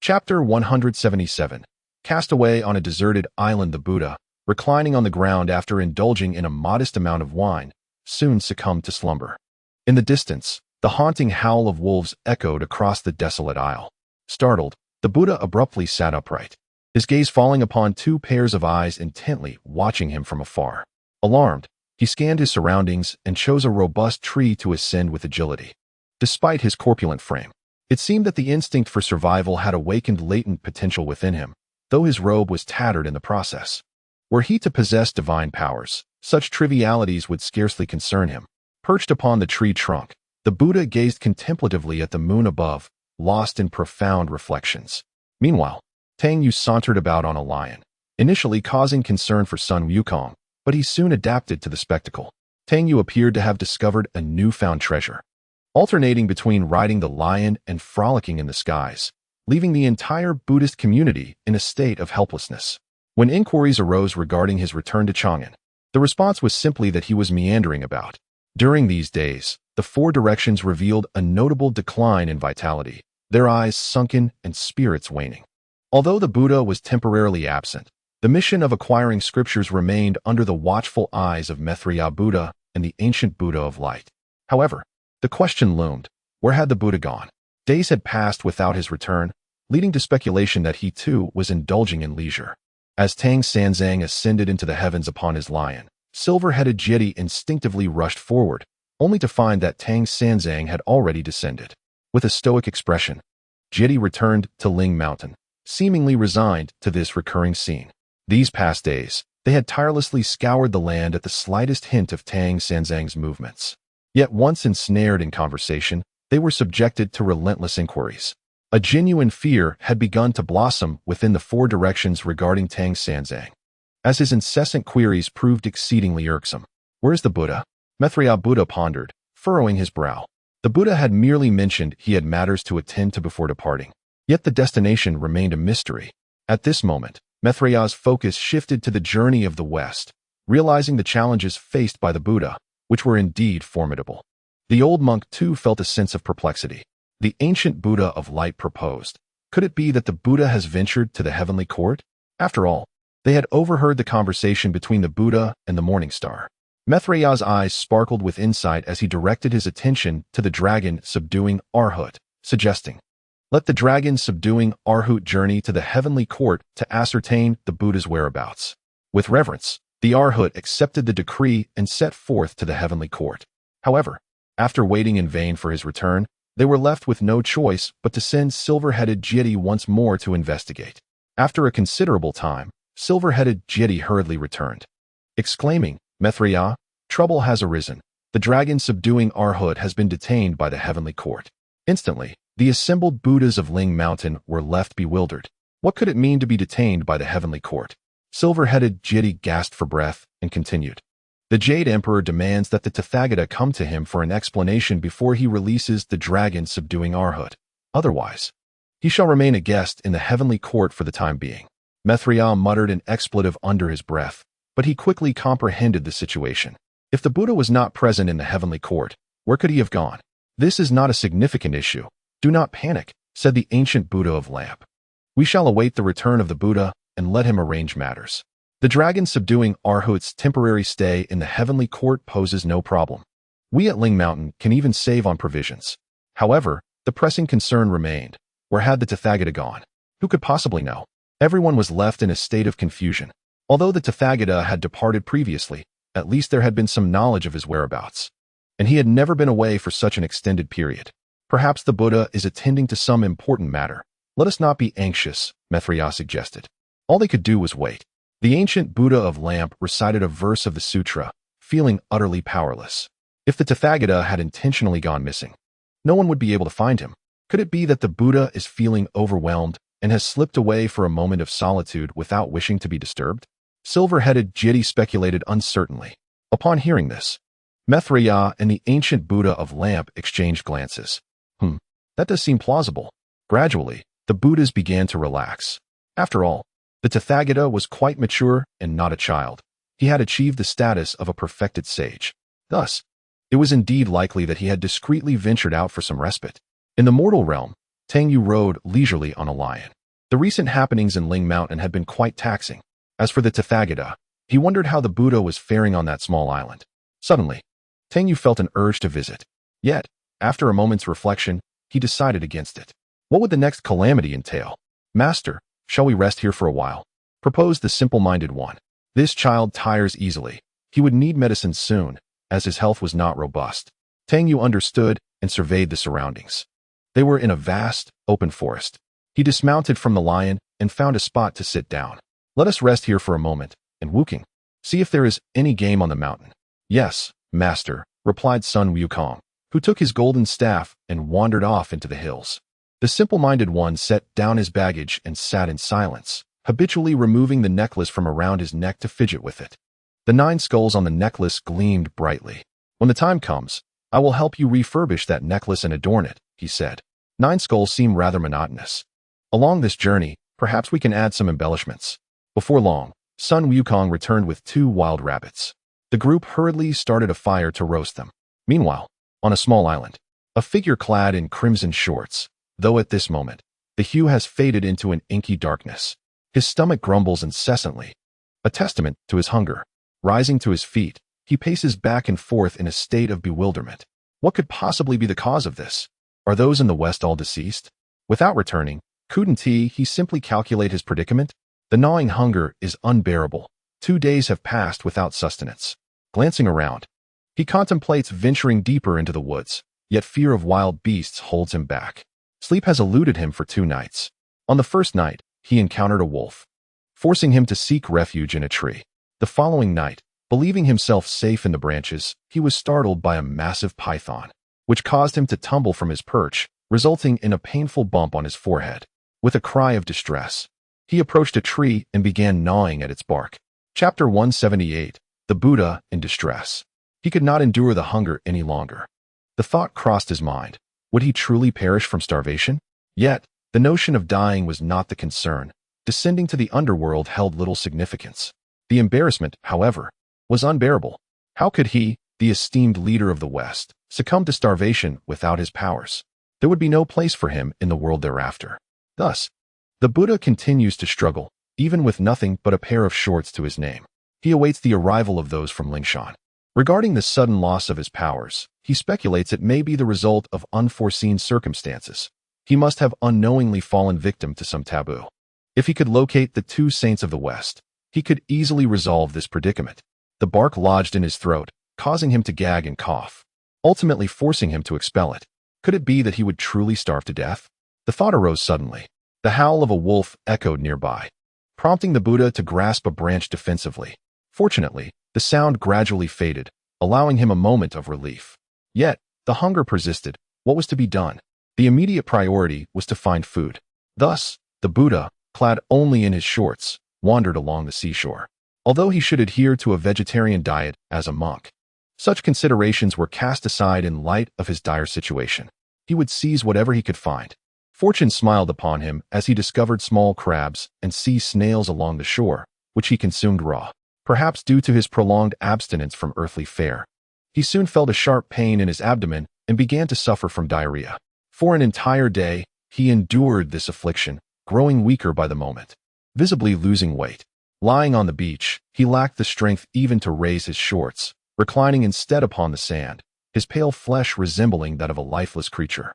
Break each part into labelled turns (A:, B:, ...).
A: Chapter 177. Cast away on a deserted island, the Buddha, reclining on the ground after indulging in a modest amount of wine, soon succumbed to slumber. In the distance, the haunting howl of wolves echoed across the desolate isle. Startled, the Buddha abruptly sat upright, his gaze falling upon two pairs of eyes intently watching him from afar. Alarmed, he scanned his surroundings and chose a robust tree to ascend with agility. Despite his corpulent frame, it seemed that the instinct for survival had awakened latent potential within him, though his robe was tattered in the process. Were he to possess divine powers, such trivialities would scarcely concern him. Perched upon the tree trunk, the Buddha gazed contemplatively at the moon above, lost in profound reflections. Meanwhile, Tang Yu sauntered about on a lion, initially causing concern for Sun Wukong, but he soon adapted to the spectacle. Tang Yu appeared to have discovered a newfound treasure, alternating between riding the lion and frolicking in the skies, leaving the entire Buddhist community in a state of helplessness. When inquiries arose regarding his return to Chang'an, the response was simply that he was meandering about. During these days, the four directions revealed a notable decline in vitality, their eyes sunken and spirits waning. Although the Buddha was temporarily absent, the mission of acquiring scriptures remained under the watchful eyes of Maitreya Buddha and the ancient Buddha of light. However, the question loomed, where had the Buddha gone? Days had passed without his return, leading to speculation that he too was indulging in leisure. As Tang Sanzang ascended into the heavens upon his lion, silver-headed Jeti instinctively rushed forward, only to find that Tang Sanzang had already descended. With a stoic expression, Jeti returned to Ling Mountain, seemingly resigned to this recurring scene. These past days, they had tirelessly scoured the land at the slightest hint of Tang Sanzang's movements. Yet once ensnared in conversation, they were subjected to relentless inquiries. A genuine fear had begun to blossom within the four directions regarding Tang Sanzang, as his incessant queries proved exceedingly irksome. Where is the Buddha? Maitreya Buddha pondered, furrowing his brow. The Buddha had merely mentioned he had matters to attend to before departing, yet the destination remained a mystery. At this moment, Maitreya's focus shifted to the journey of the West, realizing the challenges faced by the Buddha, which were indeed formidable. The old monk too felt a sense of perplexity. The ancient Buddha of light proposed, could it be that the Buddha has ventured to the heavenly court? After all, they had overheard the conversation between the Buddha and the morning star. Maitreya's eyes sparkled with insight as he directed his attention to the dragon subduing Arhut, suggesting, let the dragon subduing Arhut journey to the heavenly court to ascertain the Buddha's whereabouts. With reverence, the Arhut accepted the decree and set forth to the heavenly court. However, after waiting in vain for his return, they were left with no choice but to send silver-headed Jeti once more to investigate. After a considerable time, silver-headed Jeti hurriedly returned, exclaiming, Maitreya, trouble has arisen. The dragon subduing Arhut has been detained by the heavenly court. Instantly, the assembled Buddhas of Ling Mountain were left bewildered. What could it mean to be detained by the heavenly court? Silver-headed Jeti gasped for breath and continued. The Jade Emperor demands that the Tathagata come to him for an explanation before he releases the dragon subduing Arhut. Otherwise, he shall remain a guest in the heavenly court for the time being. Maitreya muttered an expletive under his breath, but he quickly comprehended the situation. If the Buddha was not present in the heavenly court, where could he have gone? This is not a significant issue. Do not panic, said the ancient Buddha of Lamp. We shall await the return of the Buddha and let him arrange matters. The dragon subduing Arhut's temporary stay in the heavenly court poses no problem. We at Ling Mountain can even save on provisions. However, the pressing concern remained. Where had the Tathagata gone? Who could possibly know? Everyone was left in a state of confusion. Although the Tathagata had departed previously, at least there had been some knowledge of his whereabouts, and he had never been away for such an extended period. Perhaps the Buddha is attending to some important matter. Let us not be anxious, Maitreya suggested. All they could do was wait. The ancient Buddha of Lamp recited a verse of the sutra, feeling utterly powerless. If the Tathagata had intentionally gone missing, no one would be able to find him. Could it be that the Buddha is feeling overwhelmed and has slipped away for a moment of solitude without wishing to be disturbed? Silver-headed Jeti speculated uncertainly. Upon hearing this, Maitreya and the ancient Buddha of Lamp exchanged glances. That does seem plausible. Gradually, the Buddhas began to relax. After all, the Tathagata was quite mature and not a child. He had achieved the status of a perfected sage. Thus, it was indeed likely that he had discreetly ventured out for some respite. In the mortal realm, Tang Yu rode leisurely on a lion. The recent happenings in Ling Mountain had been quite taxing. As for the Tathagata, he wondered how the Buddha was faring on that small island. Suddenly, Tang Yu felt an urge to visit. Yet, after a moment's reflection, he decided against it. What would the next calamity entail? Master, shall we rest here for a while? Proposed the simple-minded one. This child tires easily. He would need medicine soon, as his health was not robust. Tang Yu understood and surveyed the surroundings. They were in a vast, open forest. He dismounted from the lion and found a spot to sit down. Let us rest here for a moment, and Wukong, see if there is any game on the mountain. Yes, master, replied Sun Wukong, who took his golden staff and wandered off into the hills. The simple-minded one set down his baggage and sat in silence, habitually removing the necklace from around his neck to fidget with it. The 9 skulls on the necklace gleamed brightly. When the time comes, I will help you refurbish that necklace and adorn it, he said. 9 skulls seem rather monotonous. Along this journey, perhaps we can add some embellishments. Before long, Sun Wukong returned with 2 wild rabbits. The group hurriedly started a fire to roast them. Meanwhile, on a small island, a figure clad in crimson shorts, though at this moment, the hue has faded into an inky darkness. His stomach grumbles incessantly, a testament to his hunger. Rising to his feet, he paces back and forth in a state of bewilderment. What could possibly be the cause of this? Are those in the west all deceased? Without returning, couldn't he simply calculate his predicament? The gnawing hunger is unbearable. 2 days have passed without sustenance. Glancing around, he contemplates venturing deeper into the woods, yet fear of wild beasts holds him back. Sleep has eluded him for 2 nights. On the first night, he encountered a wolf, forcing him to seek refuge in a tree. The following night, believing himself safe in the branches, he was startled by a massive python, which caused him to tumble from his perch, resulting in a painful bump on his forehead. With a cry of distress, he approached a tree and began gnawing at its bark. Chapter 178, The Buddha in Distress. He could not endure the hunger any longer. The thought crossed his mind. Would he truly perish from starvation? Yet, the notion of dying was not the concern. Descending to the underworld held little significance. The embarrassment, however, was unbearable. How could he, the esteemed leader of the West, succumb to starvation without his powers? There would be no place for him in the world thereafter. Thus, the Buddha continues to struggle, even with nothing but a pair of shorts to his name. He awaits the arrival of those from Lingshan. Regarding the sudden loss of his powers, he speculates it may be the result of unforeseen circumstances. He must have unknowingly fallen victim to some taboo. If he could locate the 2 saints of the West, he could easily resolve this predicament. The bark lodged in his throat, causing him to gag and cough, ultimately forcing him to expel it. Could it be that he would truly starve to death? The thought arose suddenly. The howl of a wolf echoed nearby, prompting the Buddha to grasp a branch defensively. Fortunately, the sound gradually faded, allowing him a moment of relief. Yet, the hunger persisted. What was to be done? The immediate priority was to find food. Thus, the Buddha, clad only in his shorts, wandered along the seashore. Although he should adhere to a vegetarian diet as a monk, such considerations were cast aside in light of his dire situation. He would seize whatever he could find. Fortune smiled upon him as he discovered small crabs and sea snails along the shore, which he consumed raw. Perhaps due to his prolonged abstinence from earthly fare, he soon felt a sharp pain in his abdomen and began to suffer from diarrhea. For an entire day, he endured this affliction, growing weaker by the moment, visibly losing weight. Lying on the beach, he lacked the strength even to raise his shorts, reclining instead upon the sand, his pale flesh resembling that of a lifeless creature.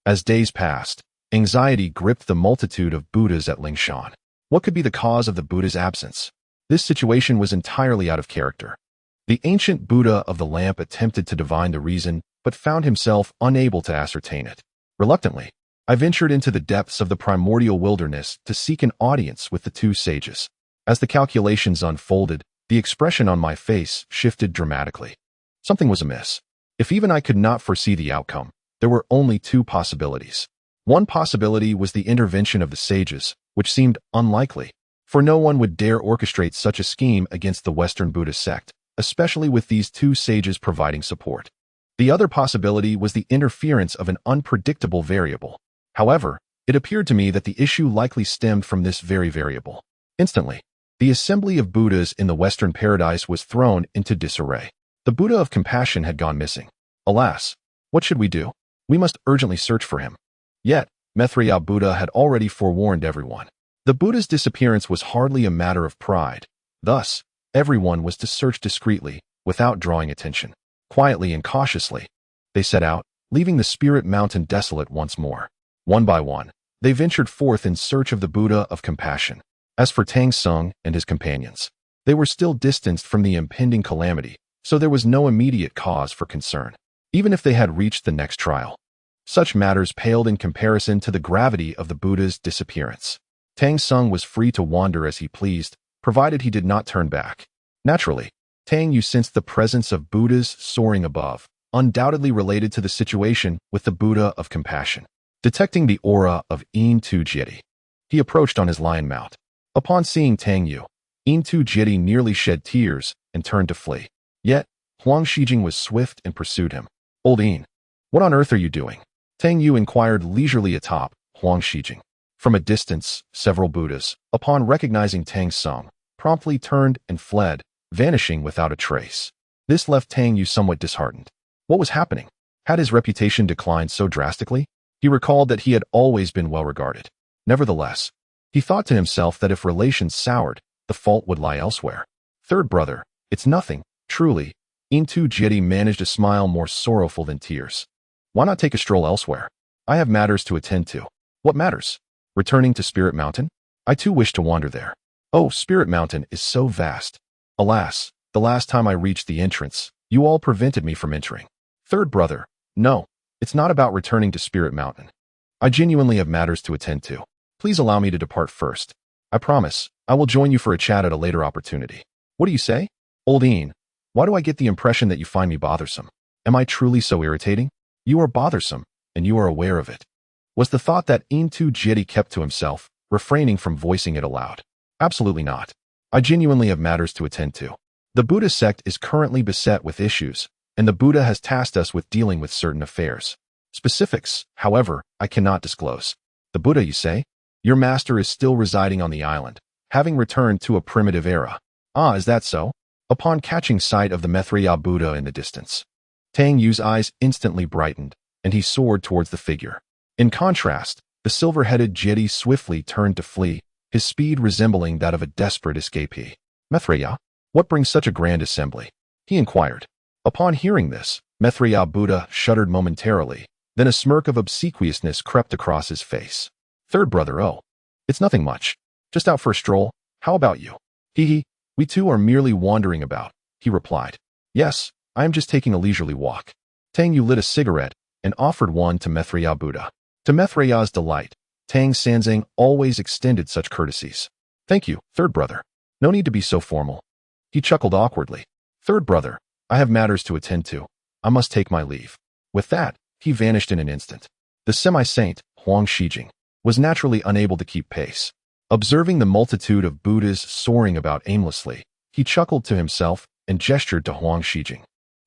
A: As days passed, anxiety gripped the multitude of Buddhas at Lingshan. What could be the cause of the Buddha's absence? This situation was entirely out of character. The ancient Buddha of the lamp attempted to divine the reason, but found himself unable to ascertain it. Reluctantly, I ventured into the depths of the primordial wilderness to seek an audience with the 2 sages. As the calculations unfolded, the expression on my face shifted dramatically. Something was amiss. If even I could not foresee the outcome, there were only 2 possibilities. One possibility was the intervention of the sages, which seemed unlikely, for no one would dare orchestrate such a scheme against the Western Buddhist sect, especially with these 2 sages providing support. The other possibility was the interference of an unpredictable variable. However, it appeared to me that the issue likely stemmed from this very variable. Instantly, the assembly of Buddhas in the Western paradise was thrown into disarray. The Buddha of compassion had gone missing. Alas, what should we do? We must urgently search for him. Yet, Maitreya Buddha had already forewarned everyone. The Buddha's disappearance was hardly a matter of pride. Thus, everyone was to search discreetly, without drawing attention. Quietly and cautiously, they set out, leaving the spirit mountain desolate once more. One by one, they ventured forth in search of the Buddha of compassion. As for Tang Sung and his companions, they were still distanced from the impending calamity, so there was no immediate cause for concern, even if they had reached the next trial. Such matters paled in comparison to the gravity of the Buddha's disappearance. Tang Sung was free to wander as he pleased, provided he did not turn back. Naturally, Tang Yu sensed the presence of Buddhas soaring above, undoubtedly related to the situation with the Buddha of compassion. Detecting the aura of indulging, he approached on his lion mount. Upon seeing Tang Yu, indulging nearly shed tears and turned to flee. Yet, Huang Shijing was swift and pursued him. "Old In, what on earth are you doing?" Tang Yu inquired leisurely atop Huang Shijing. From a distance, several Buddhas, upon recognizing Tang Sung, promptly turned and fled, vanishing without a trace. This left Tang Yu somewhat disheartened. What was happening? Had his reputation declined so drastically? He recalled that he had always been well regarded. Nevertheless, he thought to himself that if relations soured, the fault would lie elsewhere. "Third brother, it's nothing, truly." Indulging managed a smile more sorrowful than tears. "Why not take a stroll elsewhere? I have matters to attend to." "What matters?" "Returning to Spirit Mountain? I too wish to wander there." "Oh, Spirit Mountain is so vast. Alas, the last time I reached the entrance, you all prevented me from entering." "Third brother, no, it's not about returning to Spirit Mountain. I genuinely have matters to attend to. Please allow me to depart first. I promise, I will join you for a chat at a later opportunity." "What do you say?" "Old In, why do I get the impression that you find me bothersome? Am I truly so irritating?" "You are bothersome, and you are aware of it," was the thought that Indulging kept to himself, refraining from voicing it aloud. "Absolutely not. I genuinely have matters to attend to. The Buddha sect is currently beset with issues, and the Buddha has tasked us with dealing with certain affairs. Specifics, however, I cannot disclose." "The Buddha, you say? Your master is still residing on the island, having returned to a primitive era." "Ah, is that so?" Upon catching sight of the Maitreya Buddha in the distance, Tang Yu's eyes instantly brightened, and he soared towards the figure. In contrast, the silver-headed Jedi swiftly turned to flee, his speed resembling that of a desperate escapee. "Maitreya, what brings such a grand assembly?" he inquired. Upon hearing this, Maitreya Buddha shuddered momentarily, then a smirk of obsequiousness crept across his face. "Third brother, oh, it's nothing much. Just out for a stroll. How about you?" "Hee, we too are merely wandering about," he replied. "Yes, I am just taking a leisurely walk." Tang Yu lit a cigarette and offered one to Maitreya Buddha. To Maitreya's delight, Tang Sanzang always extended such courtesies. "Thank you, third brother. No need to be so formal." He chuckled awkwardly. "Third brother, I have matters to attend to. I must take my leave." With that, he vanished in an instant. The semi-saint, Huang Shijing, was naturally unable to keep pace. Observing the multitude of Buddhas soaring about aimlessly, he chuckled to himself and gestured to Huang Shijing,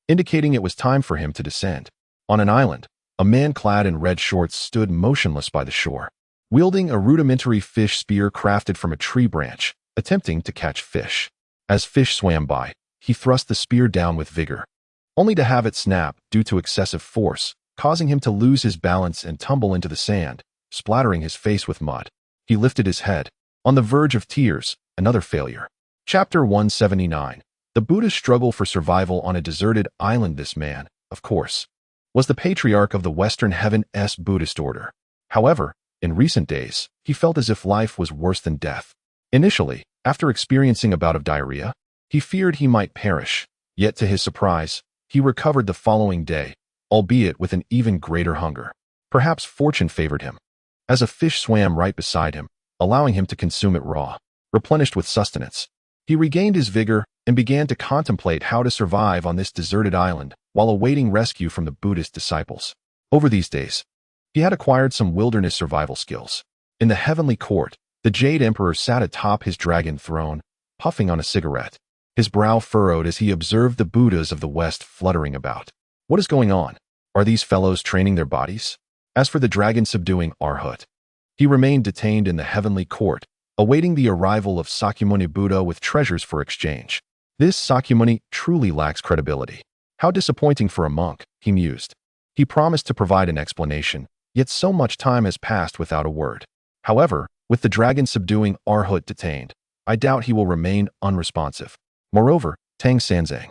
A: indicating it was time for him to descend. On an island, a man clad in red shorts stood motionless by the shore, wielding a rudimentary fish spear crafted from a tree branch, attempting to catch fish. As fish swam by, he thrust the spear down with vigor, only to have it snap due to excessive force, causing him to lose his balance and tumble into the sand, splattering his face with mud. He lifted his head, on the verge of tears. Another failure. Chapter 179. The Buddha's struggle for survival on a deserted island. This man, of course, was the patriarch of the Western Heaven-S Buddhist order. However, in recent days, he felt as if life was worse than death. Initially, after experiencing a bout of diarrhea, he feared he might perish, yet to his surprise, he recovered the following day, albeit with an even greater hunger. Perhaps fortune favored him, as a fish swam right beside him, allowing him to consume it raw. Replenished with sustenance, he regained his vigor and began to contemplate how to survive on this deserted island while awaiting rescue from the Buddhist disciples. Over these days, he had acquired some wilderness survival skills. In the heavenly court, the Jade Emperor sat atop his dragon throne, puffing on a cigarette, his brow furrowed as he observed the Buddhas of the West fluttering about. What is going on? Are these fellows training their bodies? As for the dragon subduing Arhat, he remained detained in the heavenly court, awaiting the arrival of Sakyamuni Buddha with treasures for exchange. This Sakyamuni truly lacks credibility. How disappointing for a monk, he mused. He promised to provide an explanation, yet so much time has passed without a word. However, with the dragon subduing Arhut detained, I doubt he will remain unresponsive. Moreover, Tang Sanzang,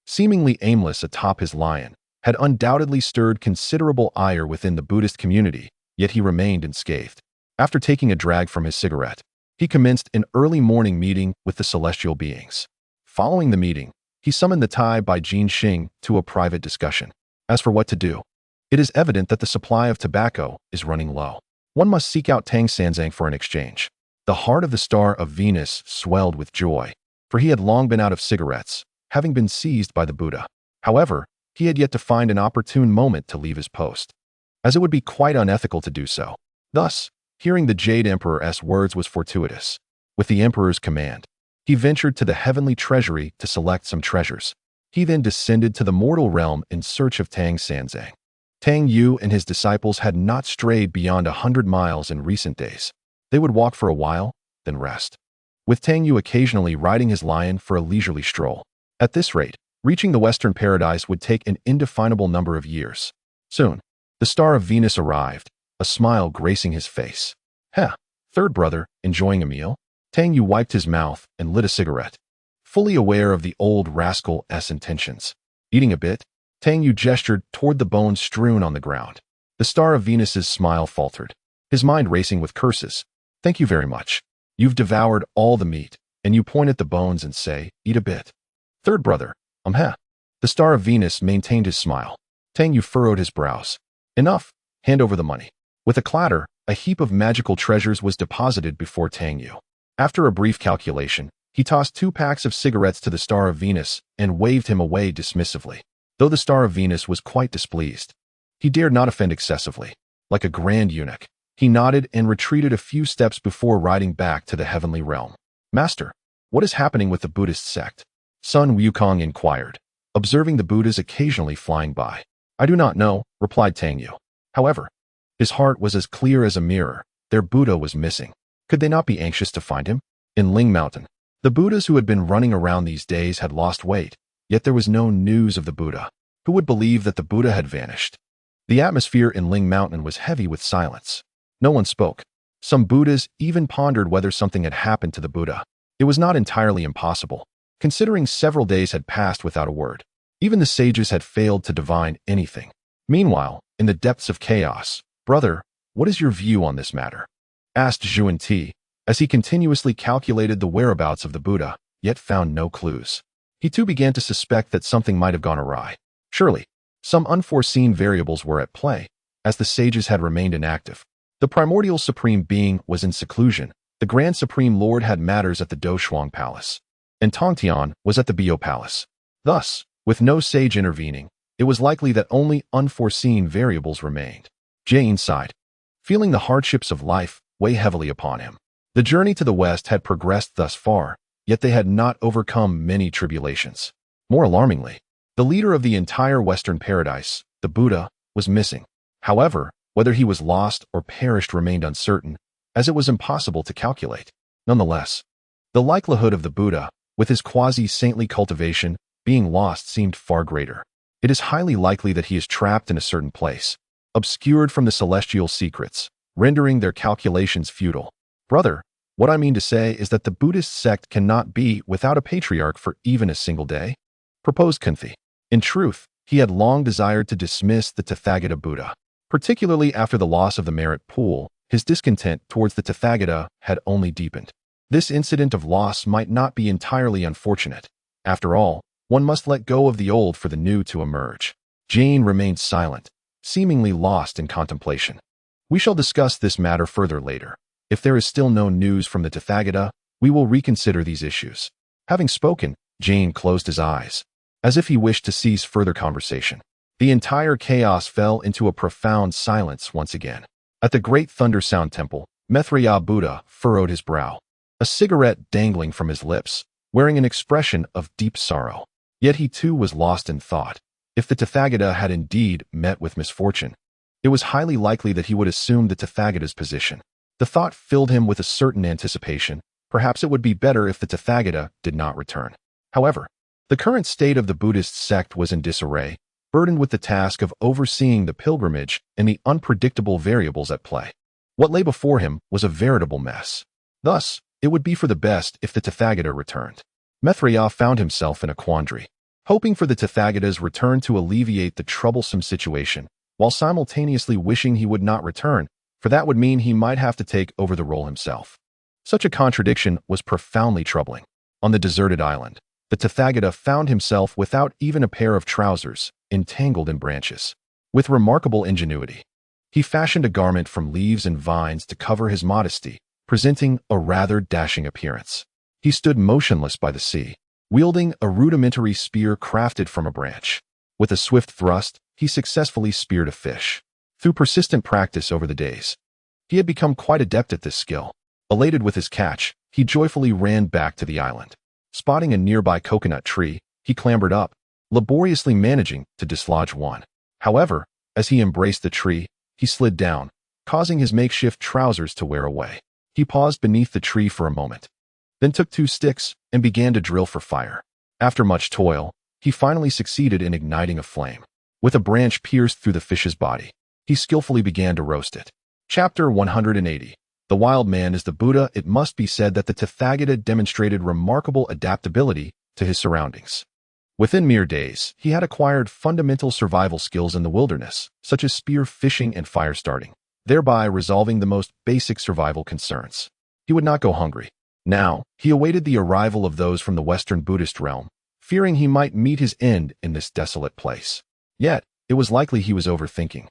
A: seemingly aimless atop his lion, had undoubtedly stirred considerable ire within the Buddhist community, yet he remained unscathed. After taking a drag from his cigarette, he commenced an early morning meeting with the celestial beings. Following the meeting, he summoned the Tai by Jin Xing to a private discussion. As for what to do, it is evident that the supply of tobacco is running low. One must seek out Tang Sanzang for an exchange. The heart of the star of Venus swelled with joy, for he had long been out of cigarettes, having been seized by the Buddha. However, he had yet to find an opportune moment to leave his post, as it would be quite unethical to do so. Thus, hearing the Jade Emperor's words was fortuitous. With the Emperor's command, he ventured to the heavenly treasury to select some treasures. He then descended to the mortal realm in search of Tang Sanzang. Tang Yu and his disciples had not strayed beyond 100 miles in recent days. They would walk for a while, then rest, with Tang Yu occasionally riding his lion for a leisurely stroll. At this rate, reaching the Western Paradise would take an indefinable number of years. Soon, the star of Venus arrived, a smile gracing his face. "Heh, third brother, enjoying a meal?" Tang Yu wiped his mouth and lit a cigarette, fully aware of the old rascal's intentions. Eating a bit, Tang Yu gestured toward the bones strewn on the ground. The star of Venus's smile faltered, his mind racing with curses. "Thank you very much. You've devoured all the meat, and you point at the bones and say, 'Eat a bit.' Third brother, heh." The star of Venus maintained his smile. Tang Yu furrowed his brows. "Enough. Hand over the money." With a clatter, a heap of magical treasures was deposited before Tang Yu. After a brief calculation, he tossed 2 packs of cigarettes to the star of Venus and waved him away dismissively. Though the star of Venus was quite displeased, he dared not offend excessively. Like a grand eunuch, he nodded and retreated a few steps before riding back to the heavenly realm. "Master, what is happening with the Buddhist sect?" Sun Wukong inquired, observing the Buddhas occasionally flying by. "I do not know," replied Tang Yu. However, his heart was as clear as a mirror. Their Buddha was missing. Could they not be anxious to find him? In Ling Mountain, the Buddhas who had been running around these days had lost weight, yet there was no news of the Buddha. Who would believe that the Buddha had vanished? The atmosphere in Ling Mountain was heavy with silence. No one spoke. Some Buddhas even pondered whether something had happened to the Buddha. It was not entirely impossible, considering several days had passed without a word. Even the sages had failed to divine anything. Meanwhile, in the depths of chaos, "Brother, what is your view on this matter?" asked Zhuan Ti, as he continuously calculated the whereabouts of the Buddha, yet found no clues. He too began to suspect that something might have gone awry. Surely, some unforeseen variables were at play, as the sages had remained inactive. The primordial supreme being was in seclusion, the grand supreme lord had matters at the Doshuang Palace, and Tongtian was at the Bio Palace. Thus, with no sage intervening, it was likely that only unforeseen variables remained. Jane sighed, feeling the hardships of life weigh heavily upon him. The journey to the west had progressed thus far, yet they had not overcome many tribulations. More alarmingly, the leader of the entire Western Paradise, the Buddha, was missing. However, whether he was lost or perished remained uncertain, as it was impossible to calculate. Nonetheless, the likelihood of the Buddha, with his quasi-saintly cultivation, being lost seemed far greater. It is highly likely that he is trapped in a certain place, obscured from the celestial secrets, rendering their calculations futile. Brother, what I mean to say is that the Buddhist sect cannot be without a patriarch for even a single day, proposed Kunthi. In truth, he had long desired to dismiss the Tathagata Buddha. Particularly after the loss of the merit pool, his discontent towards the Tathagata had only deepened. This incident of loss might not be entirely unfortunate. After all, one must let go of the old for the new to emerge. Jane remained silent, seemingly lost in contemplation. We shall discuss this matter further later. If there is still no news from the Tathagata, we will reconsider these issues. Having spoken, Jane closed his eyes, as if he wished to cease further conversation. The entire chaos fell into a profound silence once again. At the great Thunder Sound Temple, Maitreya Buddha furrowed his brow, a cigarette dangling from his lips, wearing an expression of deep sorrow. Yet he too was lost in thought. If the Tathagata had indeed met with misfortune, it was highly likely that he would assume the Tathagata's position. The thought filled him with a certain anticipation. Perhaps it would be better if the Tathagata did not return. However, the current state of the Buddhist sect was in disarray. burdened with the task of overseeing the pilgrimage and the unpredictable variables at play. What lay before him was a veritable mess. Thus, it would be for the best if the Tathagata returned. Maitreya found himself in a quandary, hoping for the Tathagata's return to alleviate the troublesome situation, while simultaneously wishing he would not return, for that would mean he might have to take over the role himself. Such a contradiction was profoundly troubling. On the deserted island, the Tathagata found himself without even a pair of trousers, entangled in branches. With remarkable ingenuity, he fashioned a garment from leaves and vines to cover his modesty, presenting a rather dashing appearance. He stood motionless by the sea, wielding a rudimentary spear crafted from a branch. With a swift thrust, he successfully speared a fish. Through persistent practice over the days, he had become quite adept at this skill. Elated with his catch, he joyfully ran back to the island. Spotting a nearby coconut tree, he clambered up, laboriously managing to dislodge one. However, as he embraced the tree, he slid down, causing his makeshift trousers to wear away. He paused beneath the tree for a moment, then took 2 sticks and began to drill for fire. After much toil, he finally succeeded in igniting a flame. With a branch pierced through the fish's body, he skillfully began to roast it. Chapter 180. The Wild Man is the Buddha. It must be said that the Tathagata demonstrated remarkable adaptability to his surroundings. Within mere days, he had acquired fundamental survival skills in the wilderness, such as spear fishing and fire starting, thereby resolving the most basic survival concerns. He would not go hungry. Now, he awaited the arrival of those from the Western Buddhist realm, fearing he might meet his end in this desolate place. Yet, it was likely he was overthinking.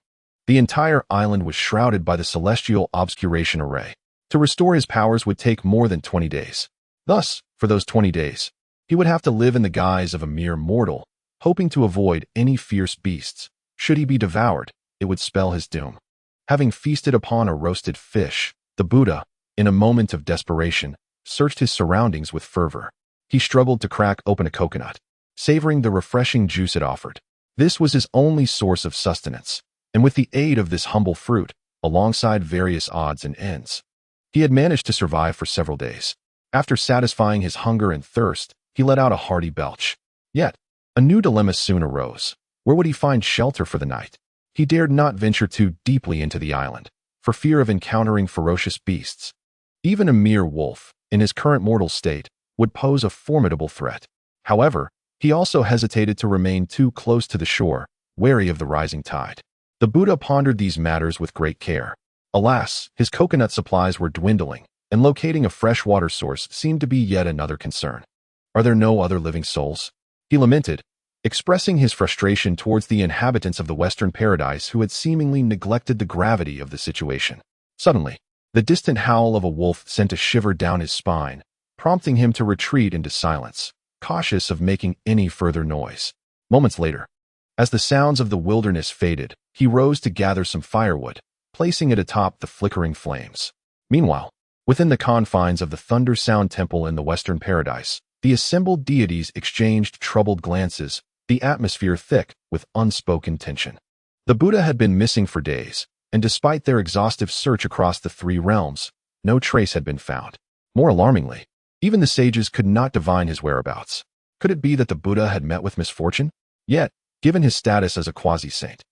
A: The entire island was shrouded by the celestial obscuration array. To restore his powers would take more than 20 days. Thus, for those 20 days, he would have to live in the guise of a mere mortal, hoping to avoid any fierce beasts. Should he be devoured, it would spell his doom. Having feasted upon a roasted fish, the Buddha, in a moment of desperation, searched his surroundings with fervor. He struggled to crack open a coconut, savoring the refreshing juice it offered. This was his only source of sustenance, and with the aid of this humble fruit, alongside various odds and ends, he had managed to survive for several days. After satisfying his hunger and thirst, he let out a hearty belch. Yet, a new dilemma soon arose. Where would he find shelter for the night? He dared not venture too deeply into the island, for fear of encountering ferocious beasts. Even a mere wolf, in his current mortal state, would pose a formidable threat. However, he also hesitated to remain too close to the shore, wary of the rising tide. The Buddha pondered these matters with great care. Alas, his coconut supplies were dwindling, and locating a fresh water source seemed to be yet another concern. Are there no other living souls? He lamented, expressing his frustration towards the inhabitants of the Western paradise who had seemingly neglected the gravity of the situation. Suddenly, the distant howl of a wolf sent a shiver down his spine, prompting him to retreat into silence, cautious of making any further noise. Moments later, as the sounds of the wilderness faded, he rose to gather some firewood, placing it atop the flickering flames. Meanwhile, within the confines of the Thunder Sound Temple in the Western Paradise, the assembled deities exchanged troubled glances, the atmosphere thick with unspoken tension. The Buddha had been missing for days, and despite their exhaustive search across the 3 realms, no trace had been found. More alarmingly, even the sages could not divine his whereabouts. Could it be that the Buddha had met with misfortune? Yet, given his status as a quasi-saint,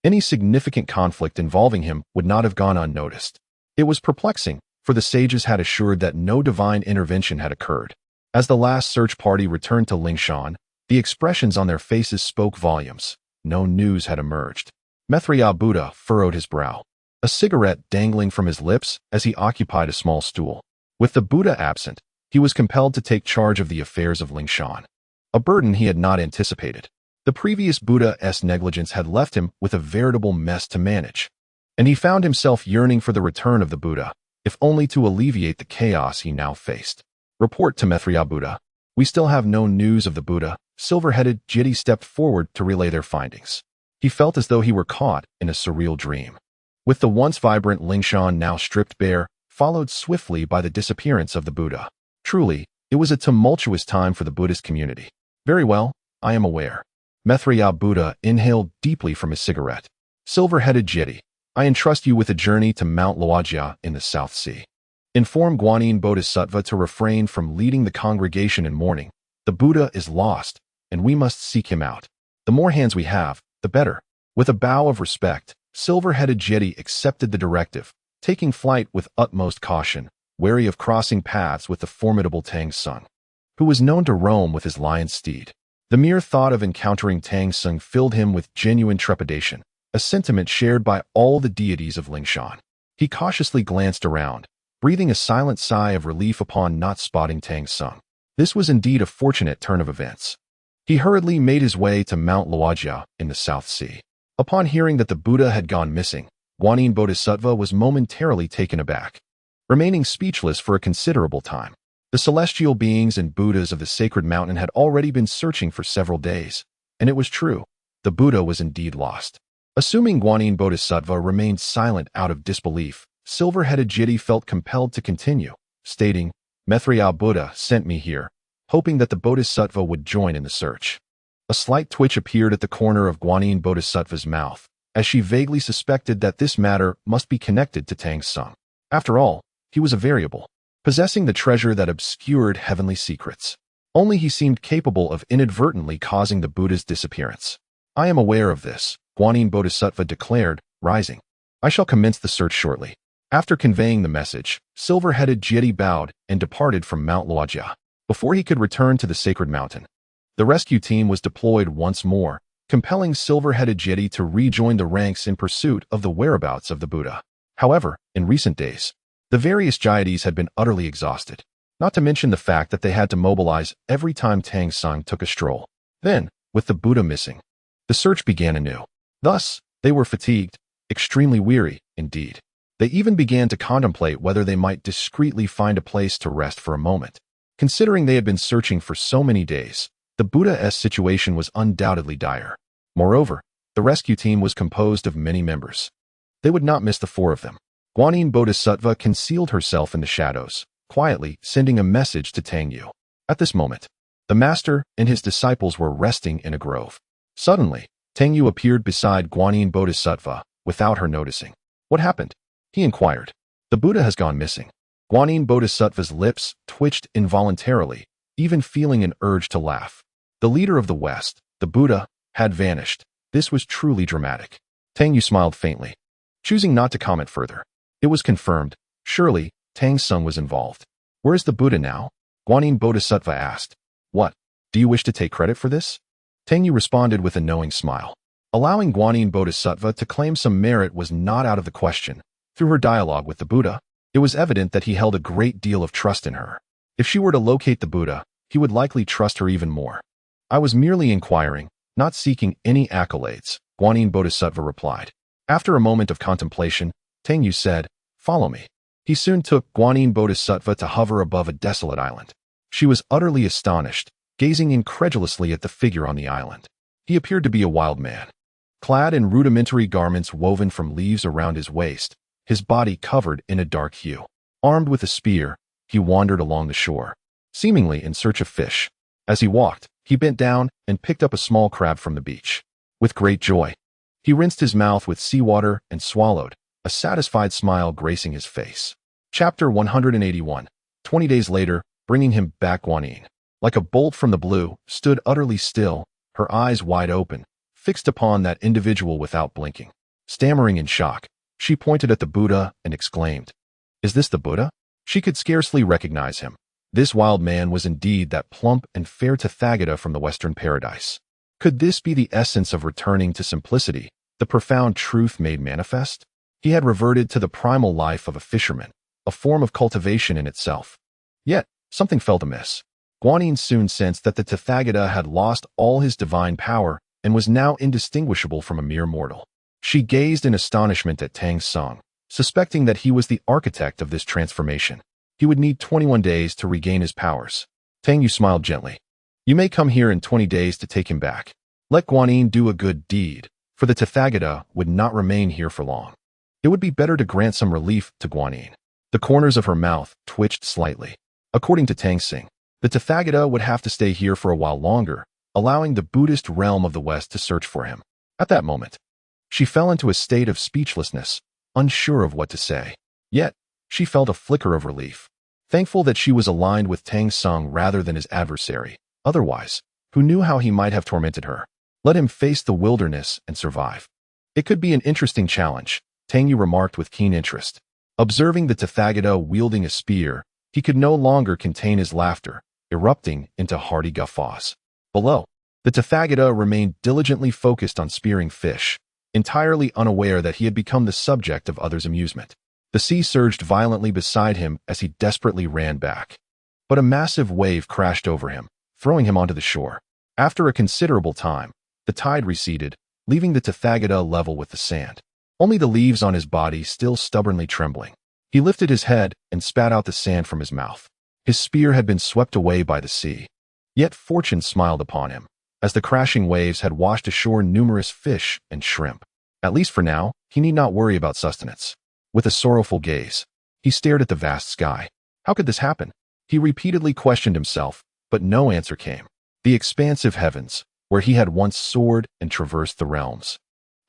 A: any significant conflict involving him would not have gone unnoticed. It was perplexing, for the sages had assured that no divine intervention had occurred. As the last search party returned to Lingshan, the expressions on their faces spoke volumes. No news had emerged. Maitreya Buddha furrowed his brow, a cigarette dangling from his lips as he occupied a small stool. With the Buddha absent, he was compelled to take charge of the affairs of Lingshan, a burden he had not anticipated. The previous Buddha's negligence had left him with a veritable mess to manage, and he found himself yearning for the return of the Buddha, if only to alleviate the chaos he now faced. Report to Maitreya Buddha. We still have no news of the Buddha. Silver-headed Jiti stepped forward to relay their findings. He felt as though he were caught in a surreal dream. With the once vibrant Lingshan now stripped bare, followed swiftly by the disappearance of the Buddha. Truly, it was a tumultuous time for the Buddhist community. Very well, I am aware. Maitreya Buddha inhaled deeply from his cigarette. Silver-headed Jiti, I entrust you with a journey to Mount Loajia in the South Sea. Inform Guanyin Bodhisattva to refrain from leading the congregation in mourning. The Buddha is lost, and we must seek him out. The more hands we have, the the better. With a bow of respect, silver-headed Jeti accepted the directive, taking flight with utmost caution, wary of crossing paths with the formidable Tang Sung, who was known to roam with his lion steed. The mere thought of encountering Tang Sung filled him with genuine trepidation, a sentiment shared by all the deities of Lingshan. He cautiously glanced around, breathing a silent sigh of relief upon not spotting Tang Sung. This was indeed a fortunate turn of events. He hurriedly made his way to Mount Luojia in the South Sea. Upon hearing that the Buddha had gone missing, Guanyin Bodhisattva was momentarily taken aback, remaining speechless for a considerable time. The celestial beings and Buddhas of the sacred mountain had already been searching for several days, and it was true. The Buddha was indeed lost. Assuming Guanyin Bodhisattva remained silent out of disbelief, silver-headed Jiti felt compelled to continue, stating, "Maitreya Buddha sent me here, hoping that the Bodhisattva would join in the search." A slight twitch appeared at the corner of Guanyin Bodhisattva's mouth, as she vaguely suspected that this matter must be connected to Tang Sung. After all, he was a variable, possessing the treasure that obscured heavenly secrets. Only he seemed capable of inadvertently causing the Buddha's disappearance. "I am aware of this," Guanyin Bodhisattva declared, rising. "I shall commence the search shortly." After conveying the message, silver-headed Jeti bowed and departed from Mount Luojia. Before he could return to the sacred mountain, the rescue team was deployed once more, compelling silver-headed Jeti to rejoin the ranks in pursuit of the whereabouts of the Buddha. However, in recent days, the various deities had been utterly exhausted, not to mention the fact that they had to mobilize every time Tang Sung took a stroll. Then, with the Buddha missing, the search began anew. Thus, they were fatigued, extremely weary, indeed. They even began to contemplate whether they might discreetly find a place to rest for a moment. Considering they had been searching for so many days, the Buddha's situation was undoubtedly dire. Moreover, the rescue team was composed of many members. They would not miss the four of them. Guanyin Bodhisattva concealed herself in the shadows, quietly sending a message to Tang Yu. At this moment, the master and his disciples were resting in a grove. Suddenly, Tang Yu appeared beside Guanyin Bodhisattva, without her noticing. "What happened?" he inquired. "The Buddha has gone missing." Guanyin Bodhisattva's lips twitched involuntarily, even feeling an urge to laugh. The leader of the West, the Buddha, had vanished. This was truly dramatic. Tang Yu smiled faintly, choosing not to comment further. It was confirmed. Surely, Tang Sung was involved. "Where is the Buddha now?" Guanyin Bodhisattva asked. "What? Do you wish to take credit for this?" Tang Yu responded with a knowing smile. Allowing Guanyin Bodhisattva to claim some merit was not out of the question. Through her dialogue with the Buddha, it was evident that he held a great deal of trust in her. If she were to locate the Buddha, he would likely trust her even more. "I was merely inquiring, not seeking any accolades," Guanyin Bodhisattva replied. After a moment of contemplation, Tang Yu said, "Follow me." He soon took Guanyin Bodhisattva to hover above a desolate island. She was utterly astonished, gazing incredulously at the figure on the island. He appeared to be a wild man, clad in rudimentary garments woven from leaves around his waist, his body covered in a dark hue. Armed with a spear, he wandered along the shore, seemingly in search of fish. As he walked, he bent down and picked up a small crab from the beach. With great joy, he rinsed his mouth with seawater and swallowed, a satisfied smile gracing his face. Chapter 181. 20 days later, bringing him back, Guanyin, like a bolt from the blue, stood utterly still, her eyes wide open, fixed upon that individual without blinking. Stammering in shock, she pointed at the Buddha and exclaimed, "Is this the Buddha?" She could scarcely recognize him. This wild man was indeed that plump and fair Tathagata from the Western paradise. Could this be the essence of returning to simplicity, the profound truth made manifest? He had reverted to the primal life of a fisherman, a form of cultivation in itself. Yet, something felt amiss. Guanyin soon sensed that the Tathagata had lost all his divine power and was now indistinguishable from a mere mortal. She gazed in astonishment at Tang Sung, suspecting that he was the architect of this transformation. He would need 21 days to regain his powers. Tang Yu smiled gently. "You may come here in 20 days to take him back. Let Guanyin do a good deed, for the Tathagata would not remain here for long. It would be better to grant some relief to Guanyin." The corners of her mouth twitched slightly. According to Tang Sing, the Tathagata would have to stay here for a while longer, allowing the Buddhist realm of the West to search for him. At that moment, she fell into a state of speechlessness, unsure of what to say. Yet, she felt a flicker of relief, thankful that she was aligned with Tang Sung rather than his adversary. Otherwise, who knew how he might have tormented her? Let him face the wilderness and survive. It could be an interesting challenge, Tang Yu remarked with keen interest. Observing the Tathagata wielding a spear, he could no longer contain his laughter, erupting into hearty guffaws. Below, the Tathagata remained diligently focused on spearing fish, entirely unaware that he had become the subject of others' amusement. The sea surged violently beside him as he desperately ran back. But a massive wave crashed over him, throwing him onto the shore. After a considerable time, the tide receded, leaving the Tathagata level with the sand. Only the leaves on his body still stubbornly trembling. He lifted his head and spat out the sand from his mouth. His spear had been swept away by the sea. Yet fortune smiled upon him, as the crashing waves had washed ashore numerous fish and shrimp. At least for now, he need not worry about sustenance. With a sorrowful gaze, he stared at the vast sky. How could this happen? He repeatedly questioned himself, but no answer came. The expansive heavens, where he had once soared and traversed the realms,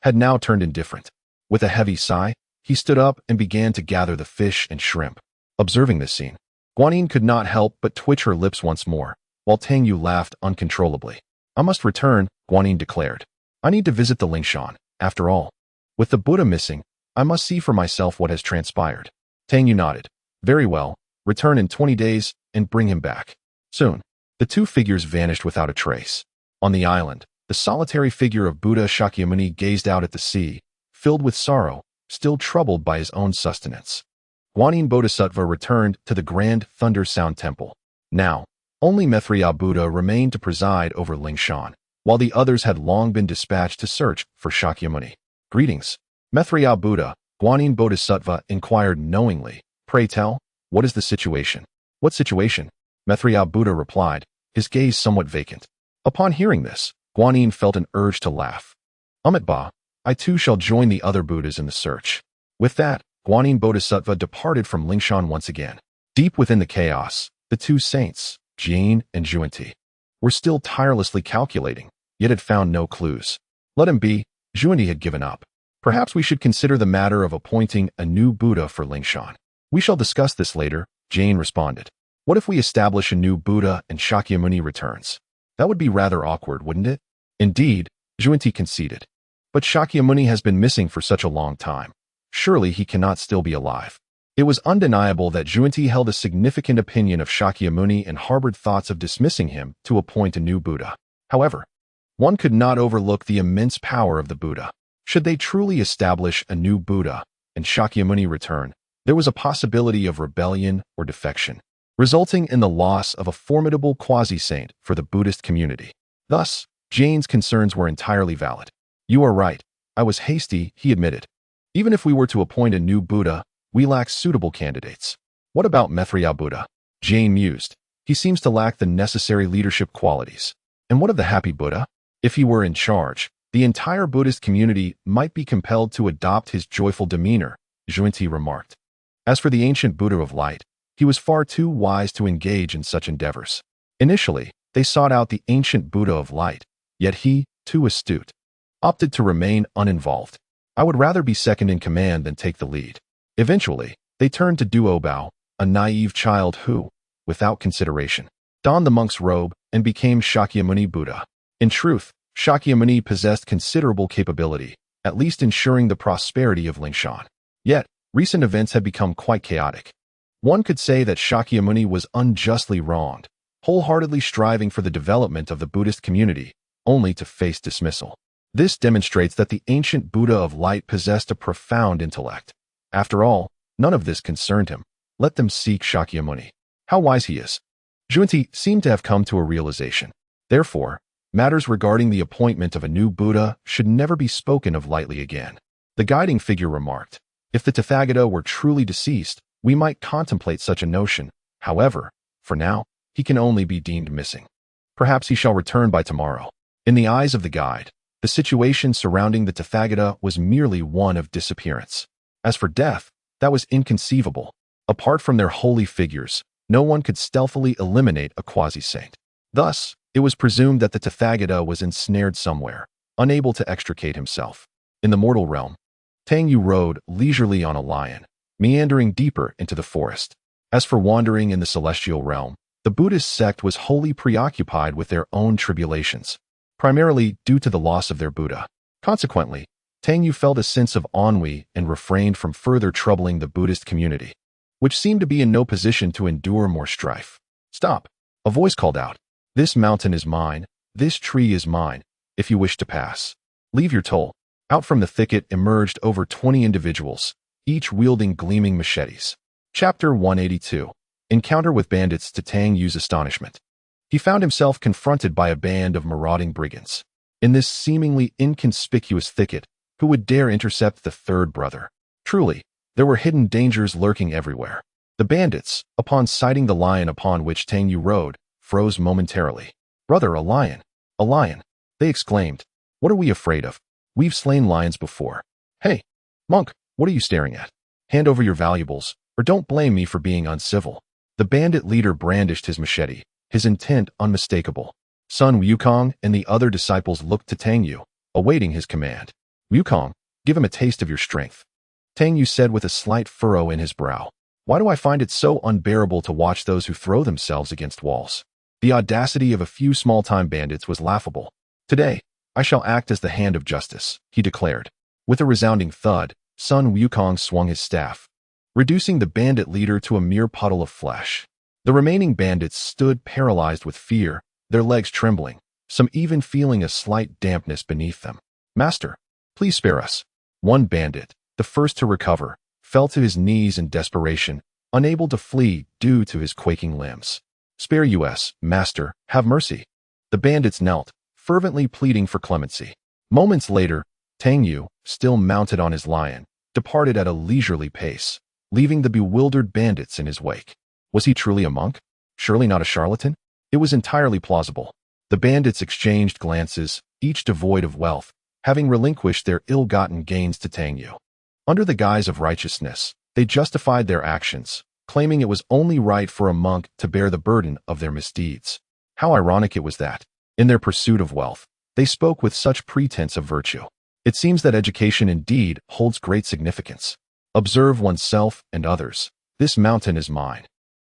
A: had now turned indifferent. With a heavy sigh, he stood up and began to gather the fish and shrimp. Observing this scene, Guanyin could not help but twitch her lips once more, while Tang Yu laughed uncontrollably. I must return, Guanyin declared. I need to visit the Lingshan, after all. With the Buddha missing, I must see for myself what has transpired. Tang Yu nodded. Very well, return in 20 days and bring him back. Soon, the two figures vanished without a trace. On the island, the solitary figure of Buddha Shakyamuni gazed out at the sea, filled with sorrow, still troubled by his own sustenance. Guanyin Bodhisattva returned to the grand Thunder Sound Temple. Now, only Maitreya Buddha remained to preside over Lingshan, while the others had long been dispatched to search for Shakyamuni. Greetings, Maitreya Buddha, Guanyin Bodhisattva inquired knowingly. Pray tell, what is the situation? What situation? Maitreya Buddha replied, his gaze somewhat vacant. Upon hearing this, Guanyin felt an urge to laugh. Ba, I too shall join the other Buddhas in the search. With that, Guanyin Bodhisattva departed from Lingshan once again. Deep within the chaos, the two saints, Jane and Zhuanti, were still tirelessly calculating, yet had found no clues. Let him be, Zhuanti had given up. Perhaps we should consider the matter of appointing a new Buddha for Lingshan. We shall discuss this later, Jane responded. What if we establish a new Buddha and Shakyamuni returns? That would be rather awkward, wouldn't it? Indeed, Zhuanti conceded. But Shakyamuni has been missing for such a long time. Surely he cannot still be alive. It was undeniable that Zhuanti held a significant opinion of Shakyamuni and harbored thoughts of dismissing him to appoint a new Buddha. However, one could not overlook the immense power of the Buddha. Should they truly establish a new Buddha and Shakyamuni return, there was a possibility of rebellion or defection, resulting in the loss of a formidable quasi-saint for the Buddhist community. Thus, Jane's concerns were entirely valid. You are right, I was hasty, he admitted. Even if we were to appoint a new Buddha, we lack suitable candidates. What about Maitreya Buddha? Jane mused. He seems to lack the necessary leadership qualities. And what of the happy Buddha? If he were in charge, the entire Buddhist community might be compelled to adopt his joyful demeanor, Zhuanti remarked. As for the ancient Buddha of light, he was far too wise to engage in such endeavors. Initially, they sought out the ancient Buddha of light, yet he, too astute, opted to remain uninvolved. I would rather be second in command than take the lead. Eventually, they turned to Duobao, a naive child who, without consideration, donned the monk's robe and became Shakyamuni Buddha. In truth, Shakyamuni possessed considerable capability, at least ensuring the prosperity of Lingshan. Yet, recent events had become quite chaotic. One could say that Shakyamuni was unjustly wronged, wholeheartedly striving for the development of the Buddhist community, only to face dismissal. This demonstrates that the ancient Buddha of light possessed a profound intellect. After all, none of this concerned him. Let them seek Shakyamuni. How wise he is. Zhuanti seemed to have come to a realization. Therefore, matters regarding the appointment of a new Buddha should never be spoken of lightly again. The guiding figure remarked, if the Tathagata were truly deceased, we might contemplate such a notion. However, for now, he can only be deemed missing. Perhaps he shall return by tomorrow. In the eyes of the guide, the situation surrounding the Tathagata was merely one of disappearance. As for death, that was inconceivable. Apart from their holy figures, no one could stealthily eliminate a quasi-saint. Thus, it was presumed that the Tathagata was ensnared somewhere, unable to extricate himself. In the mortal realm, Tang Yu rode leisurely on a lion, meandering deeper into the forest. As for wandering in the celestial realm, the Buddhist sect was wholly preoccupied with their own tribulations. primarily due to the loss of their Buddha. Consequently, Tang Yu felt a sense of ennui and refrained from further troubling the Buddhist community, which seemed to be in no position to endure more strife. "Stop!" A voice called out. "This mountain is mine, this tree is mine, if you wish to pass. Leave your toll." Out from the thicket emerged over 20 individuals, each wielding gleaming machetes. Chapter 182. Encounter with bandits. To Tang Yu's astonishment, he found himself confronted by a band of marauding brigands. In this seemingly inconspicuous thicket, who would dare intercept the third brother? Truly, there were hidden dangers lurking everywhere. The bandits, upon sighting the lion upon which Tang Yu rode, froze momentarily. "Brother, a lion! A lion!" they exclaimed. "What are we afraid of? We've slain lions before." "Hey, monk, what are you staring at? Hand over your valuables, or don't blame me for being uncivil." The bandit leader brandished his machete, his intent unmistakable. Sun Wukong and the other disciples looked to Tang Yu, awaiting his command. "Wukong, give him a taste of your strength," Tang Yu said with a slight furrow in his brow. "Why do I find it so unbearable to watch those who throw themselves against walls?" The audacity of a few small-time bandits was laughable. "Today, I shall act as the hand of justice," he declared. With a resounding thud, Sun Wukong swung his staff, reducing the bandit leader to a mere puddle of flesh. The remaining bandits stood paralyzed with fear, their legs trembling, some even feeling a slight dampness beneath them. "Master, please spare us." One bandit, the first to recover, fell to his knees in desperation, unable to flee due to his quaking limbs. "Spare us, master, have mercy." The bandits knelt, fervently pleading for clemency. Moments later, Tang Yu, still mounted on his lion, departed at a leisurely pace, leaving the bewildered bandits in his wake. Was he truly a monk? Surely not a charlatan? It was entirely plausible. The bandits exchanged glances, each devoid of wealth, having relinquished their ill-gotten gains to Tang Yu. Under the guise of righteousness, they justified their actions, claiming it was only right for a monk to bear the burden of their misdeeds. How ironic it was that, in their pursuit of wealth, they spoke with such pretense of virtue. It seems that education indeed holds great significance. Observe oneself and others. This mountain is mine.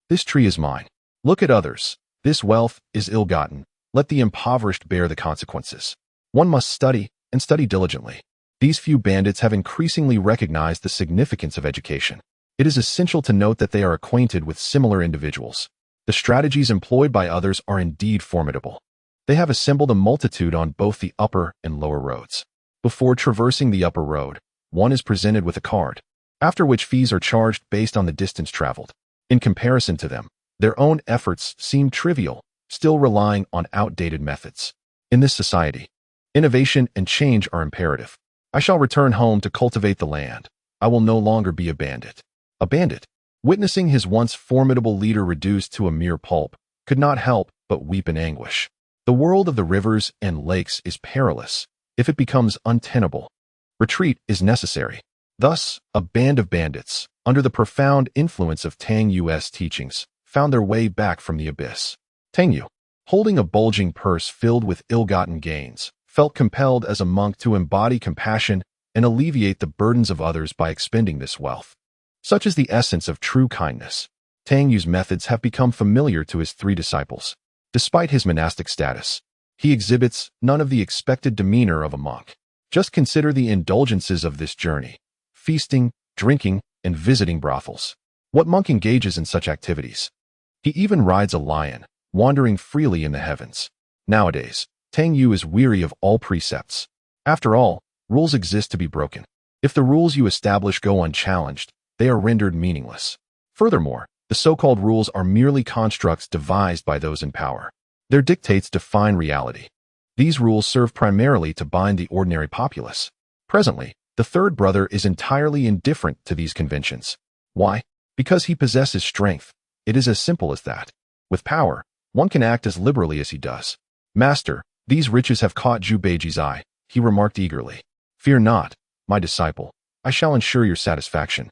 A: This tree is mine. Look at others. This wealth is ill-gotten. Let the impoverished bear the consequences. One must study, and study diligently. These few bandits have increasingly recognized the significance of education. It is essential to note that they are acquainted with similar individuals. The strategies employed by others are indeed formidable. They have assembled a multitude on both the upper and lower roads. Before traversing the upper road, one is presented with a card, after which fees are charged based on the distance traveled. In comparison to them, their own efforts seem trivial, still relying on outdated methods. In this society, innovation and change are imperative. I shall return home to cultivate the land. I will no longer be a bandit. A bandit, witnessing his once formidable leader reduced to a mere pulp, could not help but weep in anguish. The world of the rivers and lakes is perilous if it becomes untenable. Retreat is necessary. Thus, a band of bandits, under the profound influence of Tang Yu's teachings, found their way back from the abyss. Tang Yu, holding a bulging purse filled with ill-gotten gains, felt compelled as a monk to embody compassion and alleviate the burdens of others by expending this wealth. Such is the essence of true kindness. Tang Yu's methods have become familiar to his three disciples. Despite his monastic status, he exhibits none of the expected demeanor of a monk. Just consider the indulgences of this journey: feasting, drinking, and visiting brothels. What monk engages in such activities? He even rides a lion, wandering freely in the heavens. Nowadays, Tang Yu is weary of all precepts. After all, rules exist to be broken. If the rules you establish go unchallenged, they are rendered meaningless. Furthermore, the so-called rules are merely constructs devised by those in power. Their dictates define reality. These rules serve primarily to bind the ordinary populace. Presently, the third brother is entirely indifferent to these conventions. Why? Because he possesses strength. It is as simple as that. With power, one can act as liberally as he does. "Master, these riches have caught Zhu Beiji's eye," he remarked eagerly. "Fear not, my disciple. I shall ensure your satisfaction."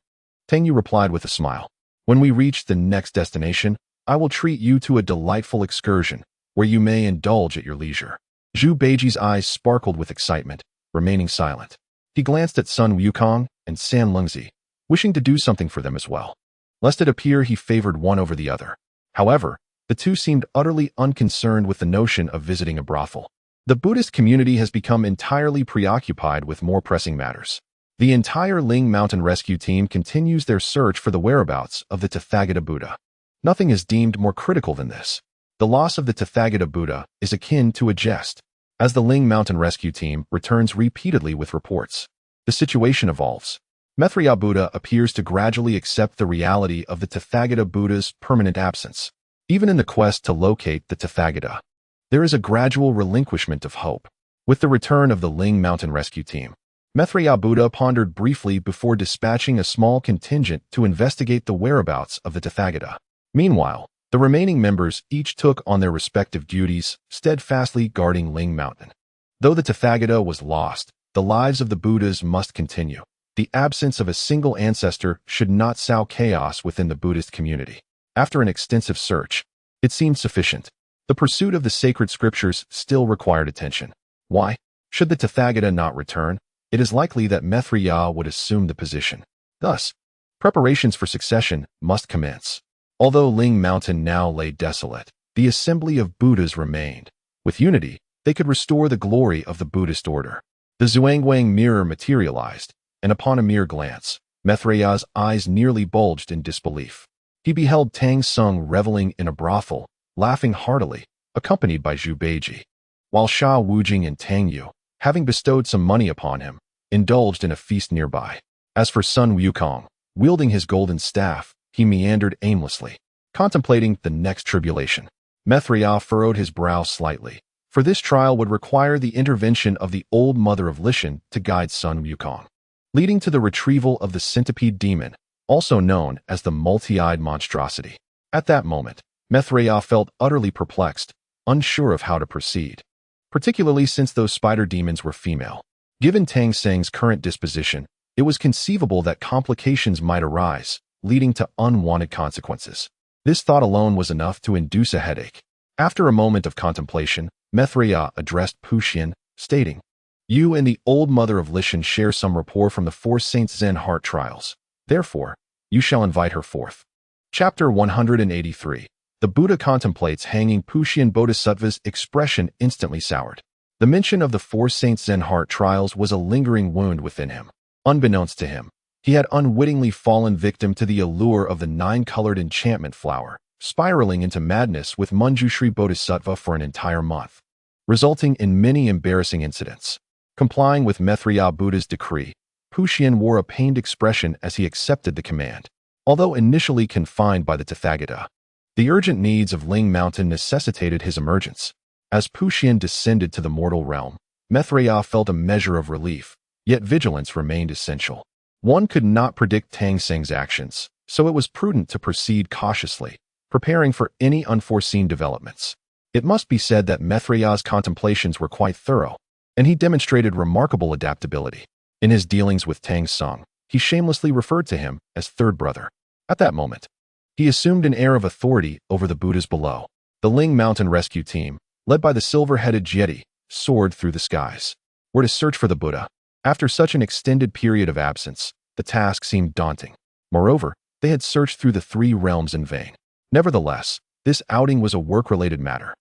A: Tang Yu replied with a smile. "When we reach the next destination, I will treat you to a delightful excursion, where you may indulge at your leisure." Zhu Beiji's eyes sparkled with excitement, remaining silent. He glanced at Sun Wukong and San Lungzi, wishing to do something for them as well, lest it appear he favored one over the other. However, the two seemed utterly unconcerned with the notion of visiting a brothel. The Buddhist community has become entirely preoccupied with more pressing matters. The entire Ling Mountain rescue team continues their search for the whereabouts of the Tathagata Buddha. Nothing is deemed more critical than this. The loss of the Tathagata Buddha is akin to a jest. As the Ling Mountain rescue team returns repeatedly with reports, the situation evolves. Maitreya Buddha appears to gradually accept the reality of the Tathagata Buddha's permanent absence. Even in the quest to locate the Tathagata, there is a gradual relinquishment of hope. With the return of the Ling Mountain rescue team, Maitreya Buddha pondered briefly before dispatching a small contingent to investigate the whereabouts of the Tathagata. Meanwhile, the remaining members each took on their respective duties, steadfastly guarding Ling Mountain. Though the Tathagata was lost, the lives of the Buddhas must continue. The absence of a single ancestor should not sow chaos within the Buddhist community. After an extensive search, it seemed sufficient. The pursuit of the sacred scriptures still required attention. Why? Should the Tathagata not return, it is likely that Maitreya would assume the position. Thus, preparations for succession must commence. Although Ling Mountain now lay desolate, the assembly of Buddhas remained. With unity, they could restore the glory of the Buddhist order. The Zhuangguang mirror materialized, and upon a mere glance, Maitreya's eyes nearly bulged in disbelief. He beheld Tang Sung reveling in a brothel, laughing heartily, accompanied by Zhu Beiji, while Sha Wujing and Tang Yu, having bestowed some money upon him, indulged in a feast nearby. As for Sun Wukong, wielding his golden staff, he meandered aimlessly, contemplating the next tribulation. Maitreya furrowed his brow slightly, for this trial would require the intervention of the old mother of Lishan to guide Sun Wukong, leading to the retrieval of the centipede demon, also known as the multi-eyed monstrosity. At that moment, Maitreya felt utterly perplexed, unsure of how to proceed, particularly since those spider demons were female. Given Tang Seng's current disposition, it was conceivable that complications might arise, leading to unwanted consequences. This thought alone was enough to induce a headache. After a moment of contemplation, Maitreya addressed Puxian, stating, "You and the old mother of Lishan share some rapport from the Four Saints Zen heart trials. Therefore, you shall invite her forth." Chapter 183. The Buddha contemplates hanging. Puxian Bodhisattva's expression instantly soured. The mention of the Four Saints Zen heart trials was a lingering wound within him. Unbeknownst to him, he had unwittingly fallen victim to the allure of the nine-colored enchantment flower, spiraling into madness with Manjushri Bodhisattva for an entire month, resulting in many embarrassing incidents. Complying with Maitreya Buddha's decree, Puxian wore a pained expression as he accepted the command. Although initially confined by the Tathagata, the urgent needs of Ling Mountain necessitated his emergence. As Puxian descended to the mortal realm, Maitreya felt a measure of relief, yet vigilance remained essential. One could not predict Tang Seng's actions, so it was prudent to proceed cautiously, preparing for any unforeseen developments. It must be said that Maitreya's contemplations were quite thorough, and he demonstrated remarkable adaptability. In his dealings with Tang Sung, he shamelessly referred to him as third brother. At that moment, he assumed an air of authority over the Buddhas below. The Ling Mountain rescue team, led by the silver-headed Jeti, soared through the skies, were to search for the Buddha. After such an extended period of absence, the task seemed daunting. Moreover, they had searched through the three realms in vain. Nevertheless, this outing was a work-related matter,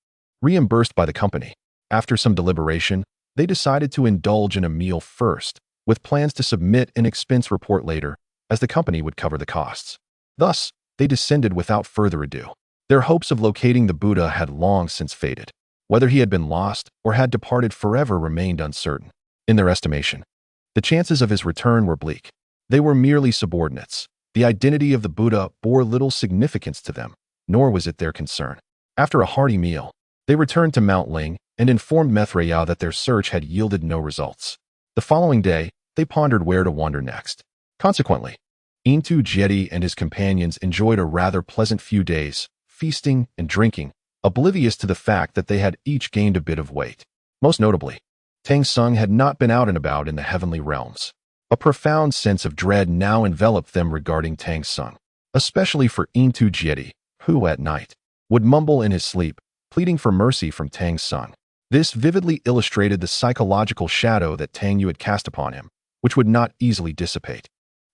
A: reimbursed by the company. After some deliberation, they decided to indulge in a meal first, with plans to submit an expense report later, as the company would cover the costs. Thus, they descended without further ado. Their hopes of locating the Buddha had long since faded. Whether he had been lost or had departed forever remained uncertain. In their estimation, the chances of his return were bleak. They were merely subordinates. The identity of the Buddha bore little significance to them, nor was it their concern. After a hearty meal, they returned to Mount Ling and informed Maitreya that their search had yielded no results. The following day, they pondered where to wander next. Consequently, Intu Jeti and his companions enjoyed a rather pleasant few days, feasting and drinking, oblivious to the fact that they had each gained a bit of weight. Most notably, Tang Sung had not been out and about in the heavenly realms. A profound sense of dread now enveloped them regarding Tang Sung, especially for Intu Jeti, who, at night, would mumble in his sleep, pleading for mercy from Tang Sung. This vividly illustrated the psychological shadow that Tang Yu had cast upon him, which would not easily dissipate.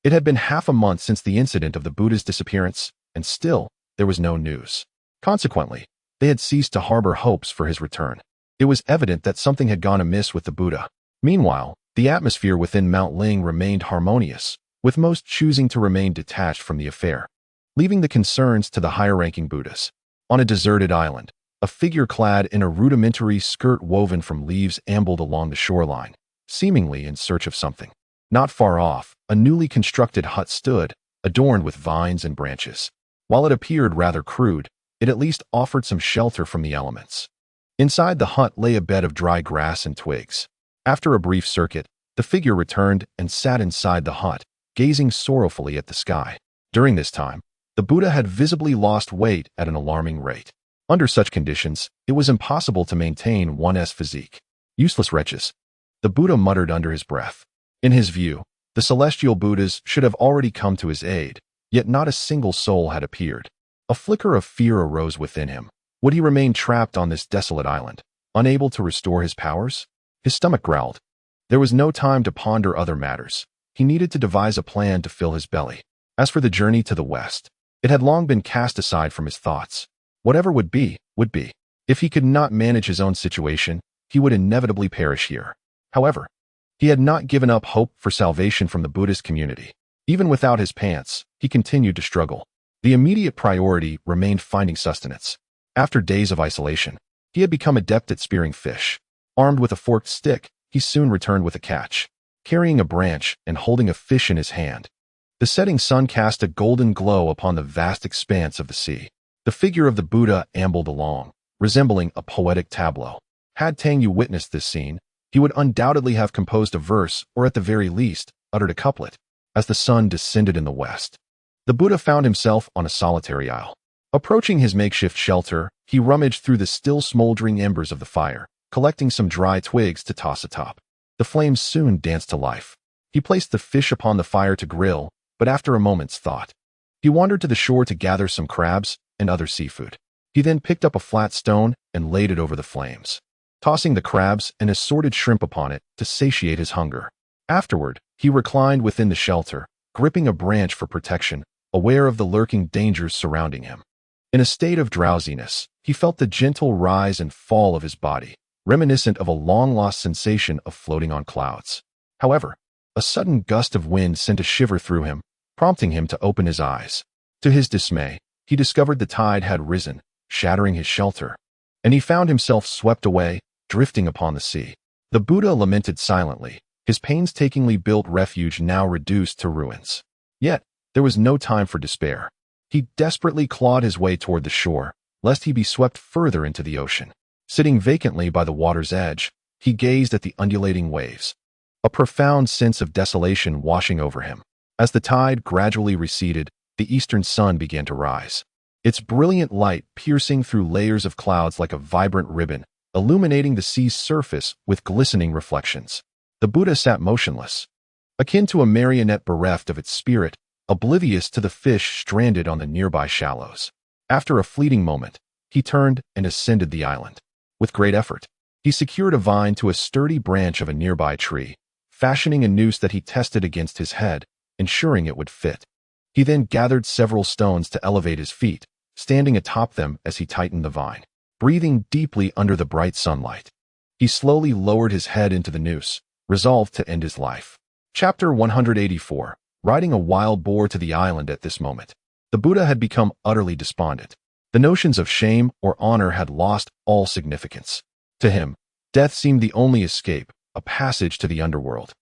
A: It had been half a month since the incident of the Buddha's disappearance, and still, there was no news. Consequently, they had ceased to harbor hopes for his return. It was evident that something had gone amiss with the Buddha. Meanwhile, the atmosphere within Mount Ling remained harmonious, with most choosing to remain detached from the affair, leaving the concerns to the higher-ranking Buddhas. On a deserted island, a figure clad in a rudimentary skirt woven from leaves ambled along the shoreline, seemingly in search of something. Not far off, a newly constructed hut stood, adorned with vines and branches. While it appeared rather crude, it at least offered some shelter from the elements. Inside the hut lay a bed of dry grass and twigs. After a brief circuit, the figure returned and sat inside the hut, gazing sorrowfully at the sky. During this time, the Buddha had visibly lost weight at an alarming rate. Under such conditions, it was impossible to maintain one's physique. Useless wretches, the Buddha muttered under his breath. In his view, the celestial Buddhas should have already come to his aid, yet not a single soul had appeared. A flicker of fear arose within him. Would he remain trapped on this desolate island, unable to restore his powers? His stomach growled. There was no time to ponder other matters. He needed to devise a plan to fill his belly. As for the journey to the west, it had long been cast aside from his thoughts. Whatever would be, would be. If he could not manage his own situation, he would inevitably perish here. However, he had not given up hope for salvation from the Buddhist community. Even without his pants, he continued to struggle. The immediate priority remained finding sustenance. After days of isolation, he had become adept at spearing fish. Armed with a forked stick, he soon returned with a catch, carrying a branch and holding a fish in his hand. The setting sun cast a golden glow upon the vast expanse of the sea. The figure of the Buddha ambled along, resembling a poetic tableau. Had Tang Yu witnessed this scene, he would undoubtedly have composed a verse, or at the very least, uttered a couplet. As the sun descended in the west, the Buddha found himself on a solitary isle. Approaching his makeshift shelter, he rummaged through the still smoldering embers of the fire, collecting some dry twigs to toss atop. The flames soon danced to life. He placed the fish upon the fire to grill, but after a moment's thought, he wandered to the shore to gather some crabs and other seafood. He then picked up a flat stone and laid it over the flames, tossing the crabs and assorted shrimp upon it to satiate his hunger. Afterward, he reclined within the shelter, gripping a branch for protection, aware of the lurking dangers surrounding him. In a state of drowsiness, he felt the gentle rise and fall of his body, reminiscent of a long-lost sensation of floating on clouds. However, a sudden gust of wind sent a shiver through him, prompting him to open his eyes. To his dismay, he discovered the tide had risen, shattering his shelter, and he found himself swept away, drifting upon the sea. The Buddha lamented silently, his painstakingly built refuge now reduced to ruins. Yet, there was no time for despair. He desperately clawed his way toward the shore, lest he be swept further into the ocean. Sitting vacantly by the water's edge, he gazed at the undulating waves, a profound sense of desolation washing over him. As the tide gradually receded, the eastern sun began to rise, its brilliant light piercing through layers of clouds like a vibrant ribbon, illuminating the sea's surface with glistening reflections. The Buddha sat motionless, akin to a marionette bereft of its spirit, oblivious to the fish stranded on the nearby shallows. After a fleeting moment, he turned and ascended the island. With great effort, he secured a vine to a sturdy branch of a nearby tree, fashioning a noose that he tested against his head, ensuring it would fit. He then gathered several stones to elevate his feet, standing atop them as he tightened the vine. Breathing deeply under the bright sunlight, he slowly lowered his head into the noose, resolved to end his life. Chapter 184. Riding a wild boar to the island. At this moment, the Buddha had become utterly despondent. The notions of shame or honor had lost all significance. To him, death seemed the only escape, a passage to the underworld,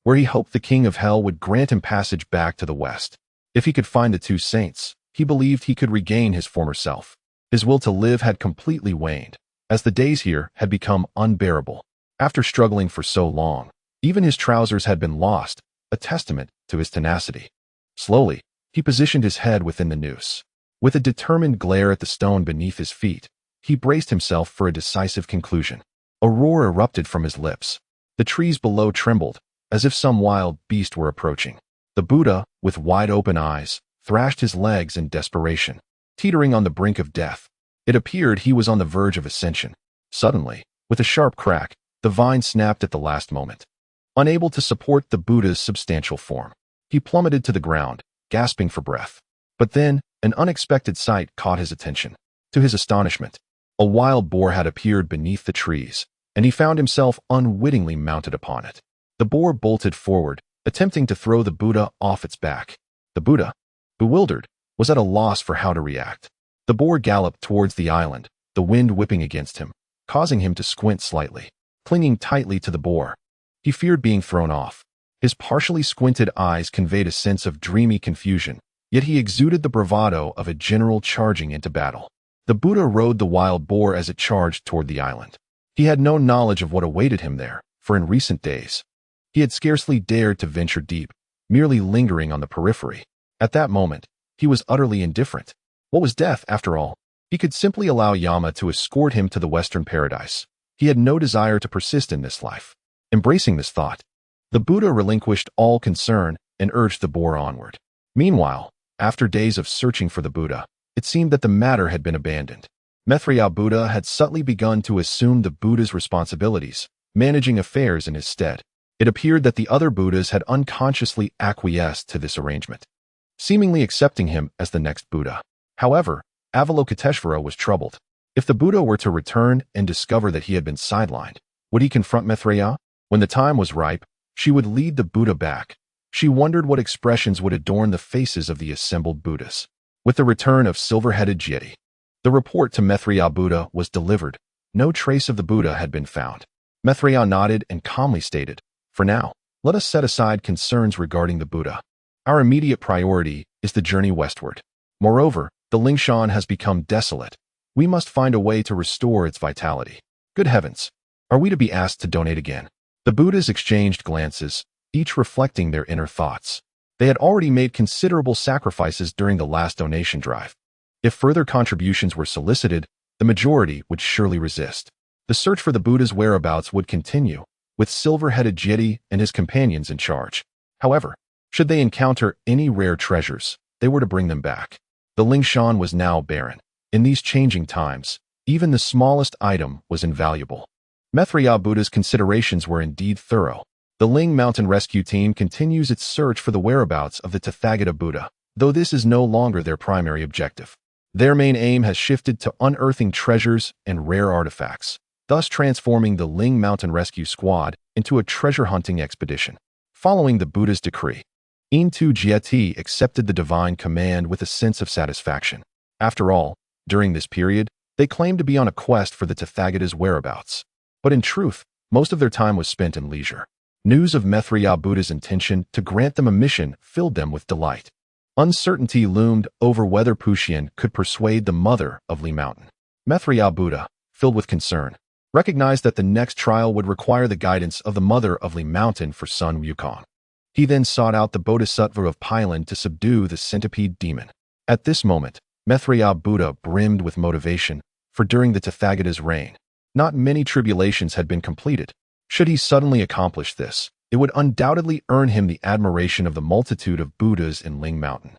A: where he hoped the king of hell would grant him passage back to the west. If he could find the two saints, he believed he could regain his former self. His will to live had completely waned, as the days here had become unbearable. After struggling for so long, even his trousers had been lost, a testament to his tenacity. Slowly, he positioned his head within the noose. With a determined glare at the stone beneath his feet, he braced himself for a decisive conclusion. A roar erupted from his lips. The trees below trembled, as if some wild beast were approaching. The Buddha, with wide-open eyes, thrashed his legs in desperation, teetering on the brink of death. It appeared he was on the verge of ascension. Suddenly, with a sharp crack, the vine snapped at the last moment. Unable to support the Buddha's substantial form, he plummeted to the ground, gasping for breath. But then, an unexpected sight caught his attention. To his astonishment, A wild boar had appeared beneath the trees, and he found himself unwittingly mounted upon it. The boar bolted forward, attempting to throw the Buddha off its back. The Buddha, bewildered, was at a loss for how to react. The boar galloped towards the island, the wind whipping against him, causing him to squint slightly. Clinging tightly to the boar, he feared being thrown off. His partially squinted eyes conveyed a sense of dreamy confusion, yet he exuded the bravado of a general charging into battle. The Buddha rode the wild boar as it charged toward the island. He had no knowledge of what awaited him there, for in recent days, he had scarcely dared to venture deep, merely lingering on the periphery. At that moment, he was utterly indifferent. What was death, after all? He could simply allow Yama to escort him to the Western paradise. He had no desire to persist in this life. Embracing this thought, the Buddha relinquished all concern and urged the boar onward. Meanwhile, after days of searching for the Buddha, it seemed that the matter had been abandoned. Maitreya Buddha had subtly begun to assume the Buddha's responsibilities, managing affairs in his stead. It appeared that the other Buddhas had unconsciously acquiesced to this arrangement, seemingly accepting him as the next Buddha. However, Avalokiteshvara was troubled. If the Buddha were to return and discover that he had been sidelined, would he confront Maitreya? When the time was ripe, she would lead the Buddha back. She wondered what expressions would adorn the faces of the assembled Buddhas. With the return of silver-headed Jyoti, the report to Maitreya Buddha was delivered. No trace of the Buddha had been found. Maitreya nodded and calmly stated, "For now, let us set aside concerns regarding the Buddha. Our immediate priority is the journey westward. Moreover, the Lingshan has become desolate. We must find a way to restore its vitality. Good heavens, are we to be asked to donate again?" The Buddhas exchanged glances, each reflecting their inner thoughts. They had already made considerable sacrifices during the last donation drive. If further contributions were solicited, the majority would surely resist. The search for the Buddha's whereabouts would continue, with silver-headed Jyoti and his companions in charge. However, should they encounter any rare treasures, they were to bring them back. The Lingshan was now barren. In these changing times, even the smallest item was invaluable. Maitreya Buddha's considerations were indeed thorough. The Ling Mountain Rescue Team continues its search for the whereabouts of the Tathagata Buddha, though this is no longer their primary objective. Their main aim has shifted to unearthing treasures and rare artifacts, thus transforming the Ling Mountain Rescue Squad into a treasure-hunting expedition. Following the Buddha's decree, Intu Jyoti accepted the divine command with a sense of satisfaction. After all, during this period, they claimed to be on a quest for the Tathagata's whereabouts. But in truth, most of their time was spent in leisure. News of Maitreya Buddha's intention to grant them a mission filled them with delight. Uncertainty loomed over whether Puxian could persuade the mother of Li Mountain. Maitreya Buddha, filled with concern, recognized that the next trial would require the guidance of the mother of Li Mountain for Sun Wukong. He then sought out the Bodhisattva of Pailan to subdue the centipede demon. At this moment, Maitreya Buddha brimmed with motivation, for during the Tathagata's reign, not many tribulations had been completed. Should he suddenly accomplish this, it would undoubtedly earn him the admiration of the multitude of Buddhas in Ling Mountain,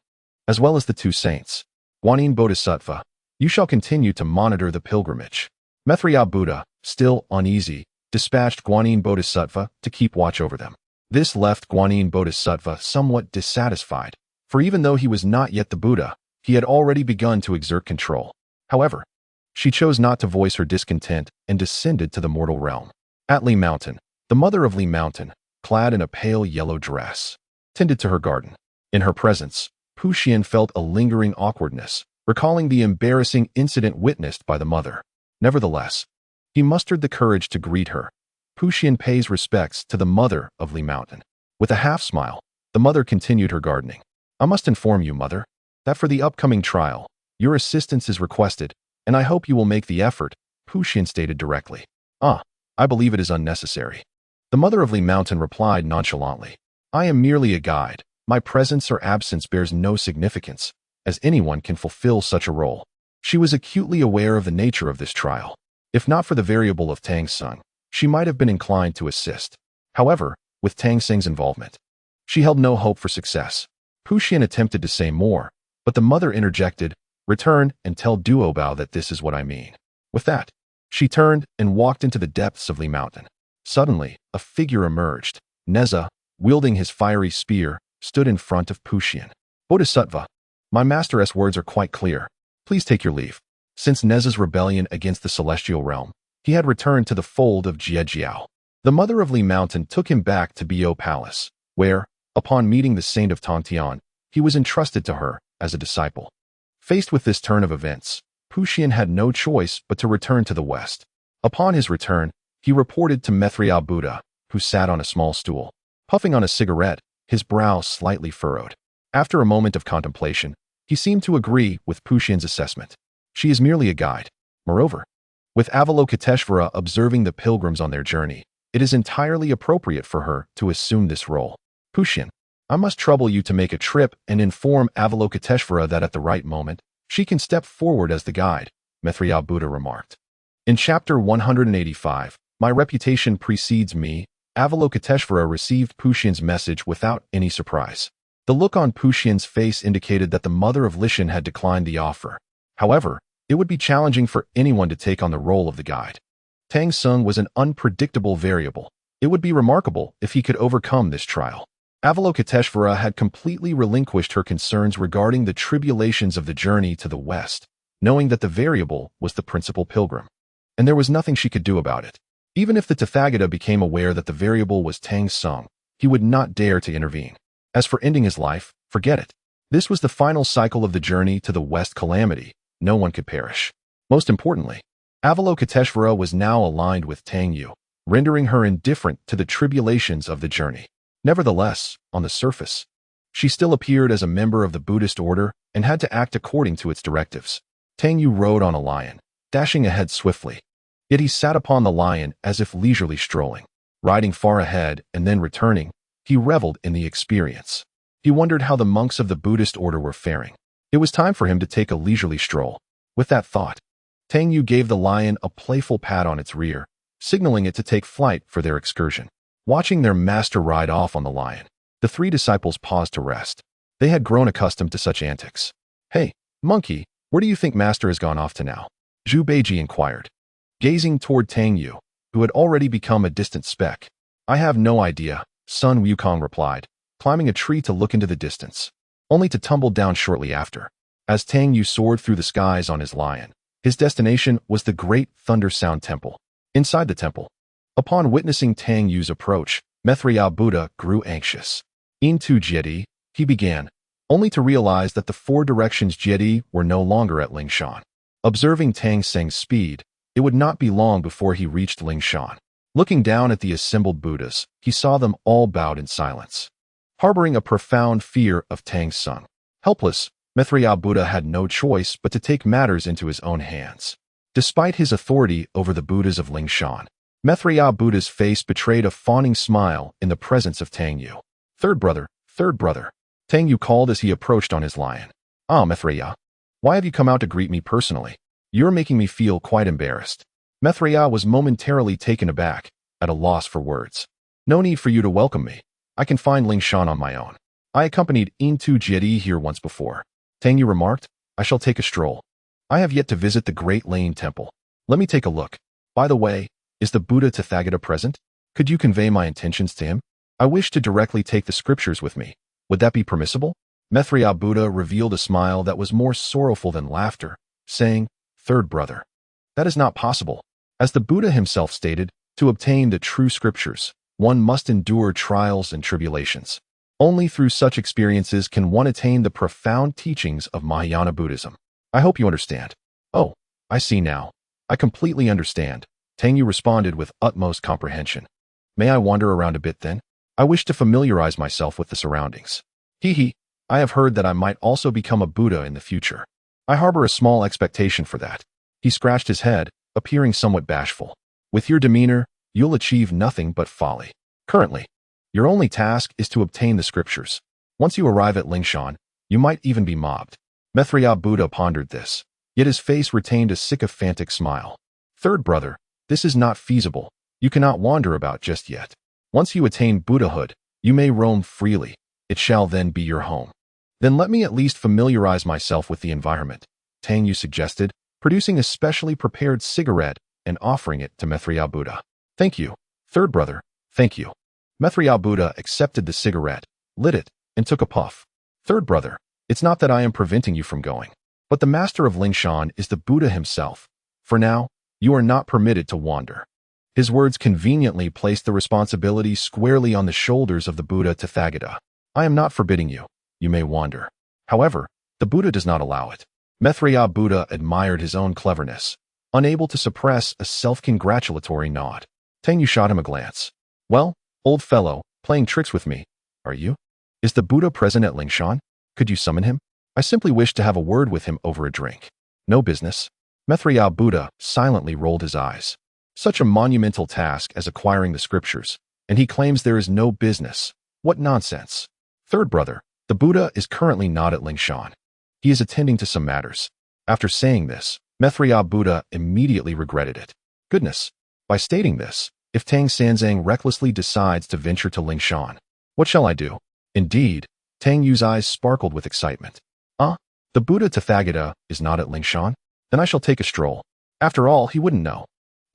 A: as well as the two saints. Waning Bodhisattva, you shall continue to monitor the pilgrimage. Maitreya Buddha, still uneasy, dispatched Guanyin Bodhisattva to keep watch over them. This left Guanyin Bodhisattva somewhat dissatisfied, for even though he was not yet the Buddha, he had already begun to exert control. However, she chose not to voice her discontent and descended to the mortal realm. At Li Mountain, the mother of Li Mountain, clad in a pale yellow dress, tended to her garden. In her presence, Puxian felt a lingering awkwardness, recalling the embarrassing incident witnessed by the mother. Nevertheless, he mustered the courage to greet her. Puxian pays respects to the mother of Li Mountain. With a half-smile, the mother continued her gardening. I must inform you, mother, that for the upcoming trial, your assistance is requested, and I hope you will make the effort, Puxian stated directly. I believe it is unnecessary. The mother of Li Mountain replied nonchalantly. I am merely a guide. My presence or absence bears no significance, as anyone can fulfill such a role. She was acutely aware of the nature of this trial. If not for the variable of Tang Sung, she might have been inclined to assist. However, with Tang Sung's involvement, she held no hope for success. Puxian attempted to say more, but the mother interjected, return and tell Duobao that this is what I mean. With that, she turned and walked into the depths of Li Mountain. Suddenly, a figure emerged. Neza, wielding his fiery spear, stood in front of Puxian. Bodhisattva, my master's words are quite clear. Please take your leave. Since Neza's rebellion against the celestial realm, he had returned to the fold of Jiejiao. The mother of Li Mountain took him back to Bo Palace, where, upon meeting the saint of Tontian, he was entrusted to her as a disciple. Faced with this turn of events, Puxian had no choice but to return to the west. Upon his return, he reported to Maitreya Buddha, who sat on a small stool, puffing on a cigarette, his brow slightly furrowed. After a moment of contemplation, he seemed to agree with Puxian's assessment. She is merely a guide. Moreover, with Avalokiteshvara observing the pilgrims on their journey, it is entirely appropriate for her to assume this role. Puxian, I must trouble you to make a trip and inform Avalokiteshvara that at the right moment, she can step forward as the guide, Maitreya Buddha remarked. In chapter 185, My Reputation Precedes Me, Avalokiteshvara received Puxian's message without any surprise. The look on Puxian's face indicated that the mother of Lishan had declined the offer. However, it would be challenging for anyone to take on the role of the guide. Tang Sung was an unpredictable variable. It would be remarkable if he could overcome this trial. Avalokiteshvara had completely relinquished her concerns regarding the tribulations of the journey to the west, knowing that the variable was the principal pilgrim. And there was nothing she could do about it. Even if the Tathagata became aware that the variable was Tang Sung, he would not dare to intervene. As for ending his life, forget it. This was the final cycle of the journey to the west calamity. No one could perish. Most importantly, Avalokiteshvara was now aligned with Tang Yu, rendering her indifferent to the tribulations of the journey. Nevertheless, on the surface, she still appeared as a member of the Buddhist order and had to act according to its directives. Tang Yu rode on a lion, dashing ahead swiftly. Yet he sat upon the lion as if leisurely strolling. Riding far ahead and then returning, he reveled in the experience. He wondered how the monks of the Buddhist order were faring. It was time for him to take a leisurely stroll. With that thought, Tang Yu gave the lion a playful pat on its rear, signaling it to take flight for their excursion. Watching their master ride off on the lion, the three disciples paused to rest. They had grown accustomed to such antics. Hey, monkey, where do you think master has gone off to now? Zhu Beiji inquired, gazing toward Tang Yu, who had already become a distant speck. I have no idea, Sun Wukong replied, climbing a tree to look into the distance, only to tumble down shortly after. As Tang Yu soared through the skies on his lion, his destination was the Great Thunder Sound Temple. Inside the temple, upon witnessing Tang Yu's approach, Maitreya Buddha grew anxious. Into Jiedi, he began, only to realize that the four directions Jiedi were no longer at Lingshan. Observing Tang Seng's speed, it would not be long before he reached Lingshan. Looking down at the assembled Buddhas, he saw them all bowed in silence, harboring a profound fear of Tang Sung. Helpless, Maitreya Buddha had no choice but to take matters into his own hands. Despite his authority over the Buddhas of Lingshan, Maitreya Buddha's face betrayed a fawning smile in the presence of Tang Yu. Third brother, Tang Yu called as he approached on his lion. Ah, Maitreya, why have you come out to greet me personally? You're making me feel quite embarrassed. Maitreya was momentarily taken aback, at a loss for words. No need for you to welcome me. I can find Lingshan on my own. I accompanied into Jiedi here once before. Tang Yu remarked, I shall take a stroll. I have yet to visit the Great Lane Temple. Let me take a look. By the way, is the Buddha Tathagata present? Could you convey my intentions to him? I wish to directly take the scriptures with me. Would that be permissible? Maitreya Buddha revealed a smile that was more sorrowful than laughter, saying, Third brother, that is not possible. As the Buddha himself stated, to obtain the true scriptures, one must endure trials and tribulations. Only through such experiences can one attain the profound teachings of Mahayana Buddhism. I hope you understand. Oh, I see now. I completely understand. Tang Yu responded with utmost comprehension. May I wander around a bit then? I wish to familiarize myself with the surroundings. I have heard that I might also become a Buddha in the future. I harbor a small expectation for that. He scratched his head, appearing somewhat bashful. With your demeanor, you'll achieve nothing but folly. Currently, your only task is to obtain the scriptures. Once you arrive at Lingshan, you might even be mobbed. Maitreya Buddha pondered this, yet his face retained a sycophantic smile. Third brother, this is not feasible. You cannot wander about just yet. Once you attain Buddhahood, you may roam freely. It shall then be your home. Then let me at least familiarize myself with the environment, Tang Yu suggested, producing a specially prepared cigarette and offering it to Maitreya Buddha. Thank you, third brother, thank you. Maitreya Buddha accepted the cigarette, lit it, and took a puff. Third brother, it's not that I am preventing you from going. But the master of Lingshan is the Buddha himself. For now, you are not permitted to wander. His words conveniently placed the responsibility squarely on the shoulders of the Buddha Tathagata. I am not forbidding you. You may wander. However, the Buddha does not allow it. Maitreya Buddha admired his own cleverness, unable to suppress a self-congratulatory nod. Tang Yu shot him a glance. Well, old fellow, playing tricks with me, are you? Is the Buddha present at Lingshan? Could you summon him? I simply wish to have a word with him over a drink. No business. Maitreya Buddha silently rolled his eyes. Such a monumental task as acquiring the scriptures, and he claims there is no business. What nonsense. Third brother, the Buddha is currently not at Lingshan. He is attending to some matters. After saying this, Maitreya Buddha immediately regretted it. Goodness. By stating this, if Tang Sanzang recklessly decides to venture to Lingshan, what shall I do? Indeed, Tang Yu's eyes sparkled with excitement. The Buddha Tathagata is not at Lingshan? Then I shall take a stroll. After all, he wouldn't know.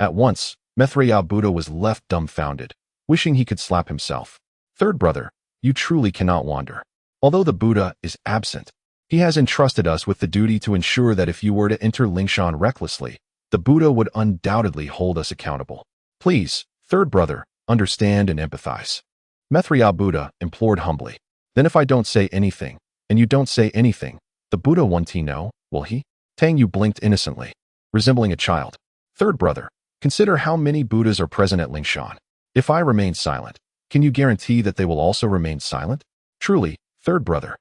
A: At once, Maitreya Buddha was left dumbfounded, wishing he could slap himself. Third brother, you truly cannot wander. Although the Buddha is absent, he has entrusted us with the duty to ensure that if you were to enter Lingshan recklessly, the Buddha would undoubtedly hold us accountable. Please, third brother, understand and empathize. Maitreya Buddha implored humbly. Then if I don't say anything, and you don't say anything, the Buddha won't know, will he? Tang Yu blinked innocently, resembling a child. Third brother, consider how many Buddhas are present at Lingshan. If I remain silent, can you guarantee that they will also remain silent? Truly, third brother,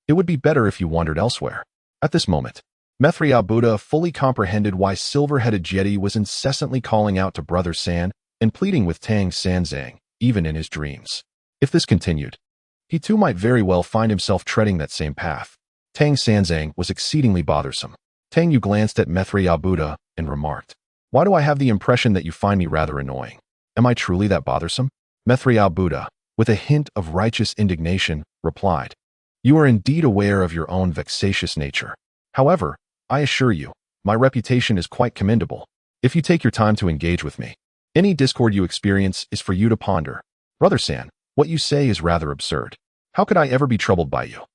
A: it would be better if you wandered elsewhere. At this moment, Maitreya Buddha fully comprehended why silver-headed Jeti was incessantly calling out to Brother San and pleading with Tang Sanzang, even in his dreams. If this continued, he too might very well find himself treading that same path. Tang Sanzang was exceedingly bothersome. Tang Yu glanced at Maitreya Buddha and remarked, why do I have the impression that you find me rather annoying? Am I truly that bothersome? Maitreya Buddha, with a hint of righteous indignation, replied, you are indeed aware of your own vexatious nature. However, I assure you, my reputation is quite commendable. If you take your time to engage with me, any discord you experience is for you to ponder. Brother San, what you say is rather absurd. How could I ever be troubled by you?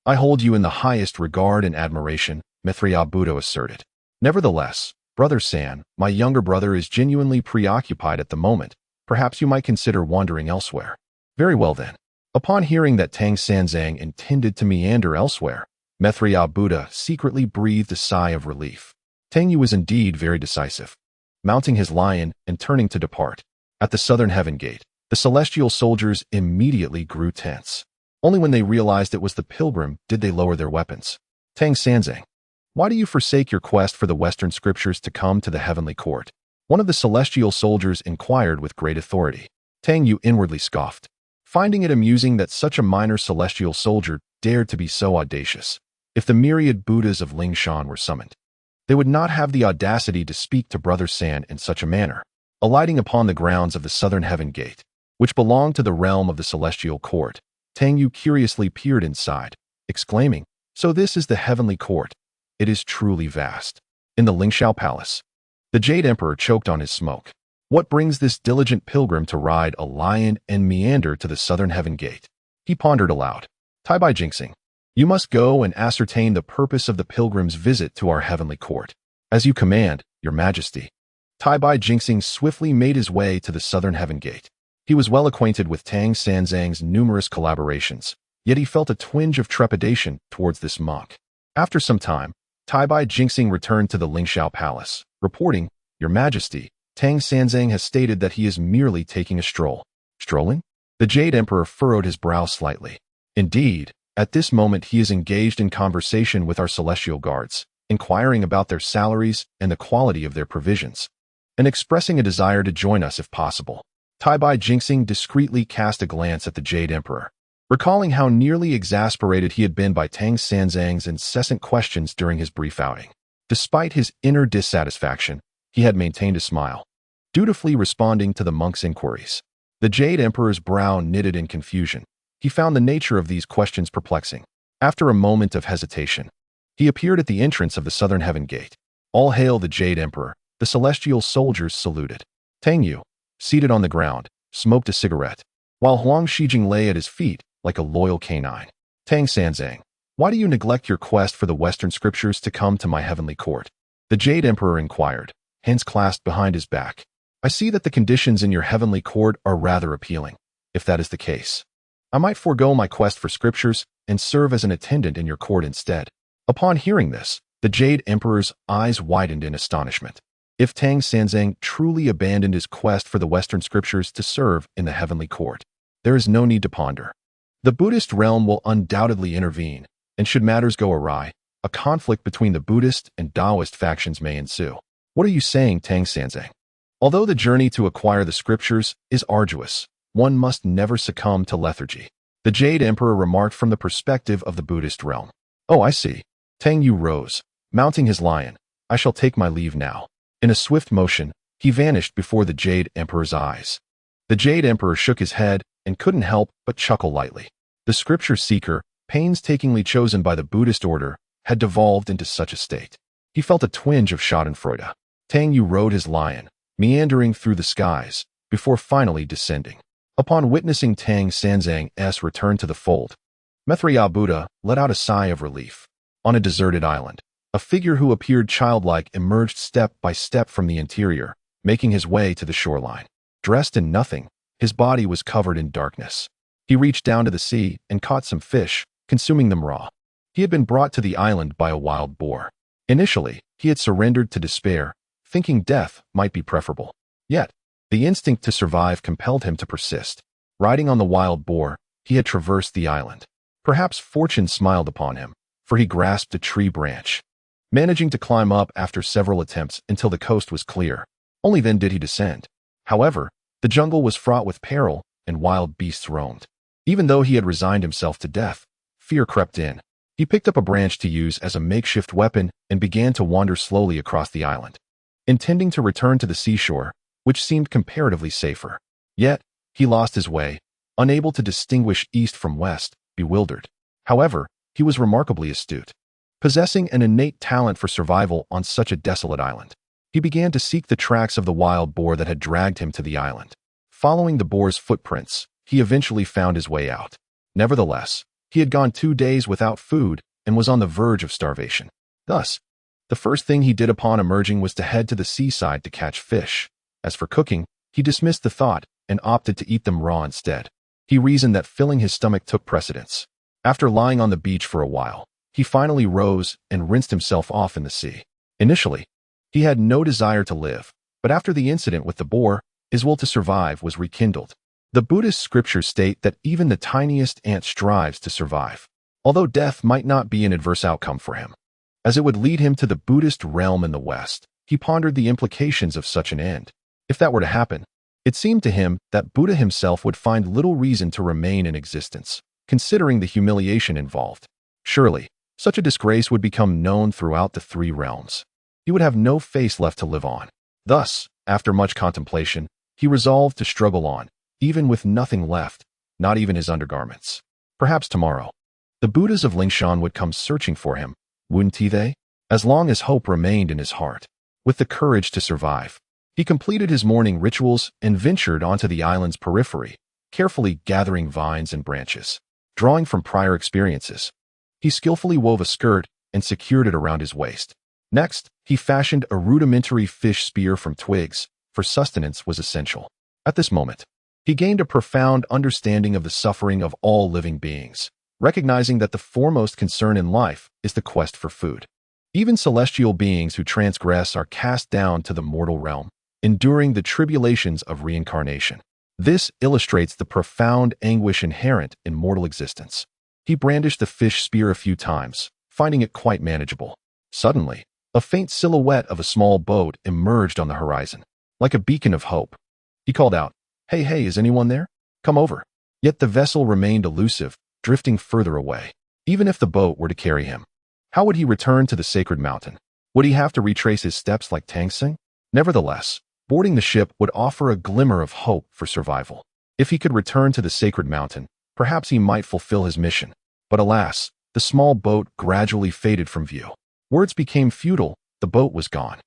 A: I hold you in the highest regard and admiration, Maitreya Buddha asserted. Nevertheless, Brother San, my younger brother is genuinely preoccupied at the moment. Perhaps you might consider wandering elsewhere. Very well then. Upon hearing that Tang Sanzang intended to meander elsewhere, Maitreya Buddha secretly breathed a sigh of relief. Tang Yu was indeed very decisive. Mounting his lion and turning to depart, at the southern heaven gate, the celestial soldiers immediately grew tense. Only when they realized it was the pilgrim did they lower their weapons. Tang Sanzang, why do you forsake your quest for the Western scriptures to come to the heavenly court? One of the celestial soldiers inquired with great authority. Tang Yu inwardly scoffed, finding it amusing that such a minor celestial soldier dared to be so audacious. If the myriad Buddhas of Lingshan were summoned, they would not have the audacity to speak to Brother San in such a manner. Alighting upon the grounds of the southern heaven gate, which belonged to the realm of the celestial court, Tang Yu curiously peered inside, exclaiming, so this is the heavenly court. It is truly vast. In the Lingxiao Palace, the Jade Emperor choked on his smoke. What brings this diligent pilgrim to ride a lion and meander to the southern heaven gate? He pondered aloud. Tai Bai Jinxing, you must go and ascertain the purpose of the pilgrim's visit to our heavenly court. As you command, your majesty. Tai Bai Jinxing swiftly made his way to the southern heaven gate. He was well acquainted with Tang Sanzang's numerous collaborations, yet he felt a twinge of trepidation towards this monk. After some time, Tai Bai Jinxing returned to the Lingxiao Palace, reporting, your majesty, Tang Sanzang has stated that he is merely taking a stroll. Strolling? The Jade Emperor furrowed his brow slightly. Indeed, at this moment he is engaged in conversation with our celestial guards, inquiring about their salaries and the quality of their provisions, and expressing a desire to join us if possible. Tai Bai Jinxing discreetly cast a glance at the Jade Emperor, recalling how nearly exasperated he had been by Tang Sanzang's incessant questions during his brief outing. Despite his inner dissatisfaction, he had maintained a smile, dutifully responding to the monk's inquiries. The Jade Emperor's brow knitted in confusion. He found the nature of these questions perplexing. After a moment of hesitation, he appeared at the entrance of the southern heaven gate. All hail the Jade Emperor, the celestial soldiers saluted. Tang Yu, seated on the ground, smoked a cigarette, while Huang Shijing lay at his feet like a loyal canine. Tang Sanzang, Why do you neglect your quest for the Western scriptures to come to my heavenly court? The Jade Emperor inquired, hands clasped behind his back. I see that the conditions in your heavenly court are rather appealing. If that is the case, I might forego my quest for scriptures and serve as an attendant in your court instead. Upon hearing this, the Jade Emperor's eyes widened in astonishment. If Tang Sanzang truly abandoned his quest for the Western scriptures to serve in the heavenly court, there is no need to ponder. The Buddhist realm will undoubtedly intervene, and should matters go awry, a conflict between the Buddhist and Taoist factions may ensue. What are you saying, Tang Sanzang? Although the journey to acquire the scriptures is arduous, one must never succumb to lethargy. The Jade Emperor remarked from the perspective of the Buddhist realm. Oh, I see. Tang Yu rose, mounting his lion. I shall take my leave now. In a swift motion, he vanished before the Jade Emperor's eyes. The Jade Emperor shook his head and couldn't help but chuckle lightly. The scripture seeker, painstakingly chosen by the Buddhist order, had devolved into such a state. He felt a twinge of schadenfreude. Tang Yu rode his lion, meandering through the skies, before finally descending. Upon witnessing Tang Sanzang's return to the fold, Maitreya Buddha let out a sigh of relief. On a deserted island, a figure who appeared childlike emerged step by step from the interior, making his way to the shoreline. Dressed in nothing, his body was covered in darkness. He reached down to the sea and caught some fish, consuming them raw. He had been brought to the island by a wild boar. Initially, he had surrendered to despair, thinking death might be preferable. Yet, the instinct to survive compelled him to persist. Riding on the wild boar, he had traversed the island. Perhaps fortune smiled upon him, for he grasped a tree branch, managing to climb up after several attempts until the coast was clear. Only then did he descend. However, the jungle was fraught with peril, and wild beasts roamed. Even though he had resigned himself to death, fear crept in. He picked up a branch to use as a makeshift weapon and began to wander slowly across the island, intending to return to the seashore, which seemed comparatively safer. Yet, he lost his way, unable to distinguish east from west, bewildered. However, he was remarkably astute. Possessing an innate talent for survival on such a desolate island, he began to seek the tracks of the wild boar that had dragged him to the island. Following the boar's footprints, he eventually found his way out. Nevertheless, he had gone 2 days without food and was on the verge of starvation. Thus, the first thing he did upon emerging was to head to the seaside to catch fish. As for cooking, he dismissed the thought and opted to eat them raw instead. He reasoned that filling his stomach took precedence. After lying on the beach for a while, he finally rose and rinsed himself off in the sea. Initially, he had no desire to live, but after the incident with the boar, his will to survive was rekindled. The Buddhist scriptures state that even the tiniest ant strives to survive, although death might not be an adverse outcome for him, as it would lead him to the Buddhist realm in the West. He pondered the implications of such an end. If that were to happen, it seemed to him that Buddha himself would find little reason to remain in existence, considering the humiliation involved. Surely, such a disgrace would become known throughout the 3 realms. He would have no face left to live on. Thus, after much contemplation, he resolved to struggle on, even with nothing left, not even his undergarments. Perhaps tomorrow, the Buddhas of Lingshan would come searching for him, wouldn't they? As long as hope remained in his heart, with the courage to survive, he completed his morning rituals and ventured onto the island's periphery, carefully gathering vines and branches. Drawing from prior experiences, he skillfully wove a skirt and secured it around his waist. Next, he fashioned a rudimentary fish spear from twigs, for sustenance was essential. At this moment, he gained a profound understanding of the suffering of all living beings, recognizing that the foremost concern in life is the quest for food. Even celestial beings who transgress are cast down to the mortal realm, enduring the tribulations of reincarnation. This illustrates the profound anguish inherent in mortal existence. He brandished the fish spear a few times, finding it quite manageable. Suddenly, a faint silhouette of a small boat emerged on the horizon, like a beacon of hope. He called out, "Hey, hey, is anyone there? Come over." Yet the vessel remained elusive, drifting further away. Even if the boat were to carry him, how would he return to the sacred mountain? Would he have to retrace his steps like Tangxing? Nevertheless, boarding the ship would offer a glimmer of hope for survival. If he could return to the sacred mountain, perhaps he might fulfill his mission. But alas, the small boat gradually faded from view. Words became futile, the boat was gone.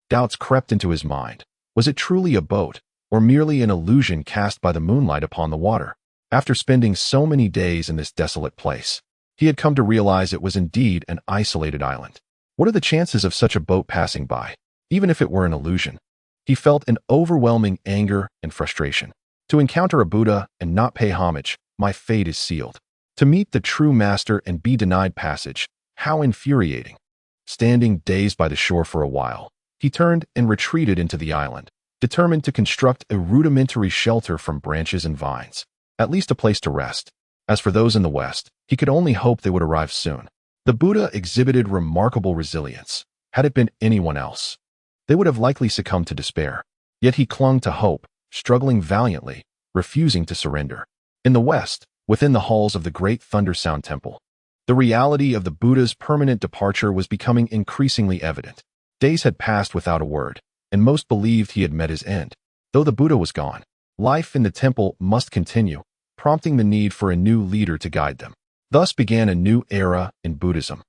A: Doubts crept into his mind. Was it truly a boat, or merely an illusion cast by the moonlight upon the water? After spending so many days in this desolate place, He had come to realize it was indeed an isolated island. What are the chances of such a boat passing by, even if it were an illusion? He felt an overwhelming anger and frustration. To encounter a Buddha and not pay homage, my fate is sealed. To meet the true master and be denied passage, how infuriating. Standing dazed by the shore for a while, he turned and retreated into the island, determined to construct a rudimentary shelter from branches and vines, at least a place to rest. As for those in the west, he could only hope they would arrive soon. The Buddha exhibited remarkable resilience. Had it been anyone else, they would have likely succumbed to despair. Yet he clung to hope, struggling valiantly, refusing to surrender. In the west, within the halls of the great Thunder Sound Temple, the reality of the Buddha's permanent departure was becoming increasingly evident. Days had passed without a word, and most believed he had met his end. Though the Buddha was gone, life in the temple must continue, prompting the need for a new leader to guide them. Thus began a new era in Buddhism,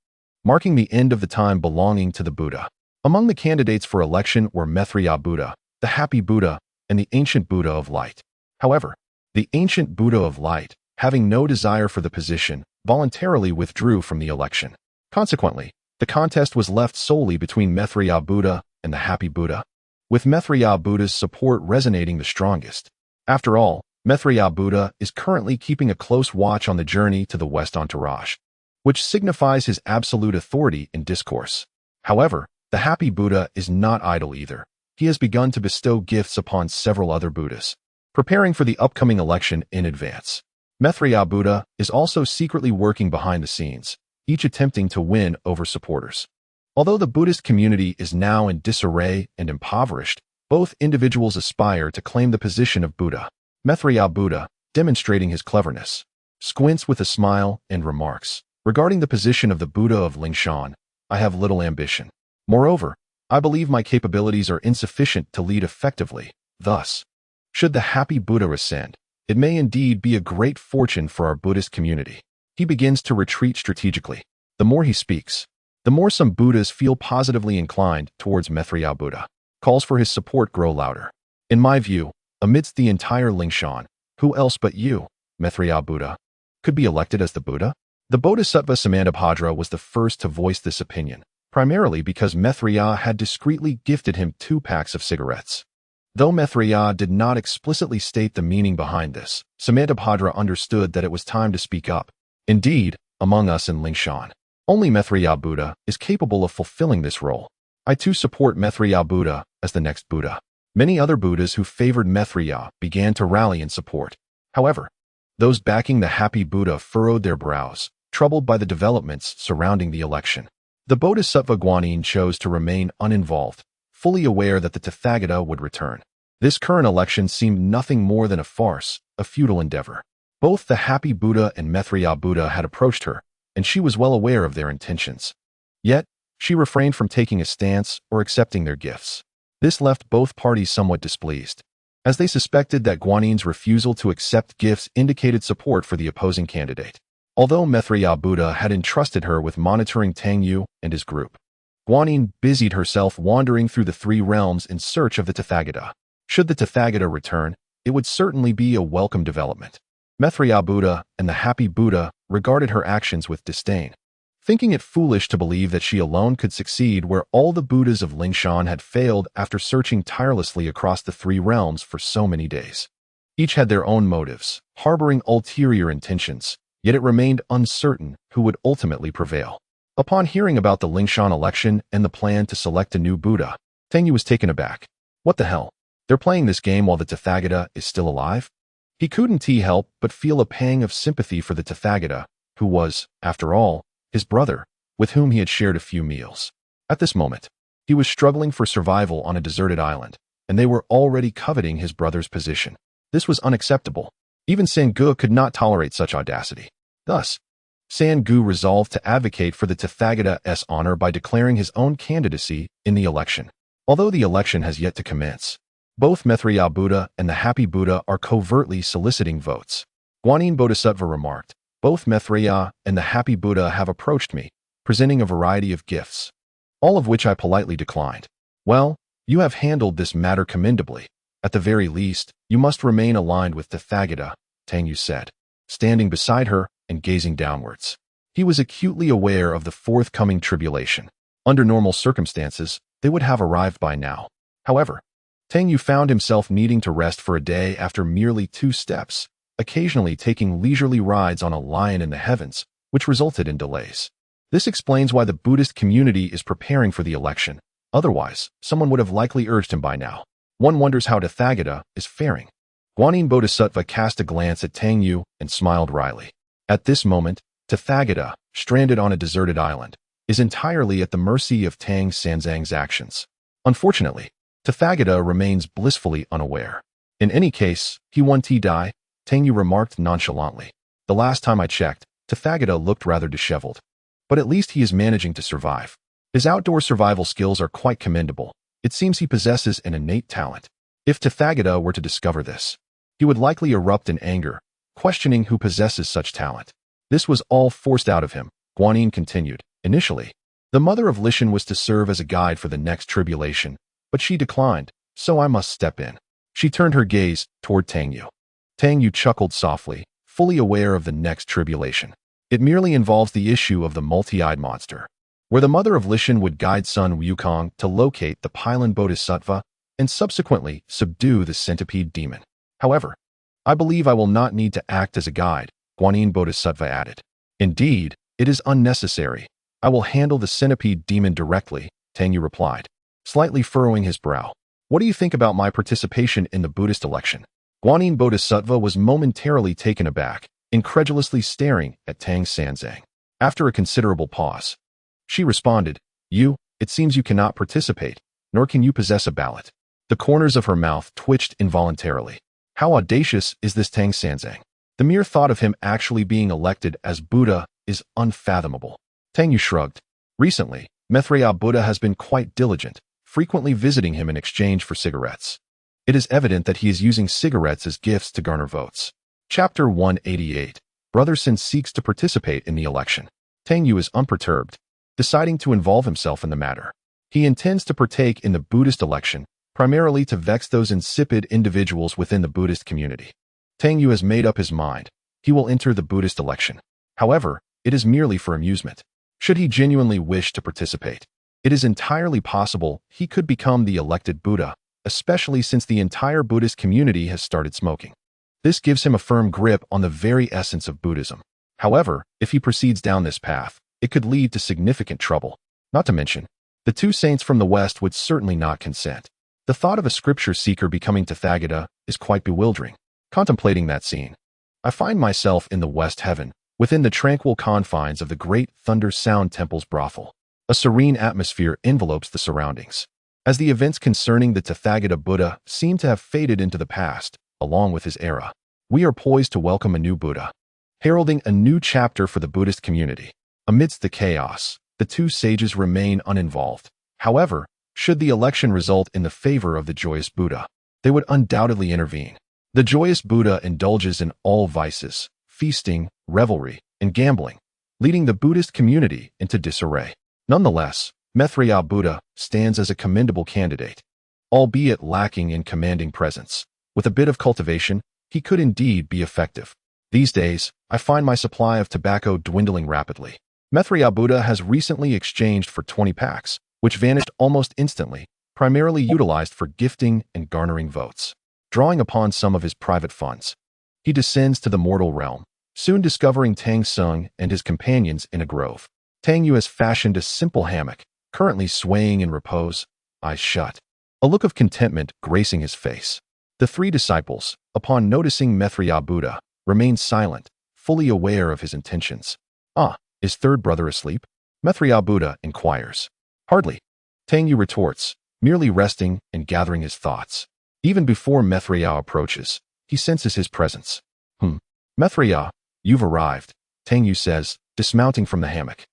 A: marking the end of the time belonging to the Buddha. Among the candidates for election were Maitreya Buddha, the Happy Buddha, and the Ancient Buddha of Light. However, the Ancient Buddha of Light, having no desire for the position, voluntarily withdrew from the election. Consequently, the contest was left solely between Maitreya Buddha and the Happy Buddha, with Maitreya Buddha's support resonating the strongest. After all, Maitreya Buddha is currently keeping a close watch on the journey to the West entourage, which signifies his absolute authority in discourse. However, the Happy Buddha is not idle either. He has begun to bestow gifts upon several other Buddhas, preparing for the upcoming election in advance. Maitreya Buddha is also secretly working behind the scenes, each attempting to win over supporters. Although the Buddhist community is now in disarray and impoverished, both individuals aspire to claim the position of Buddha. Maitreya Buddha, demonstrating his cleverness, squints with a smile and remarks, "Regarding the position of the Buddha of Lingshan, I have little ambition. Moreover, I believe my capabilities are insufficient to lead effectively. Thus, should the Happy Buddha ascend, it may indeed be a great fortune for our Buddhist community." He begins to retreat strategically. The more he speaks, the more some Buddhas feel positively inclined towards Maitreya Buddha. Calls for his support grow louder. In my view, amidst the entire Lingshan, who else but you, Maitreya Buddha, could be elected as the Buddha? The Bodhisattva Samantabhadra was the first to voice this opinion, primarily because Maitreya had discreetly gifted him 2 packs of cigarettes. Though Maitreya did not explicitly state the meaning behind this, Samantabhadra understood that it was time to speak up. Indeed, among us in Lingshan, only Maitreya Buddha is capable of fulfilling this role. I too support Maitreya Buddha as the next Buddha. Many other Buddhas who favored Maitreya began to rally in support. However, those backing the Happy Buddha furrowed their brows, troubled by the developments surrounding the election. The Bodhisattva Guanyin chose to remain uninvolved, fully aware that the Tathagata would return. This current election seemed nothing more than a farce, a futile endeavor. Both the Happy Buddha and Maitreya Buddha had approached her, and she was well aware of their intentions. Yet, she refrained from taking a stance or accepting their gifts. This left both parties somewhat displeased, as they suspected that Guanyin's refusal to accept gifts indicated support for the opposing candidate. Although Maitreya Buddha had entrusted her with monitoring Tangyu and his group, Guanyin busied herself wandering through the 3 realms in search of the Tathagata. Should the Tathagata return, it would certainly be a welcome development. Maitreya Buddha and the Happy Buddha regarded her actions with disdain, thinking it foolish to believe that she alone could succeed where all the Buddhas of Lingshan had failed after searching tirelessly across the 3 realms for so many days. Each had their own motives, harboring ulterior intentions, yet it remained uncertain who would ultimately prevail. Upon hearing about the Lingshan election and the plan to select a new Buddha, Tangyu was taken aback. What the hell? They're playing this game while the Tathagata is still alive? He couldn't help but feel a pang of sympathy for the Tathagata, who was, after all, his brother, with whom he had shared a few meals. At this moment, he was struggling for survival on a deserted island, and they were already coveting his brother's position. This was unacceptable. Even Sangu could not tolerate such audacity. Thus, Sangu resolved to advocate for the Tathagata's honor by declaring his own candidacy in the election. Although the election has yet to commence, both Maitreya Buddha and the Happy Buddha are covertly soliciting votes. Guanyin Bodhisattva remarked, "Both Maitreya and the Happy Buddha have approached me, presenting a variety of gifts, all of which I politely declined. Well, you have handled this matter commendably. At the very least, you must remain aligned with Tathagata," Tangyu said, standing beside her and gazing downwards. He was acutely aware of the forthcoming tribulation. Under normal circumstances, they would have arrived by now. However, Tang Yu found himself needing to rest for a day after merely 2 steps, occasionally taking leisurely rides on a lion in the heavens, which resulted in delays. This explains why the Buddhist community is preparing for the election. Otherwise, someone would have likely urged him by now. One wonders how Tathagata is faring. Guanyin Bodhisattva cast a glance at Tang Yu and smiled wryly. At this moment, Tathagata, stranded on a deserted island, is entirely at the mercy of Tang Sanzang's actions. Unfortunately, Tathagata remains blissfully unaware. In any case, he won T-die, Tang Yu remarked nonchalantly. The last time I checked, Tathagata looked rather disheveled. But at least he is managing to survive. His outdoor survival skills are quite commendable. It seems he possesses an innate talent. If Tathagata were to discover this, he would likely erupt in anger, questioning who possesses such talent. This was all forced out of him, Guanyin continued. Initially, the mother of Lishan was to serve as a guide for the next tribulation, but she declined, so I must step in. She turned her gaze toward Tang Yu. Tang Yu chuckled softly, fully aware of the next tribulation. It merely involves the issue of the multi-eyed monster, where the mother of Lishan would guide Sun Wukong to locate the Pylon Bodhisattva and subsequently subdue the centipede demon. However, I believe I will not need to act as a guide, Guanyin Bodhisattva added. Indeed, it is unnecessary. I will handle the centipede demon directly, Tang Yu replied, slightly furrowing his brow. What do you think about my participation in the Buddhist election? Guanyin Bodhisattva was momentarily taken aback, incredulously staring at Tang Sanzang. After a considerable pause, she responded, it seems you cannot participate, nor can you possess a ballot. The corners of her mouth twitched involuntarily. How audacious is this Tang Sanzang? The mere thought of him actually being elected as Buddha is unfathomable. Tang Yu shrugged. Recently, Maitreya Buddha has been quite diligent, frequently visiting him in exchange for cigarettes. It is evident that he is using cigarettes as gifts to garner votes. Chapter 188. Brother Sin seeks to participate in the election. Tang Yu is unperturbed, deciding to involve himself in the matter. He intends to partake in the Buddhist election, primarily to vex those insipid individuals within the Buddhist community. Tang Yu has made up his mind. He will enter the Buddhist election. However, it is merely for amusement. Should he genuinely wish to participate, it is entirely possible he could become the elected Buddha, especially since the entire Buddhist community has started smoking. This gives him a firm grip on the very essence of Buddhism. However, if he proceeds down this path, it could lead to significant trouble. Not to mention, the 2 saints from the West would certainly not consent. The thought of a scripture seeker becoming Tathagata is quite bewildering. Contemplating that scene, I find myself in the West Heaven, within the tranquil confines of the great Thunder Sound Temple's brothel. A serene atmosphere envelopes the surroundings. As the events concerning the Tathagata Buddha seem to have faded into the past, along with his era, we are poised to welcome a new Buddha, heralding a new chapter for the Buddhist community. Amidst the chaos, the 2 sages remain uninvolved. However, should the election result in the favor of the joyous Buddha, they would undoubtedly intervene. The joyous Buddha indulges in all vices, feasting, revelry, and gambling, leading the Buddhist community into disarray. Nonetheless, Maitreya Buddha stands as a commendable candidate, albeit lacking in commanding presence. With a bit of cultivation, he could indeed be effective. These days, I find my supply of tobacco dwindling rapidly. Maitreya Buddha has recently exchanged for 20 packs, which vanished almost instantly, primarily utilized for gifting and garnering votes. Drawing upon some of his private funds, he descends to the mortal realm, soon discovering Tang Sung and his companions in a grove. Tang Yu has fashioned a simple hammock, currently swaying in repose, eyes shut, a look of contentment gracing his face. The 3 disciples, upon noticing Maitreya Buddha, remain silent, fully aware of his intentions. Is third brother asleep? Maitreya Buddha inquires. Hardly. Tang Yu retorts, merely resting and gathering his thoughts. Even before Maitreya approaches, he senses his presence. Maitreya, you've arrived, Tang Yu says, dismounting from the hammock,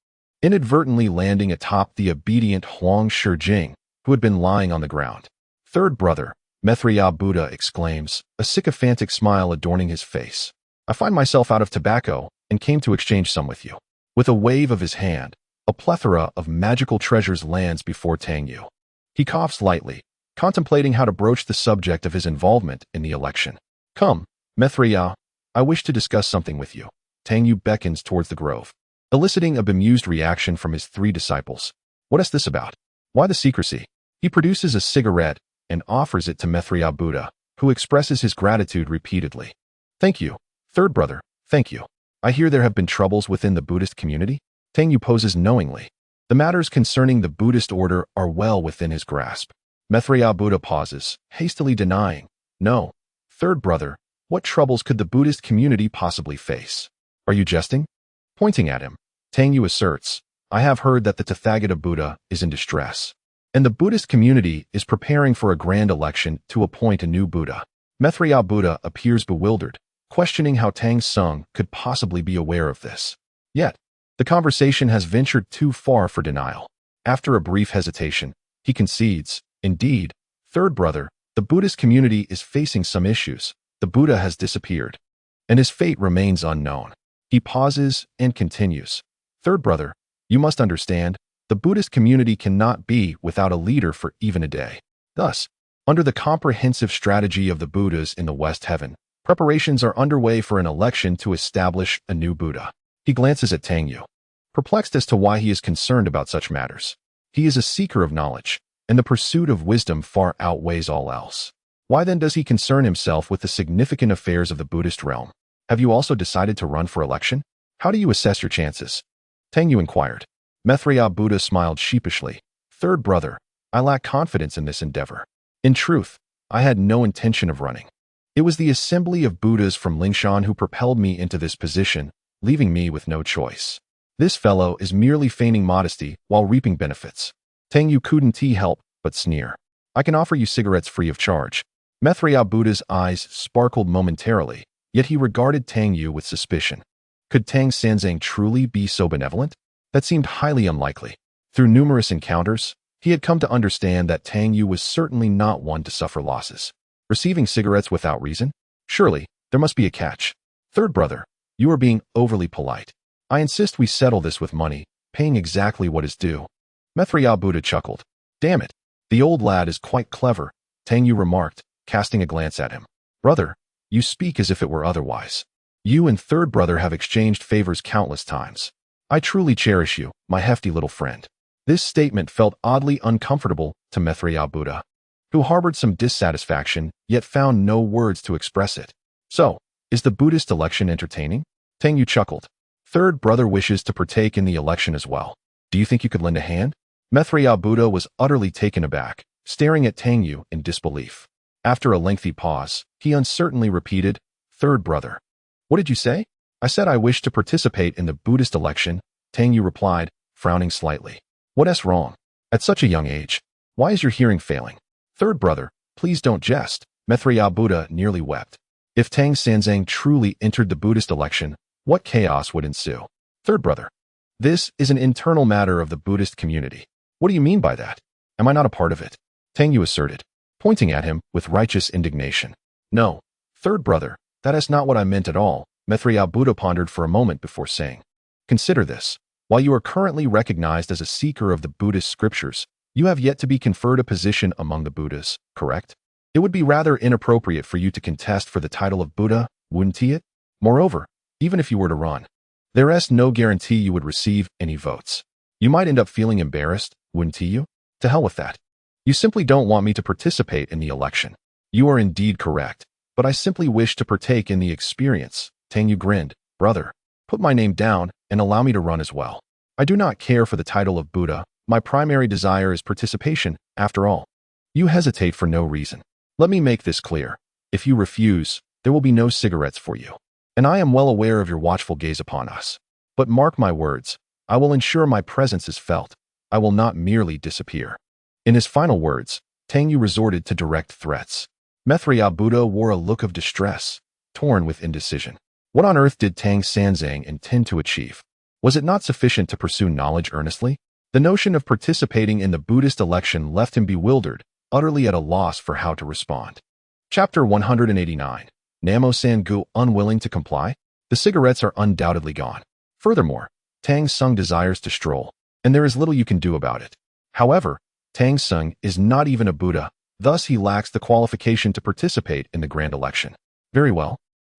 A: inadvertently landing atop the obedient Huang Shijing, who had been lying on the ground. Third brother, Maitreya Buddha exclaims, a sycophantic smile adorning his face. I find myself out of tobacco and came to exchange some with you. With a wave of his hand, a plethora of magical treasures lands before Tang Yu. He coughs lightly, contemplating how to broach the subject of his involvement in the election. Come, Maitreya, I wish to discuss something with you. Tang Yu beckons towards the grove. eliciting a bemused reaction from his 3 disciples. What is this about? Why the secrecy? He produces a cigarette and offers it to Maitreya Buddha, who expresses his gratitude repeatedly. Thank you, third brother, thank you. I hear there have been troubles within the Buddhist community. Tangyu poses knowingly. The matters concerning the Buddhist order are well within his grasp. Maitreya Buddha pauses, hastily denying. No, third brother, what troubles could the Buddhist community possibly face? Are you jesting? Pointing at him, Tangyu asserts, I have heard that the Tathagata Buddha is in distress, and the Buddhist community is preparing for a grand election to appoint a new Buddha. Maitreya Buddha appears bewildered, questioning how Tang Sung could possibly be aware of this. Yet, the conversation has ventured too far for denial. After a brief hesitation, he concedes, indeed, third brother, the Buddhist community is facing some issues. The Buddha has disappeared, and his fate remains unknown. He pauses and continues. Third brother, you must understand, the Buddhist community cannot be without a leader for even a day. Thus, under the comprehensive strategy of the Buddhas in the West Heaven, preparations are underway for an election to establish a new Buddha. He glances at Tangyu, perplexed as to why he is concerned about such matters. He is a seeker of knowledge, and the pursuit of wisdom far outweighs all else. Why then does he concern himself with the significant affairs of the Buddhist realm? Have you also decided to run for election? How do you assess your chances? Tangyu inquired. Maitreya Buddha smiled sheepishly. Third brother, I lack confidence in this endeavor. In truth, I had no intention of running. It was the assembly of Buddhas from Lingshan who propelled me into this position, leaving me with no choice. This fellow is merely feigning modesty while reaping benefits. Tangyu couldn't help but sneer. I can offer you cigarettes free of charge. Maitreya Buddha's eyes sparkled momentarily, yet he regarded Tangyu with suspicion. Could Tang Sanzang truly be so benevolent? That seemed highly unlikely. Through numerous encounters, he had come to understand that Tangyu was certainly not one to suffer losses. Receiving cigarettes without reason? Surely, there must be a catch. Third brother, you are being overly polite. I insist we settle this with money, paying exactly what is due. Maitreya Buddha chuckled. Damn it, the old lad is quite clever, Tangyu remarked, casting a glance at him. Brother, you speak as if it were otherwise. You and third brother have exchanged favors countless times. I truly cherish you, my hefty little friend. This statement felt oddly uncomfortable to Maitreya Buddha, who harbored some dissatisfaction, yet found no words to express it. So, is the Buddhist election entertaining? Tangyu chuckled. Third brother wishes to partake in the election as well. Do you think you could lend a hand? Maitreya Buddha was utterly taken aback, staring at Tangyu in disbelief. After a lengthy pause, he uncertainly repeated, Third brother. What did you say? I said I wished to participate in the Buddhist election, Tangyu replied, frowning slightly. What's wrong? At such a young age, why is your hearing failing? Third brother, please don't jest, Maitreya Buddha nearly wept. If Tang Sanzang truly entered the Buddhist election, what chaos would ensue? Third brother, this is an internal matter of the Buddhist community. What do you mean by that? Am I not a part of it? Tangyu asserted, pointing at him with righteous indignation. No, third brother, that is not what I meant at all, Maitreya Buddha pondered for a moment before saying. Consider this. While you are currently recognized as a seeker of the Buddhist scriptures, you have yet to be conferred a position among the Buddhas, correct? It would be rather inappropriate for you to contest for the title of Buddha, wouldn't it? Moreover, even if you were to run, there is no guarantee you would receive any votes. You might end up feeling embarrassed, wouldn't you? To hell with that. You simply don't want me to participate in the election. You are indeed correct, but I simply wish to partake in the experience. Tangyu grinned. Brother, put my name down and allow me to run as well. I do not care for the title of Buddha. My primary desire is participation, after all. You hesitate for no reason. Let me make this clear. If you refuse, there will be no cigarettes for you. And I am well aware of your watchful gaze upon us. But mark my words, I will ensure my presence is felt. I will not merely disappear. In his final words, Tangyu resorted to direct threats. Maitreya Buddha wore a look of distress, torn with indecision. What on earth did Tang Sanzang intend to achieve? Was it not sufficient to pursue knowledge earnestly? The notion of participating in the Buddhist election left him bewildered, utterly at a loss for how to respond. Chapter 189. Namo Sangu unwilling to comply? The cigarettes are undoubtedly gone. Furthermore, Tang Sung desires to stroll, and there is little you can do about it. However, Tang Sung is not even a Buddha, thus he lacks the qualification to participate in the grand election. Very well.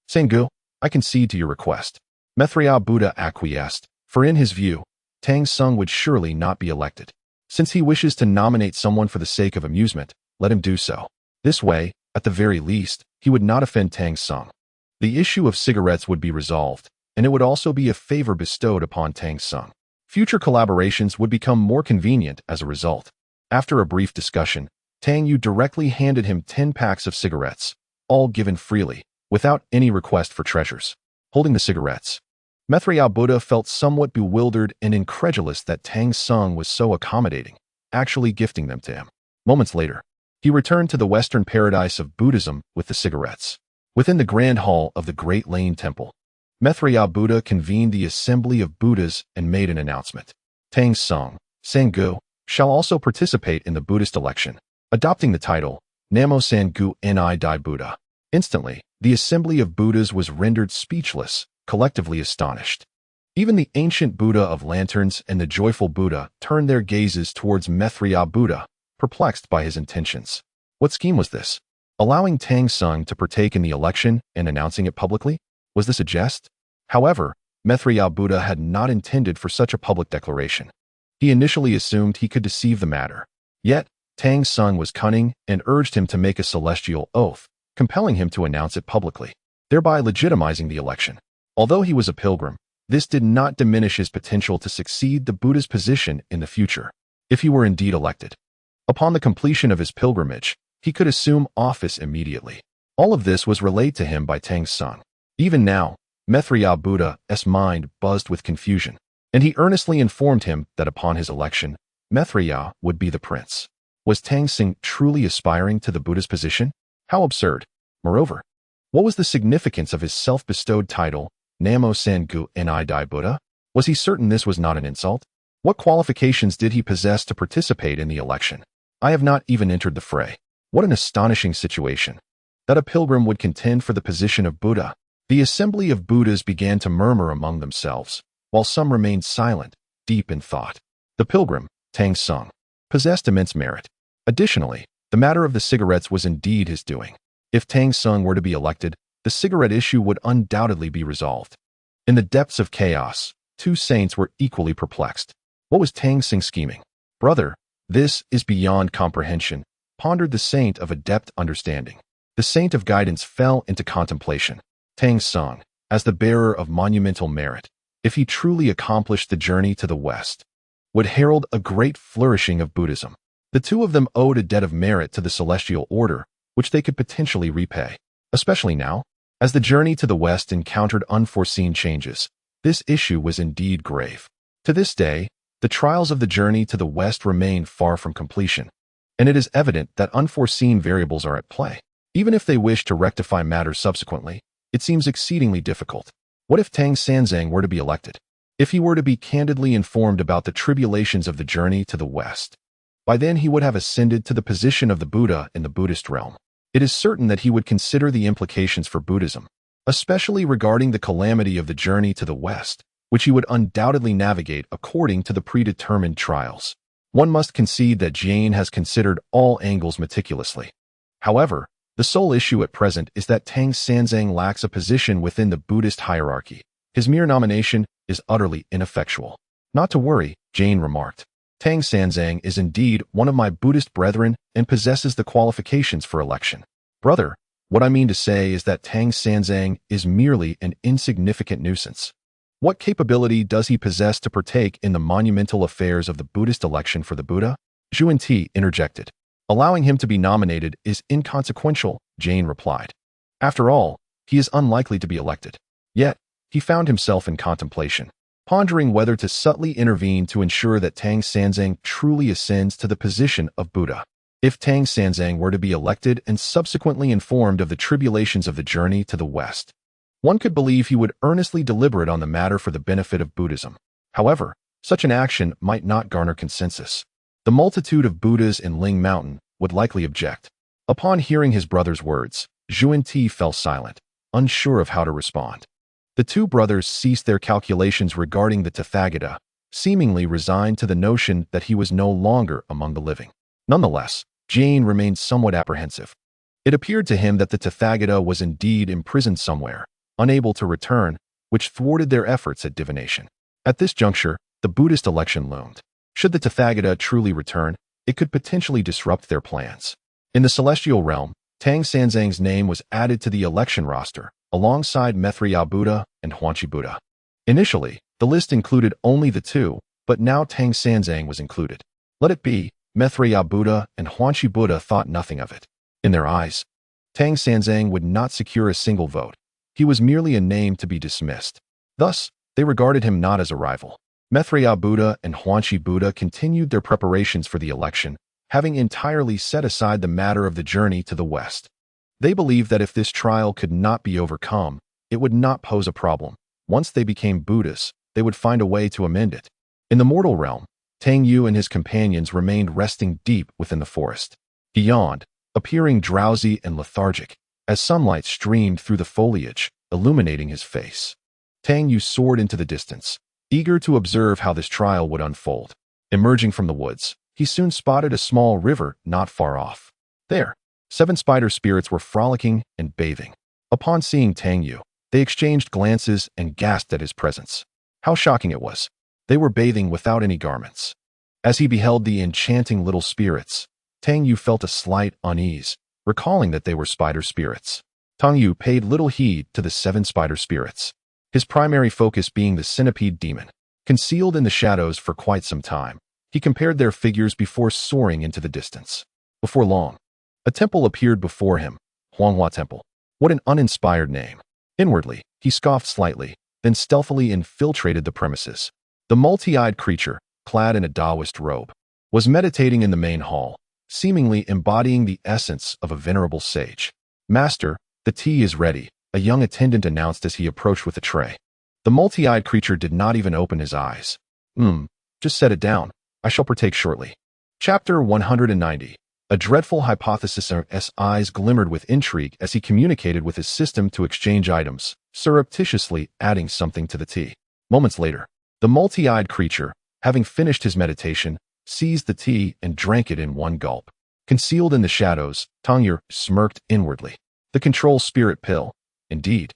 A: Sangu, I concede to your request. Maitreya Buddha acquiesced, for in his view, Tang Sung would surely not be elected. Since he wishes to nominate someone for the sake of amusement, let him do so. This way, at the very least, he would not offend Tang Sung. The issue of cigarettes would be resolved, and it would also be a favor bestowed upon Tang Sung. Future collaborations would become more convenient as a result. After a brief discussion, Tang Yu directly handed him 10 packs of cigarettes, all given freely, without any request for treasures. Holding the cigarettes, Maitreya Buddha felt somewhat bewildered and incredulous that Tang Sung was so accommodating, actually gifting them to him. Moments later, he returned to the Western paradise of Buddhism with the cigarettes. Within the grand hall of the Great Lane Temple, Maitreya Buddha convened the assembly of Buddhas and made an announcement. Tang Sung, Sanggu, shall also participate in the Buddhist election, adopting the title, Namo Sanggu Ni Dai Buddha. Instantly, the assembly of Buddhas was rendered speechless, collectively astonished. Even the ancient Buddha of lanterns and the joyful Buddha turned their gazes towards Maitreya Buddha, perplexed by his intentions. What scheme was this? Allowing Tang Sung to partake in the election and announcing it publicly? Was this a jest? However, Maitreya Buddha had not intended for such a public declaration. He initially assumed he could deceive the matter. Yet, Tang Sung was cunning and urged him to make a celestial oath, compelling him to announce it publicly, thereby legitimizing the election. Although he was a pilgrim, this did not diminish his potential to succeed the Buddha's position in the future, if he were indeed elected. Upon the completion of his pilgrimage, he could assume office immediately. All of this was relayed to him by Tang Sung. Even now, Maitreya Buddha's mind buzzed with confusion, and he earnestly informed him that upon his election, Maitreya would be the prince. Was Tang Sung truly aspiring to the Buddha's position? How absurd! Moreover, what was the significance of his self-bestowed title, Namo Sanggu Ni Dai Buddha? Was he certain this was not an insult? What qualifications did he possess to participate in the election? I have not even entered the fray. What an astonishing situation! That a pilgrim would contend for the position of Buddha. The assembly of Buddhas began to murmur among themselves, while some remained silent, deep in thought. The pilgrim, Tang Sung, possessed immense merit. Additionally, the matter of the cigarettes was indeed his doing. If Tang Sung were to be elected, the cigarette issue would undoubtedly be resolved. In the depths of chaos, two saints were equally perplexed. What was Tang Sung scheming? Brother, this is beyond comprehension, pondered the saint of adept understanding. The saint of guidance fell into contemplation. Tang Sung, as the bearer of monumental merit, if he truly accomplished the journey to the West, would herald a great flourishing of Buddhism. The two of them owed a debt of merit to the celestial order, which they could potentially repay. Especially now, as the journey to the West encountered unforeseen changes, this issue was indeed grave. To this day, the trials of the journey to the West remain far from completion, and it is evident that unforeseen variables are at play. Even if they wish to rectify matters subsequently, it seems exceedingly difficult. What if Tang Sung were to be elected? If he were to be candidly informed about the tribulations of the journey to the West, by then he would have ascended to the position of the Buddha in the Buddhist realm. It is certain that he would consider the implications for Buddhism, especially regarding the calamity of the journey to the West, which he would undoubtedly navigate according to the predetermined trials. One must concede that Jain has considered all angles meticulously. However, the sole issue at present is that Tang Sung lacks a position within the Buddhist hierarchy. His mere nomination is utterly ineffectual. Not to worry, Jain remarked. Tang Sung is indeed one of my Buddhist brethren and possesses the qualifications for election. Brother, what I mean to say is that Tang Sung is merely an insignificant nuisance. What capability does he possess to partake in the monumental affairs of the Buddhist election for the Buddha? Zhuan Ti interjected. Allowing him to be nominated is inconsequential, Jain replied. After all, he is unlikely to be elected. Yet, he found himself in contemplation, pondering whether to subtly intervene to ensure that Tang Sung truly ascends to the position of Buddha. If Tang Sung were to be elected and subsequently informed of the tribulations of the journey to the West, one could believe he would earnestly deliberate on the matter for the benefit of Buddhism. However, such an action might not garner consensus. The multitude of Buddhas in Ling Mountain would likely object. Upon hearing his brother's words, Zhuan Ti fell silent, unsure of how to respond. The two brothers ceased their calculations regarding the Tathagata, seemingly resigned to the notion that he was no longer among the living. Nonetheless, Jain remained somewhat apprehensive. It appeared to him that the Tathagata was indeed imprisoned somewhere, unable to return, which thwarted their efforts at divination. At this juncture, the Buddhist election loomed. Should the Tathagata truly return, it could potentially disrupt their plans. In the celestial realm, Tang Sanzang's name was added to the election roster, alongside Maitreya Buddha and Huangqi Buddha. Initially, the list included only the two, but now Tang Sanzang was included. Let it be, Maitreya Buddha and Huangqi Buddha thought nothing of it. In their eyes, Tang Sanzang would not secure a single vote. He was merely a name to be dismissed. Thus, they regarded him not as a rival. Maitreya Buddha and Huangqi Buddha continued their preparations for the election, having entirely set aside the matter of the journey to the west. They believed that if this trial could not be overcome, it would not pose a problem. Once they became Buddhists, they would find a way to amend it. In the mortal realm, Tang Yu and his companions remained resting deep within the forest. He yawned, appearing drowsy and lethargic, as sunlight streamed through the foliage, illuminating his face. Tang Yu soared into the distance, eager to observe how this trial would unfold. Emerging from the woods, he soon spotted a small river not far off. There, 7 spider spirits were frolicking and bathing. Upon seeing Tang Yu, they exchanged glances and gasped at his presence. How shocking it was! They were bathing without any garments. As he beheld the enchanting little spirits, Tang Yu felt a slight unease, recalling that they were spider spirits. Tang Yu paid little heed to the 7 spider spirits, his primary focus being the centipede demon. Concealed in the shadows for quite some time, he compared their figures before soaring into the distance. Before long, a temple appeared before him, Huanghua Temple. What an uninspired name. Inwardly, he scoffed slightly, then stealthily infiltrated the premises. The multi-eyed creature, clad in a Taoist robe, was meditating in the main hall, seemingly embodying the essence of a venerable sage. "Master, the tea is ready," a young attendant announced as he approached with a tray. The multi-eyed creature did not even open his eyes. Just set it down. I shall partake shortly." Chapter 190. A dreadful hypothesis. S eyes glimmered with intrigue as he communicated with his system to exchange items, surreptitiously adding something to the tea. Moments later, the multi-eyed creature, having finished his meditation, seized the tea and drank it in one gulp. Concealed in the shadows, Tang Yu smirked inwardly. The control spirit pill. Indeed.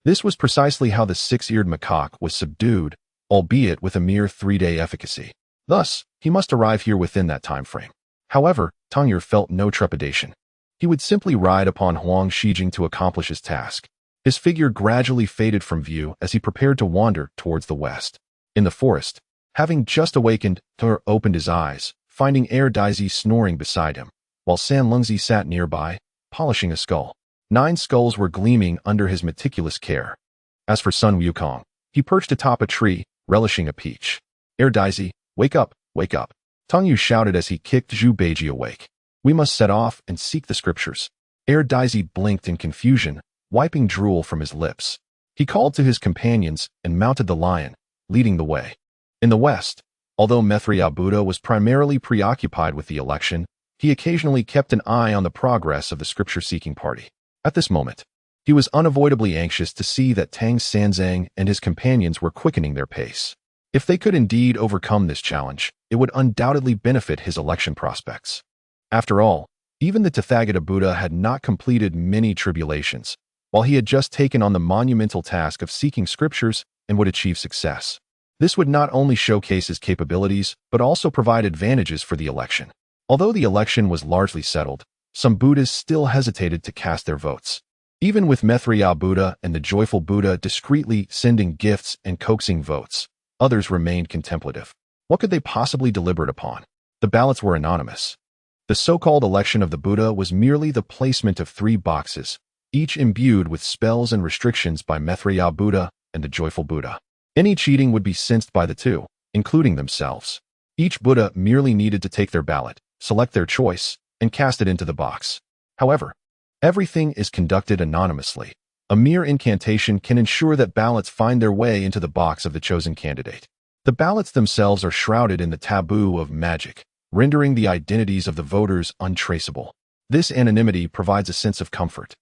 A: This was precisely how the 6-eared macaque was subdued, albeit with a mere 3-day efficacy. Thus, he must arrive here within that time frame. However, Tang Yu felt no trepidation. He would simply ride upon Huang Shijing to accomplish his task. His figure gradually faded from view as he prepared to wander towards the west. In the forest, having just awakened, Tang Yu opened his eyes, finding Air Daisy snoring beside him, while San Lungzi sat nearby, polishing a skull. 9 skulls were gleaming under his meticulous care. As for Sun Wukong, he perched atop a tree, relishing a peach. "Air Daisy, wake up, wake up," Tang Yu shouted as he kicked Zhu Beiji awake. "We must set off and seek the scriptures." Air Daisy blinked in confusion, wiping drool from his lips. He called to his companions and mounted the lion, leading the way. In the west, although Maitreya Buddha was primarily preoccupied with the election, he occasionally kept an eye on the progress of the scripture-seeking party. At this moment, he was unavoidably anxious to see that Tang Sanzang and his companions were quickening their pace. If they could indeed overcome this challenge, it would undoubtedly benefit his election prospects. After all, even the Tathagata Buddha had not completed many tribulations, while he had just taken on the monumental task of seeking scriptures and would achieve success. This would not only showcase his capabilities, but also provide advantages for the election. Although the election was largely settled, some Buddhists still hesitated to cast their votes. Even with Maitreya Buddha and the joyful Buddha discreetly sending gifts and coaxing votes, others remained contemplative. What could they possibly deliberate upon? The ballots were anonymous. The so-called election of the Buddha was merely the placement of 3 boxes, each imbued with spells and restrictions by Maitreya Buddha and the joyful Buddha. Any cheating would be sensed by the two, including themselves. Each Buddha merely needed to take their ballot, select their choice, and cast it into the box. However, everything is conducted anonymously. A mere incantation can ensure that ballots find their way into the box of the chosen candidate. The ballots themselves are shrouded in the taboo of magic, rendering the identities of the voters untraceable. This anonymity provides a sense of comfort,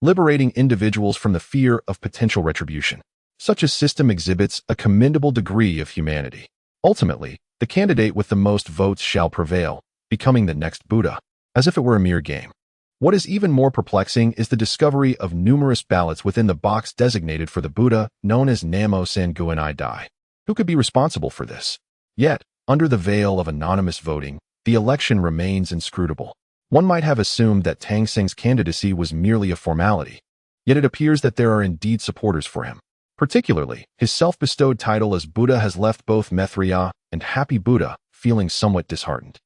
A: liberating individuals from the fear of potential retribution. Such a system exhibits a commendable degree of humanity. Ultimately, the candidate with the most votes shall prevail, becoming the next Buddha, as if it were a mere game. What is even more perplexing is the discovery of numerous ballots within the box designated for the Buddha, known as Namo San Guanai Dai. Who could be responsible for this? Yet, under the veil of anonymous voting, the election remains inscrutable. One might have assumed that Tang Seng's candidacy was merely a formality, yet it appears that there are indeed supporters for him. Particularly, his self-bestowed title as Buddha has left both Maitreya and Happy Buddha feeling somewhat disheartened.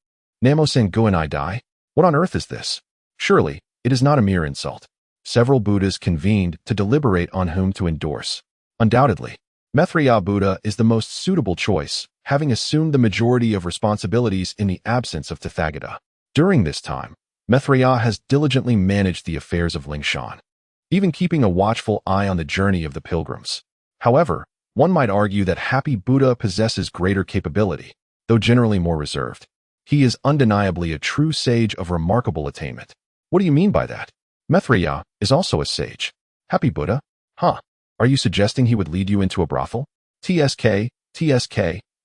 A: Namo Sengu and I die? What on earth is this? Surely, it is not a mere insult. Several Buddhas convened to deliberate on whom to endorse. Undoubtedly, Maitreya Buddha is the most suitable choice, having assumed the majority of responsibilities in the absence of Tathagata. During this time, Maitreya has diligently managed the affairs of Lingshan, even keeping a watchful eye on the journey of the pilgrims. However, one might argue that Happy Buddha possesses greater capability, though generally more reserved. He is undeniably a true sage of remarkable attainment. What do you mean by that? Maitreya is also a sage. Happy Buddha? Huh. Are you suggesting he would lead you into a brothel? TSK,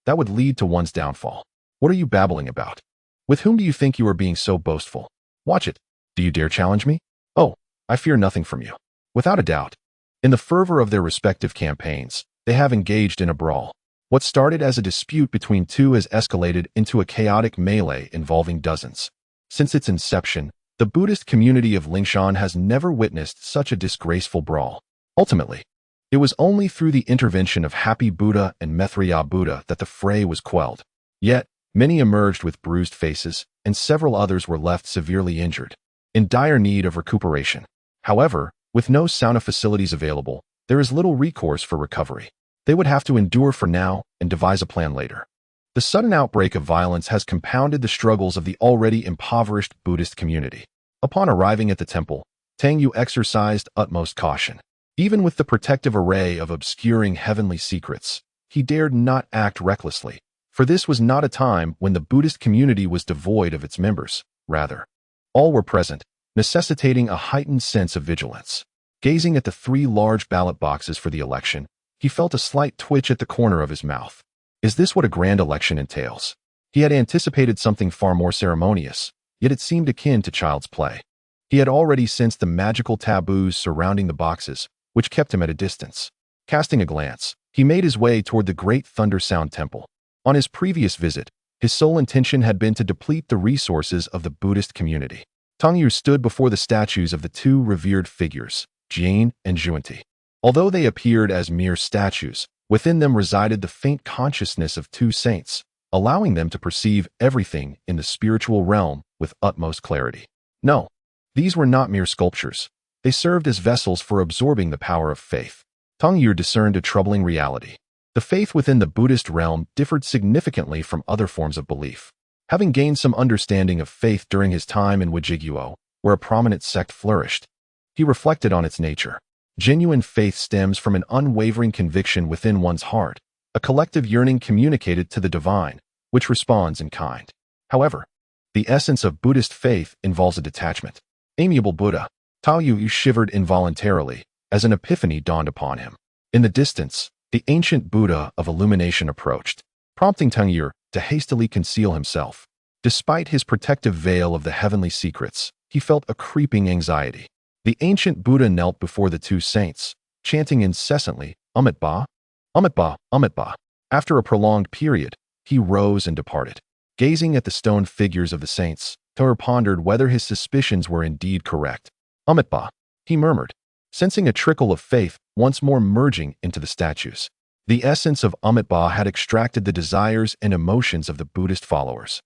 A: that would lead to one's downfall. What are you babbling about? With whom do you think you are being so boastful? Watch it. Do you dare challenge me? Oh, I fear nothing from you. Without a doubt. In the fervor of their respective campaigns, they have engaged in a brawl. What started as a dispute between two has escalated into a chaotic melee involving dozens. Since its inception, the Buddhist community of Lingshan has never witnessed such a disgraceful brawl. Ultimately, it was only through the intervention of Happy Buddha and Maitreya Buddha that the fray was quelled. Yet, many emerged with bruised faces, and several others were left severely injured, in dire need of recuperation. However, with no sauna facilities available, there is little recourse for recovery. They would have to endure for now and devise a plan later. The sudden outbreak of violence has compounded the struggles of the already impoverished Buddhist community. Upon arriving at the temple, Tang Yu exercised utmost caution. Even with the protective array of obscuring heavenly secrets, he dared not act recklessly, for this was not a time when the Buddhist community was devoid of its members. Rather, all were present, necessitating a heightened sense of vigilance. Gazing at the 3 large ballot boxes for the election, he felt a slight twitch at the corner of his mouth. Is this what a grand election entails? He had anticipated something far more ceremonious, yet it seemed akin to child's play. He had already sensed the magical taboos surrounding the boxes, which kept him at a distance. Casting a glance, he made his way toward the great Thunder Sound Temple. On his previous visit, his sole intention had been to deplete the resources of the Buddhist community. Tang Yu stood before the statues of the 2 revered figures, Jane and Juanti. Although they appeared as mere statues, within them resided the faint consciousness of 2 saints, allowing them to perceive everything in the spiritual realm with utmost clarity. No, these were not mere sculptures. They served as vessels for absorbing the power of faith. Tang Yu discerned a troubling reality. The faith within the Buddhist realm differed significantly from other forms of belief. Having gained some understanding of faith during his time in Wajiguo, where a prominent sect flourished, he reflected on its nature. Genuine faith stems from an unwavering conviction within one's heart, a collective yearning communicated to the divine, which responds in kind. However, the essence of Buddhist faith involves a detachment. Amiable Buddha, Tao Yu shivered involuntarily as an epiphany dawned upon him. In the distance, the ancient Buddha of illumination approached, prompting Tang Yu to hastily conceal himself. Despite his protective veil of the heavenly secrets, he felt a creeping anxiety. The ancient Buddha knelt before the 2 saints, chanting incessantly, Amitba, Amitba, Amitba. After a prolonged period, he rose and departed. Gazing at the stone figures of the saints, Tao pondered whether his suspicions were indeed correct. Amitba, he murmured, sensing a trickle of faith once more merging into the statues. The essence of Amitba had extracted the desires and emotions of the Buddhist followers,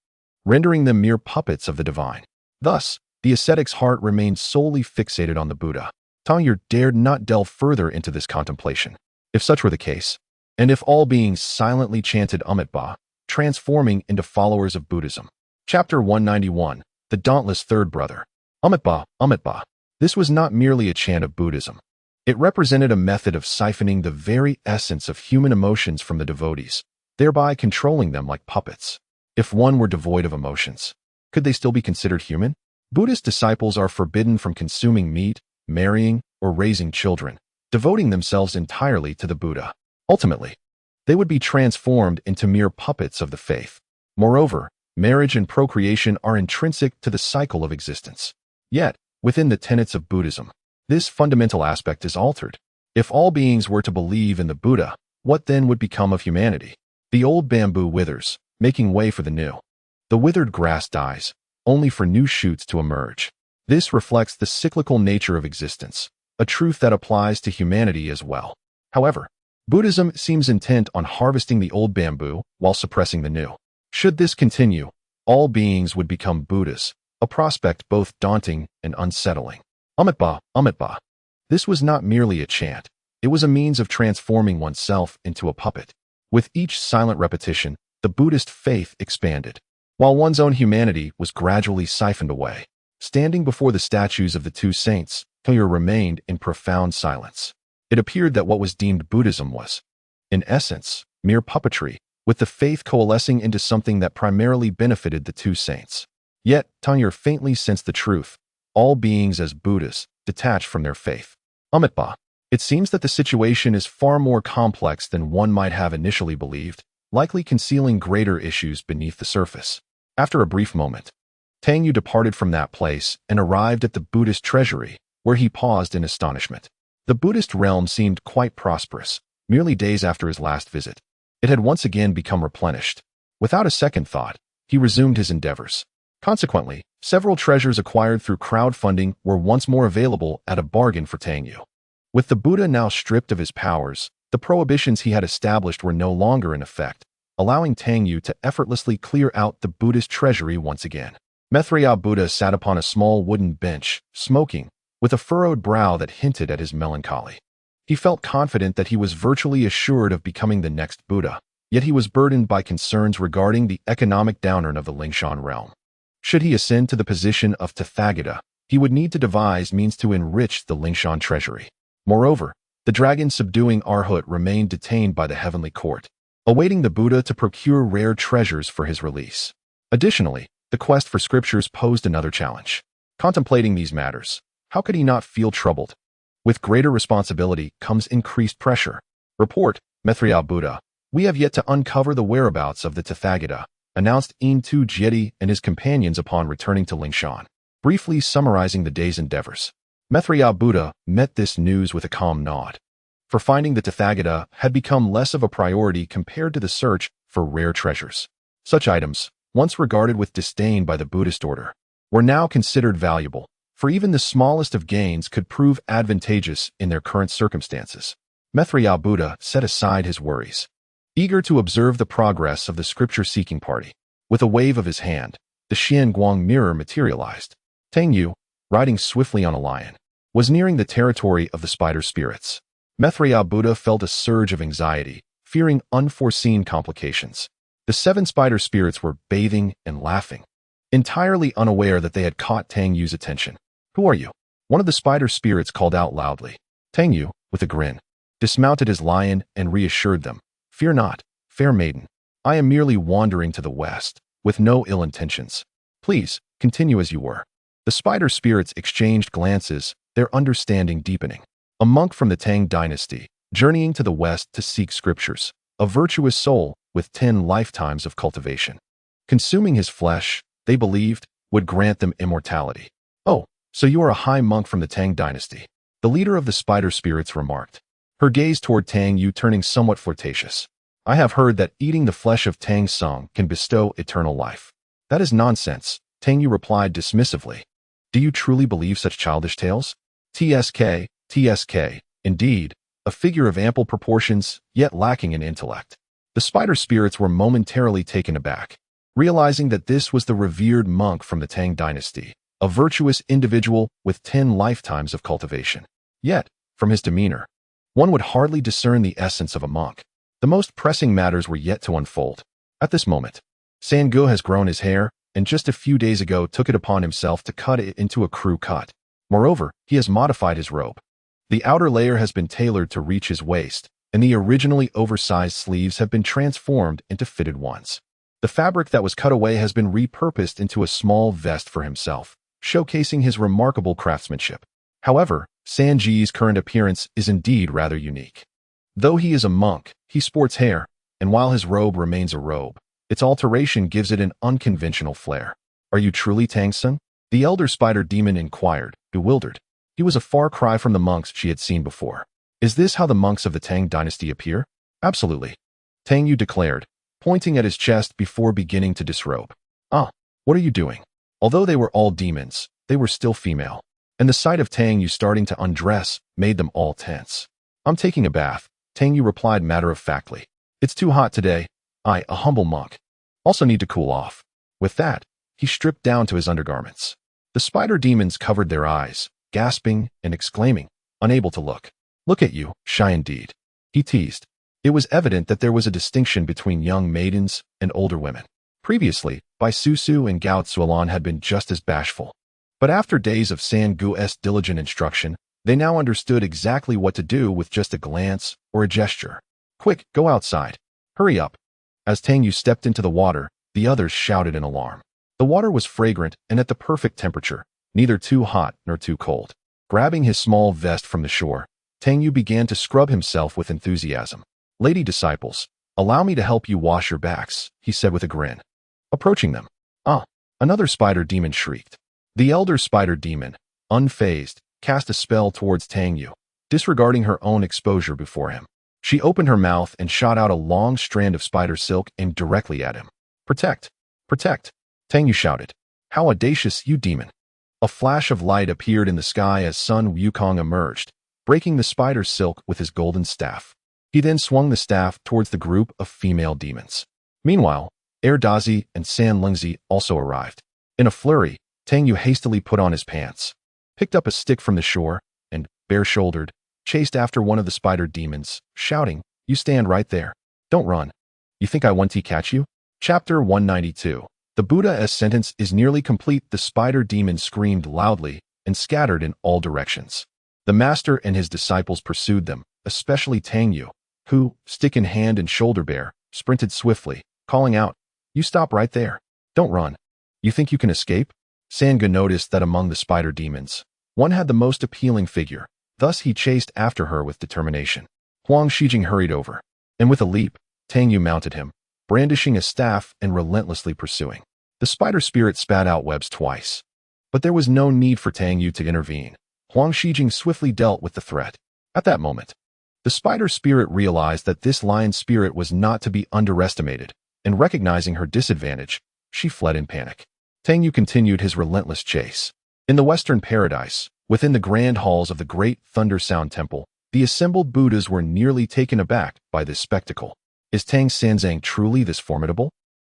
A: rendering them mere puppets of the divine. Thus, the ascetic's heart remained solely fixated on the Buddha. Tang Yu dared not delve further into this contemplation. If such were the case, and if all beings silently chanted Amitba, transforming into followers of Buddhism. Chapter 191, The Dauntless Third Brother. Amitba, Amitba. This was not merely a chant of Buddhism. It represented a method of siphoning the very essence of human emotions from the devotees, thereby controlling them like puppets. If one were devoid of emotions, could they still be considered human? Buddhist disciples are forbidden from consuming meat, marrying, or raising children, devoting themselves entirely to the Buddha. Ultimately, they would be transformed into mere puppets of the faith. Moreover, marriage and procreation are intrinsic to the cycle of existence. Yet, within the tenets of Buddhism, this fundamental aspect is altered. If all beings were to believe in the Buddha, What then would become of humanity? The old bamboo withers, making way for the new. The withered grass dies, only for new shoots to emerge. This reflects the cyclical nature of existence, a truth that applies to humanity as well. However, Buddhism seems intent on harvesting the old bamboo while suppressing the new. Should this continue, all beings would become Buddhas, a prospect both daunting and unsettling. Amitabha, Amitabha. This was not merely a chant. It was a means of transforming oneself into a puppet. With each silent repetition, the Buddhist faith expanded, while one's own humanity was gradually siphoned away. Standing before the statues of the two saints, Taylor remained in profound silence. It appeared that what was deemed Buddhism was, in essence, mere puppetry, with the faith coalescing into something that primarily benefited the two saints. Yet, Tanya faintly sensed the truth, all beings as Buddhas, detached from their faith. Amitabha. It seems that the situation is far more complex than one might have initially believed, likely concealing greater issues beneath the surface. After a brief moment, Tangyu departed from that place and arrived at the Buddhist treasury, where he paused in astonishment. The Buddhist realm seemed quite prosperous, merely days after his last visit. It had once again become replenished. Without a second thought, he resumed his endeavors. Consequently, several treasures acquired through crowdfunding were once more available at a bargain for Tangyu. With the Buddha now stripped of his powers, the prohibitions he had established were no longer in effect, allowing Tangyu to effortlessly clear out the Buddhist treasury once again. Maitreya Buddha sat upon a small wooden bench, smoking, with a furrowed brow that hinted at his melancholy. He felt confident that he was virtually assured of becoming the next Buddha, yet he was burdened by concerns regarding the economic downturn of the Lingshan realm. Should he ascend to the position of Tathagata, he would need to devise means to enrich the Lingshan treasury. Moreover, the dragon subduing Arhut remained detained by the heavenly court, awaiting the Buddha to procure rare treasures for his release. Additionally, the quest for scriptures posed another challenge. Contemplating these matters, how could he not feel troubled? With greater responsibility comes increased pressure. Report, Maitreya Buddha. We have yet to uncover the whereabouts of the Tathagata, announced 3Journey and his companions upon returning to Lingshan. Briefly summarizing the day's endeavors, Maitreya Buddha met this news with a calm nod. For finding the Tathagata had become less of a priority compared to the search for rare treasures. Such items, once regarded with disdain by the Buddhist order, were now considered valuable, for even the smallest of gains could prove advantageous in their current circumstances. Maitreya Buddha set aside his worries, eager to observe the progress of the scripture-seeking party. With a wave of his hand, the Xianguang mirror materialized. Tangyu, riding swiftly on a lion, was nearing the territory of the spider spirits. Maitreya Buddha felt a surge of anxiety, fearing unforeseen complications. The 7 spider spirits were bathing and laughing, entirely unaware that they had caught Tangyu's attention. "Who are you?" one of the spider spirits called out loudly. Tangyu, with a grin, dismounted his lion and reassured them. "Fear not, fair maiden. I am merely wandering to the west, with no ill intentions. Please, continue as you were." The spider spirits exchanged glances, their understanding deepening. A monk from the Tang dynasty, journeying to the west to seek scriptures, a virtuous soul with 10 lifetimes of cultivation. Consuming his flesh, they believed, would grant them immortality. "Oh, so you are a high monk from the Tang dynasty," the leader of the spider spirits remarked, her gaze toward Tangyu turning somewhat flirtatious. "I have heard that eating the flesh of Tang Song can bestow eternal life." "That is nonsense," Tangyu replied dismissively. "Do you truly believe such childish tales?" TSK, indeed, a figure of ample proportions, yet lacking in intellect. The spider spirits were momentarily taken aback, realizing that this was the revered monk from the Tang dynasty, a virtuous individual with 10 lifetimes of cultivation. Yet, from his demeanor, one would hardly discern the essence of a monk. The most pressing matters were yet to unfold. At this moment, Sangu has grown his hair, and just a few days ago took it upon himself to cut it into a crew cut. Moreover, he has modified his robe. The outer layer has been tailored to reach his waist, and the originally oversized sleeves have been transformed into fitted ones. The fabric that was cut away has been repurposed into a small vest for himself, showcasing his remarkable craftsmanship. However, Sanji's current appearance is indeed rather unique. Though he is a monk, he sports hair, and while his robe remains a robe, its alteration gives it an unconventional flair. "Are you truly Tangsun?" the elder spider demon inquired, bewildered. He was a far cry from the monks she had seen before. "Is this how the monks of the Tang dynasty appear?" Absolutely, Tang Yu declared, pointing at his chest before beginning to disrobe. Ah, what are you doing? Although they were all demons, they were still female, and the sight of Tang Yu starting to undress made them all tense. I'm taking a bath, Tang Yu replied matter-of-factly. It's too hot today. I, a humble monk, also need to cool off. With that, he stripped down to his undergarments. The spider demons covered their eyes, gasping and exclaiming, unable to look. Look at you, shy indeed, he teased. It was evident that there was a distinction between young maidens and older women. Previously, Bai Susu and Gao Zuolan had been just as bashful. But after days of San Gu's diligent instruction, they now understood exactly what to do with just a glance or a gesture. Quick, go outside. Hurry up. As Tang Yu stepped into the water, the others shouted in alarm. The water was fragrant and at the perfect temperature, neither too hot nor too cold. Grabbing his small vest from the shore, Tang Yu began to scrub himself with enthusiasm. Lady disciples, allow me to help you wash your backs, he said with a grin. Approaching them. Ah, another spider demon shrieked. The elder spider demon, unfazed, cast a spell towards Tang Yu, disregarding her own exposure before him. She opened her mouth and shot out a long strand of spider silk aimed directly at him. Protect! Protect! Tang Yu shouted. How audacious, you demon! A flash of light appeared in the sky as Sun Wukong emerged, breaking the spider silk with his golden staff. He then swung the staff towards the group of female demons. Meanwhile, Dazi and San Lingzi also arrived. In a flurry, Tang Yu hastily put on his pants, picked up a stick from the shore, and, bare-shouldered, chased after one of the spider demons, shouting, You stand right there. Don't run. You think I want to catch you? Chapter 192. The Buddha's sentence is nearly complete. The spider demons screamed loudly and scattered in all directions. The master and his disciples pursued them, especially Tang Yu, who, stick in hand and shoulder bare, sprinted swiftly, calling out, You stop right there. Don't run. You think you can escape? Sangha noticed that among the spider demons, one had the most appealing figure, thus he chased after her with determination. Huang Shijing hurried over, and with a leap, Tang Yu mounted him, brandishing a staff and relentlessly pursuing. The spider spirit spat out webs twice. But there was no need for Tang Yu to intervene. Huang Shijing swiftly dealt with the threat. At that moment, the spider spirit realized that this lion spirit was not to be underestimated, and recognizing her disadvantage, she fled in panic. Tang Yu continued his relentless chase. In the Western Paradise, within the grand halls of the Great Thunder Sound Temple, the assembled Buddhas were nearly taken aback by this spectacle. Is Tang Sanzang truly this formidable?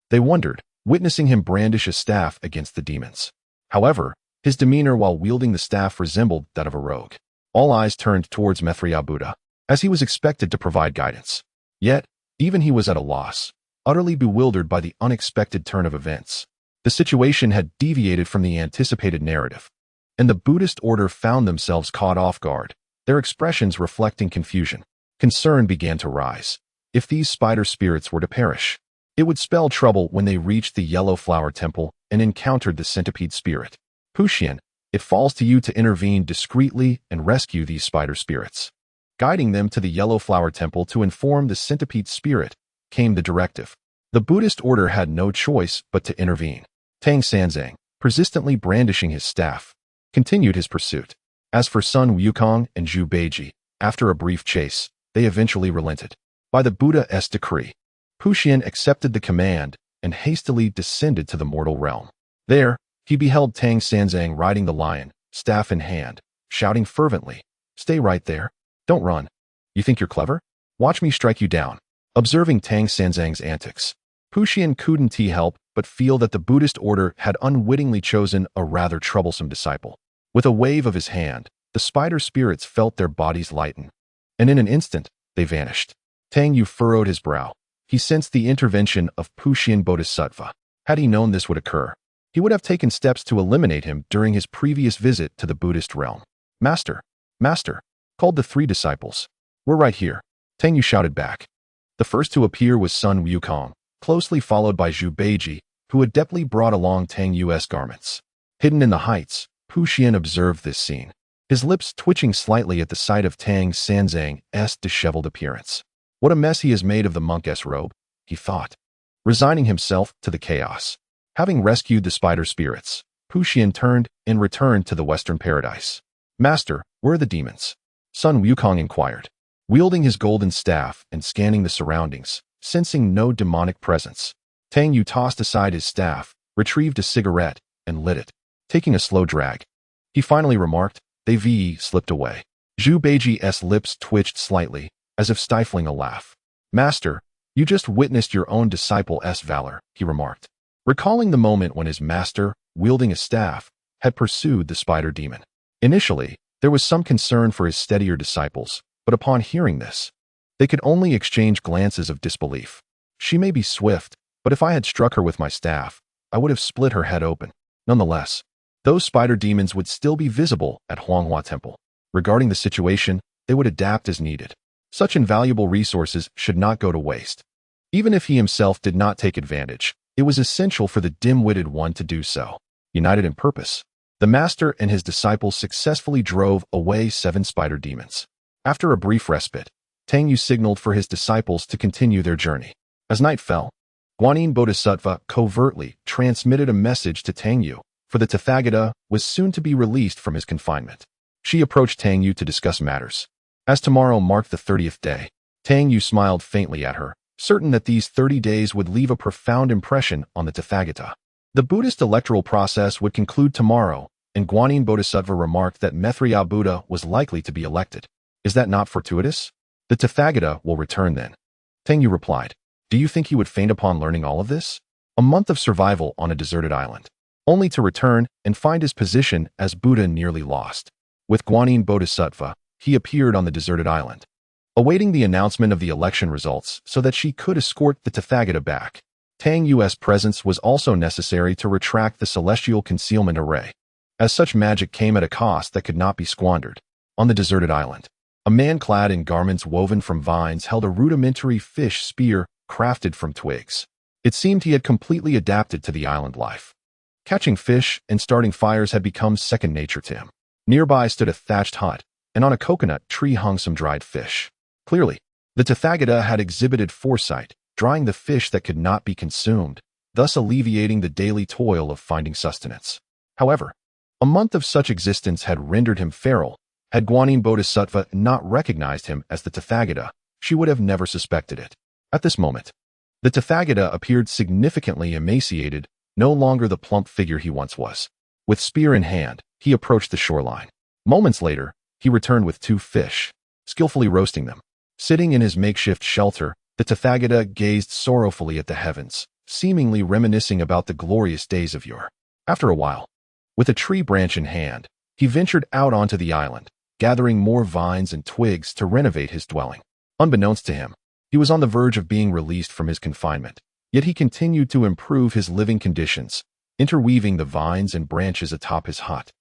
A: They wondered, witnessing him brandish a staff against the demons. However, his demeanor while wielding the staff resembled that of a rogue. All eyes turned towards Maitreya Buddha, as he was expected to provide guidance. Yet, even he was at a loss, utterly bewildered by the unexpected turn of events. The situation had deviated from the anticipated narrative, and the Buddhist order found themselves caught off guard, their expressions reflecting confusion. Concern began to rise. If these spider spirits were to perish, it would spell trouble when they reached the Yellow Flower Temple and encountered the centipede spirit. Puxian, it falls to you to intervene discreetly and rescue these spider spirits. Guiding them to the Yellow Flower Temple to inform the centipede spirit, came the directive. The Buddhist order had no choice but to intervene. Tang Sanzang, persistently brandishing his staff, continued his pursuit. As for Sun Wukong and Zhu Beiji, after a brief chase, they eventually relented. By the Buddha's decree, Puxian accepted the command and hastily descended to the mortal realm. There, he beheld Tang Sanzang riding the lion, staff in hand, shouting fervently, Stay right there. Don't run. You think you're clever? Watch me strike you down. Observing Tang Sanzang's antics, Puxian couldn't help but feel that the Buddhist order had unwittingly chosen a rather troublesome disciple. With a wave of his hand, the spider spirits felt their bodies lighten, and in an instant, they vanished. Tang Yu furrowed his brow. He sensed the intervention of Puxian Bodhisattva. Had he known this would occur, he would have taken steps to eliminate him during his previous visit to the Buddhist realm. Master, Master, called the three disciples. We're right here, Tang Yu shouted back. The first to appear was Sun Wukong, closely followed by Zhu Beiji, who adeptly brought along Tang Yu's garments. Hidden in the heights, Puxian observed this scene, his lips twitching slightly at the sight of Tang Sanzang's disheveled appearance. What a mess he has made of the monk's robe, he thought, resigning himself to the chaos. Having rescued the spider spirits, Puxian turned and returned to the Western Paradise. Master, where are the demons? Sun Wukong inquired. wielding his golden staff and scanning the surroundings, sensing no demonic presence. Tang Yu tossed aside his staff, retrieved a cigarette, and lit it. Taking a slow drag, he finally remarked, "They ve slipped away." Zhu Beiji's lips twitched slightly, as if stifling a laugh. "Master, you just witnessed your own disciple's valor," he remarked, recalling the moment when his master, wielding a staff, had pursued the spider demon. Initially, there was some concern for his steadier disciples, but upon hearing this, they could only exchange glances of disbelief. "She may be swift, but if I had struck her with my staff, I would have split her head open." Nonetheless, those spider demons would still be visible at Huanghua Temple. Regarding the situation, they would adapt as needed. Such invaluable resources should not go to waste. Even if he himself did not take advantage, it was essential for the dim-witted one to do so. United in purpose, the master and his disciples successfully drove away 7 spider demons. After a brief respite, Tang Yu signaled for his disciples to continue their journey. As night fell, Guanyin Bodhisattva covertly transmitted a message to Tang Yu, for the Tathagata was soon to be released from his confinement. She approached Tang Yu to discuss matters. As tomorrow marked the 30th day, Tang Yu smiled faintly at her, certain that these 30 days would leave a profound impression on the Tathagata. The Buddhist electoral process would conclude tomorrow, and Guanyin Bodhisattva remarked that Maitreya Buddha was likely to be elected. "Is that not fortuitous? The Tathagata will return then." Tang Yu replied, "Do you think he would faint upon learning all of this? A month of survival on a deserted island, only to return and find his position as Buddha nearly lost." With Guanyin Bodhisattva, he appeared on the deserted island, awaiting the announcement of the election results so that she could escort the Tathagata back. Tang Yu's presence was also necessary to retract the celestial concealment array, as such magic came at a cost that could not be squandered. On the deserted island, a man clad in garments woven from vines held a rudimentary fish spear crafted from twigs. It seemed he had completely adapted to the island life. Catching fish and starting fires had become second nature to him. Nearby stood a thatched hut, and on a coconut tree hung some dried fish. Clearly, the Tathagata had exhibited foresight, drying the fish that could not be consumed, thus alleviating the daily toil of finding sustenance. However, a month of such existence had rendered him feral. Had Guanyin Bodhisattva not recognized him as the Tathagata, she would have never suspected it. At this moment, the Tathagata appeared significantly emaciated, no longer the plump figure he once was. With spear in hand, he approached the shoreline. Moments later, he returned with 2 fish, skillfully roasting them. Sitting in his makeshift shelter, the Tathagata gazed sorrowfully at the heavens, seemingly reminiscing about the glorious days of yore. After a while, with a tree branch in hand, he ventured out onto the island, gathering more vines and twigs to renovate his dwelling. Unbeknownst to him, he was on the verge of being released from his confinement, yet he continued to improve his living conditions, interweaving the vines and branches atop his hut.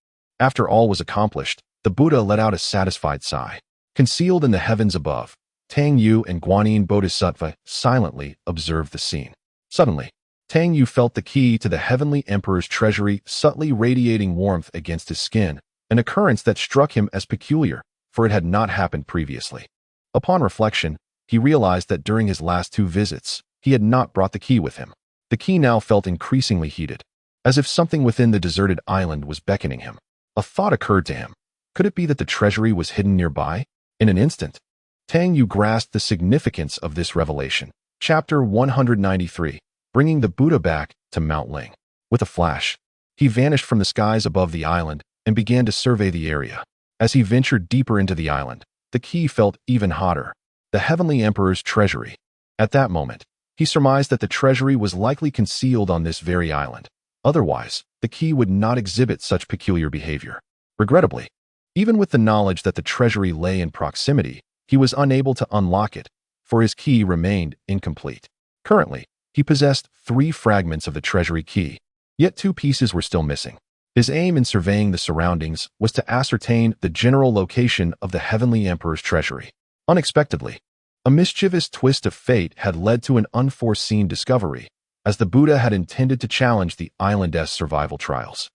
A: After all was accomplished, the Buddha let out a satisfied sigh. Concealed in the heavens above, Tang Yu and Guanyin Bodhisattva silently observed the scene. Suddenly, Tang Yu felt the key to the heavenly emperor's treasury subtly radiating warmth against his skin, an occurrence that struck him as peculiar, for it had not happened previously. Upon reflection, he realized that during his last 2 visits, he had not brought the key with him. The key now felt increasingly heated, as if something within the deserted island was beckoning him. A thought occurred to him. Could it be that the treasury was hidden nearby? In an instant, Tang Yu grasped the significance of this revelation. Chapter 193, Bringing the Buddha Back to Mount Ling. With a flash, he vanished from the skies above the island and began to survey the area. As he ventured deeper into the island, the key felt even hotter. The Heavenly Emperor's treasury. At that moment, he surmised that the treasury was likely concealed on this very island. Otherwise, the key would not exhibit such peculiar behavior. Regrettably, even with the knowledge that the treasury lay in proximity, he was unable to unlock it, for his key remained incomplete. Currently, he possessed 3 fragments of the treasury key, yet 2 pieces were still missing. His aim in surveying the surroundings was to ascertain the general location of the Heavenly Emperor's treasury. Unexpectedly, a mischievous twist of fate had led to an unforeseen discovery, as the Buddha had intended to challenge the island's survival trials.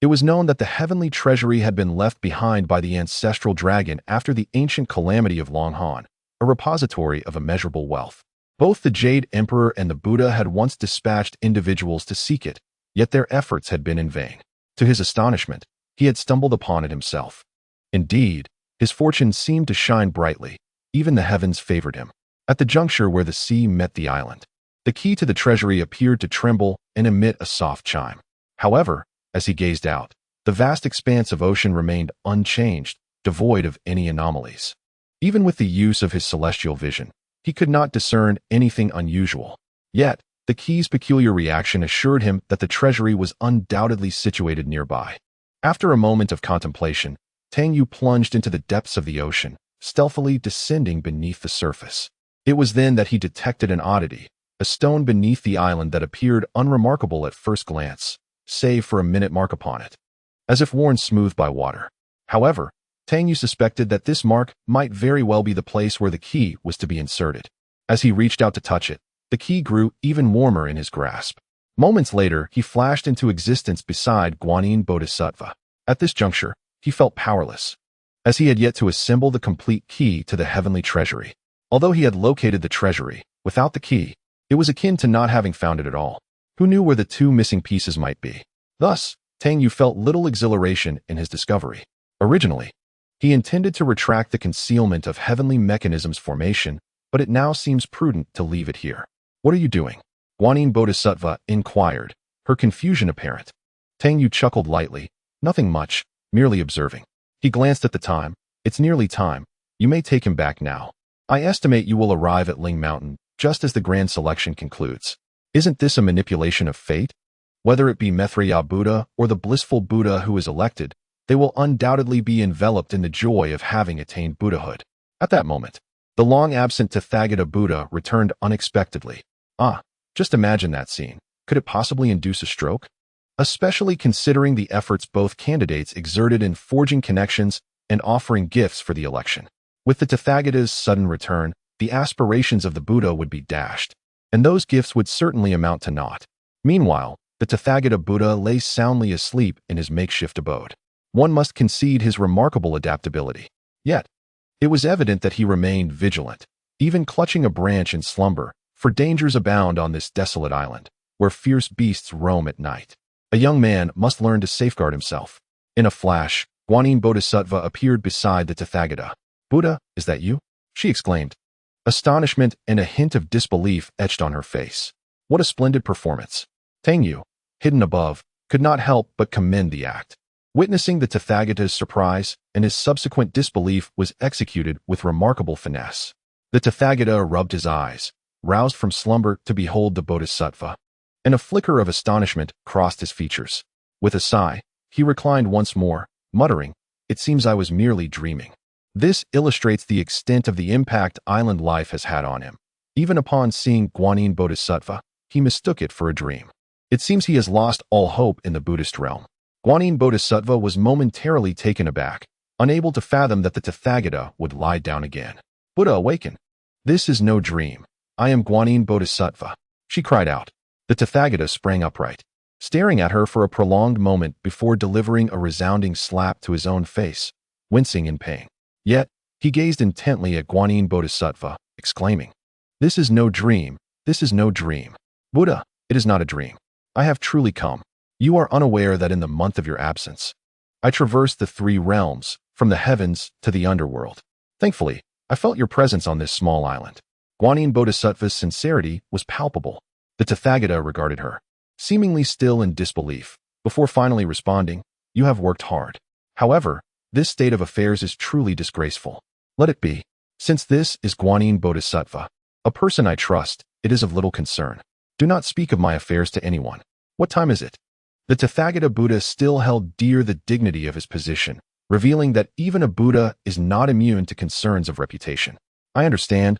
A: It was known that the heavenly treasury had been left behind by the ancestral dragon after the ancient calamity of Long Han, a repository of immeasurable wealth. Both the Jade Emperor and the Buddha had once dispatched individuals to seek it, yet their efforts had been in vain. To his astonishment, he had stumbled upon it himself. Indeed, his fortune seemed to shine brightly, Even the heavens favored him. At the juncture where the sea met the island, the key to the treasury appeared to tremble and emit a soft chime. However, as he gazed out, the vast expanse of ocean remained unchanged, devoid of any anomalies. Even with the use of his celestial vision, he could not discern anything unusual. Yet, the key's peculiar reaction assured him that the treasury was undoubtedly situated nearby. After a moment of contemplation, Tang Yu plunged into the depths of the ocean, stealthily descending beneath the surface. It was then that he detected an oddity, a stone beneath the island that appeared unremarkable at first glance, save for a minute mark upon it, as if worn smooth by water. However, Tang Yu suspected that this mark might very well be the place where the key was to be inserted. As he reached out to touch it, the key grew even warmer in his grasp. Moments later, he flashed into existence beside Guanyin Bodhisattva. At this juncture, he felt powerless, as he had yet to assemble the complete key to the heavenly treasury. Although he had located the treasury, without the key, it was akin to not having found it at all. Who knew where the two missing pieces might be? Thus, Tang Yu felt little exhilaration in his discovery. Originally, he intended to retract the concealment of heavenly mechanisms formation, but it now seems prudent to leave it here. What are you doing? Guanyin Bodhisattva inquired, her confusion apparent. Tang Yu chuckled lightly. Nothing much, merely observing. He glanced at the time. It's nearly time. You may take him back now. I estimate you will arrive at Ling Mountain just as the grand selection concludes. Isn't this a manipulation of fate? Whether it be Maitreya Buddha or the blissful Buddha who is elected, they will undoubtedly be enveloped in the joy of having attained Buddhahood. At that moment, the long-absent Tathagata Buddha returned unexpectedly. Just imagine that scene. Could it possibly induce a stroke? Especially considering the efforts both candidates exerted in forging connections and offering gifts for the election. With the Tathagata's sudden return, the aspirations of the Buddha would be dashed, and those gifts would certainly amount to naught. Meanwhile, the Tathagata Buddha lay soundly asleep in his makeshift abode. One must concede his remarkable adaptability. Yet, it was evident that he remained vigilant, even clutching a branch in slumber, for dangers abound on this desolate island, where fierce beasts roam at night. A young man must learn to safeguard himself. In a flash, Guanyin Bodhisattva appeared beside the Tathagata. Buddha, is that you? She exclaimed. Astonishment and a hint of disbelief etched on her face. What a splendid performance. Tang Yu, hidden above, could not help but commend the act. Witnessing the Tathagata's surprise and his subsequent disbelief was executed with remarkable finesse. The Tathagata rubbed his eyes, roused from slumber to behold the Bodhisattva, and a flicker of astonishment crossed his features. With a sigh, he reclined once more, muttering, "It seems I was merely dreaming." This illustrates the extent of the impact island life has had on him. Even upon seeing Guanyin Bodhisattva, he mistook it for a dream. It seems he has lost all hope in the Buddhist realm. Guanyin Bodhisattva was momentarily taken aback, unable to fathom that the Tathagata would lie down again. Buddha awakened. This is no dream. I am Guanyin Bodhisattva, she cried out. The Tathagata sprang upright, staring at her for a prolonged moment before delivering a resounding slap to his own face, wincing in pain. Yet, he gazed intently at Guanyin Bodhisattva, exclaiming, "This is no dream, this is no dream. Buddha, it is not a dream. I have truly come. You are unaware that in the month of your absence, I traversed the three realms, from the heavens to the underworld. Thankfully, I felt your presence on this small island." Guanyin Bodhisattva's sincerity was palpable. The Tathagata regarded her, seemingly still in disbelief, before finally responding, "You have worked hard. However, this state of affairs is truly disgraceful. Let it be. Since this is Guanyin Bodhisattva, a person I trust, it is of little concern. Do not speak of my affairs to anyone. What time is it?" The Tathagata Buddha still held dear the dignity of his position, revealing that even a Buddha is not immune to concerns of reputation. I understand,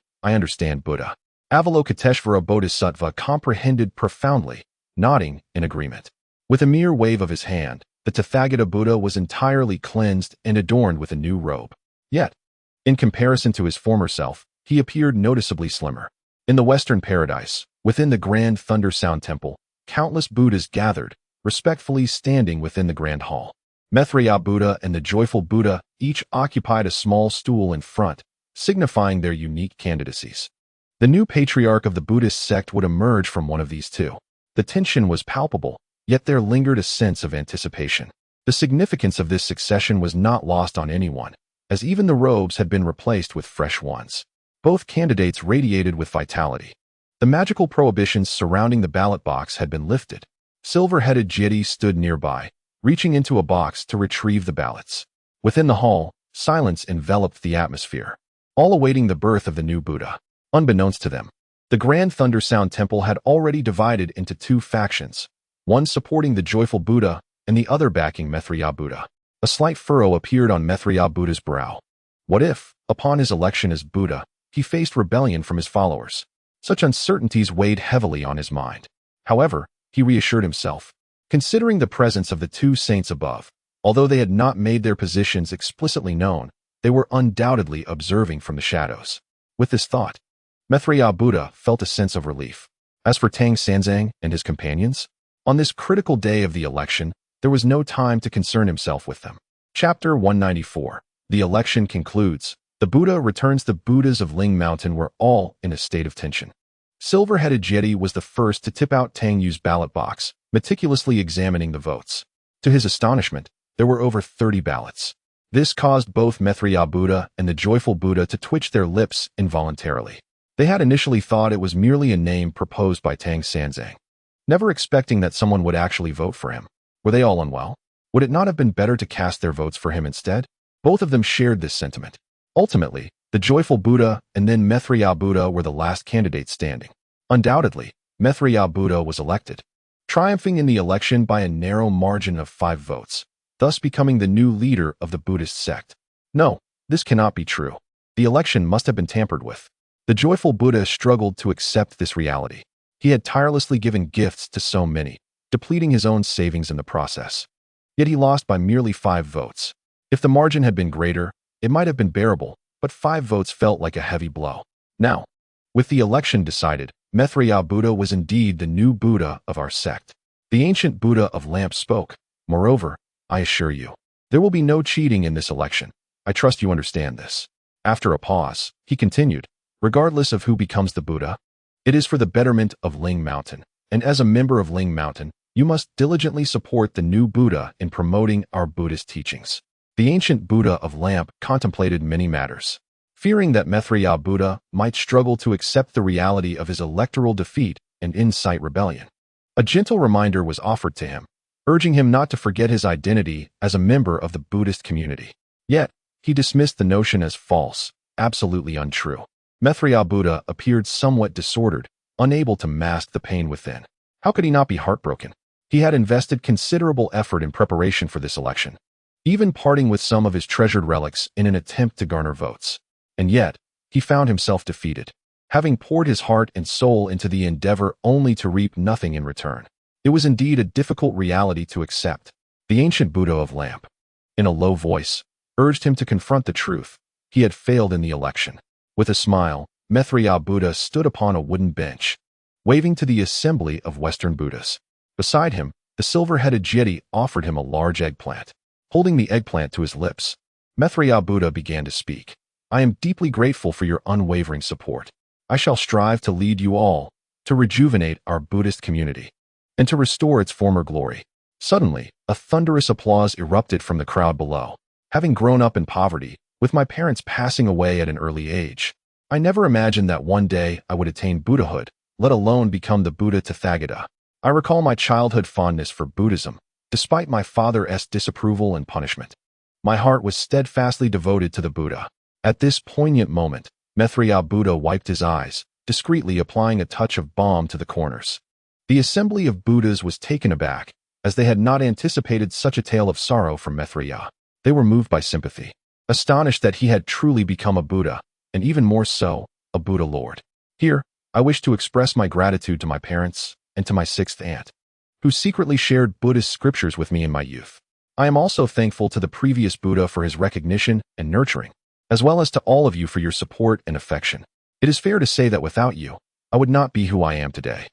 A: Buddha." Avalokiteshvara Bodhisattva comprehended profoundly, nodding in agreement. With a mere wave of his hand, the Tathagata Buddha was entirely cleansed and adorned with a new robe. Yet, in comparison to his former self, he appeared noticeably slimmer. In the Western paradise, within the Grand Thunder Sound Temple, countless Buddhas gathered, respectfully standing within the Grand Hall. Maitreya Buddha and the Joyful Buddha each occupied a small stool in front, signifying their unique candidacies. The new patriarch of the Buddhist sect would emerge from one of these two. The tension was palpable, yet there lingered a sense of anticipation. The significance of this succession was not lost on anyone, as even the robes had been replaced with fresh ones. Both candidates radiated with vitality. The magical prohibitions surrounding the ballot box had been lifted. Silver-headed Jyoti stood nearby, reaching into a box to retrieve the ballots. Within the hall, silence enveloped the atmosphere, all awaiting the birth of the new Buddha. Unbeknownst to them, the Grand Thunder Sound Temple had already divided into two factions, one supporting the joyful Buddha and the other backing Maitreya Buddha. A slight furrow appeared on Maitreya Buddha's brow. What if, upon his election as Buddha, he faced rebellion from his followers? Such uncertainties weighed heavily on his mind. However, he reassured himself. Considering the presence of the two saints above, although they had not made their positions explicitly known, they were undoubtedly observing from the shadows. With this thought, Maitreya Buddha felt a sense of relief. As for Tang Sanzang and his companions, on this critical day of the election, there was no time to concern himself with them. Chapter 194. The election concludes. The Buddha returns. The Buddhas of Ling Mountain were all in a state of tension. Silver-headed Jyoti was the first to tip out Tang Yu's ballot box, meticulously examining the votes. To his astonishment, there were over 30 ballots. This caused both Maitreya Buddha and the joyful Buddha to twitch their lips involuntarily. They had initially thought it was merely a name proposed by Tang Sanzang, never expecting that someone would actually vote for him. Were they all unwell? Would it not have been better to cast their votes for him instead? Both of them shared this sentiment. Ultimately, the joyful Buddha and then Maitreya Buddha were the last candidates standing. Undoubtedly, Maitreya Buddha was elected, triumphing in the election by a narrow margin of 5 votes, thus becoming the new leader of the Buddhist sect. No, this cannot be true. The election must have been tampered with. The joyful Buddha struggled to accept this reality. He had tirelessly given gifts to so many, depleting his own savings in the process. Yet he lost by merely 5 votes. If the margin had been greater, it might have been bearable, but 5 votes felt like a heavy blow. Now, with the election decided, Maitreya Buddha was indeed the new Buddha of our sect. The ancient Buddha of Lamp spoke. Moreover, I assure you, there will be no cheating in this election. I trust you understand this. After a pause, he continued, regardless of who becomes the Buddha, it is for the betterment of Ling Mountain, and as a member of Ling Mountain, you must diligently support the new Buddha in promoting our Buddhist teachings. The ancient Buddha of Lamp contemplated many matters, fearing that Maitreya Buddha might struggle to accept the reality of his electoral defeat and incite rebellion. A gentle reminder was offered to him, urging him not to forget his identity as a member of the Buddhist community. Yet, he dismissed the notion as false, absolutely untrue. Maitreya Buddha appeared somewhat disordered, unable to mask the pain within. How could he not be heartbroken? He had invested considerable effort in preparation for this election, even parting with some of his treasured relics in an attempt to garner votes. And yet, he found himself defeated, having poured his heart and soul into the endeavor only to reap nothing in return. It was indeed a difficult reality to accept. The ancient Buddha of Lamp, in a low voice, urged him to confront the truth. He had failed in the election. With a smile, Maitreya Buddha stood upon a wooden bench, waving to the assembly of Western Buddhas. Beside him, the silver-headed Jyoti offered him a large eggplant. Holding the eggplant to his lips, Maitreya Buddha began to speak. I am deeply grateful for your unwavering support. I shall strive to lead you all, to rejuvenate our Buddhist community, and to restore its former glory. Suddenly, a thunderous applause erupted from the crowd below. Having grown up in poverty, with my parents passing away at an early age, I never imagined that one day I would attain Buddhahood, let alone become the Buddha Tathagata. I recall my childhood fondness for Buddhism, despite my father's disapproval and punishment. My heart was steadfastly devoted to the Buddha. At this poignant moment, Maitreya Buddha wiped his eyes, discreetly applying a touch of balm to the corners. The assembly of Buddhas was taken aback, as they had not anticipated such a tale of sorrow from Maitreya. They were moved by sympathy, astonished that he had truly become a Buddha, and even more so, a Buddha Lord. Here, I wish to express my gratitude to my parents and to my 6th aunt, who secretly shared Buddhist scriptures with me in my youth. I am also thankful to the previous Buddha for his recognition and nurturing, as well as to all of you for your support and affection. It is fair to say that without you, I would not be who I am today.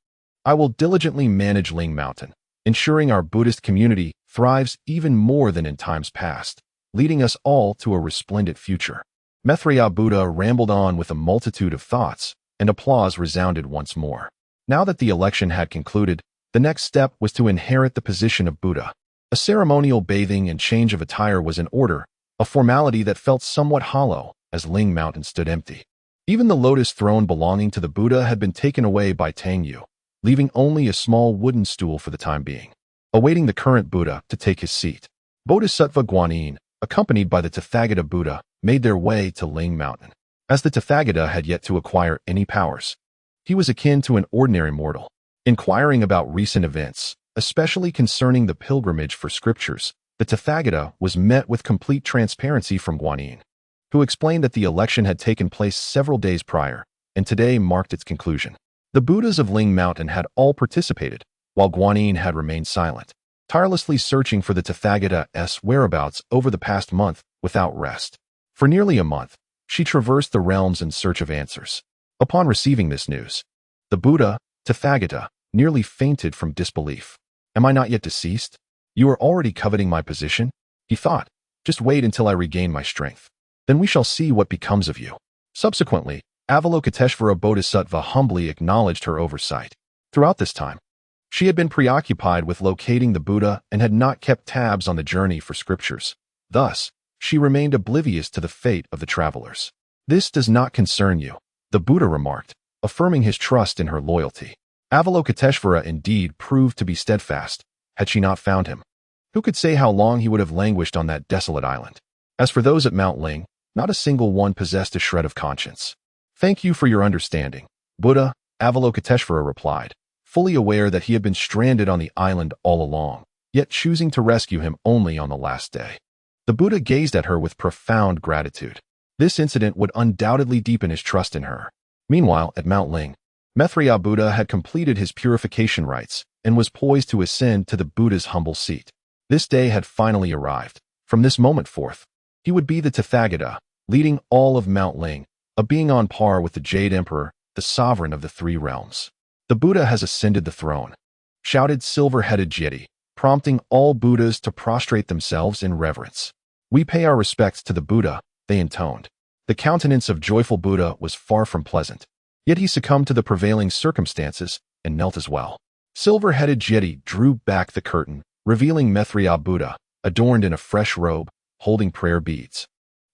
A: I will diligently manage Ling Mountain, ensuring our Buddhist community thrives even more than in times past, leading us all to a resplendent future. Maitreya Buddha rambled on with a multitude of thoughts, and applause resounded once more. Now that the election had concluded, the next step was to inherit the position of Buddha. A ceremonial bathing and change of attire was in order, a formality that felt somewhat hollow as Ling Mountain stood empty. Even the lotus throne belonging to the Buddha had been taken away by Tang Yu, leaving only a small wooden stool for the time being, awaiting the current Buddha to take his seat. Bodhisattva Guanyin, accompanied by the Tathagata Buddha, made their way to Ling Mountain. As the Tathagata had yet to acquire any powers, he was akin to an ordinary mortal, inquiring about recent events, especially concerning the pilgrimage for scriptures. The Tathagata was met with complete transparency from Guanyin, who explained that the election had taken place several days prior, and today marked its conclusion. The Buddhas of Ling Mountain had all participated, while Guanyin had remained silent, tirelessly searching for the Tathagata's whereabouts over the past month without rest. For nearly a month, she traversed the realms in search of answers. Upon receiving this news, the Buddha, Tathagata, nearly fainted from disbelief. Am I not yet deceased? You are already coveting my position? He thought. Just wait until I regain my strength. Then we shall see what becomes of you. Subsequently, Avalokiteshvara Bodhisattva humbly acknowledged her oversight. Throughout this time, she had been preoccupied with locating the Buddha and had not kept tabs on the journey for scriptures. Thus, she remained oblivious to the fate of the travelers. This does not concern you, the Buddha remarked, affirming his trust in her loyalty. Avalokiteshvara indeed proved to be steadfast. Had she not found him, who could say how long he would have languished on that desolate island? As for those at Mount Ling, not a single one possessed a shred of conscience. Thank you for your understanding, Buddha, Avalokiteshvara replied, fully aware that he had been stranded on the island all along, yet choosing to rescue him only on the last day. The Buddha gazed at her with profound gratitude. This incident would undoubtedly deepen his trust in her. Meanwhile, at Mount Ling, Maitreya Buddha had completed his purification rites and was poised to ascend to the Buddha's humble seat. This day had finally arrived. From this moment forth, he would be the Tathagata, leading all of Mount Ling, a being on par with the Jade Emperor, the sovereign of the three realms. The Buddha has ascended the throne, shouted silver-headed Jeti, prompting all Buddhas to prostrate themselves in reverence. We pay our respects to the Buddha, they intoned. The countenance of joyful Buddha was far from pleasant, yet he succumbed to the prevailing circumstances and knelt as well. Silver-headed Jeti drew back the curtain, revealing Maitreya Buddha, adorned in a fresh robe, holding prayer beads,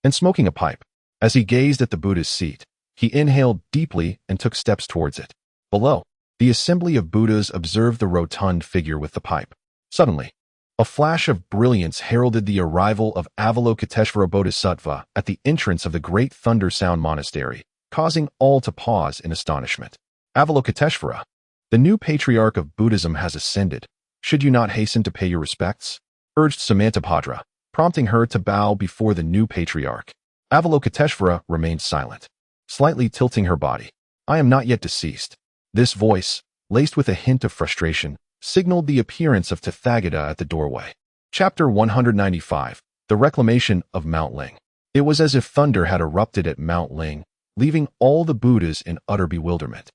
A: and smoking a pipe. As he gazed at the Buddha's seat, he inhaled deeply and took steps towards it. Below, the assembly of Buddhas observed the rotund figure with the pipe. Suddenly, a flash of brilliance heralded the arrival of Avalokiteshvara Bodhisattva at the entrance of the great Thunder Sound Monastery, causing all to pause in astonishment. Avalokiteshvara, the new patriarch of Buddhism has ascended. Should you not hasten to pay your respects? Urged Samantabhadra, prompting her to bow before the new patriarch. Avalokiteshvara remained silent, slightly tilting her body. I am not yet deceased. This voice, laced with a hint of frustration, signaled the appearance of Tathagata at the doorway. Chapter 195, The Reclamation of Mount Ling. It was as if thunder had erupted at Mount Ling, leaving all the Buddhas in utter bewilderment.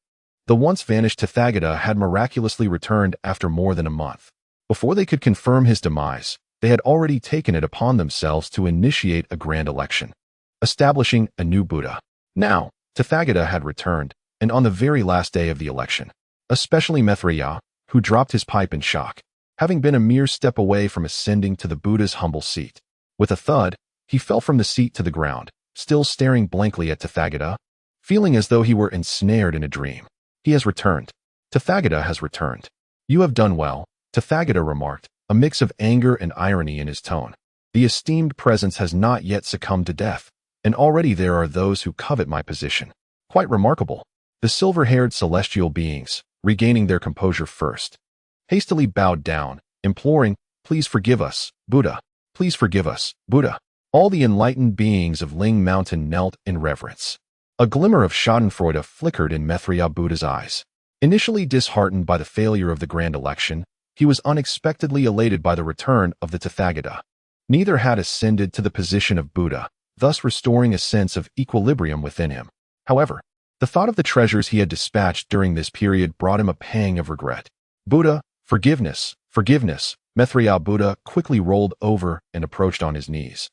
A: The once vanished Tathagata had miraculously returned after more than a month. Before they could confirm his demise, they had already taken it upon themselves to initiate a grand election, establishing a new Buddha. Now, Tathagata had returned, and on the very last day of the election, especially Maitreya, who dropped his pipe in shock, having been a mere step away from ascending to the Buddha's humble seat. With a thud, he fell from the seat to the ground, still staring blankly at Tathagata, feeling as though he were ensnared in a dream. He has returned. Tathagata has returned. You have done well, Tathagata remarked, a mix of anger and irony in his tone. The esteemed presence has not yet succumbed to death, and already there are those who covet my position. Quite remarkable. The silver-haired celestial beings, regaining their composure first, hastily bowed down, imploring, please forgive us, Buddha. Please forgive us, Buddha. All the enlightened beings of Ling Mountain knelt in reverence. A glimmer of schadenfreude flickered in Maitreya Buddha's eyes. Initially disheartened by the failure of the grand election, he was unexpectedly elated by the return of the Tathagata. Neither had ascended to the position of Buddha, thus restoring a sense of equilibrium within him. However, the thought of the treasures he had dispatched during this period brought him a pang of regret. Buddha, forgiveness, forgiveness. Maitreya Buddha quickly rolled over and approached on his knees,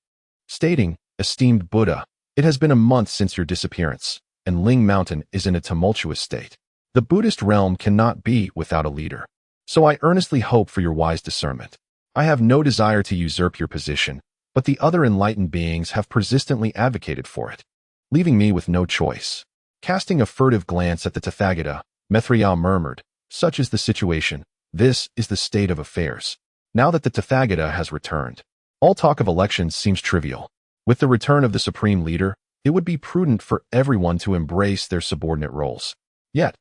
A: stating, esteemed Buddha, it has been a month since your disappearance, and Ling Mountain is in a tumultuous state. The Buddhist realm cannot be without a leader. So I earnestly hope for your wise discernment. I have no desire to usurp your position, but the other enlightened beings have persistently advocated for it, leaving me with no choice. Casting a furtive glance at the Tathagata, Maitreya murmured, "Such is the situation. This is the state of affairs. Now that the Tathagata has returned, all talk of elections seems trivial. With the return of the supreme leader, it would be prudent for everyone to embrace their subordinate roles." Yet,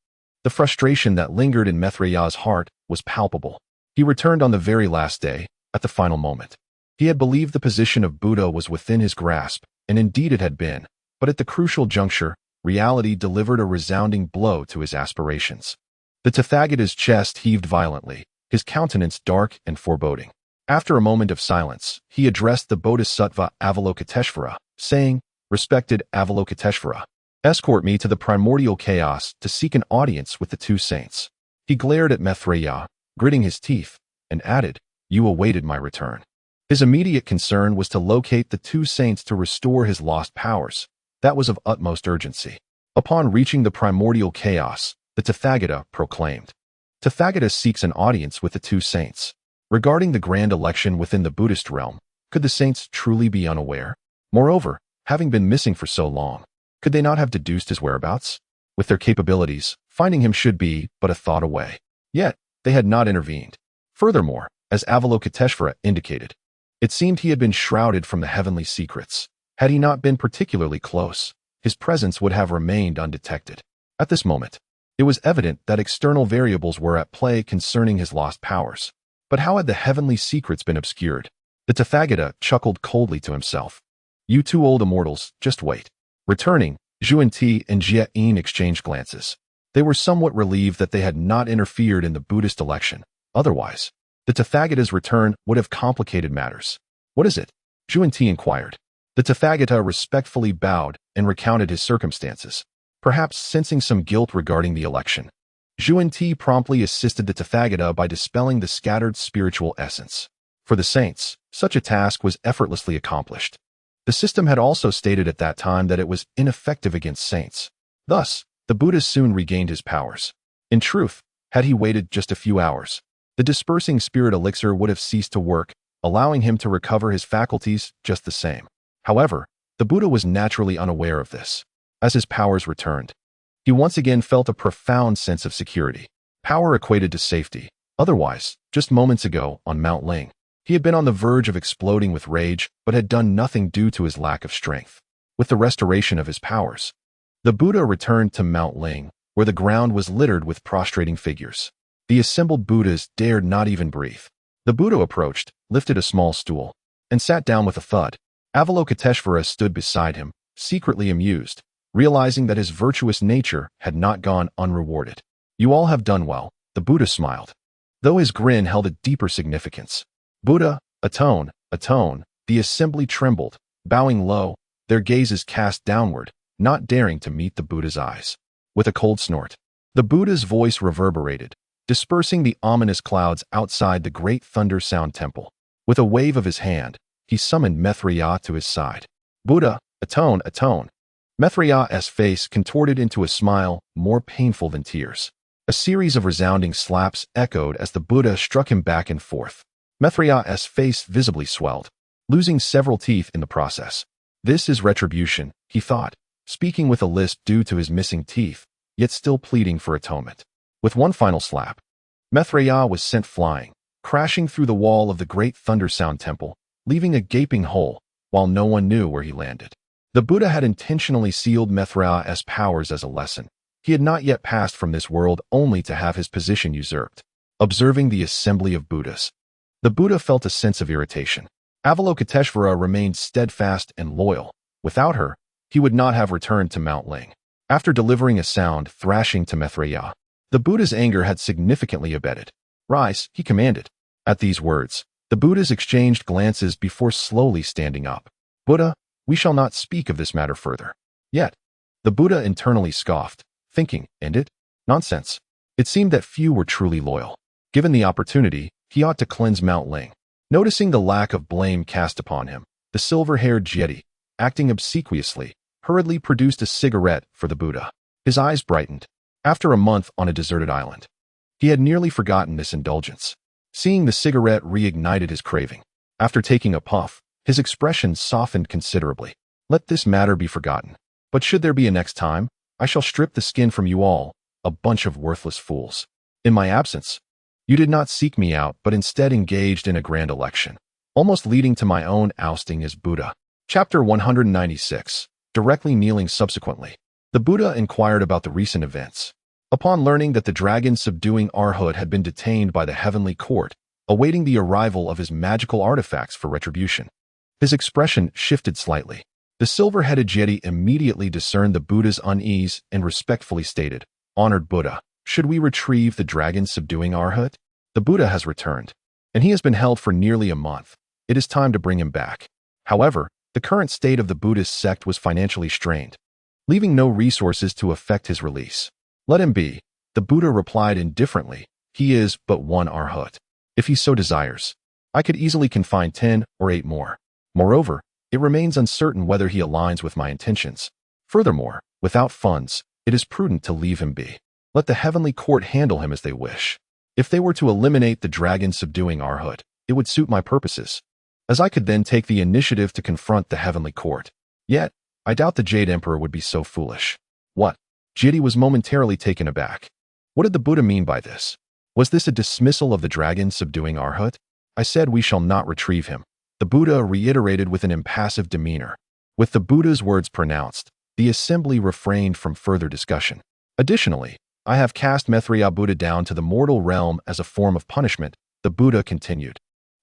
A: the frustration that lingered in Maitreya's heart was palpable. He returned on the very last day, at the final moment. He had believed the position of Buddha was within his grasp, and indeed it had been, but at the crucial juncture, reality delivered a resounding blow to his aspirations. The Tathagata's chest heaved violently, his countenance dark and foreboding. After a moment of silence, he addressed the Bodhisattva Avalokiteshvara, saying, "Respected Avalokiteshvara, escort me to the primordial chaos to seek an audience with the two saints." He glared at Maitreya, gritting his teeth, and added, "You awaited my return." His immediate concern was to locate the two saints to restore his lost powers. That was of utmost urgency. Upon reaching the primordial chaos, the Tathagata proclaimed, "Tathagata seeks an audience with the two saints." Regarding the grand election within the Buddhist realm, could the saints truly be unaware? Moreover, having been missing for so long, could they not have deduced his whereabouts? With their capabilities, finding him should be but a thought away. Yet, they had not intervened. Furthermore, as Avalokiteshvara indicated, it seemed he had been shrouded from the heavenly secrets. Had he not been particularly close, his presence would have remained undetected. At this moment, it was evident that external variables were at play concerning his lost powers. But how had the heavenly secrets been obscured? The Tathagata chuckled coldly to himself. "You two old immortals, just wait." Returning, Zhuan-Ti and Jie-in exchanged glances. They were somewhat relieved that they had not interfered in the Buddhist election. Otherwise, the Tathagata's return would have complicated matters. "What is it?" Zhuan-Ti inquired. The Tathagata respectfully bowed and recounted his circumstances, perhaps sensing some guilt regarding the election. Zhuan-Ti promptly assisted the Tathagata by dispelling the scattered spiritual essence. For the saints, such a task was effortlessly accomplished. The system had also stated at that time that it was ineffective against saints. Thus, the Buddha soon regained his powers. In truth, had he waited just a few hours, the dispersing spirit elixir would have ceased to work, allowing him to recover his faculties just the same. However, the Buddha was naturally unaware of this. As his powers returned, he once again felt a profound sense of security. Power equated to safety. Otherwise, just moments ago, on Mount Ling, he had been on the verge of exploding with rage, but had done nothing due to his lack of strength. With the restoration of his powers, the Buddha returned to Mount Ling, where the ground was littered with prostrating figures. The assembled Buddhas dared not even breathe. The Buddha approached, lifted a small stool, and sat down with a thud. Avalokiteshvara stood beside him, secretly amused, realizing that his virtuous nature had not gone unrewarded. "You all have done well," the Buddha smiled, though his grin held a deeper significance. "Buddha, atone, atone." The assembly trembled, bowing low, their gazes cast downward, not daring to meet the Buddha's eyes. With a cold snort, the Buddha's voice reverberated, dispersing the ominous clouds outside the great thunder sound temple. With a wave of his hand, he summoned Maitreya to his side. "Buddha, atone, atone." Maitreya's face contorted into a smile more painful than tears. A series of resounding slaps echoed as the Buddha struck him back and forth. Maitreya's face visibly swelled, losing several teeth in the process. "This is retribution," he thought, speaking with a lisp due to his missing teeth, yet still pleading for atonement. With one final slap, Maitreya was sent flying, crashing through the wall of the great thunder sound temple, leaving a gaping hole, while no one knew where he landed. The Buddha had intentionally sealed Maitreya's powers as a lesson. He had not yet passed from this world only to have his position usurped. Observing the assembly of Buddhas, the Buddha felt a sense of irritation. Avalokiteshvara remained steadfast and loyal. Without her, he would not have returned to Mount Ling. After delivering a sound thrashing to Maitreya, the Buddha's anger had significantly abated. "Rise," he commanded. At these words, the Buddhas exchanged glances before slowly standing up. "Buddha, we shall not speak of this matter further." Yet, the Buddha internally scoffed, thinking, "And it? Nonsense." It seemed that few were truly loyal. Given the opportunity, he ought to cleanse Mount Ling. Noticing the lack of blame cast upon him, the silver-haired Jeti, acting obsequiously, hurriedly produced a cigarette for the Buddha. His eyes brightened. After a month on a deserted island, he had nearly forgotten this indulgence. Seeing the cigarette reignited his craving. After taking a puff, His expression softened considerably. Let this matter be forgotten. But should there be a next time, I shall strip the skin from you all, a bunch of worthless fools. In my absence, you did not seek me out, but instead engaged in a grand election, almost leading to my own ousting as Buddha. Chapter 196. Directly kneeling subsequently. The Buddha inquired about the recent events. Upon learning that the dragon subduing Arhat had been detained by the heavenly court, awaiting the arrival of his magical artifacts for retribution, his expression shifted slightly. The silver-headed Jedi immediately discerned the Buddha's unease and respectfully stated, "Honored Buddha, should we retrieve the dragon subduing Arhat? The Buddha has returned, and he has been held for nearly a month. It is time to bring him back." However, the current state of the Buddhist sect was financially strained, leaving no resources to effect his release. "Let him be," the Buddha replied indifferently. "He is but one Arhat. If he so desires, I could easily confine 10 or 8 more. Moreover, it remains uncertain whether he aligns with my intentions. Furthermore, without funds, it is prudent to leave him be. Let the heavenly court handle him as they wish. If they were to eliminate the dragon subduing Arhat, it would suit my purposes, as I could then take the initiative to confront the heavenly court. Yet, I doubt the Jade Emperor would be so foolish." What? Jedi was momentarily taken aback. What did the Buddha mean by this? Was this a dismissal of the dragon subduing Arhat? "I said we shall not retrieve him," the Buddha reiterated with an impassive demeanor. With the Buddha's words pronounced, the assembly refrained from further discussion. "Additionally, I have cast Maitreya Buddha down to the mortal realm as a form of punishment," the Buddha continued,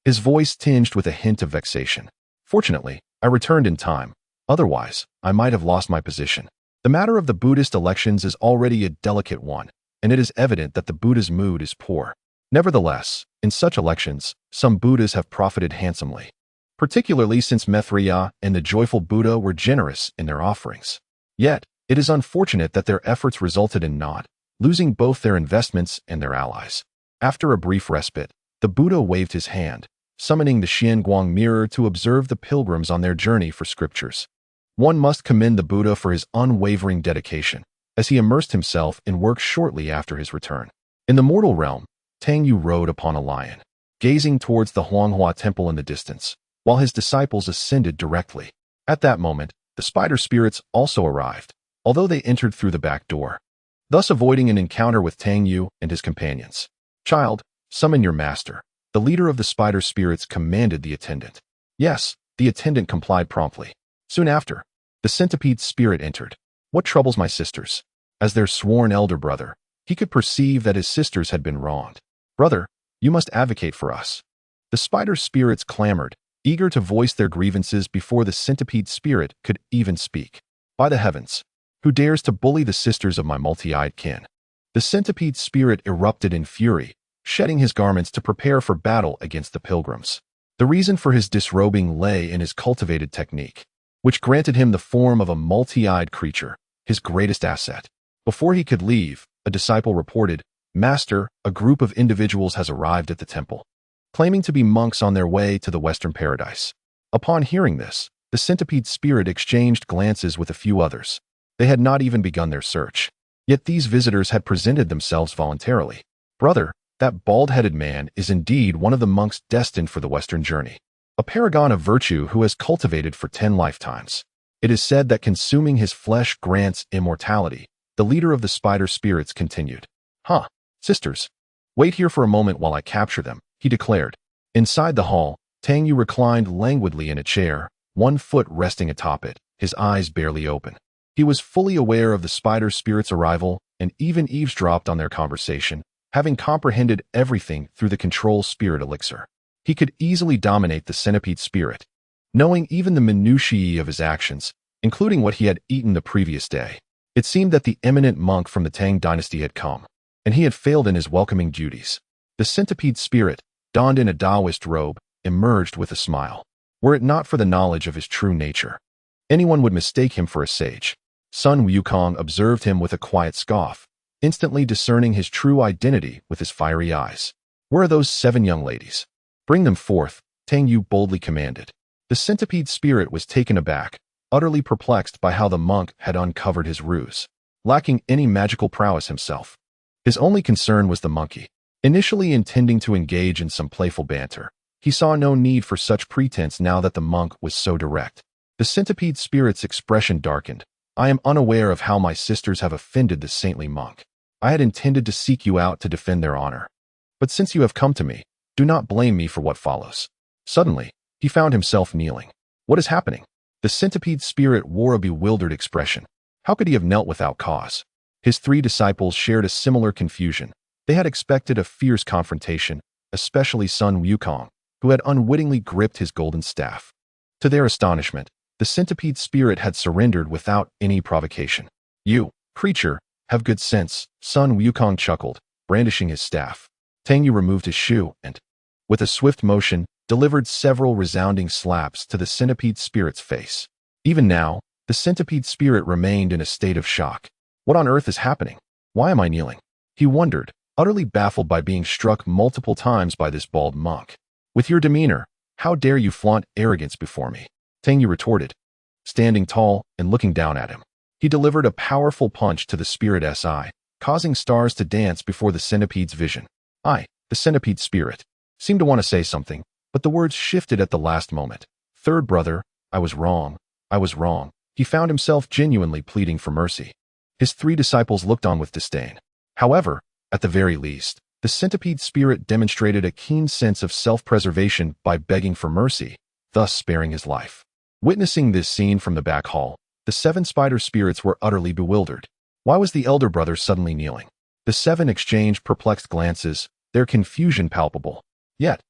A: his voice tinged with a hint of vexation. "Fortunately, I returned in time. Otherwise, I might have lost my position." The matter of the Buddhist elections is already a delicate one, and it is evident that the Buddha's mood is poor. Nevertheless, in such elections, some Buddhas have profited handsomely, particularly since Maitreya and the joyful Buddha were generous in their offerings. Yet, it is unfortunate that their efforts resulted in naught, losing both their investments and their allies. After a brief respite, the Buddha waved his hand, summoning the Xianguang mirror to observe the pilgrims on their journey for scriptures. One must commend the Buddha for his unwavering dedication, as he immersed himself in work shortly after his return. In the mortal realm, Tang Yu rode upon a lion, gazing towards the Huanghua temple in the distance, while his disciples ascended directly. At that moment, the spider spirits also arrived, although they entered through the back door, thus avoiding an encounter with Tang Yu and his companions. "Child, summon your master," the leader of the spider spirits commanded the attendant. Yes, the attendant complied promptly. Soon after, the centipede spirit entered. "What troubles my sisters?" As their sworn elder brother, he could perceive that his sisters had been wronged. "Brother, you must advocate for us." The spider spirits clamored, eager to voice their grievances before the centipede spirit could even speak. "By the heavens, who dares to bully the sisters of my multi-eyed kin?" The centipede spirit erupted in fury, shedding his garments to prepare for battle against the pilgrims. The reason for his disrobing lay in his cultivated technique, which granted him the form of a multi-eyed creature, his greatest asset. Before he could leave, a disciple reported, "Master, a group of individuals has arrived at the temple, claiming to be monks on their way to the Western Paradise." Upon hearing this, the centipede spirit exchanged glances with a few others. They had not even begun their search. Yet these visitors had presented themselves voluntarily. "Brother, that bald-headed man is indeed one of the monks destined for the Western journey, a paragon of virtue who has cultivated for 10 lifetimes. It is said that consuming his flesh grants immortality," the leader of the spider spirits continued. "Huh, sisters, wait here for a moment while I capture them," he declared. Inside the hall, Tang Yu reclined languidly in a chair, one foot resting atop it, his eyes barely open. He was fully aware of the spider spirit's arrival and even eavesdropped on their conversation, having comprehended everything through the control spirit elixir. He could easily dominate the centipede spirit, knowing even the minutiae of his actions, including what he had eaten the previous day. It seemed that the eminent monk from the Tang dynasty had come, and he had failed in his welcoming duties. The centipede spirit, donned in a Taoist robe, emerged with a smile. Were it not for the knowledge of his true nature, anyone would mistake him for a sage. Sun Wukong observed him with a quiet scoff, instantly discerning his true identity with his fiery eyes. "Where are those 7 young ladies? Bring them forth," Tang Yu boldly commanded. The centipede spirit was taken aback, utterly perplexed by how the monk had uncovered his ruse. Lacking any magical prowess himself, his only concern was the monkey. Initially intending to engage in some playful banter, He saw no need for such pretense now that the monk was so direct. The centipede spirit's expression darkened. I am unaware of how my sisters have offended the saintly monk. I had intended to seek you out to defend their honor. But since you have come to me, do not blame me for what follows. Suddenly, he found himself kneeling. What is happening? The centipede spirit wore a bewildered expression. How could he have knelt without cause? His 3 disciples shared a similar confusion. They had expected a fierce confrontation, especially Sun Wukong, who had unwittingly gripped his golden staff. To their astonishment, the centipede spirit had surrendered without any provocation. You, creature, have good sense, Sun Wukong chuckled, brandishing his staff. Tang Yu removed his shoe and, with a swift motion, delivered several resounding slaps to the centipede spirit's face. Even now, the centipede spirit remained in a state of shock. What on earth is happening? Why am I kneeling? He wondered, utterly baffled by being struck multiple times by this bald monk. With your demeanor, how dare you flaunt arrogance before me? Tang Yu retorted, standing tall and looking down at him. He delivered a powerful punch to the spirit's eye, causing stars to dance before the centipede's vision. The centipede spirit, seemed to want to say something, but the words shifted at the last moment. Third brother, I was wrong. I was wrong. He found himself genuinely pleading for mercy. His 3 disciples looked on with disdain. However, at the very least, the centipede spirit demonstrated a keen sense of self-preservation by begging for mercy, thus sparing his life. Witnessing this scene from the back hall, the 7 spider spirits were utterly bewildered. Why was the elder brother suddenly kneeling? The 7 exchanged perplexed glances, their confusion palpable. Yet,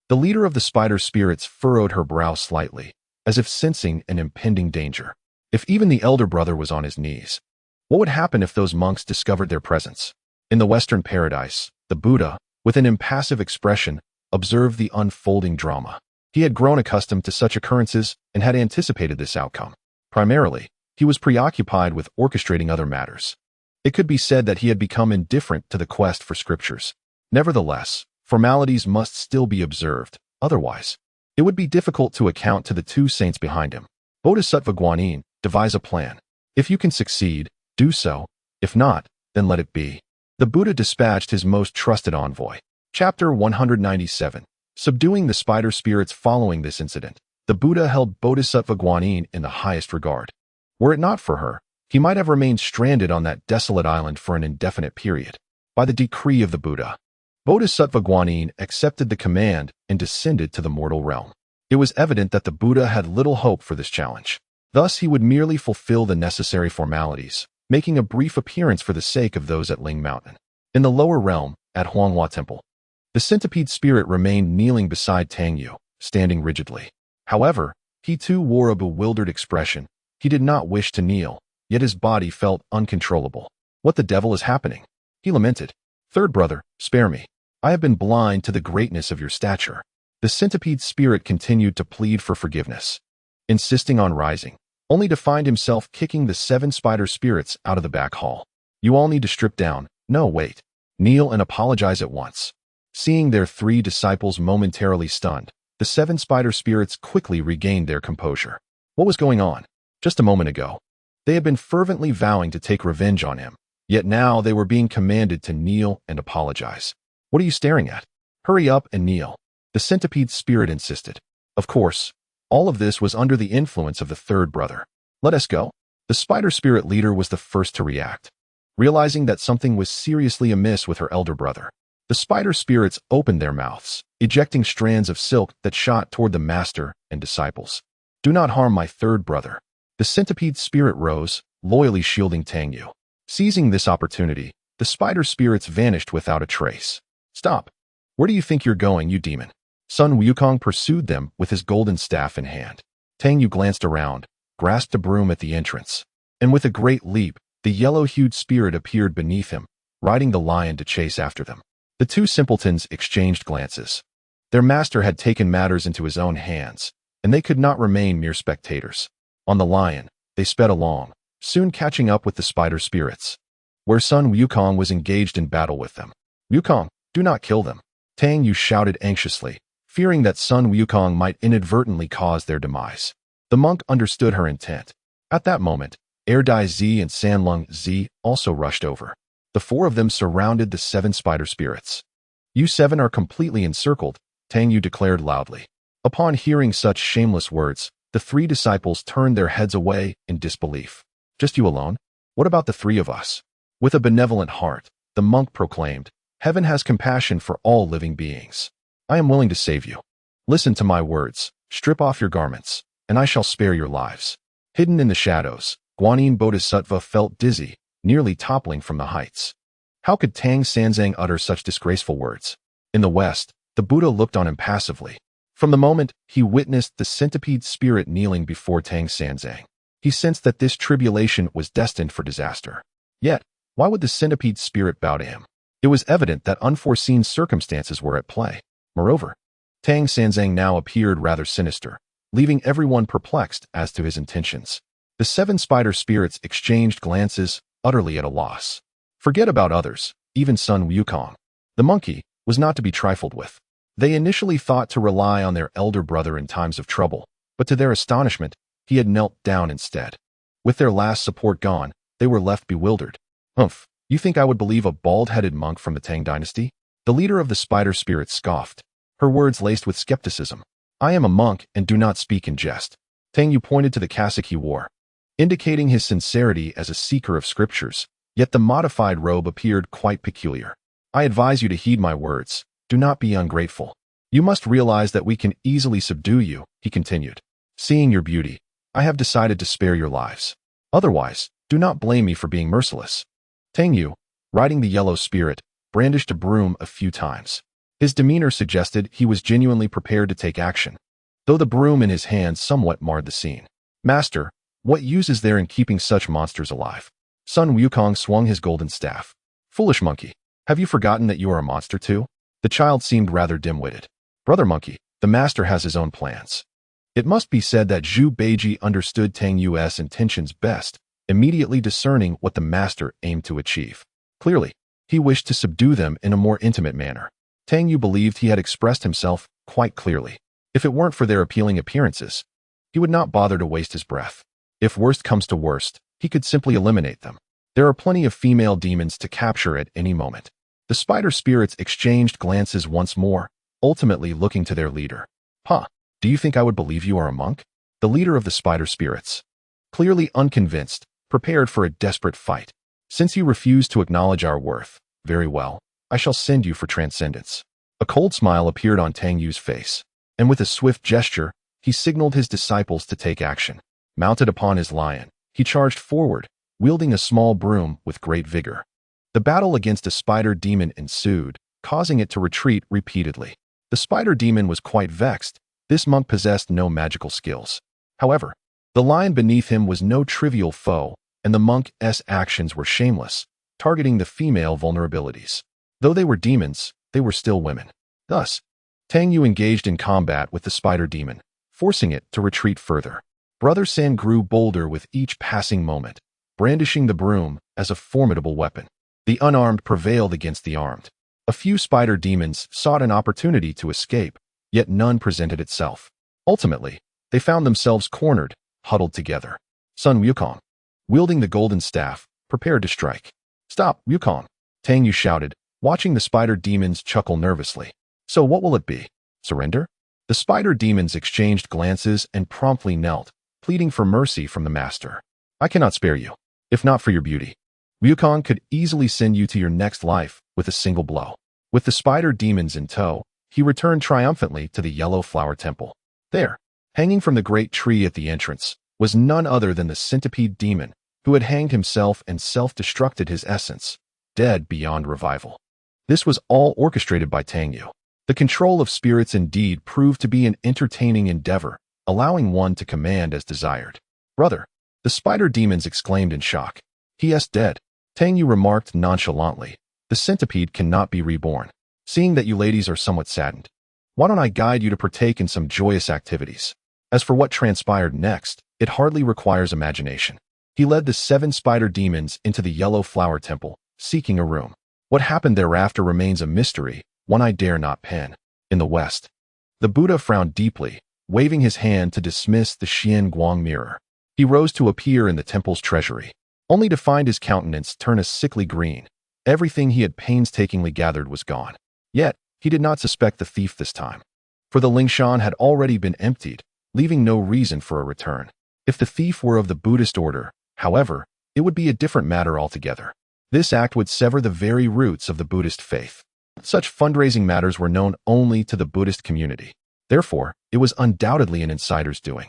A: the leader of the spider spirits furrowed her brow slightly, as if sensing an impending danger. If even the elder brother was on his knees, what would happen if those monks discovered their presence? In the Western paradise, the Buddha, with an impassive expression, observed the unfolding drama. He had grown accustomed to such occurrences and had anticipated this outcome. Primarily, he was preoccupied with orchestrating other matters. It could be said that he had become indifferent to the quest for scriptures. Nevertheless, formalities must still be observed, otherwise, it would be difficult to account to the 2 saints behind him. Bodhisattva Guanyin, devise a plan. If you can succeed, do so. If not, then let it be. The Buddha dispatched his most trusted envoy. Chapter 197. Subduing the spider spirits. Following this incident, the Buddha held Bodhisattva Guanyin in the highest regard. Were it not for her, he might have remained stranded on that desolate island for an indefinite period. By the decree of the Buddha, Bodhisattva Guanyin accepted the command and descended to the mortal realm. It was evident that the Buddha had little hope for this challenge. Thus, he would merely fulfill the necessary formalities, making a brief appearance for the sake of those at Ling Mountain. In the lower realm, at Huanghua Temple, the centipede spirit remained kneeling beside Tang Yu, standing rigidly. However, he too wore a bewildered expression. He did not wish to kneel, yet his body felt uncontrollable. What the devil is happening? He lamented. Third brother, spare me. I have been blind to the greatness of your stature. The centipede spirit continued to plead for forgiveness, insisting on rising, only to find himself kicking the 7 spider spirits out of the back hall. You all need to strip down. No, wait. Kneel and apologize at once. Seeing their 3 disciples momentarily stunned, the 7 spider spirits quickly regained their composure. What was going on? Just a moment ago, they had been fervently vowing to take revenge on him, yet now they were being commanded to kneel and apologize. What are you staring at? Hurry up and kneel, the centipede spirit insisted. Of course, all of this was under the influence of the 3rd brother. Let us go. The spider spirit leader was the first to react. Realizing that something was seriously amiss with her elder brother, the spider spirits opened their mouths, ejecting strands of silk that shot toward the master and disciples. Do not harm my 3rd brother. The centipede spirit rose, loyally shielding Tang Yu. Seizing this opportunity, the spider spirits vanished without a trace. Stop! Where do you think you're going, you demon? Sun Wukong pursued them with his golden staff in hand. Tang Yu glanced around, grasped a broom at the entrance, and with a great leap, the yellow-hued spirit appeared beneath him, riding the lion to chase after them. The 2 simpletons exchanged glances. Their master had taken matters into his own hands, and they could not remain mere spectators. On the lion, they sped along, soon catching up with the spider spirits, where Sun Wukong was engaged in battle with them. Wukong, do not kill them, Tang Yu shouted anxiously, fearing that Sun Wukong might inadvertently cause their demise. The monk understood her intent. At that moment, Erdai Zi and Sanlung Zi also rushed over. The 4 of them surrounded the 7 spider spirits. You 7 are completely encircled, Tang Yu declared loudly. Upon hearing such shameless words, the three disciples turned their heads away in disbelief. Just you alone? What about the three of us? With a benevolent heart, the monk proclaimed, Heaven has compassion for all living beings. I am willing to save you. Listen to my words, strip off your garments, and I shall spare your lives. Hidden in the shadows, Guanyin Bodhisattva felt dizzy, nearly toppling from the heights. How could Tang Sanzang utter such disgraceful words? In the West, the Buddha looked on impassively. From the moment he witnessed the centipede spirit kneeling before Tang Sanzang, he sensed that this tribulation was destined for disaster. Yet, why would the centipede spirit bow to him? It was evident that unforeseen circumstances were at play. Moreover, Tang Sanzang now appeared rather sinister, leaving everyone perplexed as to his intentions. The seven spider spirits exchanged glances, utterly at a loss. Forget about others, even Sun Wukong. The monkey was not to be trifled with. They initially thought to rely on their elder brother in times of trouble, but to their astonishment, he had knelt down instead. With their last support gone, they were left bewildered. Humph, you think I would believe a bald-headed monk from the Tang dynasty? The leader of the spider spirits scoffed, her words laced with skepticism. I am a monk and do not speak in jest. Tang Yu pointed to the cassock he wore, indicating his sincerity as a seeker of scriptures, yet the modified robe appeared quite peculiar. I advise you to heed my words. Do not be ungrateful. You must realize that we can easily subdue you, he continued. Seeing your beauty, I have decided to spare your lives. Otherwise, do not blame me for being merciless. Tang Yu, riding the yellow spirit, brandished a broom a few times. His demeanor suggested he was genuinely prepared to take action, though the broom in his hand somewhat marred the scene. Master, what use is there in keeping such monsters alive? Sun Wukong swung his golden staff. Foolish monkey, have you forgotten that you are a monster too? The child seemed rather dim-witted. Brother monkey, the master has his own plans. It must be said that Zhu Beiji understood Tang Yu's intentions best, immediately discerning what the master aimed to achieve. Clearly, he wished to subdue them in a more intimate manner. Tang Yu believed he had expressed himself quite clearly. If it weren't for their appealing appearances, he would not bother to waste his breath. If worst comes to worst, he could simply eliminate them. There are plenty of female demons to capture at any moment. The spider spirits exchanged glances once more, ultimately looking to their leader. Do you think I would believe you are a monk? The leader of the spider spirits, clearly unconvinced, prepared for a desperate fight. Since you refuse to acknowledge our worth, very well, I shall send you for transcendence. A cold smile appeared on Tang Yu's face, and with a swift gesture, he signaled his disciples to take action. Mounted upon his lion, he charged forward, wielding a small broom with great vigor. The battle against a spider demon ensued, causing it to retreat repeatedly. The spider demon was quite vexed. This monk possessed no magical skills. However, the lion beneath him was no trivial foe, and the monk's actions were shameless, targeting the female vulnerabilities. Though they were demons, they were still women. Thus, Tang Yu engaged in combat with the spider demon, forcing it to retreat further. Brother San grew bolder with each passing moment, brandishing the broom as a formidable weapon. The unarmed prevailed against the armed. A few spider demons sought an opportunity to escape, yet none presented itself. Ultimately, they found themselves cornered, huddled together. Sun Wukong, wielding the golden staff, prepared to strike. Stop, Wukong! Tang Yu shouted, watching the spider demons chuckle nervously. So what will it be? Surrender? The spider demons exchanged glances and promptly knelt, pleading for mercy from the master. I cannot spare you, if not for your beauty. Wukong could easily send you to your next life with a single blow. With the spider demons in tow, he returned triumphantly to the Yellow Flower Temple. There, hanging from the great tree at the entrance, was none other than the centipede demon, who had hanged himself and self-destructed his essence, dead beyond revival. This was all orchestrated by Tang Yu. The control of spirits indeed proved to be an entertaining endeavor, allowing one to command as desired. Brother, the spider demons exclaimed in shock. He is dead. Tang Yu remarked nonchalantly. The centipede cannot be reborn. Seeing that you ladies are somewhat saddened, why don't I guide you to partake in some joyous activities? As for what transpired next, it hardly requires imagination. He led the 7 spider demons into the Yellow Flower Temple, seeking a room. What happened thereafter remains a mystery, one I dare not pen. In the West, the Buddha frowned deeply, waving his hand to dismiss the Xian Guang mirror. He rose to appear in the temple's treasury, only to find his countenance turn a sickly green. Everything he had painstakingly gathered was gone. Yet, he did not suspect the thief this time. for the Lingshan had already been emptied, leaving no reason for a return. If the thief were of the Buddhist order, however, it would be a different matter altogether. This act would sever the very roots of the Buddhist faith. Such fundraising matters were known only to the Buddhist community. Therefore, it was undoubtedly an insider's doing.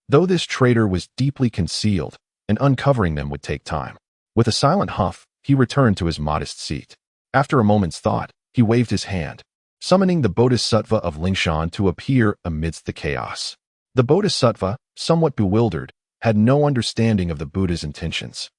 A: Though this traitor was deeply concealed, and uncovering them would take time. With a silent huff, he returned to his modest seat. After a moment's thought, he waved his hand, summoning the Bodhisattva of Lingshan to appear amidst the chaos. The Bodhisattva, somewhat bewildered, had no understanding of the Buddha's intentions.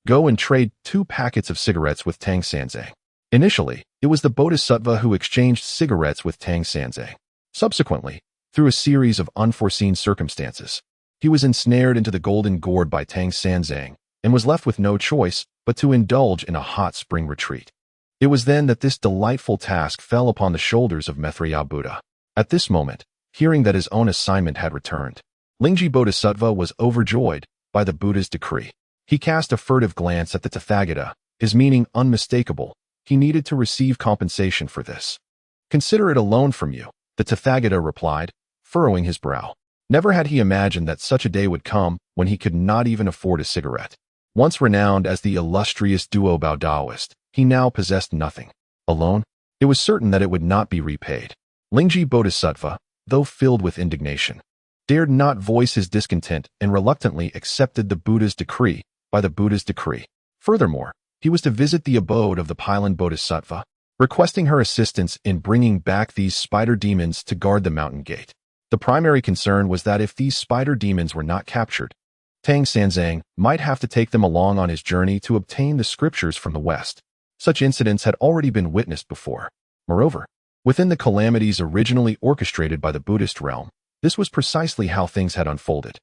A: Go and trade 2 packets of cigarettes with Tang Sanzang. Initially, it was the Bodhisattva who exchanged cigarettes with Tang Sanzang. Subsequently, through a series of unforeseen circumstances, he was ensnared into the golden gourd by Tang Sanzang and was left with no choice but to indulge in a hot spring retreat. It was then that this delightful task fell upon the shoulders of Maitreya Buddha. At this moment, hearing that his own assignment had returned, Lingji Bodhisattva was overjoyed by the Buddha's decree. He cast a furtive glance at the Tathagata, his meaning unmistakable. He needed to receive compensation for this. Consider it a loan from you, the Tathagata replied, furrowing his brow. Never had he imagined that such a day would come when he could not even afford a cigarette. Once renowned as the illustrious Duobao Taoist, he now possessed nothing. Alone, it was certain that it would not be repaid. Lingji Bodhisattva, though filled with indignation, dared not voice his discontent and reluctantly accepted the Buddha's decree by the Buddha's decree. Furthermore, he was to visit the abode of the Pylon Bodhisattva, requesting her assistance in bringing back these spider demons to guard the mountain gate. The primary concern was that if these spider demons were not captured, Tang Sanzang might have to take them along on his journey to obtain the scriptures from the West. Such incidents had already been witnessed before. Moreover, within the calamities originally orchestrated by the Buddhist realm, this was precisely how things had unfolded.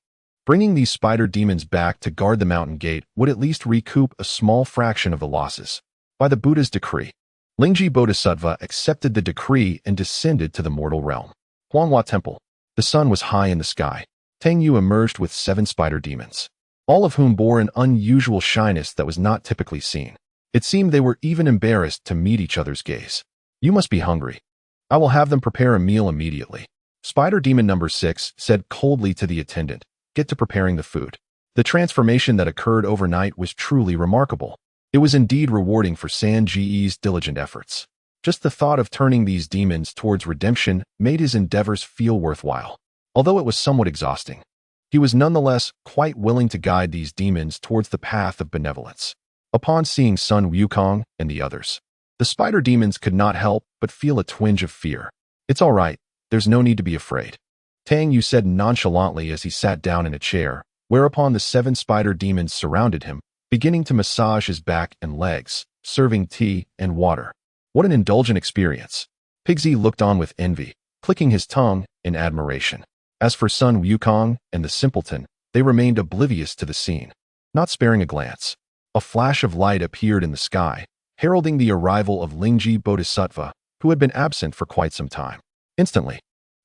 A: Bringing these spider demons back to guard the mountain gate would at least recoup a small fraction of the losses. By the Buddha's decree, Lingji Bodhisattva accepted the decree and descended to the mortal realm. Huanghua Temple. The sun was high in the sky. Tang Yu emerged with 7 spider demons, all of whom bore an unusual shyness that was not typically seen. It seemed they were even embarrassed to meet each other's gaze. You must be hungry. I will have them prepare a meal immediately. Spider demon number 6 said coldly to the attendant, get to preparing the food. The transformation that occurred overnight was truly remarkable. It was indeed rewarding for San Ji's diligent efforts. Just the thought of turning these demons towards redemption made his endeavors feel worthwhile. Although it was somewhat exhausting, he was nonetheless quite willing to guide these demons towards the path of benevolence. Upon seeing Sun Wukong and the others, the spider demons could not help but feel a twinge of fear. It's all right, there's no need to be afraid, Tang Yu said nonchalantly as he sat down in a chair, whereupon the 7 spider demons surrounded him, beginning to massage his back and legs, serving tea and water. What an indulgent experience. Pigsy looked on with envy, clicking his tongue in admiration. As for Sun Wukong and the simpleton, they remained oblivious to the scene, not sparing a glance. A flash of light appeared in the sky, heralding the arrival of Lingji Bodhisattva, who had been absent for quite some time. Instantly,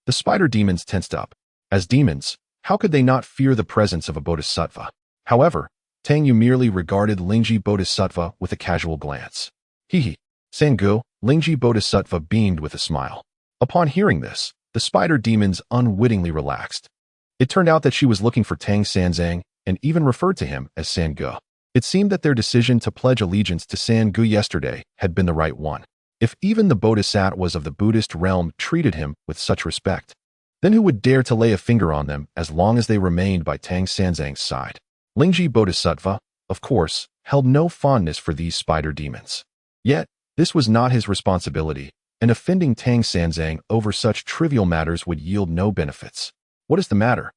A: the spider demons tensed up. As demons, how could they not fear the presence of a bodhisattva? However, Tang Yu merely regarded Lingji Bodhisattva with a casual glance. Hee. Sangu, Lingji Bodhisattva beamed with a smile. Upon hearing this, the spider demons unwittingly relaxed. It turned out that she was looking for Tang Sanzang and even referred to him as Sangu. It seemed that their decision to pledge allegiance to Sangu yesterday had been the right one. If even the bodhisattvas of the Buddhist realm treated him with such respect, then who would dare to lay a finger on them as long as they remained by Tang Sanzang's side? Lingji Bodhisattva, of course, held no fondness for these spider demons. Yet, this was not his responsibility, and offending Tang Sanzang over such trivial matters would yield no benefits. What is the matter?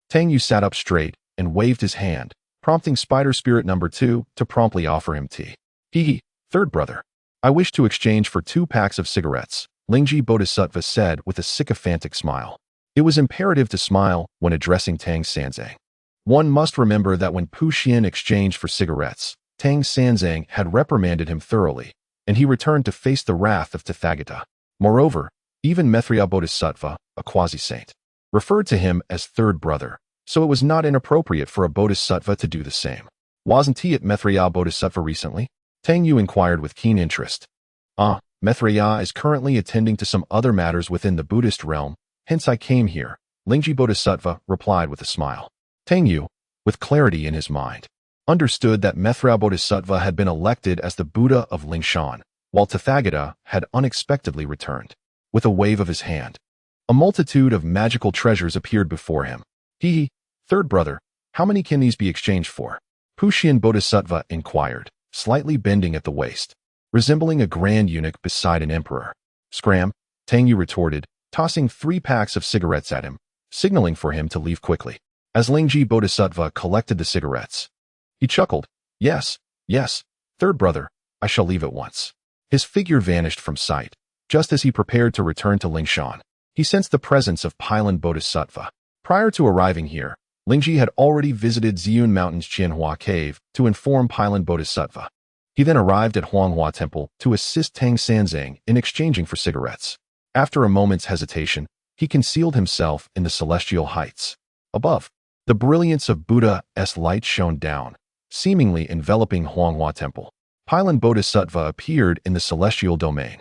A: Tang Yu sat up straight and waved his hand, prompting spider spirit number 2 to promptly offer him tea. Hee, third brother. I wish to exchange for 2 packs of cigarettes, Lingji Bodhisattva said with a sycophantic smile. It was imperative to smile when addressing Tang Sanzang. One must remember that when Pu Xian exchanged for cigarettes, Tang Sanzang had reprimanded him thoroughly, and he returned to face the wrath of Tathagata. Moreover, even Maitreya Bodhisattva, a quasi-saint, referred to him as third brother, so it was not inappropriate for a bodhisattva to do the same. Wasn't he at Maitreya Bodhisattva recently? Tang Yu inquired with keen interest. Maitreya is currently attending to some other matters within the Buddhist realm, hence I came here, Lingji Bodhisattva replied with a smile. Tangyu, with clarity in his mind, understood that Maitreya Bodhisattva had been elected as the Buddha of Lingshan, while Tathagata had unexpectedly returned. With a wave of his hand, a multitude of magical treasures appeared before him. Third brother, how many can these be exchanged for? Puxian Bodhisattva inquired, slightly bending at the waist, resembling a grand eunuch beside an emperor. Scram, Tangyu retorted, tossing 3 packs of cigarettes at him, signaling for him to leave quickly. As Lingji Bodhisattva collected the cigarettes, he chuckled. Yes, third brother, I shall leave at once. His figure vanished from sight. Just as he prepared to return to Lingshan, he sensed the presence of Pylon Bodhisattva. Prior to arriving here, Lingji had already visited Ziyun Mountain's Qianhua Cave to inform Pylon Bodhisattva. He then arrived at Huanghua Temple to assist Tang Sanzang in exchanging for cigarettes. After a moment's hesitation, he concealed himself in the celestial heights. Above, the brilliance of Buddha's light shone down, seemingly enveloping Huanghua Temple. Pylon Bodhisattva appeared in the celestial domain.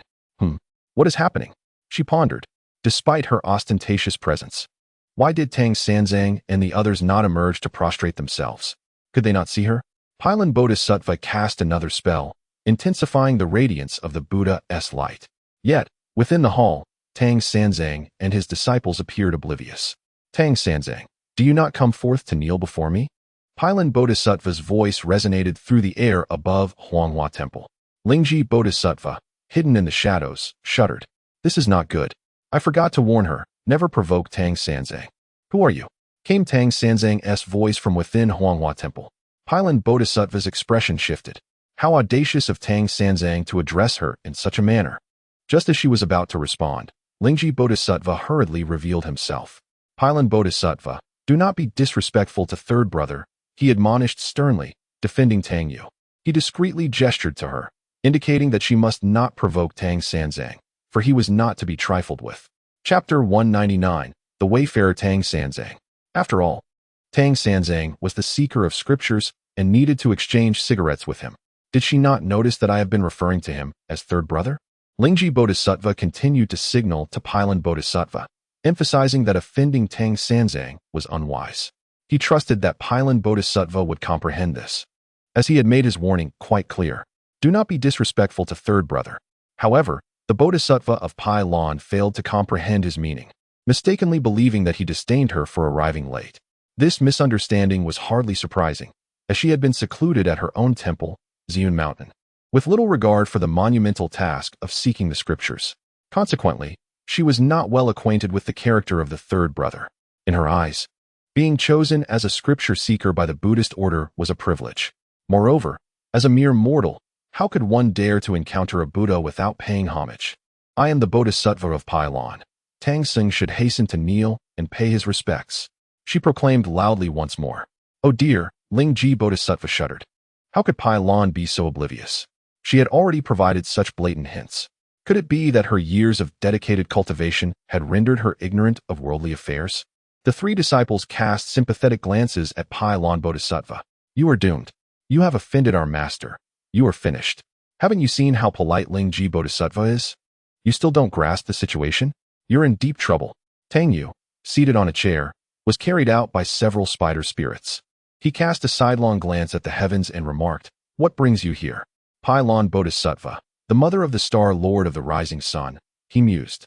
A: What is happening? She pondered, despite her ostentatious presence. Why did Tang Sanzang and the others not emerge to prostrate themselves? Could they not see her? Pylon Bodhisattva cast another spell, intensifying the radiance of the Buddha's light. Yet, within the hall, Tang Sanzang and his disciples appeared oblivious. Tang Sanzang, do you not come forth to kneel before me? Pylon Bodhisattva's voice resonated through the air above Huanghua Temple. Lingji Bodhisattva, hidden in the shadows, shuddered. This is not good. I forgot to warn her, never provoke Tang Sanzang. Who are you? Came Tang Sanzang's voice from within Huanghua Temple. Pylon Bodhisattva's expression shifted. How audacious of Tang Sanzang to address her in such a manner. Just as she was about to respond, Lingji Bodhisattva hurriedly revealed himself. Pylon Bodhisattva, do not be disrespectful to third brother, he admonished sternly, defending Tangyu. He discreetly gestured to her, indicating that she must not provoke Tang Sanzang, for he was not to be trifled with. Chapter 199, The Wayfarer Tang Sanzang. After all, Tang Sanzang was the seeker of scriptures and needed to exchange cigarettes with him. Did she not notice that I have been referring to him as third brother? Lingji Bodhisattva continued to signal to Pylon Bodhisattva, emphasizing that offending Tang Sanzang was unwise. He trusted that Pylon Bodhisattva would comprehend this, as he had made his warning quite clear. Do not be disrespectful to third brother. However, the Bodhisattva of Pylon failed to comprehend his meaning, mistakenly believing that he disdained her for arriving late. This misunderstanding was hardly surprising, as she had been secluded at her own temple, Ziyun Mountain, with little regard for the monumental task of seeking the scriptures. Consequently, she was not well acquainted with the character of the third brother. In her eyes, being chosen as a scripture seeker by the Buddhist order was a privilege. Moreover, as a mere mortal, how could one dare to encounter a Buddha without paying homage? I am the Bodhisattva of Pylon. Tang Sing should hasten to kneel and pay his respects. She proclaimed loudly once more. Oh dear, Lingji Bodhisattva shuddered. How could Pylon be so oblivious? She had already provided such blatant hints. Could it be that her years of dedicated cultivation had rendered her ignorant of worldly affairs? The 3 disciples cast sympathetic glances at Pylon Bodhisattva. You are doomed. You have offended our master. You are finished. Haven't you seen how polite Lingji Bodhisattva is? You still don't grasp the situation? You're in deep trouble. Tangyu, seated on a chair, was carried out by several spider spirits. He cast a sidelong glance at the heavens and remarked, What brings you here? Pylon Bodhisattva, the mother of the star lord of the rising sun, he mused.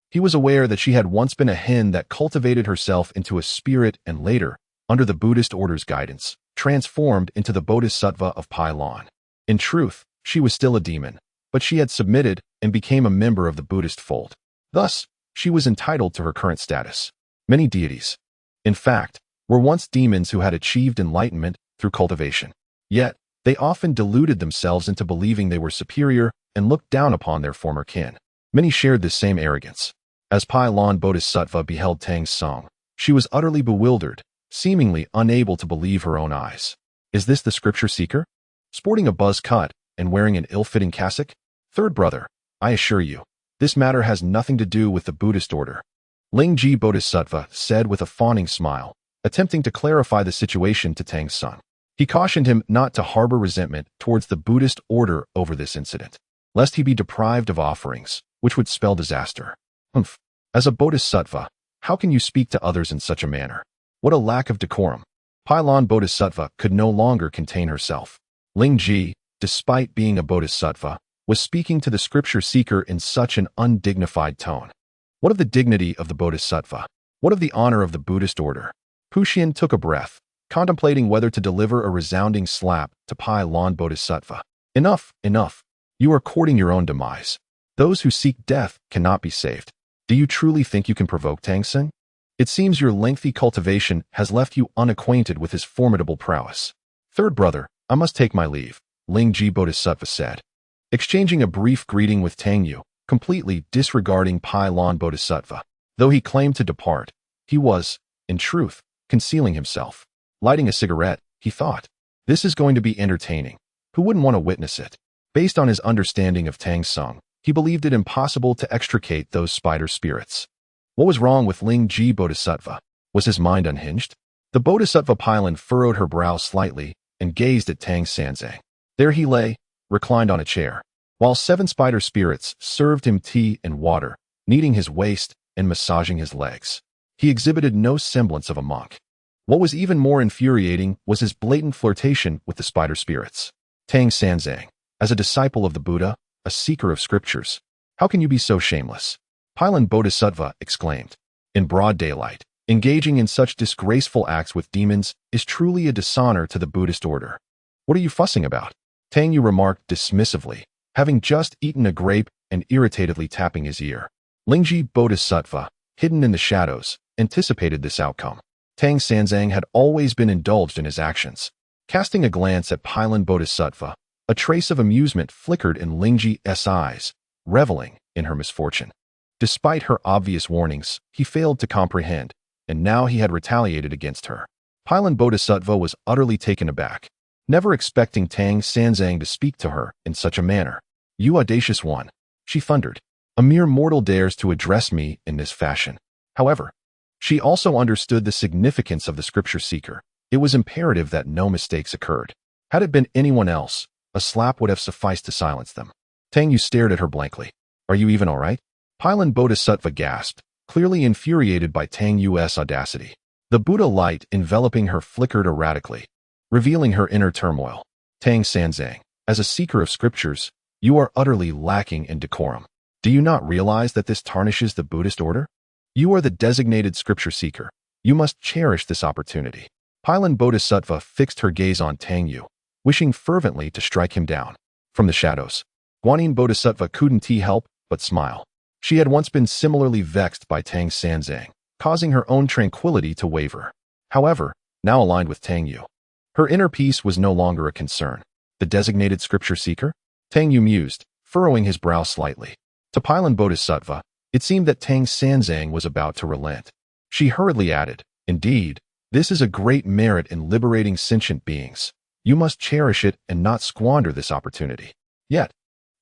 A: He was aware that she had once been a hen that cultivated herself into a spirit and later, under the Buddhist order's guidance, transformed into the Bodhisattva of Pylon. In truth, she was still a demon, but she had submitted and became a member of the Buddhist fold. Thus, she was entitled to her current status. Many deities, in fact, were once demons who had achieved enlightenment through cultivation. Yet, they often deluded themselves into believing they were superior and looked down upon their former kin. Many shared this same arrogance. As Pylon Bodhisattva beheld Tang Song, she was utterly bewildered, seemingly unable to believe her own eyes. Is this the scripture seeker? Sporting a buzz cut and wearing an ill-fitting cassock? Third brother, I assure you, this matter has nothing to do with the Buddhist order. Lingji Bodhisattva said with a fawning smile, attempting to clarify the situation to Tang Song. He cautioned him not to harbor resentment towards the Buddhist order over this incident, lest he be deprived of offerings, which would spell disaster. As a bodhisattva, How can you speak to others in such a manner? What a lack of decorum. Pylon Bodhisattva could no longer contain herself. Lingji, despite being a bodhisattva, was speaking to the scripture seeker in such an undignified tone. What of the dignity of the bodhisattva? What of the honor of the Buddhist order? Puxian took a breath, contemplating whether to deliver a resounding slap to Pylon Bodhisattva. Enough, enough. You are courting your own demise. Those who seek death cannot be saved. Do you truly think you can provoke Tangsen? It seems your lengthy cultivation has left you unacquainted with his formidable prowess. Third brother, I must take my leave, Lingji Bodhisattva said. Exchanging a brief greeting with Tangyu, completely disregarding Pylon Bodhisattva. Though he claimed to depart, he was, in truth, concealing himself. Lighting a cigarette, he thought, this is going to be entertaining. Who wouldn't want to witness it? Based on his understanding of Tang Sung, he believed it impossible to extricate those spider spirits. What was wrong with Lingji Bodhisattva? Was his mind unhinged? The Bodhisattva Pylon furrowed her brow slightly and gazed at Tang Sanzang. There he lay, reclined on a chair, while 7 spider spirits served him tea and water, kneading his waist and massaging his legs. He exhibited no semblance of a monk. What was even more infuriating was his blatant flirtation with the spider spirits. Tang Sanzang, as a disciple of the Buddha, a seeker of scriptures, how can you be so shameless? Pylon Bodhisattva exclaimed. In broad daylight, engaging in such disgraceful acts with demons is truly a dishonor to the Buddhist order. What are you fussing about? Tangyu remarked dismissively, having just eaten a grape and irritatedly tapping his ear. Lingji Bodhisattva, hidden in the shadows, anticipated this outcome. Tang Sanzang had always been indulged in his actions. Casting a glance at Pylon Bodhisattva, a trace of amusement flickered in Lingji's eyes, reveling in her misfortune. Despite her obvious warnings, he failed to comprehend, and now he had retaliated against her. Pylon Bodhisattva was utterly taken aback, never expecting Tang Sanzang to speak to her in such a manner. You audacious one, she thundered. A mere mortal dares to address me in this fashion. However, she also understood the significance of the scripture seeker. It was imperative that no mistakes occurred. Had it been anyone else, a slap would have sufficed to silence them. Tangyu stared at her blankly. Are you even all right? Pylon Bodhisattva gasped, clearly infuriated by Tangyu's audacity. The Buddha light enveloping her flickered erratically, revealing her inner turmoil. Tang Sanzang, as a seeker of scriptures, you are utterly lacking in decorum. Do you not realize that this tarnishes the Buddhist order? You are the designated scripture seeker. You must cherish this opportunity. Pylon Bodhisattva fixed her gaze on Tangyu, wishing fervently to strike him down. From the shadows, Guanyin Bodhisattva couldn't help but smile. She had once been similarly vexed by Tang Sanzang, causing her own tranquility to waver. However, now aligned with Tangyu, her inner peace was no longer a concern. The designated scripture seeker? Tangyu mused, furrowing his brow slightly. To Pylon Bodhisattva, it seemed that Tang Sanzang was about to relent. She hurriedly added, indeed, this is a great merit in liberating sentient beings. You must cherish it and not squander this opportunity. Yet,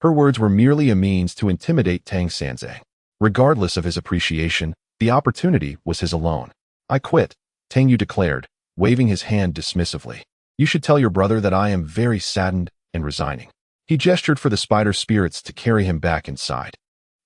A: her words were merely a means to intimidate Tang Sanzang. Regardless of his appreciation, the opportunity was his alone. I quit, Tangyu declared, waving his hand dismissively. You should tell your brother that I am very saddened and resigning. He gestured for the spider spirits to carry him back inside,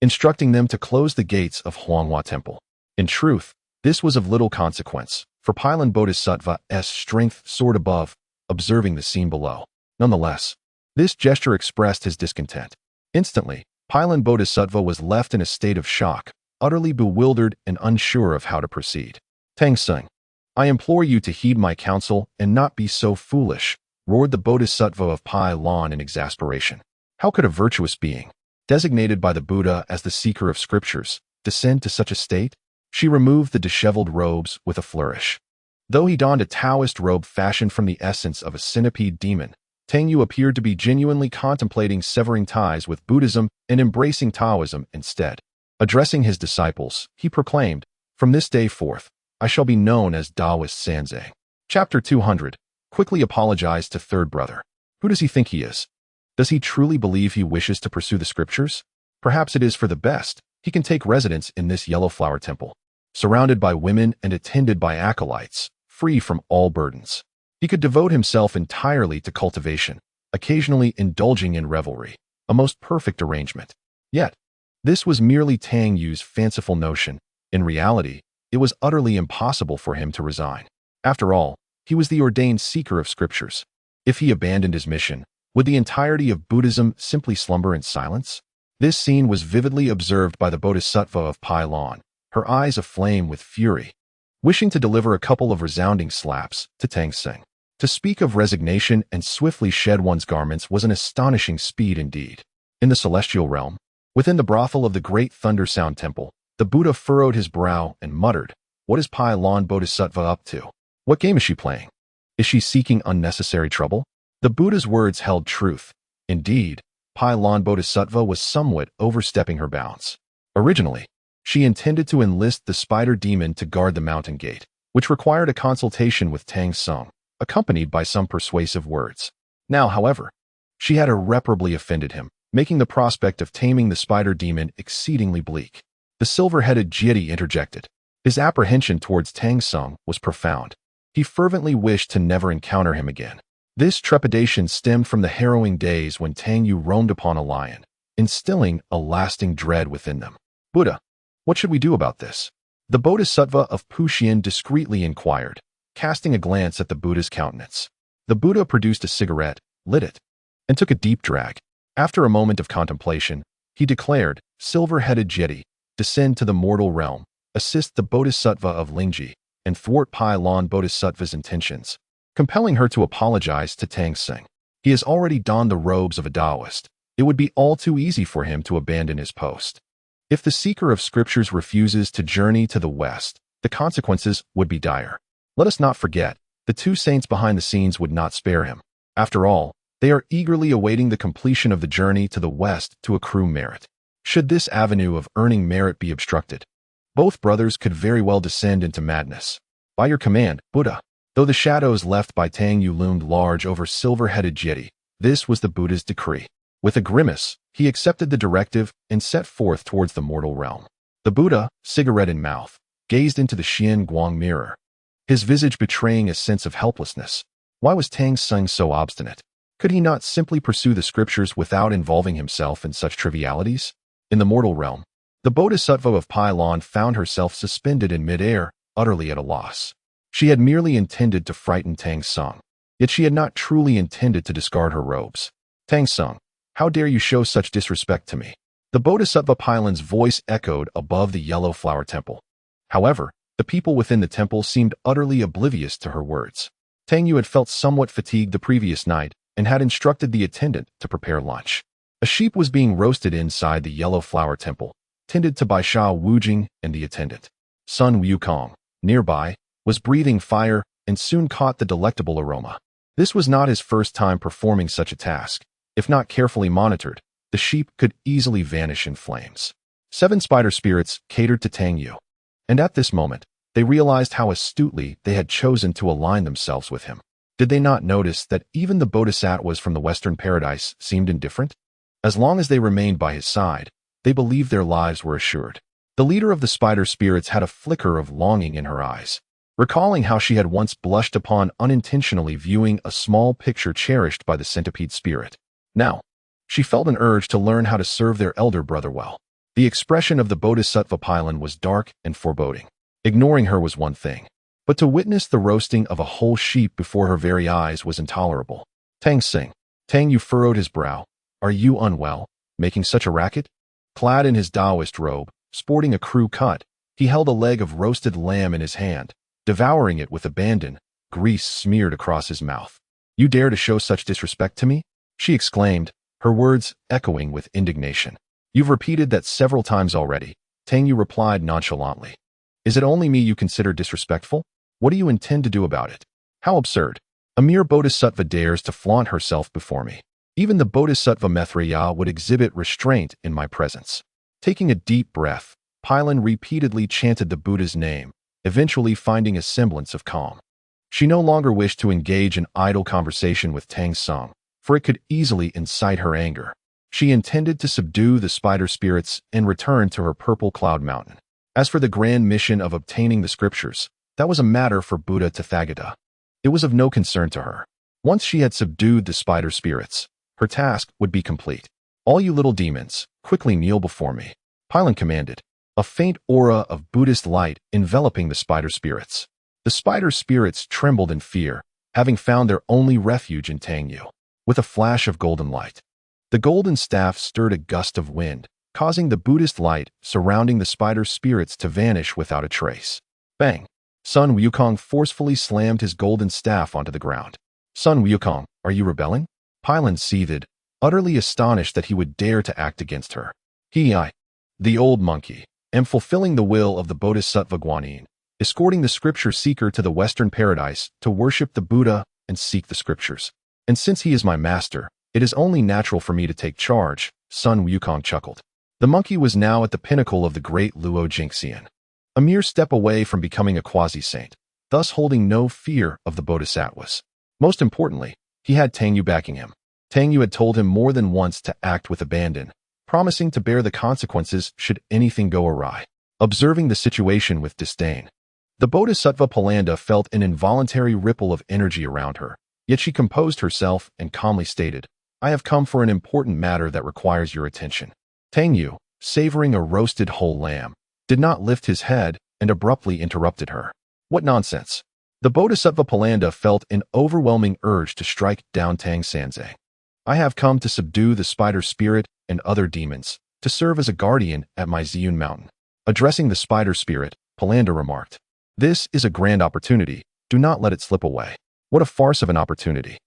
A: instructing them to close the gates of Huanghua Temple. In truth, this was of little consequence, for Pylon Bodhisattva's strength soared above, observing the scene below. Nonetheless, this gesture expressed his discontent. Instantly, Pylon Bodhisattva was left in a state of shock, utterly bewildered and unsure of how to proceed. Tang Sung, I implore you to heed my counsel and not be so foolish, roared the Bodhisattva of Pylon in exasperation. How could a virtuous being, designated by the Buddha as the seeker of scriptures, descend to such a state? She removed the disheveled robes with a flourish. Though he donned a Taoist robe fashioned from the essence of a centipede demon, Tangyu appeared to be genuinely contemplating severing ties with Buddhism and embracing Taoism instead. Addressing his disciples, he proclaimed, from this day forth, I shall be known as Taoist Sanzang. Chapter 200. Quickly apologized to third brother. Who does he think he is? Does he truly believe he wishes to pursue the scriptures? Perhaps it is for the best. He can take residence in this yellow flower temple, surrounded by women and attended by acolytes, free from all burdens. He could devote himself entirely to cultivation, occasionally indulging in revelry, a most perfect arrangement. Yet, this was merely Tangyu's fanciful notion. In reality, it was utterly impossible for him to resign. After all, he was the ordained seeker of scriptures. If he abandoned his mission, would the entirety of Buddhism simply slumber in silence? This scene was vividly observed by the Bodhisattva of Pai Lon, her eyes aflame with fury, wishing to deliver a couple of resounding slaps to Tang Seng. To speak of resignation and swiftly shed one's garments was an astonishing speed indeed. In the celestial realm, within the brothel of the great Thunder Sound Temple, the Buddha furrowed his brow and muttered, "What is Pai Lon Bodhisattva up to? What game is she playing? Is she seeking unnecessary trouble?" The Buddha's words held truth. Indeed, Pai Lon Bodhisattva was somewhat overstepping her bounds. Originally, she intended to enlist the spider demon to guard the mountain gate, which required a consultation with Tang Seng, accompanied by some persuasive words. Now, however, she had irreparably offended him, making the prospect of taming the spider demon exceedingly bleak. The silver-headed deity interjected. His apprehension towards Tang Seng was profound. He fervently wished to never encounter him again. This trepidation stemmed from the harrowing days when Tang Yu roamed upon a lion, instilling a lasting dread within them. "Buddha, what should we do about this?" The Bodhisattva of Puxian discreetly inquired, casting a glance at the Buddha's countenance. The Buddha produced a cigarette, lit it, and took a deep drag. After a moment of contemplation, he declared, "Silver-headed deity, descend to the mortal realm, assist the Bodhisattva of Lingji, and thwart Pai Lon Bodhisattva's intentions," compelling her to apologize to Tang Seng. He has already donned the robes of a Taoist. It would be all too easy for him to abandon his post. If the seeker of scriptures refuses to journey to the West, the consequences would be dire. Let us not forget, the two saints behind the scenes would not spare him. After all, they are eagerly awaiting the completion of the journey to the West to accrue merit. Should this avenue of earning merit be obstructed, both brothers could very well descend into madness. "By your command, Buddha." Though the shadows left by Tang Yu loomed large over silver-headed deity, this was the Buddha's decree. With a grimace, he accepted the directive and set forth towards the mortal realm. The Buddha, cigarette in mouth, gazed into the Xian Guang mirror, his visage betraying a sense of helplessness. Why was Tang Seng so obstinate? Could he not simply pursue the scriptures without involving himself in such trivialities? In the mortal realm, the Bodhisattva of Pai Lon found herself suspended in mid-air, utterly at a loss. She had merely intended to frighten Tang Seng, yet she had not truly intended to discard her robes. "Tang Seng, how dare you show such disrespect to me?" The Bodhisattva Pailan's voice echoed above the yellow flower temple. However, the people within the temple seemed utterly oblivious to her words. Tang Yu had felt somewhat fatigued the previous night and had instructed the attendant to prepare lunch. A sheep was being roasted inside the yellow flower temple, tended to by Sha Wujing and the attendant. Sun Wukong, nearby, was breathing fire and soon caught the delectable aroma. This was not his first time performing such a task. If not carefully monitored, the sheep could easily vanish in flames. 7 spider spirits catered to Tang Yu, and at this moment, they realized how astutely they had chosen to align themselves with him. Did they not notice that even the bodhisattvas from the Western paradise seemed indifferent? As long as they remained by his side, they believed their lives were assured. The leader of the spider spirits had a flicker of longing in her eyes, recalling how she had once blushed upon unintentionally viewing a small picture cherished by the centipede spirit. Now, she felt an urge to learn how to serve their elder brother well. The expression of the Bodhisattva Pailan was dark and foreboding. Ignoring her was one thing, but to witness the roasting of a whole sheep before her very eyes was intolerable. "Tang Seng." Tang Yu furrowed his brow. "Are you unwell, making such a racket?" Clad in his Taoist robe, sporting a crew cut, he held a leg of roasted lamb in his hand, devouring it with abandon, grease smeared across his mouth. "You dare to show such disrespect to me?" she exclaimed, her words echoing with indignation. "You've repeated that several times already," Tang Yu replied nonchalantly. "Is it only me you consider disrespectful? What do you intend to do about it?" "How absurd. A mere bodhisattva dares to flaunt herself before me. Even the Bodhisattva Maitreya would exhibit restraint in my presence." Taking a deep breath, Pailan repeatedly chanted the Buddha's name, eventually finding a semblance of calm. She no longer wished to engage in idle conversation with Tang Seng, for it could easily incite her anger. She intended to subdue the spider spirits and return to her purple cloud mountain. As for the grand mission of obtaining the scriptures, that was a matter for Buddha Tathagata. It was of no concern to her. Once she had subdued the spider spirits, her task would be complete. "All you little demons, quickly kneel before me," Pailan commanded. a faint aura of Buddhist light enveloping the spider spirits. The spider spirits trembled in fear, having found their only refuge in Tangyu. With a flash of golden light, the golden staff stirred a gust of wind, causing the Buddhist light surrounding the spider spirits to vanish without a trace. Bang! Sun Wukong forcefully slammed his golden staff onto the ground. Sun Wukong, are you rebelling? Pylon seethed, utterly astonished that he would dare to act against her. The old monkey, am fulfilling the will of the Bodhisattva Guanyin, escorting the scripture seeker to the Western paradise to worship the Buddha and seek the scriptures. And since he is my master, it is only natural for me to take charge, Sun Wukong chuckled. The monkey was now at the pinnacle of the great Luo Jingxian, a mere step away from becoming a quasi-saint, thus holding no fear of the bodhisattvas. Most importantly, he had Tangyu backing him. Tangyu had told him more than once to act with abandon, promising to bear the consequences should anything go awry. Observing the situation with disdain, the Bodhisattva Palanda felt an involuntary ripple of energy around her, yet she composed herself and calmly stated, I have come for an important matter that requires your attention. Tangyu, savoring a roasted whole lamb, did not lift his head and abruptly interrupted her. What nonsense! The Bodhisattva Palanda felt an overwhelming urge to strike down Tang Sanzang. I have come to subdue the spider spirit and other demons, to serve as a guardian at my Ziyun mountain. Addressing the spider spirit, Palanda remarked, this is a grand opportunity, do not let it slip away. What a farce of an opportunity.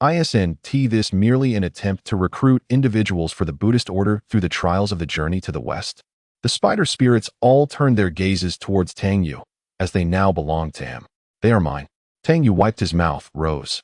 A: Isn't this merely an attempt to recruit individuals for the Buddhist order through the trials of the journey to the West? The spider spirits all turned their gazes towards Tangyu, as they now belonged to him. They are mine. Tangyu wiped his mouth, rose,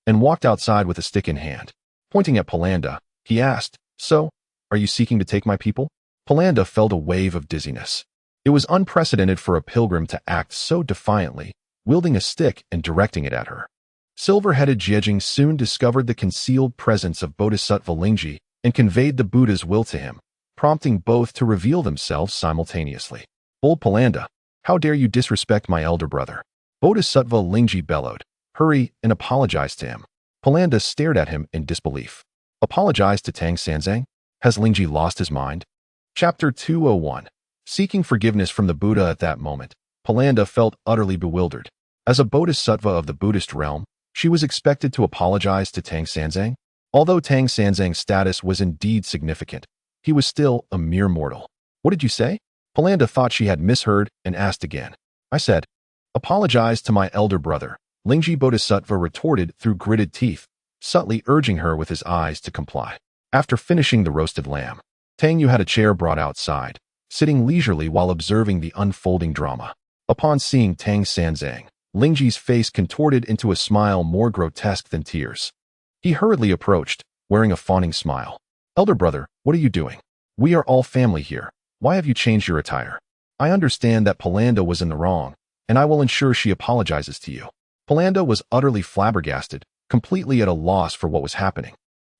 A: and walked outside with a stick in hand. Pointing at Palanda, he asked, so, are you seeking to take my people? Palanda felt a wave of dizziness. It was unprecedented for a pilgrim to act so defiantly, wielding a stick and directing it at her. Silver-headed Jiejing soon discovered the concealed presence of Bodhisattva Lingji and conveyed the Buddha's will to him, prompting both to reveal themselves simultaneously. Bold Palanda, how dare you disrespect my elder brother? Bodhisattva Lingji bellowed, hurry and apologize to him. Palanda stared at him in disbelief. Apologize to Tang Sanzang? Has Lingji lost his mind? Chapter 201. Seeking forgiveness from the Buddha at that moment, Palanda felt utterly bewildered. As a bodhisattva of the Buddhist realm, she was expected to apologize to Tang Sanzang. Although Tang Sanzang's status was indeed significant, he was still a mere mortal. What did you say? Palanda thought she had misheard and asked again. I said, apologize to my elder brother, Lingji Bodhisattva retorted through gritted teeth, subtly urging her with his eyes to comply. After finishing the roasted lamb, Tangyu had a chair brought outside, sitting leisurely while observing the unfolding drama. Upon seeing Tang Sanzang, Lingji's face contorted into a smile more grotesque than tears. He hurriedly approached, wearing a fawning smile. Elder brother, what are you doing? We are all family here. Why have you changed your attire? I understand that Palanda was in the wrong, and I will ensure she apologizes to you. Palanda was utterly flabbergasted, completely at a loss for what was happening.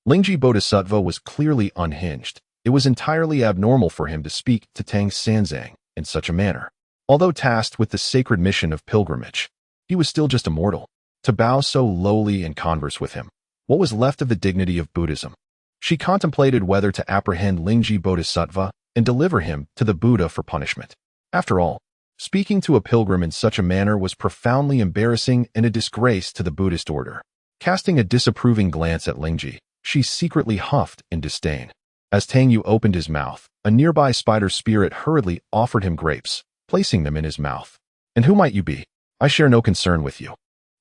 A: Lingji Bodhisattva was clearly unhinged. It was entirely abnormal for him to speak to Tang Sanzang in such a manner. Although tasked with the sacred mission of pilgrimage, he was still just a mortal. To bow so lowly and converse with him, what was left of the dignity of Buddhism? She contemplated whether to apprehend Lingji Bodhisattva and deliver him to the Buddha for punishment. After all, speaking to a pilgrim in such a manner was profoundly embarrassing and a disgrace to the Buddhist order. Casting a disapproving glance at Lingji, she secretly huffed in disdain. As Tangyu opened his mouth, a nearby spider spirit hurriedly offered him grapes, placing them in his mouth. And who might you be? I share no concern with you.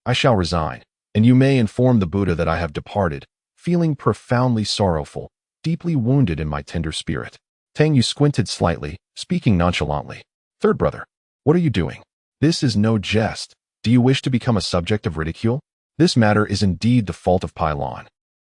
A: I shall resign, and you may inform the Buddha that I have departed, feeling profoundly sorrowful, deeply wounded in my tender spirit. Tangyu squinted slightly, speaking nonchalantly. Third brother, what are you doing? This is no jest. Do you wish to become a subject of ridicule? This matter is indeed the fault of Pylon,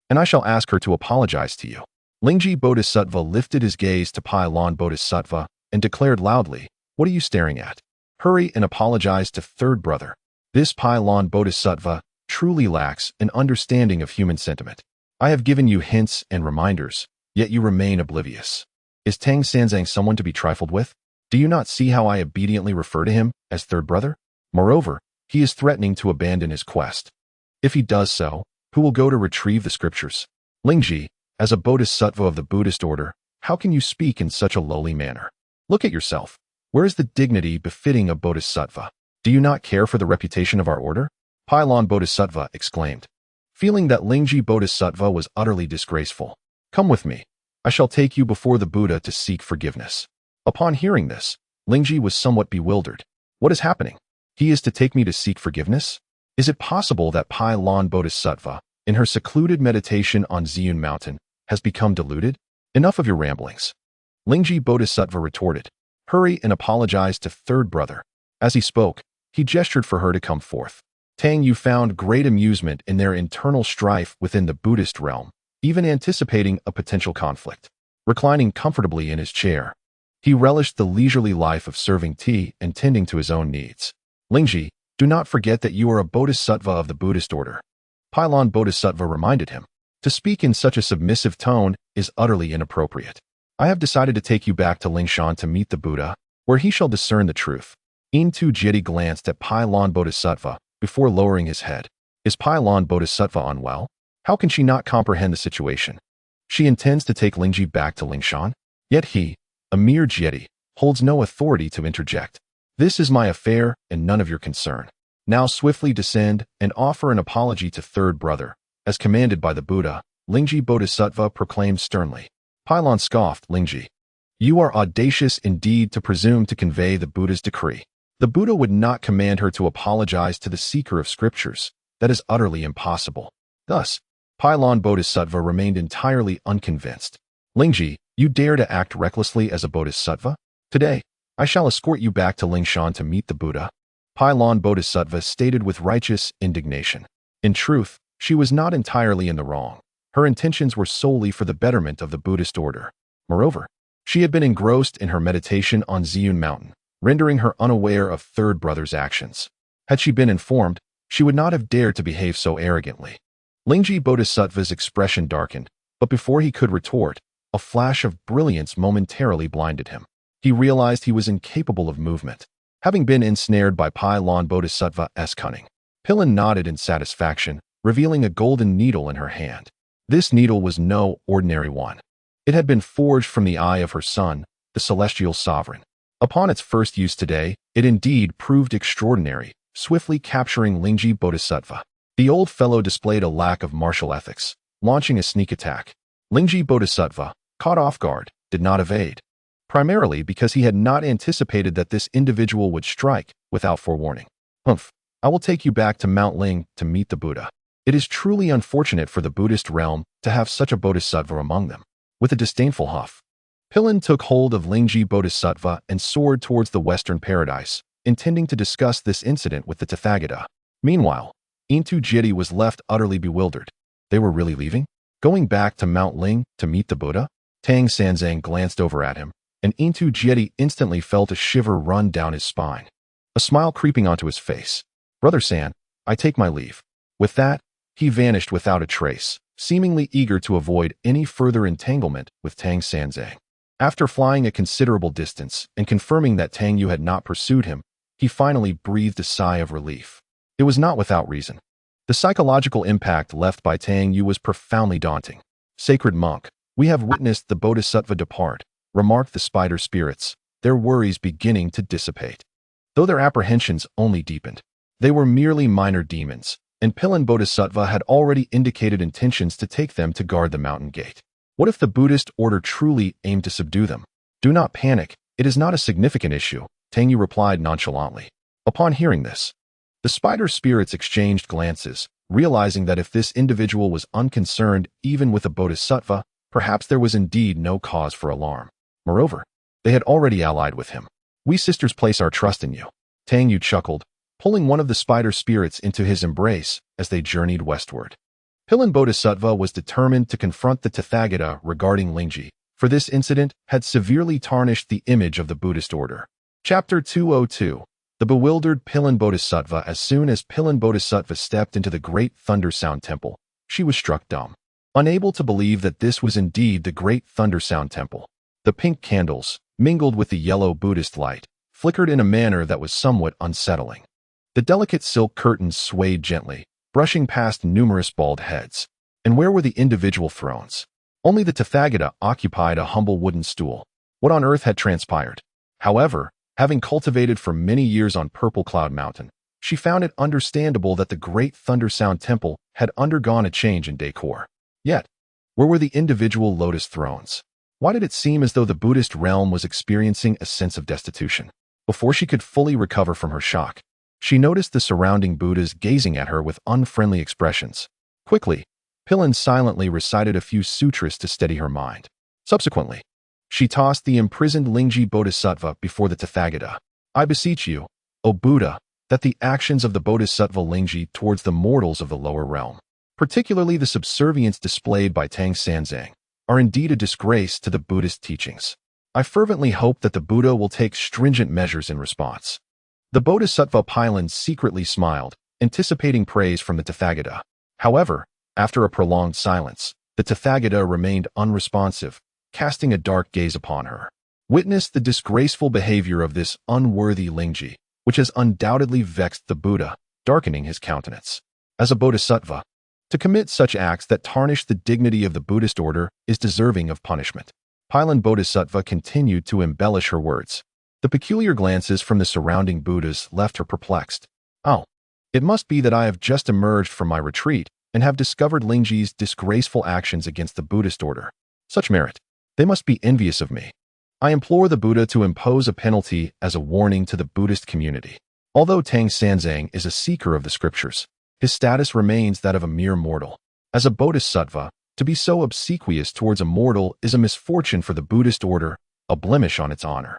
A: and I shall ask her to apologize to you. Lingji Bodhisattva lifted his gaze to Pylon Bodhisattva and declared loudly, what are you staring at? Hurry and apologize to third brother. This Pylon Bodhisattva truly lacks an understanding of human sentiment. I have given you hints and reminders, yet you remain oblivious. Is Tang Sanzang someone to be trifled with? Do you not see how I obediently refer to him as third brother? Moreover, he is threatening to abandon his quest. If he does so, who will go to retrieve the scriptures? Lingji, as a bodhisattva of the Buddhist order, how can you speak in such a lowly manner? Look at yourself. Where is the dignity befitting a bodhisattva? Do you not care for the reputation of our order? Pylon Bodhisattva exclaimed, feeling that Lingji Bodhisattva was utterly disgraceful. Come with me. I shall take you before the Buddha to seek forgiveness. Upon hearing this, Lingji was somewhat bewildered. What is happening? He is to take me to seek forgiveness? Is it possible that Pylon Bodhisattva, in her secluded meditation on Ziyun Mountain, has become deluded? Enough of your ramblings. Lingji Bodhisattva retorted. Hurry and apologize to third brother. As he spoke, he gestured for her to come forth. Tang Yu found great amusement in their internal strife within the Buddhist realm, even anticipating a potential conflict. Reclining comfortably in his chair, he relished the leisurely life of serving tea and tending to his own needs. Lingji, do not forget that you are a bodhisattva of the Buddhist order. Pylon Bodhisattva reminded him. To speak in such a submissive tone is utterly inappropriate. I have decided to take you back to Lingshan to meet the Buddha, where he shall discern the truth. Intu Jeti glanced at Pylon Bodhisattva before lowering his head. Is Pylon Bodhisattva unwell? How can she not comprehend the situation? She intends to take Lingji back to Lingshan, yet he, a mere Jeti, holds no authority to interject. This is my affair and none of your concern. Now swiftly descend and offer an apology to third brother. As commanded by the Buddha, Lingji Bodhisattva proclaimed sternly. Pylon scoffed, Lingji. You are audacious indeed to presume to convey the Buddha's decree. The Buddha would not command her to apologize to the seeker of scriptures. That is utterly impossible. Thus, Pylon Bodhisattva remained entirely unconvinced. Lingji, you dare to act recklessly as a bodhisattva? Today, I shall escort you back to Lingshan to meet the Buddha. Pylon Bodhisattva stated with righteous indignation. In truth, she was not entirely in the wrong. Her intentions were solely for the betterment of the Buddhist order. Moreover, she had been engrossed in her meditation on Ziyun Mountain, rendering her unaware of third brother's actions. Had she been informed, she would not have dared to behave so arrogantly. Lingji Bodhisattva's expression darkened, but before he could retort, a flash of brilliance momentarily blinded him. He realized he was incapable of movement, having been ensnared by Pylon Bodhisattva's cunning. Pilin nodded in satisfaction, revealing a golden needle in her hand. This needle was no ordinary one. It had been forged from the eye of her son, the celestial sovereign. Upon its first use today, it indeed proved extraordinary, swiftly capturing Lingji Bodhisattva. The old fellow displayed a lack of martial ethics, launching a sneak attack. Lingji Bodhisattva, caught off guard, did not evade, primarily because he had not anticipated that this individual would strike without forewarning. Humph, I will take you back to Mount Ling to meet the Buddha. It is truly unfortunate for the Buddhist realm to have such a bodhisattva among them. With a disdainful huff, Pilin took hold of Lingji Bodhisattva and soared towards the Western Paradise, intending to discuss this incident with the Tathagata. Meanwhile, Intu Jeti was left utterly bewildered. They were really leaving? Going back to Mount Ling to meet the Buddha? Tang Sanzang glanced over at him, and Intu Jeti instantly felt a shiver run down his spine, a smile creeping onto his face. Brother San, I take my leave. With that, he vanished without a trace, seemingly eager to avoid any further entanglement with Tang Sanzang. After flying a considerable distance and confirming that Tang Yu had not pursued him, he finally breathed a sigh of relief. It was not without reason. The psychological impact left by Tang Yu was profoundly daunting. Sacred monk, we have witnessed the bodhisattva depart, remarked the spider spirits, their worries beginning to dissipate. Though their apprehensions only deepened, they were merely minor demons, and Pilin Bodhisattva had already indicated intentions to take them to guard the mountain gate. What if the Buddhist order truly aimed to subdue them? Do not panic, it is not a significant issue, Tang Yu replied nonchalantly. Upon hearing this, the spider spirits exchanged glances, realizing that if this individual was unconcerned even with a bodhisattva, perhaps there was indeed no cause for alarm. Moreover, they had already allied with him. We sisters place our trust in you. Tang Yu chuckled, pulling one of the spider spirits into his embrace as they journeyed westward. Pilin Bodhisattva was determined to confront the Tathagata regarding Lingji, for this incident had severely tarnished the image of the Buddhist order. Chapter 202. The bewildered Pilin Bodhisattva. As soon as Pilin Bodhisattva stepped into the great Thunder Sound Temple, she was struck dumb, unable to believe that this was indeed the great Thunder Sound Temple. The pink candles, mingled with the yellow Buddhist light, flickered in a manner that was somewhat unsettling. The delicate silk curtains swayed gently, brushing past numerous bald heads. And where were the individual thrones? Only the Tathagata occupied a humble wooden stool. What on earth had transpired? However, having cultivated for many years on Purple Cloud Mountain, she found it understandable that the Great Thunder Sound Temple had undergone a change in decor. Yet, where were the individual lotus thrones? Why did it seem as though the Buddhist realm was experiencing a sense of destitution? Before she could fully recover from her shock, she noticed the surrounding Buddhas gazing at her with unfriendly expressions. Quickly, Pilin silently recited a few sutras to steady her mind. Subsequently, she tossed the imprisoned Lingji Bodhisattva before the Tathagata. I beseech you, O Buddha, that the actions of the Bodhisattva Lingji towards the mortals of the lower realm, particularly the subservience displayed by Tang Sanzang, are indeed a disgrace to the Buddhist teachings. I fervently hope that the Buddha will take stringent measures in response. The Bodhisattva Pilin secretly smiled, anticipating praise from the Tathagata. However, after a prolonged silence, the Tathagata remained unresponsive, casting a dark gaze upon her. Witness the disgraceful behavior of this unworthy Lingji, which has undoubtedly vexed the Buddha, darkening his countenance. As a bodhisattva, to commit such acts that tarnish the dignity of the Buddhist order is deserving of punishment. Pilin Bodhisattva continued to embellish her words. The peculiar glances from the surrounding Buddhas left her perplexed. Oh, it must be that I have just emerged from my retreat and have discovered Lingji's disgraceful actions against the Buddhist order. Such merit. They must be envious of me. I implore the Buddha to impose a penalty as a warning to the Buddhist community. Although Tang Sanzang is a seeker of the scriptures, his status remains that of a mere mortal. As a bodhisattva, to be so obsequious towards a mortal is a misfortune for the Buddhist order, a blemish on its honor.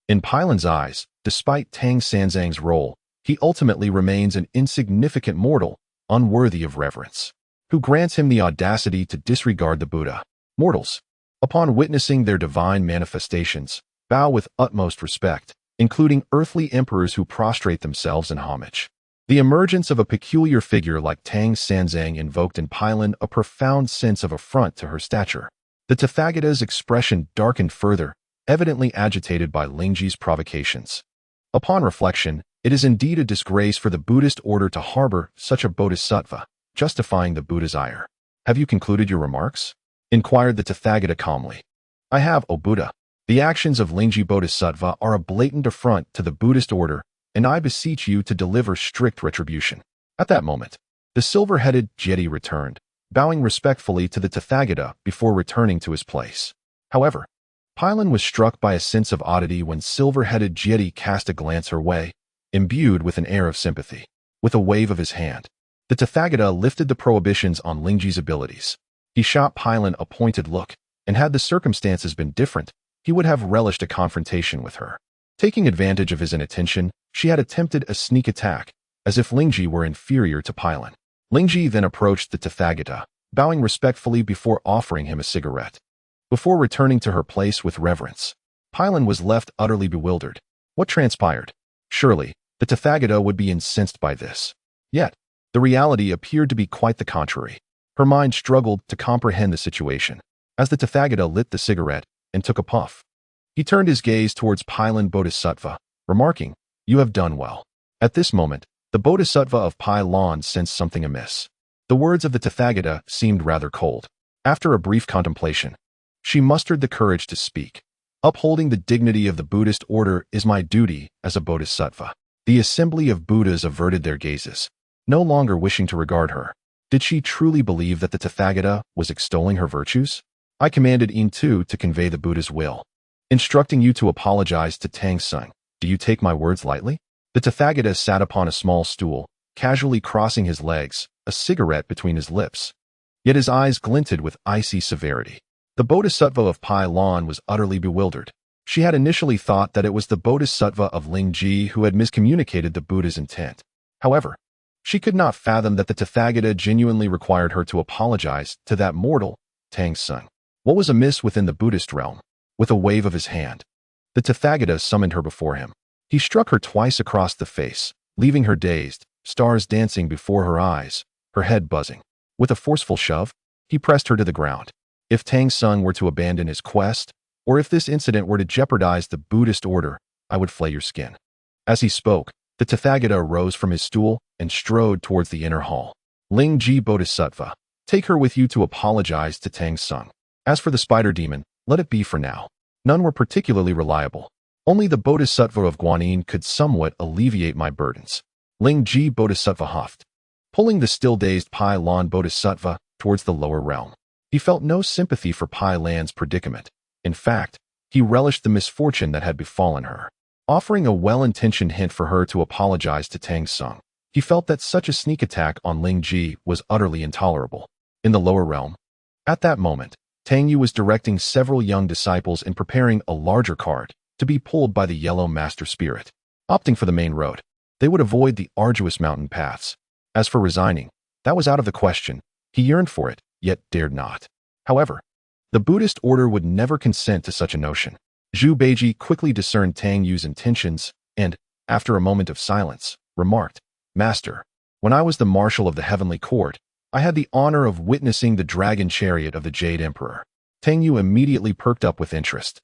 A: In Pilin's eyes, despite Tang Sanzang's role, he ultimately remains an insignificant mortal, unworthy of reverence, who grants him the audacity to disregard the Buddha. Mortals, upon witnessing their divine manifestations, bow with utmost respect, including earthly emperors who prostrate themselves in homage. The emergence of a peculiar figure like Tang Sanzang invoked in Pilin a profound sense of affront to her stature. The Tathagata's expression darkened further, evidently agitated by Lingji's provocations. Upon reflection, it is indeed a disgrace for the Buddhist order to harbor such a bodhisattva, justifying the Buddha's ire. Have you concluded your remarks? Inquired the Tathagata calmly. I have, O Buddha. The actions of Lingji Bodhisattva are a blatant affront to the Buddhist order, and I beseech you to deliver strict retribution. At that moment, the silver-headed Jeti returned, bowing respectfully to the Tathagata before returning to his place. However, Pilin was struck by a sense of oddity when silver-headed Jeti cast a glance her way, imbued with an air of sympathy. With a wave of his hand, the Tathagata lifted the prohibitions on Lingji's abilities. He shot Pilin a pointed look, and had the circumstances been different, he would have relished a confrontation with her. Taking advantage of his inattention, she had attempted a sneak attack, as if Lingji were inferior to Pilin. Lingji then approached the Tathagata, bowing respectfully before offering him a cigarette. Before returning to her place with reverence, Pilin was left utterly bewildered. What transpired? Surely, the Tathagata would be incensed by this. Yet, the reality appeared to be quite the contrary. Her mind struggled to comprehend the situation. As the Tathagata lit the cigarette and took a puff, he turned his gaze towards Pilin Bodhisattva, remarking, "You have done well." At this moment, the Bodhisattva of Pilin sensed something amiss. The words of the Tathagata seemed rather cold. After a brief contemplation, she mustered the courage to speak. Upholding the dignity of the Buddhist order is my duty as a Bodhisattva. The assembly of Buddhas averted their gazes, no longer wishing to regard her. Did she truly believe that the Tathagata was extolling her virtues? I commanded Intu to convey the Buddha's will, instructing you to apologize to Tang Sung. Do you take my words lightly? The Tathagata sat upon a small stool, casually crossing his legs, a cigarette between his lips. Yet his eyes glinted with icy severity. The Bodhisattva of Pilin was utterly bewildered. She had initially thought that it was the Bodhisattva of Lingji who had miscommunicated the Buddha's intent. However, she could not fathom that the Tathagata genuinely required her to apologize to that mortal, Tang Sung. What was amiss within the Buddhist realm? With a wave of his hand, the Tathagata summoned her before him. He struck her twice across the face, leaving her dazed, stars dancing before her eyes, her head buzzing. With a forceful shove, he pressed her to the ground. If Tang Sung were to abandon his quest, or if this incident were to jeopardize the Buddhist order, I would flay your skin. As he spoke, the Tathagata rose from his stool and strode towards the inner hall. Lingji Bodhisattva, take her with you to apologize to Tang Sung. As for the spider demon, let it be for now. None were particularly reliable. Only the Bodhisattva of Guanyin could somewhat alleviate my burdens. Ling Ji Bodhisattva huffed, pulling the still-dazed Pai Lan Bodhisattva towards the lower realm. He felt no sympathy for Pai Lan's predicament. In fact, he relished the misfortune that had befallen her. Offering a well-intentioned hint for her to apologize to Tang Sung, he felt that such a sneak attack on Ling Ji was utterly intolerable. In the lower realm, at that moment, Tang Yu was directing several young disciples in preparing a larger cart to be pulled by the yellow master spirit. Opting for the main road, they would avoid the arduous mountain paths. As for resigning, that was out of the question. He yearned for it, yet dared not. However, the Buddhist order would never consent to such a notion. Zhu Beiji quickly discerned Tang Yu's intentions and, after a moment of silence, remarked, "Master, when I was the marshal of the heavenly court, I had the honor of witnessing the dragon chariot of the Jade Emperor." Tang Yu immediately perked up with interest.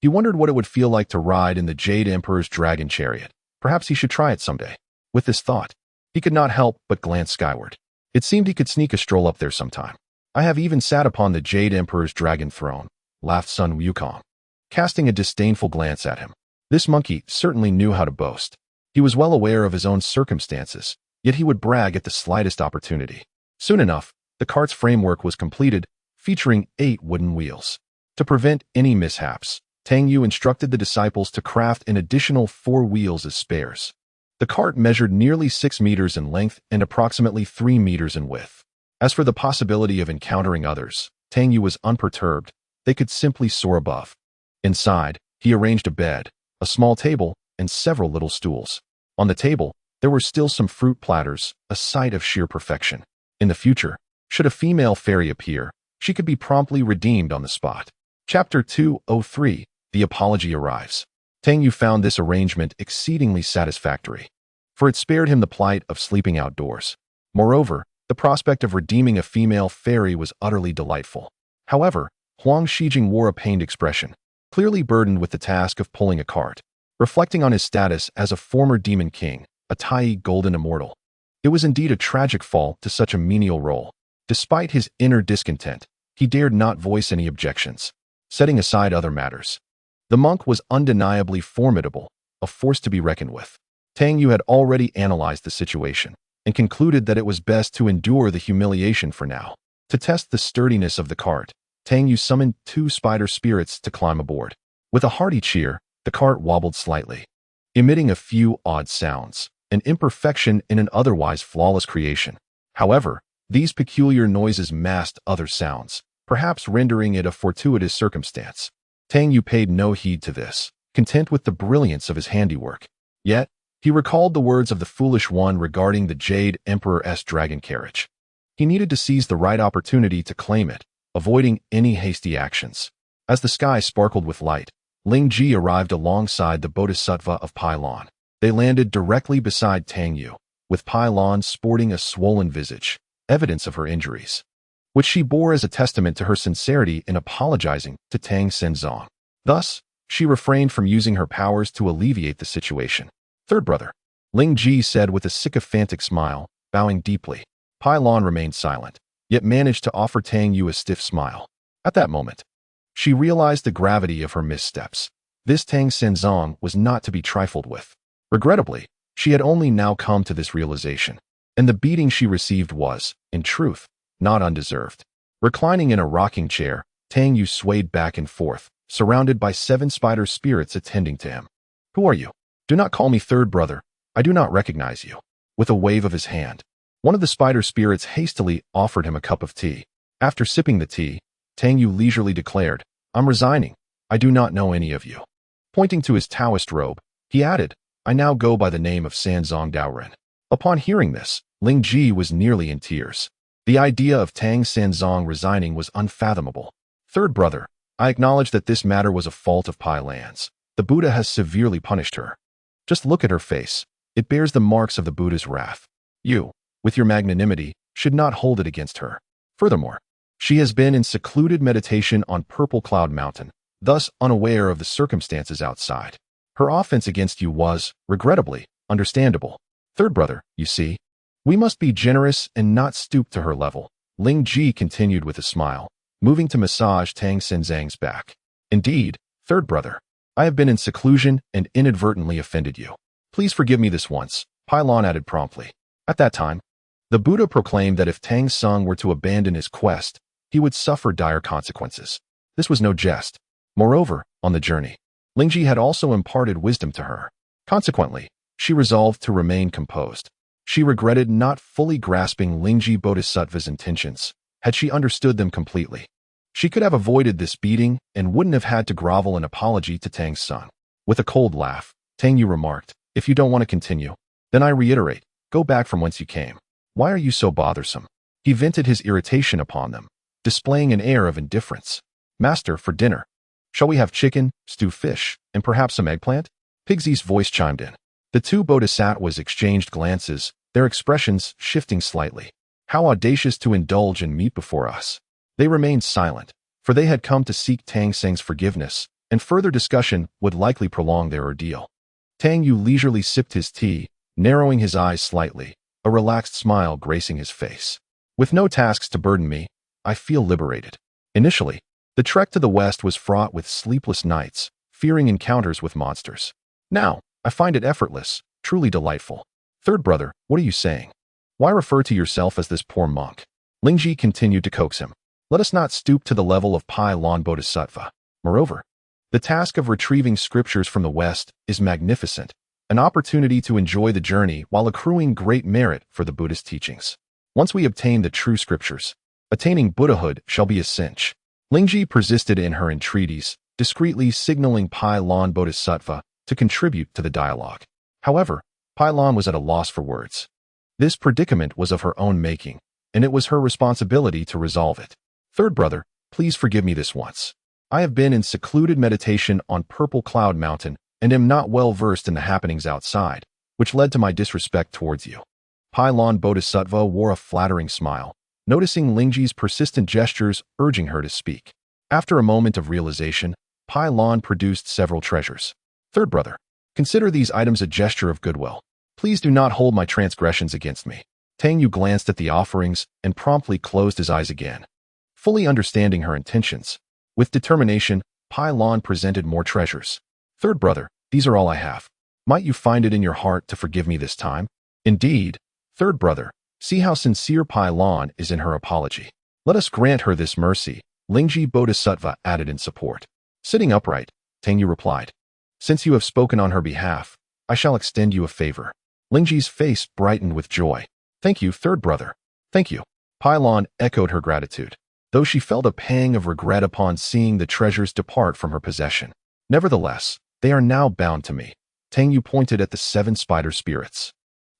A: He wondered what it would feel like to ride in the Jade Emperor's dragon chariot. Perhaps he should try it someday. With this thought, he could not help but glance skyward. It seemed he could sneak a stroll up there sometime. "I have even sat upon the Jade Emperor's dragon throne," laughed Sun Wukong, casting a disdainful glance at him. This monkey certainly knew how to boast. He was well aware of his own circumstances, yet he would brag at the slightest opportunity. Soon enough, the cart's framework was completed, featuring 8 wooden wheels. To prevent any mishaps, Tang Yu instructed the disciples to craft an additional 4 wheels as spares. The cart measured nearly 6 meters in length and approximately 3 meters in width. As for the possibility of encountering others, Tang Yu was unperturbed. They could simply soar above. Inside, he arranged a bed, a small table, and several little stools. On the table, there were still some fruit platters, a sight of sheer perfection. In the future, should a female fairy appear, she could be promptly redeemed on the spot. Chapter 203, The Apology Arrives. Tang Yu found this arrangement exceedingly satisfactory, for it spared him the plight of sleeping outdoors. Moreover, the prospect of redeeming a female fairy was utterly delightful. However, Huang Shijing wore a pained expression, clearly burdened with the task of pulling a cart. Reflecting on his status as a former demon king, a Tai golden immortal, it was indeed a tragic fall to such a menial role. Despite his inner discontent, he dared not voice any objections. Setting aside other matters, the monk was undeniably formidable, a force to be reckoned with. Tang Yu had already analyzed the situation and concluded that it was best to endure the humiliation for now. To test the sturdiness of the cart, Tang Yu summoned 2 spider spirits to climb aboard. With a hearty cheer, the cart wobbled slightly, emitting a few odd sounds, an imperfection in an otherwise flawless creation. However, these peculiar noises masked other sounds, perhaps rendering it a fortuitous circumstance. Tang Yu paid no heed to this, content with the brilliance of his handiwork. Yet, he recalled the words of the foolish one regarding the Jade Emperor's dragon carriage. He needed to seize the right opportunity to claim it, avoiding any hasty actions. As the sky sparkled with light, Ling Ji arrived alongside the Bodhisattva of Pai Lan. They landed directly beside Tang Yu, with Pai Lan sporting a swollen visage, evidence of her injuries, which she bore as a testament to her sincerity in apologizing to Tang Senzong. Thus, she refrained from using her powers to alleviate the situation. "Third brother," Ling Ji said with a sycophantic smile, bowing deeply. Pai Lan remained silent, yet managed to offer Tang Yu a stiff smile. At that moment, she realized the gravity of her missteps. This Tang Senzong was not to be trifled with. Regrettably, she had only now come to this realization, and the beating she received was, in truth, not undeserved. Reclining in a rocking chair, Tang Yu swayed back and forth, surrounded by 7 spider spirits attending to him. "Who are you? Do not call me third brother. I do not recognize you." With a wave of his hand, one of the spider spirits hastily offered him a cup of tea. After sipping the tea, Tang Yu leisurely declared, "I'm resigning. I do not know any of you." Pointing to his Taoist robe, he added, "I now go by the name of Sanzong Daoren." Upon hearing this, Ling Ji was nearly in tears. The idea of Tang Sanzong resigning was unfathomable. "Third brother, I acknowledge that this matter was a fault of Pai Lan's. The Buddha has severely punished her. Just look at her face. It bears the marks of the Buddha's wrath. You, with your magnanimity, should not hold it against her. Furthermore, she has been in secluded meditation on Purple Cloud Mountain, thus unaware of the circumstances outside. Her offense against you was, regrettably, understandable. Third brother, you see, we must be generous and not stoop to her level." Ling Ji continued with a smile, moving to massage Tang Senzang's back. "Indeed, third brother, I have been in seclusion and inadvertently offended you. Please forgive me this once, Pylon added promptly. At that time, the Buddha proclaimed that if Tang Sung were to abandon his quest, he would suffer dire consequences. This was no jest. Moreover, on the journey, Lingji had also imparted wisdom to her. Consequently, she resolved to remain composed. She regretted not fully grasping Lingji Bodhisattva's intentions. Had she understood them completely, she could have avoided this beating and wouldn't have had to grovel an apology to Tang Sung. With a cold laugh, Tang Yu remarked, "If you don't want to continue, then I reiterate, go back from whence you came. Why are you so bothersome?" He vented his irritation upon them, displaying an air of indifference. "Master, for dinner, shall we have chicken, stewed fish, and perhaps some eggplant?" Pigsy's voice chimed in. The two bodhisattvas exchanged glances, their expressions shifting slightly. How audacious to indulge in meat before us. They remained silent, for they had come to seek Tang Seng's forgiveness, and further discussion would likely prolong their ordeal. Tang Yu leisurely sipped his tea, narrowing his eyes slightly, a relaxed smile gracing his face. "With no tasks to burden me, I feel liberated." Initially, the trek to the west was fraught with sleepless nights, fearing encounters with monsters. Now, I find it effortless, truly delightful. Third brother, what are you saying? Why refer to yourself as this poor monk? Lingji continued to coax him. Let us not stoop to the level of Pylon Bodhisattva. Moreover, the task of retrieving scriptures from the West is magnificent, an opportunity to enjoy the journey while accruing great merit for the Buddhist teachings. Once we obtain the true scriptures, attaining Buddhahood shall be a cinch. Lingji persisted in her entreaties, discreetly signaling Pylon Bodhisattva to contribute to the dialogue. However, Pylon was at a loss for words. This predicament was of her own making, and it was her responsibility to resolve it. Third brother, please forgive me this once. I have been in secluded meditation on Purple Cloud Mountain and am not well versed in the happenings outside, which led to my disrespect towards you. Pylon Bodhisattva wore a flattering smile, noticing Lingji's persistent gestures urging her to speak. After a moment of realization, Pylon produced several treasures. Third brother, consider these items a gesture of goodwill. Please do not hold my transgressions against me. Tang Yu glanced at the offerings and promptly closed his eyes again. Fully understanding her intentions, with determination, Pylon presented more treasures. Third brother, these are all I have. Might you find it in your heart to forgive me this time? Indeed, third brother, see how sincere Pylon is in her apology. Let us grant her this mercy, Lingji Bodhisattva added in support. Sitting upright, Tang Yu replied, since you have spoken on her behalf, I shall extend you a favor. Lingji's face brightened with joy. Thank you, third brother. Thank you. Pylon echoed her gratitude, though she felt a pang of regret upon seeing the treasures depart from her possession. Nevertheless, they are now bound to me. Tang Yu pointed at the 7 spider spirits.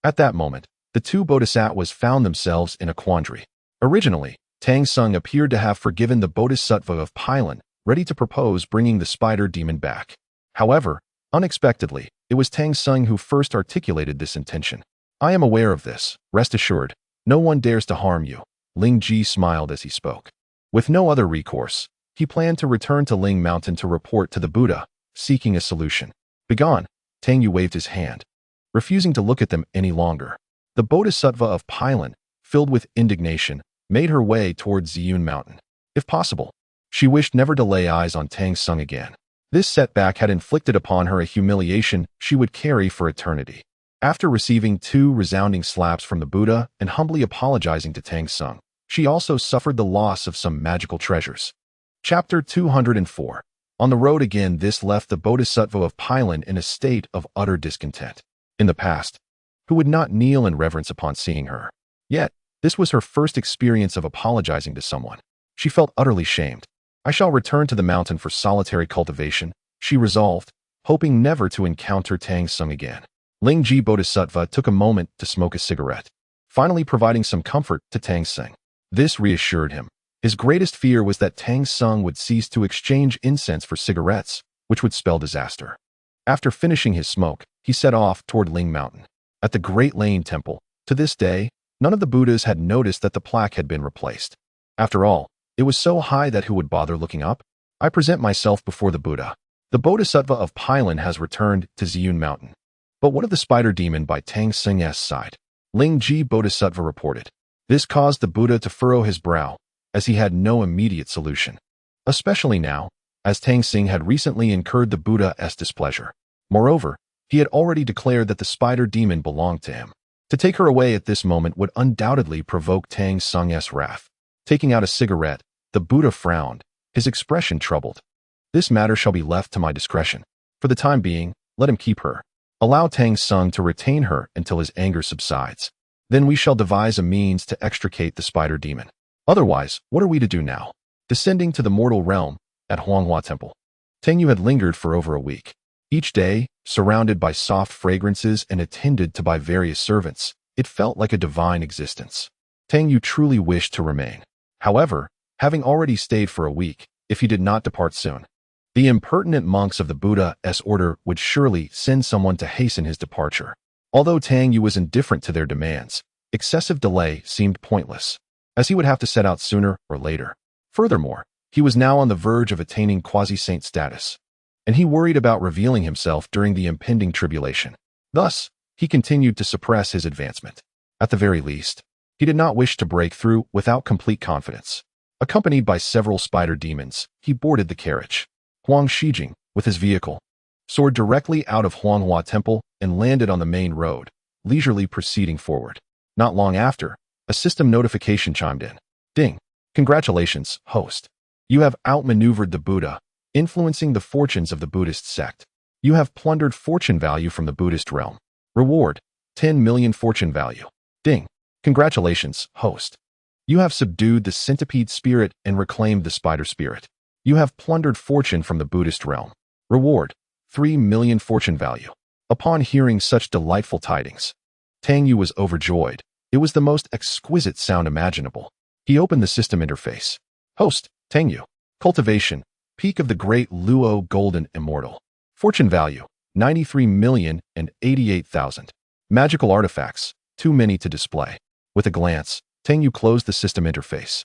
A: At that moment, the 2 bodhisattvas found themselves in a quandary. Originally, Tang Sung appeared to have forgiven the bodhisattva of Pylon, ready to propose bringing the spider demon back. However, unexpectedly, it was Tang Sung who first articulated this intention. I am aware of this, rest assured. No one dares to harm you. Ling Ji smiled as he spoke. With no other recourse, he planned to return to Ling Mountain to report to the Buddha, seeking a solution. Begone, Tang Yu waved his hand, refusing to look at them any longer. The bodhisattva of Pylon, filled with indignation, made her way towards Ziyun Mountain. If possible, she wished never to lay eyes on Tang Sung again. This setback had inflicted upon her a humiliation she would carry for eternity. After receiving 2 resounding slaps from the Buddha and humbly apologizing to Tang Sung, she also suffered the loss of some magical treasures. Chapter 204. On the road again, this left the bodhisattva of Pylon in a state of utter discontent. In the past, who would not kneel in reverence upon seeing her? Yet, this was her first experience of apologizing to someone. She felt utterly shamed. I shall return to the mountain for solitary cultivation, she resolved, hoping never to encounter Tang Sung again. Ling Ji Bodhisattva took a moment to smoke a cigarette, finally providing some comfort to Tang Sung. This reassured him. His greatest fear was that Tang Sung would cease to exchange incense for cigarettes, which would spell disaster. After finishing his smoke, he set off toward Ling Mountain. At the Great Lane Temple, to this day, none of the Buddhas had noticed that the plaque had been replaced. After all, it was so high that who would bother looking up? I present myself before the Buddha. The Bodhisattva of Pylon has returned to Ziyun Mountain. But what of the spider demon by Tang Sung's side? Ling Ji Bodhisattva reported. This caused the Buddha to furrow his brow, as he had no immediate solution. Especially now, as Tang Xing had recently incurred the Buddha's displeasure. Moreover, he had already declared that the spider demon belonged to him. To take her away at this moment would undoubtedly provoke Tang Xing's wrath. Taking out a cigarette, the Buddha frowned, his expression troubled. This matter shall be left to my discretion. For the time being, let him keep her. Allow Tang Xing to retain her until his anger subsides. Then we shall devise a means to extricate the spider demon. Otherwise, what are we to do now? Descending to the mortal realm, at Huanghua Temple, Tang Yu had lingered for over a week. Each day, surrounded by soft fragrances and attended to by various servants, it felt like a divine existence. Tang Yu truly wished to remain. However, having already stayed for a week, if he did not depart soon, the impertinent monks of the Buddha's order would surely send someone to hasten his departure. Although Tang Yu was indifferent to their demands, excessive delay seemed pointless, as he would have to set out sooner or later. Furthermore, he was now on the verge of attaining quasi-saint status, and he worried about revealing himself during the impending tribulation. Thus, he continued to suppress his advancement. At the very least, he did not wish to break through without complete confidence. Accompanied by several spider demons, he boarded the carriage. Huang Shijing, with his vehicle, soared directly out of Huanghua Temple and landed on the main road, leisurely proceeding forward. Not long after, a system notification chimed in. Ding! Congratulations, host. You have outmaneuvered the Buddha, influencing the fortunes of the Buddhist sect. You have plundered fortune value from the Buddhist realm. Reward, 10 million fortune value. Ding! Congratulations, host. You have subdued the centipede spirit and reclaimed the spider spirit. You have plundered fortune from the Buddhist realm. Reward, 3 million fortune value. Upon hearing such delightful tidings, Tang Yu was overjoyed. It was the most exquisite sound imaginable. He opened the system interface. Host, Tang Yu. Cultivation, peak of the great Luo Golden Immortal. Fortune value, 93,088,000. Magical artifacts, too many to display. With a glance, Tang Yu closed the system interface.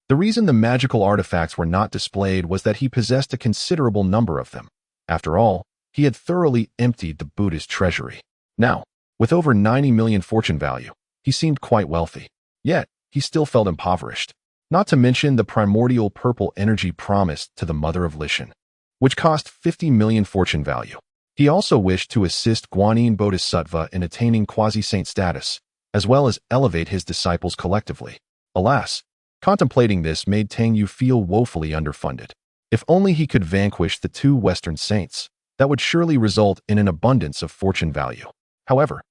A: The reason the magical artifacts were not displayed was that he possessed a considerable number of them. After all, he had thoroughly emptied the Buddhist treasury. Now, with over 90 million fortune value, he seemed quite wealthy. Yet, he still felt impoverished. Not to mention the primordial purple energy promised to the mother of Lishan, which cost 50 million fortune value. He also wished to assist Guanyin Bodhisattva in attaining quasi-saint status, as well as elevate his disciples collectively. Alas, contemplating this made Tang Yu feel woefully underfunded. If only he could vanquish the two Western saints, that would surely result in an abundance of fortune value. However,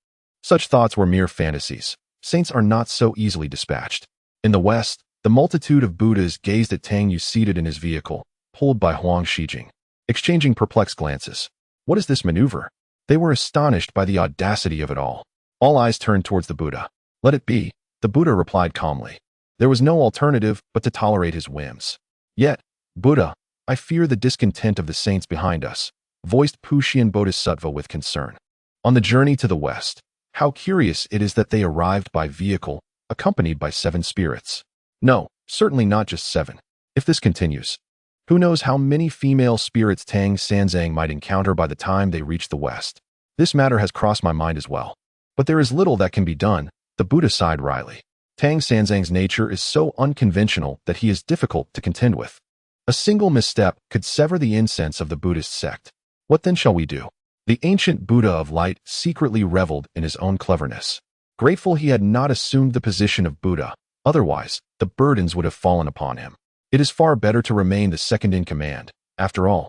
A: such thoughts were mere fantasies. Saints are not so easily dispatched. In the West, the multitude of Buddhas gazed at Tang Yu seated in his vehicle, pulled by Huang Shijing, exchanging perplexed glances. What is this maneuver? They were astonished by the audacity of it all. All eyes turned towards the Buddha. Let it be, the Buddha replied calmly. There was no alternative but to tolerate his whims. Yet, Buddha, I fear the discontent of the saints behind us, voiced Puxian Bodhisattva with concern. On the journey to the West, how curious it is that they arrived by vehicle, accompanied by 7 spirits. No, certainly not just 7. If this continues, who knows how many female spirits Tang Sanzang might encounter by the time they reach the West. This matter has crossed my mind as well. But there is little that can be done, the Buddha sighed wryly. Tang Sanzang's nature is so unconventional that he is difficult to contend with. A single misstep could sever the incense of the Buddhist sect. What then shall we do? The ancient Buddha of light secretly reveled in his own cleverness. Grateful he had not assumed the position of Buddha, otherwise, the burdens would have fallen upon him. It is far better to remain the second in command. After all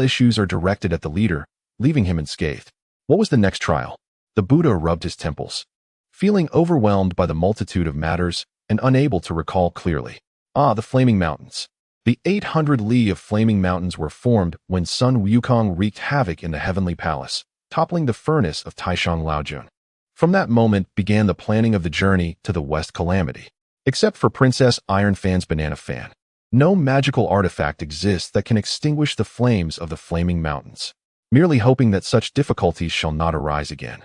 A: issues are directed at the leader, leaving him unscathed. What was the next trial? The Buddha rubbed his temples, feeling overwhelmed by the multitude of matters and unable to recall clearly. The flaming mountains. The 800 li of flaming mountains were formed when Sun Wukong wreaked havoc in the heavenly palace, toppling the furnace of Taishang Laojun. From that moment began the planning of the journey to the West Calamity. Except for Princess Ironfan's banana fan, no magical artifact exists that can extinguish the flames of the flaming mountains, merely hoping that such difficulties shall not arise again.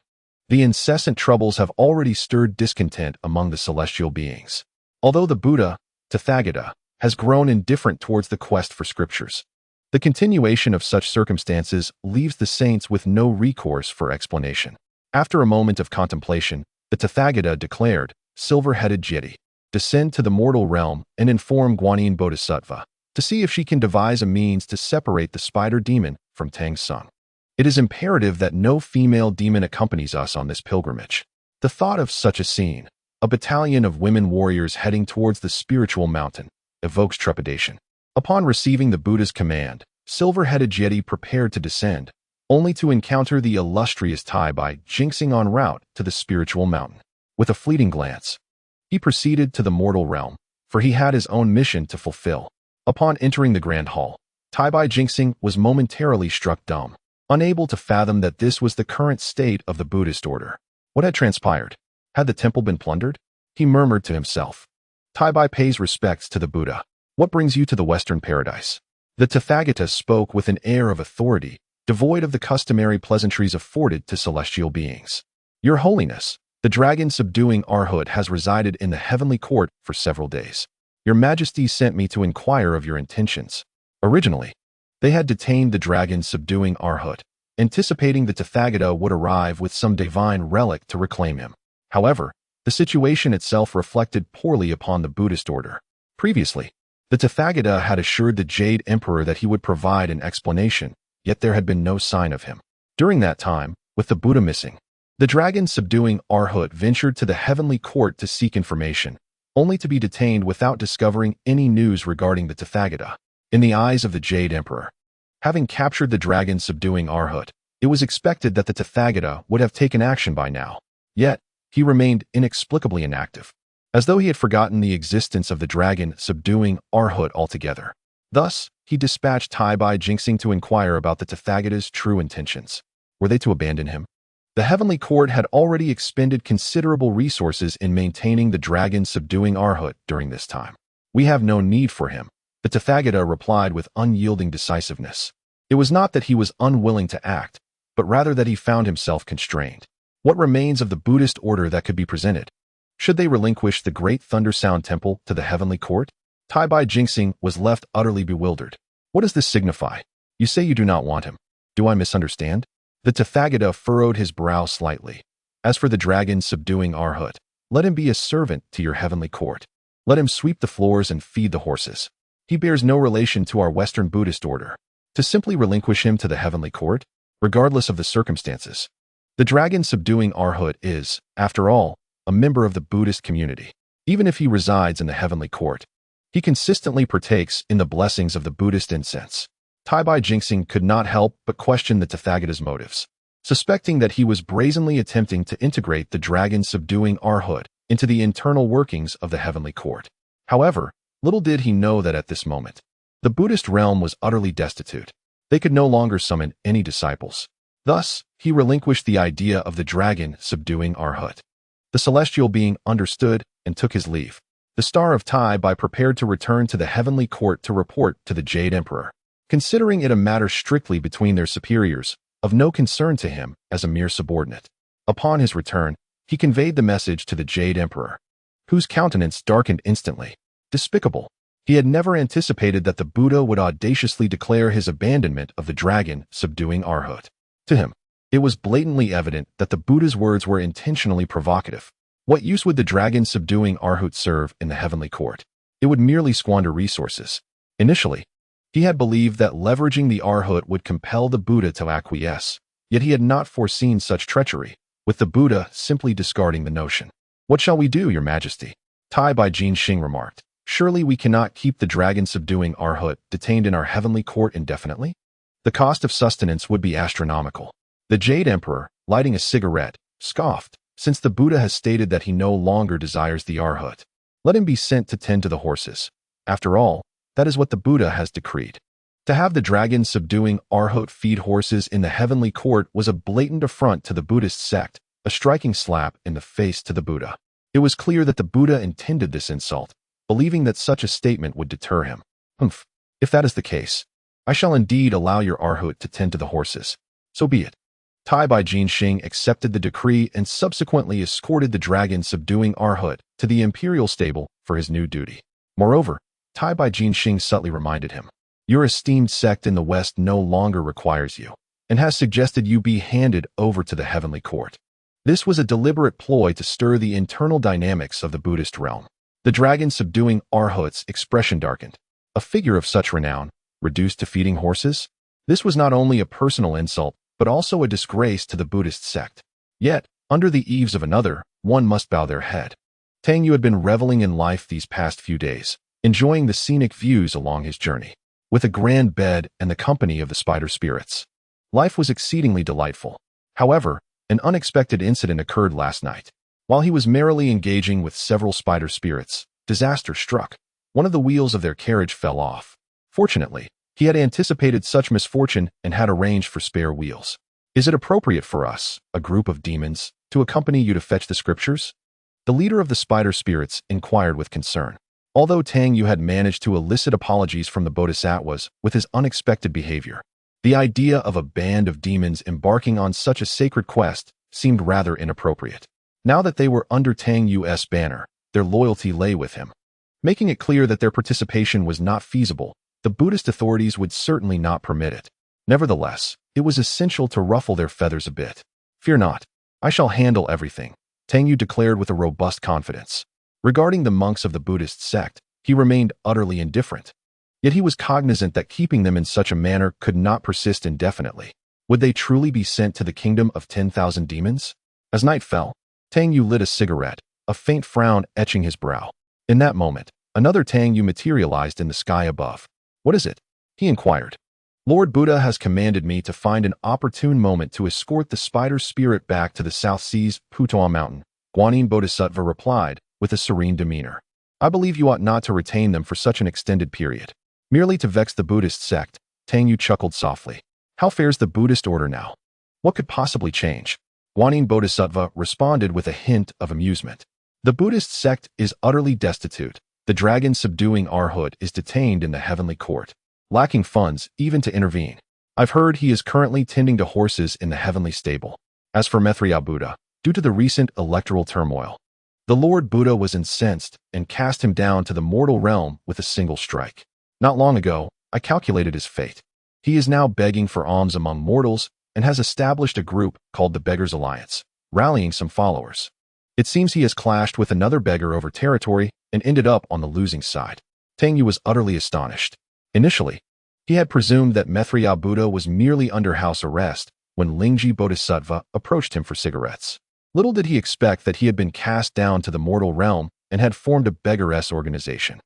A: The incessant troubles have already stirred discontent among the celestial beings. Although the Buddha, Tathagata, has grown indifferent towards the quest for scriptures, the continuation of such circumstances leaves the saints with no recourse for explanation. After a moment of contemplation, the Tathagata declared, Silver-headed Jiti, descend to the mortal realm and inform Guanyin Bodhisattva. to see if she can devise a means to separate the spider demon from Tang Sung. It is imperative that no female demon accompanies us on this pilgrimage. The thought of such a scene, a battalion of women warriors heading towards the spiritual mountain, evokes trepidation. Upon receiving the Buddha's command, silver-headed Jeti prepared to descend, only to encounter the illustrious Tai Bai jinxing en route to the spiritual mountain. With a fleeting glance, he proceeded to the mortal realm, for he had his own mission to fulfill. Upon entering the grand hall, Tai Bai jinxing was momentarily struck dumb, unable to fathom that this was the current state of the Buddhist order. What had transpired? Had the temple been plundered? He murmured to himself. Tai Bai pays respects to the Buddha. What brings you to the Western paradise? The Tathagata spoke with an air of authority, devoid of the customary pleasantries afforded to celestial beings. Your Holiness, the dragon subduing Arhat has resided in the heavenly court for several days. Your Majesty sent me to inquire of your intentions. Originally, they had detained the dragon subduing Arhat, anticipating the Tathagata would arrive with some divine relic to reclaim him. However, the situation itself reflected poorly upon the Buddhist order. Previously, the Tathagata had assured the Jade Emperor that he would provide an explanation, yet there had been no sign of him. During that time, with the Buddha missing, the dragon subduing Arhat ventured to the heavenly court to seek information, only to be detained without discovering any news regarding the Tathagata. In the eyes of the Jade Emperor, having captured the dragon subduing Arhat, it was expected that the Tathagata would have taken action by now. Yet, he remained inexplicably inactive, as though he had forgotten the existence of the dragon subduing Arhat altogether. Thus, he dispatched Tai Bai jinxing to inquire about the Tathagata's true intentions. Were they to abandon him? The heavenly court had already expended considerable resources in maintaining the dragon subduing Arhat during this time. We have no need for him, the Tathagata replied with unyielding decisiveness. It was not that he was unwilling to act, but rather that he found himself constrained. What remains of the Buddhist order that could be presented? Should they relinquish the great Thunder Sound Temple to the heavenly court? Tai Bai jinxing was left utterly bewildered. What does this signify? You say you do not want him. Do I misunderstand? The Tathagata furrowed his brow slightly. As for the dragon subduing Arhat, let him be a servant to your heavenly court. Let him sweep the floors and feed the horses. He bears no relation to our Western Buddhist order. To simply relinquish him to the heavenly court, regardless of the circumstances. The dragon subduing Arhat is, after all, a member of the Buddhist community. Even if he resides in the heavenly court, he consistently partakes in the blessings of the Buddhist incense. Tai Bai jinxing could not help but question the Tathagata's motives, suspecting that he was brazenly attempting to integrate the dragon subduing Arhat into the internal workings of the heavenly court. However, little did he know that at this moment, the Buddhist realm was utterly destitute. They could no longer summon any disciples. Thus, he relinquished the idea of the dragon subduing Arhat. The celestial being understood and took his leave. The Star of Tai Bai prepared to return to the heavenly court to report to the Jade Emperor, considering it a matter strictly between their superiors, of no concern to him as a mere subordinate. Upon his return, he conveyed the message to the Jade Emperor, whose countenance darkened instantly. Despicable. He had never anticipated that the Buddha would audaciously declare his abandonment of the dragon subduing Arhat. To him, it was blatantly evident that the Buddha's words were intentionally provocative. What use would the dragon subduing Arhat serve in the heavenly court? It would merely squander resources. Initially, he had believed that leveraging the Arhat would compel the Buddha to acquiesce, yet he had not foreseen such treachery, with the Buddha simply discarding the notion. What shall we do, Your Majesty? Tai Bai jinxing remarked. Surely we cannot keep the dragon subduing Arhat detained in our heavenly court indefinitely? The cost of sustenance would be astronomical. The Jade Emperor, lighting a cigarette, scoffed, since the Buddha has stated that he no longer desires the Arhat. Let him be sent to tend to the horses. After all, that is what the Buddha has decreed. To have the dragon subduing Arhat feed horses in the heavenly court was a blatant affront to the Buddhist sect, a striking slap in the face to the Buddha. It was clear that the Buddha intended this insult, believing that such a statement would deter him. Humph, if that is the case, I shall indeed allow your Arhat to tend to the horses. So be it. Tai Bai jinxing accepted the decree and subsequently escorted the dragon subduing Arhat to the imperial stable for his new duty. Moreover, Tai Bai jinxing subtly reminded him, your esteemed sect in the West no longer requires you, and has suggested you be handed over to the heavenly court. This was a deliberate ploy to stir the internal dynamics of the Buddhist realm. The dragon subduing Arhat's expression darkened. A figure of such renown, reduced to feeding horses? This was not only a personal insult, but also a disgrace to the Buddhist sect. Yet, under the eaves of another, one must bow their head. Tang Yu had been reveling in life these past few days, enjoying the scenic views along his journey. With a grand bed and the company of the spider spirits, life was exceedingly delightful. However, an unexpected incident occurred last night. While he was merrily engaging with several spider spirits, disaster struck. One of the wheels of their carriage fell off. Fortunately, he had anticipated such misfortune and had arranged for spare wheels. Is it appropriate for us, a group of demons, to accompany you to fetch the scriptures? The leader of the spider spirits inquired with concern. Although Tang Yu had managed to elicit apologies from the bodhisattvas with his unexpected behavior, the idea of a band of demons embarking on such a sacred quest seemed rather inappropriate. Now that they were under Tang Yu's banner, their loyalty lay with him. Making it clear that their participation was not feasible, the Buddhist authorities would certainly not permit it. Nevertheless, it was essential to ruffle their feathers a bit. Fear not, I shall handle everything, Tang Yu declared with a robust confidence. Regarding the monks of the Buddhist sect, he remained utterly indifferent. Yet he was cognizant that keeping them in such a manner could not persist indefinitely. Would they truly be sent to the kingdom of 10,000 demons? As night fell, Tang Yu lit a cigarette, a faint frown etching his brow. In that moment, another Tang Yu materialized in the sky above. What is it? He inquired. Lord Buddha has commanded me to find an opportune moment to escort the spider spirit back to the South Sea's Putoa Mountain, Guanyin Bodhisattva replied, with a serene demeanor. I believe you ought not to retain them for such an extended period. Merely to vex the Buddhist sect, Tang Yu chuckled softly. How fares the Buddhist order now? What could possibly change? Guanyin Bodhisattva responded with a hint of amusement. The Buddhist sect is utterly destitute. The dragon subduing Arhat is detained in the heavenly court, lacking funds even to intervene. I've heard he is currently tending to horses in the heavenly stable. As for Maitreya Buddha, due to the recent electoral turmoil, the Lord Buddha was incensed and cast him down to the mortal realm with a single strike. Not long ago, I calculated his fate. He is now begging for alms among mortals and has established a group called the Beggars' Alliance, rallying some followers. It seems he has clashed with another beggar over territory and ended up on the losing side. Tang Yu was utterly astonished. Initially, he had presumed that Maitreya Buddha was merely under house arrest when Lingji Bodhisattva approached him for cigarettes. Little did he expect that he had been cast down to the mortal realm and had formed a beggaress organization.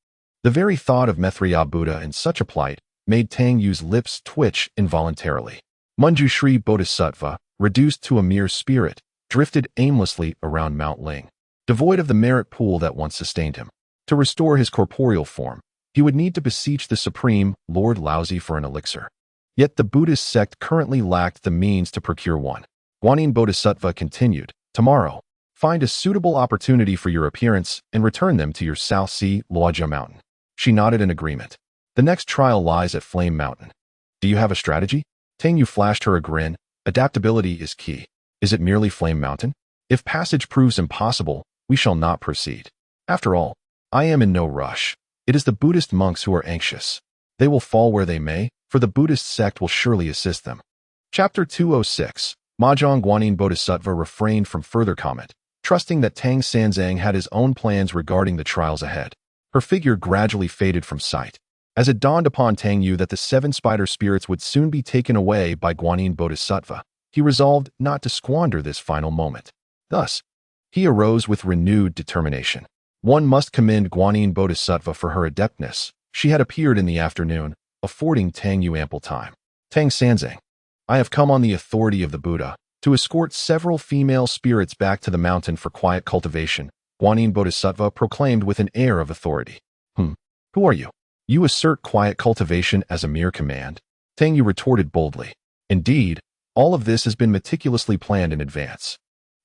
A: The very thought of Maitreya Buddha in such a plight made Tang Yu's lips twitch involuntarily. Manjushri Bodhisattva, reduced to a mere spirit, drifted aimlessly around Mount Ling, devoid of the merit pool that once sustained him. To restore his corporeal form, he would need to beseech the supreme Lord Laozi for an elixir. Yet the Buddhist sect currently lacked the means to procure one. Guanyin Bodhisattva continued, tomorrow, find a suitable opportunity for your appearance and return them to your South Sea Luojia Mountain. She nodded in agreement. The next trial lies at Flame Mountain. Do you have a strategy? Tang Yu flashed her a grin. Adaptability is key. Is it merely Flame Mountain? If passage proves impossible, we shall not proceed. After all, I am in no rush. It is the Buddhist monks who are anxious. They will fall where they may, for the Buddhist sect will surely assist them. Chapter 206. Mahjong Guanyin Bodhisattva refrained from further comment, trusting that Tang Sanzang had his own plans regarding the trials ahead. Her figure gradually faded from sight. As it dawned upon Tang Yu that the 7 spider spirits would soon be taken away by Guanyin Bodhisattva, he resolved not to squander this final moment. Thus, he arose with renewed determination. One must commend Guanyin Bodhisattva for her adeptness. She had appeared in the afternoon, affording Tang Yu ample time. Tang Sanzang, I have come on the authority of the Buddha to escort several female spirits back to the mountain for quiet cultivation, Guanyin Bodhisattva proclaimed with an air of authority. Who are you? You assert quiet cultivation as a mere command? Tang Yu retorted boldly. Indeed, all of this has been meticulously planned in advance.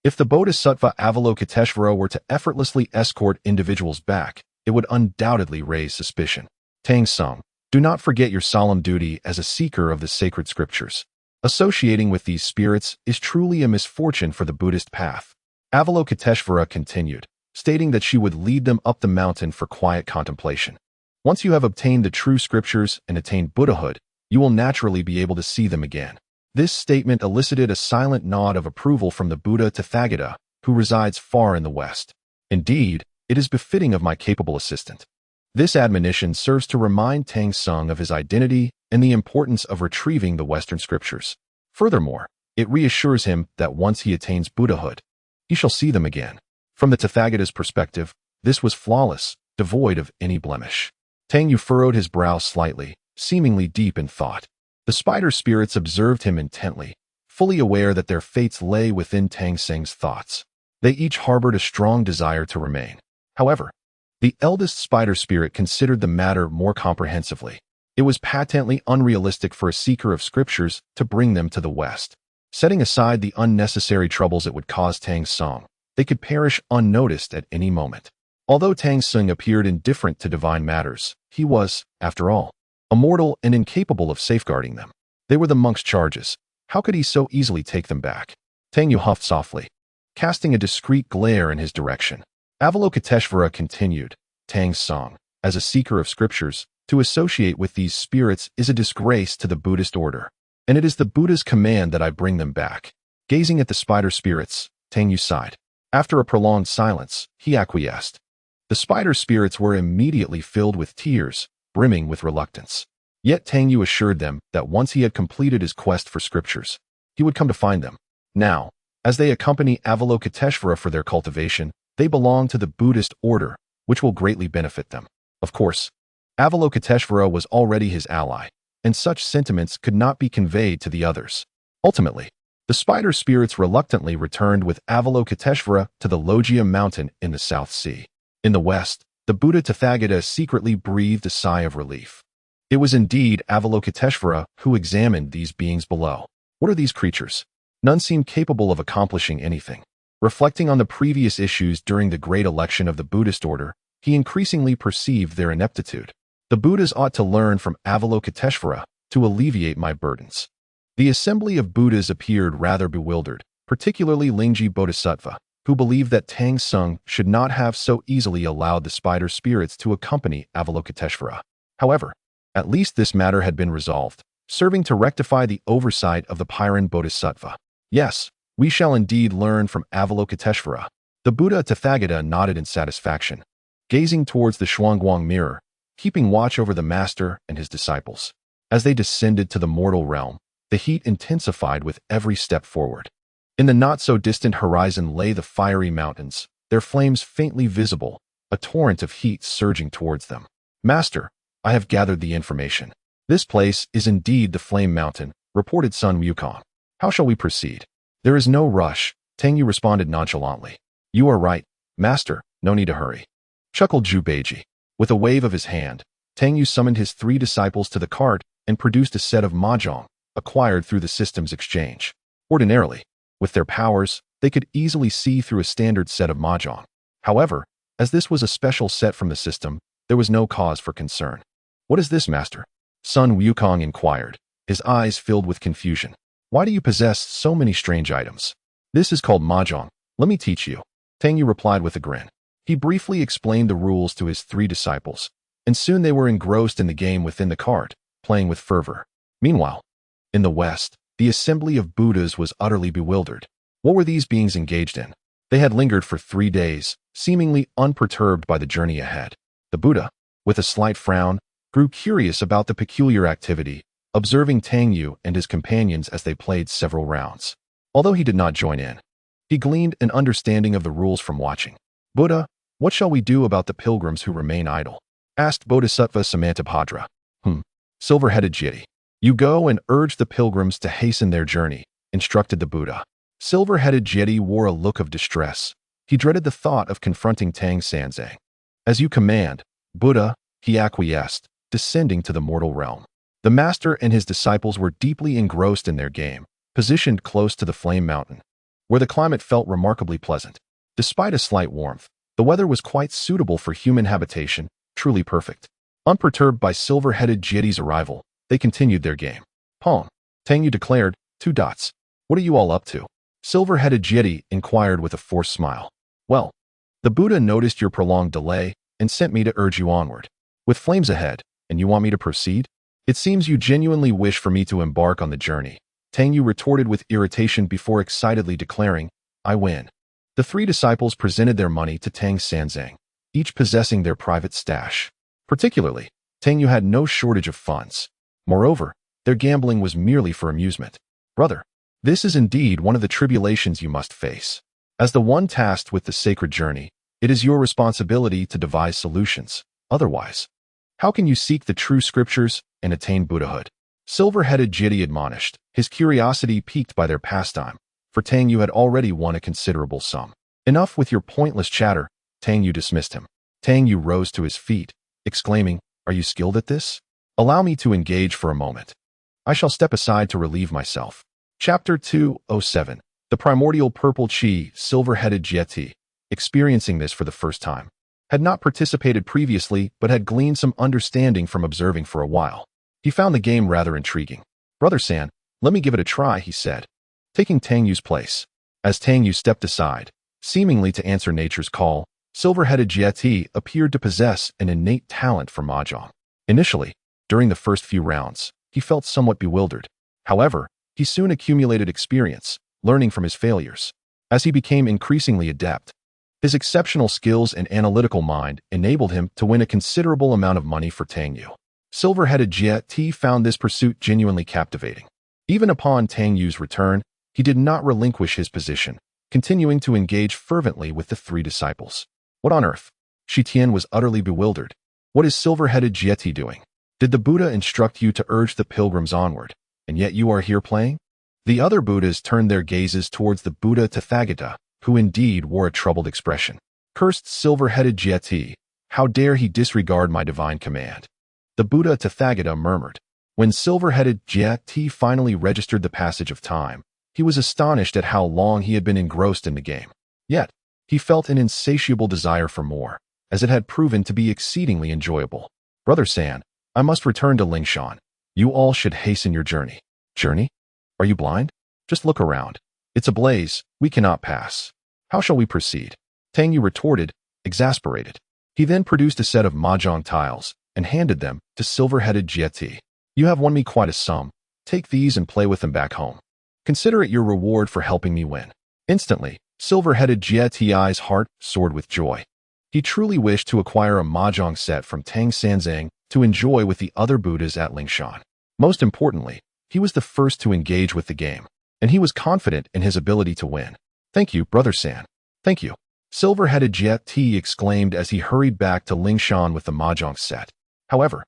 A: If the Bodhisattva Avalokiteshvara were to effortlessly escort individuals back, it would undoubtedly raise suspicion. Tang Sung, do not forget your solemn duty as a seeker of the sacred scriptures. Associating with these spirits is truly a misfortune for the Buddhist path. Avalokiteshvara continued, stating that she would lead them up the mountain for quiet contemplation. Once you have obtained the true scriptures and attained Buddhahood, you will naturally be able to see them again. This statement elicited a silent nod of approval from the Buddha Tathagata, who resides far in the west. Indeed, it is befitting of my capable assistant. This admonition serves to remind Tang Sung of his identity and the importance of retrieving the Western scriptures. Furthermore, it reassures him that once he attains Buddhahood, he shall see them again. From the Tathagata's perspective, this was flawless, devoid of any blemish. Tang Yu furrowed his brow slightly, seemingly deep in thought. The spider spirits observed him intently, fully aware that their fates lay within Tang Seng's thoughts. They each harbored a strong desire to remain. However, the eldest spider spirit considered the matter more comprehensively. It was patently unrealistic for a seeker of scriptures to bring them to the West. Setting aside the unnecessary troubles it would cause Tang Sung, they could perish unnoticed at any moment. Although Tang Sung appeared indifferent to divine matters, he was, after all, immortal and incapable of safeguarding them. They were the monk's charges. How could he so easily take them back? Tang Yu huffed softly, casting a discreet glare in his direction. Avalokiteshvara continued, Tang Sung, as a seeker of scriptures, to associate with these spirits is a disgrace to the Buddhist order, and it is the Buddha's command that I bring them back. Gazing at the spider spirits, Tang Yu sighed. After a prolonged silence, he acquiesced. The spider spirits were immediately filled with tears, brimming with reluctance. Yet Tang Yu assured them that once he had completed his quest for scriptures, he would come to find them. Now, as they accompany Avalokiteshvara for their cultivation, they belong to the Buddhist order, which will greatly benefit them. Of course, Avalokiteshvara was already his ally, and such sentiments could not be conveyed to the others. Ultimately, the spider spirits reluctantly returned with Avalokiteshvara to the Loggia mountain in the South Sea. In the west, the Buddha Tathagata secretly breathed a sigh of relief. It was indeed Avalokiteshvara who examined these beings below. What are these creatures? None seem capable of accomplishing anything. Reflecting on the previous issues during the great election of the Buddhist order, he increasingly perceived their ineptitude. The Buddhas ought to learn from Avalokiteshvara to alleviate my burdens. The assembly of Buddhas appeared rather bewildered, particularly Lingji Bodhisattva, who believed that Tang Sung should not have so easily allowed the spider spirits to accompany Avalokiteshvara. However, at least this matter had been resolved, serving to rectify the oversight of the Pairan Bodhisattva. Yes, we shall indeed learn from Avalokiteshvara. The Buddha Tathagata nodded in satisfaction, gazing towards the Shuangguang mirror, keeping watch over the master and his disciples. As they descended to the mortal realm, the heat intensified with every step forward. In the not-so-distant horizon lay the fiery mountains, their flames faintly visible, a torrent of heat surging towards them. Master, I have gathered the information. This place is indeed the Flame Mountain, reported Sun Wukong. How shall we proceed? There is no rush, Tang Yu responded nonchalantly. You are right, Master, no need to hurry. Chuckled Zhu Beiji. With a wave of his hand, Tang Yu summoned his 3 disciples to the cart and produced a set of mahjong, acquired through the system's exchange. Ordinarily, with their powers, they could easily see through a standard set of mahjong. However, as this was a special set from the system, there was no cause for concern. What is this, Master? Sun Wukong inquired, his eyes filled with confusion. Why do you possess so many strange items? This is called mahjong. Let me teach you. Tang Yu replied with a grin. He briefly explained the rules to his 3 disciples, and soon they were engrossed in the game within the cart, playing with fervor. Meanwhile, in the West, the assembly of Buddhas was utterly bewildered. What were these beings engaged in? They had lingered for 3 days, seemingly unperturbed by the journey ahead. The Buddha, with a slight frown, grew curious about the peculiar activity, observing Tang Yu and his companions as they played several rounds. Although he did not join in, he gleaned an understanding of the rules from watching. Buddha, what shall we do about the pilgrims who remain idle? Asked Bodhisattva Samantabhadra. Silver-headed Jiti. You go and urge the pilgrims to hasten their journey, instructed the Buddha. Silver-headed Jiti wore a look of distress. He dreaded the thought of confronting Tang Sanzang. As you command, Buddha, he acquiesced, descending to the mortal realm. The master and his disciples were deeply engrossed in their game, positioned close to the Flame Mountain, where the climate felt remarkably pleasant. Despite a slight warmth, the weather was quite suitable for human habitation, truly perfect. Unperturbed by silver-headed Jiti's arrival, they continued their game. Pong, Tang Yu declared, 2 dots. What are you all up to? Silver-headed Jiti inquired with a forced smile. Well, the Buddha noticed your prolonged delay and sent me to urge you onward. With flames ahead, and you want me to proceed? It seems you genuinely wish for me to embark on the journey. Tang Yu retorted with irritation before excitedly declaring, I win. The 3 disciples presented their money to Tang Sanzang, each possessing their private stash. Particularly, Tangyu had no shortage of funds. Moreover, their gambling was merely for amusement. Brother, this is indeed one of the tribulations you must face. As the one tasked with the sacred journey, it is your responsibility to devise solutions. Otherwise, how can you seek the true scriptures and attain Buddhahood? Silver-headed Jiti admonished, his curiosity piqued by their pastime, for Tangyu had already won a considerable sum. Enough with your pointless chatter, Tangyu dismissed him. Tangyu rose to his feet, exclaiming, "Are you skilled at this? Allow me to engage for a moment. I shall step aside to relieve myself." Chapter 207. The primordial purple chi, silver-headed Jiti, experiencing this for the first time, had not participated previously but had gleaned some understanding from observing for a while. He found the game rather intriguing. "Brother San, let me give it a try," he said, taking Tangyu's place. As Tangyu stepped aside, seemingly to answer nature's call, silver-headed Jiti appeared to possess an innate talent for mahjong. Initially, during the first few rounds, he felt somewhat bewildered. However, he soon accumulated experience, learning from his failures. As he became increasingly adept, his exceptional skills and analytical mind enabled him to win a considerable amount of money for Tangyu. Silver-headed Jiti found this pursuit genuinely captivating. Even upon Tangyu's return, he did not relinquish his position, continuing to engage fervently with the three disciples. What on earth? Shitian was utterly bewildered. What is silver-headed Jiti doing? Did the Buddha instruct you to urge the pilgrims onward, and yet you are here playing? The other Buddhas turned their gazes towards the Buddha Tathagata, who indeed wore a troubled expression. Cursed silver-headed Jiti, how dare he disregard my divine command? The Buddha Tathagata murmured. When silver-headed Jiti finally registered the passage of time, he was astonished at how long he had been engrossed in the game. Yet, he felt an insatiable desire for more, as it had proven to be exceedingly enjoyable. Brother San, I must return to Lingshan. You all should hasten your journey. Journey? Are you blind? Just look around. It's ablaze. We cannot pass. How shall we proceed? Tangyu retorted, exasperated. He then produced a set of mahjong tiles and handed them to silver-headed Jiti. You have won me quite a sum. Take these and play with them back home. Consider it your reward for helping me win. Instantly, silver-headed Jiti's heart soared with joy. He truly wished to acquire a mahjong set from Tang Sanzang to enjoy with the other Buddhas at Lingshan. Most importantly, he was the first to engage with the game, and he was confident in his ability to win. Thank you, Brother San. Thank you. Silver-headed Jiti exclaimed as he hurried back to Lingshan with the mahjong set. However,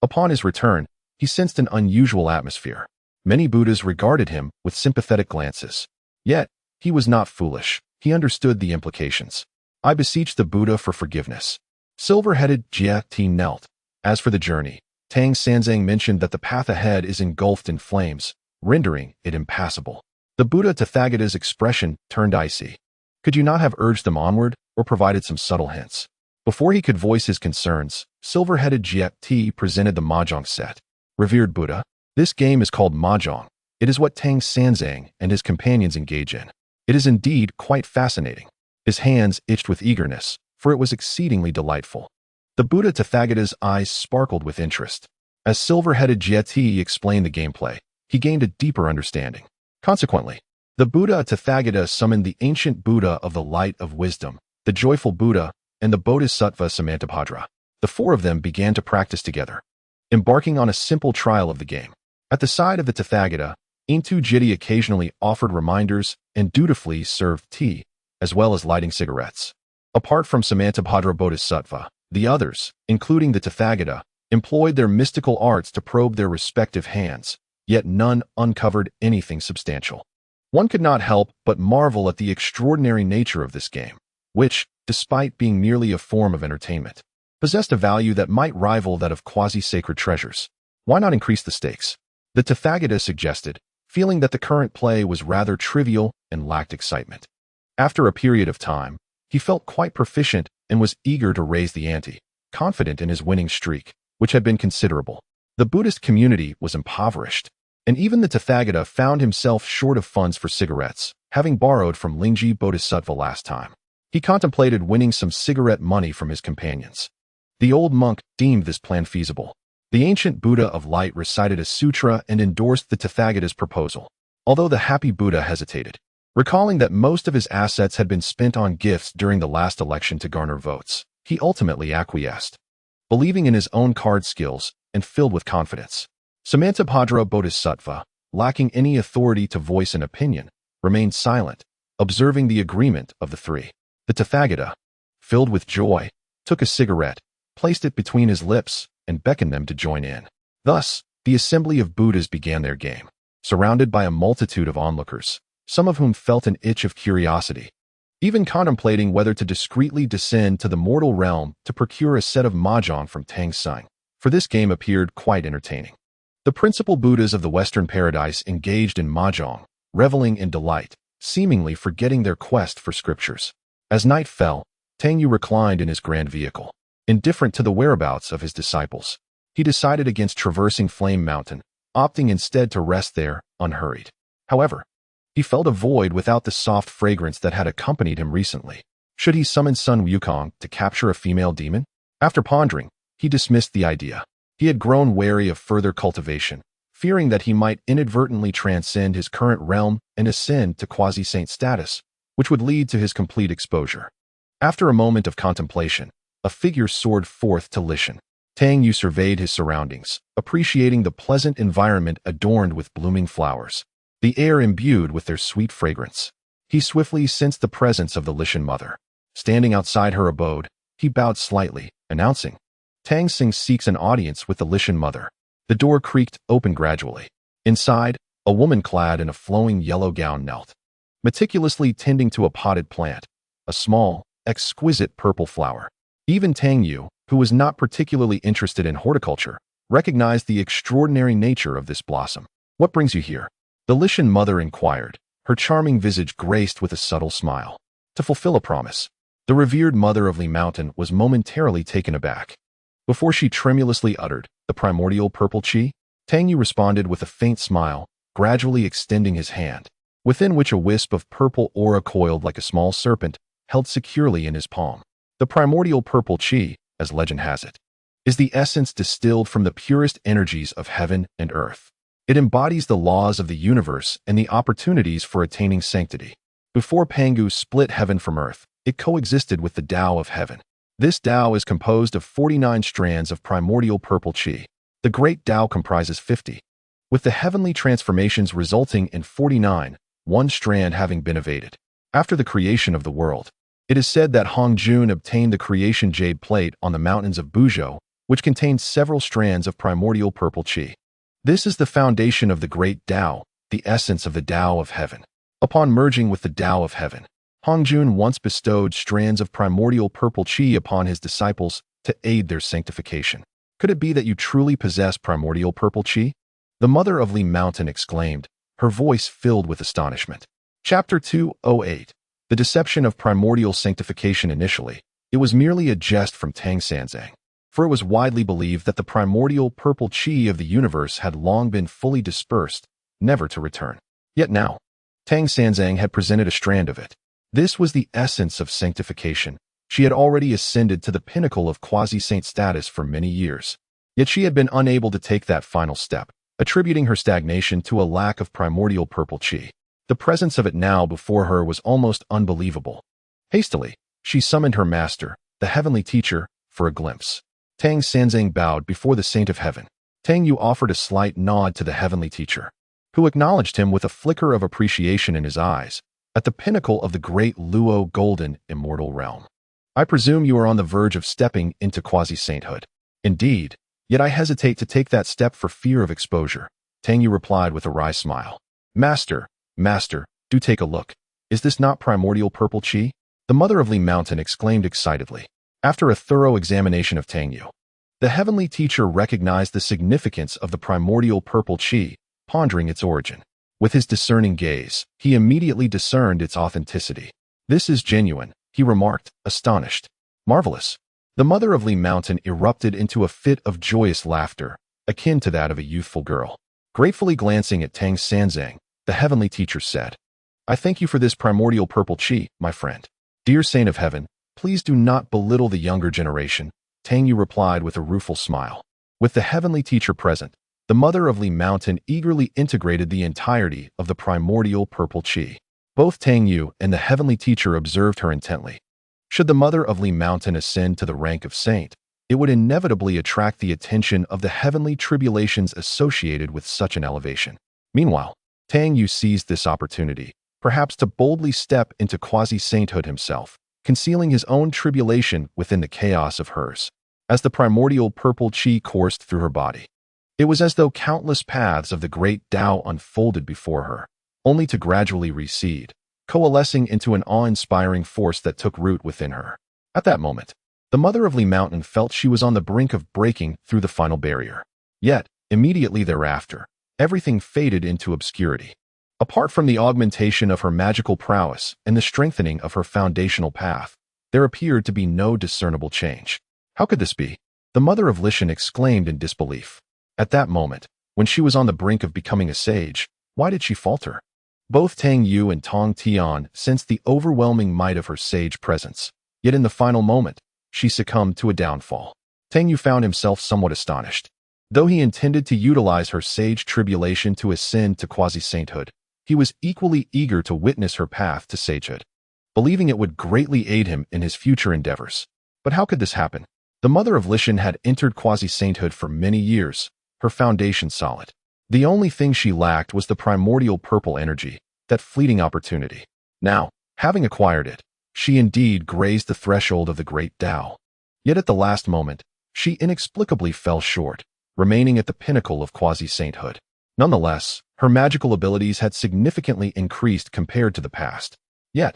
A: upon his return, he sensed an unusual atmosphere. Many Buddhas regarded him with sympathetic glances. Yet, he was not foolish. He understood the implications. I beseech the Buddha for forgiveness. Silver-headed Jiti knelt. As for the journey, Tang Sanzang mentioned that the path ahead is engulfed in flames, rendering it impassable. The Buddha Tathagata's expression turned icy. Could you not have urged them onward or provided some subtle hints? Before he could voice his concerns, silver-headed Jiti presented the mahjong set. Revered Buddha, this game is called mahjong. It is what Tang Sanzang and his companions engage in. It is indeed quite fascinating. His hands itched with eagerness, for it was exceedingly delightful. The Buddha Tathagata's eyes sparkled with interest. As silver-headed Jiti explained the gameplay, he gained a deeper understanding. Consequently, the Buddha Tathagata summoned the ancient Buddha of the light of wisdom, the joyful Buddha, and the Bodhisattva Samantabhadra. The four of them began to practice together, embarking on a simple trial of the game. At the side of the Tathagata, Intu Jiti occasionally offered reminders and dutifully served tea, as well as lighting cigarettes. Apart from Samantabhadra Bodhisattva, the others, including the Tathagata, employed their mystical arts to probe their respective hands, yet none uncovered anything substantial. One could not help but marvel at the extraordinary nature of this game, which, despite being merely a form of entertainment, possessed a value that might rival that of quasi-sacred treasures. Why not increase the stakes? The Tathagata suggested, feeling that the current play was rather trivial and lacked excitement. After a period of time, he felt quite proficient and was eager to raise the ante, confident in his winning streak, which had been considerable. The Buddhist community was impoverished, and even the Tathagata found himself short of funds for cigarettes, having borrowed from Lingji Bodhisattva last time. He contemplated winning some cigarette money from his companions. The old monk deemed this plan feasible. The ancient Buddha of light recited a sutra and endorsed the Tathagata's proposal, although the happy Buddha hesitated, recalling that most of his assets had been spent on gifts during the last election to garner votes. He ultimately acquiesced. believing in his own card skills and filled with confidence. Samantabhadra Bodhisattva, lacking any authority to voice an opinion, remained silent, observing the agreement of the three. The Tathagata, filled with joy, took a cigarette, placed it between his lips, and beckoned them to join in. Thus, the assembly of Buddhas began their game, surrounded by a multitude of onlookers, some of whom felt an itch of curiosity, even contemplating whether to discreetly descend to the mortal realm to procure a set of mahjong from Tang Sung, for this game appeared quite entertaining. The principal Buddhas of the Western paradise engaged in mahjong, reveling in delight, seemingly forgetting their quest for scriptures. As night fell, Tang Yu reclined in his grand vehicle, indifferent to the whereabouts of his disciples. He decided against traversing Flame Mountain, opting instead to rest there, unhurried. However, he felt a void without the soft fragrance that had accompanied him recently. Should he summon Sun Wukong to capture a female demon? After pondering, he dismissed the idea. He had grown wary of further cultivation, fearing that he might inadvertently transcend his current realm and ascend to quasi-saint status, which would lead to his complete exposure. After a moment of contemplation, a figure soared forth to listen. Tang Yu surveyed his surroundings, appreciating the pleasant environment adorned with blooming flowers, the air imbued with their sweet fragrance. He swiftly sensed the presence of the Lishan mother. Standing outside her abode, he bowed slightly, announcing, "Tang Sing seeks an audience with the Lishan mother." The door creaked open gradually. Inside, a woman clad in a flowing yellow gown knelt, meticulously tending to a potted plant, a small, exquisite purple flower. Even Tang Yu, who was not particularly interested in horticulture, recognized the extraordinary nature of this blossom. "What brings you here?" the Lishan mother inquired, her charming visage graced with a subtle smile. "To fulfill a promise." The revered mother of Li Mountain was momentarily taken aback. Before she tremulously uttered, "The primordial purple chi?" Tang Yu responded with a faint smile, gradually extending his hand, within which a wisp of purple aura coiled like a small serpent, held securely in his palm. The primordial purple chi, as legend has it, is the essence distilled from the purest energies of heaven and earth. It embodies the laws of the universe and the opportunities for attaining sanctity. Before Pangu split heaven from earth, it coexisted with the Tao of heaven. This Tao is composed of 49 strands of primordial purple chi. The great Tao comprises 50, with the heavenly transformations resulting in 49, one strand having been evaded. After the creation of the world, it is said that Hong Jun obtained the creation jade plate on the mountains of Buzhou, which contains several strands of primordial purple chi. This is the foundation of the great Tao, the essence of the Tao of heaven. Upon merging with the Tao of heaven, Hong Jun once bestowed strands of primordial purple chi upon his disciples to aid their sanctification. "Could it be that you truly possess primordial purple chi?" the mother of Li Mountain exclaimed, her voice filled with astonishment. Chapter 208. The deception of primordial sanctification. Initially, it was merely a jest from Tang Sanzang, for it was widely believed that the primordial purple chi of the universe had long been fully dispersed, never to return. Yet now, Tang Sanzang had presented a strand of it. This was the essence of sanctification. She had already ascended to the pinnacle of quasi-saint status for many years. Yet she had been unable to take that final step, attributing her stagnation to a lack of primordial purple chi. The presence of it now before her was almost unbelievable. Hastily, she summoned her master, the heavenly teacher, for a glimpse. Tang Sanzang bowed before the saint of heaven. Tang Yu offered a slight nod to the heavenly teacher, who acknowledged him with a flicker of appreciation in his eyes, at the pinnacle of the great Luo golden immortal realm. "I presume you are on the verge of stepping into quasi-sainthood." "Indeed, yet I hesitate to take that step for fear of exposure," Tang Yu replied with a wry smile. Master, do take a look. Is this not primordial purple chi?" the mother of Li Mountain exclaimed excitedly. After a thorough examination of Tang Yu, the heavenly teacher recognized the significance of the primordial purple chi, pondering its origin. With his discerning gaze, he immediately discerned its authenticity. "This is genuine," he remarked, astonished. "Marvelous." The mother of Li Mountain erupted into a fit of joyous laughter, akin to that of a youthful girl. Gratefully glancing at Tang Sanzang, the heavenly teacher said, "I thank you for this primordial purple chi, my friend." "Dear saint of heaven, please do not belittle the younger generation," Tang Yu replied with a rueful smile. With the heavenly teacher present, the mother of Li Mountain eagerly integrated the entirety of the primordial purple chi. Both Tang Yu and the heavenly teacher observed her intently. Should the mother of Li Mountain ascend to the rank of saint, it would inevitably attract the attention of the heavenly tribulations associated with such an elevation. Meanwhile, Tang Yu seized this opportunity, perhaps to boldly step into quasi-sainthood himself, concealing his own tribulation within the chaos of hers. As the primordial purple qi coursed through her body, it was as though countless paths of the great Tao unfolded before her, only to gradually recede, coalescing into an awe-inspiring force that took root within her. At that moment, the Mother of Li Mountain felt she was on the brink of breaking through the final barrier. Yet, immediately thereafter, everything faded into obscurity. Apart from the augmentation of her magical prowess and the strengthening of her foundational path, there appeared to be no discernible change. How could this be? The Mother of Lishan exclaimed in disbelief. At that moment, when she was on the brink of becoming a sage, why did she falter? Both Tang Yu and Tong Tian sensed the overwhelming might of her sage presence, yet in the final moment, she succumbed to a downfall. Tang Yu found himself somewhat astonished. Though he intended to utilize her sage tribulation to ascend to quasi-sainthood, he was equally eager to witness her path to sagehood, believing it would greatly aid him in his future endeavors. But how could this happen? The Mother of Lishan had entered quasi-sainthood for many years, her foundation solid. The only thing she lacked was the primordial purple energy, that fleeting opportunity. Now, having acquired it, she indeed grazed the threshold of the great Tao. Yet at the last moment, she inexplicably fell short, remaining at the pinnacle of quasi-sainthood. Nonetheless, her magical abilities had significantly increased compared to the past. Yet,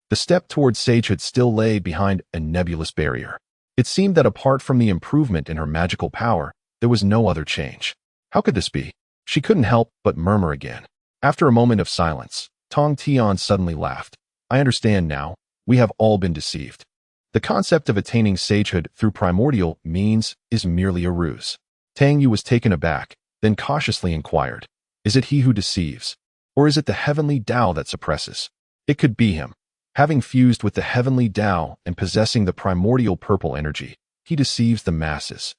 A: the step towards sagehood still lay behind a nebulous barrier. It seemed that apart from the improvement in her magical power, there was no other change. How could this be? She couldn't help but murmur again. After a moment of silence, Tong Tian suddenly laughed. I understand now. We have all been deceived. The concept of attaining sagehood through primordial means is merely a ruse. Tang Yu was taken aback, then cautiously inquired, is it he who deceives? Or is it the heavenly Tao that suppresses? It could be him. Having fused with the heavenly Tao and possessing the primordial purple energy, he deceives the masses,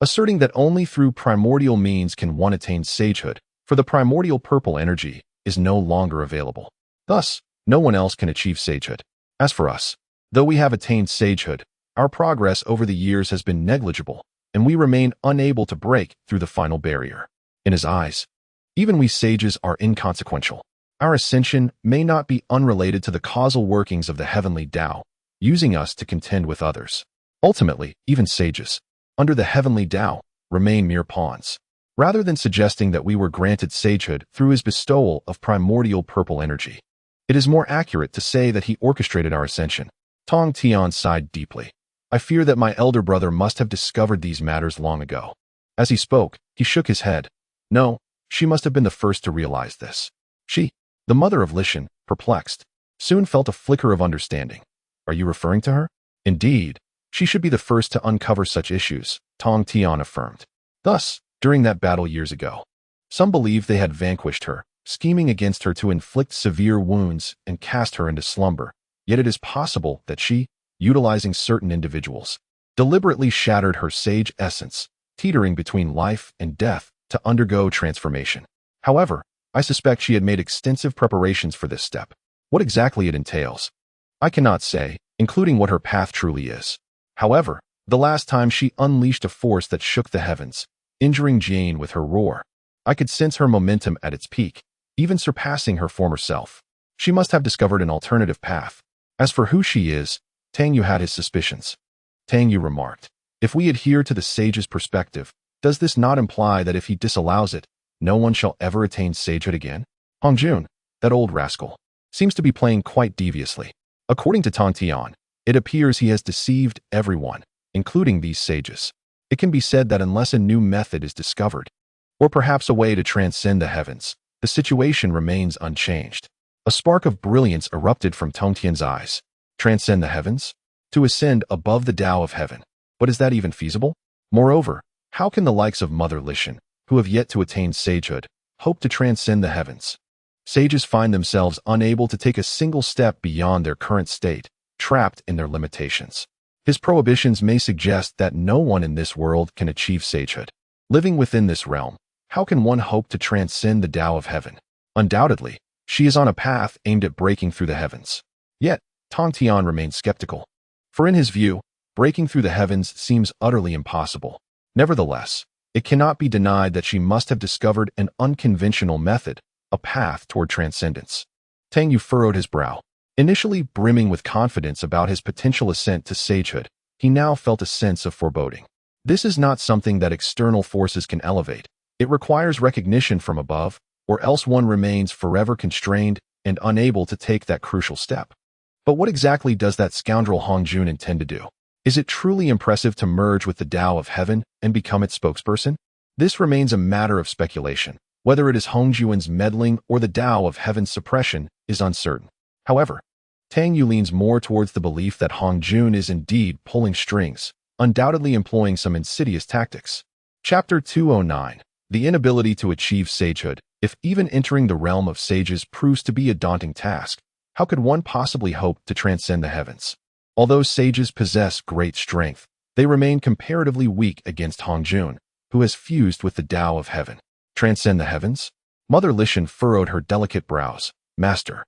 A: asserting that only through primordial means can one attain sagehood, for the primordial purple energy is no longer available. Thus, no one else can achieve sagehood. As for us, though we have attained sagehood, our progress over the years has been negligible, and we remain unable to break through the final barrier. In his eyes, even we sages are inconsequential. Our ascension may not be unrelated to the causal workings of the heavenly Tao, using us to contend with others. Ultimately, even sages, under the heavenly Tao, remain mere pawns. Rather than suggesting that we were granted sagehood through his bestowal of primordial purple energy, it is more accurate to say that he orchestrated our ascension. Tong Tian sighed deeply. I fear that my elder brother must have discovered these matters long ago. As he spoke, he shook his head. No, she must have been the first to realize this. She, the Mother of Lishan, perplexed, soon felt a flicker of understanding. Are you referring to her? Indeed, she should be the first to uncover such issues, Tong Tian affirmed. Thus, during that battle years ago, some believed they had vanquished her, scheming against her to inflict severe wounds and cast her into slumber. Yet it is possible that she, utilizing certain individuals, deliberately shattered her sage essence, teetering between life and death to undergo transformation. However, I suspect she had made extensive preparations for this step. What exactly it entails, I cannot say, including what her path truly is. However, the last time she unleashed a force that shook the heavens, injuring Jane with her roar, I could sense her momentum at its peak, even surpassing her former self. She must have discovered an alternative path. As for who she is, Tang Yu had his suspicions. Tang Yu remarked, if we adhere to the sage's perspective, does this not imply that if he disallows it, no one shall ever attain sagehood again? Hong Jun, that old rascal, seems to be playing quite deviously. According to Tong Tian, it appears he has deceived everyone, including these sages. It can be said that unless a new method is discovered, or perhaps a way to transcend the heavens, the situation remains unchanged. A spark of brilliance erupted from Tong Tian's eyes. Transcend the heavens? To ascend above the Tao of heaven. But is that even feasible? Moreover, how can the likes of Mother Lishan, who have yet to attain sagehood, hope to transcend the heavens? Sages find themselves unable to take a single step beyond their current state, trapped in their limitations. His prohibitions may suggest that no one in this world can achieve sagehood. Living within this realm, how can one hope to transcend the Tao of heaven? Undoubtedly, she is on a path aimed at breaking through the heavens. Yet, Tong Tian remained skeptical. For in his view, breaking through the heavens seems utterly impossible. Nevertheless, it cannot be denied that she must have discovered an unconventional method, a path toward transcendence. Tang Yu furrowed his brow. Initially brimming with confidence about his potential ascent to sagehood, he now felt a sense of foreboding. This is not something that external forces can elevate. It requires recognition from above, or else one remains forever constrained and unable to take that crucial step. But what exactly does that scoundrel Hongjun intend to do? Is it truly impressive to merge with the Tao of Heaven and become its spokesperson? This remains a matter of speculation. Whether it is Hongjun's meddling or the Tao of Heaven's suppression is uncertain. However, Tang Yu leans more towards the belief that Hongjun is indeed pulling strings, undoubtedly employing some insidious tactics. Chapter 209. The inability to achieve sagehood. If even entering the realm of sages proves to be a daunting task, how could one possibly hope to transcend the heavens? Although sages possess great strength, they remain comparatively weak against Hongjun, who has fused with the Tao of Heaven. Transcend the heavens? Mother Lishan furrowed her delicate brows. Master,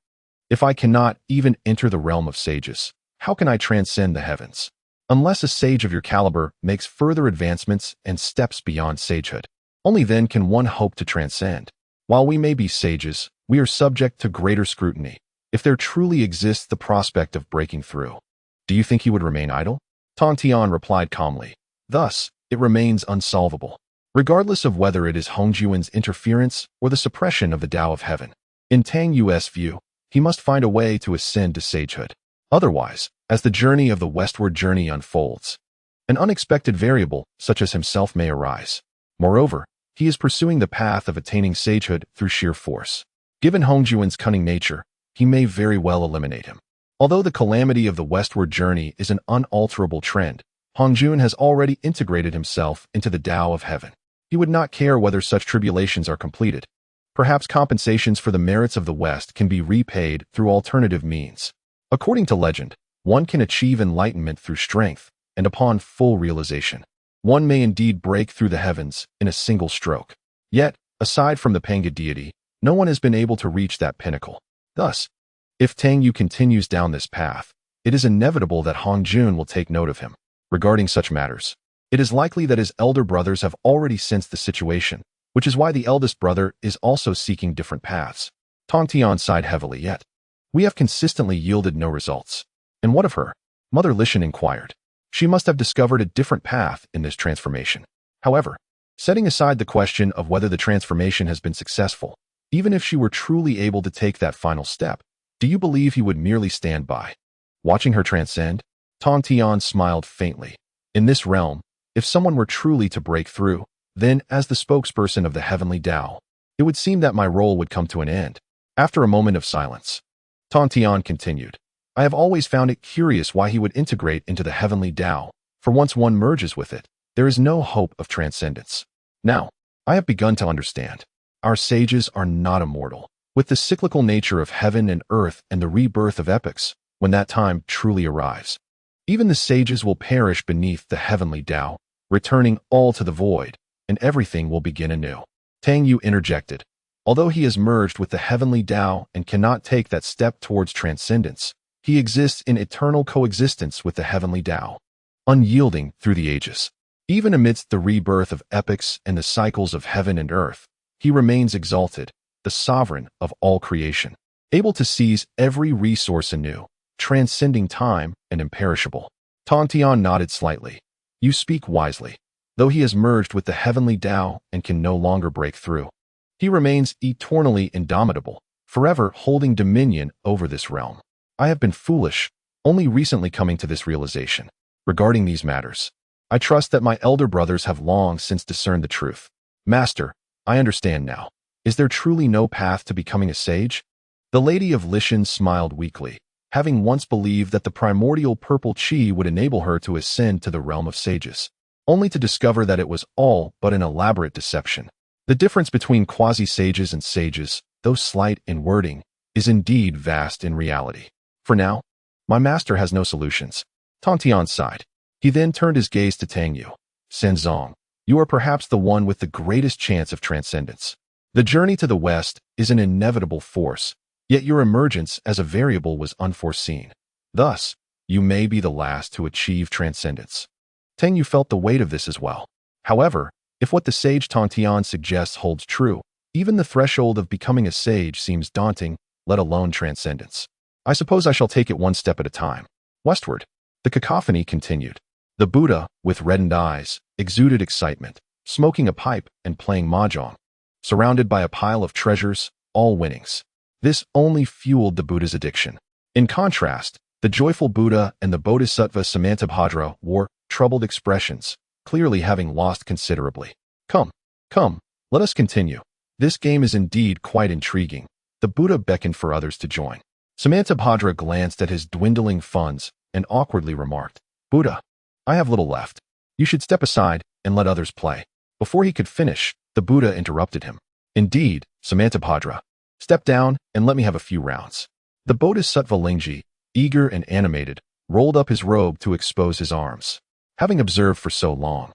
A: if I cannot even enter the realm of sages, how can I transcend the heavens? Unless a sage of your caliber makes further advancements and steps beyond sagehood, only then can one hope to transcend. While we may be sages, we are subject to greater scrutiny, if there truly exists the prospect of breaking through. Do you think he would remain idle? Tong Tian replied calmly. Thus, it remains unsolvable, regardless of whether it is Hongjun's interference or the suppression of the Tao of Heaven. In Tang Yu's view, he must find a way to ascend to sagehood. Otherwise, as the journey of the westward journey unfolds, an unexpected variable, such as himself, may arise. Moreover, he is pursuing the path of attaining sagehood through sheer force. Given Hongjun's cunning nature, he may very well eliminate him. Although the calamity of the westward journey is an unalterable trend, Hongjun has already integrated himself into the Tao of Heaven. He would not care whether such tribulations are completed. Perhaps compensations for the merits of the West can be repaid through alternative means. According to legend, one can achieve enlightenment through strength, and upon full realization, one may indeed break through the heavens in a single stroke. Yet, aside from the Panga deity, no one has been able to reach that pinnacle. Thus, if Tang Yu continues down this path, it is inevitable that Hongjun will take note of him. Regarding such matters, it is likely that his elder brothers have already sensed the situation, which is why the eldest brother is also seeking different paths. Tong Tian sighed heavily. Yet, we have consistently yielded no results. And what of her? Mother Lishan inquired. She must have discovered a different path in this transformation. However, setting aside the question of whether the transformation has been successful, even if she were truly able to take that final step, do you believe he would merely stand by, watching her transcend? Tong Tian smiled faintly. In this realm, if someone were truly to break through, then, as the spokesperson of the heavenly Tao, it would seem that my role would come to an end. After a moment of silence, Tong Tian continued, I have always found it curious why he would integrate into the heavenly Tao, for once one merges with it, there is no hope of transcendence. Now, I have begun to understand. Our sages are not immortal. With the cyclical nature of heaven and earth and the rebirth of epochs, when that time truly arrives, even the sages will perish beneath the heavenly Tao, returning all to the void, and everything will begin anew. Tang Yu interjected. Although he has merged with the heavenly Tao and cannot take that step towards transcendence, he exists in eternal coexistence with the heavenly Tao, unyielding through the ages. Even amidst the rebirth of epochs and the cycles of heaven and earth, he remains exalted, the sovereign of all creation, able to seize every resource anew, transcending time and imperishable. Tong Tian nodded slightly. You speak wisely. Though he has merged with the heavenly Tao and can no longer break through, he remains eternally indomitable, forever holding dominion over this realm. I have been foolish, only recently coming to this realization. Regarding these matters, I trust that my elder brothers have long since discerned the truth. Master, I understand now. Is there truly no path to becoming a sage? The Lady of Lishan smiled weakly, having once believed that the primordial purple chi would enable her to ascend to the realm of sages, only to discover that it was all but an elaborate deception. The difference between quasi-sages and sages, though slight in wording, is indeed vast in reality. For now, my master has no solutions. Tong Tian sighed. He then turned his gaze to Tang Yu. Shenzong, you are perhaps the one with the greatest chance of transcendence. The journey to the west is an inevitable force, yet your emergence as a variable was unforeseen. Thus, you may be the last to achieve transcendence. Tang Yu felt the weight of this as well. However, if what the sage Tongtian suggests holds true, even the threshold of becoming a sage seems daunting, let alone transcendence. I suppose I shall take it one step at a time. Westward, the cacophony continued. The Buddha, with reddened eyes, exuded excitement, smoking a pipe and playing mahjong, surrounded by a pile of treasures, all winnings. This only fueled the Buddha's addiction. In contrast, the joyful Buddha and the Bodhisattva Samantabhadra wore troubled expressions, clearly having lost considerably. Come, let us continue. This game is indeed quite intriguing. The Buddha beckoned for others to join. Samantabhadra glanced at his dwindling funds and awkwardly remarked, Buddha, I have little left. You should step aside and let others play. Before he could finish, the Buddha interrupted him. Indeed, Samantabhadra, step down and let me have a few rounds. The Bodhisattva Lingji, eager and animated, rolled up his robe to expose his arms. Having observed for so long,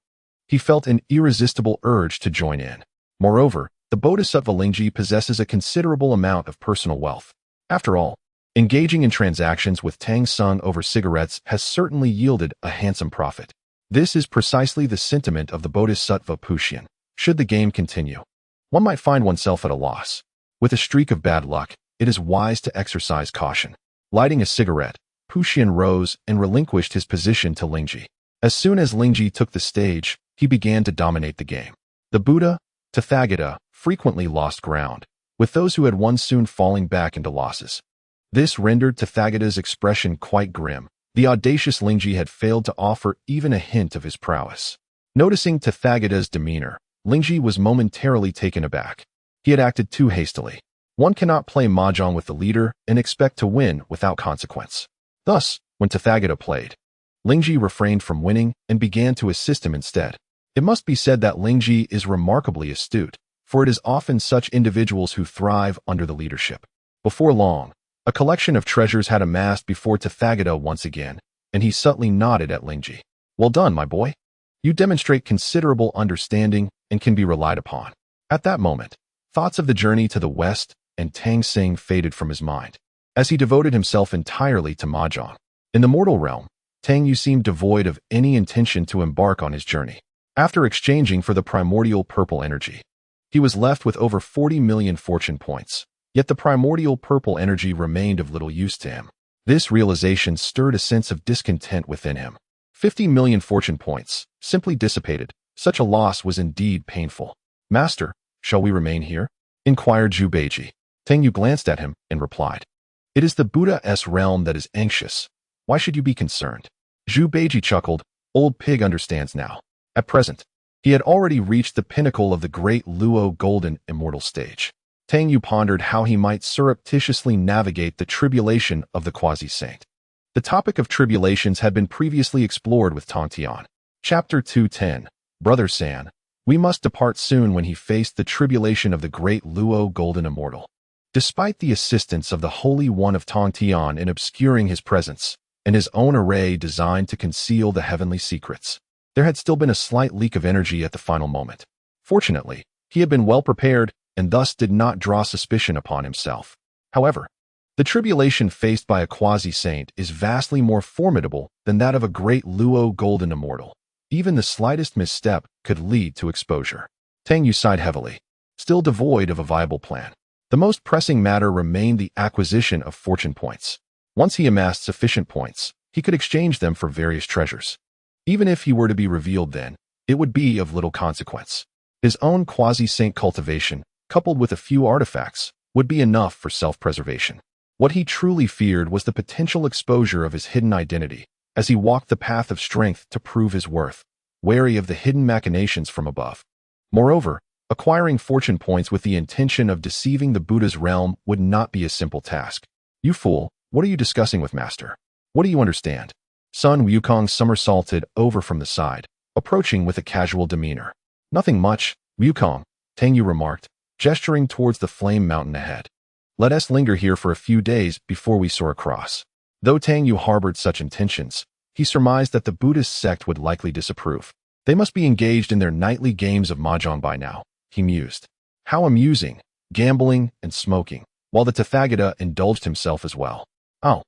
A: he felt an irresistible urge to join in. Moreover, the Bodhisattva Lingji possesses a considerable amount of personal wealth. After all, engaging in transactions with Tang Sung over cigarettes has certainly yielded a handsome profit. This is precisely the sentiment of the Bodhisattva Puxian. Should the game continue, one might find oneself at a loss. With a streak of bad luck, it is wise to exercise caution. Lighting a cigarette, Puxian rose and relinquished his position to Lingji. As soon as Lingji took the stage, he began to dominate the game. The Buddha, Tathagata, frequently lost ground, with those who had won soon falling back into losses. This rendered Tathagata's expression quite grim. The audacious Lingji had failed to offer even a hint of his prowess. Noticing Tathagata's demeanor, Lingji was momentarily taken aback. He had acted too hastily. One cannot play mahjong with the leader and expect to win without consequence. Thus, when Tathagata played, Lingji refrained from winning and began to assist him instead. It must be said that Lingji is remarkably astute, for it is often such individuals who thrive under the leadership. Before long, a collection of treasures had amassed before Tathagata once again, and he subtly nodded at Lingji. Well done, my boy. You demonstrate considerable understanding and can be relied upon. At that moment, thoughts of the journey to the west and Tang Sing faded from his mind, as he devoted himself entirely to mahjong. In the mortal realm, Tang Yu seemed devoid of any intention to embark on his journey. After exchanging for the primordial purple energy, he was left with over 40 million fortune points. Yet the primordial purple energy remained of little use to him. This realization stirred a sense of discontent within him. 50 million fortune points, simply dissipated. Such a loss was indeed painful. Master, shall we remain here? Inquired Zhu Beiji. Tang Yu glanced at him and replied, It is the Buddha's realm that is anxious. Why should you be concerned? Zhu Beiji chuckled. Old pig understands now. At present, he had already reached the pinnacle of the great Luo golden immortal stage. Tang Yu pondered how he might surreptitiously navigate the tribulation of the quasi-saint. The topic of tribulations had been previously explored with Tongtian. Chapter 210, Brother San, we must depart soon when he faced the tribulation of the great Luo golden immortal. Despite the assistance of the Holy One of Tongtian in obscuring his presence, and his own array designed to conceal the heavenly secrets, there had still been a slight leak of energy at the final moment. Fortunately, he had been well prepared and thus did not draw suspicion upon himself. However, the tribulation faced by a quasi-saint is vastly more formidable than that of a great Luo golden immortal. Even the slightest misstep could lead to exposure. Tang Yu sighed heavily, still devoid of a viable plan. The most pressing matter remained the acquisition of fortune points. Once he amassed sufficient points, he could exchange them for various treasures. Even if he were to be revealed then, it would be of little consequence. His own quasi-saint cultivation, coupled with a few artifacts, would be enough for self-preservation. What he truly feared was the potential exposure of his hidden identity, as he walked the path of strength to prove his worth, wary of the hidden machinations from above. Moreover, acquiring fortune points with the intention of deceiving the Buddha's realm would not be a simple task. You fool, what are you discussing with Master? What do you understand? Sun Wukong somersaulted over from the side, approaching with a casual demeanor. Nothing much, Wukong, Tang Yu remarked, gesturing towards the flame mountain ahead. Let us linger here for a few days before we soar across. Though Tang Yu harbored such intentions, he surmised that the Buddhist sect would likely disapprove. They must be engaged in their nightly games of mahjong by now, he mused. How amusing, gambling and smoking, while the Tathagata indulged himself as well. Oh,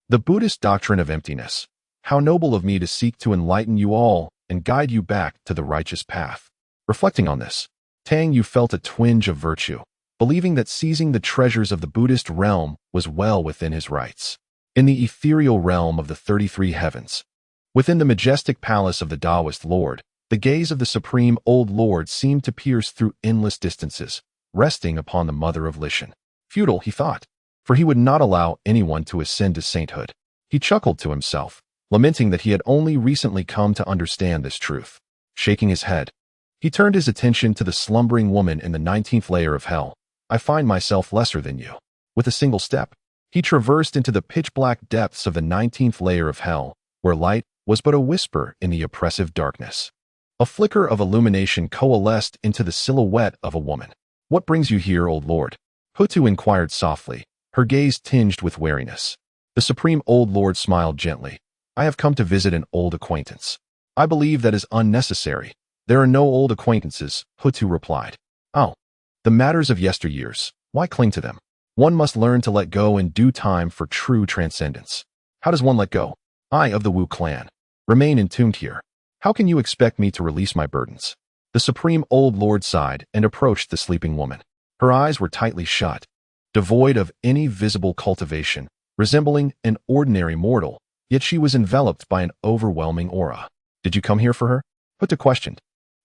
A: The Buddhist doctrine of emptiness. How noble of me to seek to enlighten you all and guide you back to the righteous path. Reflecting on this, Tang Yu felt a twinge of virtue, believing that seizing the treasures of the Buddhist realm was well within his rights. In the ethereal realm of the 33 heavens, within the majestic palace of the Taoist Lord, the gaze of the Supreme Old Lord seemed to pierce through endless distances, resting upon the mother of Lishan. Futile, he thought, for he would not allow anyone to ascend to sainthood. He chuckled to himself, lamenting that he had only recently come to understand this truth. Shaking his head, he turned his attention to the slumbering woman in the 19th layer of hell. I find myself lesser than you. With a single step, he traversed into the pitch-black depths of the 19th layer of hell, where light was but a whisper in the oppressive darkness. A flicker of illumination coalesced into the silhouette of a woman. What brings you here, old lord? Hutu inquired softly, her gaze tinged with wariness. The Supreme Old Lord smiled gently. I have come to visit an old acquaintance. I believe that is unnecessary. There are no old acquaintances, Hutu replied. Oh, the matters of yesteryears, why cling to them? One must learn to let go in due time for true transcendence. How does one let go? I of the Wu clan remain entombed here. How can you expect me to release my burdens? The Supreme Old Lord sighed and approached the sleeping woman. Her eyes were tightly shut, devoid of any visible cultivation, resembling an ordinary mortal, yet she was enveloped by an overwhelming aura. Did you come here for her? Hutu questioned.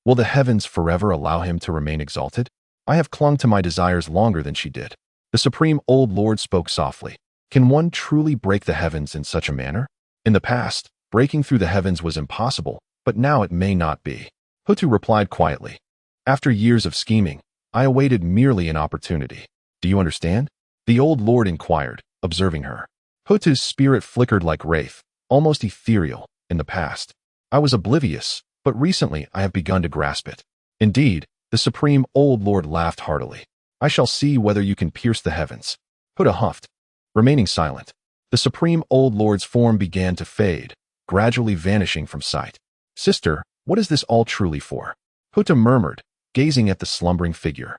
A: Will the heavens forever allow him to remain exalted? I have clung to my desires longer than she did. The Supreme Old Lord spoke softly. Can one truly break the heavens in such a manner? In the past, breaking through the heavens was impossible, but now it may not be. Hutu replied quietly. After years of scheming, I awaited merely an opportunity. Do you understand? The old lord inquired, observing her. Hutu's spirit flickered like wraith, almost ethereal, in the past. I was oblivious, but recently I have begun to grasp it. Indeed, the Supreme Old Lord laughed heartily. I shall see whether you can pierce the heavens. Hutu huffed. Remaining silent, the Supreme Old Lord's form began to fade, gradually vanishing from sight. Sister, what is this all truly for? Hutu murmured, gazing at the slumbering figure.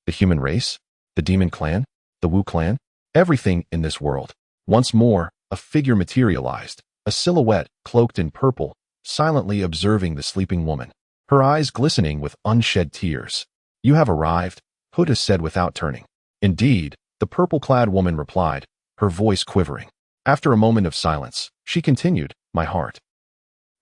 A: The human race? The demon clan? The Wu clan? Everything in this world. Once more, a figure materialized, a silhouette cloaked in purple, silently observing the sleeping woman, her eyes glistening with unshed tears. You have arrived, Hutu said without turning. Indeed, the purple-clad woman replied, her voice quivering. After a moment of silence, she continued, my heart.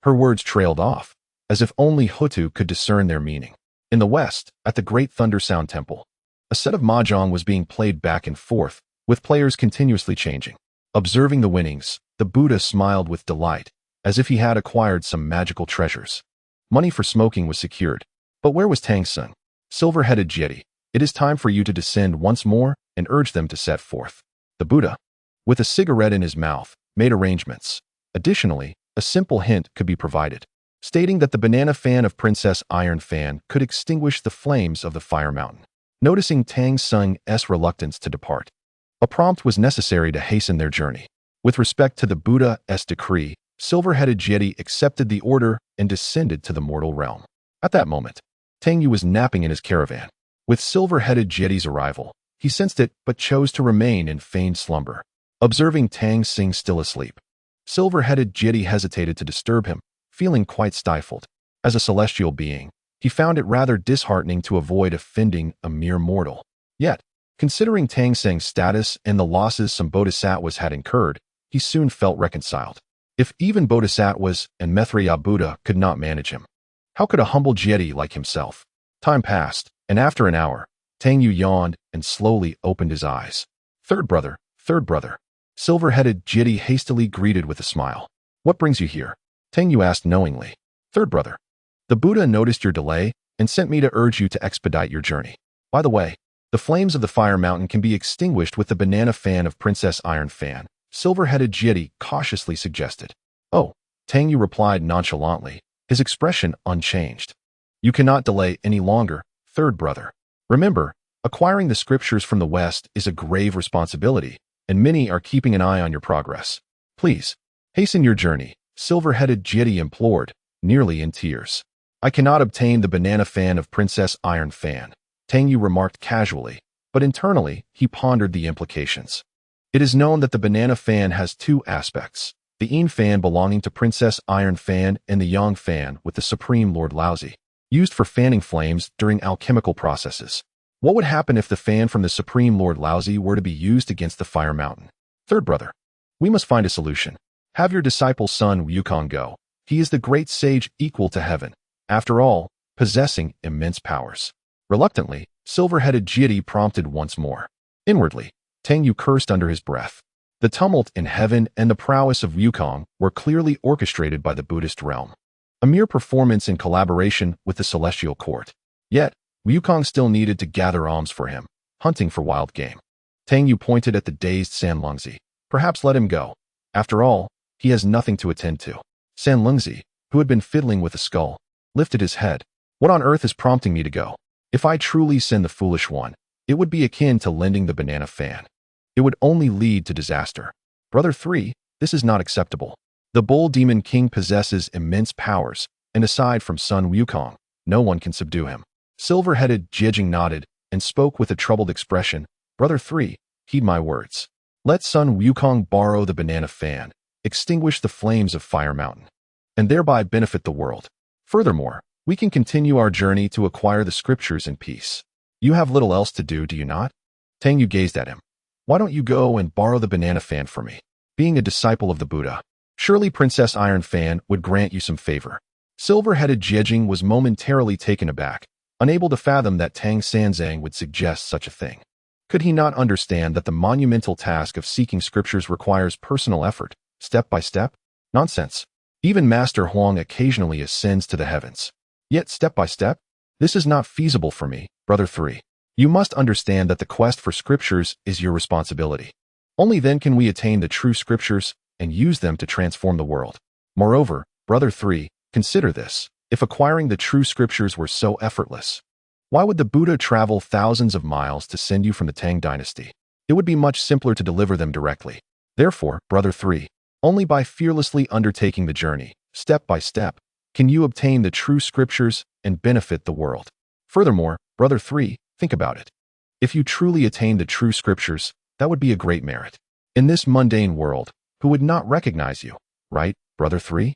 A: Her words trailed off, as if only Hutu could discern their meaning. In the west, at the Great Thunder Sound Temple, a set of mahjong was being played back and forth, with players continuously changing. Observing the winnings, the Buddha smiled with delight, as if he had acquired some magical treasures. Money for smoking was secured. But where was Tang Sung? Silver-headed Jeti, it is time for you to descend once more and urge them to set forth. The Buddha, with a cigarette in his mouth, made arrangements. Additionally, a simple hint could be provided, stating that the banana fan of Princess Iron Fan could extinguish the flames of the fire mountain. Noticing Tang Sung's reluctance to depart, a prompt was necessary to hasten their journey. With respect to the Buddha's decree, Silver-headed Jeti accepted the order and descended to the mortal realm. At that moment, Tang Yu was napping in his caravan. With Silver-headed Jeti's arrival, he sensed it but chose to remain in feigned slumber. Observing Tang Sung still asleep, Silver-headed Jeti hesitated to disturb him, feeling quite stifled. As a celestial being, he found it rather disheartening to avoid offending a mere mortal. Yet, considering Tang Sung's status and the losses some bodhisattvas had incurred, he soon felt reconciled. If even bodhisattvas and Maitreya Buddha could not manage him, how could a humble Jeti like himself? Time passed, and after an hour, Tang Yu yawned and slowly opened his eyes. Third brother, Silver-headed Jeti hastily greeted with a smile. What brings you here? Tang Yu asked knowingly. Third brother, the Buddha noticed your delay and sent me to urge you to expedite your journey. By the way, the flames of the fire mountain can be extinguished with the banana fan of Princess Iron Fan, Silver-headed Jeti cautiously suggested. Oh, Tang Yu replied nonchalantly, his expression unchanged. You cannot delay any longer, third brother. Remember, acquiring the scriptures from the West is a grave responsibility, and many are keeping an eye on your progress. Please, hasten your journey, Silver-headed Jeti implored, nearly in tears. I cannot obtain the banana fan of Princess Iron Fan, Tang Yu remarked casually, but internally he pondered the implications. It is known that the banana fan has two aspects, the yin fan belonging to Princess Iron Fan and the yang fan with the Supreme Lord Laozi, used for fanning flames during alchemical processes. What would happen if the fan from the Supreme Lord Laozi were to be used against the fire mountain? Third brother, we must find a solution. Have your disciple Sun Wukong go. He is the great sage equal to heaven, after all, possessing immense powers. Reluctantly, silver-headed Jiedi prompted once more. Inwardly, Tang Yu cursed under his breath. The tumult in heaven and the prowess of Wukong were clearly orchestrated by the Buddhist realm, a mere performance in collaboration with the celestial court. Yet, Wukong still needed to gather alms for him, hunting for wild game. Tang Yu pointed at the dazed Sanlungzi. Perhaps let him go. After all, he has nothing to attend to. Sanlungzi, who had been fiddling with the skull, lifted his head. What on earth is prompting me to go? If I truly send the foolish one, it would be akin to lending the banana fan. It would only lead to disaster. Brother 3, this is not acceptable. The Bull Demon King possesses immense powers, and aside from Sun Wukong, no one can subdue him. Silver-headed Jiejing nodded and spoke with a troubled expression. Brother 3, heed my words. Let Sun Wukong borrow the banana fan, extinguish the flames of Fire Mountain, and thereby benefit the world. Furthermore, we can continue our journey to acquire the scriptures in peace. You have little else to do you not? Tang Yu gazed at him. Why don't you go and borrow the banana fan for me? Being a disciple of the Buddha, surely Princess Iron Fan would grant you some favor. Silver-headed Jiejing was momentarily taken aback, unable to fathom that Tang Sanzang would suggest such a thing. Could he not understand that the monumental task of seeking scriptures requires personal effort, step by step? Nonsense. Even Master Huang occasionally ascends to the heavens. Yet step by step? This is not feasible for me, Brother 3. You must understand that the quest for scriptures is your responsibility. Only then can we attain the true scriptures and use them to transform the world. Moreover, Brother 3, consider this. If acquiring the true scriptures were so effortless, why would the Buddha travel thousands of miles to send you from the Tang dynasty? It would be much simpler to deliver them directly. Therefore, Brother 3, only by fearlessly undertaking the journey, step by step, can you obtain the true scriptures and benefit the world. Furthermore, Brother 3, think about it. If you truly attain the true scriptures, that would be a great merit. In this mundane world, who would not recognize you, right, Brother 3?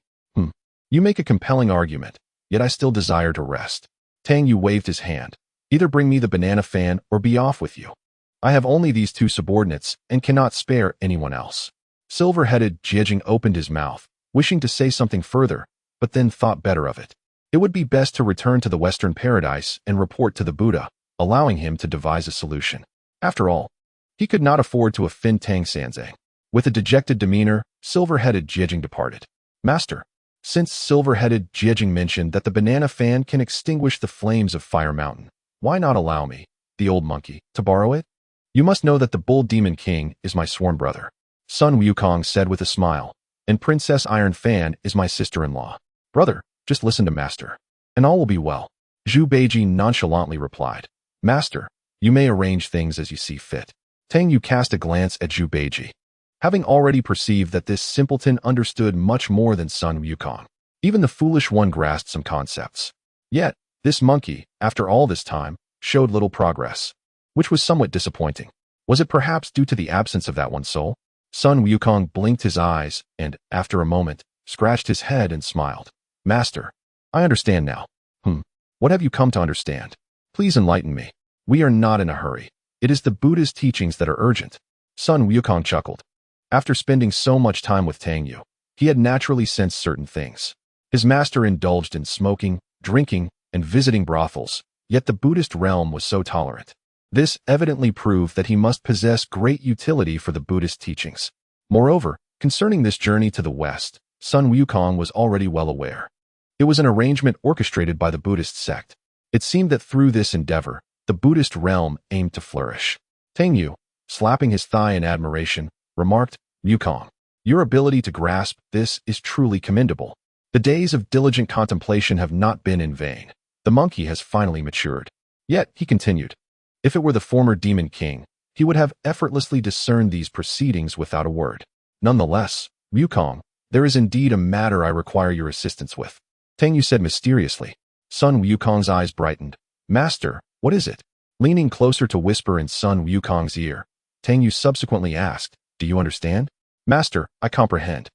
A: You make a compelling argument, yet I still desire to rest. Tang Yu waved his hand. Either bring me the banana fan or be off with you. I have only these two subordinates and cannot spare anyone else. Silver-headed Jiejing opened his mouth, wishing to say something further, but then thought better of it. It would be best to return to the Western Paradise and report to the Buddha, allowing him to devise a solution. After all, he could not afford to offend Tang Sanzang. With a dejected demeanor, Silver-headed Jiejing departed. Master, since Silver-headed Jiejing mentioned that the banana fan can extinguish the flames of Fire Mountain, why not allow me, the old monkey, to borrow it? You must know that the Bull Demon King is my sworn brother, Sun Wukong said with a smile, and Princess Iron Fan is my sister-in-law. Brother, just listen to Master, and all will be well. Zhu Beiji nonchalantly replied. Master, you may arrange things as you see fit. Tang Yu cast a glance at Zhu Beiji. Having already perceived that this simpleton understood much more than Sun Wukong, even the foolish one grasped some concepts. Yet, this monkey, after all this time, showed little progress, which was somewhat disappointing. Was it perhaps due to the absence of that one soul? Sun Wukong blinked his eyes and, after a moment, scratched his head and smiled. Master, I understand now. What have you come to understand? Please enlighten me. We are not in a hurry. It is the Buddha's teachings that are urgent. Sun Wukong chuckled. After spending so much time with Tang Yu, he had naturally sensed certain things. His master indulged in smoking, drinking, and visiting brothels, yet the Buddhist realm was so tolerant. This evidently proved that he must possess great utility for the Buddhist teachings. Moreover, concerning this journey to the West, Sun Wukong was already well aware. It was an arrangement orchestrated by the Buddhist sect. It seemed that through this endeavor, the Buddhist realm aimed to flourish. Tang Yu, slapping his thigh in admiration, remarked, Wukong, your ability to grasp this is truly commendable. The days of diligent contemplation have not been in vain. The monkey has finally matured. Yet, he continued, if it were the former Demon King, he would have effortlessly discerned these proceedings without a word. Nonetheless, Wukong, there is indeed a matter I require your assistance with. Tang Yu said mysteriously. Sun Wukong's eyes brightened. Master, what is it? Leaning closer to whisper in Sun Wukong's ear, Tang Yu subsequently asked, Do you understand? Master, I comprehend.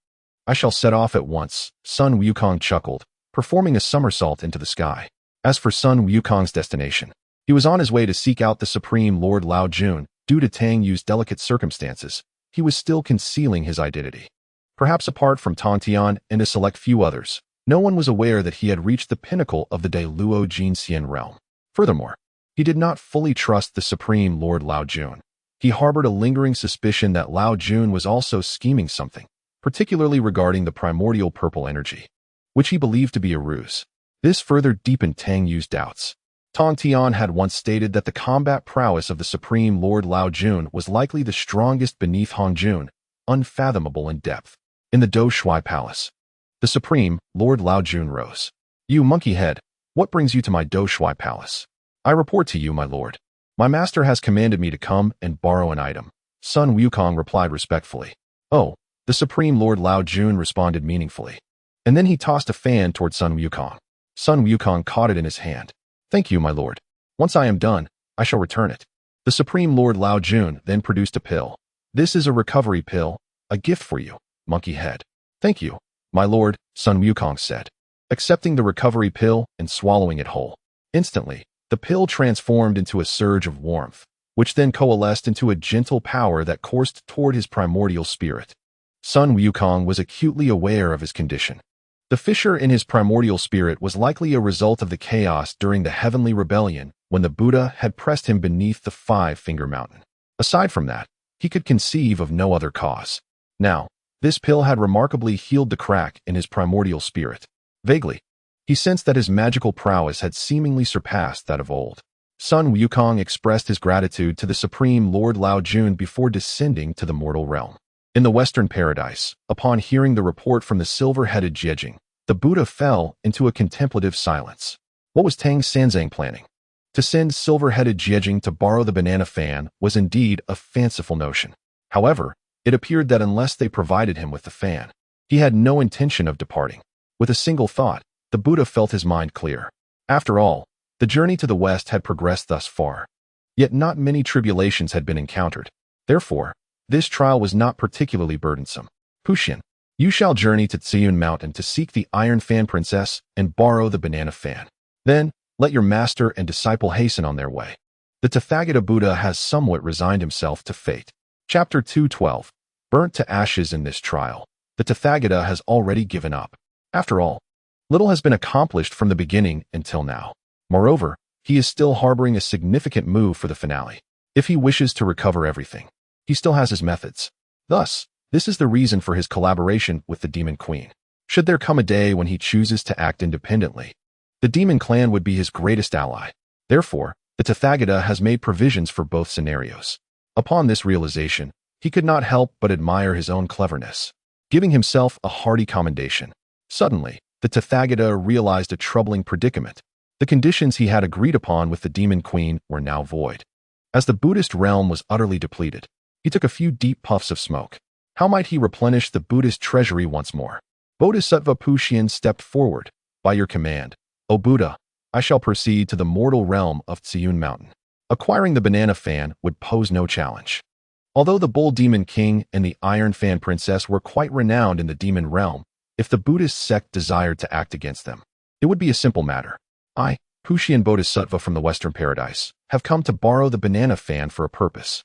A: I shall set off at once, Sun Wukong chuckled, performing a somersault into the sky. As for Sun Wukong's destination, he was on his way to seek out the Supreme Lord Lao Jun. Due to Tang Yu's delicate circumstances, he was still concealing his identity. Perhaps apart from Tong Tian and a select few others, no one was aware that he had reached the pinnacle of the De Luo Jinxian realm. Furthermore, he did not fully trust the Supreme Lord Lao Jun. He harbored a lingering suspicion that Lao Jun was also scheming something, particularly regarding the primordial purple energy, which he believed to be a ruse. This further deepened Tang Yu's doubts. Tong Tian had once stated that the combat prowess of the Supreme Lord Lao Jun was likely the strongest beneath Hong Jun, unfathomable in depth. In the Do Shui Palace, the Supreme Lord Lao Jun rose. You monkey head, what brings you to my Do Shui Palace? I report to you, my lord. My master has commanded me to come and borrow an item. Sun Wukong replied respectfully. Oh, the Supreme Lord Lao Jun responded meaningfully. And then he tossed a fan toward Sun Wukong. Sun Wukong caught it in his hand. Thank you, my lord. Once I am done, I shall return it. The Supreme Lord Lao Jun then produced a pill. This is a recovery pill, a gift for you, monkey head. Thank you, my lord, Sun Wukong said, accepting the recovery pill and swallowing it whole. Instantly, the pill transformed into a surge of warmth, which then coalesced into a gentle power that coursed toward his primordial spirit. Sun Wukong was acutely aware of his condition. The fissure in his primordial spirit was likely a result of the chaos during the heavenly rebellion when the Buddha had pressed him beneath the five-finger mountain. Aside from that, he could conceive of no other cause. Now, this pill had remarkably healed the crack in his primordial spirit. Vaguely, he sensed that his magical prowess had seemingly surpassed that of old. Sun Wukong expressed his gratitude to the Supreme Lord Lao Jun before descending to the mortal realm. In the Western Paradise, upon hearing the report from the silver-headed Jiejing, the Buddha fell into a contemplative silence. What was Tang Sanzang planning? To send silver-headed Jiejing to borrow the banana fan was indeed a fanciful notion. However, it appeared that unless they provided him with the fan, he had no intention of departing. With a single thought, the Buddha felt his mind clear. After all, the journey to the West had progressed thus far. Yet not many tribulations had been encountered. Therefore, this trial was not particularly burdensome. Puxian, you shall journey to Tsiyun Mountain to seek the Iron Fan Princess and borrow the banana fan. Then, let your master and disciple hasten on their way. The Tathagata Buddha has somewhat resigned himself to fate. Chapter 2:12. Burnt to ashes in this trial, the Tathagata has already given up. After all, little has been accomplished from the beginning until now. Moreover, he is still harboring a significant move for the finale. If he wishes to recover everything, he still has his methods. Thus, this is the reason for his collaboration with the Demon Queen. Should there come a day when he chooses to act independently, the Demon Clan would be his greatest ally. Therefore, the Tathagata has made provisions for both scenarios. Upon this realization, he could not help but admire his own cleverness, giving himself a hearty commendation. Suddenly, the Tathagata realized a troubling predicament. The conditions he had agreed upon with the Demon Queen were now void. As the Buddhist realm was utterly depleted, he took a few deep puffs of smoke. How might he replenish the Buddhist treasury once more? Bodhisattva Puxian stepped forward. By your command, O Buddha, I shall proceed to the mortal realm of Tsiyun Mountain. Acquiring the banana fan would pose no challenge. Although the Bull Demon King and the Iron Fan Princess were quite renowned in the demon realm, if the Buddhist sect desired to act against them, it would be a simple matter. I, Puxian Bodhisattva from the Western Paradise, have come to borrow the banana fan for a purpose.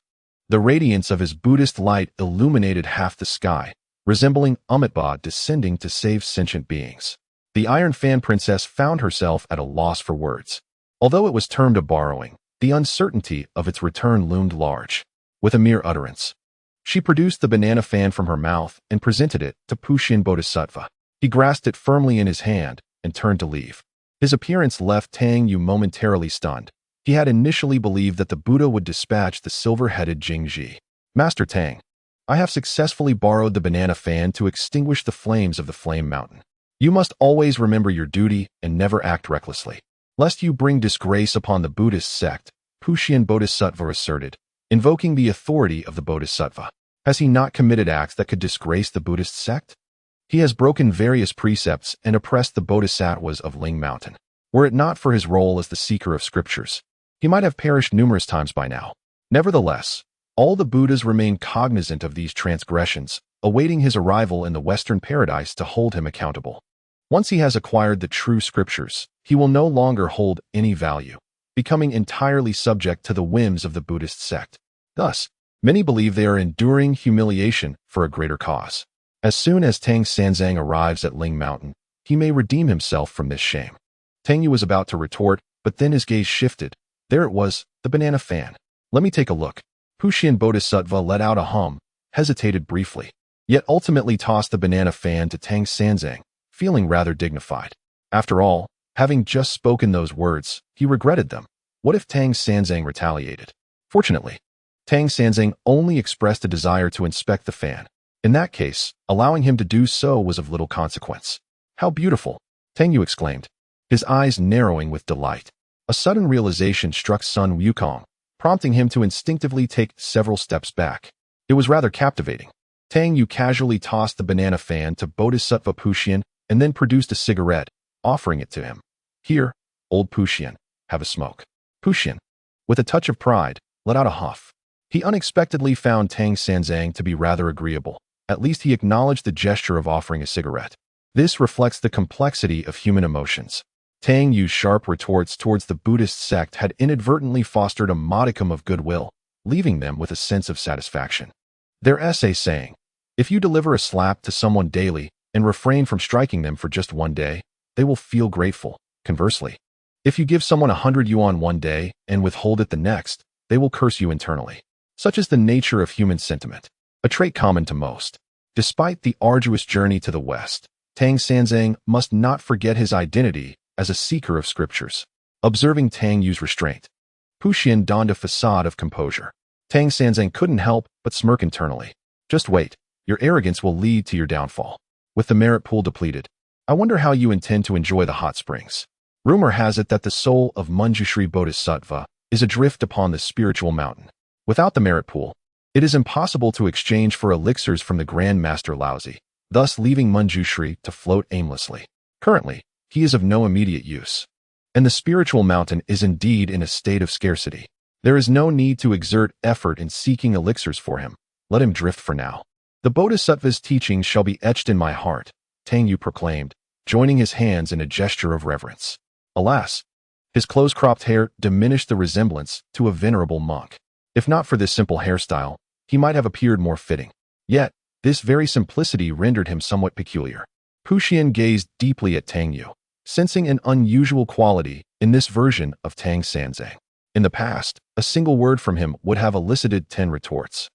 A: The radiance of his Buddhist light illuminated half the sky, resembling Amitabha descending to save sentient beings. The Iron Fan Princess found herself at a loss for words. Although it was termed a borrowing, the uncertainty of its return loomed large. With a mere utterance, she produced the banana fan from her mouth and presented it to Puxian Bodhisattva. He grasped it firmly in his hand and turned to leave. His appearance left Tang Yu momentarily stunned. He had initially believed that the Buddha would dispatch the silver-headed Jingji. Master Tang, I have successfully borrowed the banana fan to extinguish the flames of the Flame Mountain. You must always remember your duty and never act recklessly, lest you bring disgrace upon the Buddhist sect, Puxian Bodhisattva asserted, invoking the authority of the Bodhisattva. Has he not committed acts that could disgrace the Buddhist sect? He has broken various precepts and oppressed the Bodhisattvas of Ling Mountain. Were it not for his role as the seeker of scriptures, he might have perished numerous times by now. Nevertheless, All the Buddhas remain cognizant of these transgressions, awaiting his arrival in the Western paradise to hold him accountable. Once he has acquired the true scriptures, he will no longer hold any value, becoming entirely subject to the whims of the Buddhist sect. Thus, many believe they are enduring humiliation for a greater cause. As soon as Tang Sanzang arrives at Ling Mountain, he may redeem himself from this shame. Tang Yu was about to retort, but then his gaze shifted. There it was, the banana fan. Let me take a look. Puxian Bodhisattva let out a hum, hesitated briefly, yet ultimately tossed the banana fan to Tang Sanzang, feeling rather dignified. After all, having just spoken those words, he regretted them. What if Tang Sanzang retaliated? Fortunately, Tang Sanzang only expressed a desire to inspect the fan. In that case, allowing him to do so was of little consequence. How beautiful! Tang Yu exclaimed, his eyes narrowing with delight. A sudden realization struck Sun Wukong, prompting him to instinctively take several steps back. It was rather captivating. Tang Yu casually tossed the banana fan to Bodhisattva Puxian and then produced a cigarette, offering it to him. Here, old Puxian, have a smoke. Puxian, with a touch of pride, let out a huff. He unexpectedly found Tang Sanzang to be rather agreeable. At least he acknowledged the gesture of offering a cigarette. This reflects the complexity of human emotions. Tang Yu's sharp retorts towards the Buddhist sect had inadvertently fostered a modicum of goodwill, leaving them with a sense of satisfaction. Their essay saying, if you deliver a slap to someone daily and refrain from striking them for just one day, they will feel grateful. Conversely, if you give someone 100 yuan one day and withhold it the next, they will curse you internally. Such is the nature of human sentiment, a trait common to most. Despite the arduous journey to the West, Tang Sanzang must not forget his identity as a seeker of scriptures. Observing Tang Yu's restraint, Puxian donned a facade of composure. Tang Sanzang couldn't help but smirk internally. Just wait, your arrogance will lead to your downfall. With the merit pool depleted, I wonder how you intend to enjoy the hot springs. Rumor has it that the soul of Manjushri Bodhisattva is adrift upon the spiritual mountain. Without the merit pool, it is impossible to exchange for elixirs from the Grand Master Laozi, thus leaving Manjushri to float aimlessly. Currently, he is of no immediate use. And the spiritual mountain is indeed in a state of scarcity. There is no need to exert effort in seeking elixirs for him. Let him drift for now. The Bodhisattva's teachings shall be etched in my heart, Tang Yu proclaimed, joining his hands in a gesture of reverence. Alas, his close-cropped hair diminished the resemblance to a venerable monk. If not for this simple hairstyle, he might have appeared more fitting. Yet, this very simplicity rendered him somewhat peculiar. Puxian gazed deeply at Tang Yu, sensing an unusual quality in this version of Tang Sanzang. In the past, a single word from him would have elicited 10 retorts.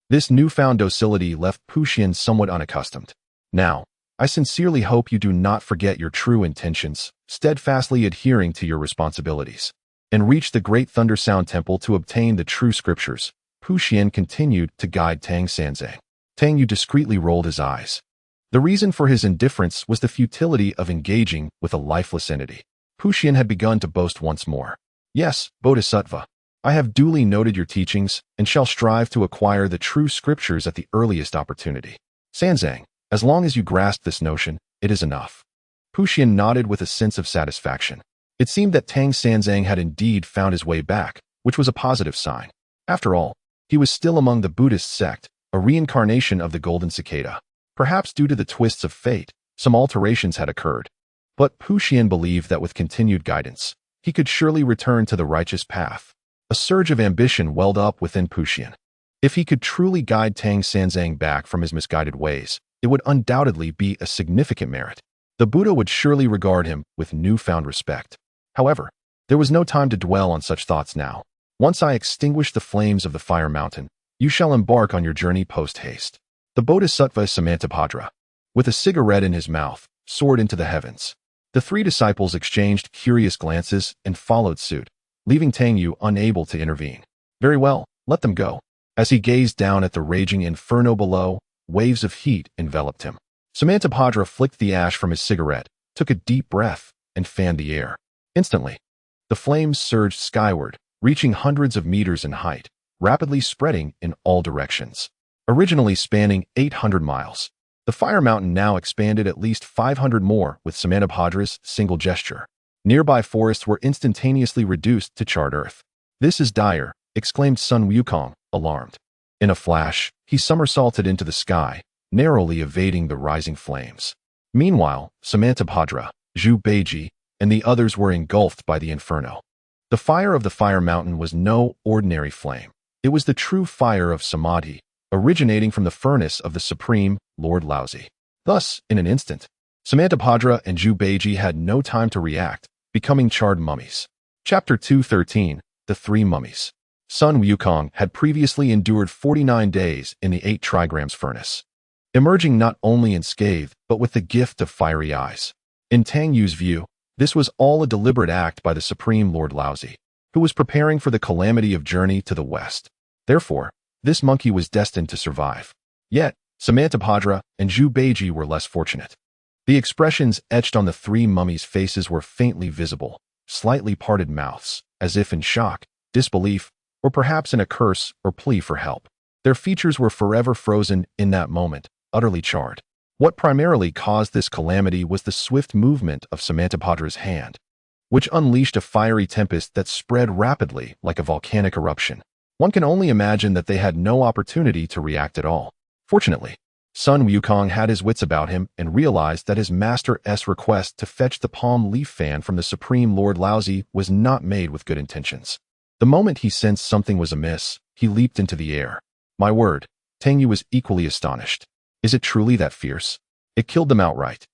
A: This newfound docility left Puxian somewhat unaccustomed. Now, I sincerely hope you do not forget your true intentions, steadfastly adhering to your responsibilities, and reach the Great Thunder Sound Temple to obtain the true scriptures. Puxian continued to guide Tang Sanzang. Tang Yu discreetly rolled his eyes. The reason for his indifference was the futility of engaging with a lifeless entity. Puxian had begun to boast once more. Yes, Bodhisattva, I have duly noted your teachings and shall strive to acquire the true scriptures at the earliest opportunity. Sanzang, as long as you grasp this notion, it is enough. Puxian nodded with a sense of satisfaction. It seemed that Tang Sanzang had indeed found his way back, which was a positive sign. After all, he was still among the Buddhist sect, a reincarnation of the golden cicada. Perhaps due to the twists of fate, some alterations had occurred. But Puxian believed that with continued guidance, he could surely return to the righteous path. A surge of ambition welled up within Puxian. If he could truly guide Tang Sanzang back from his misguided ways, it would undoubtedly be a significant merit. The Buddha would surely regard him with newfound respect. However, there was no time to dwell on such thoughts now. Once I extinguish the flames of the fire mountain, you shall embark on your journey post-haste. The Bodhisattva Samantabhadra, with a cigarette in his mouth, soared into the heavens. The 3 disciples exchanged curious glances and followed suit, leaving Tang Yu unable to intervene. Very well, let them go. As he gazed down at the raging inferno below, waves of heat enveloped him. Samantabhadra flicked the ash from his cigarette, took a deep breath, and fanned the air. Instantly, the flames surged skyward, reaching hundreds of meters in height, rapidly spreading in all directions. Originally spanning 800 miles, the fire mountain now expanded at least 500 more with Samantabhadra's single gesture. Nearby forests were instantaneously reduced to charred earth. This is dire, exclaimed Sun Wukong, alarmed. In a flash, he somersaulted into the sky, narrowly evading the rising flames. Meanwhile, Samantabhadra, Zhu Beiji, and the others were engulfed by the inferno. The fire of the fire mountain was no ordinary flame. It was the true fire of samadhi, originating from the furnace of the Supreme Lord Laozi. Thus, in an instant, Samantabhadra and Zhu Beiji had no time to react, becoming charred mummies. Chapter 213, The Three Mummies. Sun Wukong had previously endured 49 days in the 8 trigrams furnace, emerging not only unscathed, but with the gift of fiery eyes. In Tang Yu's view, this was all a deliberate act by the Supreme Lord Laozi, who was preparing for the calamity of journey to the west. Therefore, this monkey was destined to survive. Yet, Samantabhadra and Zhu Beiji were less fortunate. The expressions etched on the 3 mummies' faces were faintly visible, slightly parted mouths, as if in shock, disbelief, or perhaps in a curse or plea for help. Their features were forever frozen in that moment, utterly charred. What primarily caused this calamity was the swift movement of Samantabhadra's hand, which unleashed a fiery tempest that spread rapidly like a volcanic eruption. One can only imagine that they had no opportunity to react at all. Fortunately, Sun Wukong had his wits about him and realized that his master's request to fetch the palm leaf fan from the Supreme Lord Laozi was not made with good intentions. The moment he sensed something was amiss, he leaped into the air. My word, Tang Yu was equally astonished. Is it truly that fierce? It killed them outright.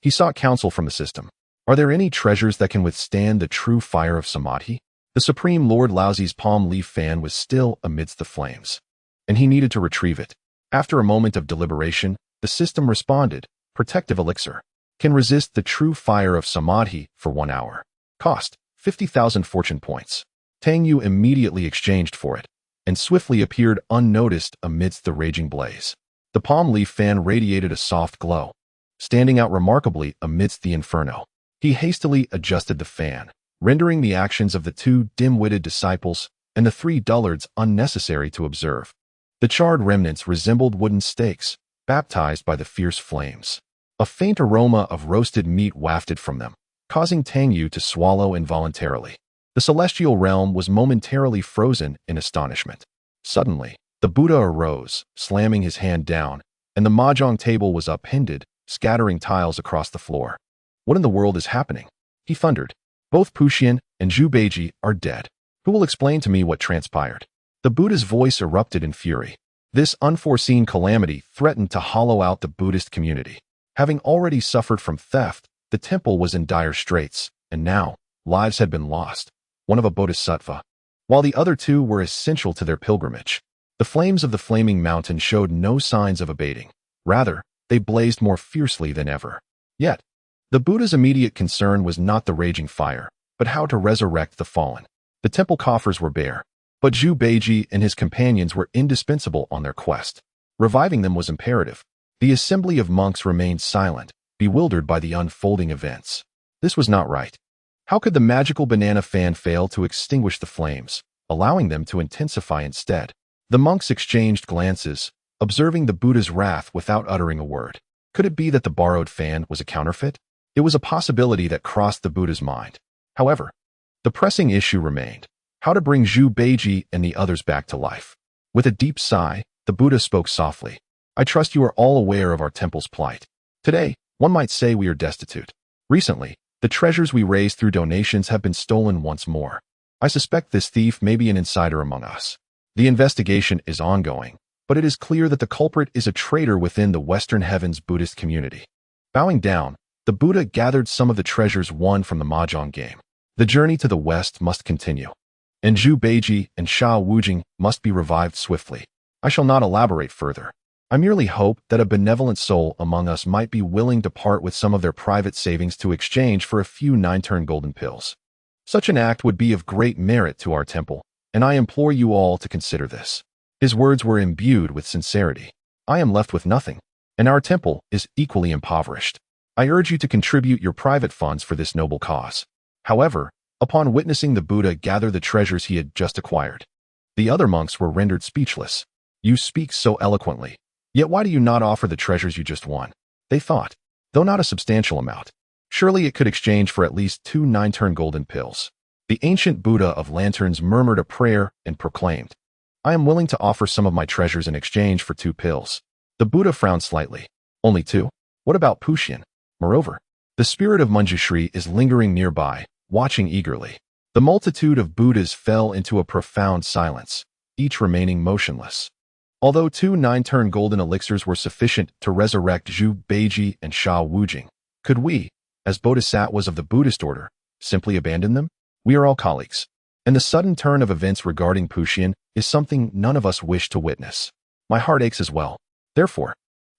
A: He sought counsel from the system. Are there any treasures that can withstand the true fire of samadhi? The Supreme Lord Laozi's palm leaf fan was still amidst the flames, and he needed to retrieve it. After a moment of deliberation, the system responded, protective elixir. Can resist the true fire of samadhi for 1 hour. Cost, 50,000 fortune points. Tang Yu immediately exchanged for it, and swiftly appeared unnoticed amidst the raging blaze. The palm leaf fan radiated a soft glow, standing out remarkably amidst the inferno. He hastily adjusted the fan, rendering the actions of the 2 dim-witted disciples and the 3 dullards unnecessary to observe. The charred remnants resembled wooden stakes, baptized by the fierce flames. A faint aroma of roasted meat wafted from them, causing Tang Yu to swallow involuntarily. The celestial realm was momentarily frozen in astonishment. Suddenly, the Buddha arose, slamming his hand down, and the mahjong table was upended, scattering tiles across the floor. What in the world is happening? He thundered. Both Puxian and Zhu Beiji are dead. Who will explain to me what transpired? The Buddha's voice erupted in fury. This unforeseen calamity threatened to hollow out the Buddhist community. Having already suffered from theft, the temple was in dire straits, and now, lives had been lost, one of a bodhisattva, while the other 2 were essential to their pilgrimage. The flames of the flaming mountain showed no signs of abating. Rather, they blazed more fiercely than ever. Yet, the Buddha's immediate concern was not the raging fire, but how to resurrect the fallen. The temple coffers were bare, but Zhu Beiji and his companions were indispensable on their quest. Reviving them was imperative. The assembly of monks remained silent, bewildered by the unfolding events. This was not right. How could the magical banana fan fail to extinguish the flames, allowing them to intensify instead? The monks exchanged glances, observing the Buddha's wrath without uttering a word. Could it be that the borrowed fan was a counterfeit? It was a possibility that crossed the Buddha's mind. However, the pressing issue remained: how to bring Zhu Beiji and the others back to life. With a deep sigh, the Buddha spoke softly. I trust you are all aware of our temple's plight. Today, one might say we are destitute. Recently, the treasures we raised through donations have been stolen once more. I suspect this thief may be an insider among us. The investigation is ongoing, but it is clear that the culprit is a traitor within the Western Heavens Buddhist community. Bowing down, the Buddha gathered some of the treasures won from the mahjong game. The journey to the west must continue, and Zhu Beiji and Sha Wujing must be revived swiftly. I shall not elaborate further. I merely hope that a benevolent soul among us might be willing to part with some of their private savings to exchange for a few 9-turn golden pills. Such an act would be of great merit to our temple, and I implore you all to consider this. His words were imbued with sincerity. I am left with nothing, and our temple is equally impoverished. I urge you to contribute your private funds for this noble cause. However, upon witnessing the Buddha gather the treasures he had just acquired, the other monks were rendered speechless. You speak so eloquently, yet why do you not offer the treasures you just won? They thought, though not a substantial amount. Surely it could exchange for at least 2 9-turn golden pills. The ancient Buddha of lanterns murmured a prayer and proclaimed, I am willing to offer some of my treasures in exchange for 2 pills. The Buddha frowned slightly. Only 2? What about Puxian? Moreover, the spirit of Manjushri is lingering nearby, watching eagerly. The multitude of Buddhas fell into a profound silence, each remaining motionless. Although 2 9-turn golden elixirs were sufficient to resurrect Zhu Beiji and Sha Wujing, could we, as bodhisattvas of the Buddhist order, simply abandon them? We are all colleagues, and the sudden turn of events regarding Puxian is something none of us wish to witness. My heart aches as well. Therefore,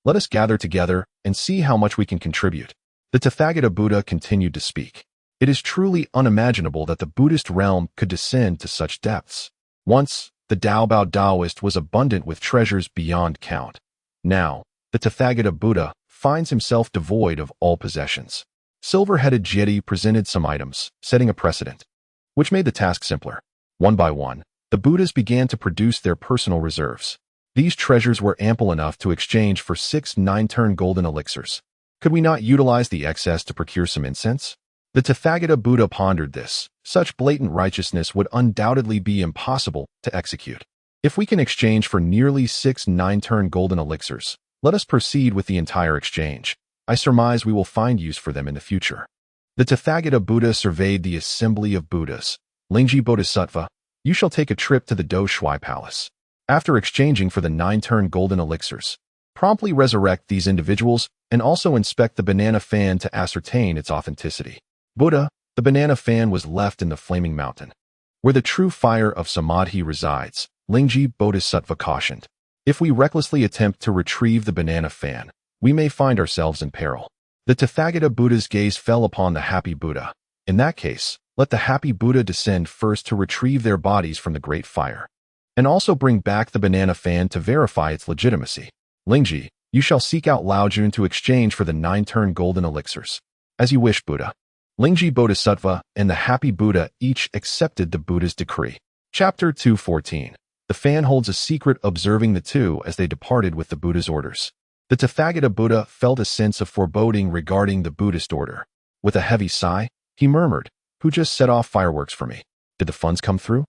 A: let us gather together and see how much we can contribute. The Tathagata Buddha continued to speak. It is truly unimaginable that the Buddhist realm could descend to such depths. Once, the Daobao Taoist was abundant with treasures beyond count. Now, the Tathagata Buddha finds himself devoid of all possessions. Silver-headed Jyoti presented some items, setting a precedent, which made the task simpler. One by one, the Buddhas began to produce their personal reserves. These treasures were ample enough to exchange for 6 9-turn golden elixirs. Could we not utilize the excess to procure some incense? The Tathagata Buddha pondered this. Such blatant righteousness would undoubtedly be impossible to execute. If we can exchange for nearly 6 9-turn golden elixirs, let us proceed with the entire exchange. I surmise we will find use for them in the future. The Tathagata Buddha surveyed the assembly of Buddhas. Lingji Bodhisattva, you shall take a trip to the Do Shui Palace. After exchanging for the 9-turn golden elixirs, promptly resurrect these individuals and also inspect the banana fan to ascertain its authenticity. Buddha, the banana fan was left in the flaming mountain, where the true fire of Samadhi resides. Lingji Bodhisattva cautioned. If we recklessly attempt to retrieve the banana fan, we may find ourselves in peril. The Tathagata Buddha's gaze fell upon the happy Buddha. In that case, let the happy Buddha descend first to retrieve their bodies from the great fire, and also bring back the banana fan to verify its legitimacy. Lingji, you shall seek out Laojun to exchange for the 9-turn golden elixirs. As you wish, Buddha. Lingji Bodhisattva and the happy Buddha each accepted the Buddha's decree. Chapter 214. The fan holds a secret, observing the two as they departed with the Buddha's orders. The Tathagata Buddha felt a sense of foreboding regarding the Buddhist order. With a heavy sigh, he murmured, "Who just set off fireworks for me? Did the funds come through?"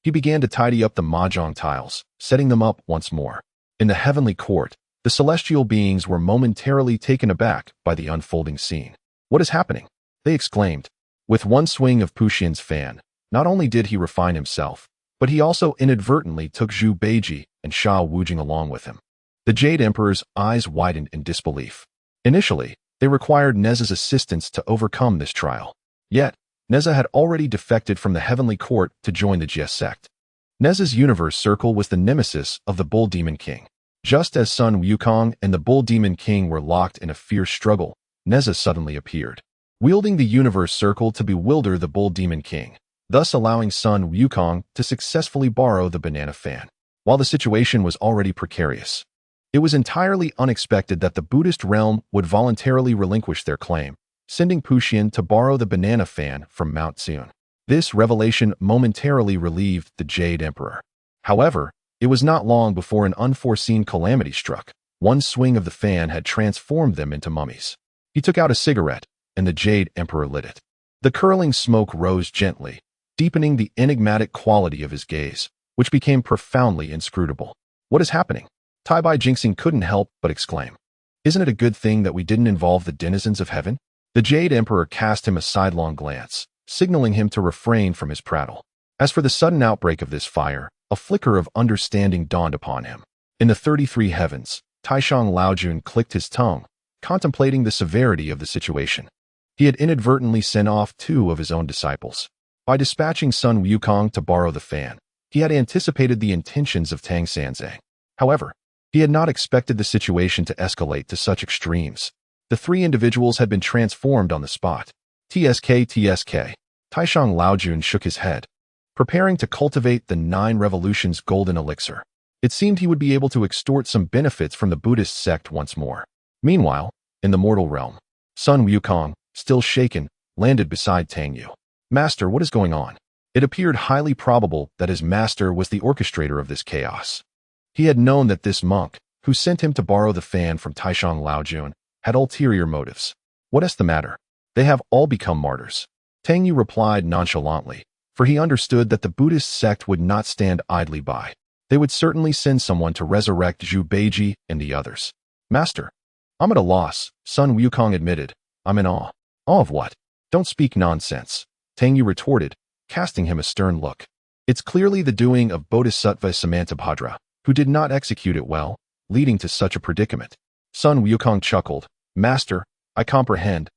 A: He began to tidy up the mahjong tiles, setting them up once more. In the heavenly court, the celestial beings were momentarily taken aback by the unfolding scene. "What is happening?" they exclaimed. With one swing of Puxian's fan, not only did he refine himself, but he also inadvertently took Zhu Beiji and Sha Wujing along with him. The Jade Emperor's eyes widened in disbelief. Initially, they required Neza's assistance to overcome this trial. Yet, Neza had already defected from the heavenly court to join the Jie sect. Neza's universe circle was the nemesis of the Bull Demon King. Just as Sun Wukong and the Bull Demon King were locked in a fierce struggle, Neza suddenly appeared, wielding the universe circle to bewilder the Bull Demon King, thus allowing Sun Wukong to successfully borrow the banana fan. While the situation was already precarious, it was entirely unexpected that the Buddhist realm would voluntarily relinquish their claim, sending Puxian to borrow the banana fan from Mount Xian. This revelation momentarily relieved the Jade Emperor. However, it was not long before an unforeseen calamity struck. One swing of the fan had transformed them into mummies. He took out a cigarette, and the Jade Emperor lit it. The curling smoke rose gently, deepening the enigmatic quality of his gaze, which became profoundly inscrutable. "What is happening?" Tai Bai Jinxing couldn't help but exclaim. "Isn't it a good thing that we didn't involve the denizens of heaven?" The Jade Emperor cast him a sidelong glance, signaling him to refrain from his prattle. As for the sudden outbreak of this fire, a flicker of understanding dawned upon him. In the 33 heavens, Taishang Laojun clicked his tongue, contemplating the severity of the situation. He had inadvertently sent off 2 of his own disciples. By dispatching Sun Wukong to borrow the fan, he had anticipated the intentions of Tang Sanzang. However, he had not expected the situation to escalate to such extremes. The 3 individuals had been transformed on the spot. TSK. Taishang Laojun shook his head, preparing to cultivate the 9 revolutions golden elixir. It seemed he would be able to extort some benefits from the Buddhist sect once more. Meanwhile, in the mortal realm, Sun Wukong, still shaken, landed beside Tang Yu. "Master, what is going on?" It appeared highly probable that his master was the orchestrator of this chaos. He had known that this monk, who sent him to borrow the fan from Taishang Laojun, had ulterior motives. "What is the matter? They have all become martyrs." Tang Yu replied nonchalantly, for he understood that the Buddhist sect would not stand idly by. they would certainly send someone to resurrect Zhu Beiji and the others. Master, I'm at a loss, Sun Wukong admitted. I'm in awe. Awe of what? Don't speak nonsense, Tang Yu retorted, casting him a stern look. It's clearly the doing of Bodhisattva Samantabhadra, who did not execute it well, leading to such a predicament. Sun Wukong chuckled. Master, I comprehend.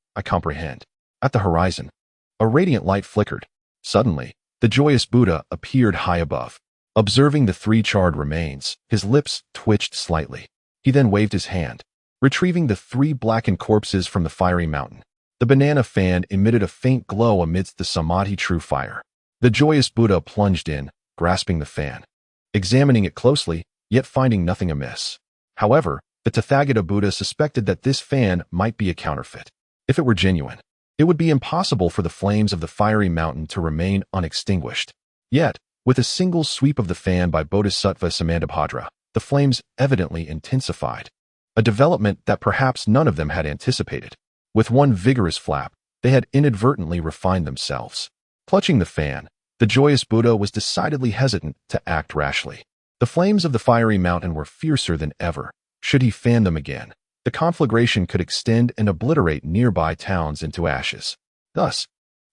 A: At the horizon, a radiant light flickered. Suddenly, the joyous Buddha appeared high above. Observing the three charred remains, his lips twitched slightly. He then waved his hand, retrieving the three blackened corpses from the fiery mountain. The banana fan emitted a faint glow amidst the samadhi true fire. The joyous Buddha plunged in, grasping the fan, examining it closely, yet finding nothing amiss. However, the Tathagata Buddha suspected that this fan might be a counterfeit. If it were genuine, it would be impossible for the flames of the fiery mountain to remain unextinguished. Yet, with a single sweep of the fan by Bodhisattva Samantabhadra, the flames evidently intensified, a development that perhaps none of them had anticipated. With one vigorous flap, they had inadvertently refined themselves. Clutching the fan, the joyous Buddha was decidedly hesitant to act rashly. The flames of the fiery mountain were fiercer than ever. Should he fan them again, the conflagration could extend and obliterate nearby towns into ashes. Thus,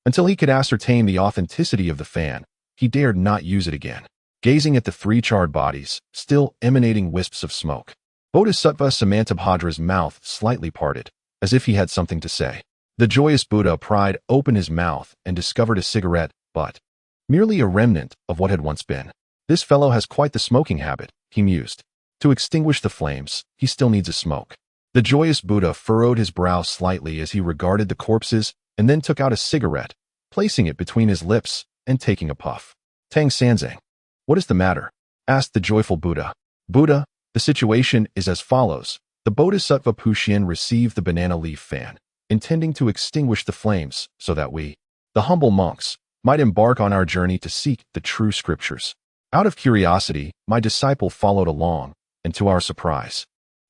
A: until he could ascertain the authenticity of the fan, he dared not use it again. Gazing at the three charred bodies, still emanating wisps of smoke, Bodhisattva Samantabhadra's mouth slightly parted, as if he had something to say. The joyous Buddha pried open his mouth and discovered a cigarette, but merely a remnant of what had once been. This fellow has quite the smoking habit, he mused. To extinguish the flames, he still needs a smoke. The joyous Buddha furrowed his brow slightly as he regarded the corpses and then took out a cigarette, placing it between his lips and taking a puff. Tang Sanzang, what is the matter? Asked the joyful Buddha. Buddha, the situation is as follows. The Bodhisattva Puxian received the banana leaf fan, intending to extinguish the flames so that we, the humble monks, might embark on our journey to seek the true scriptures. Out of curiosity, my disciple followed along, and to our surprise,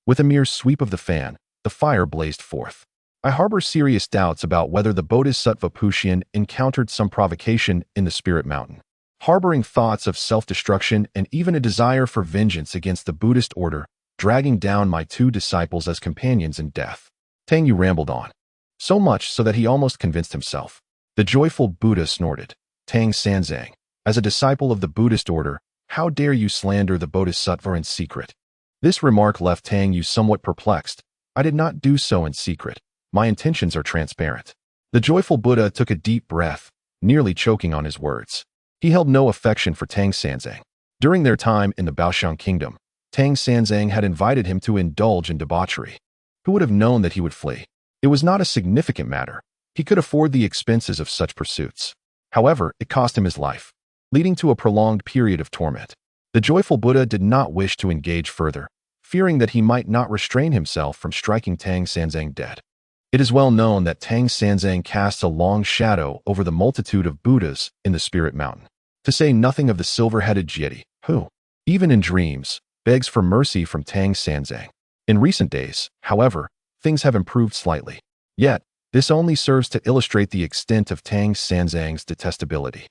A: with a mere sweep of the fan, the fire blazed forth. I harbor serious doubts about whether the Bodhisattva Puxian encountered some provocation in the spirit mountain, harboring thoughts of self-destruction and even a desire for vengeance against the Buddhist order, dragging down my two disciples as companions in death. Tang Yu rambled on, so much so that he almost convinced himself. The joyful Buddha snorted. Tang Sanzang, as a disciple of the Buddhist order, how dare you slander the Bodhisattva in secret? This remark left Tang Yu somewhat perplexed. I did not do so in secret. My intentions are transparent. The joyful Buddha took a deep breath, nearly choking on his words. He held no affection for Tang Sanzang. During their time in the Baoshan kingdom, Tang Sanzang had invited him to indulge in debauchery. Who would have known that he would flee? It was not a significant matter. He could afford the expenses of such pursuits. However, it cost him his life, leading to a prolonged period of torment. The joyful Buddha did not wish to engage further, fearing that he might not restrain himself from striking Tang Sanzang dead. It is well known that Tang Sanzang casts a long shadow over the multitude of Buddhas in the spirit mountain, to say nothing of the silver-headed deity, who, even in dreams, begs for mercy from Tang Sanzang. In recent days, however, things have improved slightly. Yet, this only serves to illustrate the extent of Tang Sanzang's detestability.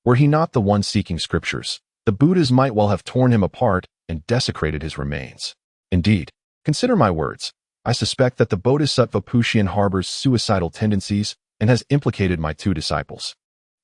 A: Were he not the one seeking scriptures, the Buddhas might well have torn him apart and desecrated his remains. Indeed, consider my words. I suspect that the Bodhisattva Puxian harbors suicidal tendencies and has implicated my two disciples.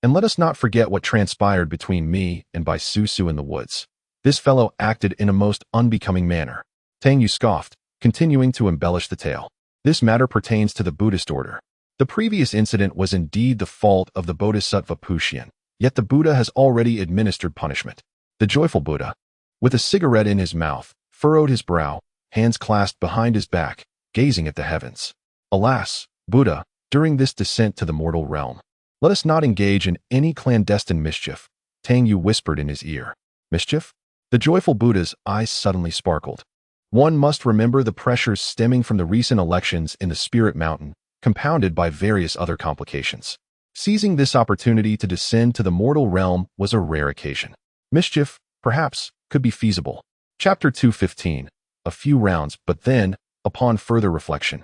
A: And let us not forget what transpired between me and Bai Susu in the woods. This fellow acted in a most unbecoming manner. Tang Yu scoffed, continuing to embellish the tale. This matter pertains to the Buddhist order. The previous incident was indeed the fault of the Bodhisattva Puxian, yet the Buddha has already administered punishment. The joyful Buddha, with a cigarette in his mouth, furrowed his brow, hands clasped behind his back, gazing at the heavens. Alas, Buddha, during this descent to the mortal realm, let us not engage in any clandestine mischief, Tang Yu whispered in his ear. Mischief? The joyful Buddha's eyes suddenly sparkled. One must remember the pressures stemming from the recent elections in the spirit mountain, compounded by various other complications. Seizing this opportunity to descend to the mortal realm was a rare occasion. Mischief, perhaps, could be feasible. Chapter 215. A few rounds, but then, upon further reflection,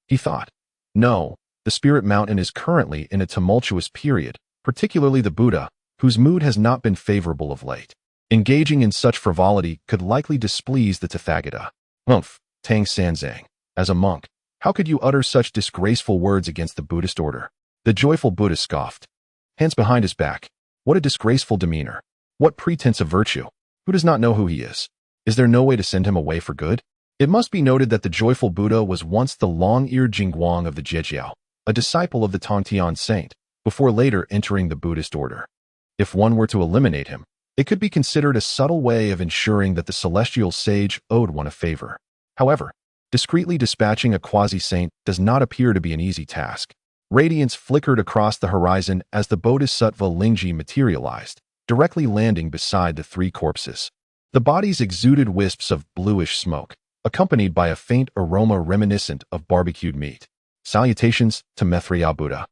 A: he thought, no, the spirit mountain is currently in a tumultuous period, particularly the Buddha, whose mood has not been favorable of late. Engaging in such frivolity could likely displease the Tathagata. Humph, Tang Sanzang. As a monk, how could you utter such disgraceful words against the Buddhist order? The joyful Buddha scoffed. Hands behind his back. What a disgraceful demeanor. What pretense of virtue? Who does not know who he is? Is there no way to send him away for good? It must be noted that the joyful Buddha was once the long-eared Jingguang of the Zhejiao, a disciple of the Tongtian saint, before later entering the Buddhist order. If one were to eliminate him, it could be considered a subtle way of ensuring that the celestial sage owed one a favor. However, discreetly dispatching a quasi-saint does not appear to be an easy task. Radiance flickered across the horizon as the Bodhisattva Lingji materialized, directly landing beside the three corpses. The bodies exuded wisps of bluish smoke, accompanied by a faint aroma reminiscent of barbecued meat. Salutations to Maitreya Buddha.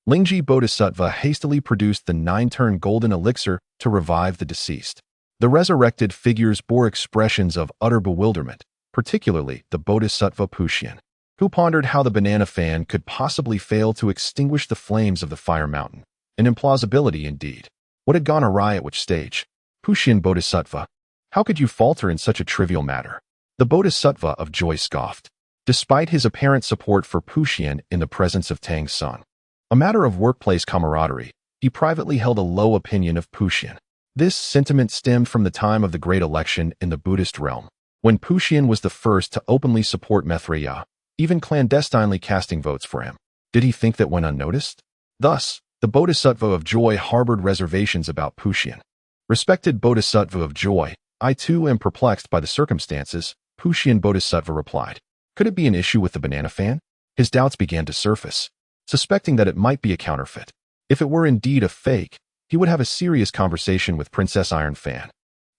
A: Lingji Bodhisattva hastily produced the 9-turn golden elixir to revive the deceased. The resurrected figures bore expressions of utter bewilderment, particularly the Bodhisattva Puxian, who pondered how the banana fan could possibly fail to extinguish the flames of the fire mountain. An implausibility indeed. What had gone awry at which stage? Puxian Bodhisattva, how could you falter in such a trivial matter? The Bodhisattva of joy scoffed, despite his apparent support for Puxian in the presence of Tang's son. A matter of workplace camaraderie, he privately held a low opinion of Puxian. This sentiment stemmed from the time of the Great Election in the Buddhist realm, when Puxian was the first to openly support Maitreya, even clandestinely casting votes for him. Did he think that went unnoticed? Thus, the Bodhisattva of joy harbored reservations about Puxian. Respected Bodhisattva of joy, I too am perplexed by the circumstances, Puxian Bodhisattva replied. Could it be an issue with the banana fan? His doubts began to surface, suspecting that it might be a counterfeit. If it were indeed a fake, he would have a serious conversation with Princess Iron Fan,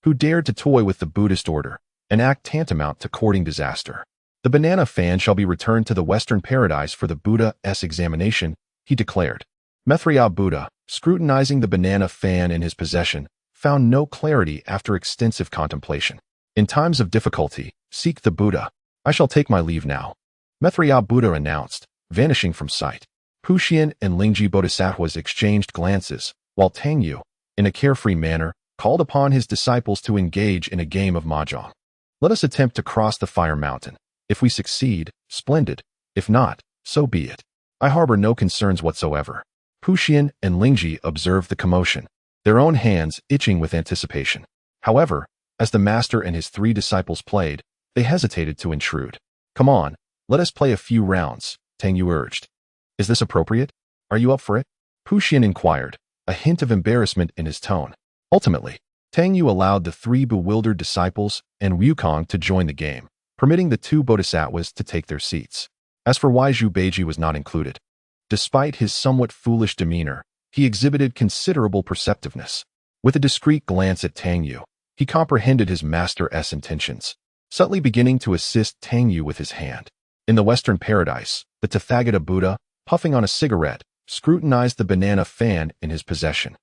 A: who dared to toy with the Buddhist order, an act tantamount to courting disaster. The banana fan shall be returned to the Western paradise for the Buddha's examination, he declared. Maitreya Buddha, scrutinizing the banana fan in his possession, found no clarity after extensive contemplation. In times of difficulty, seek the Buddha. I shall take my leave now. Maitreya Buddha announced, vanishing from sight. Puxian and Lingji Bodhisattvas exchanged glances, while Tangyu, in a carefree manner, called upon his disciples to engage in a game of mahjong. Let us attempt to cross the fire mountain. If we succeed, splendid. If not, so be it. I harbor no concerns whatsoever. Puxian and Lingji observed the commotion, their own hands itching with anticipation. However, as the master and his 3 disciples played, they hesitated to intrude. Come on, let us play a few rounds, Tangyu urged. Is this appropriate? Are you up for it? Puxian inquired, a hint of embarrassment in his tone. Ultimately, Tangyu allowed the 3 bewildered disciples and Wukong to join the game, permitting the 2 bodhisattvas to take their seats. As for Waizhu Beiji was not included. Despite his somewhat foolish demeanor, he exhibited considerable perceptiveness. With a discreet glance at Tangyu, he comprehended his master's intentions, subtly beginning to assist Tangyu with his hand. In the Western paradise, the Tathagata Buddha, puffing on a cigarette, scrutinized the banana fan in his possession.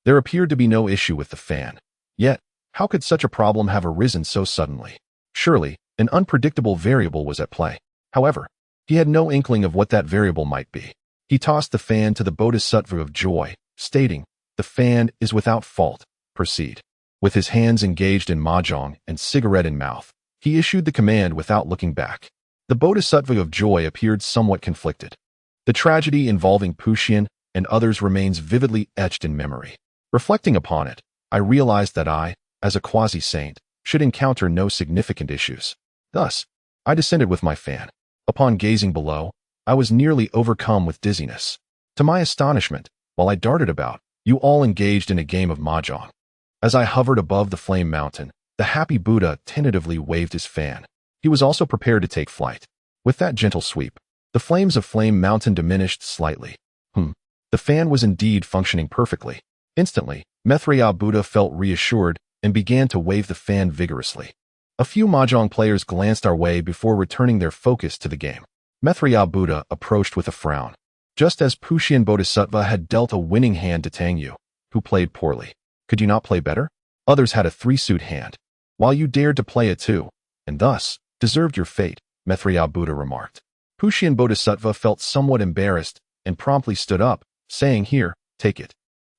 A: There appeared to be no issue with the fan. Yet, how could such a problem have arisen so suddenly? Surely, an unpredictable variable was at play. However, he had no inkling of what that variable might be. He tossed the fan to the Bodhisattva of joy, stating, "The fan is without fault. Proceed." With his hands engaged in mahjong and cigarette in mouth, he issued the command without looking back. The Bodhisattva of joy appeared somewhat conflicted. The tragedy involving Puxian and others remains vividly etched in memory. Reflecting upon it, I realized that I, as a quasi-saint, should encounter no significant issues. Thus, I descended with my fan. Upon gazing below, I was nearly overcome with dizziness. To my astonishment, while I darted about, you all engaged in a game of mahjong. As I hovered above the flame mountain, the happy Buddha tentatively waved his fan. He was also prepared to take flight. With that gentle sweep, the flames of Flame Mountain diminished slightly. The fan was indeed functioning perfectly. Instantly, Maitreya Buddha felt reassured and began to wave the fan vigorously. A few mahjong players glanced our way before returning their focus to the game. Maitreya Buddha approached with a frown, just as Puxian Bodhisattva had dealt a winning hand to Tangyu, who played poorly. Could you not play better? Others had a 3-suit hand, while you dared to play a 2, and thus deserved your fate, Maitreya Buddha remarked. Puxian Bodhisattva felt somewhat embarrassed and promptly stood up, saying, "Here, take it.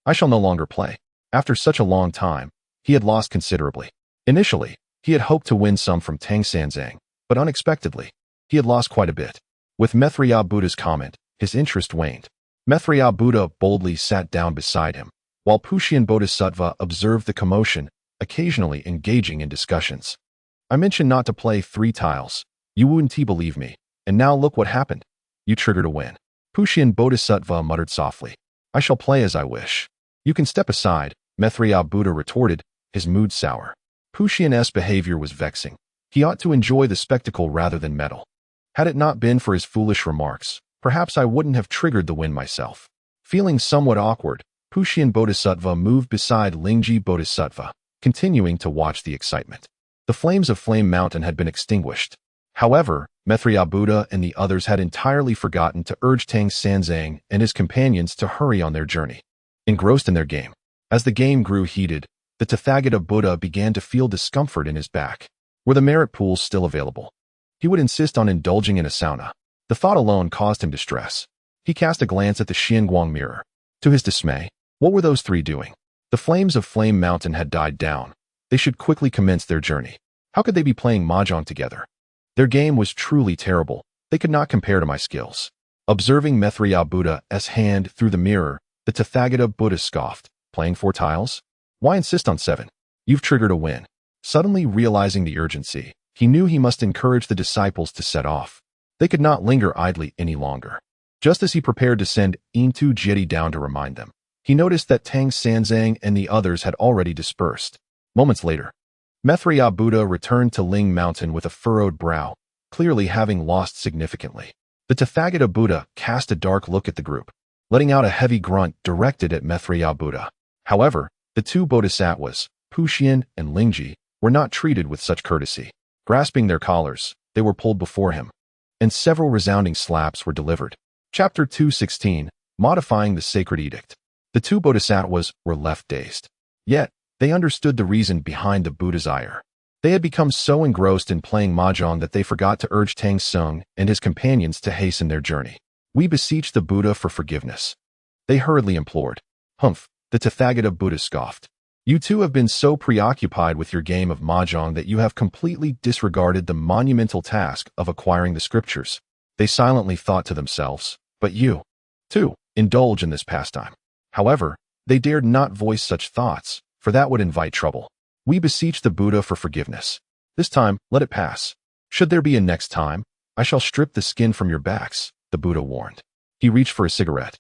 A: I shall no longer play." After such a long time, he had lost considerably. Initially, he had hoped to win some from Tang Sanzang, but unexpectedly, he had lost quite a bit. With Maitreya Buddha's comment, his interest waned. Maitreya Buddha boldly sat down beside him, while Puxian Bodhisattva observed the commotion, occasionally engaging in discussions. I mentioned not to play 3 tiles. You wouldn't believe me, and now look what happened. You triggered a win. Puxian Bodhisattva muttered softly. I shall play as I wish. You can step aside, Maitreya Buddha retorted, his mood sour. Puxian's behavior was vexing. He ought to enjoy the spectacle rather than meddle. Had it not been for his foolish remarks, perhaps I wouldn't have triggered the win myself. Feeling somewhat awkward, Puxian Bodhisattva moved beside Lingji Bodhisattva, continuing to watch the excitement. The flames of Flame Mountain had been extinguished. However, Maitreya Buddha and the others had entirely forgotten to urge Tang Sanzang and his companions to hurry on their journey. Engrossed in their game. As the game grew heated, the Tathagata Buddha began to feel discomfort in his back. Were the merit pools still available? He would insist on indulging in a sauna. The thought alone caused him distress. He cast a glance at the Xianguang mirror. To his dismay, what were those 3 doing? The flames of Flame Mountain had died down. They should quickly commence their journey. How could they be playing mahjong together? Their game was truly terrible. They could not compare to my skills. Observing Maitreya Buddha's hand through the mirror, the Tathagata Buddha scoffed. Playing 4 tiles? Why insist on 7? You've triggered a win. Suddenly realizing the urgency, he knew he must encourage the disciples to set off. They could not linger idly any longer. Just as he prepared to send Intu Jeti down to remind them, he noticed that Tang Sanzang and the others had already dispersed. Moments later, Maitreya Buddha returned to Ling Mountain with a furrowed brow, clearly having lost significantly. The Tathagata Buddha cast a dark look at the group, letting out a heavy grunt directed at Maitreya Buddha. However, the 2 bodhisattvas, Puxian and Lingji, were not treated with such courtesy. Grasping their collars, they were pulled before him, and several resounding slaps were delivered. Chapter 216, Modifying the Sacred Edict. The 2 bodhisattvas were left dazed. Yet, they understood the reason behind the Buddha's ire. They had become so engrossed in playing mahjong that they forgot to urge Tang Sung and his companions to hasten their journey. We beseech the Buddha for forgiveness. They hurriedly implored. Humph, the Tathagata Buddha scoffed. You 2 have been so preoccupied with your game of mahjong that you have completely disregarded the monumental task of acquiring the scriptures. They silently thought to themselves, but you, too, indulge in this pastime. However, they dared not voice such thoughts, for that would invite trouble. We beseech the Buddha for forgiveness. This time, let it pass. Should there be a next time, I shall strip the skin from your backs, the Buddha warned. He reached for a cigarette,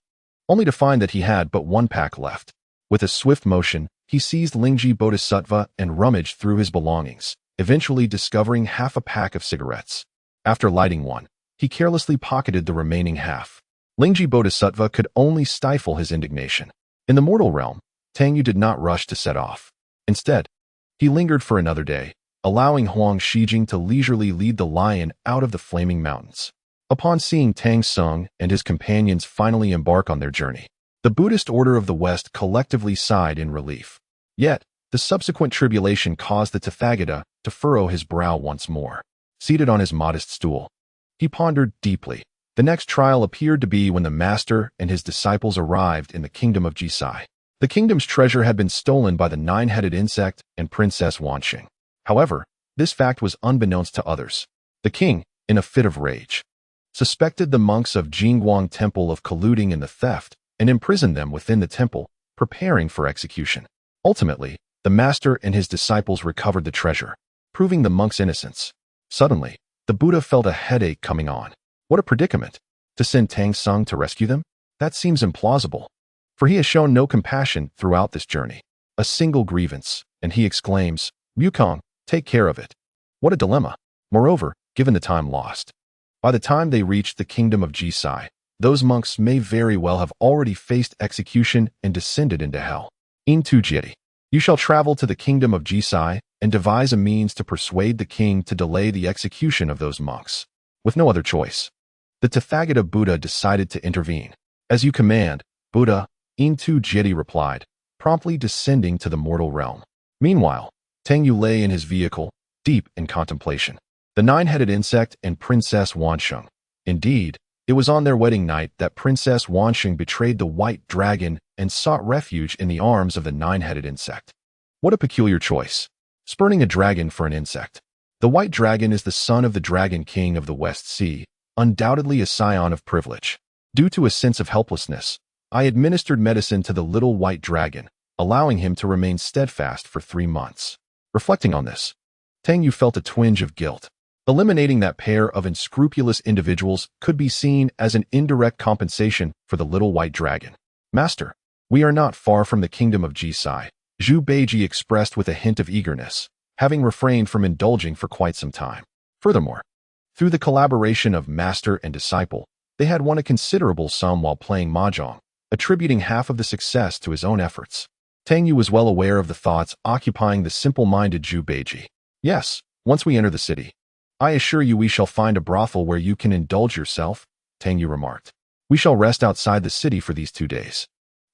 A: only to find that he had but 1 pack left. With a swift motion, he seized Lingji Bodhisattva and rummaged through his belongings, eventually discovering half a pack of cigarettes. After lighting one, he carelessly pocketed the remaining half. Lingji Bodhisattva could only stifle his indignation. In the mortal realm, Tangyu did not rush to set off. Instead, he lingered for another day, allowing Huang Shijing to leisurely lead the lion out of the flaming mountains. Upon seeing Tang Sung and his companions finally embark on their journey, the Buddhist Order of the West collectively sighed in relief. Yet, the subsequent tribulation caused the Tathagata to furrow his brow once more. Seated on his modest stool, he pondered deeply. The next trial appeared to be when the master and his disciples arrived in the kingdom of Jisai. The kingdom's treasure had been stolen by the 9-headed insect and Princess Wanxing. However, this fact was unbeknownst to others. The king, in a fit of rage, suspected the monks of Jingguang Temple of colluding in the theft and imprisoned them within the temple, preparing for execution. Ultimately, the master and his disciples recovered the treasure, proving the monks' innocence. Suddenly, the Buddha felt a headache coming on. What a predicament! To send Tang Sung to rescue them? That seems implausible, for he has shown no compassion throughout this journey. A single grievance, and he exclaims, Wukong, take care of it. What a dilemma! Moreover, given the time lost, by the time they reached the kingdom of Jisai, those monks may very well have already faced execution and descended into hell. Intu Jeti, you shall travel to the kingdom of Jisai and devise a means to persuade the king to delay the execution of those monks. With no other choice, the Tathagata Buddha decided to intervene. As you command, Buddha, Intu Jeti replied, promptly descending to the mortal realm. Meanwhile, Tangyu lay in his vehicle, deep in contemplation. The 9-headed insect and Princess Wanxing. Indeed, it was on their wedding night that Princess Wanxing betrayed the white dragon and sought refuge in the arms of the 9-headed insect. What a peculiar choice. Spurning a dragon for an insect. The white dragon is the son of the dragon king of the West Sea, undoubtedly a scion of privilege. Due to a sense of helplessness, I administered medicine to the little white dragon, allowing him to remain steadfast for 3 months. Reflecting on this, Tang Yu felt a twinge of guilt. Eliminating that pair of unscrupulous individuals could be seen as an indirect compensation for the little white dragon. Master, we are not far from the kingdom of Jisai, Zhu Beiji expressed with a hint of eagerness, having refrained from indulging for quite some time. Furthermore, through the collaboration of master and disciple, they had won a considerable sum while playing mahjong, attributing half of the success to his own efforts. Tang Yu was well aware of the thoughts occupying the simple-minded Zhu Beiji. Yes, once we enter the city, I assure you we shall find a brothel where you can indulge yourself, Tang Yu remarked. We shall rest outside the city for these 2 days.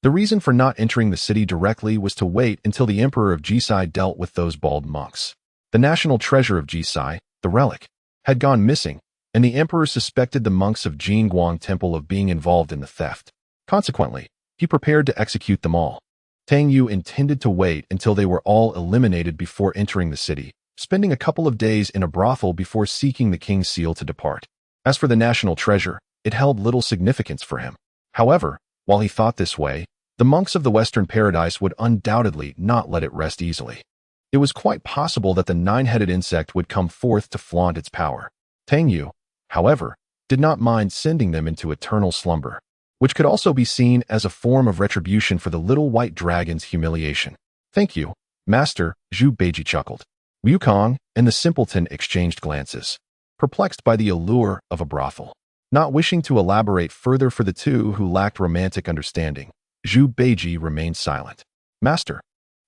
A: The reason for not entering the city directly was to wait until the emperor of Jisai dealt with those bald monks. The national treasure of Jisai, the relic, had gone missing, and the emperor suspected the monks of Jingguang Temple of being involved in the theft. Consequently, he prepared to execute them all. Tang Yu intended to wait until they were all eliminated before entering the city, spending a couple of days in a brothel before seeking the king's seal to depart. As for the national treasure, it held little significance for him. However, while he thought this way, the monks of the Western Paradise would undoubtedly not let it rest easily. It was quite possible that the 9-headed insect would come forth to flaunt its power. Tang Yu, however, did not mind sending them into eternal slumber, which could also be seen as a form of retribution for the little white dragon's humiliation. Thank you, Master, Zhu Beiji chuckled. Wukong and the simpleton exchanged glances, perplexed by the allure of a brothel. Not wishing to elaborate further for the two who lacked romantic understanding, Zhu Beiji remained silent. Master,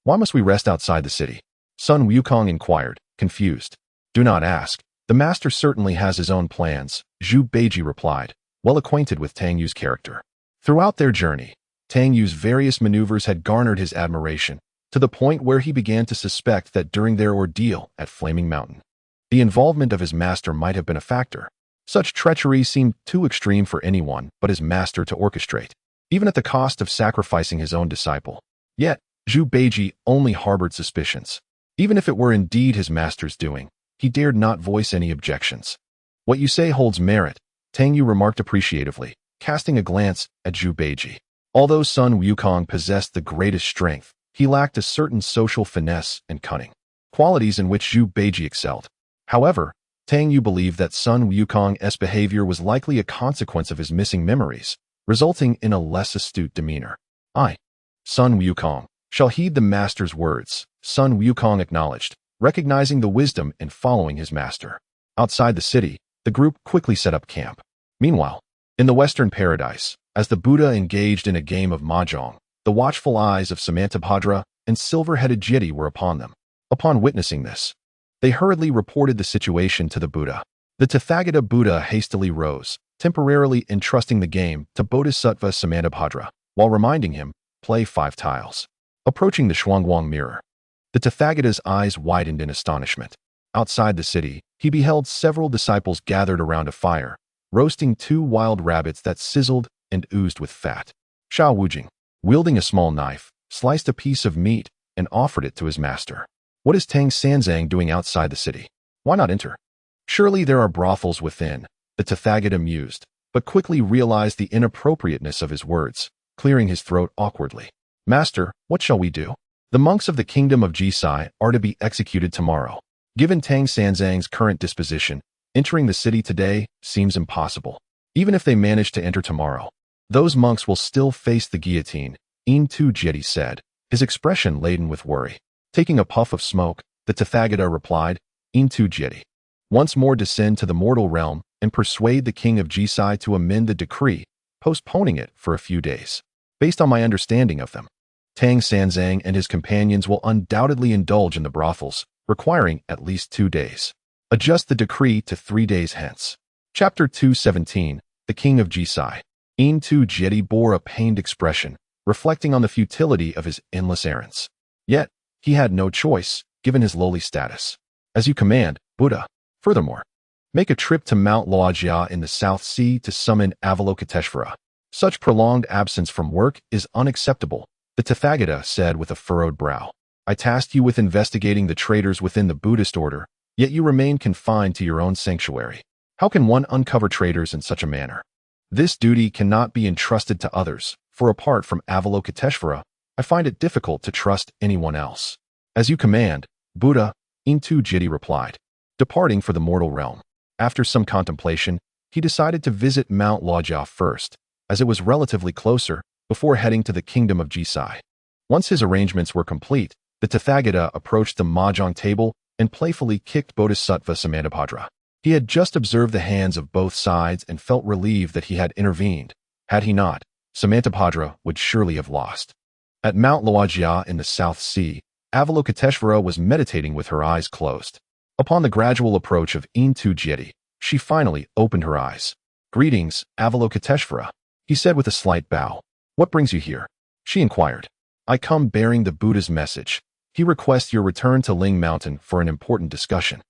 A: why must we rest outside the city? Sun Wukong inquired, confused. Do not ask. The master certainly has his own plans, Zhu Beiji replied, well acquainted with Tang Yu's character. Throughout their journey, Tang Yu's various maneuvers had garnered his admiration, to the point where he began to suspect that during their ordeal at Flaming Mountain, the involvement of his master might have been a factor. Such treachery seemed too extreme for anyone but his master to orchestrate, even at the cost of sacrificing his own disciple. Yet, Zhu Beiji only harbored suspicions. Even if it were indeed his master's doing, he dared not voice any objections. What you say holds merit, Tang Yu remarked appreciatively, casting a glance at Zhu Beiji. Although Sun Wukong possessed the greatest strength, he lacked a certain social finesse and cunning, qualities in which Zhu Beiji excelled. However, Tang Yu believed that Sun Wukong's behavior was likely a consequence of his missing memories, resulting in a less astute demeanor. I, Sun Wukong, shall heed the master's words, Sun Wukong acknowledged, recognizing the wisdom in following his master. Outside the city, the group quickly set up camp. Meanwhile, in the Western Paradise, as the Buddha engaged in a game of mahjong, the watchful eyes of Samantabhadra and silver-headed Jyoti were upon them. Upon witnessing this, they hurriedly reported the situation to the Buddha. The Tathagata Buddha hastily rose, temporarily entrusting the game to Bodhisattva Samantabhadra, while reminding him, play 5 tiles. Approaching the Shuangguang mirror, the Tathagata's eyes widened in astonishment. Outside the city, he beheld several disciples gathered around a fire, roasting 2 wild rabbits that sizzled and oozed with fat. Shao Wujing, wielding a small knife, sliced a piece of meat and offered it to his master. What is Tang Sanzang doing outside the city? Why not enter? Surely there are brothels within, the Tathagata mused, but quickly realized the inappropriateness of his words, clearing his throat awkwardly. Master, what shall we do? The monks of the kingdom of Jisai are to be executed tomorrow. Given Tang Sanzang's current disposition, entering the city today seems impossible. Even if they manage to enter tomorrow, those monks will still face the guillotine, Intu Jyoti said, his expression laden with worry. Taking a puff of smoke, the Tathagata replied, Intu Jyoti, once more descend to the mortal realm and persuade the king of Jisai to amend the decree, postponing it for a few days. Based on my understanding of them, Tang Sanzang and his companions will undoubtedly indulge in the brothels, requiring at least 2 days. Adjust the decree to 3 days hence. Chapter 217, The King of Jisai. Intu Jyoti bore a pained expression, reflecting on the futility of his endless errands. Yet, he had no choice, given his lowly status. As you command, Buddha. Furthermore, make a trip to Mount Laojia in the South Sea to summon Avalokiteshvara. Such prolonged absence from work is unacceptable, the Tathagata said with a furrowed brow. I tasked you with investigating the traitors within the Buddhist order, yet you remain confined to your own sanctuary. How can one uncover traitors in such a manner? This duty cannot be entrusted to others, for apart from Avalokiteshvara, I find it difficult to trust anyone else. As you command, Buddha, Intu Jiti replied. Departing for the mortal realm. After some contemplation, he decided to visit Mount Lojia first, as it was relatively closer, before heading to the kingdom of Jisai. Once his arrangements were complete, the Tathagata approached the mahjong table and playfully kicked Bodhisattva Samantabhadra. He had just observed the hands of both sides and felt relieved that he had intervened. Had he not, Samantabhadra would surely have lost. At Mount Lojia in the South Sea, Avalokiteshvara was meditating with her eyes closed. Upon the gradual approach of Intu Jiti, she finally opened her eyes. Greetings, Avalokiteshvara, he said with a slight bow. What brings you here? She inquired. I come bearing the Buddha's message. He requests your return to Ling Mountain for an important discussion.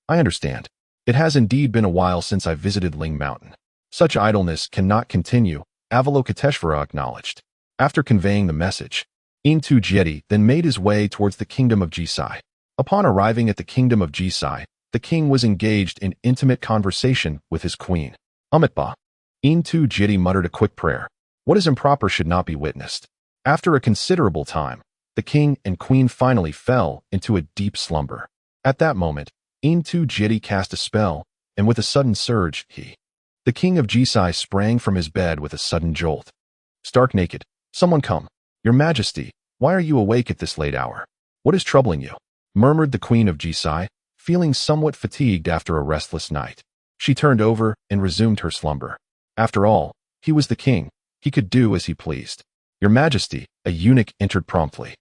A: I understand. It has indeed been a while since I visited Ling Mountain. Such idleness cannot continue, Avalokiteshvara acknowledged. After conveying the message, Intu Jiti then made his way towards the kingdom of Jisai. Upon arriving at the kingdom of Jisai, the king was engaged in intimate conversation with his queen. Amitba. Intu Jiti muttered a quick prayer. What is improper should not be witnessed. After a considerable time, the king and queen finally fell into a deep slumber. At that moment, Intu Jiti cast a spell, and with a sudden surge, the king of Jisai sprang from his bed with a sudden jolt. Stark naked. Someone come. Your Majesty, why are you awake at this late hour? What is troubling you? Murmured the queen of Jisai, feeling somewhat fatigued after a restless night. She turned over and resumed her slumber. After all, he was the king. He could do as he pleased. Your Majesty, a eunuch entered promptly.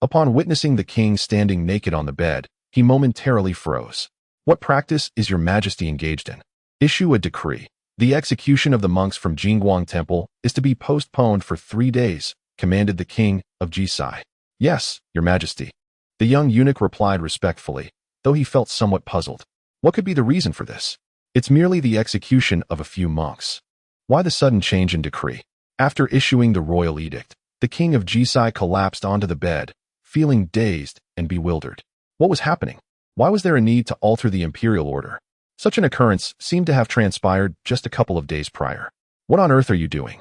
A: Upon witnessing the king standing naked on the bed, he momentarily froze. What practice is your Majesty engaged in? Issue a decree. The execution of the monks from Jingguang Temple is to be postponed for 3 days, commanded the king of Jisai. Yes, your Majesty. The young eunuch replied respectfully, though he felt somewhat puzzled. What could be the reason for this? It's merely the execution of a few monks. Why the sudden change in decree? After issuing the royal edict, the king of Jisai collapsed onto the bed, feeling dazed and bewildered. What was happening? Why was there a need to alter the imperial order? Such an occurrence seemed to have transpired just a couple of days prior. What on earth are you doing?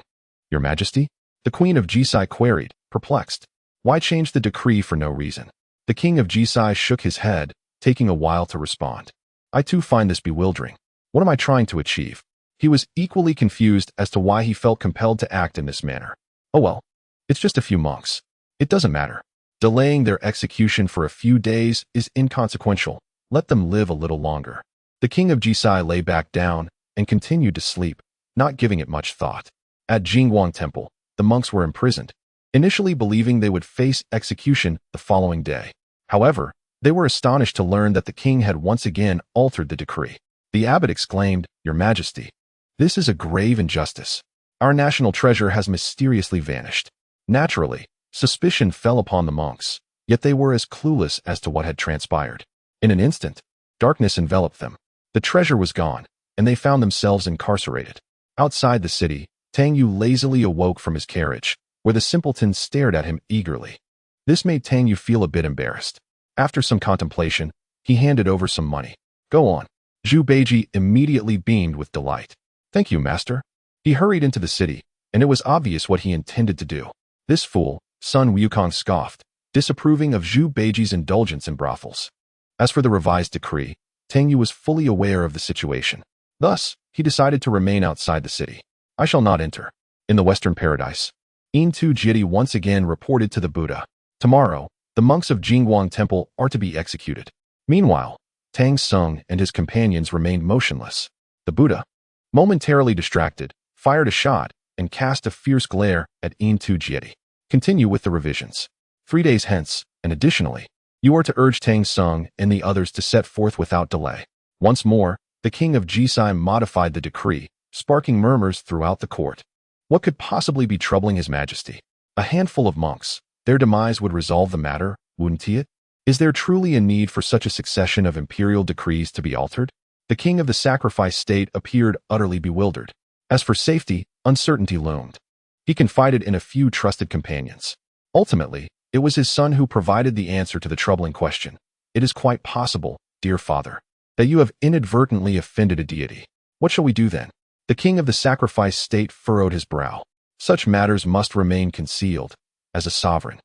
A: Your Majesty? The queen of Jisai queried, perplexed. Why change the decree for no reason? The king of Jisai shook his head, taking a while to respond. I too find this bewildering. What am I trying to achieve? He was equally confused as to why he felt compelled to act in this manner. Oh well, it's just a few monks. It doesn't matter. Delaying their execution for a few days is inconsequential. Let them live a little longer. The king of Jisai lay back down and continued to sleep, not giving it much thought. At Jingguang Temple, the monks were imprisoned, initially believing they would face execution the following day. However, they were astonished to learn that the king had once again altered the decree. The abbot exclaimed, Your Majesty, this is a grave injustice. Our national treasure has mysteriously vanished. Naturally, suspicion fell upon the monks, yet they were as clueless as to what had transpired. In an instant, darkness enveloped them. The treasure was gone, and they found themselves incarcerated. Outside the city, Tang Yu lazily awoke from his carriage, where the simpleton stared at him eagerly. This made Tang Yu feel a bit embarrassed. After some contemplation, he handed over some money. Go on. Zhu Beiji immediately beamed with delight. Thank you, master. He hurried into the city, and it was obvious what he intended to do. This fool, Sun Wukong scoffed, disapproving of Zhu Beiji's indulgence in brothels. As for the revised decree, Tang Yu was fully aware of the situation. Thus, he decided to remain outside the city. I shall not enter. In the Western Paradise, Intu Jiti once again reported to the Buddha. Tomorrow, the monks of Jingguang Temple are to be executed. Meanwhile, Tang Sung and his companions remained motionless. The Buddha, momentarily distracted, fired a shot and cast a fierce glare at Intu Jiti. Continue with the revisions. 3 days hence, and additionally, you are to urge Tang Sung and the others to set forth without delay. Once more, the king of Jisai modified the decree, sparking murmurs throughout the court. What could possibly be troubling His Majesty? A handful of monks. Their demise would resolve the matter, wouldn't it? Is there truly a need for such a succession of imperial decrees to be altered? The king of the sacrifice state appeared utterly bewildered. As for safety, uncertainty loomed. He confided in a few trusted companions. Ultimately, It was his son who provided the answer to the troubling question. It is quite possible, dear father, that you have inadvertently offended a deity. What shall we do then? The king of the sacrifice state furrowed his brow. Such matters must remain concealed. As a sovereign,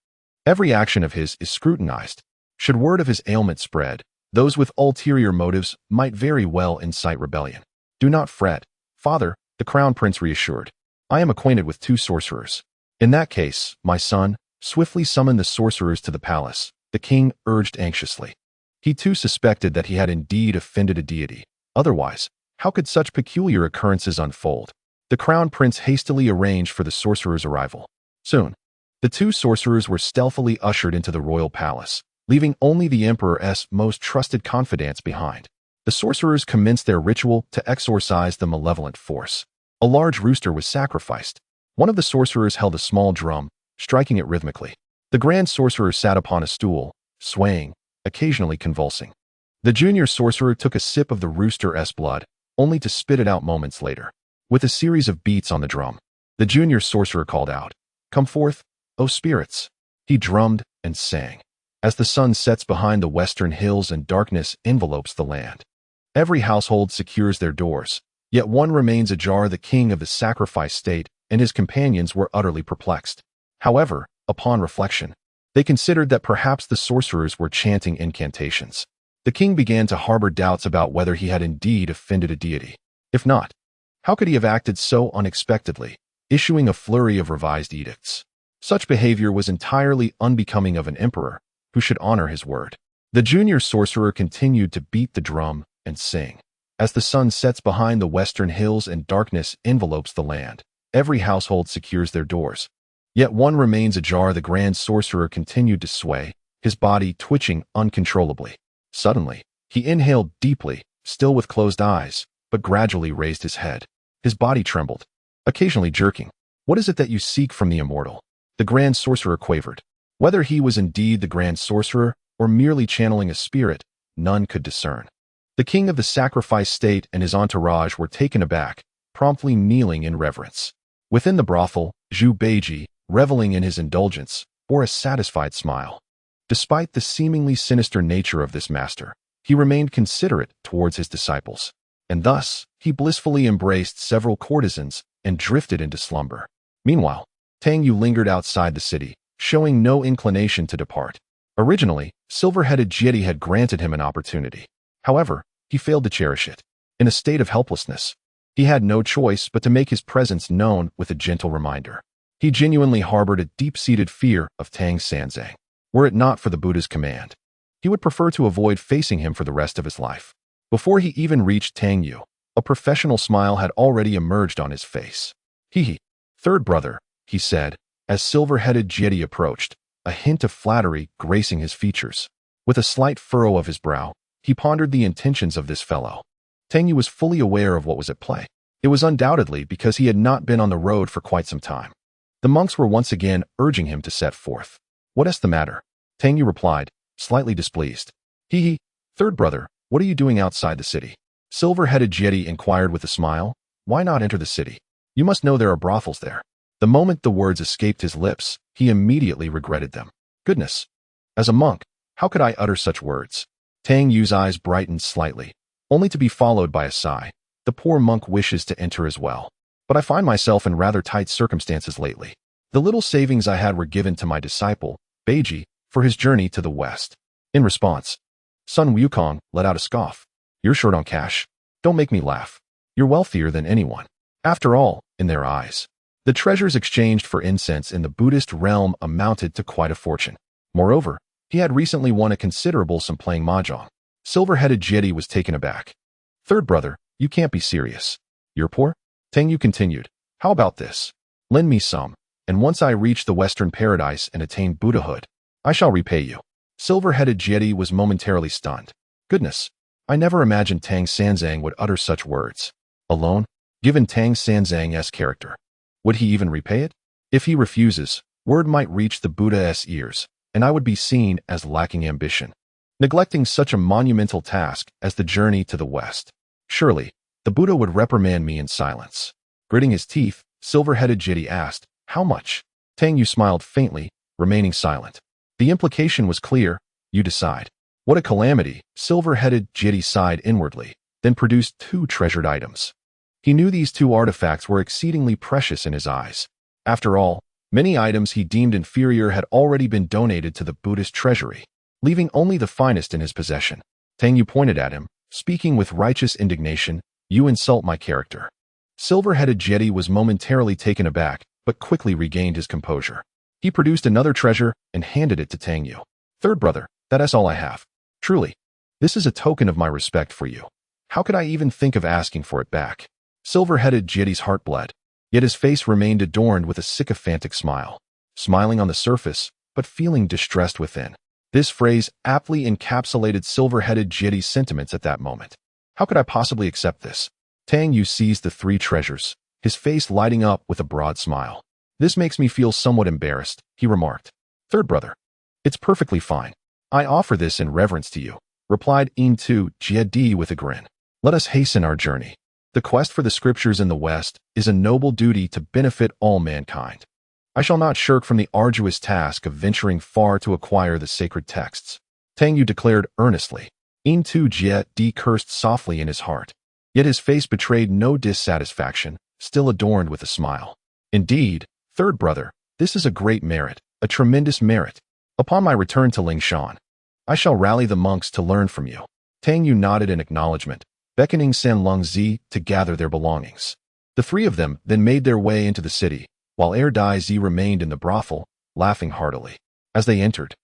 A: every action of his is scrutinized. Should word of his ailment spread, those with ulterior motives might very well incite rebellion. Do not fret, father, the crown prince reassured. I am acquainted with 2 sorcerers. In that case, my son, swiftly summon the sorcerers to the palace, the king urged anxiously. He too suspected that he had indeed offended a deity. Otherwise, how could such peculiar occurrences unfold? The crown prince hastily arranged for the sorcerers' arrival. Soon, the 2 sorcerers were stealthily ushered into the royal palace, leaving only the emperor's most trusted confidants behind. The sorcerers commenced their ritual to exorcise the malevolent force. A large rooster was sacrificed. One of the sorcerers held a small drum, striking it rhythmically. The grand sorcerer sat upon a stool, swaying, occasionally convulsing. The junior sorcerer took a sip of the rooster's blood, only to spit it out moments later. With a series of beats on the drum, the junior sorcerer called out, "Come forth, O spirits!" He drummed and sang. As the sun sets behind the western hills and darkness envelopes the land, every household secures their doors, yet one remains ajar. The king of the sacrifice state and his companions were utterly perplexed. However, upon reflection, they considered that perhaps the sorcerers were chanting incantations. The king began to harbor doubts about whether he had indeed offended a deity. If not, how could he have acted so unexpectedly, issuing a flurry of revised edicts? Such behavior was entirely unbecoming of an emperor, who should honor his word. The junior sorcerer continued to beat the drum and sing. As the sun sets behind the western hills and darkness envelopes the land, every household secures their doors. Yet one remains ajar. The grand sorcerer continued to sway, his body twitching uncontrollably. Suddenly, he inhaled deeply, still with closed eyes, but gradually raised his head. His body trembled, occasionally jerking. "What is it that you seek from the immortal?" the grand sorcerer quavered. Whether he was indeed the grand sorcerer or merely channeling a spirit, none could discern. The king of the sacrifice state and his entourage were taken aback, promptly kneeling in reverence. Within the brothel, Zhu Beiji, reveling in his indulgence, bore a satisfied smile. Despite the seemingly sinister nature of this master, he remained considerate towards his disciples, and thus he blissfully embraced several courtesans and drifted into slumber. Meanwhile, Tang Yu lingered outside the city, showing no inclination to depart. Originally, silver-headed Jiedi had granted him an opportunity. However, he failed to cherish it. In a state of helplessness, he had no choice but to make his presence known with a gentle reminder. He genuinely harbored a deep-seated fear of Tang Sanzang. Were it not for the Buddha's command, he would prefer to avoid facing him for the rest of his life. Before he even reached Tang Yu, a professional smile had already emerged on his face. "He, third brother," he said, as silver-headed Jiedi approached, a hint of flattery gracing his features. With a slight furrow of his brow, he pondered the intentions of this fellow. Tang Yu was fully aware of what was at play. It was undoubtedly because he had not been on the road for quite some time. The monks were once again urging him to set forth. "What is the matter?" Tang Yu replied, slightly displeased. "He, third brother, what are you doing outside the city?" Silver-headed Jiedi inquired with a smile. "Why not enter the city? You must know there are brothels there." The moment the words escaped his lips, he immediately regretted them. Goodness! As a monk, how could I utter such words? Tang Yu's eyes brightened slightly, only to be followed by a sigh. The poor monk wishes to enter as well. But I find myself in rather tight circumstances lately. The little savings I had were given to my disciple, Beiji, for his journey to the west. In response, Sun Wukong let out a scoff. "You're short on cash. Don't make me laugh. You're wealthier than anyone." After all, in their eyes, the treasures exchanged for incense in the Buddhist realm amounted to quite a fortune. Moreover, he had recently won a considerable sum playing mahjong. Silver-headed Jiedi was taken aback. "Third brother, you can't be serious. You're poor?" Tang Yu continued. "How about this? Lend me some, and once I reach the Western paradise and attain Buddhahood, I shall repay you." Silver-headed Jiedi was momentarily stunned. Goodness, I never imagined Tang Sanzang would utter such words. Alone, given Tang Sanzang's character, would he even repay it? If he refuses, word might reach the Buddha's ears, and I would be seen as lacking ambition, neglecting such a monumental task as the journey to the West. Surely, the Buddha would reprimand me in silence. Gritting his teeth, silver-headed Jiedi asked, "How much?" Tang Yu smiled faintly, remaining silent. The implication was clear. You decide. What a calamity. Silver-headed Jiti sighed inwardly, then produced 2 treasured items. He knew these 2 artifacts were exceedingly precious in his eyes. After all, many items he deemed inferior had already been donated to the Buddhist treasury, leaving only the finest in his possession. Tang Yu pointed at him, speaking with righteous indignation, "You insult my character." Silver-headed Jeti was momentarily taken aback, but quickly regained his composure. He produced another treasure and handed it to Tang Yu. "Third brother, that's all I have. Truly, this is a token of my respect for you. How could I even think of asking for it back?" Silver-headed Jeti's heart bled, yet his face remained adorned with a sycophantic smile, smiling on the surface, but feeling distressed within. This phrase aptly encapsulated Silver-headed Jeti's sentiments at that moment. How could I possibly accept this? Tang Yu seized the 3 treasures, his face lighting up with a broad smile. "This makes me feel somewhat embarrassed," he remarked. "Third brother, it's perfectly fine. I offer this in reverence to you," replied Intu Jedi with a grin. "Let us hasten our journey. The quest for the scriptures in the West is a noble duty to benefit all mankind. I shall not shirk from the arduous task of venturing far to acquire the sacred texts," Tang Yu declared earnestly. Intu Jedi cursed softly in his heart, yet his face betrayed no dissatisfaction, still adorned with a smile. "Indeed, third brother, this is a great merit, a tremendous merit. Upon my return to Lingshan, I shall rally the monks to learn from you." Tang Yu nodded in acknowledgement, beckoning San Lung-zi to gather their belongings. The 3 of them then made their way into the city, while Dai-zi remained in the brothel, laughing heartily. As they entered,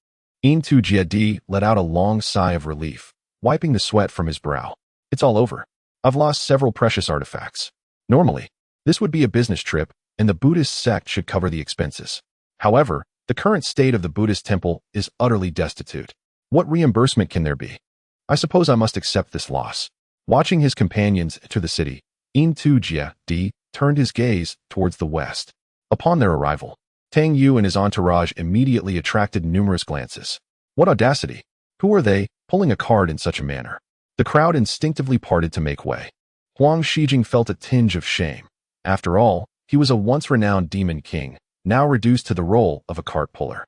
A: Intu Jedi let out a long sigh of relief, wiping the sweat from his brow. "It's all over. I've lost several precious artifacts. Normally, this would be a business trip, and the Buddhist sect should cover the expenses. However, the current state of the Buddhist temple is utterly destitute. What reimbursement can there be? I suppose I must accept this loss." Watching his companions enter the city, Intu Jedi turned his gaze towards the west. Upon their arrival, Tang Yu and his entourage immediately attracted numerous glances. What audacity! Who are they, pulling a cart in such a manner? The crowd instinctively parted to make way. Huang Shijing felt a tinge of shame. After all, he was a once-renowned demon king, now reduced to the role of a cart puller.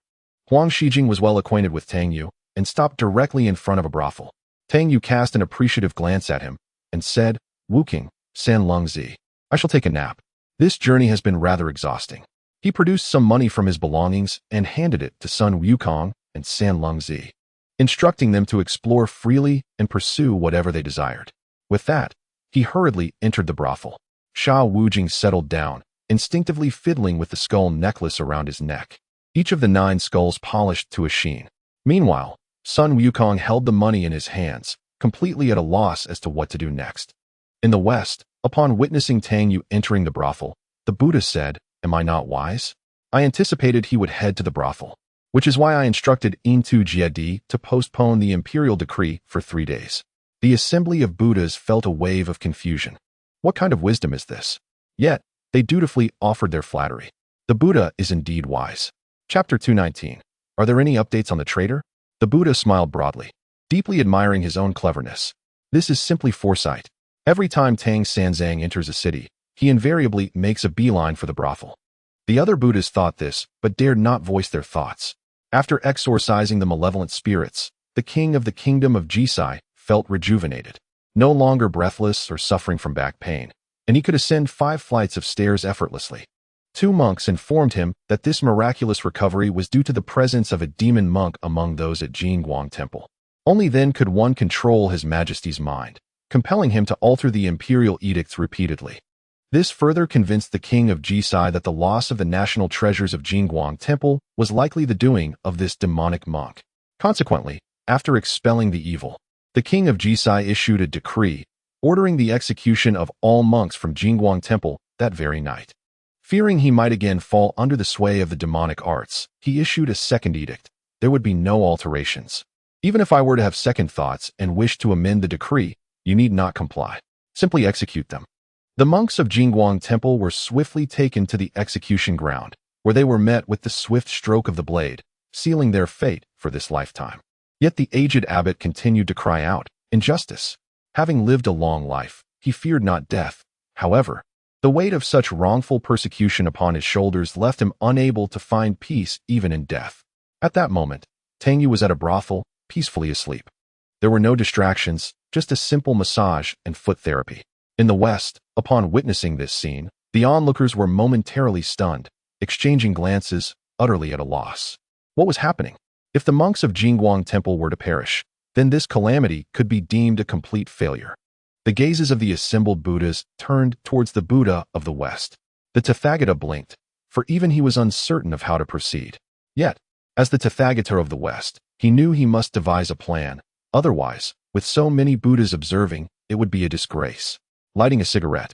A: Huang Shijing was well acquainted with Tang Yu and stopped directly in front of a brothel. Tang Yu cast an appreciative glance at him and said, "Wu King, San Lung-zi, I shall take a nap. This journey has been rather exhausting." He produced some money from his belongings and handed it to Sun Wukong and San Lung-zi, instructing them to explore freely and pursue whatever they desired. With that, he hurriedly entered the brothel. Sha Wujing settled down, instinctively fiddling with the skull necklace around his neck, each of the 9 skulls polished to a sheen. Meanwhile, Sun Wukong held the money in his hands, completely at a loss as to what to do next. In the West, upon witnessing Tang Yu entering the brothel, the Buddha said, "Am I not wise? I anticipated he would head to the brothel, which is why I instructed Intu Jedi to postpone the imperial decree for 3 days." The assembly of Buddhas felt a wave of confusion. What kind of wisdom is this? Yet, they dutifully offered their flattery. The Buddha is indeed wise. Chapter 219. Are there any updates on the traitor? The Buddha smiled broadly, deeply admiring his own cleverness. This is simply foresight. Every time Tang Sanzang enters a city, he invariably makes a beeline for the brothel. The other Buddhas thought this, but dared not voice their thoughts. After exorcising the malevolent spirits, the king of the kingdom of Jisai felt rejuvenated, no longer breathless or suffering from back pain, and he could ascend 5 flights of stairs effortlessly. 2 monks informed him that this miraculous recovery was due to the presence of a demon monk among those at Jingguang Temple. Only then could one control His Majesty's mind, compelling him to alter the imperial edicts repeatedly. This further convinced the king of Jisai that the loss of the national treasures of Jingguang Temple was likely the doing of this demonic monk. Consequently, after expelling the evil, the king of Jisai issued a decree ordering the execution of all monks from Jingguang Temple that very night. Fearing he might again fall under the sway of the demonic arts, he issued a second edict. There would be no alterations. Even if I were to have second thoughts and wish to amend the decree, you need not comply. Simply execute them. The monks of Jingguang Temple were swiftly taken to the execution ground, where they were met with the swift stroke of the blade, sealing their fate for this lifetime. Yet the aged abbot continued to cry out, "Injustice!" Having lived a long life, he feared not death. However, the weight of such wrongful persecution upon his shoulders left him unable to find peace even in death. At that moment, Tangyu was at a brothel, peacefully asleep. There were no distractions, just a simple massage and foot therapy. In the West, upon witnessing this scene, the onlookers were momentarily stunned, exchanging glances, utterly at a loss. What was happening? If the monks of Jingguang Temple were to perish, then this calamity could be deemed a complete failure. The gazes of the assembled Buddhas turned towards the Buddha of the West. The Tathagata blinked, for even he was uncertain of how to proceed. Yet, as the Tathagata of the West, he knew he must devise a plan. Otherwise, with so many Buddhas observing, it would be a disgrace. Lighting a cigarette,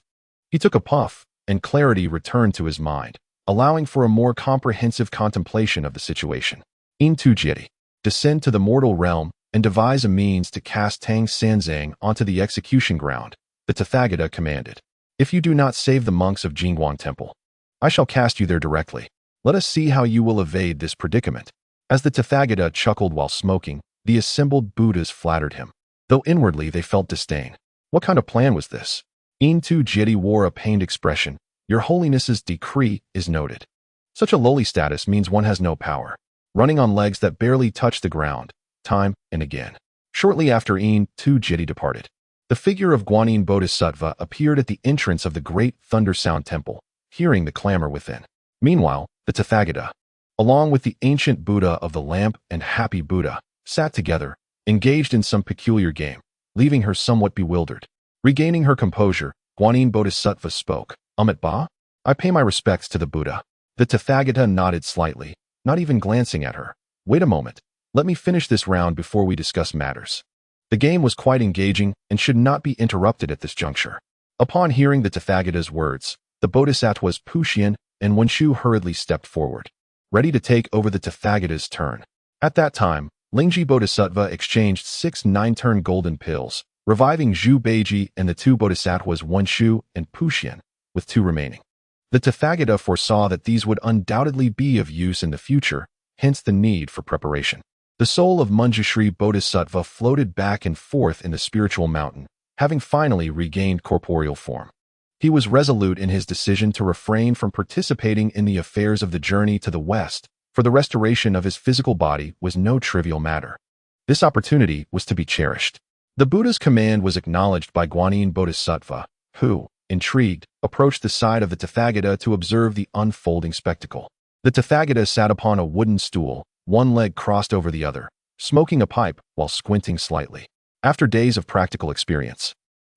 A: he took a puff, and clarity returned to his mind, allowing for a more comprehensive contemplation of the situation. indulging, descend to the mortal realm and devise a means to cast Tang Sanzang onto the execution ground, the Tathagata commanded. If you do not save the monks of Jingguang Temple, I shall cast you there directly. Let us see how you will evade this predicament. As the Tathagata chuckled while smoking, the assembled Buddhas flattered him, though inwardly they felt disdain. What kind of plan was this? indulging wore a pained expression. Your Holiness's decree is noted. Such a lowly status means one has no power. Running on legs that barely touch the ground, time and again. Shortly after indulging departed, the figure of Guanyin Bodhisattva appeared at the entrance of the great Thunder Sound Temple, hearing the clamor within. Meanwhile, the Tathagata, along with the ancient Buddha of the Lamp and Happy Buddha, sat together, engaged in some peculiar game, leaving her somewhat bewildered. Regaining her composure, Guanyin Bodhisattva spoke. Amit Ba? I pay my respects to the Buddha. The Tathagata nodded slightly, not even glancing at her. Wait a moment. Let me finish this round before we discuss matters. The game was quite engaging and should not be interrupted at this juncture. Upon hearing the Tathagata's words, the Bodhisattva's Puxian and Wenshu hurriedly stepped forward, ready to take over the Tathagata's turn. At that time, Lingji Bodhisattva exchanged 6 9-turn golden pills, reviving Zhu Beiji and the 2 Bodhisattvas Wenshu and Puxian, with 2 remaining. The Tathagata foresaw that these would undoubtedly be of use in the future, hence the need for preparation. The soul of Manjushri Bodhisattva floated back and forth in the spiritual mountain, having finally regained corporeal form. He was resolute in his decision to refrain from participating in the affairs of the journey to the West, for the restoration of his physical body was no trivial matter. This opportunity was to be cherished. The Buddha's command was acknowledged by Guanyin Bodhisattva, who, intrigued, approached the side of the Tathagata to observe the unfolding spectacle. The Tathagata sat upon a wooden stool, one leg crossed over the other, smoking a pipe while squinting slightly. After days of practical experience,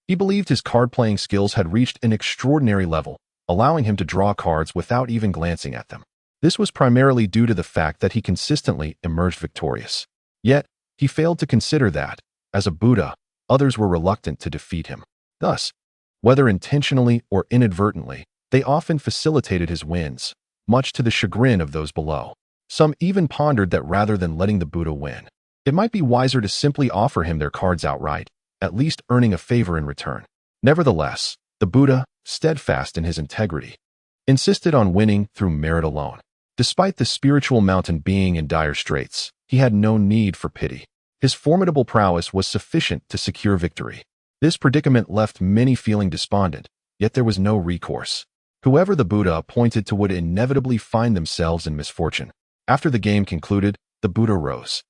A: he believed his card-playing skills had reached an extraordinary level, allowing him to draw cards without even glancing at them. This was primarily due to the fact that he consistently emerged victorious. Yet, he failed to consider that, as a Buddha, others were reluctant to defeat him. Thus, whether intentionally or inadvertently, they often facilitated his wins, much to the chagrin of those below. Some even pondered that rather than letting the Buddha win, it might be wiser to simply offer him their cards outright, at least earning a favor in return. Nevertheless, the Buddha, steadfast in his integrity, insisted on winning through merit alone. Despite the spiritual mountain being in dire straits, he had no need for pity. His formidable prowess was sufficient to secure victory. This predicament left many feeling despondent, yet there was no recourse. Whoever the Buddha appointed to would inevitably find themselves in misfortune. After the game concluded, the Buddha rose,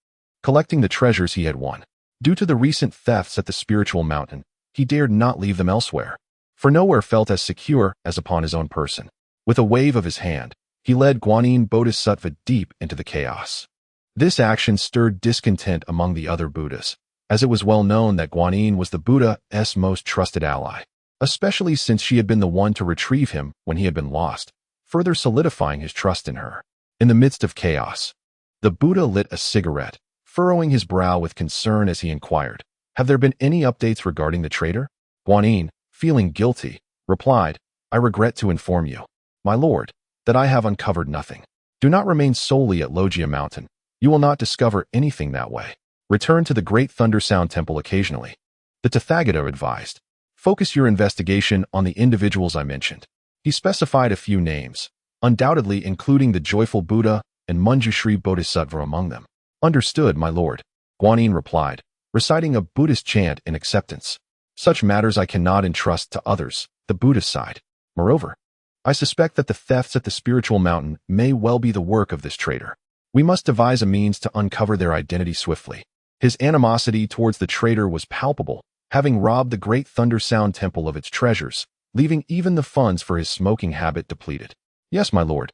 A: collecting the treasures he had won. Due to the recent thefts at the spiritual mountain, he dared not leave them elsewhere, for nowhere felt as secure as upon his own person. With a wave of his hand, he led Guanyin Bodhisattva deep into the chaos. This action stirred discontent among the other Buddhas, as it was well known that Guanyin was the Buddha's most trusted ally, especially since she had been the one to retrieve him when he had been lost, further solidifying his trust in her. In the midst of chaos, the Buddha lit a cigarette, furrowing his brow with concern as he inquired, "Have there been any updates regarding the traitor?" Guanyin, feeling guilty, replied, "I regret to inform you, my lord, that I have uncovered nothing. Do not remain solely at Logia Mountain. You will not discover anything that way. Return to the Great Thunder Sound Temple occasionally." The Tathagata advised, "Focus your investigation on the individuals I mentioned." He specified a few names, undoubtedly including the Joyful Buddha and Manjushri Bodhisattva among them. "Understood, my lord," Guanyin replied, reciting a Buddhist chant in acceptance. "Such matters I cannot entrust to others," the Buddha sighed. "Moreover, I suspect that the thefts at the spiritual mountain may well be the work of this traitor. We must devise a means to uncover their identity swiftly. His animosity towards the traitor was palpable, having robbed the great Thunder Sound Temple of its treasures, leaving even the funds for his smoking habit depleted. Yes, my lord.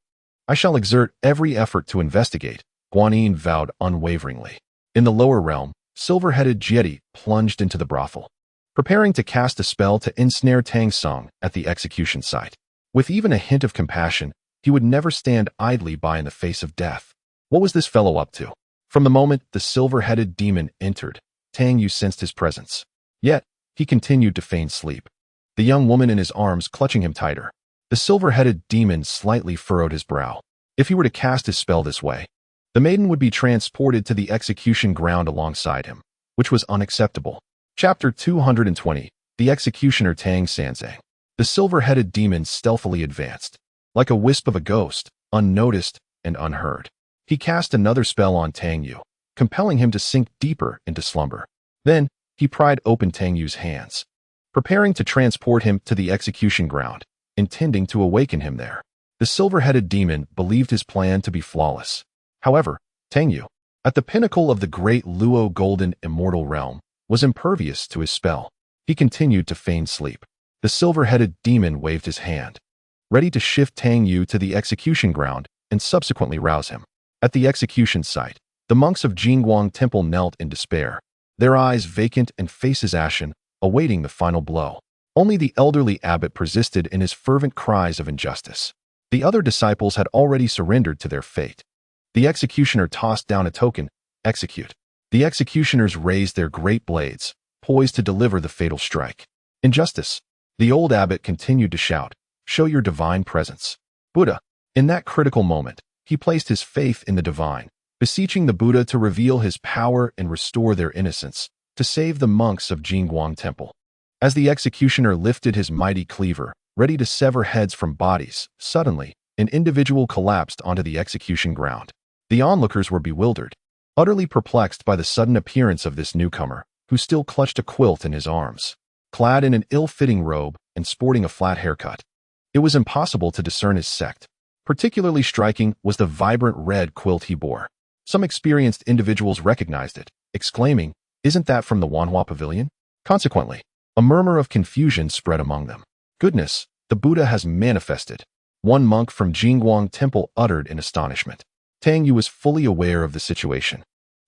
A: I shall exert every effort to investigate, Guanyin vowed unwaveringly. In the lower realm, silver-headed Jiedi plunged into the brothel, preparing to cast a spell to ensnare Tang Song at the execution site. With even a hint of compassion, he would never stand idly by in the face of death. What was this fellow up to? From the moment the silver-headed demon entered, Tang Yu sensed his presence. Yet, he continued to feign sleep, the young woman in his arms clutching him tighter. The silver-headed demon slightly furrowed his brow. If he were to cast his spell this way, the maiden would be transported to the execution ground alongside him, which was unacceptable. Chapter 220, The Executioner Tang Sanzang. The silver-headed demon stealthily advanced, like a wisp of a ghost, unnoticed and unheard. He cast another spell on Tang Yu, compelling him to sink deeper into slumber. Then, he pried open Tang Yu's hands, preparing to transport him to the execution ground, intending to awaken him there. The silver-headed demon believed his plan to be flawless. However, Tang Yu, at the pinnacle of the great Luo Golden Immortal Realm, was impervious to his spell. He continued to feign sleep. The silver-headed demon waved his hand, ready to shift Tang Yu to the execution ground and subsequently rouse him. At the execution site, the monks of Jingguang Temple knelt in despair, their eyes vacant and faces ashen, awaiting the final blow. Only the elderly abbot persisted in his fervent cries of injustice. The other disciples had already surrendered to their fate. The executioner tossed down a token, execute. The executioners raised their great blades, poised to deliver the fatal strike. Injustice. The old abbot continued to shout, show your divine presence. Buddha. In that critical moment, he placed his faith in the divine, beseeching the Buddha to reveal his power and restore their innocence, to save the monks of Jingguang Temple. As the executioner lifted his mighty cleaver, ready to sever heads from bodies, suddenly, an individual collapsed onto the execution ground. The onlookers were bewildered, utterly perplexed by the sudden appearance of this newcomer, who still clutched a quilt in his arms. Clad in an ill-fitting robe and sporting a flat haircut, it was impossible to discern his sect. Particularly striking was the vibrant red quilt he bore. Some experienced individuals recognized it, exclaiming, isn't that from the Wanhua Pavilion? Consequently, a murmur of confusion spread among them. Goodness, the Buddha has manifested, one monk from Jingguang Temple uttered in astonishment. Tang Yu was fully aware of the situation.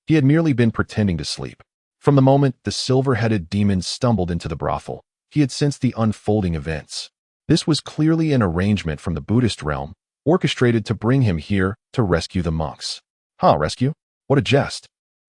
A: He had merely been pretending to sleep. From the moment the silver-headed demon stumbled into the brothel, he had sensed the unfolding events. This was clearly an arrangement from the Buddhist realm, orchestrated to bring him here to rescue the monks. Rescue? What a jest.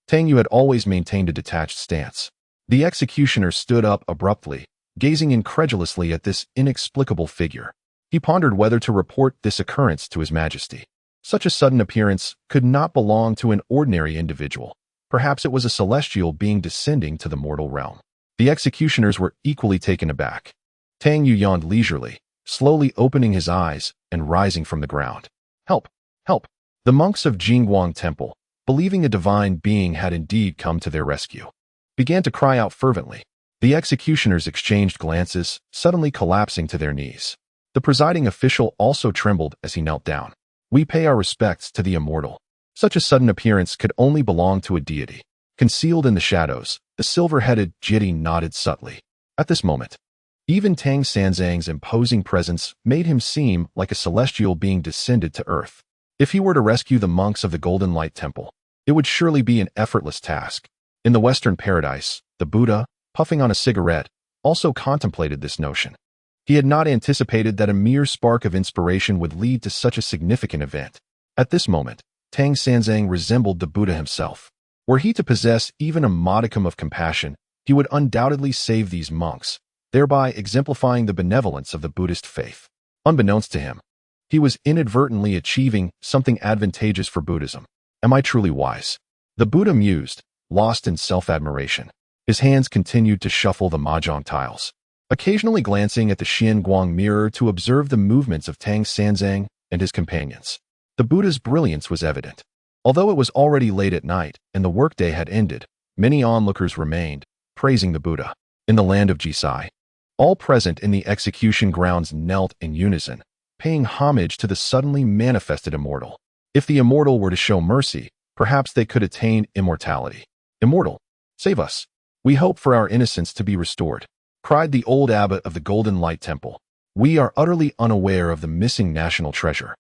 A: Tang Yu had always maintained a detached stance. The executioner stood up abruptly, gazing incredulously at this inexplicable figure. He pondered whether to report this occurrence to His Majesty. Such a sudden appearance could not belong to an ordinary individual. Perhaps it was a celestial being descending to the mortal realm. The executioners were equally taken aback. Tang Yu yawned leisurely, slowly opening his eyes and rising from the ground. Help! Help! The monks of Jingguang Temple, believing a divine being had indeed come to their rescue, began to cry out fervently. The executioners exchanged glances, suddenly collapsing to their knees. The presiding official also trembled as he knelt down. We pay our respects to the immortal. Such a sudden appearance could only belong to a deity. Concealed in the shadows, the silver-headed Jiedi nodded subtly. At this moment, even Tang Sanzang's imposing presence made him seem like a celestial being descended to earth. If he were to rescue the monks of the Golden Light Temple, it would surely be an effortless task. In the Western paradise, the Buddha, puffing on a cigarette, also contemplated this notion. He had not anticipated that a mere spark of inspiration would lead to such a significant event. At this moment, Tang Sanzang resembled the Buddha himself. Were he to possess even a modicum of compassion, he would undoubtedly save these monks, thereby exemplifying the benevolence of the Buddhist faith. Unbeknownst to him, he was inadvertently achieving something advantageous for Buddhism. Am I truly wise? The Buddha mused, lost in self-admiration. His hands continued to shuffle the mahjong tiles, occasionally glancing at the Xianguang mirror to observe the movements of Tang Sanzang and his companions. The Buddha's brilliance was evident. Although it was already late at night and the workday had ended, many onlookers remained, praising the Buddha. In the land of Jisai, all present in the execution grounds knelt in unison, paying homage to the suddenly manifested immortal. If the immortal were to show mercy, perhaps they could attain immortality. Immortal, save us. We hope for our innocence to be restored, cried the old abbot of the Golden Light Temple. We are utterly unaware of the missing national treasure.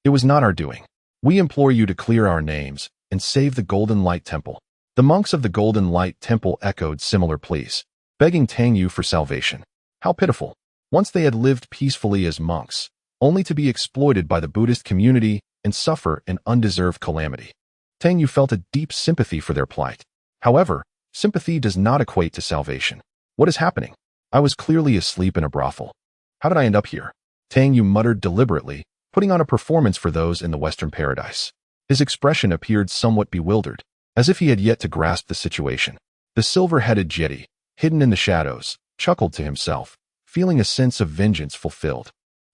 A: It was not our doing. We implore you to clear our names and save the Golden Light Temple. The monks of the Golden Light Temple echoed similar pleas, begging Tang Yu for salvation. How pitiful. Once they had lived peacefully as monks, only to be exploited by the Buddhist community and suffer an undeserved calamity. Tang Yu felt a deep sympathy for their plight. However, sympathy does not equate to salvation. What is happening? I was clearly asleep in a brothel. How did I end up here? Tang Yu muttered deliberately, putting on a performance for those in the Western paradise. His expression appeared somewhat bewildered, as if he had yet to grasp the situation. The silver-headed jeti, hidden in the shadows, chuckled to himself, feeling a sense of vengeance fulfilled.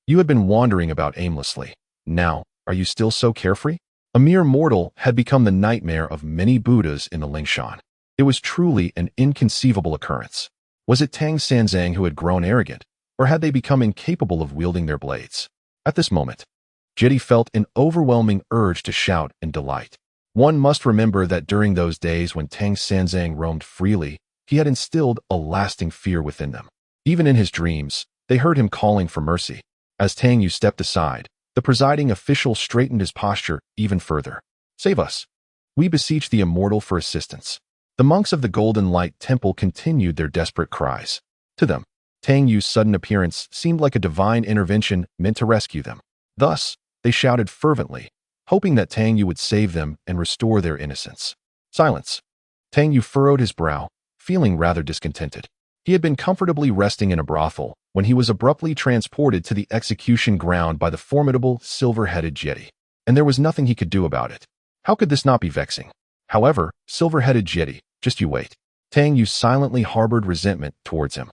A: You had been wandering about aimlessly. Now, are you still so carefree? A mere mortal had become the nightmare of many Buddhas in the Lingshan. It was truly an inconceivable occurrence. Was it Tang Sanzang who had grown arrogant, or had they become incapable of wielding their blades? At this moment, Jeti felt an overwhelming urge to shout in delight. One must remember that during those days when Tang Sanzang roamed freely, he had instilled a lasting fear within them. Even in his dreams, they heard him calling for mercy. As Tang Yu stepped aside, the presiding official straightened his posture even further. Save us. We beseech the immortal for assistance. The monks of the Golden Light Temple continued their desperate cries. To them, Tang Yu's sudden appearance seemed like a divine intervention meant to rescue them. Thus, they shouted fervently, hoping that Tang Yu would save them and restore their innocence. Silence. Tang Yu furrowed his brow, feeling rather discontented. He had been comfortably resting in a brothel when he was abruptly transported to the execution ground by the formidable silver-headed jeti, and there was nothing he could do about it. How could this not be vexing? However, silver-headed jeti, just you wait. Tang Yu silently harbored resentment towards him.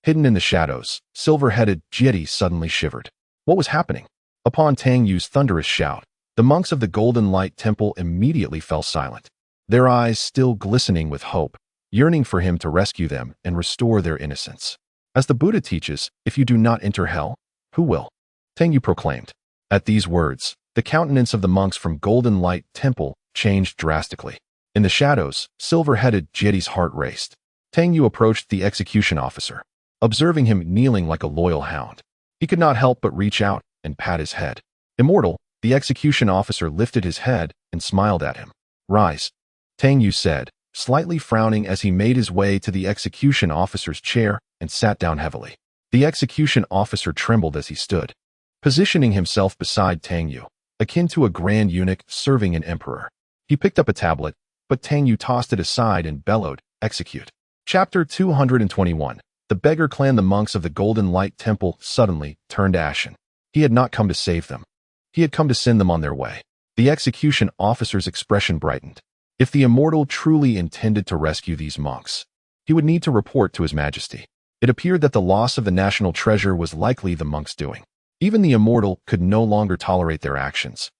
A: Hidden in the shadows, silver-headed jeti suddenly shivered. What was happening? Upon Tang Yu's thunderous shout, the monks of the Golden Light Temple immediately fell silent, their eyes still glistening with hope, yearning for him to rescue them and restore their innocence. As the Buddha teaches, if you do not enter hell, who will? Tang Yu proclaimed. At these words, the countenance of the monks from Golden Light Temple changed drastically. In the shadows, silver-headed jeti's heart raced. Tang Yu approached the execution officer, observing him kneeling like a loyal hound. He could not help but reach out and pat his head. Immortal, the execution officer lifted his head and smiled at him. Rise, Tang Yu said, slightly frowning as he made his way to the execution officer's chair and sat down heavily. The execution officer trembled as he stood, positioning himself beside Tang Yu, akin to a grand eunuch serving an emperor. He picked up a tablet, but Tang Yu tossed it aside and bellowed, "Execute." Chapter 221. The beggar clan. The monks of the Golden Light Temple suddenly turned ashen. He had not come to save them. He had come to send them on their way. The execution officer's expression brightened. If the immortal truly intended to rescue these monks, he would need to report to His Majesty. It appeared that the loss of the national treasure was likely the monks' doing. Even the immortal could no longer tolerate their actions,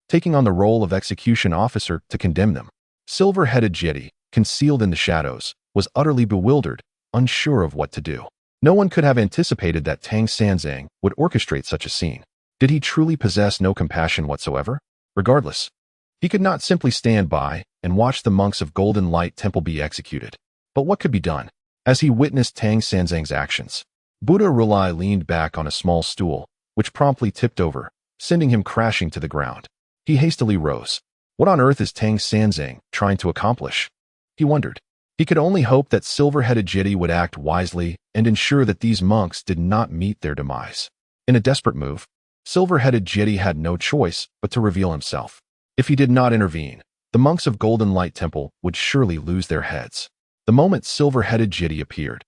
A: taking on the role of execution officer to condemn them. Silver-headed jeti, concealed in the shadows, was utterly bewildered, unsure of what to do. No one could have anticipated that Tang Sanzang would orchestrate such a scene. Did he truly possess no compassion whatsoever? Regardless, he could not simply stand by and watch the monks of Golden Light Temple be executed. But what could be done? As he witnessed Tang Sanzang's actions, Buddha Rulai leaned back on a small stool, which promptly tipped over, sending him crashing to the ground. He hastily rose. What on earth is Tang Sanzang trying to accomplish? He wondered. He could only hope that silver-headed jeti would act wisely and ensure that these monks did not meet their demise. In a desperate move, silver-headed jeti had no choice but to reveal himself. If he did not intervene, the monks of Golden Light Temple would surely lose their heads. The moment silver-headed jeti appeared,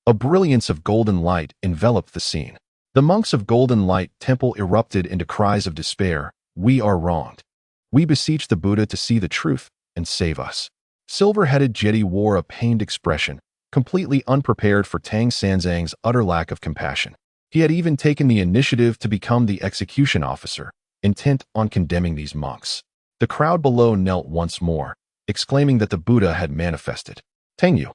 A: a brilliance of golden light enveloped the scene. The monks of Golden Light Temple erupted into cries of despair. We are wronged. We beseech the Buddha to see the truth and save us. Silver-headed jeti wore a pained expression, completely unprepared for Tang Sanzang's utter lack of compassion. He had even taken the initiative to become the execution officer, intent on condemning these monks. The crowd below knelt once more, exclaiming that the Buddha had manifested. Tang Yu,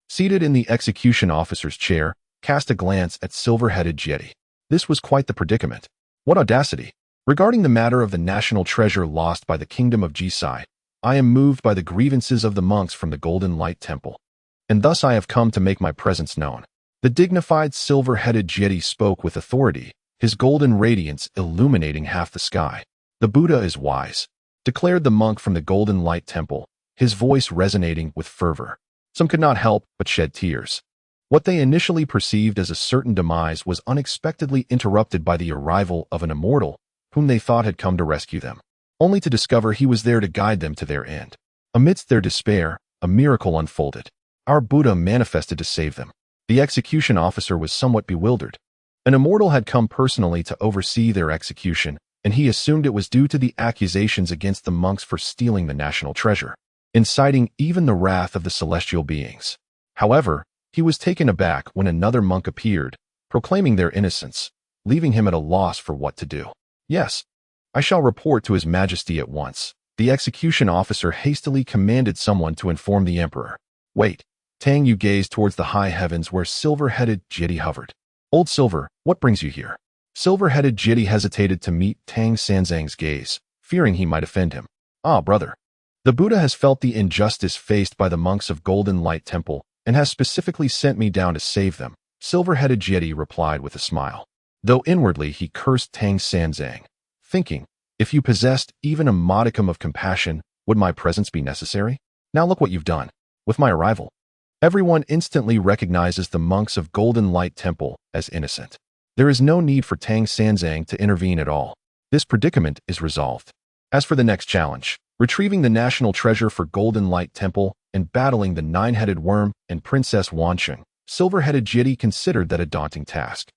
A: seated in the execution officer's chair, cast a glance at silver-headed jeti. This was quite the predicament. What audacity! Regarding the matter of the national treasure lost by the kingdom of Jisai, I am moved by the grievances of the monks from the Golden Light Temple, and thus I have come to make my presence known. The dignified silver-headed Jedi spoke with authority, his golden radiance illuminating half the sky. The Buddha is wise, declared the monk from the Golden Light Temple, his voice resonating with fervor. Some could not help but shed tears. What they initially perceived as a certain demise was unexpectedly interrupted by the arrival of an immortal whom they thought had come to rescue them, only to discover he was there to guide them to their end. Amidst their despair, a miracle unfolded. Our Buddha manifested to save them. The execution officer was somewhat bewildered. An immortal had come personally to oversee their execution, and he assumed it was due to the accusations against the monks for stealing the national treasure, inciting even the wrath of the celestial beings. However, he was taken aback when another monk appeared, proclaiming their innocence, leaving him at a loss for what to do. Yes, I shall report to His Majesty at once. The execution officer hastily commanded someone to inform the emperor. Wait, Tang Yu gazed towards the high heavens where silver-headed Jedi hovered. Old Silver, what brings you here? Silver-headed Jedi hesitated to meet Tang Sanzang's gaze, fearing he might offend him. Ah, brother. The Buddha has felt the injustice faced by the monks of Golden Light Temple and has specifically sent me down to save them, Silver-headed Jedi replied with a smile. Though inwardly he cursed Tang Sanzang, thinking, if you possessed even a modicum of compassion, would my presence be necessary? Now look what you've done. With my arrival, everyone instantly recognizes the monks of Golden Light Temple as innocent. There is no need for Tang Sanzang to intervene at all. This predicament is resolved. As for the next challenge, retrieving the national treasure for Golden Light Temple and battling the nine-headed worm and Princess Wansheng, Silver-headed Jedi considered that a daunting task.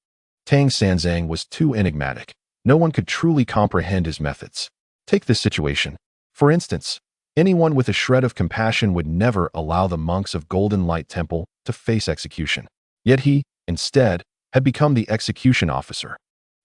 A: Tang Sanzang was too enigmatic. No one could truly comprehend his methods. Take this situation. For instance, anyone with a shred of compassion would never allow the monks of Golden Light Temple to face execution. Yet he, instead, had become the execution officer,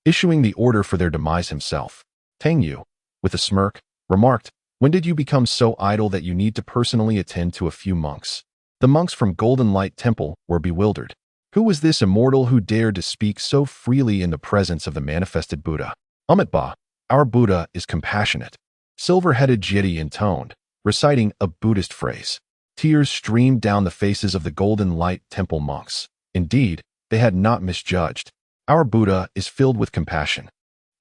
A: issuing the order for their demise himself. Tang Yu, with a smirk, remarked, when did you become so idle that you need to personally attend to a few monks? The monks from Golden Light Temple were bewildered. Who was this immortal who dared to speak so freely in the presence of the manifested Buddha? Ba, our Buddha is compassionate. Silver-headed Jedi intoned, reciting a Buddhist phrase. Tears streamed down the faces of the Golden Light Temple monks. Indeed, they had not misjudged. Our Buddha is filled with compassion.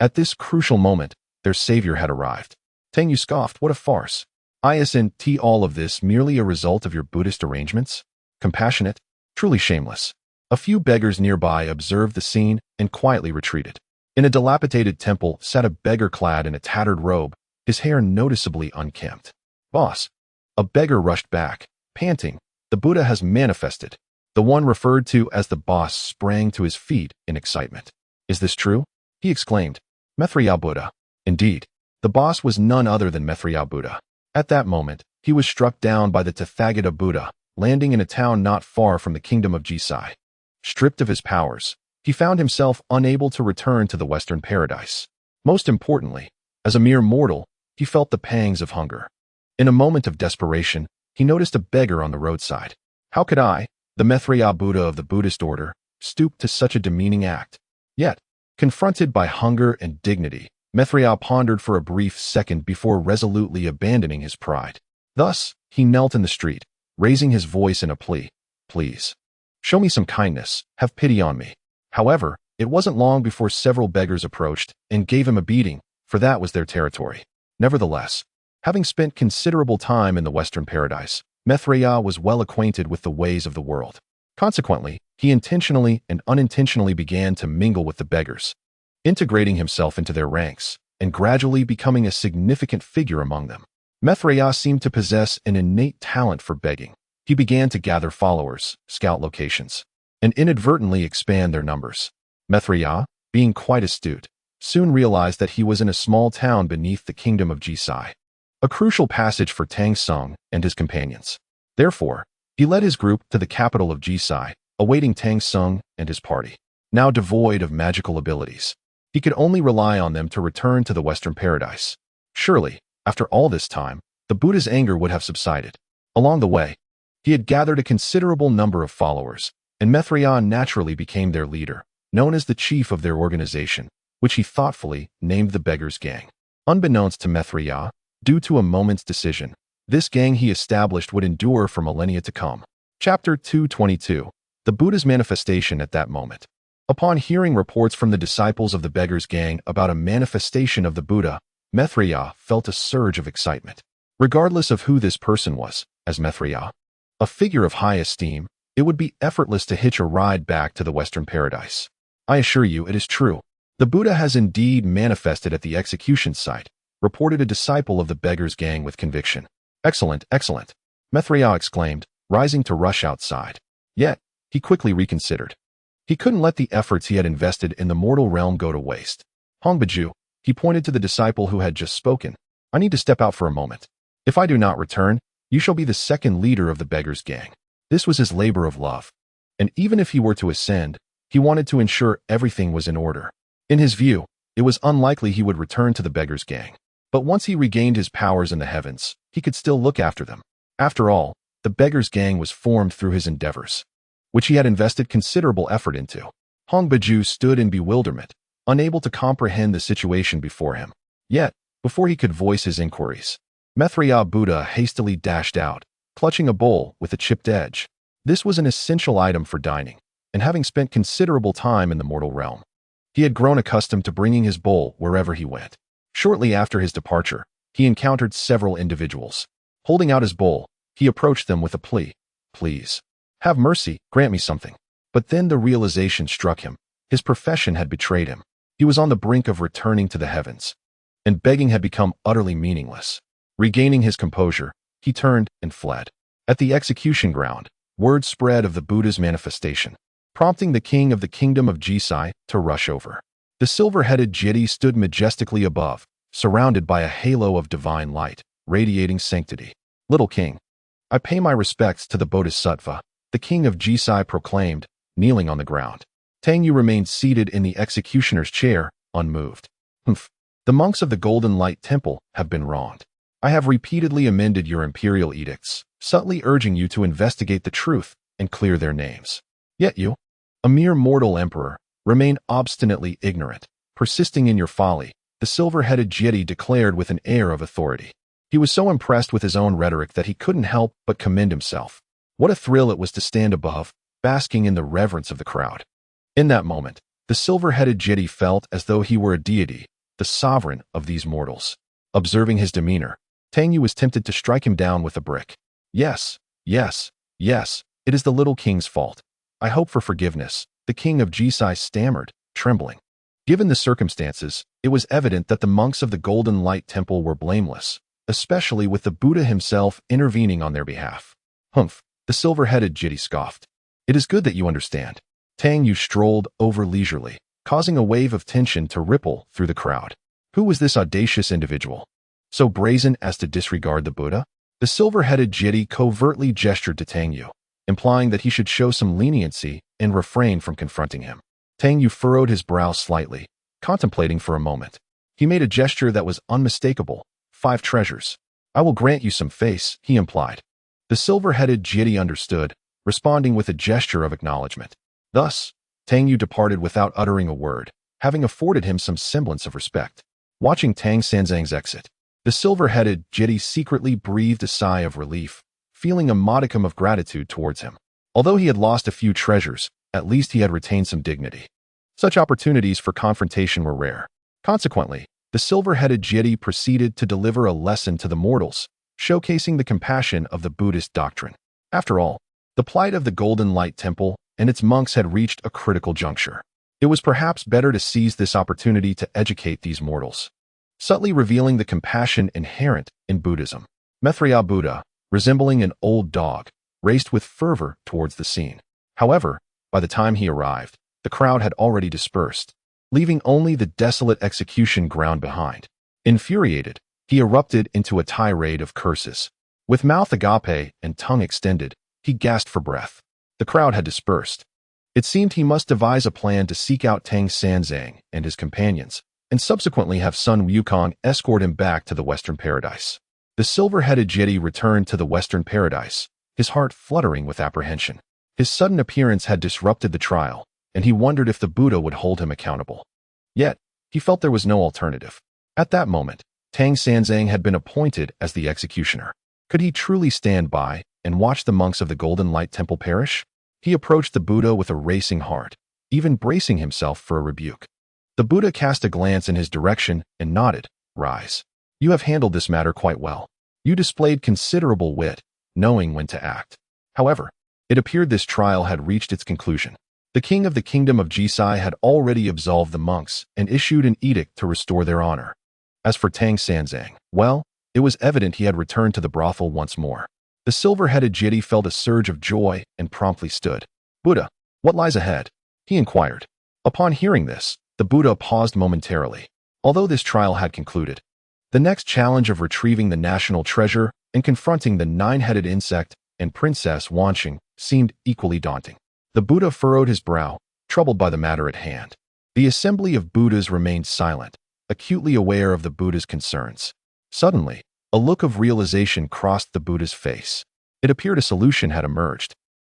A: At this crucial moment, their savior had arrived. Tang Yu scoffed, what a farce. Isn't all of this merely a result of your Buddhist arrangements? Compassionate? Truly shameless. A few beggars nearby observed the scene and quietly retreated. In a dilapidated temple sat a beggar clad in a tattered robe, his hair noticeably unkempt. Boss. A beggar rushed back, panting. The Buddha has manifested. The one referred to as the boss sprang to his feet in excitement. Is this true? He exclaimed. Maitreya Buddha. Indeed, the boss was none other than Maitreya Buddha. At that moment, he was struck down by the Tathagata Buddha, landing in a town not far from the kingdom of Jisai. Stripped of his powers, he found himself unable to return to the Western paradise. Most importantly, as a mere mortal, he felt the pangs of hunger. In a moment of desperation, he noticed a beggar on the roadside. How could I, the Maitreya Buddha of the Buddhist order, stoop to such a demeaning act? Yet, confronted by hunger and dignity, Maitreya pondered for a brief second before resolutely abandoning his pride. Thus, he knelt in the street, raising his voice in a plea. Please. Show me some kindness, have pity on me. However, it wasn't long before several beggars approached and gave him a beating, for that was their territory. Nevertheless, having spent considerable time in the Western paradise, Maitreya was well acquainted with the ways of the world. Consequently, he intentionally and unintentionally began to mingle with the beggars, integrating himself into their ranks and gradually becoming a significant figure among them. Maitreya seemed to possess an innate talent for begging. He began to gather followers, scout locations, and inadvertently expand their numbers. Maitreya, being quite astute, soon realized that he was in a small town beneath the kingdom of Jisai, a crucial passage for Tang Sung and his companions. Therefore, he led his group to the capital of Jisai, awaiting Tang Sung and his party. Now devoid of magical abilities, he could only rely on them to return to the Western paradise. Surely, after all this time, the Buddha's anger would have subsided. Along the way, he had gathered a considerable number of followers, and Maitreya naturally became their leader, known as the chief of their organization. which he thoughtfully named the Beggars' Gang. Unbeknownst to Maitreya, due to a moment's decision, this gang he established would endure for millennia to come. Chapter 222. The Buddha's Manifestation at that moment. Upon hearing reports from the disciples of the Beggars' Gang about a manifestation of the Buddha, Maitreya felt a surge of excitement. Regardless of who this person was, as Maitreya, a figure of high esteem, it would be effortless to hitch a ride back to the Western paradise. I assure you it is true. The Buddha has indeed manifested at the execution site, reported a disciple of the Beggars' Gang with conviction. Excellent, excellent, Maitreya exclaimed, rising to rush outside. Yet, he quickly reconsidered. He couldn't let the efforts he had invested in the mortal realm go to waste. Hongbaju, he pointed to the disciple who had just spoken. I need to step out for a moment. If I do not return, you shall be the second leader of the Beggars' Gang. This was his labor of love. And even if he were to ascend, he wanted to ensure everything was in order. In his view, it was unlikely he would return to the Beggars' Gang. But once he regained his powers in the heavens, he could still look after them. After all, the Beggars' Gang was formed through his endeavors, which he had invested considerable effort into. Hongbaju stood in bewilderment, unable to comprehend the situation before him. Yet, before he could voice his inquiries, Maitreya Buddha hastily dashed out, clutching a bowl with a chipped edge. This was an essential item for dining, and having spent considerable time in the mortal realm, he had grown accustomed to bringing his bowl wherever he went. Shortly after his departure, he encountered several individuals. Holding out his bowl, he approached them with a plea. Please, have mercy, grant me something. But then the realization struck him. His profession had betrayed him. He was on the brink of returning to the heavens, and begging had become utterly meaningless. Regaining his composure, he turned and fled. At the execution ground, word spread of the Buddha's manifestation, prompting the king of the kingdom of Jisai to rush over. The silver-headed deity stood majestically above, surrounded by a halo of divine light, radiating sanctity. Little king, I pay my respects to the Bodhisattva, the king of Jisai proclaimed, kneeling on the ground. Tang Yu remained seated in the executioner's chair, unmoved. Humph. The monks of the Golden Light Temple have been wronged. I have repeatedly amended your imperial edicts, subtly urging you to investigate the truth and clear their names. Yet you, a mere mortal emperor, remain obstinately ignorant. Persisting in your folly, the silver-headed deity declared with an air of authority. He was so impressed with his own rhetoric that he couldn't help but commend himself. What a thrill it was to stand above, basking in the reverence of the crowd. In that moment, the silver-headed deity felt as though he were a deity, the sovereign of these mortals. Observing his demeanor, Tang Yu was tempted to strike him down with a brick. Yes, yes, yes, it is the little king's fault. I hope for forgiveness, the king of Jisai stammered, trembling. Given the circumstances, it was evident that the monks of the Golden Light Temple were blameless, especially with the Buddha himself intervening on their behalf. Humph, the silver-headed deity scoffed. It is good that you understand. Tang Yu strolled over leisurely, causing a wave of tension to ripple through the crowd. Who was this audacious individual? So brazen as to disregard the Buddha? The silver-headed deity covertly gestured to Tang Yu, implying that he should show some leniency and refrain from confronting him. Tang Yu furrowed his brow slightly, contemplating for a moment. He made a gesture that was unmistakable. 5 treasures. I will grant you some face, he implied. The silver-headed deity understood, responding with a gesture of acknowledgement. Thus, Tang Yu departed without uttering a word, having afforded him some semblance of respect. Watching Tang Sanzang's exit, the silver-headed deity secretly breathed a sigh of relief, feeling a modicum of gratitude towards him. Although he had lost a few treasures, at least he had retained some dignity. Such opportunities for confrontation were rare. Consequently, the silver-headed deity proceeded to deliver a lesson to the mortals, showcasing the compassion of the Buddhist doctrine. After all, the plight of the Golden Light Temple and its monks had reached a critical juncture. It was perhaps better to seize this opportunity to educate these mortals, subtly revealing the compassion inherent in Buddhism. Maitreya Buddha, resembling an old dog, raced with fervor towards the scene. However, by the time he arrived, the crowd had already dispersed, leaving only the desolate execution ground behind. Infuriated, he erupted into a tirade of curses. With mouth agape and tongue extended, he gasped for breath. The crowd had dispersed. It seemed he must devise a plan to seek out Tang Sanzang and his companions, and subsequently have Sun Wukong escort him back to the Western Paradise. The silver-headed deity returned to the Western Paradise, his heart fluttering with apprehension. His sudden appearance had disrupted the trial, and he wondered if the Buddha would hold him accountable. Yet, He felt there was no alternative. At that moment, Tang Sanzang had been appointed as the executioner. Could he truly stand by and watch the monks of the Golden Light Temple perish? He approached the Buddha with a racing heart, even bracing himself for a rebuke. The Buddha cast a glance in his direction and nodded. Rise. You have handled this matter quite well. You displayed considerable wit, knowing when to act. However, it appeared this trial had reached its conclusion. The king of the kingdom of Jisai had already absolved the monks and issued an edict to restore their honor. As for Tang Sanzang, well, it was evident he had returned to the brothel once more. The silver-headed jiti felt a surge of joy and promptly stood. Buddha, what lies ahead? He inquired. Upon hearing this, the Buddha paused momentarily. Although this trial had concluded, the next challenge of retrieving the national treasure and confronting the nine-headed insect and Princess Wansheng seemed equally daunting. The Buddha furrowed his brow, troubled by the matter at hand. The assembly of Buddhas remained silent, acutely aware of the Buddha's concerns. Suddenly, a look of realization crossed the Buddha's face. It appeared a solution had emerged.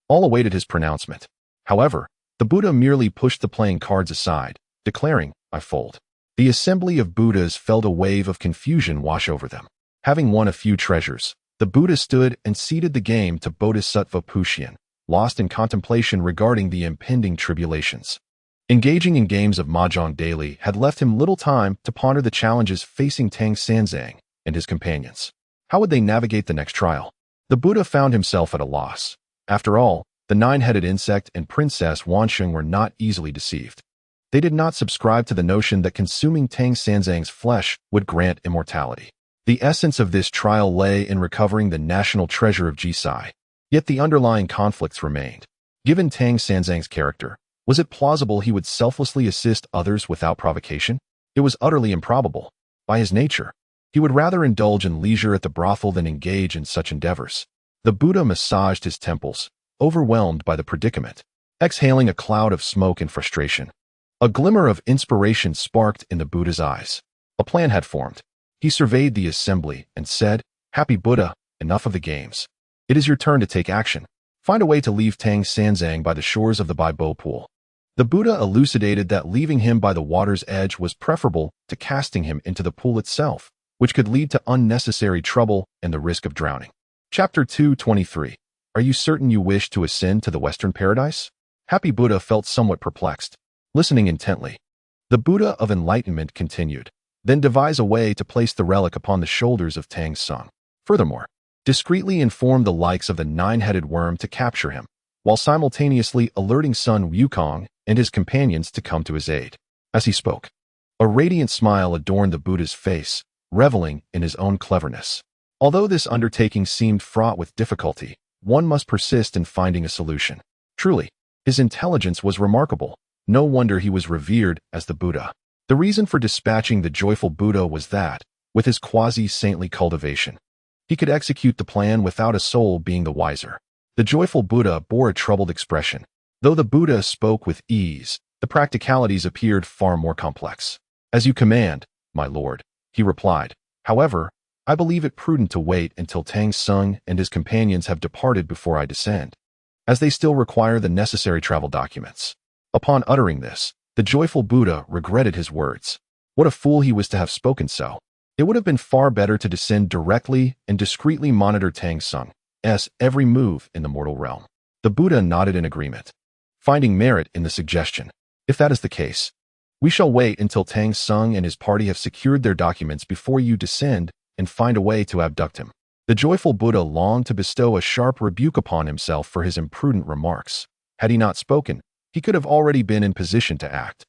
A: All awaited his pronouncement. However, the Buddha merely pushed the playing cards aside, declaring, I fold. The assembly of Buddhas felt a wave of confusion wash over them. Having won a few treasures, the Buddha stood and ceded the game to Bodhisattva Puxian, lost in contemplation regarding the impending tribulations. Engaging in games of mahjong daily had left him little time to ponder the challenges facing Tang Sanzang and his companions. How would they navigate the next trial? The Buddha found himself at a loss. After all, the nine-headed insect and Princess Wansheng were not easily deceived. They did not subscribe to the notion that consuming Tang Sanzang's flesh would grant immortality. The essence of this trial lay in recovering the national treasure of Jisai. Yet the underlying conflicts remained. Given Tang Sanzang's character, was it plausible he would selflessly assist others without provocation? It was utterly improbable. By his nature, he would rather indulge in leisure at the brothel than engage in such endeavors. The Buddha massaged his temples, overwhelmed by the predicament, exhaling a cloud of smoke and frustration. A glimmer of inspiration sparked in the Buddha's eyes. A plan had formed. He surveyed the assembly and said, Happy Buddha, enough of the games. It is your turn to take action. Find a way to leave Tang Sanzang by the shores of the Baibo pool. The Buddha elucidated that leaving him by the water's edge was preferable to casting him into the pool itself, which could lead to unnecessary trouble and the risk of drowning. Chapter 223. Are you certain you wish to ascend to the Western Paradise? Happy Buddha felt somewhat perplexed, listening intently. The Buddha of Enlightenment continued, then devise a way to place the relic upon the shoulders of Tang Sung. Furthermore, discreetly inform the likes of the nine-headed worm to capture him, while simultaneously alerting Sun Wukong and his companions to come to his aid. As he spoke, a radiant smile adorned the Buddha's face, reveling in his own cleverness. Although this undertaking seemed fraught with difficulty, one must persist in finding a solution. Truly, his intelligence was remarkable. No wonder he was revered as the Buddha. The reason for dispatching the joyful Buddha was that, with his quasi-saintly cultivation, he could execute the plan without a soul being the wiser. The joyful Buddha bore a troubled expression. Though the Buddha spoke with ease, the practicalities appeared far more complex. As you command, my lord, he replied. However, I believe it prudent to wait until Tang Sung and his companions have departed before I descend, as they still require the necessary travel documents. Upon uttering this, the joyful Buddha regretted his words. What a fool he was to have spoken so. It would have been far better to descend directly and discreetly monitor Tang Sung's every move in the mortal realm. The Buddha nodded in agreement, finding merit in the suggestion. If that is the case, we shall wait until Tang Sung and his party have secured their documents before you descend and find a way to abduct him. The joyful Buddha longed to bestow a sharp rebuke upon himself for his imprudent remarks. Had he not spoken, he could have already been in position to act.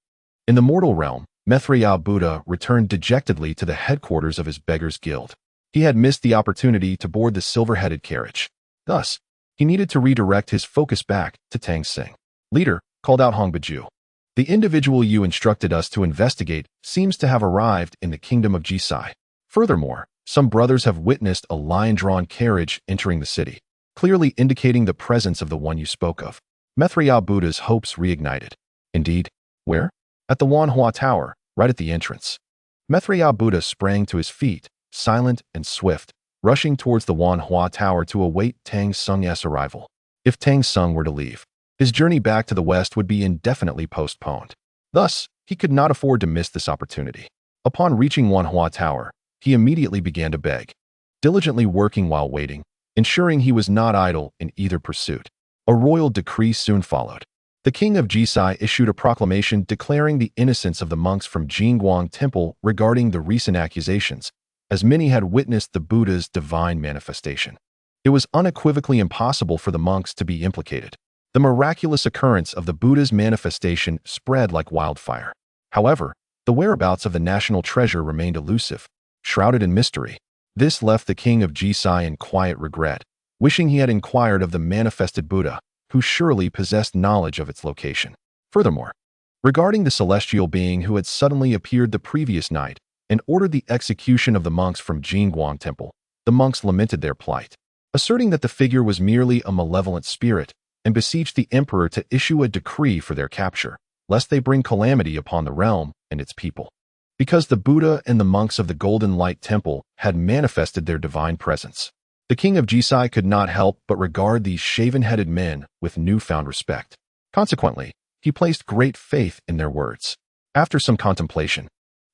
A: In the mortal realm, Maitreya Buddha returned dejectedly to the headquarters of his beggars' guild. He had missed the opportunity to board the silver-headed carriage. Thus, he needed to redirect his focus back to Tang Sing. Leader, called out Hong Biju. The individual you instructed us to investigate seems to have arrived in the kingdom of Jisai. Furthermore, some brothers have witnessed a lion-drawn carriage entering the city, clearly indicating the presence of the one you spoke of. Maitreya Buddha's hopes reignited. Indeed, where? At the Wanhua Tower, right at the entrance. Maitreya Buddha sprang to his feet, silent and swift, rushing towards the Wanhua Tower to await Tang Sung's arrival. If Tang Sung were to leave, his journey back to the west would be indefinitely postponed. Thus, He could not afford to miss this opportunity. Upon reaching Wanhua Tower, he immediately began to beg, diligently working while waiting, ensuring he was not idle in either pursuit. A royal decree soon followed. The king of Jisai issued a proclamation declaring the innocence of the monks from Jingguang Temple regarding the recent accusations, as many had witnessed the Buddha's divine manifestation. It was unequivocally impossible for the monks to be implicated. The miraculous occurrence of the Buddha's manifestation spread like wildfire. However, the whereabouts of the national treasure remained elusive, shrouded in mystery. This left the king of Jisai in quiet regret, wishing he had inquired of the manifested Buddha, who surely possessed knowledge of its location. Furthermore, regarding the celestial being who had suddenly appeared the previous night and ordered the execution of the monks from Jingguang Temple, the monks lamented their plight, asserting that the figure was merely a malevolent spirit, and beseeched the emperor to issue a decree for their capture, lest they bring calamity upon the realm and its people. Because the Buddha and the monks of the Golden Light Temple had manifested their divine presence, the king of Jisai could not help but regard these shaven-headed men with newfound respect. Consequently, he placed great faith in their words. After some contemplation,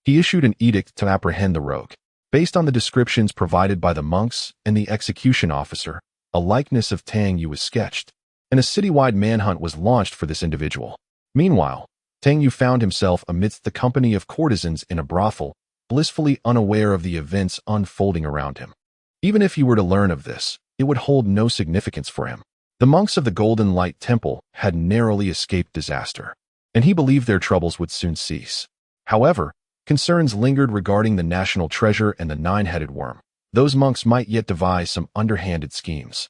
A: he issued an edict to apprehend the rogue. Based on the descriptions provided by the monks and the execution officer, a likeness of Tang Yu was sketched, and a citywide manhunt was launched for this individual. Meanwhile, Tang Yu found himself amidst the company of courtesans in a brothel, blissfully unaware of the events unfolding around him. Even if he were to learn of this, it would hold no significance for him. The monks of the Golden Light Temple had narrowly escaped disaster, and he believed their troubles would soon cease. However, concerns lingered regarding the national treasure and the nine-headed worm. Those monks might yet devise some underhanded schemes.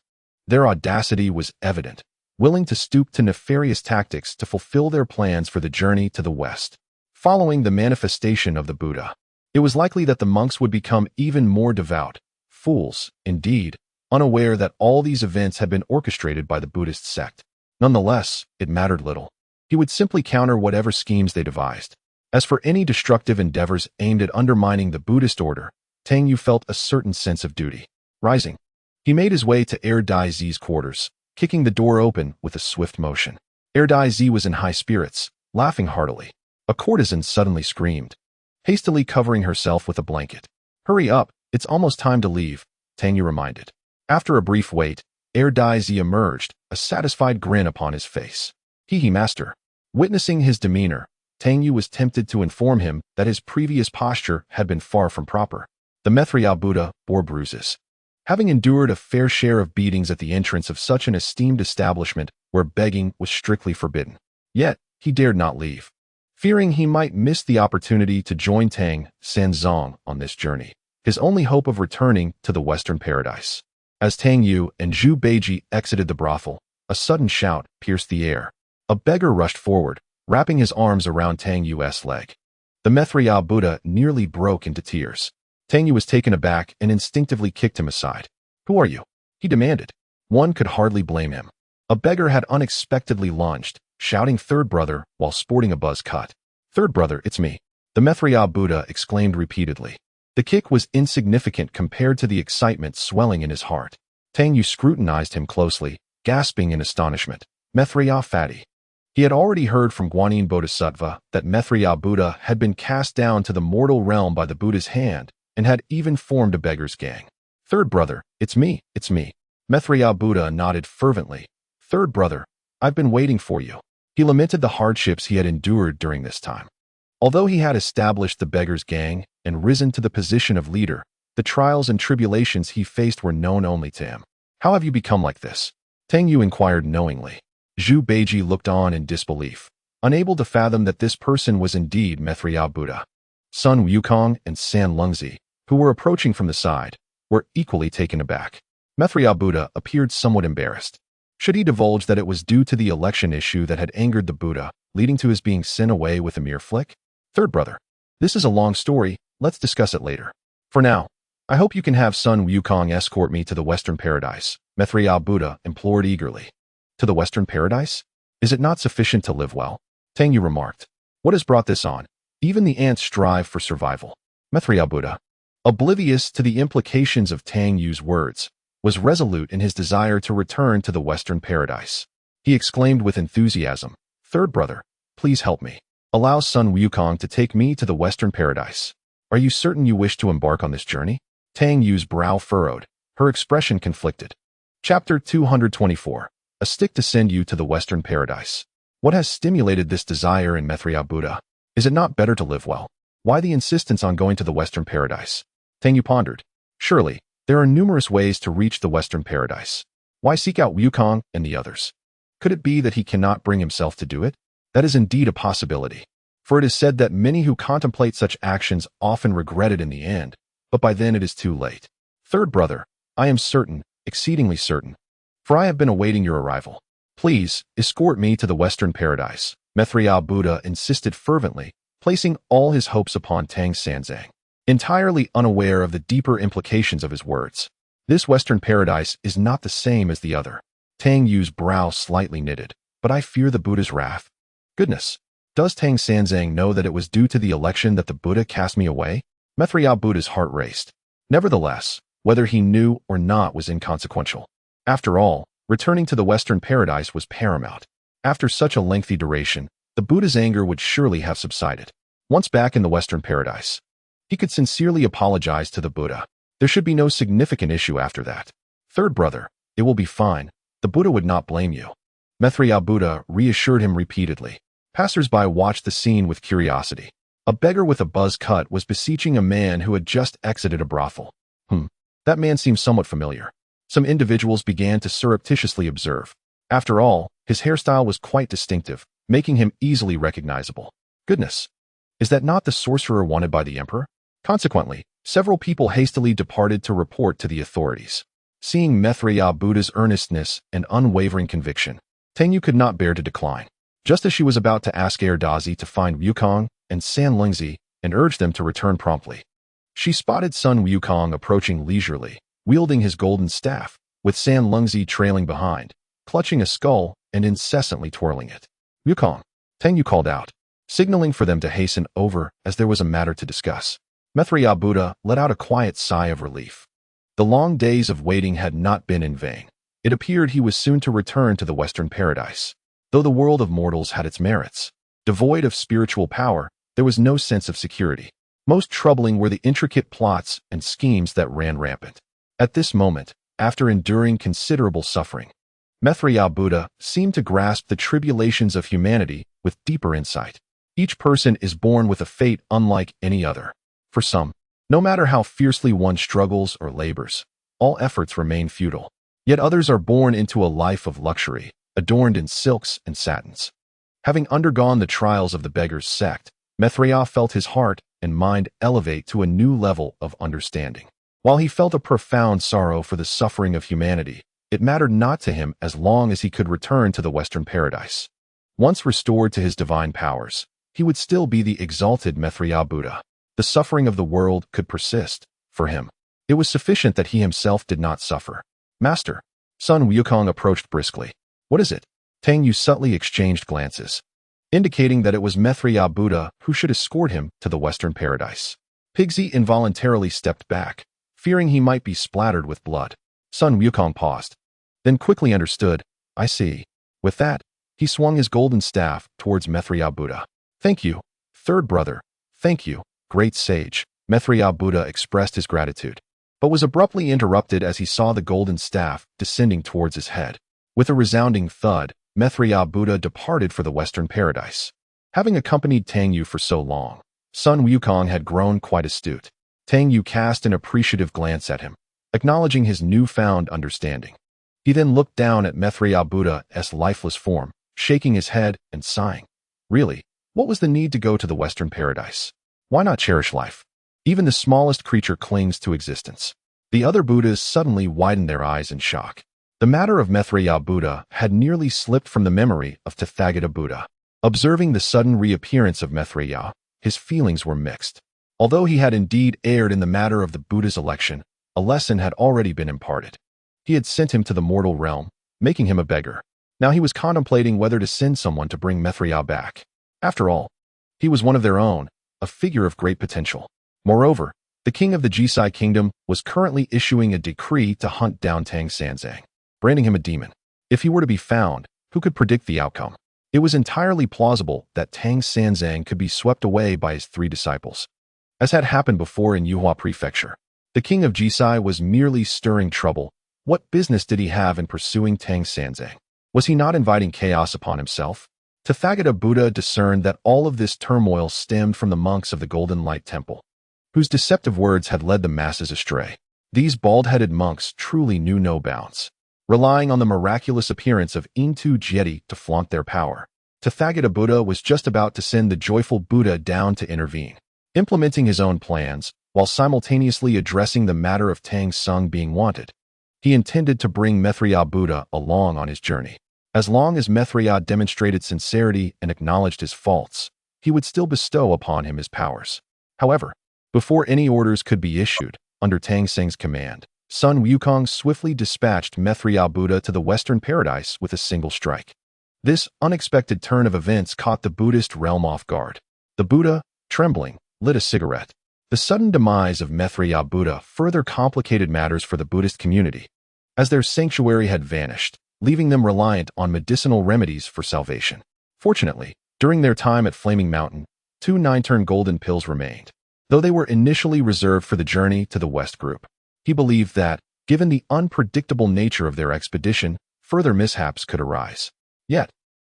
A: Their audacity was evident, willing to stoop to nefarious tactics to fulfill their plans for the journey to the west. Following the manifestation of the Buddha, it was likely that the monks would become even more devout, fools, indeed, unaware that all these events had been orchestrated by the Buddhist sect. Nonetheless, it mattered little. He would simply counter whatever schemes they devised. As for any destructive endeavors aimed at undermining the Buddhist order, Tang Yu felt a certain sense of duty. Rising, he made his way to Air Dai Zi's quarters, kicking the door open with a swift motion. Air Dai Zi was in high spirits, laughing heartily. A courtesan suddenly screamed, hastily covering herself with a blanket. "Hurry up, it's almost time to leave," Tang Yu reminded. After a brief wait, Air Dai Zi emerged, a satisfied grin upon his face. "He, master." Witnessing his demeanor, Tang Yu was tempted to inform him that his previous posture had been far from proper. The Maitreya Buddha bore bruises, having endured a fair share of beatings at the entrance of such an esteemed establishment where begging was strictly forbidden. Yet, he dared not leave, fearing he might miss the opportunity to join Tang Sanzong on this journey, his only hope of returning to the Western Paradise. As Tang Yu and Zhu Beiji exited the brothel, a sudden shout pierced the air. A beggar rushed forward, wrapping his arms around Tang Yu's leg. The Maitreya Buddha nearly broke into tears. Tang Yu was taken aback and instinctively kicked him aside. "Who are you?" he demanded. One could hardly blame him. A beggar had unexpectedly lunged, shouting "Third brother" while sporting a buzz cut. "Third brother, it's me," the Maitreya Buddha exclaimed repeatedly. The kick was insignificant compared to the excitement swelling in his heart. Tang Yu scrutinized him closely, gasping in astonishment. "Maitreya fatty." He had already heard from Guanyin Bodhisattva that Maitreya Buddha had been cast down to the mortal realm by the Buddha's hand and had even formed a beggar's gang. "Third brother, it's me, it's me." Maitreya Buddha nodded fervently. "Third brother, I've been waiting for you." He lamented the hardships he had endured during this time. Although he had established the beggar's gang and risen to the position of leader, the trials and tribulations he faced were known only to him. "How have you become like this?" Tang Yu inquired knowingly. Zhu Beiji looked on in disbelief, unable to fathom that this person was indeed Maitreya Buddha. Sun Wukong and San Lungzi, who were approaching from the side, were equally taken aback. Maitreya Buddha appeared somewhat embarrassed. Should he divulge that it was due to the election issue that had angered the Buddha, leading to his being sent away with a mere flick? "Third brother, this is a long story, let's discuss it later. For now, I hope you can have Sun Wukong escort me to the Western Paradise," Maitreya Buddha implored eagerly. "To the Western Paradise? Is it not sufficient to live well?" Tang Yu remarked. "What has brought this on? Even the ants strive for survival." Maitreya Buddha, oblivious to the implications of Tang Yu's words, was resolute in his desire to return to the Western Paradise. He exclaimed with enthusiasm, "Third brother, please help me." Allow Sun Wukong to take me to the Western Paradise. Are you certain you wish to embark on this journey? Tang Yu's brow furrowed, her expression conflicted. Chapter 224. A stick to send you to the Western Paradise. What has stimulated this desire in Maitreya Buddha? Is it not better to live well? Why the insistence on going to the Western Paradise? Tang Yu pondered. Surely, there are numerous ways to reach the Western Paradise. Why seek out Wukong and the others? Could it be that he cannot bring himself to do it? That is indeed a possibility. For it is said that many who contemplate such actions often regret it in the end, but by then it is too late. Third brother, I am certain, exceedingly certain, for I have been awaiting your arrival. Please, escort me to the Western Paradise, Maitreya Buddha insisted fervently, placing all his hopes upon Tang Sanzang. Entirely unaware of the deeper implications of his words, this Western Paradise is not the same as the other. Tang Yu's brow slightly knitted. But I fear the Buddha's wrath. Goodness, does Tang Sanzang know that it was due to the election that the Buddha cast me away? Maitreya Buddha's heart raced. Nevertheless, whether he knew or not was inconsequential. After all, returning to the Western Paradise was paramount. After such a lengthy duration, the Buddha's anger would surely have subsided. Once back in the Western Paradise, he could sincerely apologize to the Buddha. There should be no significant issue after that. Third brother, it will be fine. The Buddha would not blame you. Maitreya Buddha reassured him repeatedly. Passers-by watched the scene with curiosity. A beggar with a buzz cut was beseeching a man who had just exited a brothel. That man seemed somewhat familiar. Some individuals began to surreptitiously observe. After all, his hairstyle was quite distinctive, making him easily recognizable. Goodness, is that not the sorcerer wanted by the emperor? Consequently, several people hastily departed to report to the authorities. Seeing Maitreya Buddha's earnestness and unwavering conviction, Tang Yu could not bear to decline. Just as she was about to ask Erdazi to find Wukong and San Lingzi and urge them to return promptly, she spotted Sun Wukong approaching leisurely, wielding his golden staff, with San Lingzi trailing behind, clutching a skull and incessantly twirling it. Wukong, Tang Yu called out, signaling for them to hasten over as there was a matter to discuss. Maitreya Buddha let out a quiet sigh of relief. The long days of waiting had not been in vain. It appeared he was soon to return to the Western Paradise. Though the world of mortals had its merits, devoid of spiritual power, there was no sense of security. Most troubling were the intricate plots and schemes that ran rampant. At this moment, after enduring considerable suffering, Maitreya Buddha seemed to grasp the tribulations of humanity with deeper insight. Each person is born with a fate unlike any other. For some, no matter how fiercely one struggles or labors, all efforts remain futile. Yet others are born into a life of luxury, adorned in silks and satins. Having undergone the trials of the beggar's sect, Maitreya felt his heart and mind elevate to a new level of understanding. While he felt a profound sorrow for the suffering of humanity, it mattered not to him as long as he could return to the Western Paradise. Once restored to his divine powers, he would still be the exalted Maitreya Buddha. The suffering of the world could persist. For him, it was sufficient that he himself did not suffer. Master, Sun Wukong approached briskly. What is it? Tang Yu subtly exchanged glances, indicating that it was Maitreya Buddha who should escort him to the Western Paradise. Pigsy involuntarily stepped back, fearing he might be splattered with blood. Sun Wukong paused, then quickly understood. I see. With that, he swung his golden staff towards Maitreya Buddha. Thank you, third brother. Thank you, great sage. Maitreya Buddha expressed his gratitude, but was abruptly interrupted as he saw the golden staff descending towards his head. With a resounding thud, Maitreya Buddha departed for the Western Paradise. Having accompanied Tang Yu for so long, Sun Wukong had grown quite astute. Tang Yu cast an appreciative glance at him, acknowledging his newfound understanding. He then looked down at Maitreya Buddha's lifeless form, shaking his head and sighing. Really, what was the need to go to the Western Paradise? Why not cherish life? Even the smallest creature clings to existence. The other Buddhas suddenly widened their eyes in shock. The matter of Maitreya Buddha had nearly slipped from the memory of Tathagata Buddha. Observing the sudden reappearance of Maitreya, his feelings were mixed. Although he had indeed erred in the matter of the Buddha's election, a lesson had already been imparted. He had sent him to the mortal realm, making him a beggar. Now he was contemplating whether to send someone to bring Maitreya back. After all, he was one of their own, a figure of great potential. Moreover, the king of the Jisai kingdom was currently issuing a decree to hunt down Tang Sanzang, branding him a demon. If he were to be found, who could predict the outcome? It was entirely plausible that Tang Sanzang could be swept away by his 3 disciples. As had happened before in Yuhua Prefecture, the king of Jisai was merely stirring trouble. What business did he have in pursuing Tang Sanzang? Was he not inviting chaos upon himself? Tathagata Buddha discerned that all of this turmoil stemmed from the monks of the Golden Light Temple, whose deceptive words had led the masses astray. These bald-headed monks truly knew no bounds, relying on the miraculous appearance of Intu Jeti to flaunt their power. Tathagata Buddha was just about to send the joyful Buddha down to intervene, implementing his own plans, while simultaneously addressing the matter of Tang Sung being wanted. He intended to bring Maitreya Buddha along on his journey. As long as Maitreya demonstrated sincerity and acknowledged his faults, he would still bestow upon him his powers. However, before any orders could be issued, under Tang Seng's command, Sun Wukong swiftly dispatched Maitreya Buddha to the Western Paradise with a single strike. This unexpected turn of events caught the Buddhist realm off guard. The Buddha, trembling, lit a cigarette. The sudden demise of Maitreya Buddha further complicated matters for the Buddhist community, as their sanctuary had vanished, leaving them reliant on medicinal remedies for salvation. Fortunately, during their time at Flaming Mountain, 2 9-turn golden pills remained. Though they were initially reserved for the journey to the West Group, he believed that, given the unpredictable nature of their expedition, further mishaps could arise. Yet,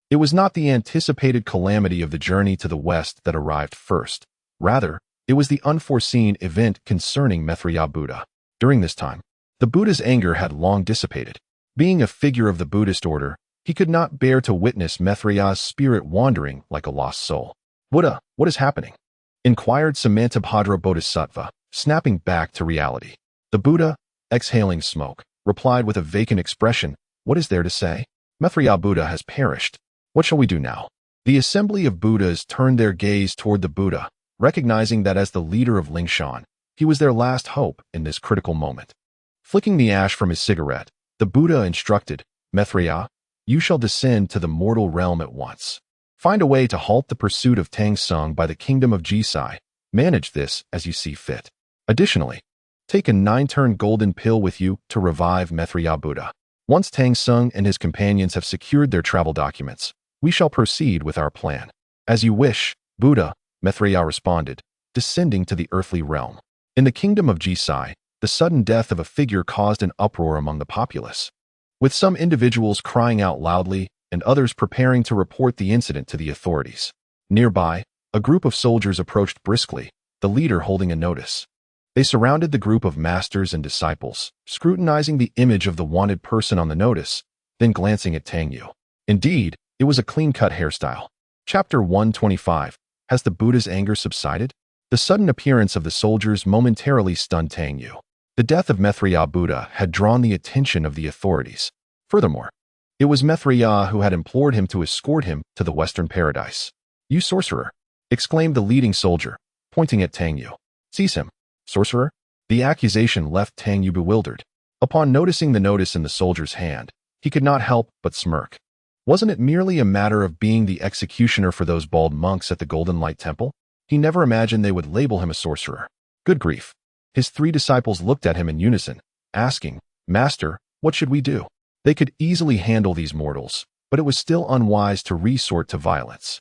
A: it was not the anticipated calamity of the journey to the West that arrived first. Rather, it was the unforeseen event concerning Maitreya Buddha. During this time, the Buddha's anger had long dissipated. Being a figure of the Buddhist order, he could not bear to witness Maitreya's spirit wandering like a lost soul. Buddha, what is happening? Inquired Samantabhadra Bodhisattva, snapping back to reality. The Buddha, exhaling smoke, replied with a vacant expression, "What is there to say? Maitreya Buddha has perished. What shall we do now?" The assembly of Buddhas turned their gaze toward the Buddha, recognizing that as the leader of Lingshan, he was their last hope in this critical moment. Flicking the ash from his cigarette, the Buddha instructed, "Maitreya, you shall descend to the mortal realm at once. Find a way to halt the pursuit of Tang Sung by the kingdom of Jisai. Manage this as you see fit. Additionally, take a 9-turn golden pill with you to revive Maitreya Buddha. Once Tang Sung and his companions have secured their travel documents, we shall proceed with our plan." "As you wish, Buddha," Maitreya responded, descending to the earthly realm. In the kingdom of Jisai, the sudden death of a figure caused an uproar among the populace, with some individuals crying out loudly and others preparing to report the incident to the authorities. Nearby, a group of soldiers approached briskly, the leader holding a notice. They surrounded the group of masters and disciples, scrutinizing the image of the wanted person on the notice, then glancing at Tang Yu. Indeed, it was a clean-cut hairstyle. Chapter 125. Has the Buddha's anger subsided? The sudden appearance of the soldiers momentarily stunned Tang Yu. The death of Maitreya Buddha had drawn the attention of the authorities. Furthermore, it was Maitreya who had implored him to escort him to the Western Paradise. "You sorcerer!" exclaimed the leading soldier, pointing at Tang Yu. "Seize him, sorcerer!" The accusation left Tang Yu bewildered. Upon noticing the notice in the soldier's hand, he could not help but smirk. Wasn't it merely a matter of being the executioner for those bald monks at the Golden Light Temple? He never imagined they would label him a sorcerer. Good grief. His 3 disciples looked at him in unison, asking, "Master, what should we do?" They could easily handle these mortals, but it was still unwise to resort to violence.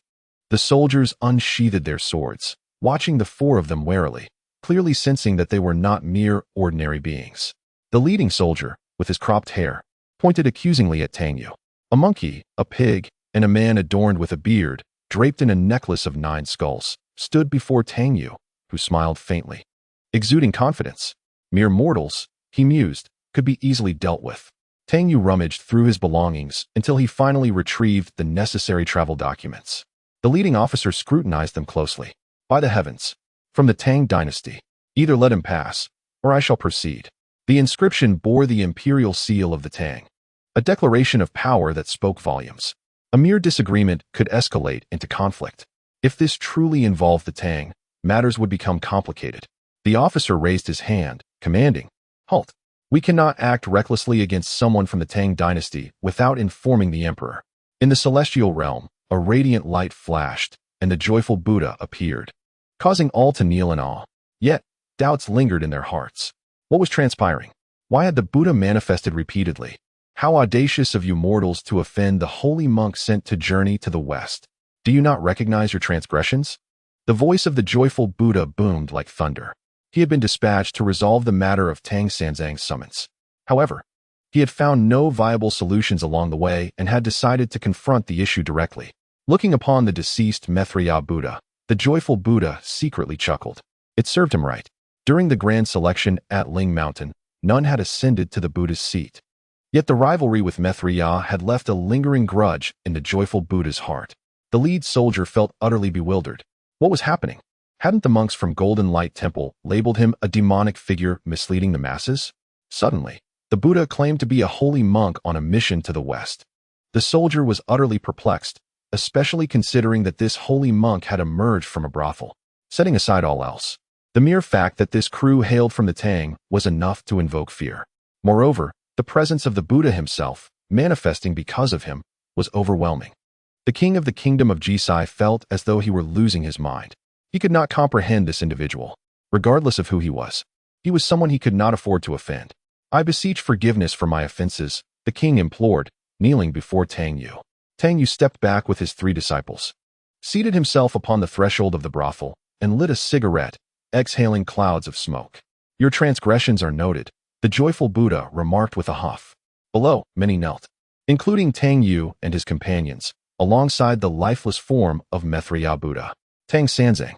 A: The soldiers unsheathed their swords, watching the 4 of them warily, clearly sensing that they were not mere ordinary beings. The leading soldier, with his cropped hair, pointed accusingly at Tang Yu. A monkey, a pig, and a man adorned with a beard, draped in a necklace of 9 skulls, stood before Tang Yu, who smiled faintly, exuding confidence. Mere mortals, he mused, could be easily dealt with. Tang Yu rummaged through his belongings until he finally retrieved the necessary travel documents. The leading officer scrutinized them closely. "By the heavens, from the Tang dynasty, either let him pass, or I shall proceed." The inscription bore the imperial seal of the Tang, a declaration of power that spoke volumes. A mere disagreement could escalate into conflict. If this truly involved the Tang, matters would become complicated. The officer raised his hand, commanding, "Halt! We cannot act recklessly against someone from the Tang dynasty without informing the emperor." In the celestial realm, a radiant light flashed, and the joyful Buddha appeared, causing all to kneel in awe. Yet, doubts lingered in their hearts. What was transpiring? Why had the Buddha manifested repeatedly? How audacious of you mortals to offend the holy monk sent to journey to the west. Do you not recognize your transgressions? The voice of the joyful Buddha boomed like thunder. He had been dispatched to resolve the matter of Tang Sanzang's summons. However, he had found no viable solutions along the way and had decided to confront the issue directly. Looking upon the deceased Maitreya Buddha, the joyful Buddha secretly chuckled. It served him right. During the grand selection at Ling Mountain, none had ascended to the Buddha's seat. Yet the rivalry with Maitreya had left a lingering grudge in the joyful Buddha's heart. The lead soldier felt utterly bewildered. What was happening? Hadn't the monks from Golden Light Temple labeled him a demonic figure misleading the masses? Suddenly, the Buddha claimed to be a holy monk on a mission to the west. The soldier was utterly perplexed, especially considering that this holy monk had emerged from a brothel. Setting aside all else, the mere fact that this crew hailed from the Tang was enough to invoke fear. Moreover, the presence of the Buddha himself, manifesting because of him, was overwhelming. The king of the kingdom of Jisai felt as though he were losing his mind. He could not comprehend this individual. Regardless of who he was someone he could not afford to offend. I beseech forgiveness for my offenses, the king implored, kneeling before Tang Yu. Tang Yu stepped back with his 3 disciples, seated himself upon the threshold of the brothel, and lit a cigarette, exhaling clouds of smoke. Your transgressions are noted, the joyful Buddha remarked with a huff. Below, many knelt, including Tang Yu and his companions, alongside the lifeless form of Maitreya Buddha. Tang Sanzang,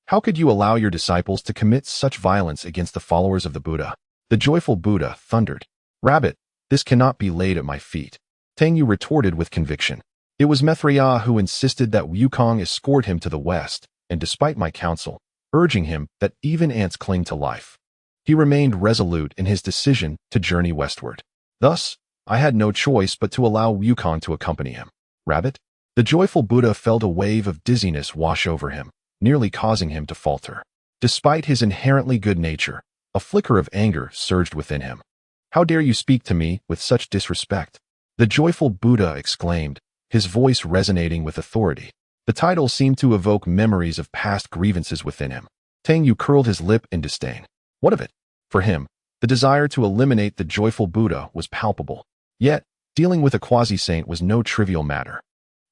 A: how could you allow your disciples to commit such violence against the followers of the Buddha? The joyful Buddha thundered. Rabbit, this cannot be laid at my feet. Tang Yu retorted with conviction. It was Maitreya who insisted that Wukong escort him to the west, and despite my counsel, urging him that even ants cling to life, he remained resolute in his decision to journey westward. Thus, I had no choice but to allow Wukong to accompany him. Rabbit? The joyful Buddha felt a wave of dizziness wash over him, nearly causing him to falter. Despite his inherently good nature, a flicker of anger surged within him. How dare you speak to me with such disrespect? The joyful Buddha exclaimed, his voice resonating with authority. The title seemed to evoke memories of past grievances within him. Tang Yu curled his lip in disdain. What of it? For him, the desire to eliminate the joyful Buddha was palpable. Yet, dealing with a quasi-saint was no trivial matter.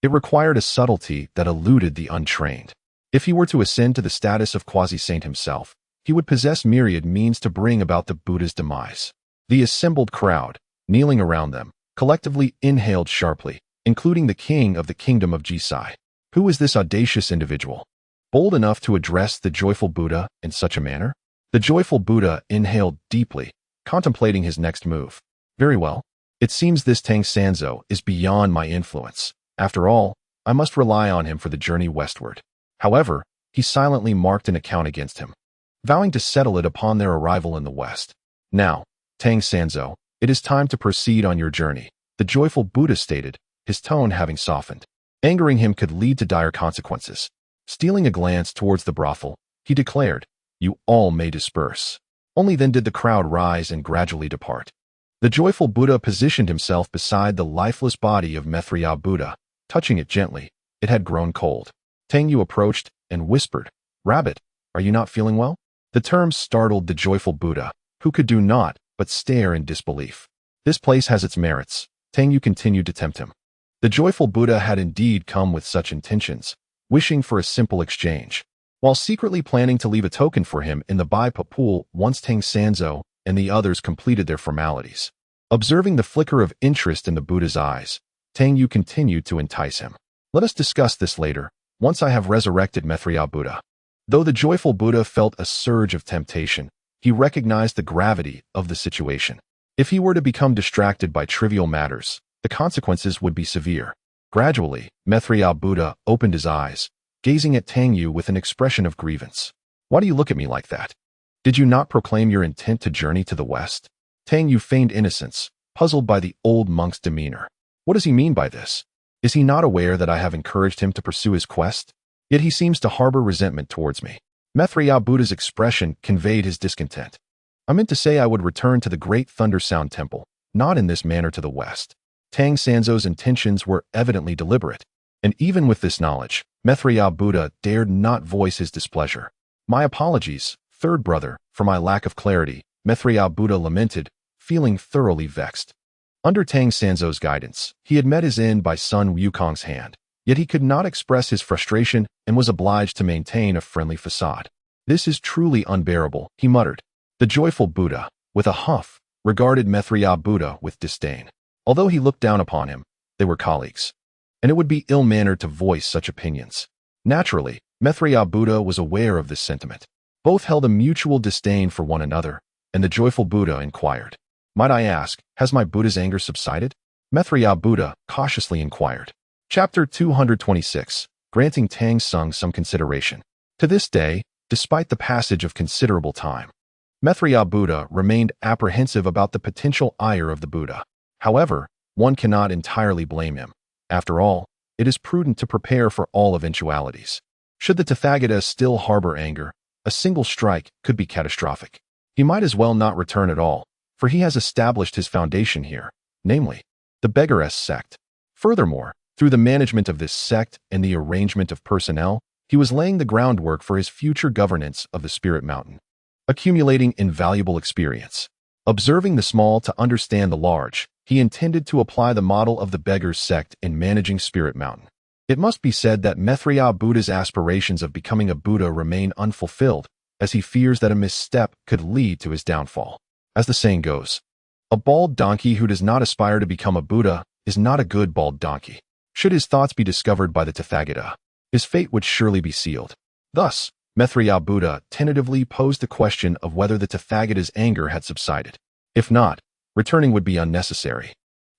A: It required a subtlety that eluded the untrained. If he were to ascend to the status of quasi-saint himself, he would possess myriad means to bring about the Buddha's demise. The assembled crowd, kneeling around them, collectively inhaled sharply, including the king of the kingdom of Jisai. Who is this audacious individual, bold enough to address the joyful Buddha in such a manner? The joyful Buddha inhaled deeply, contemplating his next move. Very well. It seems this Tang Sanzo is beyond my influence. After all, I must rely on him for the journey westward. However, he silently marked an account against him, vowing to settle it upon their arrival in the west. Now, Tang Sanzo, it is time to proceed on your journey, the joyful Buddha stated, his tone having softened. Angering him could lead to dire consequences. Stealing a glance towards the brothel, he declared, you all may disperse. Only then did the crowd rise and gradually depart. The joyful Buddha positioned himself beside the lifeless body of Maitreya Buddha, touching it gently. It had grown cold. Tang Yu approached and whispered, Rabbit, are you not feeling well? The term startled the joyful Buddha, who could do naught but stare in disbelief. This place has its merits. Tang Yu continued to tempt him. The joyful Buddha had indeed come with such intentions, wishing for a simple exchange, while secretly planning to leave a token for him in the Baipa pool once Tang Sanzo and the others completed their formalities. Observing the flicker of interest in the Buddha's eyes, Tang Yu continued to entice him. Let us discuss this later, once I have resurrected Maitreya Buddha. Though the joyful Buddha felt a surge of temptation, he recognized the gravity of the situation. If he were to become distracted by trivial matters, the consequences would be severe. Gradually, Maitreya Buddha opened his eyes, gazing at Tang Yu with an expression of grievance. Why do you look at me like that? Did you not proclaim your intent to journey to the west? Tang Yu feigned innocence, puzzled by the old monk's demeanor. What does he mean by this? Is he not aware that I have encouraged him to pursue his quest? Yet he seems to harbor resentment towards me. Maitreya Buddha's expression conveyed his discontent. I meant to say I would return to the great Thunder Sound Temple, not in this manner to the west. Tang Sanzo's intentions were evidently deliberate, and even with this knowledge, Maitreya Buddha dared not voice his displeasure. My apologies, third brother, for my lack of clarity, Maitreya Buddha lamented, feeling thoroughly vexed. Under Tang Sanzo's guidance, he had met his end by Sun Wukong's hand, yet he could not express his frustration and was obliged to maintain a friendly facade. "This is truly unbearable," he muttered. The joyful Buddha, with a huff, regarded Maitreya Buddha with disdain. Although he looked down upon him, they were colleagues, and it would be ill-mannered to voice such opinions. Naturally, Maitreya Buddha was aware of this sentiment. Both held a mutual disdain for one another, and the joyful Buddha inquired, "Might I ask, has my Buddha's anger subsided?" Maitreya Buddha cautiously inquired. Chapter 226, Granting Tang Sung Some Consideration. To this day, despite the passage of considerable time, Maitreya Buddha remained apprehensive about the potential ire of the Buddha. However, one cannot entirely blame him. After all, it is prudent to prepare for all eventualities. Should the Tathagata still harbor anger, a single strike could be catastrophic. He might as well not return at all, for he has established his foundation here, namely, the beggaress sect. Furthermore, through the management of this sect and the arrangement of personnel, he was laying the groundwork for his future governance of the Spirit Mountain, accumulating invaluable experience. Observing the small to understand the large, he intended to apply the model of the beggar's sect in managing Spirit Mountain. It must be said that Maitreya Buddha's aspirations of becoming a Buddha remain unfulfilled, as he fears that a misstep could lead to his downfall. As the saying goes, a bald donkey who does not aspire to become a Buddha is not a good bald donkey. Should his thoughts be discovered by the Tathagata, his fate would surely be sealed. Thus, Maitreya Buddha tentatively posed the question of whether the Tathagata's anger had subsided. If not, returning would be unnecessary.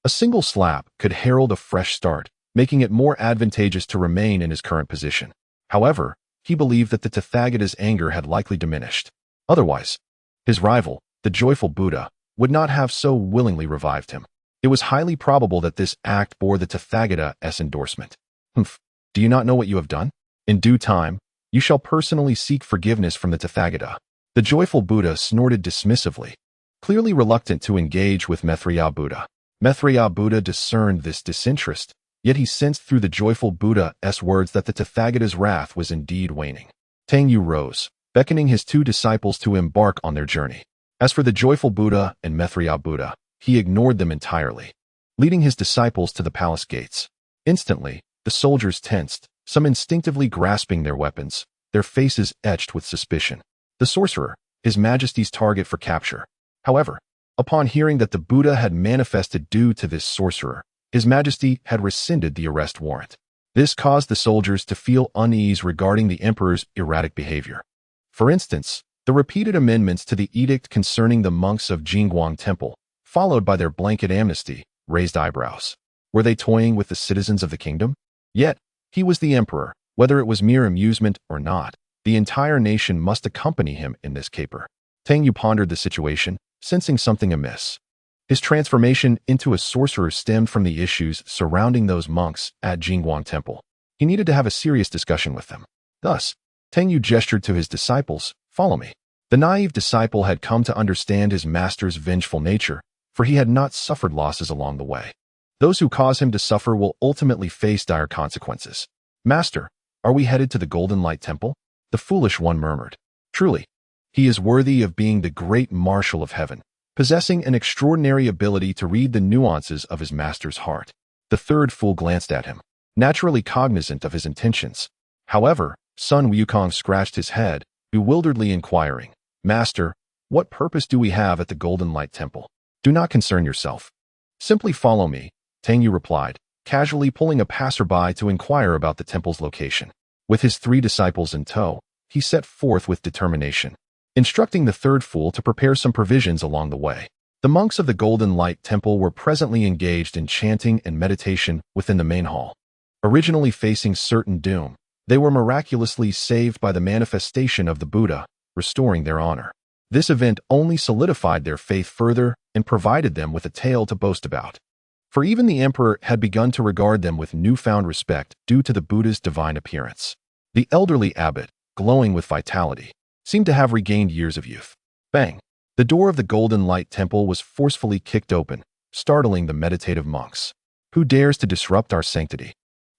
A: A single slap could herald a fresh start, making it more advantageous to remain in his current position. However, he believed that the Tathagata's anger had likely diminished. Otherwise, his rival, the joyful Buddha, would not have so willingly revived him. It was highly probable that this act bore the Tathagata's endorsement. "Humph, do you not know what you have done? In due time, you shall personally seek forgiveness from the Tathagata." The joyful Buddha snorted dismissively, clearly reluctant to engage with Maitreya Buddha. Maitreya Buddha discerned this disinterest, yet he sensed through the joyful Buddha's words that the Tathagata's wrath was indeed waning. Tang Yu rose, beckoning his two disciples to embark on their journey. As for the joyful Buddha and Maitreya Buddha, he ignored them entirely, leading his disciples to the palace gates. Instantly, the soldiers tensed, some instinctively grasping their weapons, their faces etched with suspicion. The sorcerer, His Majesty's target for capture. However, upon hearing that the Buddha had manifested due to this sorcerer, His Majesty had rescinded the arrest warrant. This caused the soldiers to feel unease regarding the emperor's erratic behavior. For instance, the repeated amendments to the edict concerning the monks of Jingguang Temple, followed by their blanket amnesty, raised eyebrows. Were they toying with the citizens of the kingdom? Yet, he was the emperor. Whether it was mere amusement or not, the entire nation must accompany him in this caper. Tang Yu pondered the situation, sensing something amiss. His transformation into a sorcerer stemmed from the issues surrounding those monks at Jingguang Temple. He needed to have a serious discussion with them. Thus, Tang Yu gestured to his disciples, "Follow me." The naive disciple had come to understand his master's vengeful nature, for he had not suffered losses along the way. Those who cause him to suffer will ultimately face dire consequences. "Master, are we headed to the Golden Light Temple?" The foolish one murmured. "Truly, he is worthy of being the great marshal of heaven, possessing an extraordinary ability to read the nuances of his master's heart." The third fool glanced at him, naturally cognizant of his intentions. However, Sun Wukong scratched his head, bewilderedly inquiring, "Master, what purpose do we have at the Golden Light Temple?" "Do not concern yourself. Simply follow me," Tang Yu replied, casually pulling a passerby to inquire about the temple's location. With his 3 disciples in tow, he set forth with determination, instructing the third fool to prepare some provisions along the way. The monks of the Golden Light Temple were presently engaged in chanting and meditation within the main hall. Originally facing certain doom, they were miraculously saved by the manifestation of the Buddha, restoring their honor. This event only solidified their faith further and provided them with a tale to boast about. For even the emperor had begun to regard them with newfound respect due to the Buddha's divine appearance. The elderly abbot, glowing with vitality, seemed to have regained years of youth. Bang! The door of the Golden Light Temple was forcefully kicked open, startling the meditative monks. "Who dares to disrupt our sanctity?"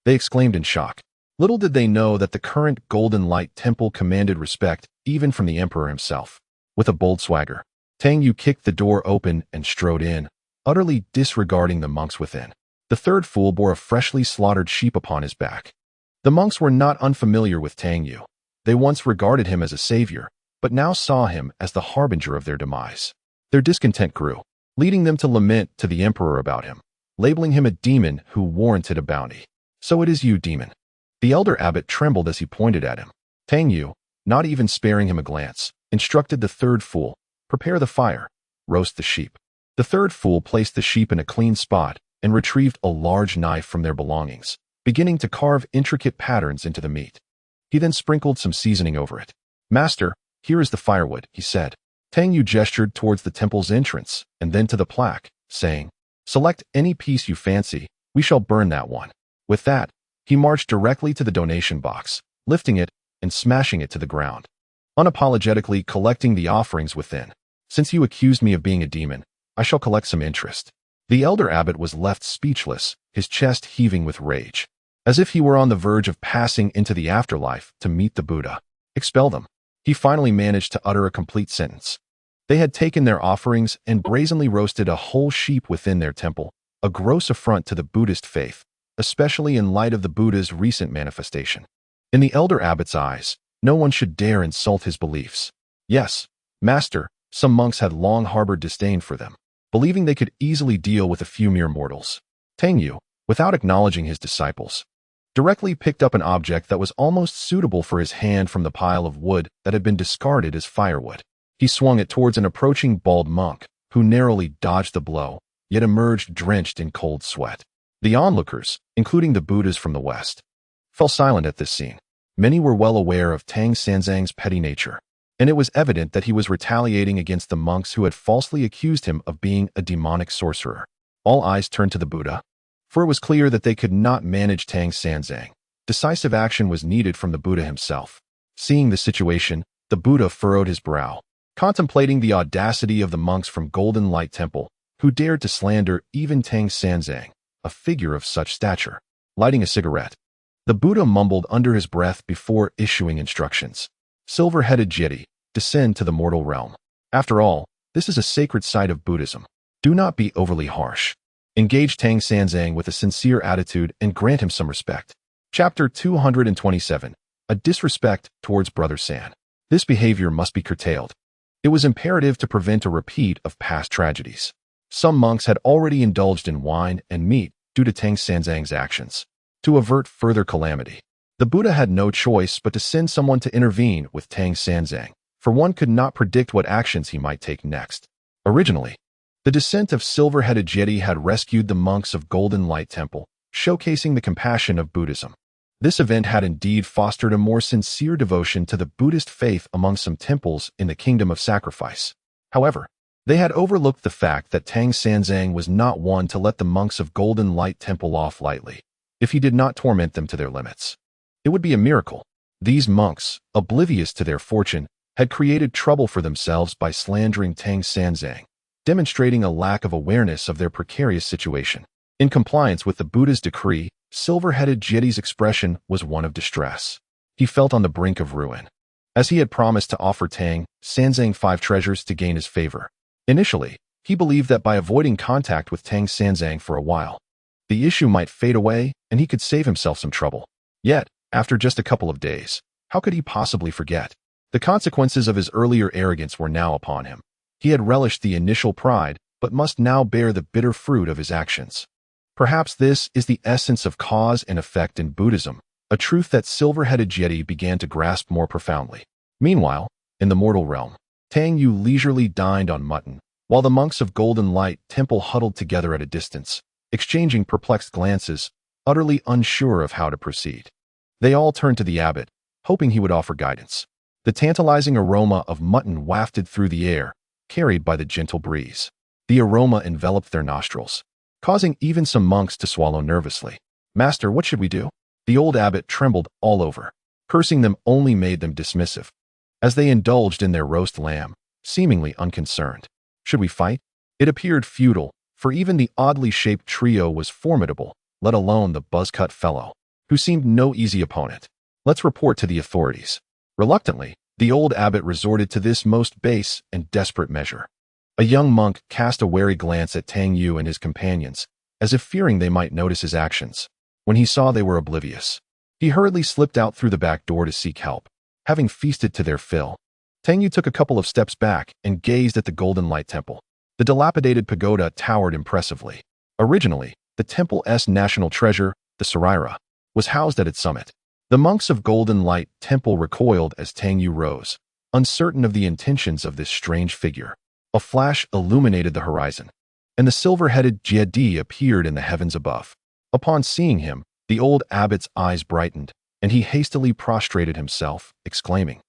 A: they exclaimed in shock. Little did they know that the current Golden Light Temple commanded respect even from the emperor himself. With a bold swagger, Tang Yu kicked the door open and strode in, utterly disregarding the monks within. The third fool bore a freshly slaughtered sheep upon his back. The monks were not unfamiliar with Tang Yu. They once regarded him as a savior, but now saw him as the harbinger of their demise. Their discontent grew, leading them to lament to the emperor about him, labeling him a demon who warranted a bounty. "So it is you, demon." The elder abbot trembled as he pointed at him. Tang Yu, not even sparing him a glance, instructed the third fool, "Prepare the fire, roast the sheep." The third fool placed the sheep in a clean spot and retrieved a large knife from their belongings, beginning to carve intricate patterns into the meat. He then sprinkled some seasoning over it. "Master, here is the firewood," he said. Tang Yu gestured towards the temple's entrance and then to the plaque, saying, "Select any piece you fancy, we shall burn that one." With that, he marched directly to the donation box, lifting it and smashing it to the ground, unapologetically collecting the offerings within. "Since you accused me of being a demon, I shall collect some interest." The elder abbot was left speechless, his chest heaving with rage, as if he were on the verge of passing into the afterlife to meet the Buddha. "Expel them." He finally managed to utter a complete sentence. They had taken their offerings and brazenly roasted a whole sheep within their temple, a gross affront to the Buddhist faith, especially in light of the Buddha's recent manifestation. In the elder abbot's eyes, no one should dare insult his beliefs. Yes, master, some monks had long harbored disdain for them, believing they could easily deal with a few mere mortals. Tang Yu, without acknowledging his disciples, directly picked up an object that was almost suitable for his hand from the pile of wood that had been discarded as firewood. He swung it towards an approaching bald monk, who narrowly dodged the blow, yet emerged drenched in cold sweat. The onlookers, including the Buddhas from the West, fell silent at this scene. Many were well aware of Tang Sanzang's petty nature, and it was evident that he was retaliating against the monks who had falsely accused him of being a demonic sorcerer. All eyes turned to the Buddha, for it was clear that they could not manage Tang Sanzang. Decisive action was needed from the Buddha himself. Seeing the situation, the Buddha furrowed his brow, contemplating the audacity of the monks from Golden Light Temple, who dared to slander even Tang Sanzang, a figure of such stature. Lighting a cigarette, the Buddha mumbled under his breath before issuing instructions. "Silver-headed Jeti, descend to the mortal realm. After all, this is a sacred site of Buddhism. Do not be overly harsh. Engage Tang Sanzang with a sincere attitude and grant him some respect." Chapter 227. A disrespect towards Brother San. This behavior must be curtailed. It was imperative to prevent a repeat of past tragedies. Some monks had already indulged in wine and meat due to Tang Sanzang's actions. To avert further calamity, the Buddha had no choice but to send someone to intervene with Tang Sanzang, for one could not predict what actions he might take next. Originally, the descent of Silver-headed Jeti had rescued the monks of Golden Light Temple, showcasing the compassion of Buddhism. This event had indeed fostered a more sincere devotion to the Buddhist faith among some temples in the Kingdom of Sacrifice. However, they had overlooked the fact that Tang Sanzang was not one to let the monks of Golden Light Temple off lightly, if he did not torment them to their limits. It would be a miracle. These monks, oblivious to their fortune, had created trouble for themselves by slandering Tang Sanzang, demonstrating a lack of awareness of their precarious situation. In compliance with the Buddha's decree, Silver-headed Jeti's expression was one of distress. He felt on the brink of ruin, as he had promised to offer Tang Sanzang 5 treasures to gain his favor. Initially, he believed that by avoiding contact with Tang Sanzang for a while, the issue might fade away and he could save himself some trouble. Yet, after just a couple of days, how could he possibly forget? The consequences of his earlier arrogance were now upon him. He had relished the initial pride, but must now bear the bitter fruit of his actions. Perhaps this is the essence of cause and effect in Buddhism, a truth that Silver-headed Jeti began to grasp more profoundly. Meanwhile, in the mortal realm, Tang Yu leisurely dined on mutton, while the monks of Golden Light Temple huddled together at a distance, exchanging perplexed glances, utterly unsure of how to proceed. They all turned to the abbot, hoping he would offer guidance. The tantalizing aroma of mutton wafted through the air, carried by the gentle breeze. The aroma enveloped their nostrils, causing even some monks to swallow nervously. "Master, what should we do?" The old abbot trembled all over. Cursing them only made them dismissive, as they indulged in their roast lamb, seemingly unconcerned. Should we fight? It appeared futile, for even the oddly shaped trio was formidable, let alone the buzz-cut fellow, who seemed no easy opponent. "Let's report to the authorities." Reluctantly, the old abbot resorted to this most base and desperate measure. A young monk cast a wary glance at Tang Yu and his companions, as if fearing they might notice his actions. When he saw they were oblivious, he hurriedly slipped out through the back door to seek help. Having feasted to their fill, Tang Yu took a couple of steps back and gazed at the Golden Light Temple. The dilapidated pagoda towered impressively. Originally, the temple's national treasure, the Saraira, was housed at its summit. The monks of Golden Light Temple recoiled as Tang Yu rose, uncertain of the intentions of this strange figure. A flash illuminated the horizon, and the silver-headed Jedi appeared in the heavens above. Upon seeing him, the old abbot's eyes brightened, and he hastily prostrated himself, exclaiming,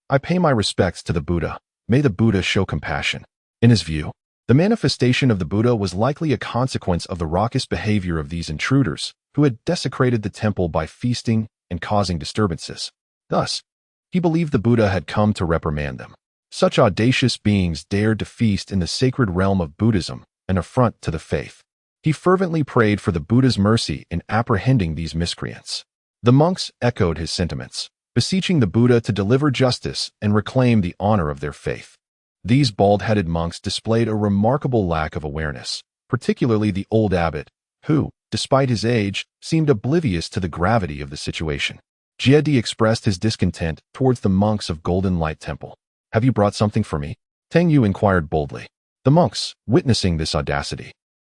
A: "I pay my respects to the Buddha. May the Buddha show compassion." In his view, the manifestation of the Buddha was likely a consequence of the raucous behavior of these intruders, who had desecrated the temple by feasting and causing disturbances. Thus, he believed the Buddha had come to reprimand them. Such audacious beings dared to feast in the sacred realm of Buddhism, an affront to the faith. He fervently prayed for the Buddha's mercy in apprehending these miscreants. The monks echoed his sentiments, beseeching the Buddha to deliver justice and reclaim the honor of their faith. These bald-headed monks displayed a remarkable lack of awareness, particularly the old abbot, who, despite his age, seemed oblivious to the gravity of the situation. Jedi expressed his discontent towards the monks of Golden Light Temple. "Have you brought something for me?" Tang Yu inquired boldly. The monks, witnessing this audacity,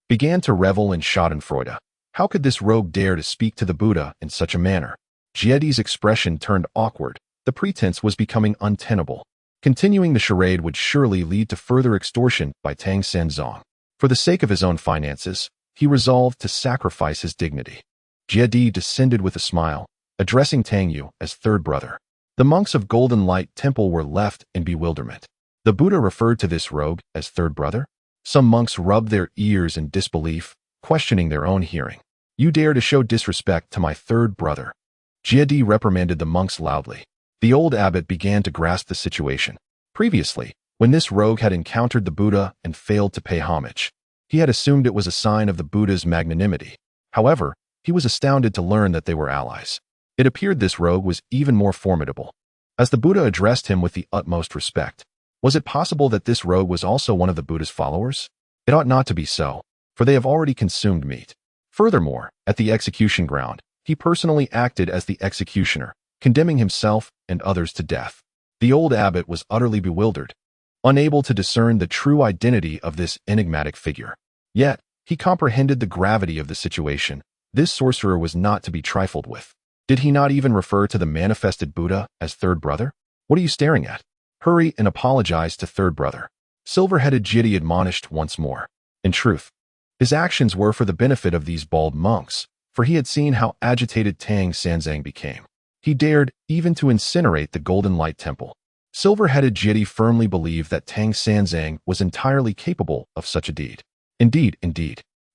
A: began to revel in schadenfreude. How could this rogue dare to speak to the Buddha in such a manner? Jedi's expression turned awkward. The pretense was becoming untenable. Continuing the charade would surely lead to further extortion by Tang Sanzong. For the sake of his own finances, he resolved to sacrifice his dignity. Jedi descended with a smile, addressing Tang Yu as third brother. The monks of Golden Light Temple were left in bewilderment. The Buddha referred to this rogue as third brother? Some monks rubbed their ears in disbelief, questioning their own hearing. "You dare to show disrespect to my third brother." Jedi reprimanded the monks loudly. The old abbot began to grasp the situation. Previously, when this rogue had encountered the Buddha and failed to pay homage, he had assumed it was a sign of the Buddha's magnanimity. However, he was astounded to learn that they were allies. It appeared this rogue was even more formidable, as the Buddha addressed him with the utmost respect. Was it possible that this rogue was also one of the Buddha's followers? It ought not to be so, for they have already consumed meat. Furthermore, at the execution ground, he personally acted as the executioner, condemning himself and others to death. The old abbot was utterly bewildered, unable to discern the true identity of this enigmatic figure. Yet, he comprehended the gravity of the situation. This sorcerer was not to be trifled with. Did he not even refer to the manifested Buddha as third brother? "What are you staring at? Hurry and apologize to third brother," silver-headed Jedi admonished once more. In truth, his actions were for the benefit of these bald monks, for he had seen how agitated Tang Sanzang became. He dared even to incinerate the Golden Light Temple. Silver-headed Jedi firmly believed that Tang Sanzang was entirely capable of such a deed. Indeed.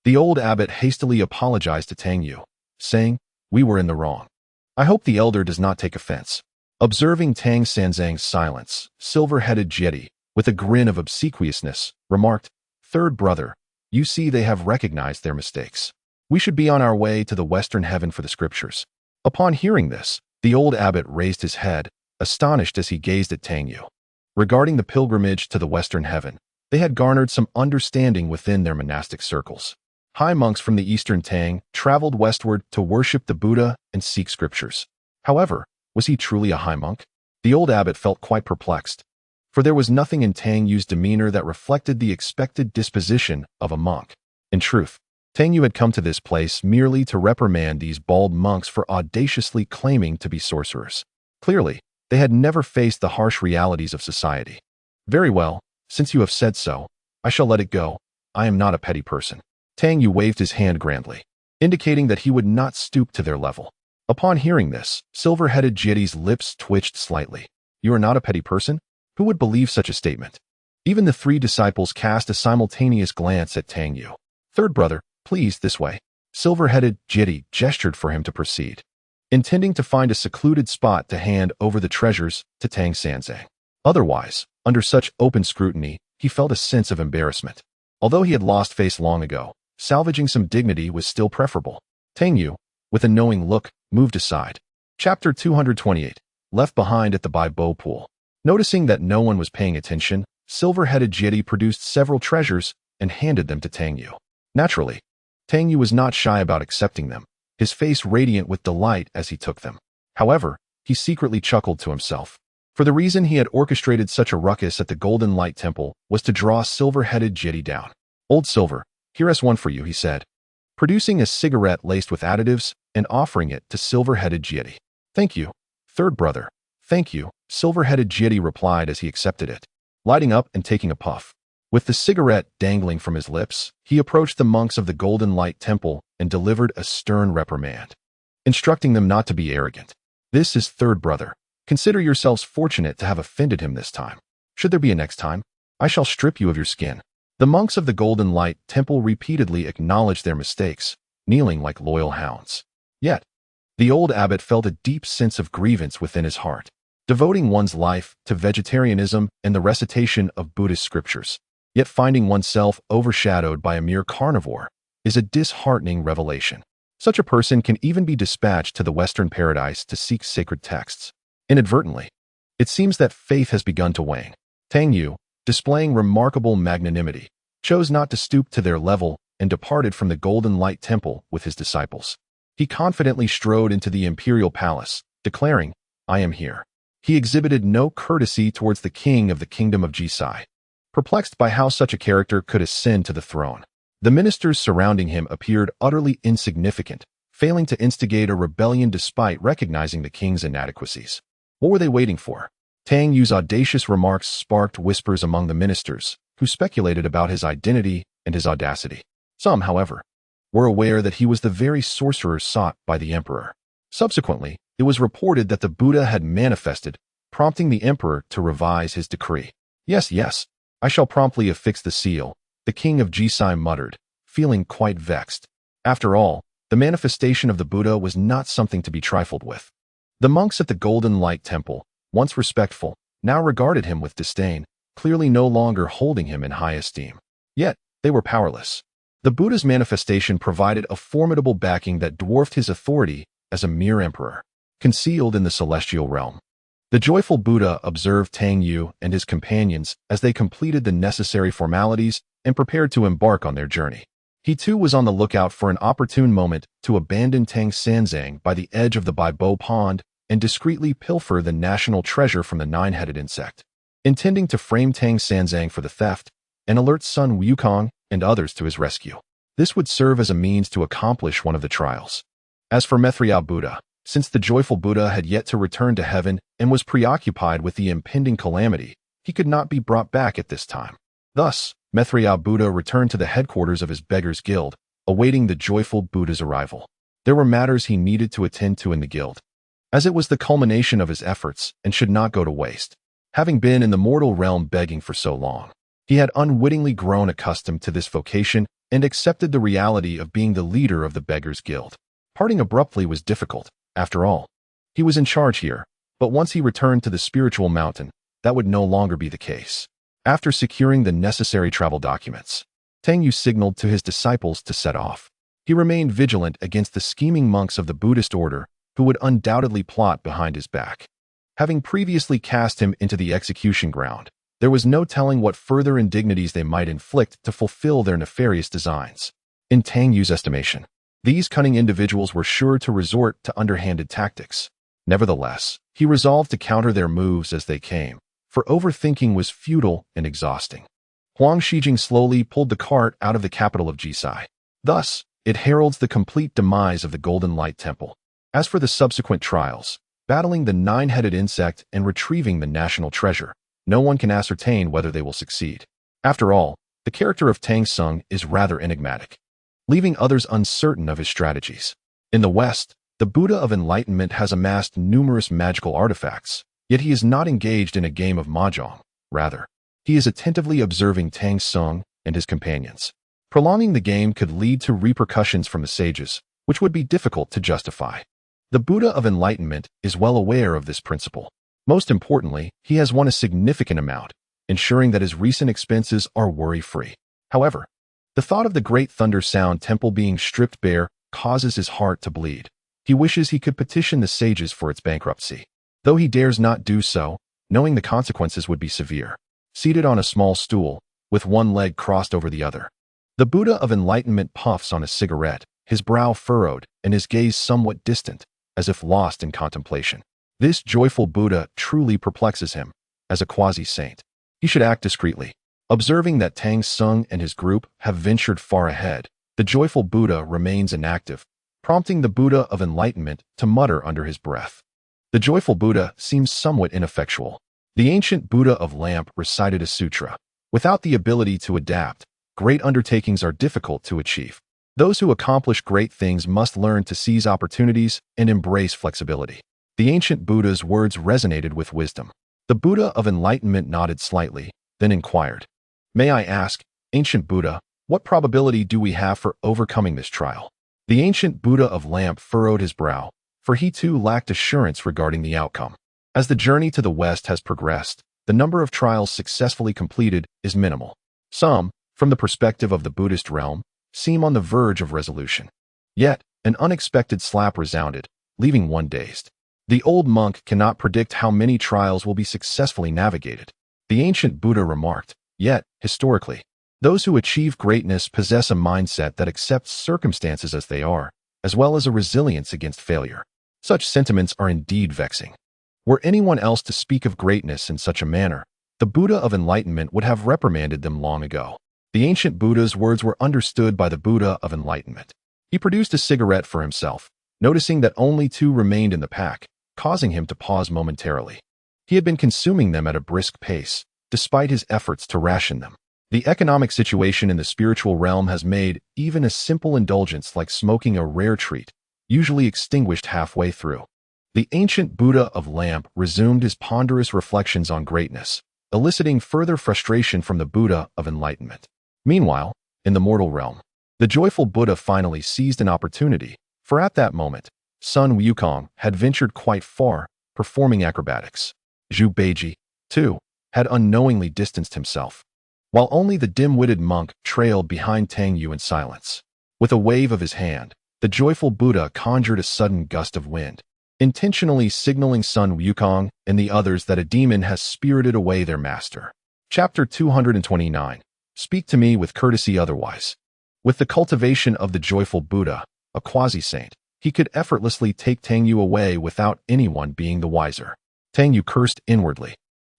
A: The old abbot hastily apologized to Tang Yu, saying, "We were in the wrong. I hope the elder does not take offense." Observing Tang Sanzang's silence, silver-headed Jedi, with a grin of obsequiousness, remarked, "Third brother, you see they have recognized their mistakes. We should be on our way to the Western Heaven for the scriptures." Upon hearing this, the old abbot raised his head, astonished as he gazed at Tang Yu. Regarding the pilgrimage to the Western Heaven, they had garnered some understanding within their monastic circles. High monks from the Eastern Tang traveled westward to worship the Buddha and seek scriptures. However, was he truly a high monk? The old abbot felt quite perplexed, for there was nothing in Tang Yu's demeanor that reflected the expected disposition of a monk. In truth, Tang Yu had come to this place merely to reprimand these bald monks for audaciously claiming to be sorcerers. Clearly, they had never faced the harsh realities of society. "Very well, since you have said so, I shall let it go. I am not a petty person." Tang Yu waved his hand grandly, indicating that he would not stoop to their level. Upon hearing this, silver-headed Jedi's lips twitched slightly. "You are not a petty person? Who would believe such a statement?" Even the three disciples cast a simultaneous glance at Tang Yu. "Third brother, please, this way." Silver-headed Jedi gestured for him to proceed, intending to find a secluded spot to hand over the treasures to Tang Sanzang. Otherwise, under such open scrutiny, he felt a sense of embarrassment. Although he had lost face long ago, salvaging some dignity was still preferable. Tang Yu, with a knowing look, moved aside. Chapter 228, left behind at the Bai Bo pool. Noticing that no one was paying attention, silver-headed deity produced several treasures and handed them to Tang Yu. Naturally, Tang Yu was not shy about accepting them, his face radiant with delight as he took them. However, he secretly chuckled to himself. For the reason he had orchestrated such a ruckus at the Golden Light Temple was to draw silver-headed deity down. "Old Silver, here's one for you," he said, producing a cigarette laced with additives and offering it to silver-headed deity. "Thank you, third brother. Thank you," silver-headed deity replied as he accepted it, lighting up and taking a puff. With the cigarette dangling from his lips, he approached the monks of the Golden Light Temple and delivered a stern reprimand, instructing them not to be arrogant. "This is third brother. Consider yourselves fortunate to have offended him this time. Should there be a next time, I shall strip you of your skin." The monks of the Golden Light Temple repeatedly acknowledged their mistakes, kneeling like loyal hounds. Yet, the old abbot felt a deep sense of grievance within his heart. Devoting one's life to vegetarianism and the recitation of Buddhist scriptures, yet finding oneself overshadowed by a mere carnivore, is a disheartening revelation. Such a person can even be dispatched to the Western paradise to seek sacred texts. Inadvertently, it seems that faith has begun to wane. Tang Yu, displaying remarkable magnanimity, chose not to stoop to their level and departed from the Golden Light Temple with his disciples. He confidently strode into the imperial palace, declaring, "I am here." He exhibited no courtesy towards the king of the kingdom of Jisai, perplexed by how such a character could ascend to the throne. The ministers surrounding him appeared utterly insignificant, failing to instigate a rebellion despite recognizing the king's inadequacies. What were they waiting for? Tang Yu's audacious remarks sparked whispers among the ministers, who speculated about his identity and his audacity. Some, however, were aware that he was the very sorcerer sought by the emperor. Subsequently, it was reported that the Buddha had manifested, prompting the emperor to revise his decree. Yes, I shall promptly affix the seal," the king of Jisai muttered, feeling quite vexed. After all, the manifestation of the Buddha was not something to be trifled with. The monks at the Golden Light Temple, once respectful, now regarded him with disdain, clearly no longer holding him in high esteem. Yet, they were powerless. The Buddha's manifestation provided a formidable backing that dwarfed his authority as a mere emperor, concealed in the celestial realm. The joyful Buddha observed Tang Yu and his companions as they completed the necessary formalities and prepared to embark on their journey. He too was on the lookout for an opportune moment to abandon Tang Sanzang by the edge of the Baibo Pond and discreetly pilfer the national treasure from the nine-headed insect, intending to frame Tang Sanzang for the theft and alert Sun Wukong and others to his rescue. This would serve as a means to accomplish one of the trials. As for Maitreya Buddha, since the joyful Buddha had yet to return to heaven and was preoccupied with the impending calamity, he could not be brought back at this time. Thus, Maitreya Buddha returned to the headquarters of his Beggars Guild, awaiting the joyful Buddha's arrival. There were matters he needed to attend to in the guild, as it was the culmination of his efforts and should not go to waste. Having been in the mortal realm begging for so long, he had unwittingly grown accustomed to this vocation and accepted the reality of being the leader of the Beggars Guild. Parting abruptly was difficult, after all. He was in charge here, but once he returned to the spiritual mountain, that would no longer be the case. After securing the necessary travel documents, Tang Yu signaled to his disciples to set off. He remained vigilant against the scheming monks of the Buddhist order who would undoubtedly plot behind his back. Having previously cast him into the execution ground, there was no telling what further indignities they might inflict to fulfill their nefarious designs. In Tang Yu's estimation, these cunning individuals were sure to resort to underhanded tactics. Nevertheless, he resolved to counter their moves as they came, for overthinking was futile and exhausting. Huang Shijing slowly pulled the cart out of the capital of Jisai. Thus, it heralds the complete demise of the Golden Light Temple. As for the subsequent trials, battling the nine-headed insect and retrieving the national treasure, no one can ascertain whether they will succeed. After all, the character of Tang Sung is rather enigmatic, leaving others uncertain of his strategies. In the West, the Buddha of Enlightenment has amassed numerous magical artifacts, yet he is not engaged in a game of mahjong. Rather, he is attentively observing Tang Sung and his companions. Prolonging the game could lead to repercussions from the sages, which would be difficult to justify. The Buddha of Enlightenment is well aware of this principle. Most importantly, he has won a significant amount, ensuring that his recent expenses are worry-free. However, the thought of the Great Thunder Sound Temple being stripped bare causes his heart to bleed. He wishes he could petition the sages for its bankruptcy, though he dares not do so, knowing the consequences would be severe. seated on a small stool, with one leg crossed over the other. The Buddha of Enlightenment puffs on a cigarette, his brow furrowed and his gaze somewhat distant, as if lost in contemplation. This joyful Buddha truly perplexes him. As a quasi-saint, he should act discreetly. Observing that Tang Sung and his group have ventured far ahead, the joyful Buddha remains inactive, prompting the Buddha of Enlightenment to mutter under his breath. The joyful Buddha seems somewhat ineffectual. The ancient Buddha of Lamp recited a sutra. Without the ability to adapt, great undertakings are difficult to achieve. Those who accomplish great things must learn to seize opportunities and embrace flexibility. The ancient Buddha's words resonated with wisdom. The Buddha of Enlightenment nodded slightly, then inquired, "May I ask, ancient Buddha, what probability do we have for overcoming this trial?" The ancient Buddha of Lamp furrowed his brow, for he too lacked assurance regarding the outcome. As the journey to the West has progressed, the number of trials successfully completed is minimal. Some, from the perspective of the Buddhist realm, seem on the verge of resolution. Yet, an unexpected slap resounded, leaving one dazed. The old monk cannot predict how many trials will be successfully navigated. The ancient Buddha remarked, yet, historically, those who achieve greatness possess a mindset that accepts circumstances as they are, as well as a resilience against failure. Such sentiments are indeed vexing. Were anyone else to speak of greatness in such a manner, the Buddha of Enlightenment would have reprimanded them long ago. The ancient Buddha's words were understood by the Buddha of Enlightenment. He produced a cigarette for himself, noticing that only 2 remained in the pack, causing him to pause momentarily. He had been consuming them at a brisk pace, despite his efforts to ration them. The economic situation in the spiritual realm has made even a simple indulgence like smoking a rare treat, usually extinguished halfway through. The ancient Buddha of Lamp resumed his ponderous reflections on greatness, eliciting further frustration from the Buddha of Enlightenment. Meanwhile, in the mortal realm, the joyful Buddha finally seized an opportunity, for at that moment, Sun Wukong had ventured quite far, performing acrobatics. Zhu Beiji, too, had unknowingly distanced himself, while only the dim-witted monk trailed behind Tang Yu in silence. With a wave of his hand, the joyful Buddha conjured a sudden gust of wind, intentionally signaling Sun Wukong and the others that a demon has spirited away their master. Chapter 229. Speak to me with courtesy otherwise. With the cultivation of the joyful Buddha, a quasi-saint, he could effortlessly take Tang Yu away without anyone being the wiser. Tang Yu cursed inwardly.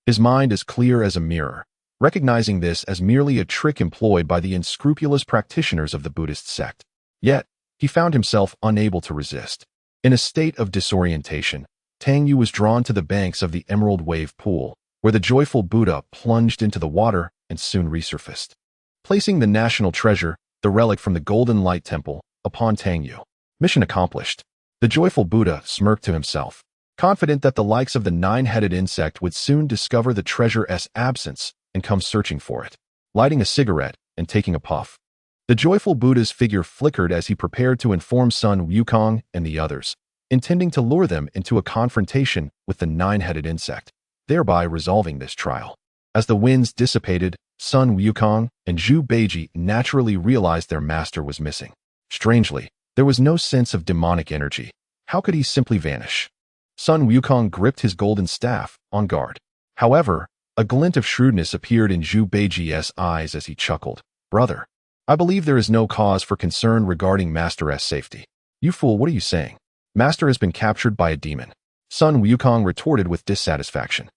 A: His mind as clear as a mirror, recognizing this as merely a trick employed by the unscrupulous practitioners of the Buddhist sect. Yet, he found himself unable to resist. In a state of disorientation, Tang Yu was drawn to the banks of the emerald wave pool, where the joyful Buddha plunged into the water and soon resurfaced, placing the national treasure, the relic from the Golden Light Temple, upon Tang Yu. Mission accomplished. The joyful Buddha smirked to himself, confident that the likes of the 9-headed insect would soon discover the treasure's absence and come searching for it. Lighting a cigarette and taking a puff, the joyful Buddha's figure flickered as he prepared to inform Sun Wukong and the others, intending to lure them into a confrontation with the 9-headed insect, thereby resolving this trial. As the winds dissipated, Sun Wukong and Zhu Beiji naturally realized their master was missing. Strangely, there was no sense of demonic energy. How could he simply vanish? Sun Wukong gripped his golden staff, on guard. However, a glint of shrewdness appeared in Zhu Beiji's eyes as he chuckled. "Brother, I believe there is no cause for concern regarding Master's safety." "You fool, what are you saying? Master has been captured by a demon." Sun Wukong retorted with dissatisfaction.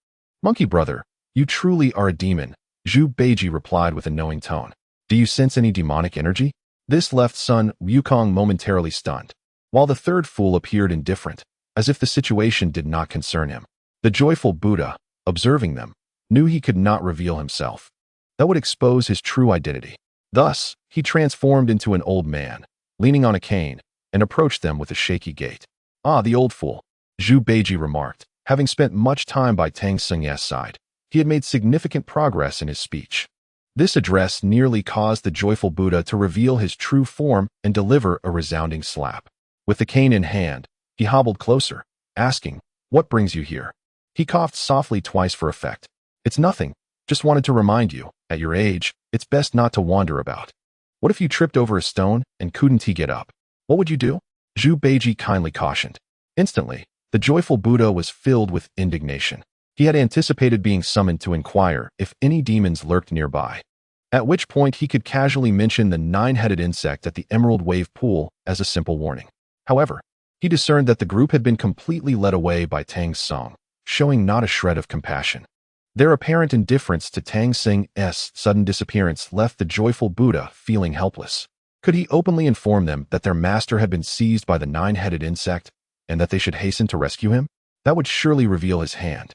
A: "Monkey brother, you truly are a demon," Zhu Beiji replied with a knowing tone. "Do you sense any demonic energy?" This left Sun Wukong momentarily stunned, while the third fool appeared indifferent, as if the situation did not concern him. The joyful Buddha, observing them, knew he could not reveal himself. That would expose his true identity. Thus, he transformed into an old man, leaning on a cane, and approached them with a shaky gait. "Ah, the old fool," Zhu Beiji remarked, having spent much time by Tang Sung's side. He had made significant progress in his speech. This address nearly caused the joyful Buddha to reveal his true form and deliver a resounding slap. With the cane in hand, he hobbled closer, asking, "What brings you here?" He coughed softly twice for effect. "It's nothing, just wanted to remind you, at your age, it's best not to wander about. What if you tripped over a stone and couldn't get up? What would you do?" Zhu Beiji kindly cautioned. Instantly, the joyful Buddha was filled with indignation. He had anticipated being summoned to inquire if any demons lurked nearby, at which point he could casually mention the nine-headed insect at the Emerald Wave Pool as a simple warning. However, he discerned that the group had been completely led away by Tang's song, showing not a shred of compassion. Their apparent indifference to Tang Sing's sudden disappearance left the joyful Buddha feeling helpless. Could he openly inform them that their master had been seized by the nine-headed insect and that they should hasten to rescue him? That would surely reveal his hand.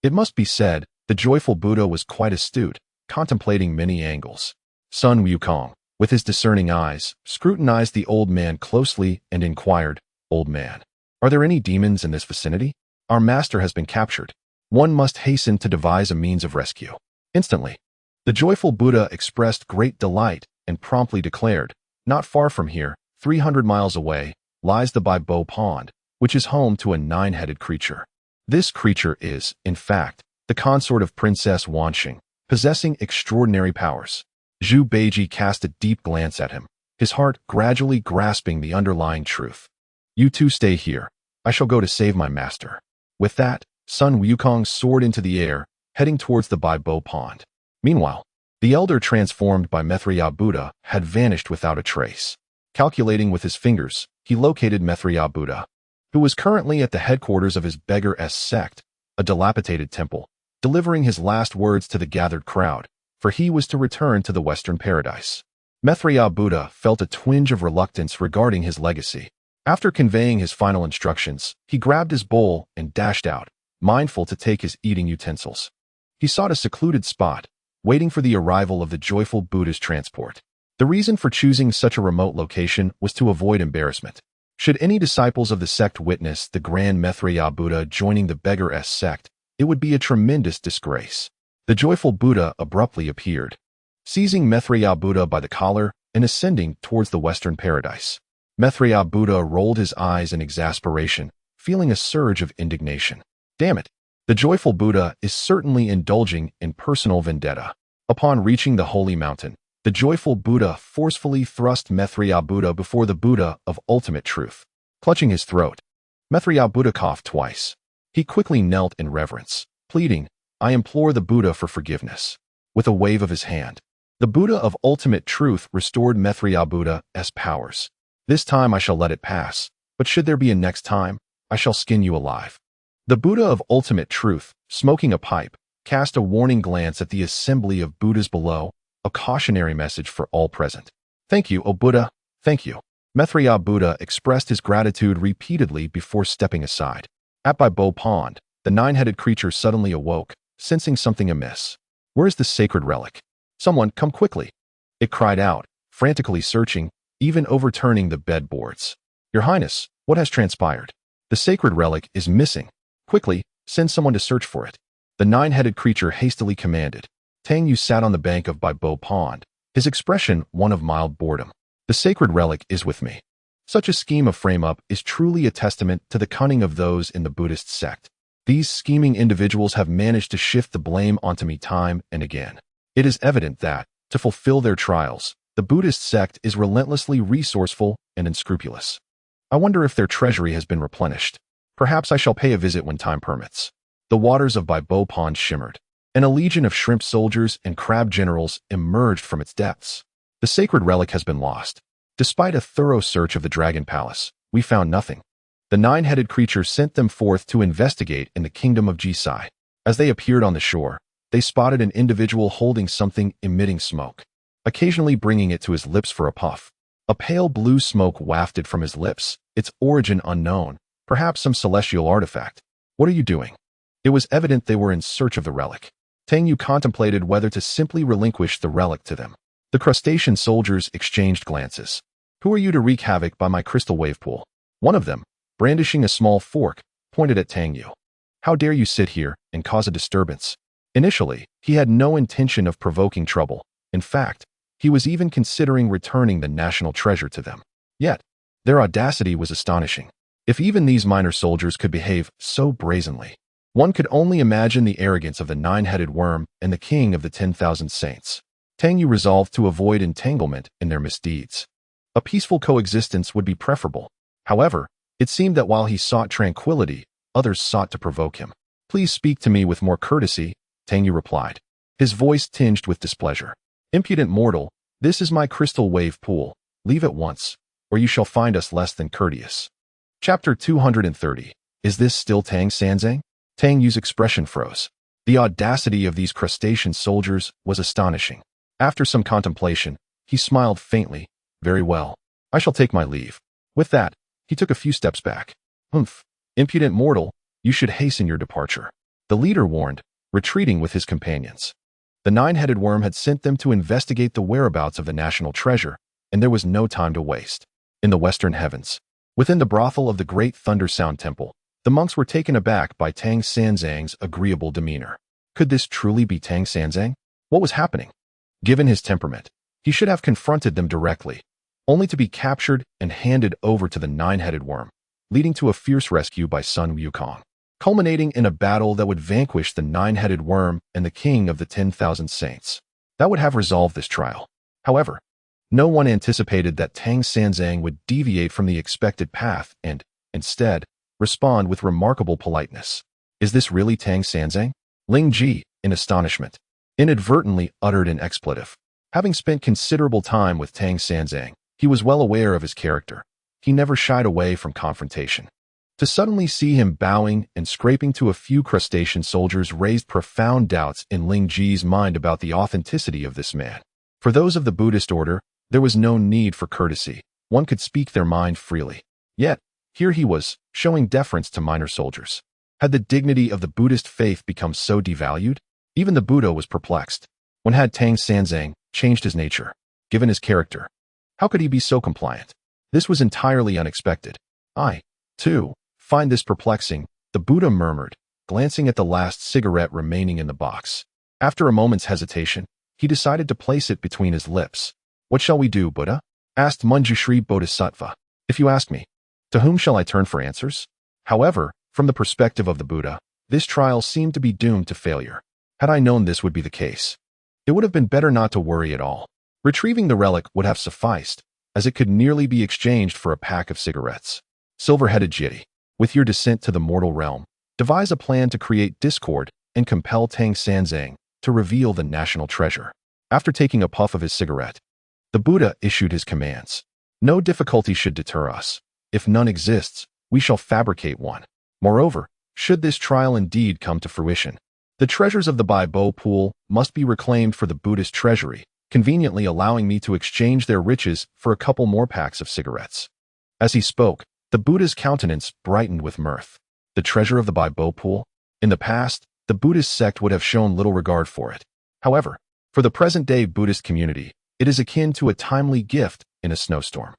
A: It must be said, the joyful Buddha was quite astute, contemplating many angles. Sun Wukong, with his discerning eyes, scrutinized the old man closely and inquired, "Old man, are there any demons in this vicinity? Our master has been captured. One must hasten to devise a means of rescue." Instantly, the joyful Buddha expressed great delight and promptly declared, "Not far from here, 300 miles away, lies the Bai Bo Pond, which is home to a nine-headed creature. This creature is, in fact, the consort of Princess Wanxing, possessing extraordinary powers." Zhu Beiji cast a deep glance at him, his heart gradually grasping the underlying truth. "You two stay here. I shall go to save my master." With that, Sun Wukong soared into the air, heading towards the Bai Bo Pond. Meanwhile, the elder transformed by Maitreya Buddha had vanished without a trace. Calculating with his fingers, he located Maitreya Buddha, who was currently at the headquarters of his beggar-esque sect, a dilapidated temple, delivering his last words to the gathered crowd, for he was to return to the Western paradise. Maitreya Buddha felt a twinge of reluctance regarding his legacy. After conveying his final instructions, he grabbed his bowl and dashed out, mindful to take his eating utensils. He sought a secluded spot, waiting for the arrival of the joyful Buddha's transport. The reason for choosing such a remote location was to avoid embarrassment. Should any disciples of the sect witness the grand Maitreya Buddha joining the beggar-esque sect, it would be a tremendous disgrace. The joyful Buddha abruptly appeared, seizing Maitreya Buddha by the collar and ascending towards the Western paradise. Maitreya Buddha rolled his eyes in exasperation, feeling a surge of indignation. Damn it! The joyful Buddha is certainly indulging in personal vendetta. Upon reaching the holy mountain, the joyful Buddha forcefully thrust Maitreya Buddha before the Buddha of ultimate truth. Clutching his throat, Maitreya Buddha coughed twice. He quickly knelt in reverence, pleading, "I implore the Buddha for forgiveness." With a wave of his hand, the Buddha of ultimate truth restored Maitreya Buddha's powers. "This time I shall let it pass, but should there be a next time, I shall skin you alive." The Buddha of ultimate truth, smoking a pipe, cast a warning glance at the assembly of Buddhas below, a cautionary message for all present. "Thank you, O Buddha, thank you." Maitreya Buddha expressed his gratitude repeatedly before stepping aside. At Bai Bo Pond, the nine-headed creature suddenly awoke, sensing something amiss. "Where is the sacred relic? Someone come quickly!" it cried out, frantically searching, even overturning the bedboards. "Your Highness, what has transpired? The sacred relic is missing. Quickly, send someone to search for it," the nine-headed creature hastily commanded. Tang Yu sat on the bank of Bai Bo Pond, his expression one of mild boredom. "The sacred relic is with me." Such a scheme of frame-up is truly a testament to the cunning of those in the Buddhist sect. These scheming individuals have managed to shift the blame onto me time and again. It is evident that, to fulfill their trials, the Buddhist sect is relentlessly resourceful and unscrupulous. I wonder if their treasury has been replenished. Perhaps I shall pay a visit when time permits. The waters of Bai Bo Pond shimmered, and a legion of shrimp soldiers and crab generals emerged from its depths. The sacred relic has been lost. Despite a thorough search of the Dragon Palace, we found nothing. The nine-headed creature sent them forth to investigate in the kingdom of Jisai. As they appeared on the shore, they spotted an individual holding something emitting smoke, occasionally bringing it to his lips for a puff. A pale blue smoke wafted from his lips, its origin unknown, perhaps some celestial artifact. "What are you doing?" It was evident they were in search of the relic. Tang Yu contemplated whether to simply relinquish the relic to them. The crustacean soldiers exchanged glances. "Who are you to wreak havoc by my crystal wave pool?" One of them, brandishing a small fork, pointed at Tang Yu. "How dare you sit here and cause a disturbance?" Initially, he had no intention of provoking trouble. In fact, he was even considering returning the national treasure to them. Yet, their audacity was astonishing. If even these minor soldiers could behave so brazenly, one could only imagine the arrogance of the nine-headed worm and the king of the 10,000 saints. Tang Yu resolved to avoid entanglement in their misdeeds. A peaceful coexistence would be preferable. However, it seemed that while he sought tranquility, others sought to provoke him. Please speak to me with more courtesy, Tang Yu replied, his voice tinged with displeasure. Impudent mortal, this is my crystal wave pool. Leave at once, or you shall find us less than courteous. Chapter 230. Is this still Tang Sanzang? Tang Yu's expression froze. The audacity of these crustacean soldiers was astonishing. After some contemplation, he smiled faintly. Very well. I shall take my leave. With that, he took a few steps back. Humph. Impudent mortal, you should hasten your departure. The leader warned, retreating with his companions. The nine-headed worm had sent them to investigate the whereabouts of the national treasure, and there was no time to waste. In the western heavens, within the brothel of the great Thunder Sound Temple, the monks were taken aback by Tang Sanzang's agreeable demeanor. Could this truly be Tang Sanzang? What was happening? Given his temperament, he should have confronted them directly, only to be captured and handed over to the nine-headed worm, leading to a fierce rescue by Sun Wukong, culminating in a battle that would vanquish the nine-headed worm and the king of the 10,000 saints. That would have resolved this trial. However, no one anticipated that Tang Sanzang would deviate from the expected path and, instead, respond with remarkable politeness. Is this really Tang Sanzang? Ling Ji, in astonishment, inadvertently uttered an expletive. Having spent considerable time with Tang Sanzang, he was well aware of his character. He never shied away from confrontation. To suddenly see him bowing and scraping to a few crustacean soldiers raised profound doubts in Ling Ji's mind about the authenticity of this man. For those of the Buddhist order, there was no need for courtesy. One could speak their mind freely. Yet, here he was, showing deference to minor soldiers. Had the dignity of the Buddhist faith become so devalued? Even the Buddha was perplexed. When had Tang Sanzang changed his nature, given his character? How could he be so compliant? This was entirely unexpected. I, too, find this perplexing, the Buddha murmured, glancing at the last cigarette remaining in the box. After a moment's hesitation, he decided to place it between his lips. What shall we do, Buddha? Asked Manjushri Bodhisattva. If you ask me, to whom shall I turn for answers? However, from the perspective of the Buddha, this trial seemed to be doomed to failure. Had I known this would be the case, it would have been better not to worry at all. Retrieving the relic would have sufficed, as it could nearly be exchanged for a pack of cigarettes. Silver-headed Jiti, with your descent to the mortal realm, devise a plan to create discord and compel Tang Sanzang to reveal the national treasure. After taking a puff of his cigarette, the Buddha issued his commands. No difficulty should deter us. If none exists, we shall fabricate one. Moreover, should this trial indeed come to fruition, the treasures of the Bai Bo pool must be reclaimed for the Buddhist treasury, conveniently allowing me to exchange their riches for a couple more packs of cigarettes. As he spoke, the Buddha's countenance brightened with mirth. The treasure of the Bai Bo pool? In the past, the Buddhist sect would have shown little regard for it. However, for the present-day Buddhist community, it is akin to a timely gift in a snowstorm.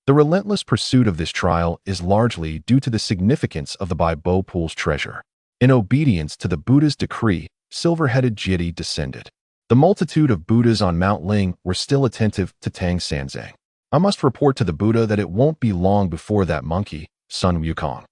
A: The relentless pursuit of this trial is largely due to the significance of the Bai Bo pool's treasure. In obedience to the Buddha's decree, silver-headed Jiti descended. The multitude of Buddhas on Mount Ling were still attentive to Tang Sanzang. I must report to the Buddha that it won't be long before that monkey, Sun Wukong,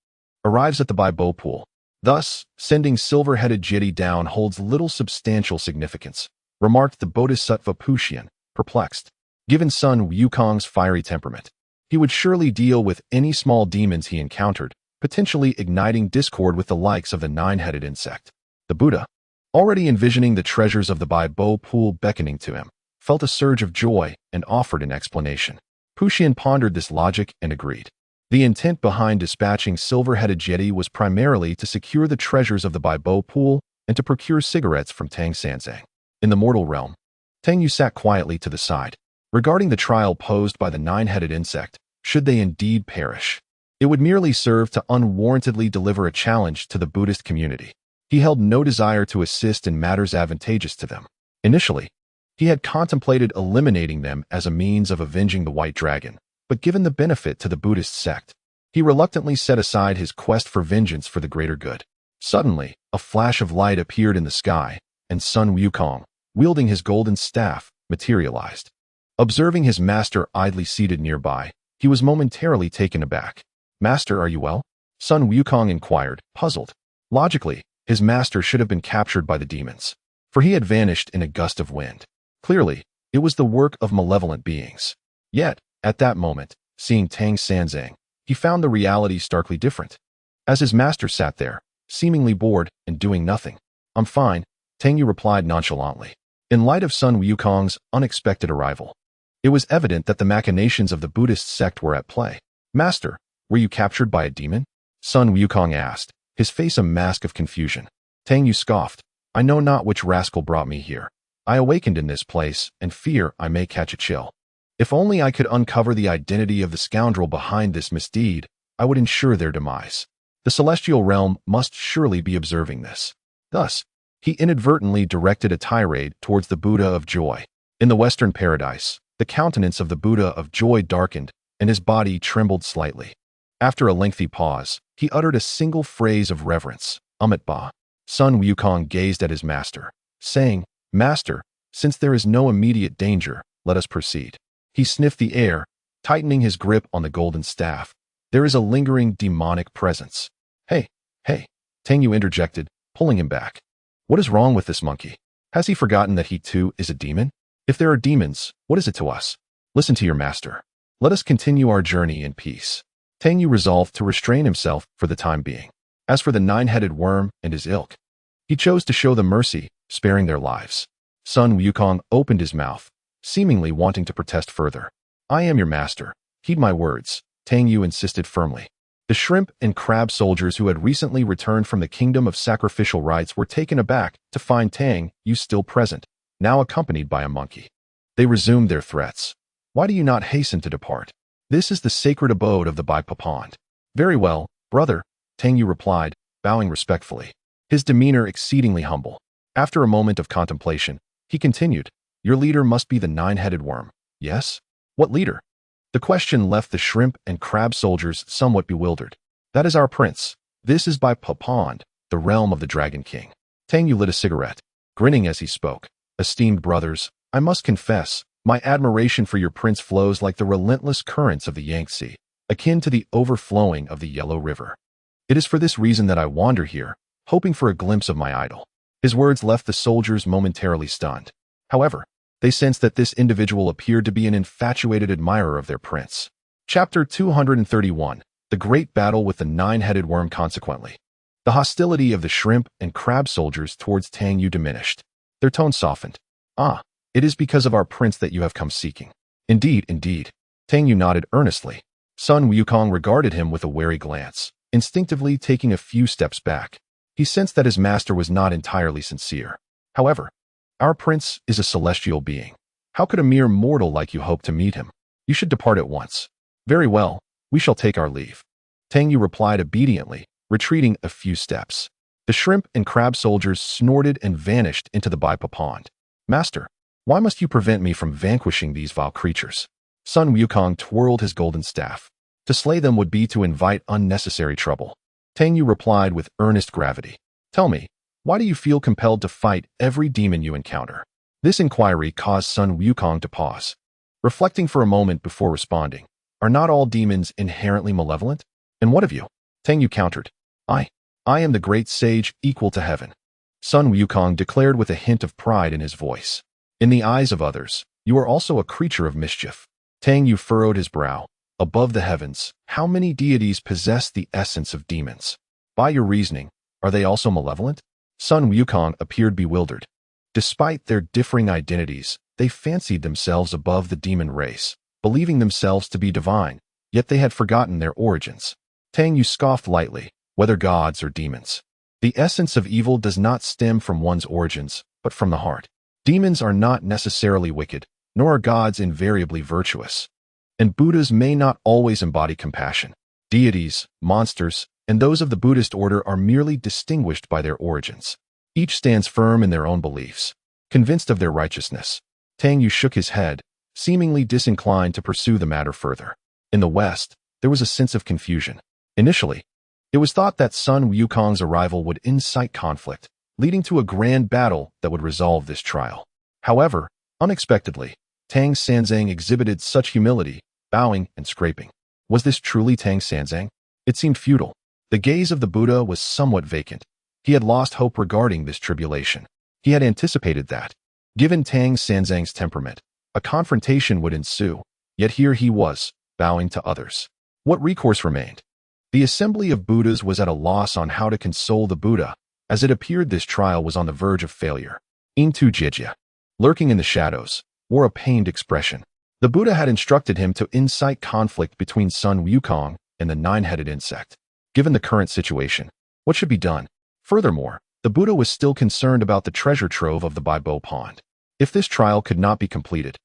A: arrives at the Bai Bo pool. Thus, sending silver-headed Jiti down holds little substantial significance, remarked the Bodhisattva Puxian, perplexed. Given Sun Wukong's fiery temperament, he would surely deal with any small demons he encountered, potentially igniting discord with the likes of the nine-headed insect. The Buddha, already envisioning the treasures of the Bai Bo pool beckoning to him, felt a surge of joy and offered an explanation. Puxian pondered this logic and agreed. The intent behind dispatching silver-headed Jiti was primarily to secure the treasures of the Bai Bo pool and to procure cigarettes from Tang Sanzang. In the mortal realm, Tang Yu sat quietly to the side, regarding the trial posed by the nine-headed insect. Should they indeed perish, it would merely serve to unwarrantedly deliver a challenge to the Buddhist community. He held no desire to assist in matters advantageous to them. Initially, he had contemplated eliminating them as a means of avenging the White Dragon, but given the benefit to the Buddhist sect, he reluctantly set aside his quest for vengeance for the greater good. Suddenly, a flash of light appeared in the sky, and Sun Wukong, wielding his golden staff, materialized. Observing his master idly seated nearby, he was momentarily taken aback. "Master, are you well?" Sun Wukong inquired, puzzled. Logically, his master should have been captured by the demons, for he had vanished in a gust of wind. Clearly, it was the work of malevolent beings. Yet, at that moment, seeing Tang Sanzang, he found the reality starkly different. As his master sat there, seemingly bored and doing nothing. I'm fine, Tang Yu replied nonchalantly. In light of Sun Wukong's unexpected arrival, it was evident that the machinations of the Buddhist sect were at play. Master, were you captured by a demon? Sun Wukong asked, his face a mask of confusion. Tang Yu scoffed. I know not which rascal brought me here. I awakened in this place, and fear I may catch a chill. If only I could uncover the identity of the scoundrel behind this misdeed, I would ensure their demise. The celestial realm must surely be observing this. Thus, he inadvertently directed a tirade towards the Buddha of Joy. In the Western paradise, the countenance of the Buddha of Joy darkened, and his body trembled slightly. After a lengthy pause, he uttered a single phrase of reverence, Ba. Sun Wukong gazed at his master, saying, Master, since there is no immediate danger, let us proceed. He sniffed the air, tightening his grip on the golden staff. There is a lingering demonic presence. Hey, Tang Yu interjected, pulling him back. What is wrong with this monkey? Has he forgotten that he too is a demon? If there are demons, what is it to us? Listen to your master. Let us continue our journey in peace. Tang Yu resolved to restrain himself for the time being. As for the nine-headed worm and his ilk, he chose to show them mercy, sparing their lives. Sun Wukong opened his mouth, seemingly wanting to protest further. I am your master. Heed my words, Tang Yu insisted firmly. The shrimp and crab soldiers who had recently returned from the kingdom of sacrificial rites were taken aback to find Tang Yu still present, now accompanied by a monkey. They resumed their threats. Why do you not hasten to depart? This is the sacred abode of the Baipa Pond. Very well, brother, Tang Yu replied, bowing respectfully, his demeanor exceedingly humble. After a moment of contemplation, he continued, Your leader must be the nine-headed worm, yes? What leader? The question left the shrimp and crab soldiers somewhat bewildered. That is our prince. This is Baipa Pond, the realm of the Dragon King. Tang Yu lit a cigarette, grinning as he spoke. Esteemed brothers, I must confess, my admiration for your prince flows like the relentless currents of the Yangtze, akin to the overflowing of the Yellow River. It is for this reason that I wander here, hoping for a glimpse of my idol. His words left the soldiers momentarily stunned. However, they sensed that this individual appeared to be an infatuated admirer of their prince. Chapter 231, The Great Battle with the Nine-Headed Worm. Consequently, the hostility of the shrimp and crab soldiers towards Tang Yu diminished. Their tone softened. Ah, it is because of our prince that you have come seeking. Indeed. Tang Yu nodded earnestly. Sun Wukong regarded him with a wary glance, instinctively taking a few steps back. He sensed that his master was not entirely sincere. However, our prince is a celestial being. How could a mere mortal like you hope to meet him? You should depart at once. Very well, we shall take our leave. Tang Yu replied obediently, retreating a few steps. The shrimp and crab soldiers snorted and vanished into the Baipa Pond. Master, why must you prevent me from vanquishing these vile creatures? Sun Wukong twirled his golden staff. To slay them would be to invite unnecessary trouble. Tang Yu replied with earnest gravity. Tell me, why do you feel compelled to fight every demon you encounter? This inquiry caused Sun Wukong to pause, reflecting for a moment before responding. Are not all demons inherently malevolent? And what of you? Tang Yu countered. I am the great sage equal to heaven. Sun Wukong declared with a hint of pride in his voice. In the eyes of others, you are also a creature of mischief. Tang Yu furrowed his brow. Above the heavens, how many deities possess the essence of demons? By your reasoning, are they also malevolent? Sun Wukong appeared bewildered. Despite their differing identities, they fancied themselves above the demon race, believing themselves to be divine, yet they had forgotten their origins. Tang Yu scoffed lightly, whether gods or demons. The essence of evil does not stem from one's origins, but from the heart. Demons are not necessarily wicked, nor are gods invariably virtuous. And Buddhas may not always embody compassion. Deities, monsters, and those of the Buddhist order are merely distinguished by their origins. Each stands firm in their own beliefs, convinced of their righteousness. Tang Yu shook his head, seemingly disinclined to pursue the matter further. In the West, there was a sense of confusion. Initially, it was thought that Sun Wukong's arrival would incite conflict, leading to a grand battle that would resolve this trial. However, unexpectedly, Tang Sanzang exhibited such humility, bowing and scraping. Was this truly Tang Sanzang? It seemed futile. The gaze of the Buddha was somewhat vacant. He had lost hope regarding this tribulation. He had anticipated that, given Tang Sanzang's temperament, a confrontation would ensue, yet here he was, bowing to others. What recourse remained? The assembly of Buddhas was at a loss on how to console the Buddha, as it appeared this trial was on the verge of failure. Indulging, lurking in the shadows, wore a pained expression. The Buddha had instructed him to incite conflict between Sun Wukong and the nine-headed insect. Given the current situation, what should be done? Furthermore, the Buddha was still concerned about the treasure trove of the Baibo pond. If this trial could not be completed,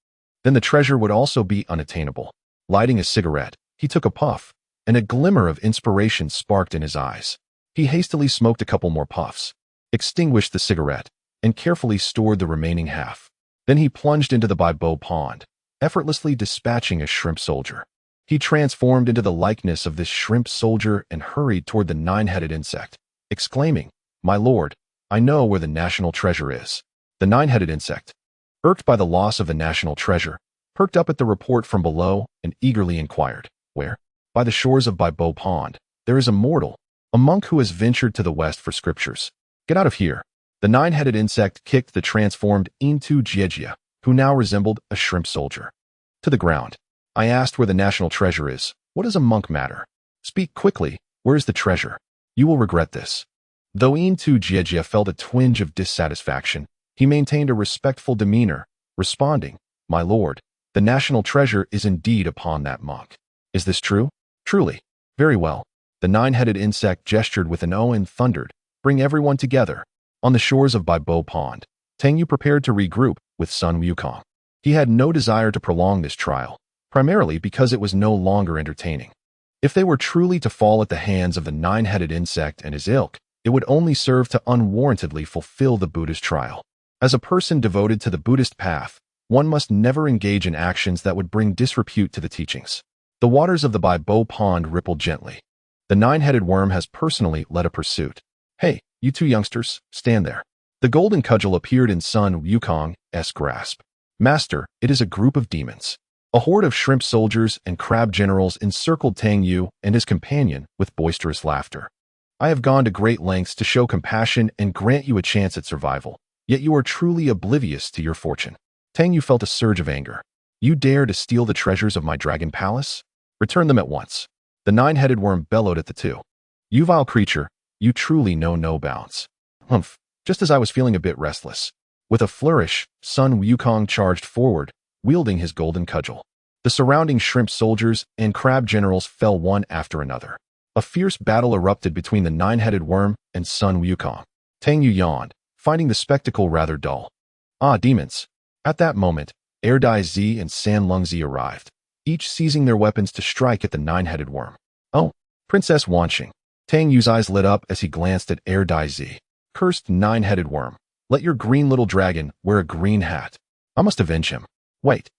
A: then the treasure would also be unattainable. Lighting a cigarette, he took a puff, and a glimmer of inspiration sparked in his eyes. He hastily smoked a couple more puffs, extinguished the cigarette, and carefully stored the remaining half. Then he plunged into the Baibo pond, effortlessly dispatching a shrimp soldier. He transformed into the likeness of this shrimp soldier and hurried toward the nine-headed insect, exclaiming, "My lord, I know where the national treasure is." The nine-headed insect, irked by the loss of the national treasure, perked up at the report from below and eagerly inquired, "Where?" "By the shores of Baibo pond. There is a mortal, a monk who has ventured to the west for scriptures. Get out of here." The nine-headed insect kicked the transformed Indulging, who now resembled a shrimp soldier, to the ground. "I asked where the national treasure is. What does a monk matter? Speak quickly. Where is the treasure? You will regret this." Though Indulging felt a twinge of dissatisfaction, he maintained a respectful demeanor, responding, "My lord, the national treasure is indeed upon that monk." "Is this true?" "Truly." "Very well." The nine-headed insect gestured with an O and thundered, "Bring everyone together." On the shores of Baibo pond, Tangyu prepared to regroup with Sun Wukong. He had no desire to prolong this trial, primarily because it was no longer entertaining. If they were truly to fall at the hands of the nine-headed insect and his ilk, it would only serve to unwarrantedly fulfill the Buddha's trial. As a person devoted to the Buddhist path, one must never engage in actions that would bring disrepute to the teachings. The waters of the Baibo pond rippled gently. The nine-headed worm has personally led a pursuit. "Hey, you two youngsters, stand there." The golden cudgel appeared in Sun Wukong's grasp. "Master, it is a group of demons." A horde of shrimp soldiers and crab generals encircled Tangyu and his companion with boisterous laughter. "I have gone to great lengths to show compassion and grant you a chance at survival, yet you are truly oblivious to your fortune." Tangyu felt a surge of anger. "You dare to steal the treasures of my dragon palace? Return them at once." The nine-headed worm bellowed at the two. "You vile creature, you truly know no bounds." "Humph, just as I was feeling a bit restless." With a flourish, Sun Wukong charged forward, wielding his golden cudgel. The surrounding shrimp soldiers and crab generals fell one after another. A fierce battle erupted between the nine-headed worm and Sun Wukong. Tangyu yawned, finding the spectacle rather dull. "Ah, demons." At that moment, Erdai and San Lungzi arrived, each seizing their weapons to strike at the nine-headed worm. "Oh, Princess Wanxing." Tangyu's eyes lit up as he glanced at Erdai. "Cursed nine-headed worm, let your green little dragon wear a green hat. I must avenge him." Wait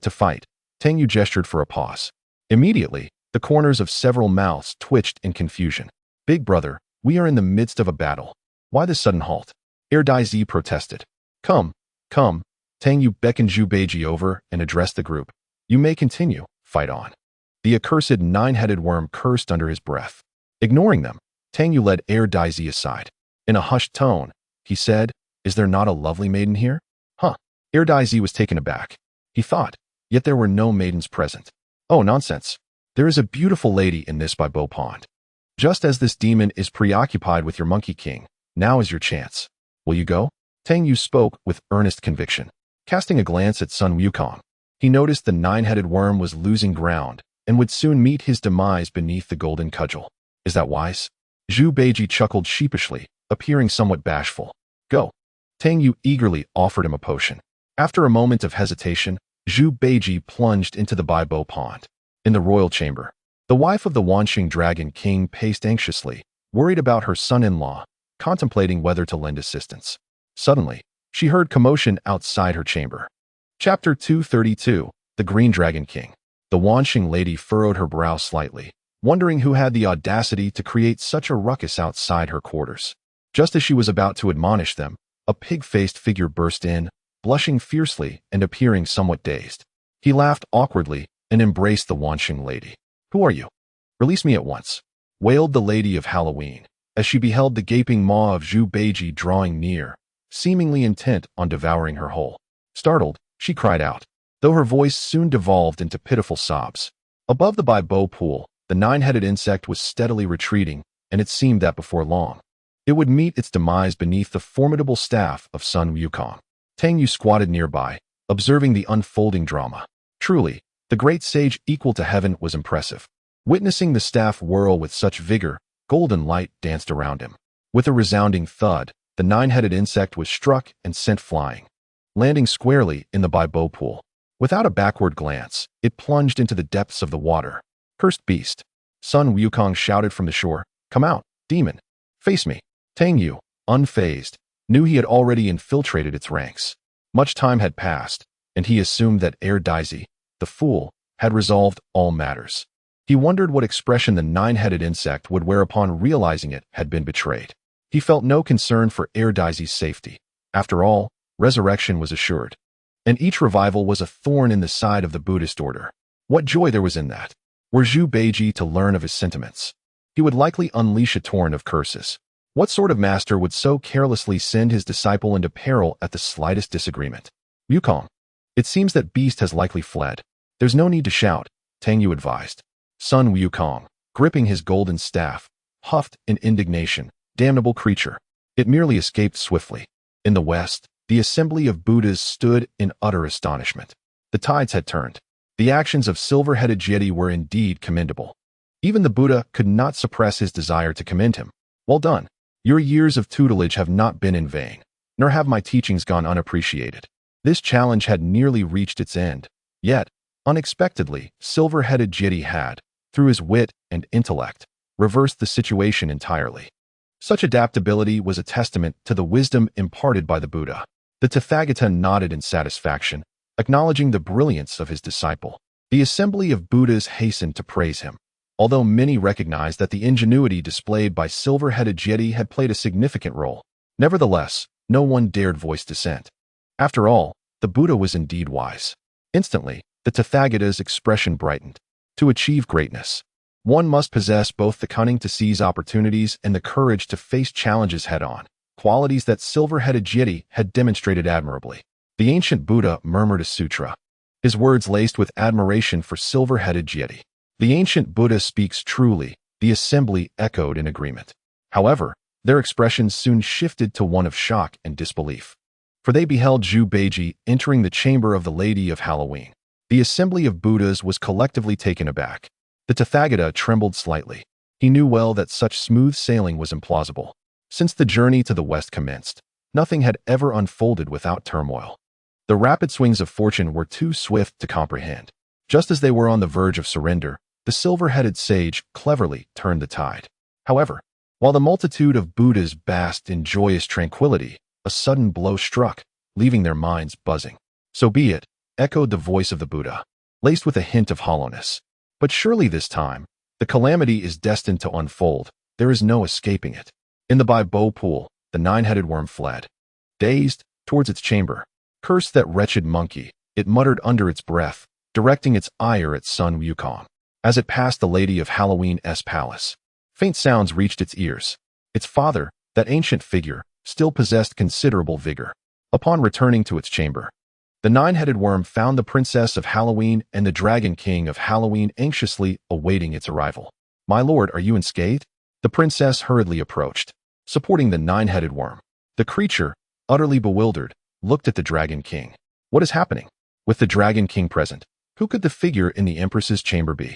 A: to fight." Tangyu gestured for a pause. Immediately, the corners of several mouths twitched in confusion. "Big brother, we are in the midst of a battle. Why this sudden halt?" Erdai protested. Come. Tangyu beckoned Zhu Beiji over and addressed the group. "You may continue. Fight on." The accursed nine-headed worm cursed under his breath. Ignoring them, Tangyu led Erdai aside. In a hushed tone, he said, "Is there not a lovely maiden here?" "Huh." Erdai was taken aback. He thought, yet there were no maidens present. "Oh, nonsense. There is a beautiful lady in this Baibo pond. Just as this demon is preoccupied with your monkey king, now is your chance. Will you go?" Tangyu spoke with earnest conviction. Casting a glance at Sun Wukong, he noticed the nine-headed worm was losing ground and would soon meet his demise beneath the golden cudgel. "Is that wise?" Zhu Beiji chuckled sheepishly, appearing somewhat bashful. "Go." Tangyu eagerly offered him a potion. After a moment of hesitation, Zhu Beiji plunged into the Baibo pond. In the royal chamber, the wife of the Wanxing Dragon King paced anxiously, worried about her son-in-law, contemplating whether to lend assistance. Suddenly, she heard commotion outside her chamber. Chapter 232, The Green Dragon King. The Wanxing lady furrowed her brow slightly, wondering who had the audacity to create such a ruckus outside her quarters. Just as she was about to admonish them, a pig-faced figure burst in, blushing fiercely and appearing somewhat dazed. He laughed awkwardly and embraced the Wanxing lady. "Who are you? Release me at once," wailed the Lady of Halloween, as she beheld the gaping maw of Zhu Beiji drawing near, seemingly intent on devouring her whole. Startled, she cried out, though her voice soon devolved into pitiful sobs. Above the Baibo pool, the nine-headed insect was steadily retreating, and it seemed that before long, it would meet its demise beneath the formidable staff of Sun Wukong. Tang Yu squatted nearby, observing the unfolding drama. Truly, the great sage equal to heaven was impressive. Witnessing the staff whirl with such vigor, golden light danced around him. With a resounding thud, the nine-headed insect was struck and sent flying, landing squarely in the Baibo pool. Without a backward glance, it plunged into the depths of the water. Cursed beast! Sun Wukong shouted from the shore. Come out, demon! Face me! Tang Yu, unfazed, knew he had already infiltrated its ranks. Much time had passed, and he assumed that Daisy, the fool, had resolved all matters. He wondered what expression the nine-headed insect would wear upon realizing it had been betrayed. He felt no concern for Daisy's safety. After all, resurrection was assured, and each revival was a thorn in the side of the Buddhist order. What joy there was in that! Were Zhu Beiji to learn of his sentiments, he would likely unleash a torrent of curses. What sort of master would so carelessly send his disciple into peril at the slightest disagreement? Wukong, it seems that beast has likely fled. There's no need to shout, Tang Yu advised. Sun Wukong, gripping his golden staff, huffed in indignation. Damnable creature. It merely escaped swiftly. In the west, the assembly of Buddhas stood in utter astonishment. The tides had turned. The actions of silver-headed Jyeti were indeed commendable. Even the Buddha could not suppress his desire to commend him. Well done. Your years of tutelage have not been in vain, nor have my teachings gone unappreciated. This challenge had nearly reached its end. Yet, unexpectedly, silver-headed Jyeti had, through his wit and intellect, reversed the situation entirely. Such adaptability was a testament to the wisdom imparted by the Buddha. The Tathagata nodded in satisfaction, acknowledging the brilliance of his disciple. The assembly of Buddhas hastened to praise him, although many recognized that the ingenuity displayed by silver-headed Jyeti had played a significant role. Nevertheless, no one dared voice dissent. After all, the Buddha was indeed wise. Instantly, the Tathagata's expression brightened. To achieve greatness, one must possess both the cunning to seize opportunities and the courage to face challenges head-on, qualities that silver-headed Jyeti had demonstrated admirably. The ancient Buddha murmured a sutra, his words laced with admiration for silver-headed Jyeti. The ancient Buddha speaks truly, the assembly echoed in agreement. However, their expressions soon shifted to one of shock and disbelief, for they beheld Zhu Beiji entering the chamber of the Lady of Halloween. The assembly of Buddhas was collectively taken aback. The Tathagata trembled slightly. He knew well that such smooth sailing was implausible. Since the journey to the west commenced, nothing had ever unfolded without turmoil. The rapid swings of fortune were too swift to comprehend. Just as they were on the verge of surrender, the silver-headed sage cleverly turned the tide. However, while the multitude of Buddhas basked in joyous tranquility, a sudden blow struck, leaving their minds buzzing. So be it, echoed the voice of the Buddha, laced with a hint of hollowness. But surely this time, the calamity is destined to unfold. There is no escaping it. In the Baibo pool, the nine-headed worm fled. Dazed, towards its chamber. Curse that wretched monkey, it muttered under its breath, directing its ire at Sun Wukong. As it passed the Lady of Halloween's palace, faint sounds reached its ears. Its father, that ancient figure, still possessed considerable vigor. Upon returning to its chamber, the nine-headed worm found the Princess of Halloween and the Dragon King of Halloween anxiously awaiting its arrival. My lord, are you unscathed? The princess hurriedly approached, supporting the nine-headed worm. The creature, utterly bewildered, looked at the Dragon King. What is happening? With the Dragon King present, who could the figure in the Empress's chamber be?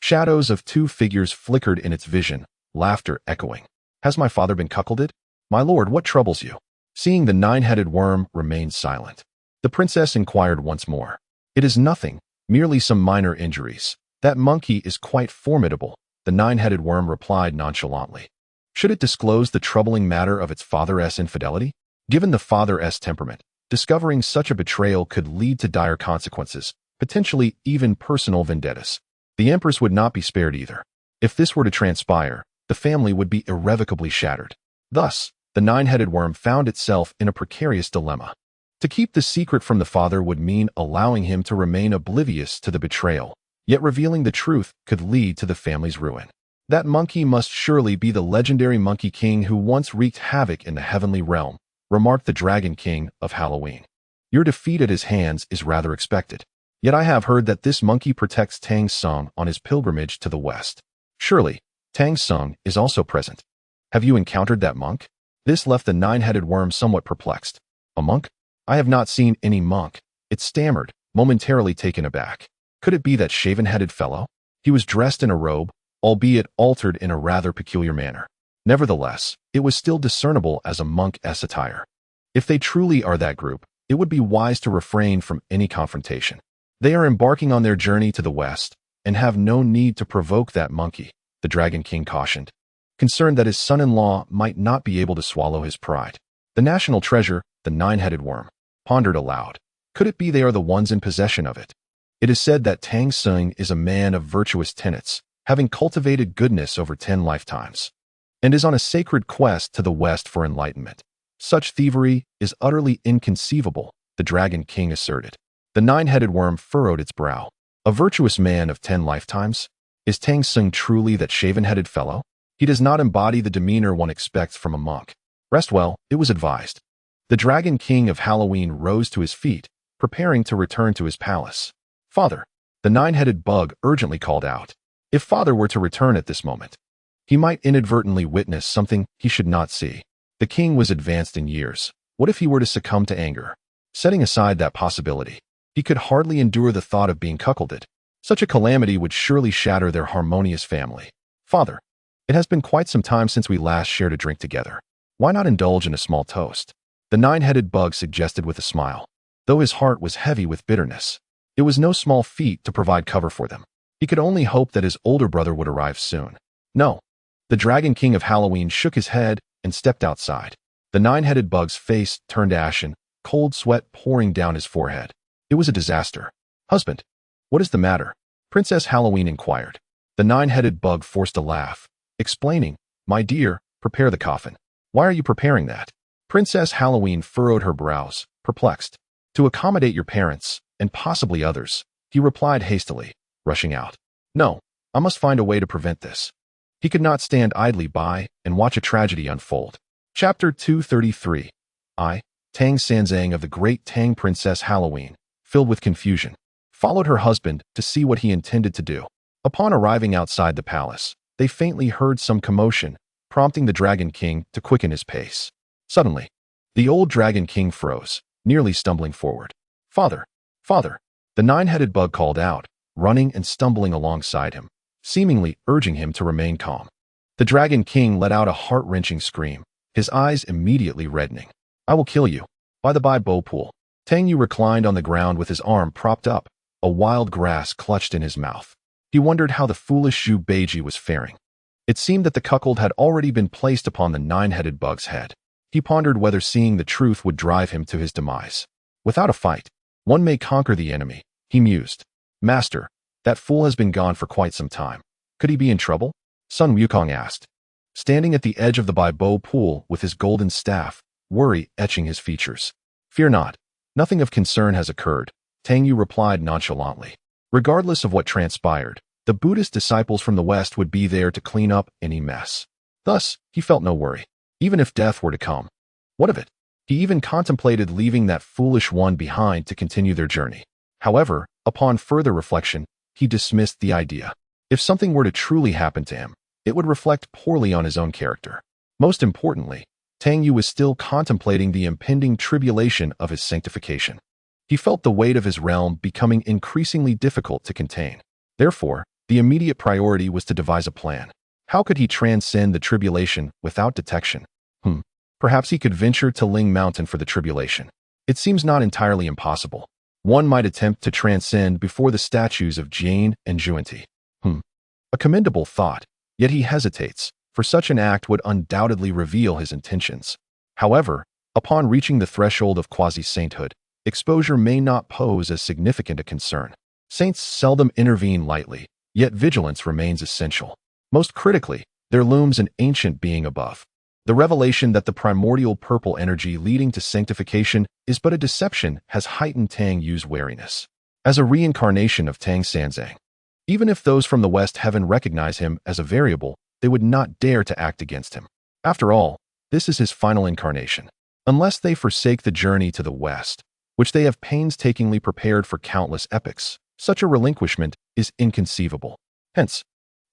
A: Shadows of two figures flickered in its vision, laughter echoing. Has my father been cuckolded? My lord, what troubles you? Seeing the nine-headed worm remain silent, the princess inquired once more. It is nothing, merely some minor injuries. That monkey is quite formidable, the nine-headed worm replied nonchalantly. Should it disclose the troubling matter of its father's infidelity? Given the father's temperament, discovering such a betrayal could lead to dire consequences, potentially even personal vendettas. The empress would not be spared either. If this were to transpire, the family would be irrevocably shattered. Thus, the nine-headed worm found itself in a precarious dilemma. To keep the secret from the father would mean allowing him to remain oblivious to the betrayal, yet revealing the truth could lead to the family's ruin. That monkey must surely be the legendary Monkey King who once wreaked havoc in the heavenly realm, remarked the Dragon King of Halloween. Your defeat at his hands is rather expected. Yet I have heard that this monkey protects Tang Sung on his pilgrimage to the west. Surely, Tang Sung is also present. Have you encountered that monk? This left the nine-headed worm somewhat perplexed. A monk? I have not seen any monk. It stammered, momentarily taken aback. Could it be that shaven-headed fellow? He was dressed in a robe, albeit altered in a rather peculiar manner. Nevertheless, it was still discernible as a monk's attire. If they truly are that group, it would be wise to refrain from any confrontation. They are embarking on their journey to the west, and have no need to provoke that monkey, the Dragon King cautioned, concerned that his son-in-law might not be able to swallow his pride. The national treasure, the nine-headed worm, pondered aloud. Could it be they are the ones in possession of it? It is said that Tang Sung is a man of virtuous tenets, having cultivated goodness over 10 lifetimes, and is on a sacred quest to the west for enlightenment. Such thievery is utterly inconceivable, the Dragon King asserted. The nine-headed worm furrowed its brow. A virtuous man of 10 lifetimes? Is Tang Sung truly that shaven-headed fellow? He does not embody the demeanor one expects from a monk. Rest well, it was advised. The Dragon King of Halloween rose to his feet, preparing to return to his palace. Father, the nine-headed bug urgently called out. If father were to return at this moment, he might inadvertently witness something he should not see. The king was advanced in years. What if he were to succumb to anger? Setting aside that possibility, he could hardly endure the thought of being cuckolded. Such a calamity would surely shatter their harmonious family. Father, it has been quite some time since we last shared a drink together. Why not indulge in a small toast? The nine-headed bug suggested with a smile. Though his heart was heavy with bitterness, it was no small feat to provide cover for them. He could only hope that his older brother would arrive soon. No. The Dragon King of Halloween shook his head and stepped outside. The nine-headed bug's face turned ashen, cold sweat pouring down his forehead. It was a disaster. Husband, what is the matter? Princess Halloween inquired. The nine-headed bug forced a laugh, explaining, My dear, prepare the coffin. Why are you preparing that? Princess Halloween furrowed her brows, perplexed. To accommodate your parents, and possibly others, he replied hastily, rushing out. No, I must find a way to prevent this. He could not stand idly by and watch a tragedy unfold. Chapter 233. Tang Sanzang of the Great Tang Princess Halloween, filled with confusion, followed her husband to see what he intended to do. Upon arriving outside the palace, they faintly heard some commotion, prompting the Dragon King to quicken his pace. Suddenly, the old Dragon King froze, nearly stumbling forward. Father! Father! The nine-headed bug called out, running and stumbling alongside him, seemingly urging him to remain calm. The Dragon King let out a heart-wrenching scream, his eyes immediately reddening. I will kill you. By the by, Bo-Pool. Tang Yu reclined on the ground with his arm propped up, a wild grass clutched in his mouth. He wondered how the foolish Zhu Beiji was faring. It seemed that the cuckold had already been placed upon the nine-headed bug's head. He pondered whether seeing the truth would drive him to his demise. Without a fight, one may conquer the enemy, he mused. Master, that fool has been gone for quite some time. Could he be in trouble? Sun Wukong asked. Standing at the edge of the Baibo pool with his golden staff, worry etching his features. Fear not. Nothing of concern has occurred, Tang Yu replied nonchalantly. Regardless of what transpired, the Buddhist disciples from the West would be there to clean up any mess. Thus, he felt no worry, even if death were to come. What of it? He even contemplated leaving that foolish one behind to continue their journey. However, upon further reflection, he dismissed the idea. If something were to truly happen to him, it would reflect poorly on his own character. Most importantly, Tang Yu was still contemplating the impending tribulation of his sanctification. He felt the weight of his realm becoming increasingly difficult to contain. Therefore, the immediate priority was to devise a plan. How could he transcend the tribulation without detection? Perhaps he could venture to Ling Mountain for the tribulation. It seems not entirely impossible. One might attempt to transcend before the statues of Jane and Juanti. A commendable thought, yet he hesitates, for such an act would undoubtedly reveal his intentions. However, upon reaching the threshold of quasi-sainthood, exposure may not pose as significant a concern. Saints seldom intervene lightly, yet vigilance remains essential. Most critically, there looms an ancient being above. The revelation that the primordial purple energy leading to sanctification is but a deception has heightened Tang Yu's wariness. As a reincarnation of Tang Sanzang, even if those from the West heaven recognize him as a variable, they would not dare to act against him. After all, this is his final incarnation. Unless they forsake the journey to the West, which they have painstakingly prepared for countless epochs, such a relinquishment is inconceivable. Hence,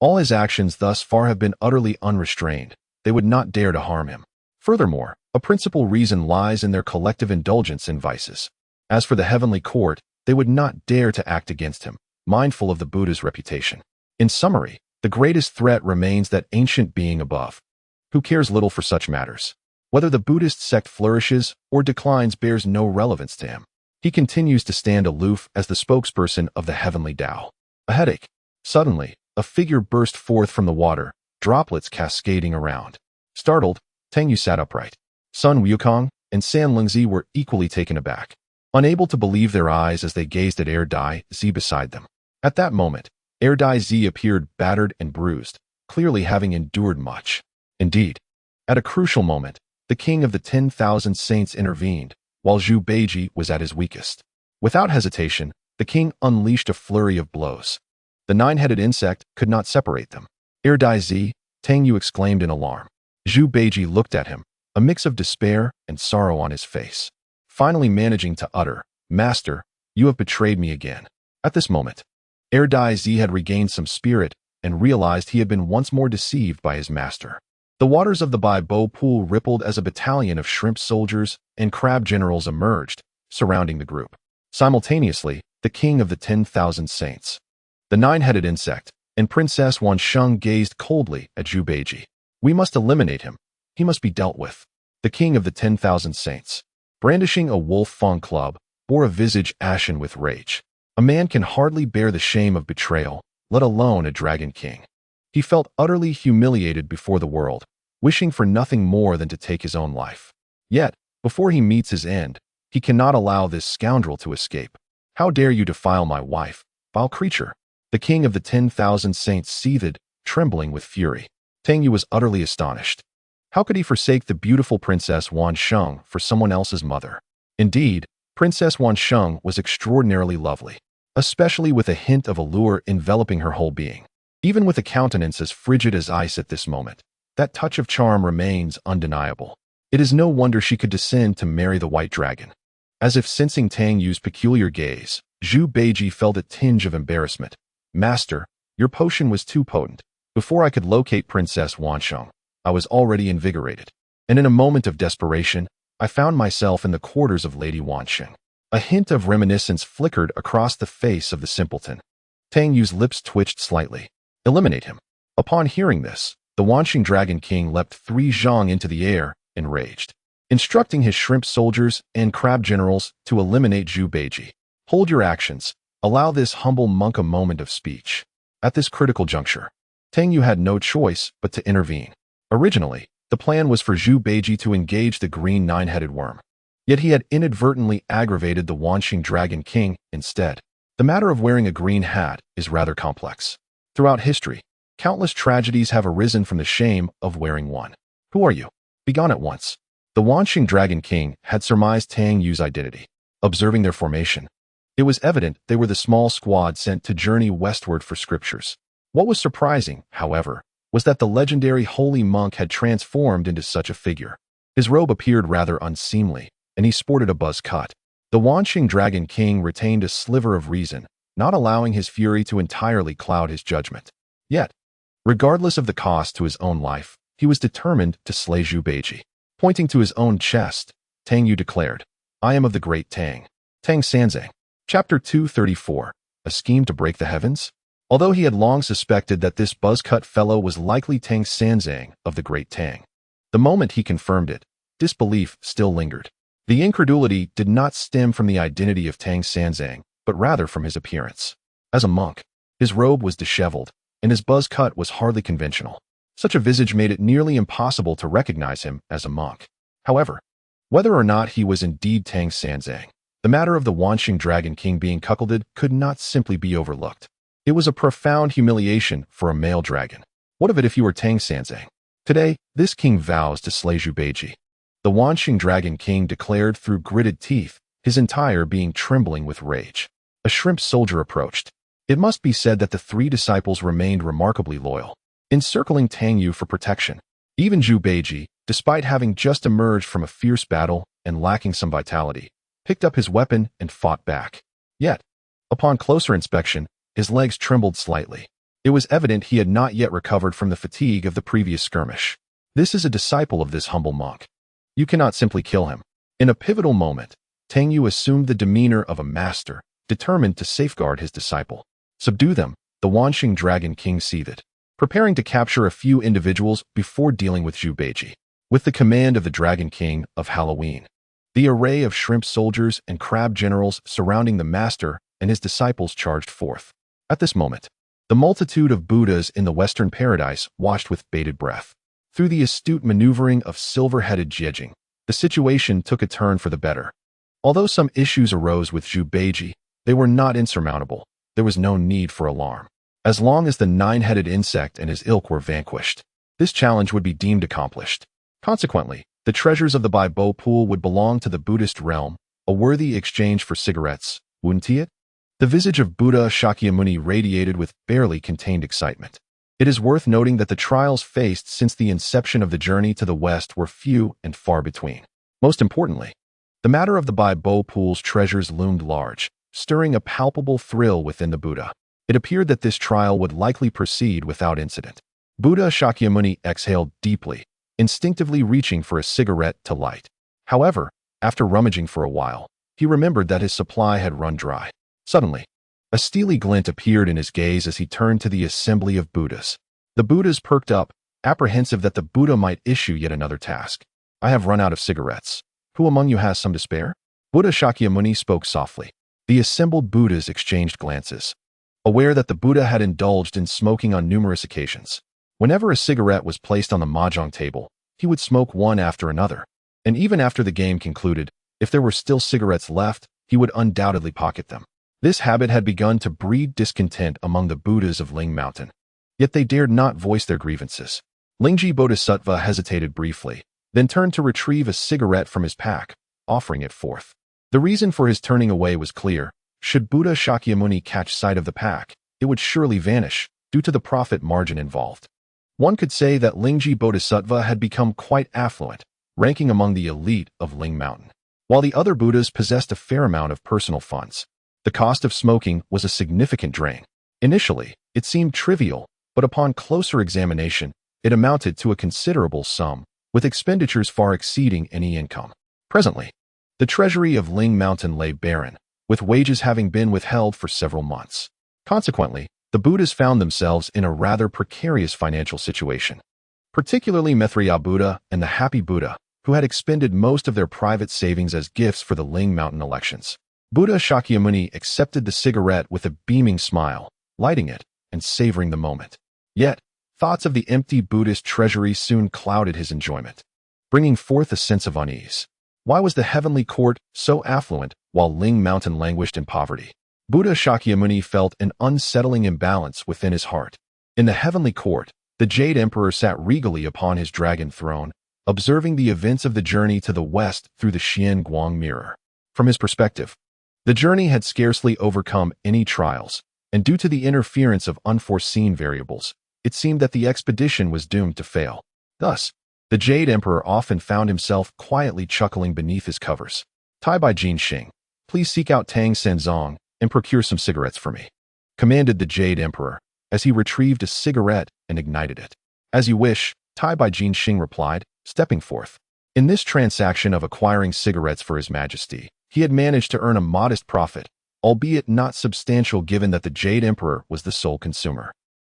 A: All his actions thus far have been utterly unrestrained. They would not dare to harm him. Furthermore, a principal reason lies in their collective indulgence in vices. As for the heavenly court, they would not dare to act against him, mindful of the Buddha's reputation. In summary, the greatest threat remains that ancient being above, who cares little for such matters. Whether the Buddhist sect flourishes or declines bears no relevance to him. He continues to stand aloof as the spokesperson of the heavenly Tao. A headache. Suddenly, a figure burst forth from the water, droplets cascading around. Startled, Tang Yu sat upright. Sun Wukong and San Lingzi were equally taken aback, unable to believe their eyes as they gazed at Dai Zi beside them. At that moment, Dai Zi appeared battered and bruised, clearly having endured much. Indeed, at a crucial moment, the king of the 10,000 saints intervened, while Zhu Beiji was at his weakest. Without hesitation, the king unleashed a flurry of blows. The nine-headed insect could not separate them. Dai Zi, Tang Yu exclaimed in alarm. Zhu Beiji looked at him, a mix of despair and sorrow on his face, finally managing to utter, "Master, you have betrayed me again." At this moment, Dai Zi had regained some spirit and realized he had been once more deceived by his master. The waters of the Bai Bo pool rippled as a battalion of shrimp soldiers and crab generals emerged, surrounding the group. Simultaneously, the king of the 10,000 saints, the nine-headed insect, and Princess Wansheng gazed coldly at Zhu Beiji. "We must eliminate him. He must be dealt with." The king of the 10,000 saints, brandishing a wolf fang club, bore a visage ashen with rage. A man can hardly bear the shame of betrayal, let alone a dragon king. He felt utterly humiliated before the world, wishing for nothing more than to take his own life. Yet, before he meets his end, he cannot allow this scoundrel to escape. "How dare you defile my wife, vile creature?" The king of the 10,000 saints seethed, trembling with fury. Tang Yu was utterly astonished. How could he forsake the beautiful Princess Wansheng for someone else's mother? Indeed, Princess Wansheng was extraordinarily lovely, especially with a hint of allure enveloping her whole being. Even with a countenance as frigid as ice at this moment, that touch of charm remains undeniable. It is no wonder she could descend to marry the white dragon. As if sensing Tang Yu's peculiar gaze, Zhu Beiji felt a tinge of embarrassment. "Master, your potion was too potent. Before I could locate Princess Wansheng, I was already invigorated, and in a moment of desperation, I found myself in the quarters of Lady Wansheng." A hint of reminiscence flickered across the face of the simpleton. Tang Yu's lips twitched slightly. Eliminate him. Upon hearing this, the Wansheng Dragon King leapt 3 zhang into the air, enraged, instructing his shrimp soldiers and crab generals to eliminate Zhu Beiji. "Hold your actions. Allow this humble monk a moment of speech." At this critical juncture, Tang Yu had no choice but to intervene. Originally, the plan was for Zhu Beiji to engage the green nine-headed worm. Yet he had inadvertently aggravated the Wansheng Dragon King instead. The matter of wearing a green hat is rather complex. Throughout history, countless tragedies have arisen from the shame of wearing one. "Who are you? Begone at once." The Wansheng Dragon King had surmised Tang Yu's identity. Observing their formation, it was evident they were the small squad sent to journey westward for scriptures. What was surprising, however, was that the legendary holy monk had transformed into such a figure. His robe appeared rather unseemly, and he sported a buzz cut. The Wansheng Dragon King retained a sliver of reason, not allowing his fury to entirely cloud his judgment. Yet, regardless of the cost to his own life, he was determined to slay Zhu Beiji. Pointing to his own chest, Tang Yu declared, "I am of the great Tang. Tang Sanzang." Chapter 234, A Scheme to Break the Heavens? Although he had long suspected that this buzz-cut fellow was likely Tang Sanzang of the great Tang, the moment he confirmed it, disbelief still lingered. The incredulity did not stem from the identity of Tang Sanzang, but rather from his appearance. As a monk, his robe was disheveled, and his buzz cut was hardly conventional. Such a visage made it nearly impossible to recognize him as a monk. However, whether or not he was indeed Tang Sanzang, the matter of the Wansheng Dragon King being cuckolded could not simply be overlooked. It was a profound humiliation for a male dragon. What of it if you were Tang Sanzang? Today, this king vows to slay Zhu Beiji. The Wansheng Dragon King declared through gritted teeth, his entire being trembling with rage. A shrimp soldier approached. It must be said that the 3 disciples remained remarkably loyal, encircling Tang Yu for protection. Even Zhu Beiji, despite having just emerged from a fierce battle and lacking some vitality, picked up his weapon and fought back. Yet, upon closer inspection, his legs trembled slightly. It was evident he had not yet recovered from the fatigue of the previous skirmish. This is a disciple of this humble monk. You cannot simply kill him. In a pivotal moment, Tang Yu assumed the demeanor of a master, determined to safeguard his disciple. Subdue them, the Wanxing Dragon King seethed, preparing to capture a few individuals before dealing with Zhu Beiji. With the command of the Dragon King of Halloween, the array of shrimp soldiers and crab generals surrounding the master and his disciples charged forth. At this moment, the multitude of Buddhas in the Western paradise watched with bated breath. Through the astute maneuvering of silver-headed Jiejing, the situation took a turn for the better. Although some issues arose with Zhu Beiji, they were not insurmountable. There was no need for alarm. As long as the nine-headed insect and his ilk were vanquished, this challenge would be deemed accomplished. Consequently, the treasures of the Bai Bo pool would belong to the Buddhist realm, a worthy exchange for cigarettes, wouldn't it? The visage of Buddha Shakyamuni radiated with barely contained excitement. It is worth noting that the trials faced since the inception of the journey to the West were few and far between. Most importantly, the matter of the Bai Bo pool's treasures loomed large, stirring a palpable thrill within the Buddha. It appeared that this trial would likely proceed without incident. Buddha Shakyamuni exhaled deeply, instinctively reaching for a cigarette to light. However, after rummaging for a while, he remembered that his supply had run dry. Suddenly, a steely glint appeared in his gaze as he turned to the assembly of Buddhas. The Buddhas perked up, apprehensive that the Buddha might issue yet another task. I have run out of cigarettes. Who among you has some to spare? Buddha Shakyamuni spoke softly. The assembled Buddhas exchanged glances, aware that the Buddha had indulged in smoking on numerous occasions. Whenever a cigarette was placed on the mahjong table, he would smoke one after another. And even after the game concluded, if there were still cigarettes left, he would undoubtedly pocket them. This habit had begun to breed discontent among the Buddhas of Ling Mountain. Yet they dared not voice their grievances. Lingji Bodhisattva hesitated briefly, then turned to retrieve a cigarette from his pack, offering it forth. The reason for his turning away was clear. Should Buddha Shakyamuni catch sight of the pack, it would surely vanish, due to the profit margin involved. One could say that Lingji Bodhisattva had become quite affluent, ranking among the elite of Ling Mountain. While the other Buddhas possessed a fair amount of personal funds, the cost of smoking was a significant drain. Initially, it seemed trivial, but upon closer examination, it amounted to a considerable sum, with expenditures far exceeding any income. Presently, the treasury of Ling Mountain lay barren, with wages having been withheld for several months. Consequently, the Buddhas found themselves in a rather precarious financial situation. Particularly Maitreya Buddha and the Happy Buddha, who had expended most of their private savings as gifts for the Ling Mountain elections. Buddha Shakyamuni accepted the cigarette with a beaming smile, lighting it and savoring the moment. Yet, thoughts of the empty Buddhist treasury soon clouded his enjoyment, bringing forth a sense of unease. Why was the heavenly court so affluent while Ling Mountain languished in poverty? Buddha Shakyamuni felt an unsettling imbalance within his heart. In the heavenly court, the Jade Emperor sat regally upon his dragon throne, observing the events of the journey to the west through the Xian Guang mirror. From his perspective, the journey had scarcely overcome any trials, and due to the interference of unforeseen variables, it seemed that the expedition was doomed to fail. Thus, the Jade Emperor often found himself quietly chuckling beneath his covers. Tai Bai Jin Xing, please seek out Tang Senzong and procure some cigarettes for me, commanded the Jade Emperor, as he retrieved a cigarette and ignited it. As you wish, Tai Bai Jin Xing replied, stepping forth. In this transaction of acquiring cigarettes for His Majesty, he had managed to earn a modest profit, albeit not substantial given that the Jade Emperor was the sole consumer.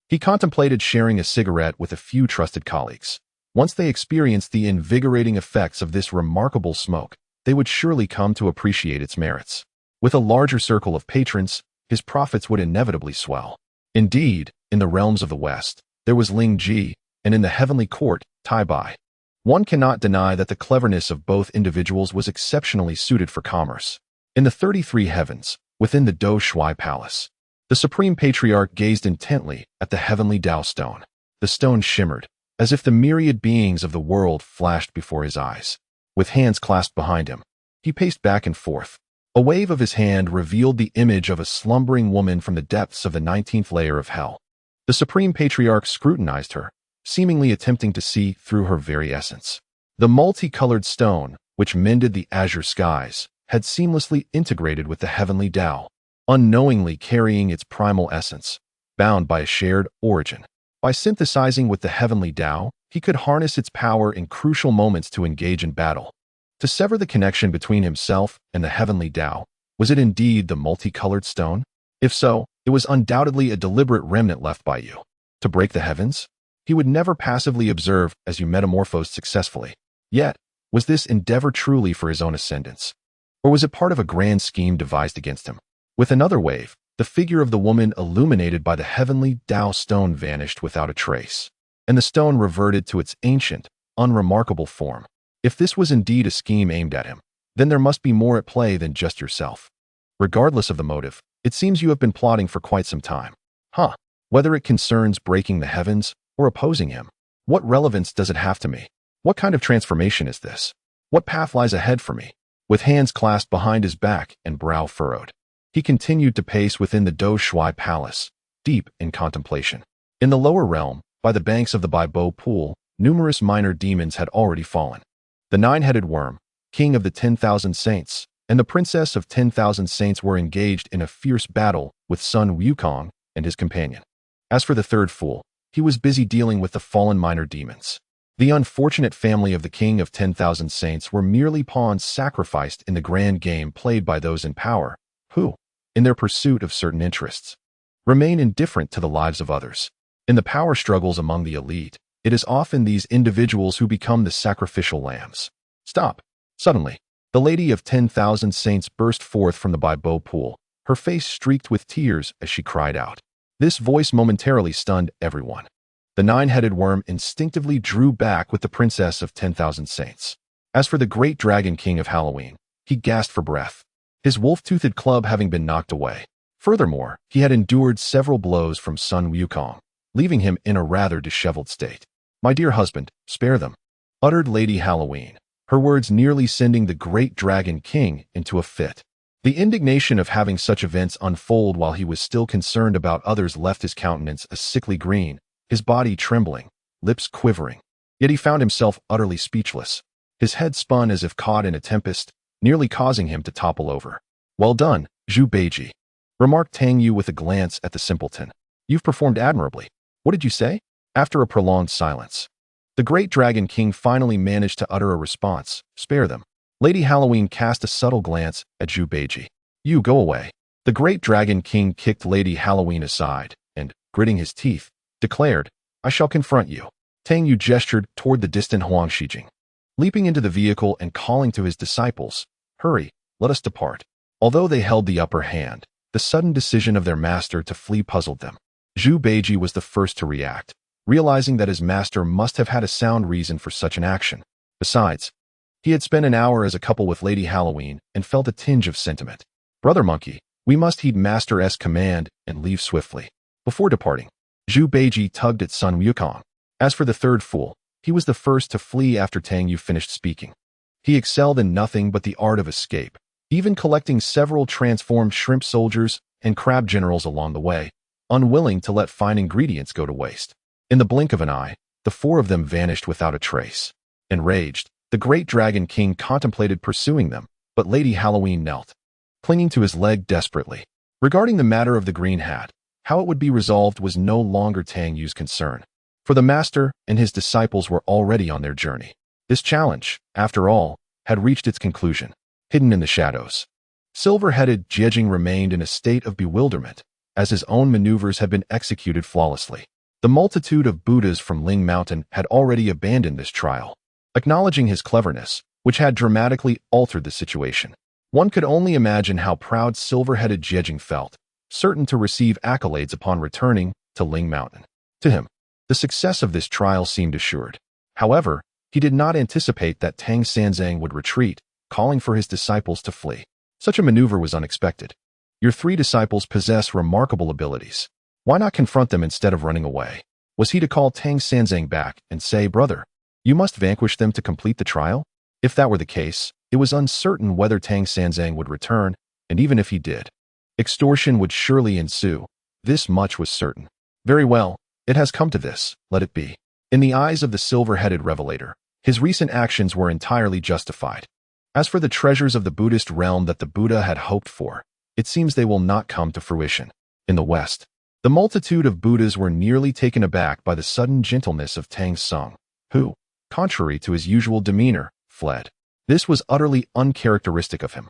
A: He contemplated sharing a cigarette with a few trusted colleagues. Once they experienced the invigorating effects of this remarkable smoke, they would surely come to appreciate its merits. With a larger circle of patrons, his profits would inevitably swell. Indeed, in the realms of the West, there was Ling Ji, and in the heavenly court, Tai Bai. One cannot deny that the cleverness of both individuals was exceptionally suited for commerce. In the 33 heavens, within the Do Shui Palace, the Supreme Patriarch gazed intently at the heavenly Tao stone. The stone shimmered, as if the myriad beings of the world flashed before his eyes. With hands clasped behind him, he paced back and forth. A wave of his hand revealed the image of a slumbering woman from the depths of the 19th layer of hell. The Supreme Patriarch scrutinized her, seemingly attempting to see through her very essence. The multicolored stone, which mended the azure skies, had seamlessly integrated with the heavenly Tao, unknowingly carrying its primal essence, bound by a shared origin. By synthesizing with the heavenly Tao, he could harness its power in crucial moments to engage in battle. To sever the connection between himself and the heavenly Tao, was it indeed the multicolored stone? If so, it was undoubtedly a deliberate remnant left by you. To break the heavens? He would never passively observe as you metamorphosed successfully. Yet, was this endeavor truly for his own ascendance? Or was it part of a grand scheme devised against him? With another wave, the figure of the woman illuminated by the heavenly Tao stone vanished without a trace, and the stone reverted to its ancient, unremarkable form. If this was indeed a scheme aimed at him, then there must be more at play than just yourself. Regardless of the motive, it seems you have been plotting for quite some time. Whether it concerns breaking the heavens or opposing him, what relevance does it have to me? What kind of transformation is this? What path lies ahead for me? With hands clasped behind his back and brow furrowed, he continued to pace within the Do Shui Palace, deep in contemplation. In the lower realm, by the banks of the Baibo Pool, numerous minor demons had already fallen. The nine-headed worm, king of the 10,000 saints, and the princess of 10,000 saints were engaged in a fierce battle with Sun Wukong and his companion. As for the third fool, he was busy dealing with the fallen minor demons. The unfortunate family of the king of 10,000 saints were merely pawns sacrificed in the grand game played by those in power, who, in their pursuit of certain interests, remain indifferent to the lives of others. In the power struggles among the elite, it is often these individuals who become the sacrificial lambs. Stop! Suddenly, the lady of 10,000 saints burst forth from the Baibo Pool, her face streaked with tears as she cried out. This voice momentarily stunned everyone. The nine-headed worm instinctively drew back with the princess of 10,000 saints. As for the great dragon king of Halloween, he gasped for breath, his wolf-toothed club having been knocked away. Furthermore, he had endured several blows from Sun Wukong, leaving him in a rather disheveled state. "My dear husband, spare them," uttered Lady Halloween, her words nearly sending the great dragon king into a fit. The indignation of having such events unfold while he was still concerned about others left his countenance a sickly green, his body trembling, lips quivering. Yet he found himself utterly speechless. His head spun as if caught in a tempest, nearly causing him to topple over. "Well done, Zhu Beiji," remarked Tang Yu with a glance at the simpleton. "You've performed admirably. What did you say?" After a prolonged silence, the great dragon king finally managed to utter a response. "Spare them." Lady Halloween cast a subtle glance at Zhu Beiji. "You go away." The great dragon king kicked Lady Halloween aside and, gritting his teeth, declared, "I shall confront you." Tang Yu gestured toward the distant Huang Shijing. Leaping into the vehicle and calling to his disciples, "Hurry, let us depart." Although they held the upper hand, the sudden decision of their master to flee puzzled them. Zhu Beiji was the first to react, realizing that his master must have had a sound reason for such an action. Besides, he had spent an hour as a couple with Lady Halloween and felt a tinge of sentiment. "Brother Monkey, we must heed Master's command and leave swiftly." Before departing, Zhu Beiji tugged at Sun Wukong. As for the third fool, he was the first to flee after Tang Yu finished speaking. He excelled in nothing but the art of escape, even collecting several transformed shrimp soldiers and crab generals along the way, unwilling to let fine ingredients go to waste. In the blink of an eye, the four of them vanished without a trace. Enraged, the great dragon king contemplated pursuing them, but Lady Halloween knelt, clinging to his leg desperately. Regarding the matter of the green hat, how it would be resolved was no longer Tang Yu's concern, for the master and his disciples were already on their journey. This challenge, after all, had reached its conclusion. Hidden in the shadows, silver-headed Jiejing remained in a state of bewilderment, as his own maneuvers had been executed flawlessly. The multitude of Buddhas from Ling Mountain had already abandoned this trial, acknowledging his cleverness, which had dramatically altered the situation. One could only imagine how proud silver-headed Jiejing felt, certain to receive accolades upon returning to Ling Mountain. To him, the success of this trial seemed assured. However, he did not anticipate that Tang Sanzang would retreat, calling for his disciples to flee. Such a maneuver was unexpected. Your three disciples possess remarkable abilities. Why not confront them instead of running away? Was he to call Tang Sanzang back and say, "Brother, you must vanquish them to complete the trial"? If that were the case, it was uncertain whether Tang Sanzang would return, and even if he did, extortion would surely ensue. This much was certain. Very well, it has come to this, let it be. In the eyes of the silver-headed revelator, his recent actions were entirely justified. As for the treasures of the Buddhist realm that the Buddha had hoped for, it seems they will not come to fruition. In the West, The multitude of Buddhas were nearly taken aback by the sudden gentleness of Tang Sung, who, contrary to his usual demeanor, fled. This was utterly uncharacteristic of him.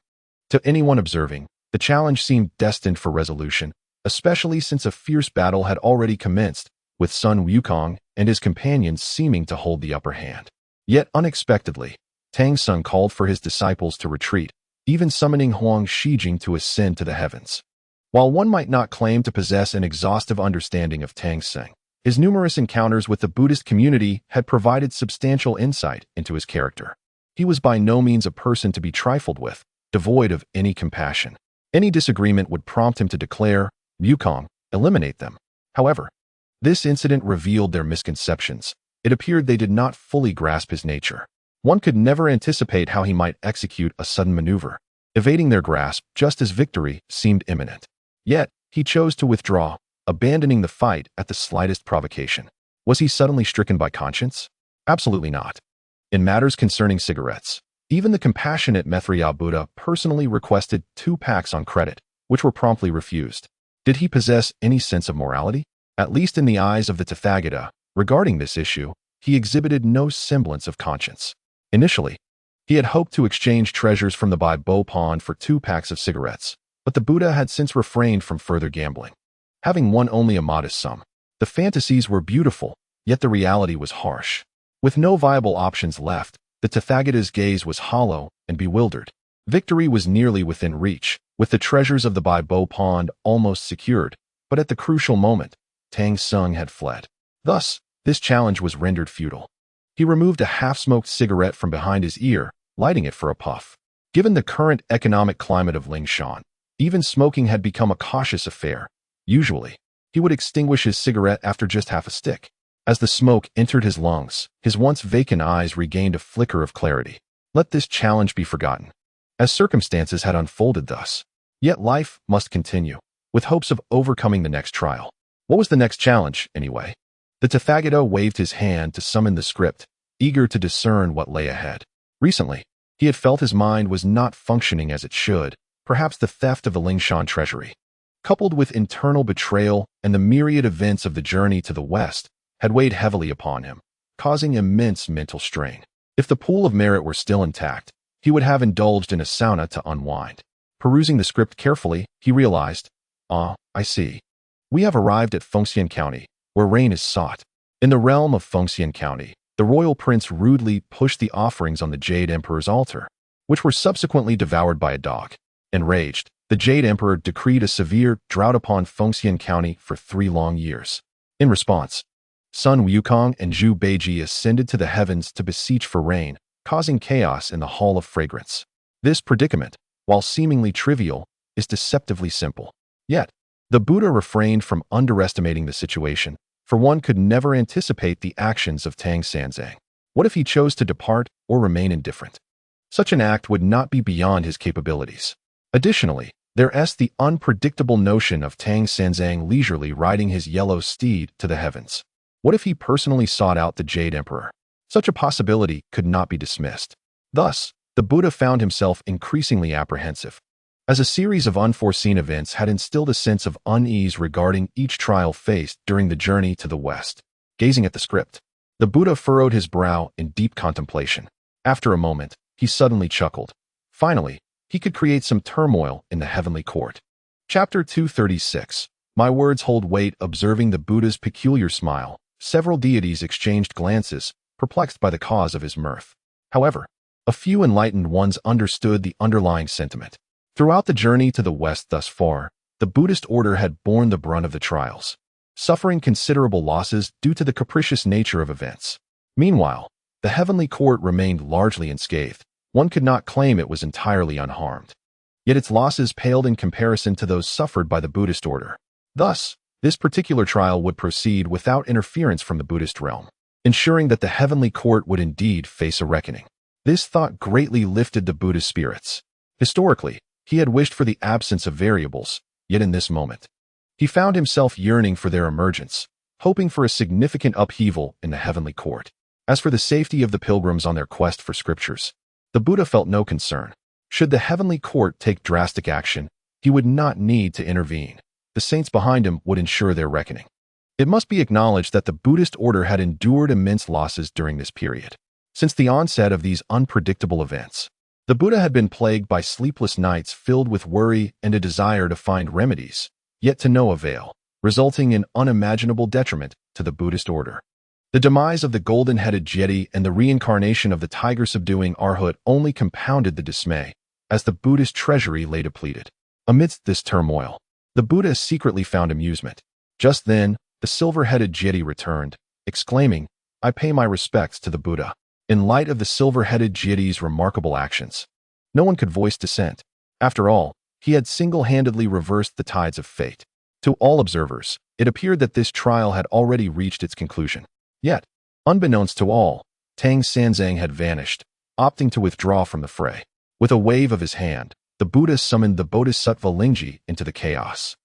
A: To anyone observing, the challenge seemed destined for resolution, especially since a fierce battle had already commenced, with Sun Wukong and his companions seeming to hold the upper hand. Yet unexpectedly, Tang Sung called for his disciples to retreat, even summoning Huang Shijing to ascend to the heavens. While one might not claim to possess an exhaustive understanding of Tang Sung, his numerous encounters with the Buddhist community had provided substantial insight into his character. He was by no means a person to be trifled with, devoid of any compassion. Any disagreement would prompt him to declare, "Wukong, eliminate them." However, this incident revealed their misconceptions. It appeared they did not fully grasp his nature. One could never anticipate how he might execute a sudden maneuver, evading their grasp just as victory seemed imminent. Yet, he chose to withdraw, abandoning the fight at the slightest provocation. Was he suddenly stricken by conscience? Absolutely not. In matters concerning cigarettes, even the compassionate Maitreya Buddha personally requested 2 packs on credit, which were promptly refused. Did he possess any sense of morality? At least in the eyes of the Tathagata, regarding this issue, he exhibited no semblance of conscience. Initially, he had hoped to exchange treasures from the Bai Bo Pond for 2 packs of cigarettes, but the Buddha had since refrained from further gambling. Having won only a modest sum, the fantasies were beautiful, yet the reality was harsh. With no viable options left, the Tathagata's gaze was hollow and bewildered. Victory was nearly within reach, with the treasures of the Bai Bo Pond almost secured, but at the crucial moment, Tang Sung had fled. Thus, this challenge was rendered futile. He removed a half-smoked cigarette from behind his ear, lighting it for a puff. Given the current economic climate of Lingshan, even smoking had become a cautious affair. Usually, he would extinguish his cigarette after just half a stick. As the smoke entered his lungs, his once vacant eyes regained a flicker of clarity. Let this challenge be forgotten, as circumstances had unfolded thus. Yet life must continue, with hopes of overcoming the next trial. What was the next challenge, anyway? The Tathagata waved his hand to summon the script, eager to discern what lay ahead. Recently, he had felt his mind was not functioning as it should. Perhaps the theft of the Lingshan treasury, coupled with internal betrayal and the myriad events of the journey to the west, had weighed heavily upon him, causing immense mental strain. If the pool of merit were still intact, he would have indulged in a sauna to unwind. Perusing the script carefully, he realized, I see. We have arrived at Fengxian County, where rain is sought. In the realm of Fengxian County, the royal prince rudely pushed the offerings on the Jade Emperor's altar, which were subsequently devoured by a dog. Enraged, the Jade Emperor decreed a severe drought upon Fengxian County for 3 long years. In response, Sun Wukong and Zhu Beiji ascended to the heavens to beseech for rain, causing chaos in the Hall of Fragrance. This predicament, while seemingly trivial, is deceptively simple. Yet, the Buddha refrained from underestimating the situation, for one could never anticipate the actions of Tang Sanzang. What if he chose to depart or remain indifferent? Such an act would not be beyond his capabilities. Additionally, there is the unpredictable notion of Tang Sanzang leisurely riding his yellow steed to the heavens. What if he personally sought out the Jade Emperor? Such a possibility could not be dismissed. Thus, the Buddha found himself increasingly apprehensive, as a series of unforeseen events had instilled a sense of unease regarding each trial faced during the journey to the west. Gazing at the script, the Buddha furrowed his brow in deep contemplation. After a moment, he suddenly chuckled. Finally, he could create some turmoil in the heavenly court. Chapter 236. My words hold weight. Observing the Buddha's peculiar smile, several deities exchanged glances, perplexed by the cause of his mirth. However, a few enlightened ones understood the underlying sentiment. Throughout the journey to the west thus far, the Buddhist order had borne the brunt of the trials, suffering considerable losses due to the capricious nature of events. Meanwhile, the heavenly court remained largely unscathed. One could not claim it was entirely unharmed. Yet its losses paled in comparison to those suffered by the Buddhist order. Thus, this particular trial would proceed without interference from the Buddhist realm, ensuring that the heavenly court would indeed face a reckoning. This thought greatly lifted the Buddha's spirits. Historically, he had wished for the absence of variables, yet in this moment, he found himself yearning for their emergence, hoping for a significant upheaval in the heavenly court. As for the safety of the pilgrims on their quest for scriptures, the Buddha felt no concern. Should the heavenly court take drastic action, he would not need to intervene. the saints behind him would ensure their reckoning. It must be acknowledged that the Buddhist order had endured immense losses during this period. Since the onset of these unpredictable events, the Buddha had been plagued by sleepless nights filled with worry and a desire to find remedies, yet to no avail, resulting in unimaginable detriment to the Buddhist order. The demise of the golden-headed Jeti and the reincarnation of the tiger subduing Arhat only compounded the dismay, as the Buddhist treasury lay depleted. Amidst this turmoil, the Buddha secretly found amusement. Just then, the silver-headed Jeti returned, exclaiming, "I pay my respects to the Buddha." In light of the silver-headed Jeti's remarkable actions, no one could voice dissent. After all, he had single-handedly reversed the tides of fate. To all observers, it appeared that this trial had already reached its conclusion. Yet, unbeknownst to all, Tang Sanzang had vanished, opting to withdraw from the fray. With a wave of his hand, the Buddha summoned the Bodhisattva Lingji into the chaos.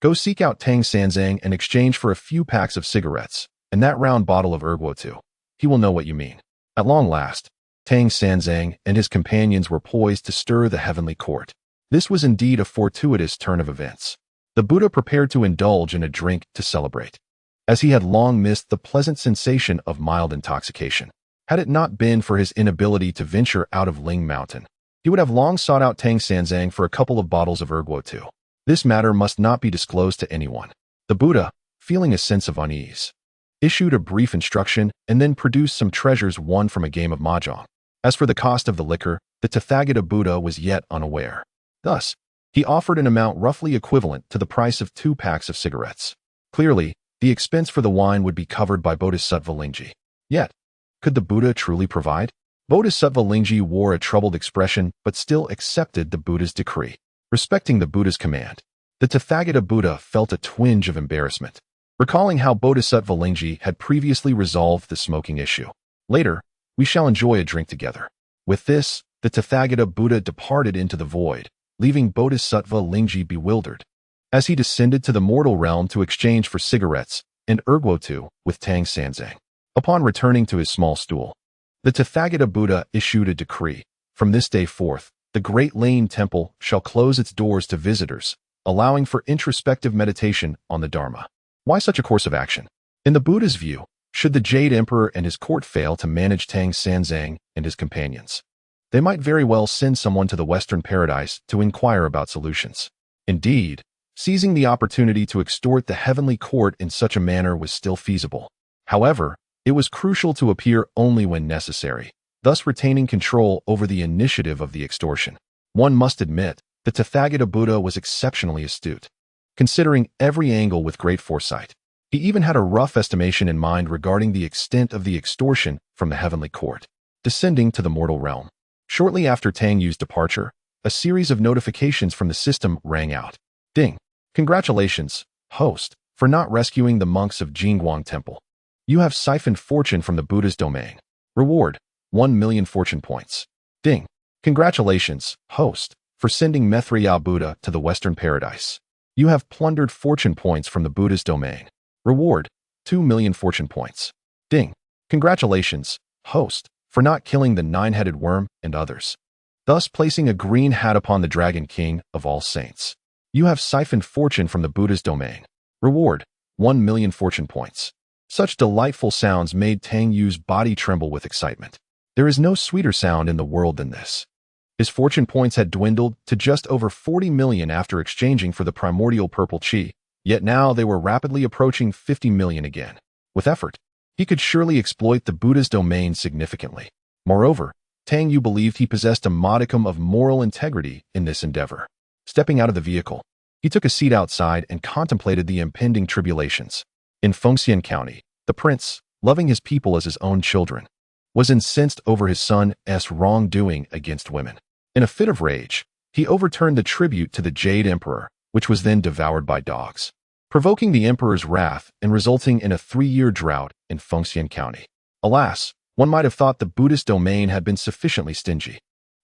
A: "Go seek out Tang Sanzang in exchange for a few packs of cigarettes, and that round bottle of erguo too. He will know what you mean." At long last, Tang Sanzang and his companions were poised to stir the heavenly court. This was indeed a fortuitous turn of events. The Buddha prepared to indulge in a drink to celebrate, as he had long missed the pleasant sensation of mild intoxication. Had it not been for his inability to venture out of Ling Mountain, he would have long sought out Tang Sanzang for a couple of bottles of erguo too. This matter must not be disclosed to anyone. The Buddha, feeling a sense of unease, issued a brief instruction and then produced some treasures won from a game of mahjong. As for the cost of the liquor, the Tathagata Buddha was yet unaware. Thus, he offered an amount roughly equivalent to the price of 2 packs of cigarettes. Clearly, the expense for the wine would be covered by Bodhisattva Lingji. Yet, could the Buddha truly provide? Bodhisattva Lingji wore a troubled expression but still accepted the Buddha's decree. Respecting the Buddha's command, the Tathagata Buddha felt a twinge of embarrassment, recalling how Bodhisattva Lingji had previously resolved the smoking issue. "Later, we shall enjoy a drink together." With this, the Tathagata Buddha departed into the void, leaving Bodhisattva Lingji bewildered. As he descended to the mortal realm to exchange for cigarettes and erguo too with Tang Sanzang. Upon returning to his small stool, the Tathagata Buddha issued a decree. From this day forth, the Great Lane Temple shall close its doors to visitors, allowing for introspective meditation on the Dharma. Why such a course of action? In the Buddha's view, should the Jade Emperor and his court fail to manage Tang Sanzang and his companions, they might very well send someone to the Western Paradise to inquire about solutions. Indeed, seizing the opportunity to extort the heavenly court in such a manner was still feasible. However, it was crucial to appear only when necessary, thus retaining control over the initiative of the extortion. One must admit, the Tathagata Buddha was exceptionally astute, considering every angle with great foresight. He even had a rough estimation in mind regarding the extent of the extortion from the heavenly court. Descending to the mortal realm. Shortly after Tang Yu's departure, a series of notifications from the system rang out. Ding! Congratulations, host, for not rescuing the monks of Jingguang Temple. You have siphoned fortune from the Buddha's domain. Reward, 1,000,000 fortune points. Ding! Congratulations, host, for sending Maitreya Buddha to the Western Paradise. You have plundered fortune points from the Buddha's domain. Reward, 2,000,000 fortune points. Ding! Congratulations, host, for not killing the 9-headed worm and others, thus placing a green hat upon the Dragon King of all saints. You have siphoned fortune from the Buddha's domain. Reward, 1,000,000 fortune points. Such delightful sounds made Tang Yu's body tremble with excitement. There is no sweeter sound in the world than this. His fortune points had dwindled to just over 40 million after exchanging for the primordial purple chi, yet now they were rapidly approaching 50 million again. With effort, he could surely exploit the Buddha's domain significantly. Moreover, Tang Yu believed he possessed a modicum of moral integrity in this endeavor. Stepping out of the vehicle, he took a seat outside and contemplated the impending tribulations. In Fengxian County, the prince, loving his people as his own children, was incensed over his son's wrongdoing against women. In a fit of rage, he overturned the tribute to the Jade Emperor, which was then devoured by dogs, provoking the emperor's wrath and resulting in a 3-year drought in Fengxian County. Alas, one might have thought the Buddhist domain had been sufficiently stingy.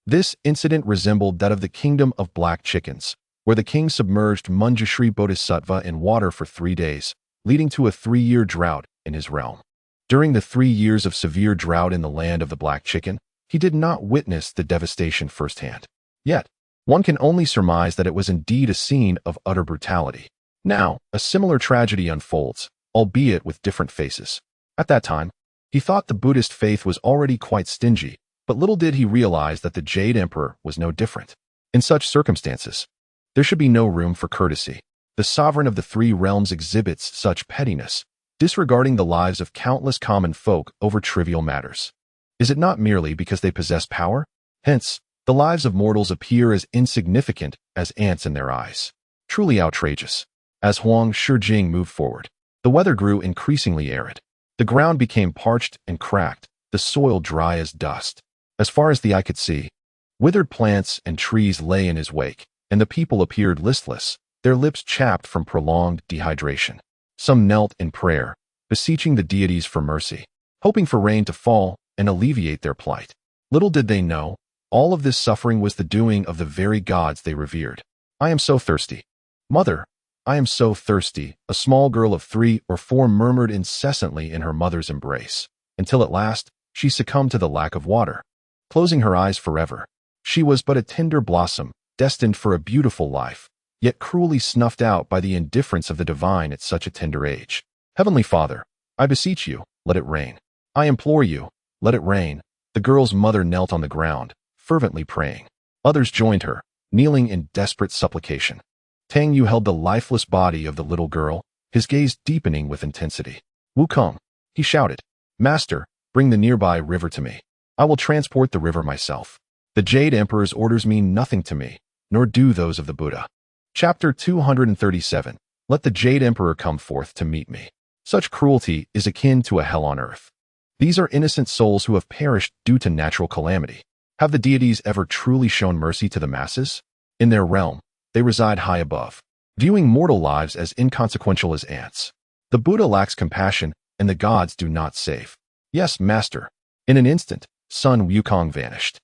A: This incident resembled that of the kingdom of black chickens, where the king submerged Manjushri Bodhisattva in water for 3 days, leading to a 3-year drought in his realm. During the 3 years of severe drought in the land of the black chicken, he did not witness the devastation firsthand. Yet, one can only surmise that it was indeed a scene of utter brutality. Now, a similar tragedy unfolds, albeit with different faces. At that time, he thought the Buddhist faith was already quite stingy, but little did he realize that the Jade Emperor was no different. In such circumstances, there should be no room for courtesy. The sovereign of the three realms exhibits such pettiness, disregarding the lives of countless common folk over trivial matters. Is it not merely because they possess power? Hence, the lives of mortals appear as insignificant as ants in their eyes. Truly outrageous. As Huang Shijing moved forward, the weather grew increasingly arid. The ground became parched and cracked, the soil dry as dust. As far as the eye could see, withered plants and trees lay in his wake, and the people appeared listless, their lips chapped from prolonged dehydration. Some knelt in prayer, beseeching the deities for mercy, hoping for rain to fall and alleviate their plight. Little did they know, all of this suffering was the doing of the very gods they revered. "I am so thirsty. Mother, I am so thirsty," a small girl of 3 or 4 murmured incessantly in her mother's embrace, until at last she succumbed to the lack of water. Closing her eyes forever, she was but a tender blossom, destined for a beautiful life, yet cruelly snuffed out by the indifference of the divine at such a tender age. "Heavenly Father, I beseech you, let it rain. I implore you, let it rain." The girl's mother knelt on the ground, fervently praying. Others joined her, kneeling in desperate supplication. Tang Yu held the lifeless body of the little girl, his gaze deepening with intensity. "Wukong," he shouted, "Master, bring the nearby river to me. I will transport the river myself. The Jade Emperor's orders mean nothing to me, nor do those of the Buddha." Chapter 237. Let the Jade Emperor come forth to meet me. Such cruelty is akin to a hell on earth. These are innocent souls who have perished due to natural calamity. Have the deities ever truly shown mercy to the masses? In their realm, they reside high above, viewing mortal lives as inconsequential as ants. The Buddha lacks compassion, and the gods do not save. "Yes, Master." In an instant, Sun Wukong vanished.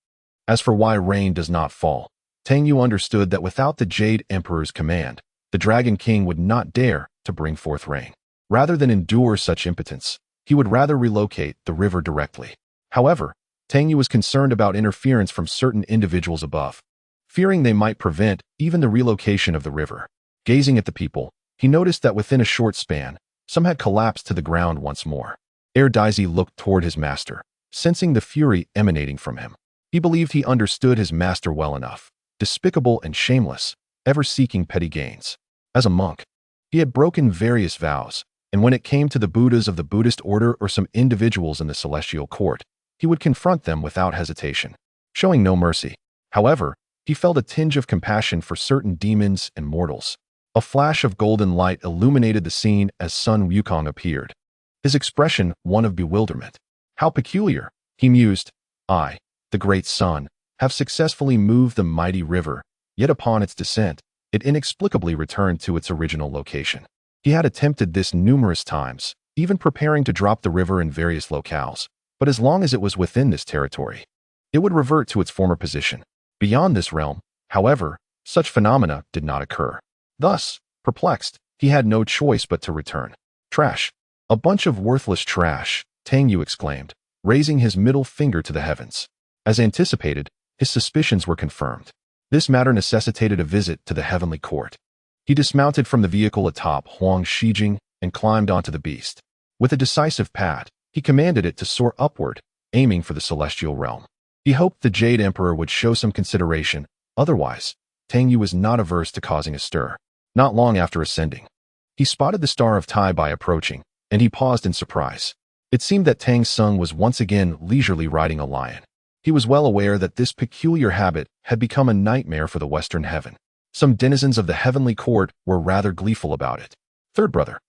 A: As for why rain does not fall, Tang Yu understood that without the Jade Emperor's command, the Dragon King would not dare to bring forth rain. Rather than endure such impotence, he would rather relocate the river directly. However, Tang Yu was concerned about interference from certain individuals above, fearing they might prevent even the relocation of the river. Gazing at the people, he noticed that within a short span, some had collapsed to the ground once more. Daisy looked toward his master, sensing the fury emanating from him. He believed he understood his master well enough, despicable and shameless, ever seeking petty gains. As a monk, he had broken various vows, and when it came to the Buddhas of the Buddhist order or some individuals in the celestial court, he would confront them without hesitation, showing no mercy. However, he felt a tinge of compassion for certain demons and mortals. A flash of golden light illuminated the scene as Sun Wukong appeared, his expression one of bewilderment. "How peculiar," he mused. "I, the great sun, have successfully moved the mighty river, yet upon its descent, it inexplicably returned to its original location." He had attempted this numerous times, even preparing to drop the river in various locales, but as long as it was within this territory, it would revert to its former position. Beyond this realm, however, such phenomena did not occur. Thus, perplexed, he had no choice but to return. "Trash. A bunch of worthless trash," Tang Yu exclaimed, raising his middle finger to the heavens. As anticipated, his suspicions were confirmed. This matter necessitated a visit to the heavenly court. He dismounted from the vehicle atop Huang Shijing and climbed onto the beast. With a decisive pat, he commanded it to soar upward, aiming for the celestial realm. He hoped the Jade Emperor would show some consideration. Otherwise, Tang Yu was not averse to causing a stir. Not long after ascending, he spotted the Star of Tai Bai approaching, and he paused in surprise. It seemed that Tang Sung was once again leisurely riding a lion. He was well aware that this peculiar habit had become a nightmare for the Western heaven. Some denizens of the heavenly court were rather gleeful about it. Third brother.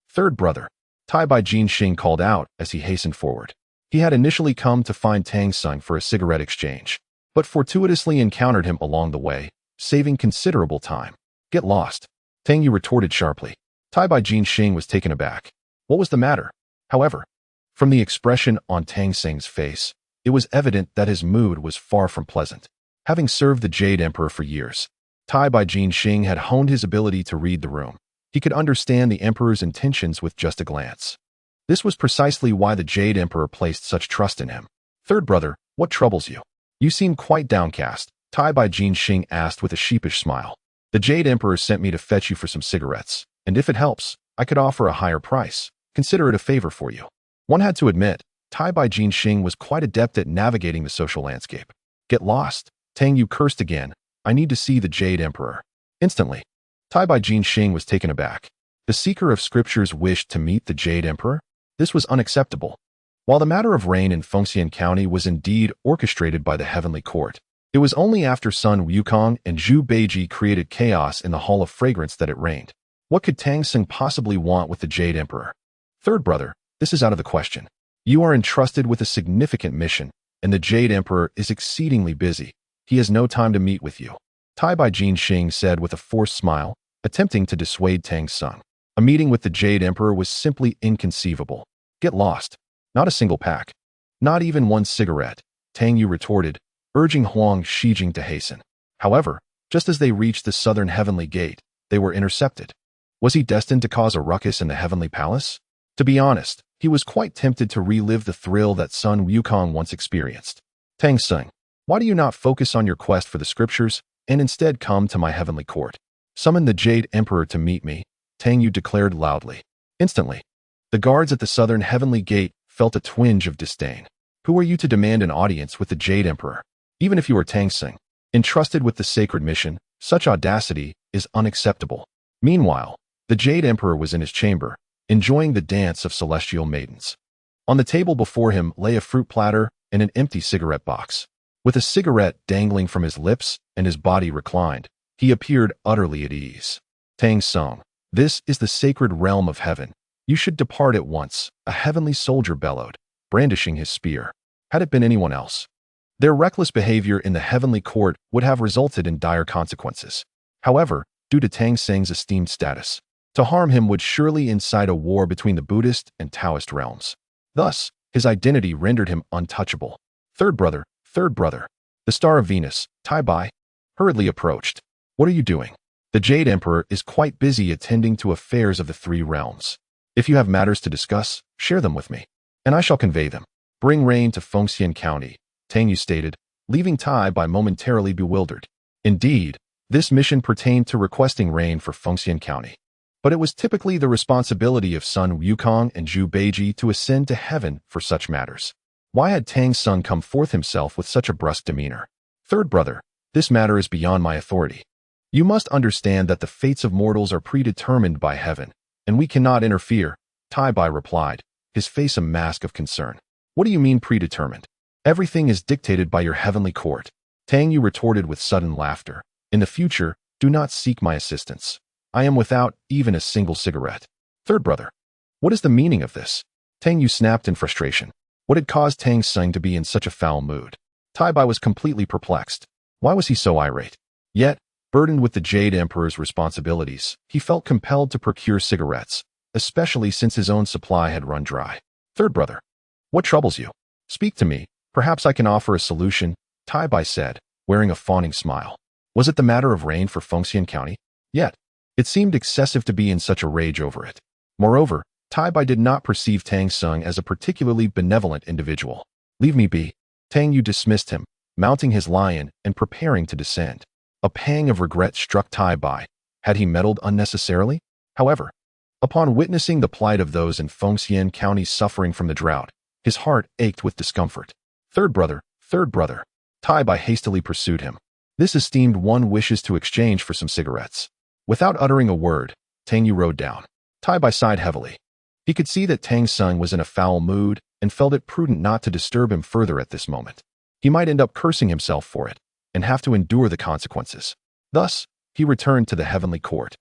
A: Third brother," Tai Bai Jinxing called out as he hastened forward. He had initially come to find Tang Sung for a cigarette exchange, but fortuitously encountered him along the way, saving considerable time. "Get lost," Tang Yu retorted sharply. Tai Bai Jinxing was taken aback. What was the matter? However, from the expression on Tang Sung's face, it was evident that his mood was far from pleasant. Having served the Jade Emperor for years, Tai Bai Jinxing had honed his ability to read the room. He could understand the Emperor's intentions with just a glance. This was precisely why the Jade Emperor placed such trust in him. "Third brother, what troubles you? You seem quite downcast," Tai Bai Jinxing asked with a sheepish smile. "The Jade Emperor sent me to fetch you for some cigarettes. and if it helps, I could offer a higher price. Consider it a favor for you. One had to admit, Tai Bai Jinxing was quite adept at navigating the social landscape. Get lost. Tang Yu cursed again. I need to see the Jade Emperor. Instantly, Tai Bai Jinxing was taken aback. The seeker of scriptures wished to meet the Jade Emperor? This was unacceptable. While the matter of rain in Fengxian County was indeed orchestrated by the heavenly court, it was only after Sun Wukong and Zhu Beiji created chaos in the Hall of Fragrance that it rained. What could Tang Xing possibly want with the Jade Emperor? Third brother, this is out of the question. You are entrusted with a significant mission, and the Jade Emperor is exceedingly busy. He has no time to meet with you. Tai Bai Jinxing said with a forced smile, attempting to dissuade Tang Xing. A meeting with the Jade Emperor was simply inconceivable. Get lost. Not a single pack. Not even one cigarette, Tang Yu retorted, urging Huang Shijing to hasten. However, just as they reached the southern heavenly gate, they were intercepted. Was he destined to cause a ruckus in the heavenly palace? To be honest, he was quite tempted to relive the thrill that Sun Wukong once experienced. Tang Xing, why do you not focus on your quest for the scriptures and instead come to my heavenly court? Summon the Jade Emperor to meet me, Tang Yu declared loudly. Instantly, the guards at the southern heavenly gate felt a twinge of disdain. Who are you to demand an audience with the Jade Emperor? Even if you are Tang Xing, entrusted with the sacred mission, such audacity is unacceptable. Meanwhile, the Jade Emperor was in his chamber, enjoying the dance of celestial maidens. On the table before him lay a fruit platter and an empty cigarette box. With a cigarette dangling from his lips and his body reclined, he appeared utterly at ease. Tang Xing, this is the sacred realm of heaven. You should depart at once, a heavenly soldier bellowed, brandishing his spear. Had it been anyone else, their reckless behavior in the heavenly court would have resulted in dire consequences. However, due to Tang Xing's esteemed status, to harm him would surely incite a war between the Buddhist and Taoist realms. Thus, his identity rendered him untouchable. Third brother, the star of Venus, Tai Bai, hurriedly approached. What are you doing? The Jade Emperor is quite busy attending to affairs of the three realms. If you have matters to discuss, share them with me, and I shall convey them. Bring rain to Fengxian County, Tang Yu stated, leaving Tai Bai momentarily bewildered. Indeed, this mission pertained to requesting rain for Fengxian County. But it was typically the responsibility of Sun Wukong and Zhu Beiji to ascend to heaven for such matters. Why had Tang Xing come forth himself with such a brusque demeanor? Third brother, this matter is beyond my authority. You must understand that the fates of mortals are predetermined by heaven, and we cannot interfere, Tai Bai replied, his face a mask of concern. What do you mean predetermined? Everything is dictated by your heavenly court. Tang Yu retorted with sudden laughter. In the future, do not seek my assistance. I am without even a single cigarette. Third brother, what is the meaning of this? Tang Yu snapped in frustration. What had caused Tang Xing to be in such a foul mood? Tai Bai was completely perplexed. Why was he so irate? Yet, burdened with the Jade Emperor's responsibilities, he felt compelled to procure cigarettes, especially since his own supply had run dry. Third brother, what troubles you? Speak to me, perhaps I can offer a solution, Tai Bai said, wearing a fawning smile. Was it the matter of rain for Fengxian County? Yet, it seemed excessive to be in such a rage over it. Moreover, Tai Bai did not perceive Tang Xing as a particularly benevolent individual. Leave me be. Tang Yu dismissed him, mounting his lion and preparing to descend. A pang of regret struck Tai Bai. Had he meddled unnecessarily? However, upon witnessing the plight of those in Fengxian County suffering from the drought, his heart ached with discomfort. Third brother, Tai Bai hastily pursued him. This esteemed one wishes to exchange for some cigarettes. Without uttering a word, Tang Yu rode down. Tai Bai sighed heavily. He could see that Tang Xing was in a foul mood and felt it prudent not to disturb him further at this moment. He might end up cursing himself for it and have to endure the consequences. Thus, he returned to the heavenly court.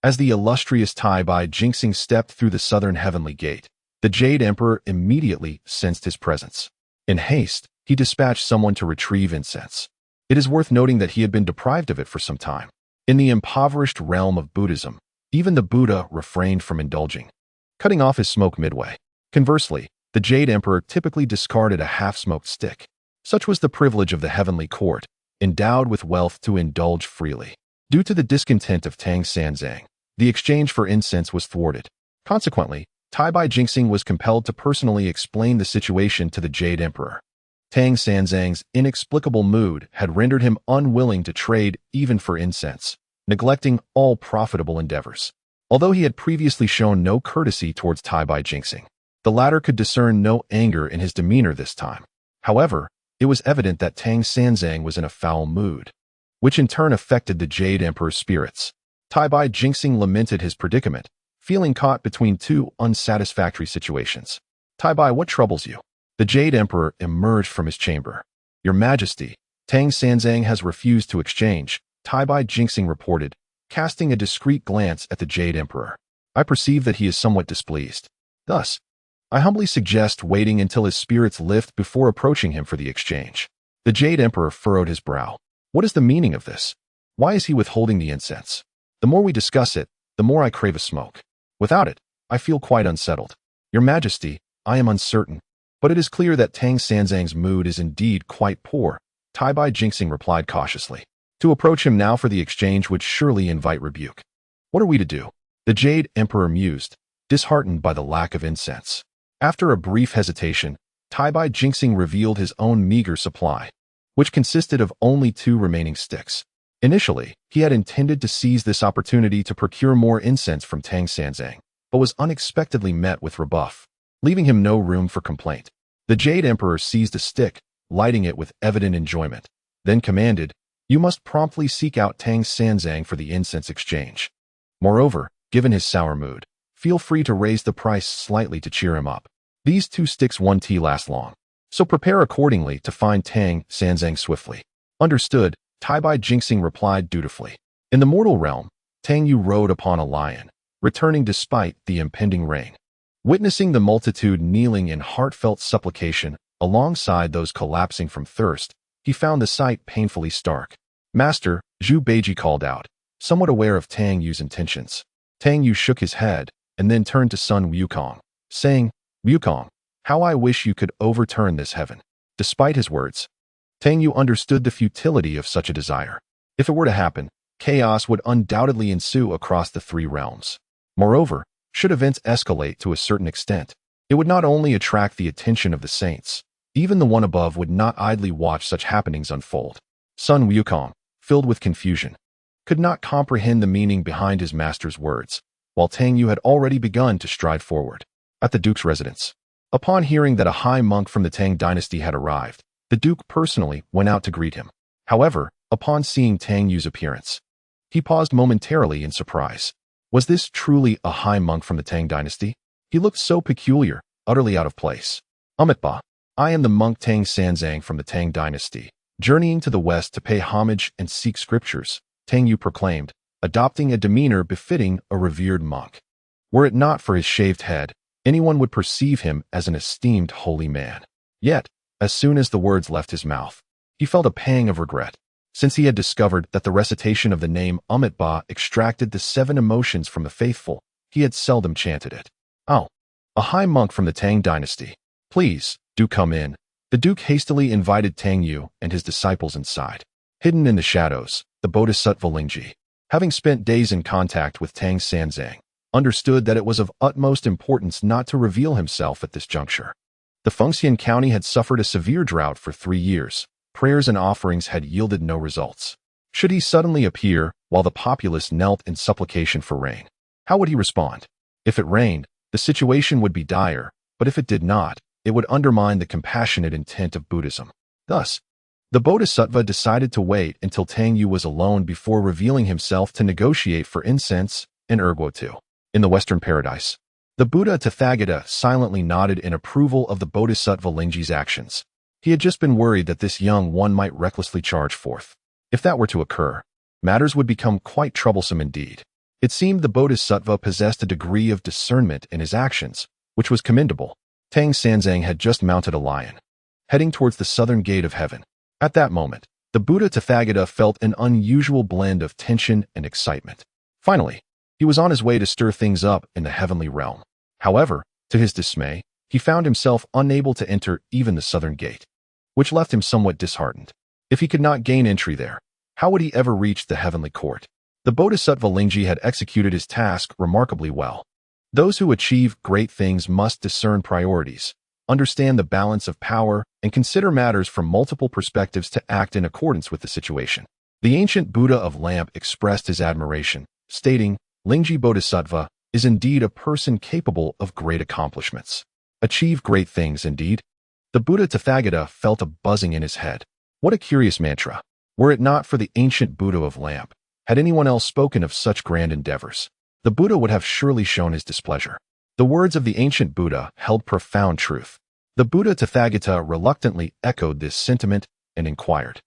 A: As the illustrious Tai Bai Jinxing stepped through the southern heavenly gate, the Jade Emperor immediately sensed his presence. In haste, he dispatched someone to retrieve incense. It is worth noting that he had been deprived of it for some time. In the impoverished realm of Buddhism, even the Buddha refrained from indulging, cutting off his smoke midway. Conversely, the Jade Emperor typically discarded a half-smoked stick. Such was the privilege of the heavenly court, endowed with wealth to indulge freely. Due to the discontent of Tang Sanzang, the exchange for incense was thwarted. Consequently, Tai Bai Jinxing was compelled to personally explain the situation to the Jade Emperor. Tang Sanzang's inexplicable mood had rendered him unwilling to trade even for incense, neglecting all profitable endeavors. Although he had previously shown no courtesy towards Taibai Jinxing, the latter could discern no anger in his demeanor this time. However, it was evident that Tang Sanzang was in a foul mood, which in turn affected the Jade Emperor's spirits. Taibai Jinxing lamented his predicament, feeling caught between two unsatisfactory situations. Taibai, what troubles you? The Jade Emperor emerged from his chamber. Your Majesty, Tang Sanzang has refused to exchange, Taibai Jinxing reported, casting a discreet glance at the Jade Emperor. I perceive that he is somewhat displeased. Thus, I humbly suggest waiting until his spirits lift before approaching him for the exchange. The Jade Emperor furrowed his brow. What is the meaning of this? Why is he withholding the incense? The more we discuss it, the more I crave a smoke. Without it, I feel quite unsettled. Your Majesty, I am uncertain, but it is clear that Tang Sanzang's mood is indeed quite poor, Taibai Jinxing replied cautiously. To approach him now for the exchange would surely invite rebuke. What are we to do? The Jade Emperor mused, disheartened by the lack of incense. After a brief hesitation, Taibai Jinxing revealed his own meager supply, which consisted of only 2 remaining sticks. Initially, he had intended to seize this opportunity to procure more incense from Tang Sanzang, but was unexpectedly met with rebuff, leaving him no room for complaint. The Jade Emperor seized a stick, lighting it with evident enjoyment, then commanded, "You must promptly seek out Tang Sanzang for the incense exchange. Moreover, given his sour mood, feel free to raise the price slightly to cheer him up. These 2 sticks won't last long, so prepare accordingly to find Tang Sanzang swiftly." Understood, Taibai Jinxing replied dutifully. In the mortal realm, Tang Yu rode upon a lion, returning despite the impending rain. Witnessing the multitude kneeling in heartfelt supplication alongside those collapsing from thirst, he found the sight painfully stark. "Master," Zhu Beiji called out, somewhat aware of Tang Yu's intentions. Tang Yu shook his head and then turned to Sun Wukong, saying, "Wukong, how I wish you could overturn this heaven." Despite his words, Tang Yu understood the futility of such a desire. If it were to happen, chaos would undoubtedly ensue across the 3 realms. Moreover, should events escalate to a certain extent, it would not only attract the attention of the saints, even the one above would not idly watch such happenings unfold. Sun Wukong, filled with confusion, could not comprehend the meaning behind his master's words, while Tang Yu had already begun to stride forward. At the Duke's residence, upon hearing that a high monk from the Tang dynasty had arrived, the Duke personally went out to greet him. However, upon seeing Tang Yu's appearance, he paused momentarily in surprise. Was this truly a high monk from the Tang dynasty? He looked so peculiar, utterly out of place. "Amitba, I am the monk Tang Sanzang from the Tang dynasty, journeying to the west to pay homage and seek scriptures," Tang Yu proclaimed, adopting a demeanor befitting a revered monk. Were it not for his shaved head, anyone would perceive him as an esteemed holy man. Yet, as soon as the words left his mouth, he felt a pang of regret, since he had discovered that the recitation of the name Amitba extracted the 7 emotions from the faithful. He had seldom chanted it. "Oh, a high monk from the Tang dynasty. Please, do come in." The Duke hastily invited Tang Yu and his disciples inside. Hidden in the shadows, the Bodhisattva Lingji, having spent days in contact with Tang Sanzang, understood that it was of utmost importance not to reveal himself at this juncture. The Fengxian County had suffered a severe drought for 3 years. Prayers and offerings had yielded no results. Should he suddenly appear while the populace knelt in supplication for rain? How would he respond? If it rained, the situation would be dire, but if it did not, it would undermine the compassionate intent of Buddhism. Thus, the Bodhisattva decided to wait until Tang Yu was alone before revealing himself to negotiate for incense and erguotu. In the Western Paradise, the Buddha Tathagata silently nodded in approval of the Bodhisattva Lingji's actions. He had just been worried that this young one might recklessly charge forth. If that were to occur, matters would become quite troublesome indeed. It seemed the Bodhisattva possessed a degree of discernment in his actions, which was commendable. Tang Sanzang had just mounted a lion, heading towards the southern gate of heaven. At that moment, the Buddha Tathagata felt an unusual blend of tension and excitement. Finally, he was on his way to stir things up in the heavenly realm. However, to his dismay, he found himself unable to enter even the southern gate, which left him somewhat disheartened. If he could not gain entry there, how would he ever reach the heavenly court? The Bodhisattva Lingji had executed his task remarkably well. Those who achieve great things must discern priorities, understand the balance of power, and consider matters from multiple perspectives to act in accordance with the situation. The ancient Buddha of Lamp expressed his admiration, stating, Lingji Bodhisattva is indeed a person capable of great accomplishments. Achieve great things indeed. The Buddha Tathagata felt a buzzing in his head. What a curious mantra. Were it not for the ancient Buddha of Lamp, had anyone else spoken of such grand endeavors, the Buddha would have surely shown his displeasure. The words of the ancient Buddha held profound truth. The Buddha Tathagata reluctantly echoed this sentiment and inquired,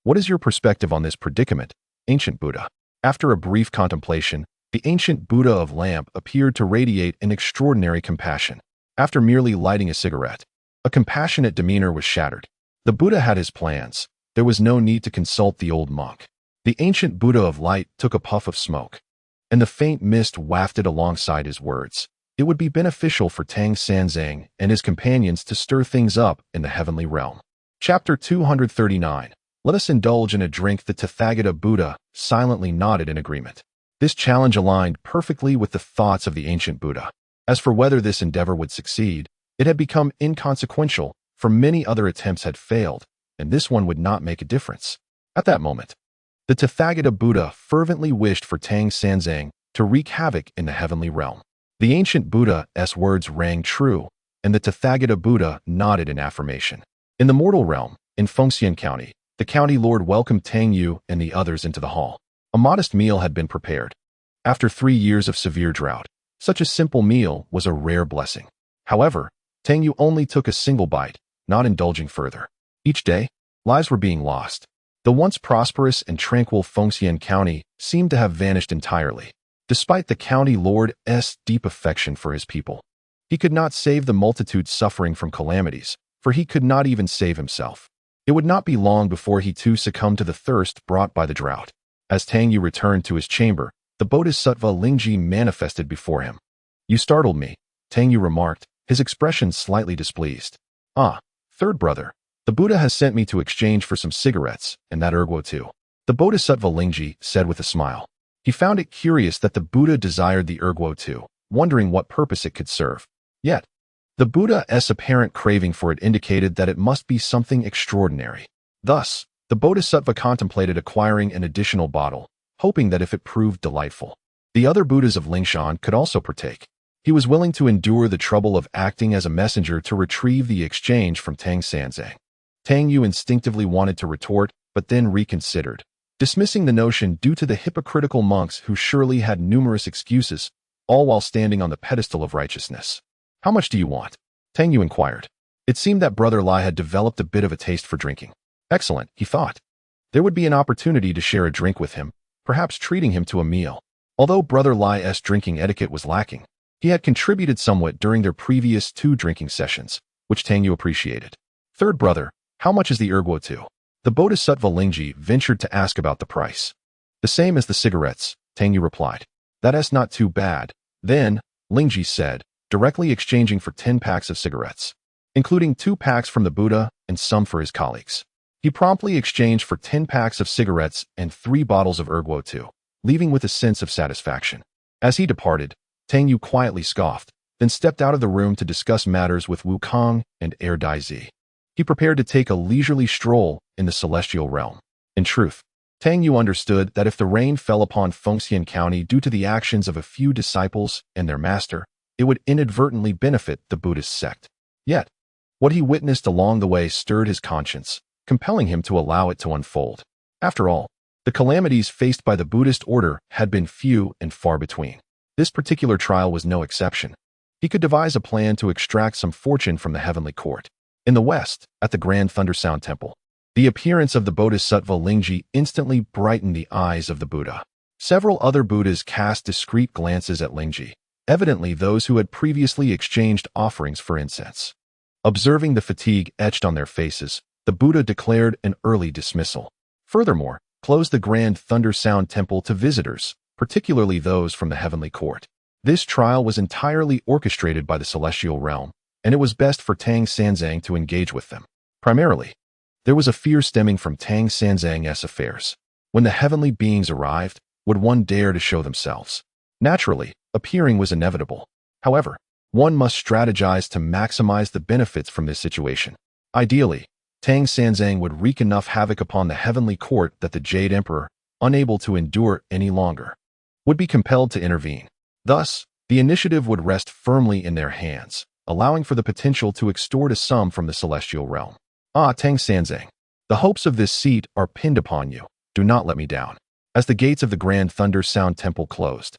A: "What is your perspective on this predicament, ancient Buddha?" After a brief contemplation, the ancient Buddha of Lamp appeared to radiate an extraordinary compassion. After merely lighting a cigarette, a compassionate demeanor was shattered. The Buddha had his plans. There was no need to consult the old monk. The ancient Buddha of Light took a puff of smoke, and the faint mist wafted alongside his words. It would be beneficial for Tang Sanzang and his companions to stir things up in the heavenly realm. Chapter 239. Let us indulge in a drink. The Tathagata Buddha silently nodded in agreement. This challenge aligned perfectly with the thoughts of the ancient Buddha. As for whether this endeavor would succeed, it had become inconsequential, for many other attempts had failed, and this one would not make a difference. At that moment, the Tathagata Buddha fervently wished for Tang Sanzang to wreak havoc in the heavenly realm. The ancient Buddha's words rang true, and the Tathagata Buddha nodded in affirmation. In the mortal realm, in Fengxian County, the county lord welcomed Tang Yu and the others into the hall. A modest meal had been prepared. After 3 years of severe drought, such a simple meal was a rare blessing. However, Tang Yu only took a single bite, not indulging further. Each day, lives were being lost. The once prosperous and tranquil Fengxian County seemed to have vanished entirely. Despite the county lord's deep affection for his people, he could not save the multitude suffering from calamities, for he could not even save himself. It would not be long before he too succumbed to the thirst brought by the drought. As Tang Yu returned to his chamber, the Bodhisattva Lingji manifested before him. "You startled me," Tang Yu remarked, his expression slightly displeased. "Ah, third brother, the Buddha has sent me to exchange for some cigarettes, and that ergo too," the Bodhisattva Lingji said with a smile. He found it curious that the Buddha desired the ergo too, wondering what purpose it could serve. Yet, the Buddha's apparent craving for it indicated that it must be something extraordinary. Thus, the Bodhisattva contemplated acquiring an additional bottle, hoping that if it proved delightful, the other Buddhas of Lingshan could also partake. He was willing to endure the trouble of acting as a messenger to retrieve the exchange from Tang Sanzang. Tang Yu instinctively wanted to retort, but then reconsidered, dismissing the notion due to the hypocritical monks who surely had numerous excuses, all while standing on the pedestal of righteousness. "How much do you want?" Tang Yu inquired. It seemed that Brother Lai had developed a bit of a taste for drinking. Excellent, he thought. There would be an opportunity to share a drink with him, perhaps treating him to a meal. Although Brother Lai's drinking etiquette was lacking, he had contributed somewhat during their previous 2 drinking sessions, which Tang Yu appreciated. "Third brother, how much is the ergo too?" The Bodhisattva Lingji ventured to ask about the price. "The same as the cigarettes," Tang Yu replied. "That's not too bad." Then, Lingji said, directly exchanging for 10 packs of cigarettes, including 2 packs from the Buddha and some for his colleagues. He promptly exchanged for 10 packs of cigarettes and 3 bottles of ergo too, leaving with a sense of satisfaction. As he departed, Tang Yu quietly scoffed, then stepped out of the room to discuss matters with Wu Kong and Air Daizi. He prepared to take a leisurely stroll in the celestial realm. In truth, Tang Yu understood that if the rain fell upon Fengxian County due to the actions of a few disciples and their master, it would inadvertently benefit the Buddhist sect. Yet, what he witnessed along the way stirred his conscience, compelling him to allow it to unfold. After all, the calamities faced by the Buddhist order had been few and far between. This particular trial was no exception. He could devise a plan to extract some fortune from the heavenly court. In the west, at the Grand Thundersound Temple, the appearance of the Bodhisattva Lingji instantly brightened the eyes of the Buddha. Several other Buddhas cast discreet glances at Lingji, evidently those who had previously exchanged offerings for incense. Observing the fatigue etched on their faces, the Buddha declared an early dismissal. Furthermore, closed the Grand Thundersound Temple to visitors, particularly those from the heavenly court. This trial was entirely orchestrated by the celestial realm, and it was best for Tang Sanzang to engage with them. Primarily, there was a fear stemming from Tang Sanzang's affairs. When the heavenly beings arrived, would one dare to show themselves? Naturally, appearing was inevitable. However, one must strategize to maximize the benefits from this situation. Ideally, Tang Sanzang would wreak enough havoc upon the heavenly court that the Jade Emperor, unable to endure any longer, would be compelled to intervene. Thus, the initiative would rest firmly in their hands, allowing for the potential to extort a sum from the celestial realm. Ah, Tang Sanzang, the hopes of this seat are pinned upon you. Do not let me down. As the gates of the Grand Thunder Sound Temple closed,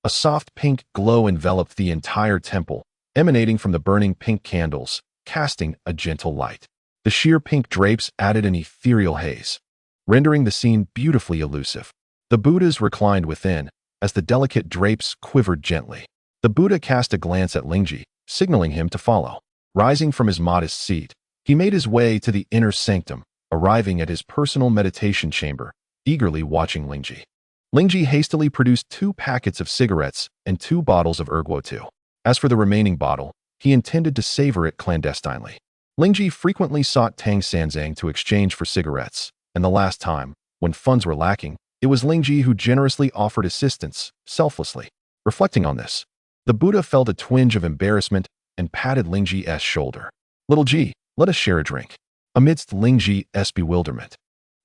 A: a soft pink glow enveloped the entire temple, emanating from the burning pink candles, casting a gentle light. The sheer pink drapes added an ethereal haze, rendering the scene beautifully elusive. The Buddhas reclined within, as the delicate drapes quivered gently. The Buddha cast a glance at Lingji, signaling him to follow. Rising from his modest seat, he made his way to the inner sanctum, arriving at his personal meditation chamber, eagerly watching Lingji. Lingji hastily produced 2 packets of cigarettes and 2 bottles of erguo. As for the remaining bottle, he intended to savor it clandestinely. Lingji frequently sought Tang Sanzang to exchange for cigarettes, and the last time, when funds were lacking, it was Lingji who generously offered assistance, selflessly. Reflecting on this, the Buddha felt a twinge of embarrassment and patted Lingji's shoulder. Little Ji, let us share a drink. Amidst Lingji's bewilderment,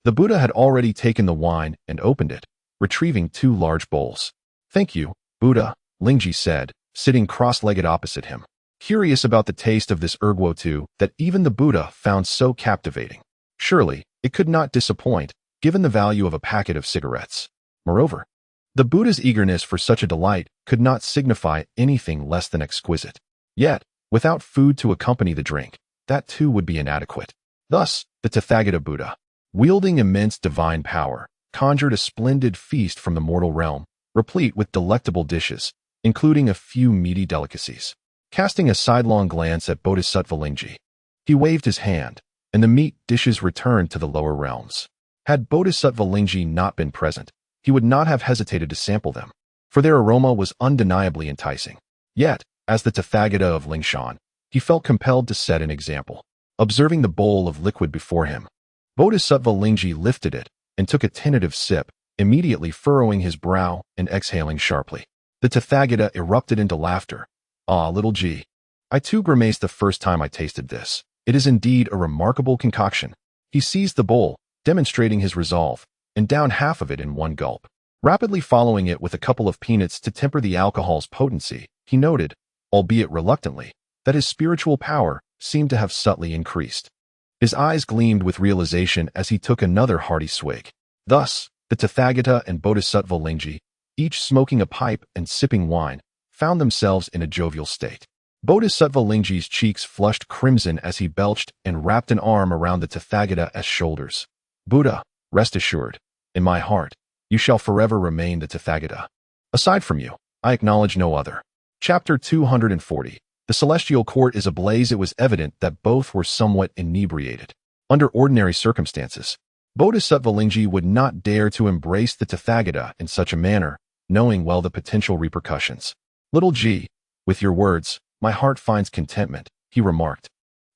A: the Buddha had already taken the wine and opened it, retrieving 2 large bowls. Thank you, Buddha, Lingji said, sitting cross-legged opposite him, curious about the taste of this erguo that even the Buddha found so captivating. Surely, it could not disappoint, given the value of a packet of cigarettes. Moreover, the Buddha's eagerness for such a delight could not signify anything less than exquisite. Yet, without food to accompany the drink, that too would be inadequate. Thus, the Tathagata Buddha, wielding immense divine power, conjured a splendid feast from the mortal realm, replete with delectable dishes, including a few meaty delicacies. Casting a sidelong glance at Bodhisattva Lingji, he waved his hand, and the meat dishes returned to the lower realms. Had Bodhisattva Lingji not been present, he would not have hesitated to sample them, for their aroma was undeniably enticing. Yet, as the Tathagata of Lingshan, he felt compelled to set an example. Observing the bowl of liquid before him, Bodhisattva Lingji lifted it and took a tentative sip, immediately furrowing his brow and exhaling sharply. The Tathagata erupted into laughter. Ah, little Ji, I too grimaced the first time I tasted this. It is indeed a remarkable concoction. He seized the bowl, demonstrating his resolve, and downed half of it in one gulp. Rapidly following it with a couple of peanuts to temper the alcohol's potency, he noted, albeit reluctantly, that his spiritual power seemed to have subtly increased. His eyes gleamed with realization as he took another hearty swig. Thus, the Tathagata and Bodhisattva Lingji, each smoking a pipe and sipping wine, found themselves in a jovial state. Bodhisattva Lingji's cheeks flushed crimson as he belched and wrapped an arm around the Tathagata's shoulders. Buddha, rest assured, in my heart, you shall forever remain the Tathagata. Aside from you, I acknowledge no other. Chapter 240. The celestial court is ablaze. It was evident that both were somewhat inebriated. Under ordinary circumstances, Bodhisattva Lingji would not dare to embrace the Tathagata in such a manner, knowing well the potential repercussions. Little Ji, with your words, my heart finds contentment, he remarked.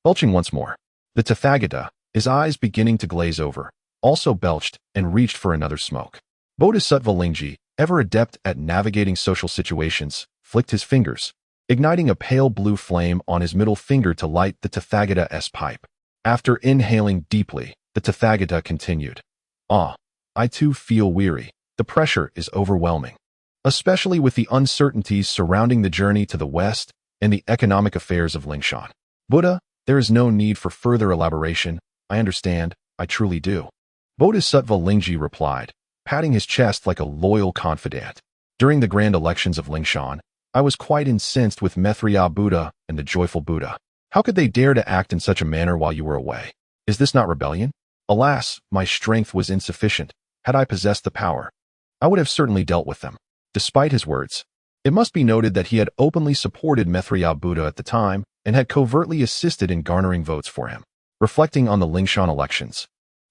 A: Belching once more, the Tathagata, his eyes beginning to glaze over, also belched and reached for another smoke. Bodhisattva Lingji, ever adept at navigating social situations, flicked his fingers, igniting a pale blue flame on his middle finger to light the Tathagata's pipe. After inhaling deeply, the Tathagata continued. Ah, I too feel weary. The pressure is overwhelming, especially with the uncertainties surrounding the journey to the west and the economic affairs of Lingshan. Buddha, there is no need for further elaboration. I understand, I truly do. Bodhisattva Lingji replied, patting his chest like a loyal confidant. During the grand elections of Lingshan, I was quite incensed with Maitreya Buddha and the joyful Buddha. How could they dare to act in such a manner while you were away? Is this not rebellion? Alas, my strength was insufficient. Had I possessed the power, I would have certainly dealt with them. Despite his words, it must be noted that he had openly supported Maitreya Buddha at the time and had covertly assisted in garnering votes for him. Reflecting on the Lingshan elections,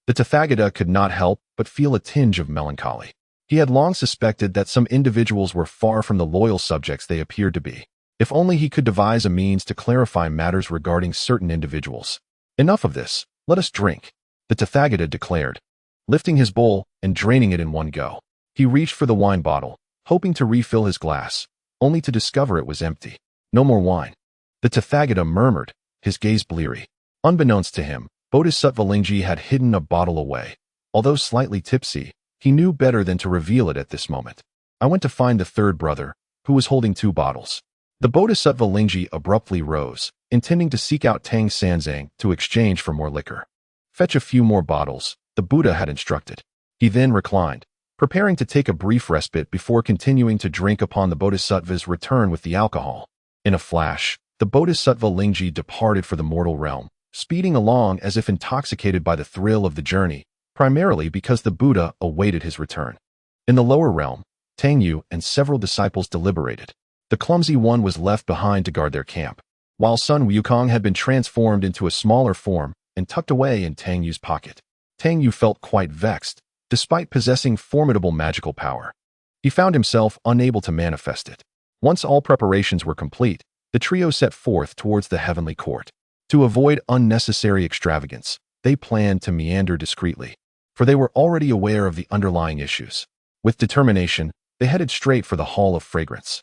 A: the Tathagata could not help but feel a tinge of melancholy. He had long suspected that some individuals were far from the loyal subjects they appeared to be. If only he could devise a means to clarify matters regarding certain individuals. Enough of this, let us drink, the Tathagata declared, lifting his bowl and draining it in one go. He reached for the wine bottle, hoping to refill his glass, only to discover it was empty. No more wine, the Tathagata murmured, his gaze bleary. Unbeknownst to him, Bodhisattva Lingji had hidden a bottle away. Although slightly tipsy, he knew better than to reveal it at this moment. I went to find the third brother, who was holding 2 bottles. The Bodhisattva Lingji abruptly rose, intending to seek out Tang Sanzang to exchange for more liquor. Fetch a few more bottles, the Buddha had instructed. He then reclined, preparing to take a brief respite before continuing to drink upon the Bodhisattva's return with the alcohol. In a flash, the Bodhisattva Lingji departed for the mortal realm, speeding along as if intoxicated by the thrill of the journey, primarily because the Buddha awaited his return. In the lower realm, Tang Yu and several disciples deliberated. The clumsy one was left behind to guard their camp, while Sun Wukong had been transformed into a smaller form and tucked away in Tang Yu's pocket. Tang Yu felt quite vexed, despite possessing formidable magical power. He found himself unable to manifest it. Once all preparations were complete, the trio set forth towards the heavenly court. To avoid unnecessary extravagance, they planned to meander discreetly, for they were already aware of the underlying issues. With determination, they headed straight for the Hall of Fragrance.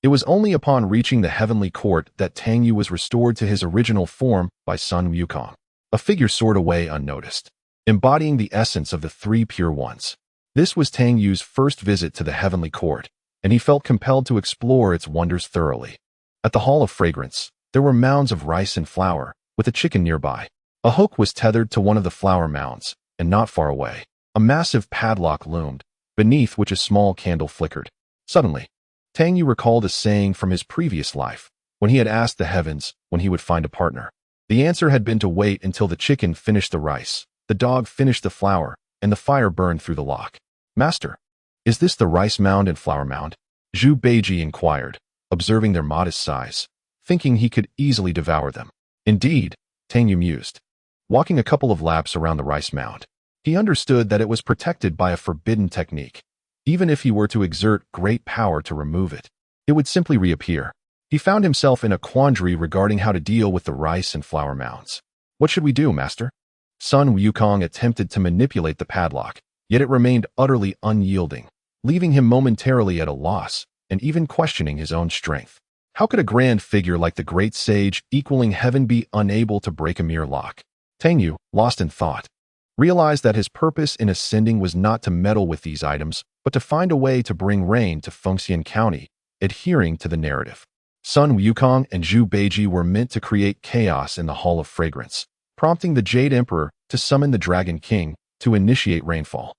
A: It was only upon reaching the heavenly court that Tang Yu was restored to his original form by Sun Wukong. A figure soared away unnoticed, embodying the essence of the 3 pure ones. This was Tang Yu's first visit to the heavenly court, and he felt compelled to explore its wonders thoroughly. At the Hall of Fragrance, there were mounds of rice and flour, with a chicken nearby. A hook was tethered to one of the flour mounds, and not far away, a massive padlock loomed, beneath which a small candle flickered. Suddenly, Tang Yu recalled a saying from his previous life, when he had asked the heavens when he would find a partner. The answer had been to wait until the chicken finished the rice, the dog finished the flour, and the fire burned through the lock. Master, is this the rice mound and flour mound? Zhu Beiji inquired, observing their modest size, thinking he could easily devour them. Indeed, Tang Yu mused. Walking a couple of laps around the rice mound, he understood that it was protected by a forbidden technique. Even if he were to exert great power to remove it, it would simply reappear. He found himself in a quandary regarding how to deal with the rice and flour mounds. What should we do, master? Sun Wukong attempted to manipulate the padlock, yet it remained utterly unyielding, leaving him momentarily at a loss and even questioning his own strength. How could a grand figure like the great sage equaling heaven be unable to break a mere lock? Tang Yu, lost in thought, realized that his purpose in ascending was not to meddle with these items, but to find a way to bring rain to Fengxian County, adhering to the narrative. Sun Wukong and Zhu Beiji were meant to create chaos in the Hall of Fragrance, prompting the Jade Emperor to summon the Dragon King to initiate rainfall.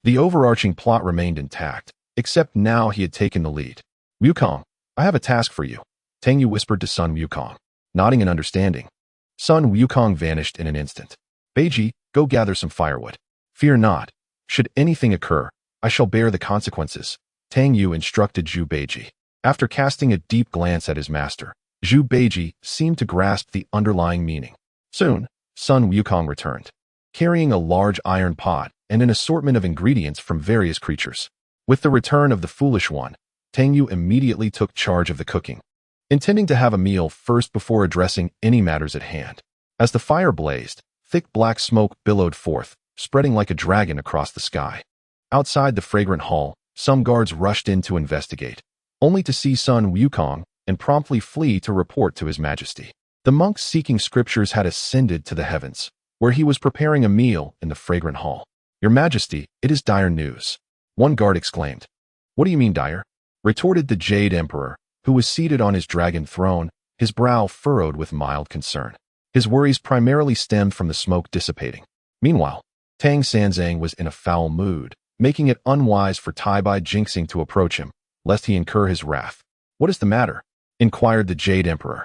A: The overarching plot remained intact, except now he had taken the lead. Wukong, I have a task for you, Tang Yu whispered to Sun Wukong, nodding in understanding. Sun Wukong vanished in an instant. Beiji, go gather some firewood. Fear not. Should anything occur, I shall bear the consequences, Tang Yu instructed Zhu Beiji. After casting a deep glance at his master, Zhu Beiji seemed to grasp the underlying meaning. Soon, Sun Wukong returned, carrying a large iron pot and an assortment of ingredients from various creatures. With the return of the foolish one, Tang Yu immediately took charge of the cooking, intending to have a meal first before addressing any matters at hand. As the fire blazed, thick black smoke billowed forth, spreading like a dragon across the sky. Outside the fragrant hall, some guards rushed in to investigate, only to see Sun Wukong and promptly flee to report to His Majesty. The monk seeking scriptures had ascended to the heavens, where he was preparing a meal in the fragrant hall. Your Majesty, it is dire news, one guard exclaimed. What do you mean dire? Retorted the Jade Emperor, who was seated on his dragon throne, his brow furrowed with mild concern. His worries primarily stemmed from the smoke dissipating. Meanwhile, Tang Sanzang was in a foul mood, making it unwise for Tai Bai Jinxing to approach him, lest he incur his wrath. What is the matter? Inquired the Jade Emperor.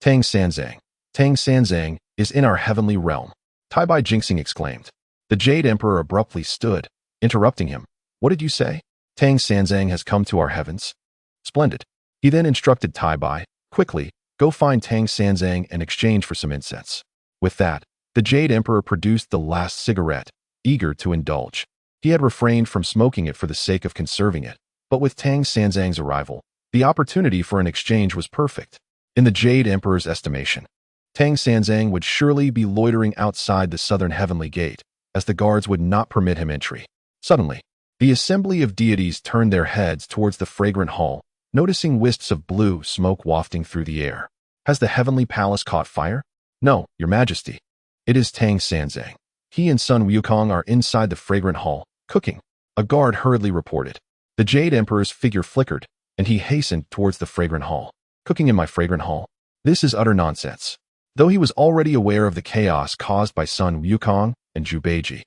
A: Tang Sanzang is in our heavenly realm, Tai Bai Jinxing exclaimed. The Jade Emperor abruptly stood, interrupting him. What did you say? Tang Sanzang has come to our heavens? Splendid. He then instructed Tai Bai, quickly, go find Tang Sanzang and exchange for some incense. With that, the Jade Emperor produced the last cigarette, eager to indulge. He had refrained from smoking it for the sake of conserving it, but with Tang Sanzang's arrival, the opportunity for an exchange was perfect. In the Jade Emperor's estimation, Tang Sanzang would surely be loitering outside the southern heavenly gate, as the guards would not permit him entry. Suddenly, the assembly of deities turned their heads towards the fragrant hall, noticing wisps of blue smoke wafting through the air. Has the heavenly palace caught fire? No, Your Majesty. It is Tang Sanzang. He and Sun Wukong are inside the fragrant hall, cooking, a guard hurriedly reported. The Jade Emperor's figure flickered, and he hastened towards the fragrant hall. Cooking in my fragrant hall? This is utter nonsense. Though he was already aware of the chaos caused by Sun Wukong and Zhu Beiji,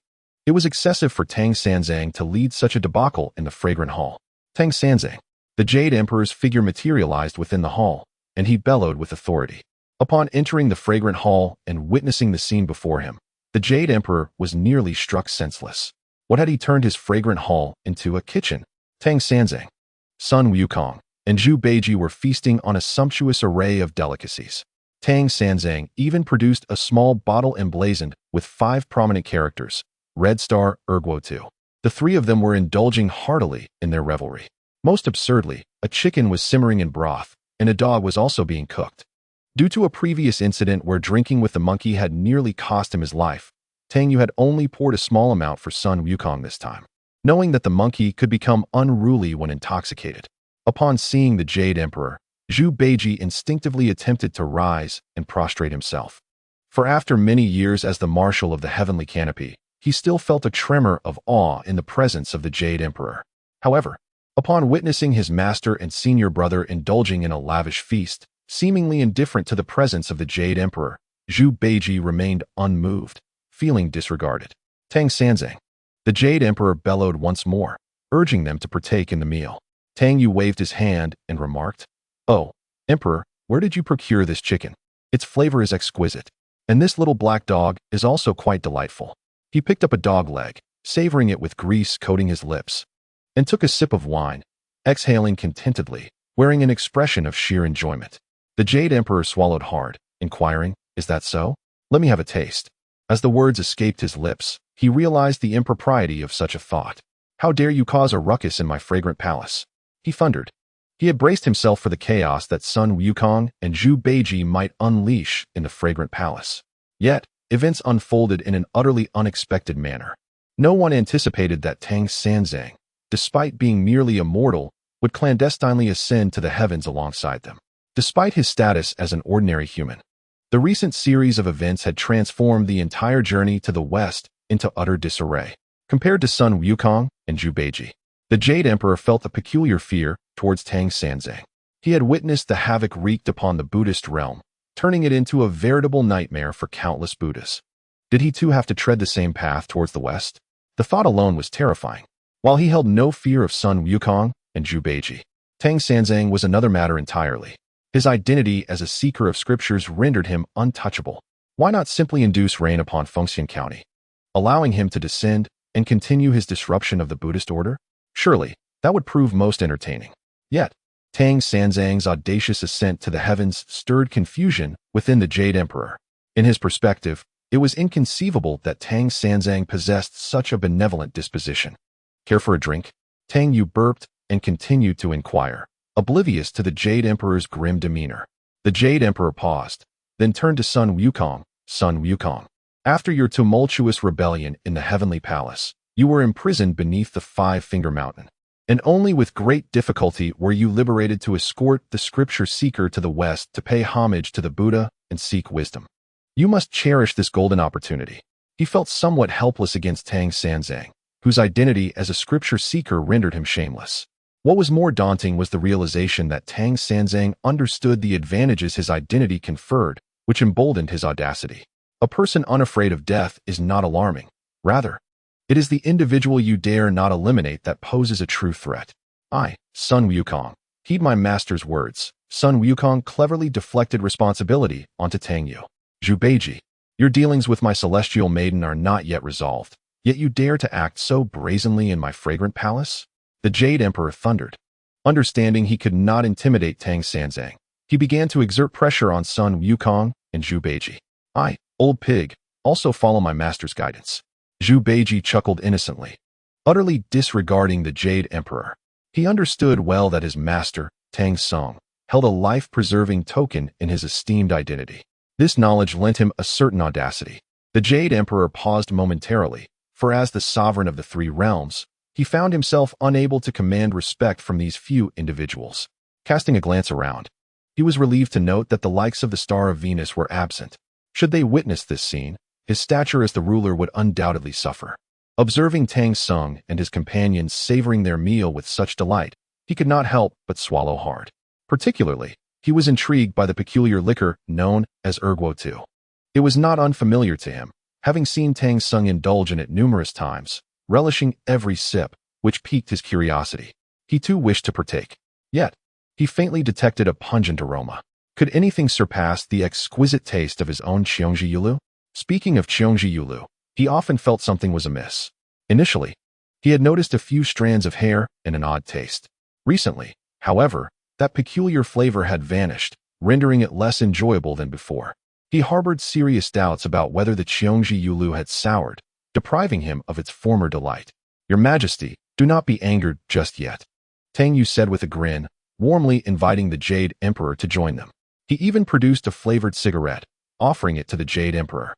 A: it was excessive for Tang Sanzang to lead such a debacle in the fragrant hall. Tang Sanzang. The Jade Emperor's figure materialized within the hall, and he bellowed with authority. Upon entering the fragrant hall and witnessing the scene before him, the Jade Emperor was nearly struck senseless. What had he turned his fragrant hall into? A kitchen? Tang Sanzang, Sun Wukong, and Zhu Beiji were feasting on a sumptuous array of delicacies. Tang Sanzang even produced a small bottle emblazoned with 5 prominent characters, Red Star, Erguo 2. The 3 of them were indulging heartily in their revelry. Most absurdly, a chicken was simmering in broth, and a dog was also being cooked. Due to a previous incident where drinking with the monkey had nearly cost him his life, Tang Yu had only poured a small amount for Sun Wukong this time, knowing that the monkey could become unruly when intoxicated. Upon seeing the Jade Emperor, Zhu Beiji instinctively attempted to rise and prostrate himself. For after many years as the marshal of the heavenly canopy, he still felt a tremor of awe in the presence of the Jade Emperor. However, upon witnessing his master and senior brother indulging in a lavish feast, seemingly indifferent to the presence of the Jade Emperor, Zhu Beiji remained unmoved, feeling disregarded. Tang Sanzang. The Jade Emperor bellowed once more, urging them to partake in the meal. Tang Yu waved his hand and remarked, "Oh, Emperor, where did you procure this chicken? Its flavor is exquisite, and this little black dog is also quite delightful." He picked up a dog leg, savoring it with grease coating his lips, and took a sip of wine, exhaling contentedly, wearing an expression of sheer enjoyment. The Jade Emperor swallowed hard, inquiring, "Is that so? Let me have a taste." As the words escaped his lips, he realized the impropriety of such a thought. "How dare you cause a ruckus in my fragrant palace?" he thundered. He had braced himself for the chaos that Sun Wukong and Zhu Beiji might unleash in the fragrant palace. Yet, events unfolded in an utterly unexpected manner. No one anticipated that Tang Sanzang, despite being merely a mortal, would clandestinely ascend to the heavens alongside them. Despite his status as an ordinary human, the recent series of events had transformed the entire journey to the west into utter disarray. Compared to Sun Wukong and Zhu Beiji, the Jade Emperor felt a peculiar fear towards Tang Sanzang. He had witnessed the havoc wreaked upon the Buddhist realm, turning it into a veritable nightmare for countless Buddhas. Did he too have to tread the same path towards the west? The thought alone was terrifying. While he held no fear of Sun Wukong and Zhu Beiji, Tang Sanzang was another matter entirely. His identity as a seeker of scriptures rendered him untouchable. Why not simply induce rain upon Fengxian County, allowing him to descend and continue his disruption of the Buddhist order? Surely, that would prove most entertaining. Yet, Tang Sanzang's audacious ascent to the heavens stirred confusion within the Jade Emperor. In his perspective, it was inconceivable that Tang Sanzang possessed such a benevolent disposition. "Care for a drink?" Tang Yu burped and continued to inquire, oblivious to the Jade Emperor's grim demeanor. The Jade Emperor paused, then turned to Sun Wukong. "Sun Wukong, after your tumultuous rebellion in the heavenly palace, you were imprisoned beneath the 5-Finger Mountain, and only with great difficulty were you liberated to escort the scripture seeker to the west to pay homage to the Buddha and seek wisdom. You must cherish this golden opportunity." He felt somewhat helpless against Tang Sanzang, whose identity as a scripture seeker rendered him shameless. What was more daunting was the realization that Tang Sanzang understood the advantages his identity conferred, which emboldened his audacity. A person unafraid of death is not alarming. Rather, it is the individual you dare not eliminate that poses a true threat. "I, Sun Wukong, heed my master's words." Sun Wukong cleverly deflected responsibility onto Tang Yu. "Zhu Beiji, your dealings with my celestial maiden are not yet resolved, yet you dare to act so brazenly in my fragrant palace?" The Jade Emperor thundered. Understanding he could not intimidate Tang Sanzang, he began to exert pressure on Sun Wukong and Zhu Beiji. "I, old pig, also follow my master's guidance." Zhu Beiji chuckled innocently, utterly disregarding the Jade Emperor. He understood well that his master, Tang Song, held a life-preserving token in his esteemed identity. This knowledge lent him a certain audacity. The Jade Emperor paused momentarily, for as the sovereign of the 3 realms, he found himself unable to command respect from these few individuals. Casting a glance around, he was relieved to note that the likes of the Star of Venus were absent. Should they witness this scene, his stature as the ruler would undoubtedly suffer. Observing Tang Sung and his companions savoring their meal with such delight, he could not help but swallow hard. Particularly, he was intrigued by the peculiar liquor known as erguo. It was not unfamiliar to him, having seen Tang Sung indulge in it numerous times, relishing every sip, which piqued his curiosity. He too wished to partake. Yet, he faintly detected a pungent aroma. Could anything surpass the exquisite taste of his own Cheongji Yulu? Speaking of Cheongji Yulu, he often felt something was amiss. Initially, he had noticed a few strands of hair and an odd taste. Recently, however, that peculiar flavor had vanished, rendering it less enjoyable than before. He harbored serious doubts about whether the Cheongji Yulu had soured, depriving him of its former delight. "Your Majesty, do not be angered just yet," Tang Yu said with a grin, warmly inviting the Jade Emperor to join them. He even produced a flavored cigarette, offering it to the Jade Emperor,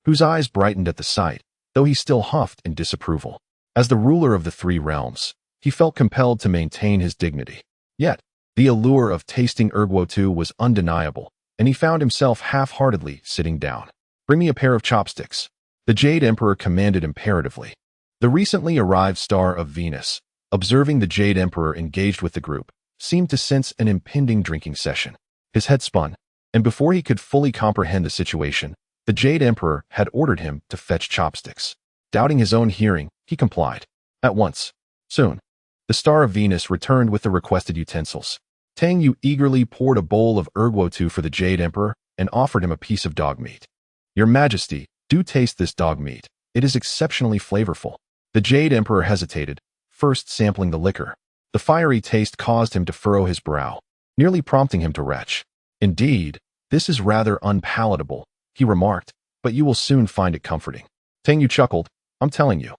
A: whose eyes brightened at the sight, though he still huffed in disapproval. As the ruler of the three realms, he felt compelled to maintain his dignity. Yet, the allure of tasting erguo was undeniable, and he found himself half-heartedly sitting down. "Bring me a pair of chopsticks," the Jade Emperor commanded imperatively. The recently arrived Star of Venus, observing the Jade Emperor engaged with the group, seemed to sense an impending drinking session. His head spun, and before he could fully comprehend the situation, the Jade Emperor had ordered him to fetch chopsticks. Doubting his own hearing, he complied. At once. Soon, the Star of Venus returned with the requested utensils. Tang Yu eagerly poured a bowl of erguo for the Jade Emperor and offered him a piece of dog meat. "Your Majesty, do taste this dog meat. It is exceptionally flavorful." The Jade Emperor hesitated, first sampling the liquor. The fiery taste caused him to furrow his brow, nearly prompting him to retch. "Indeed, this is rather unpalatable," he remarked, "but you will soon find it comforting." Tang Yu chuckled. "I'm telling you,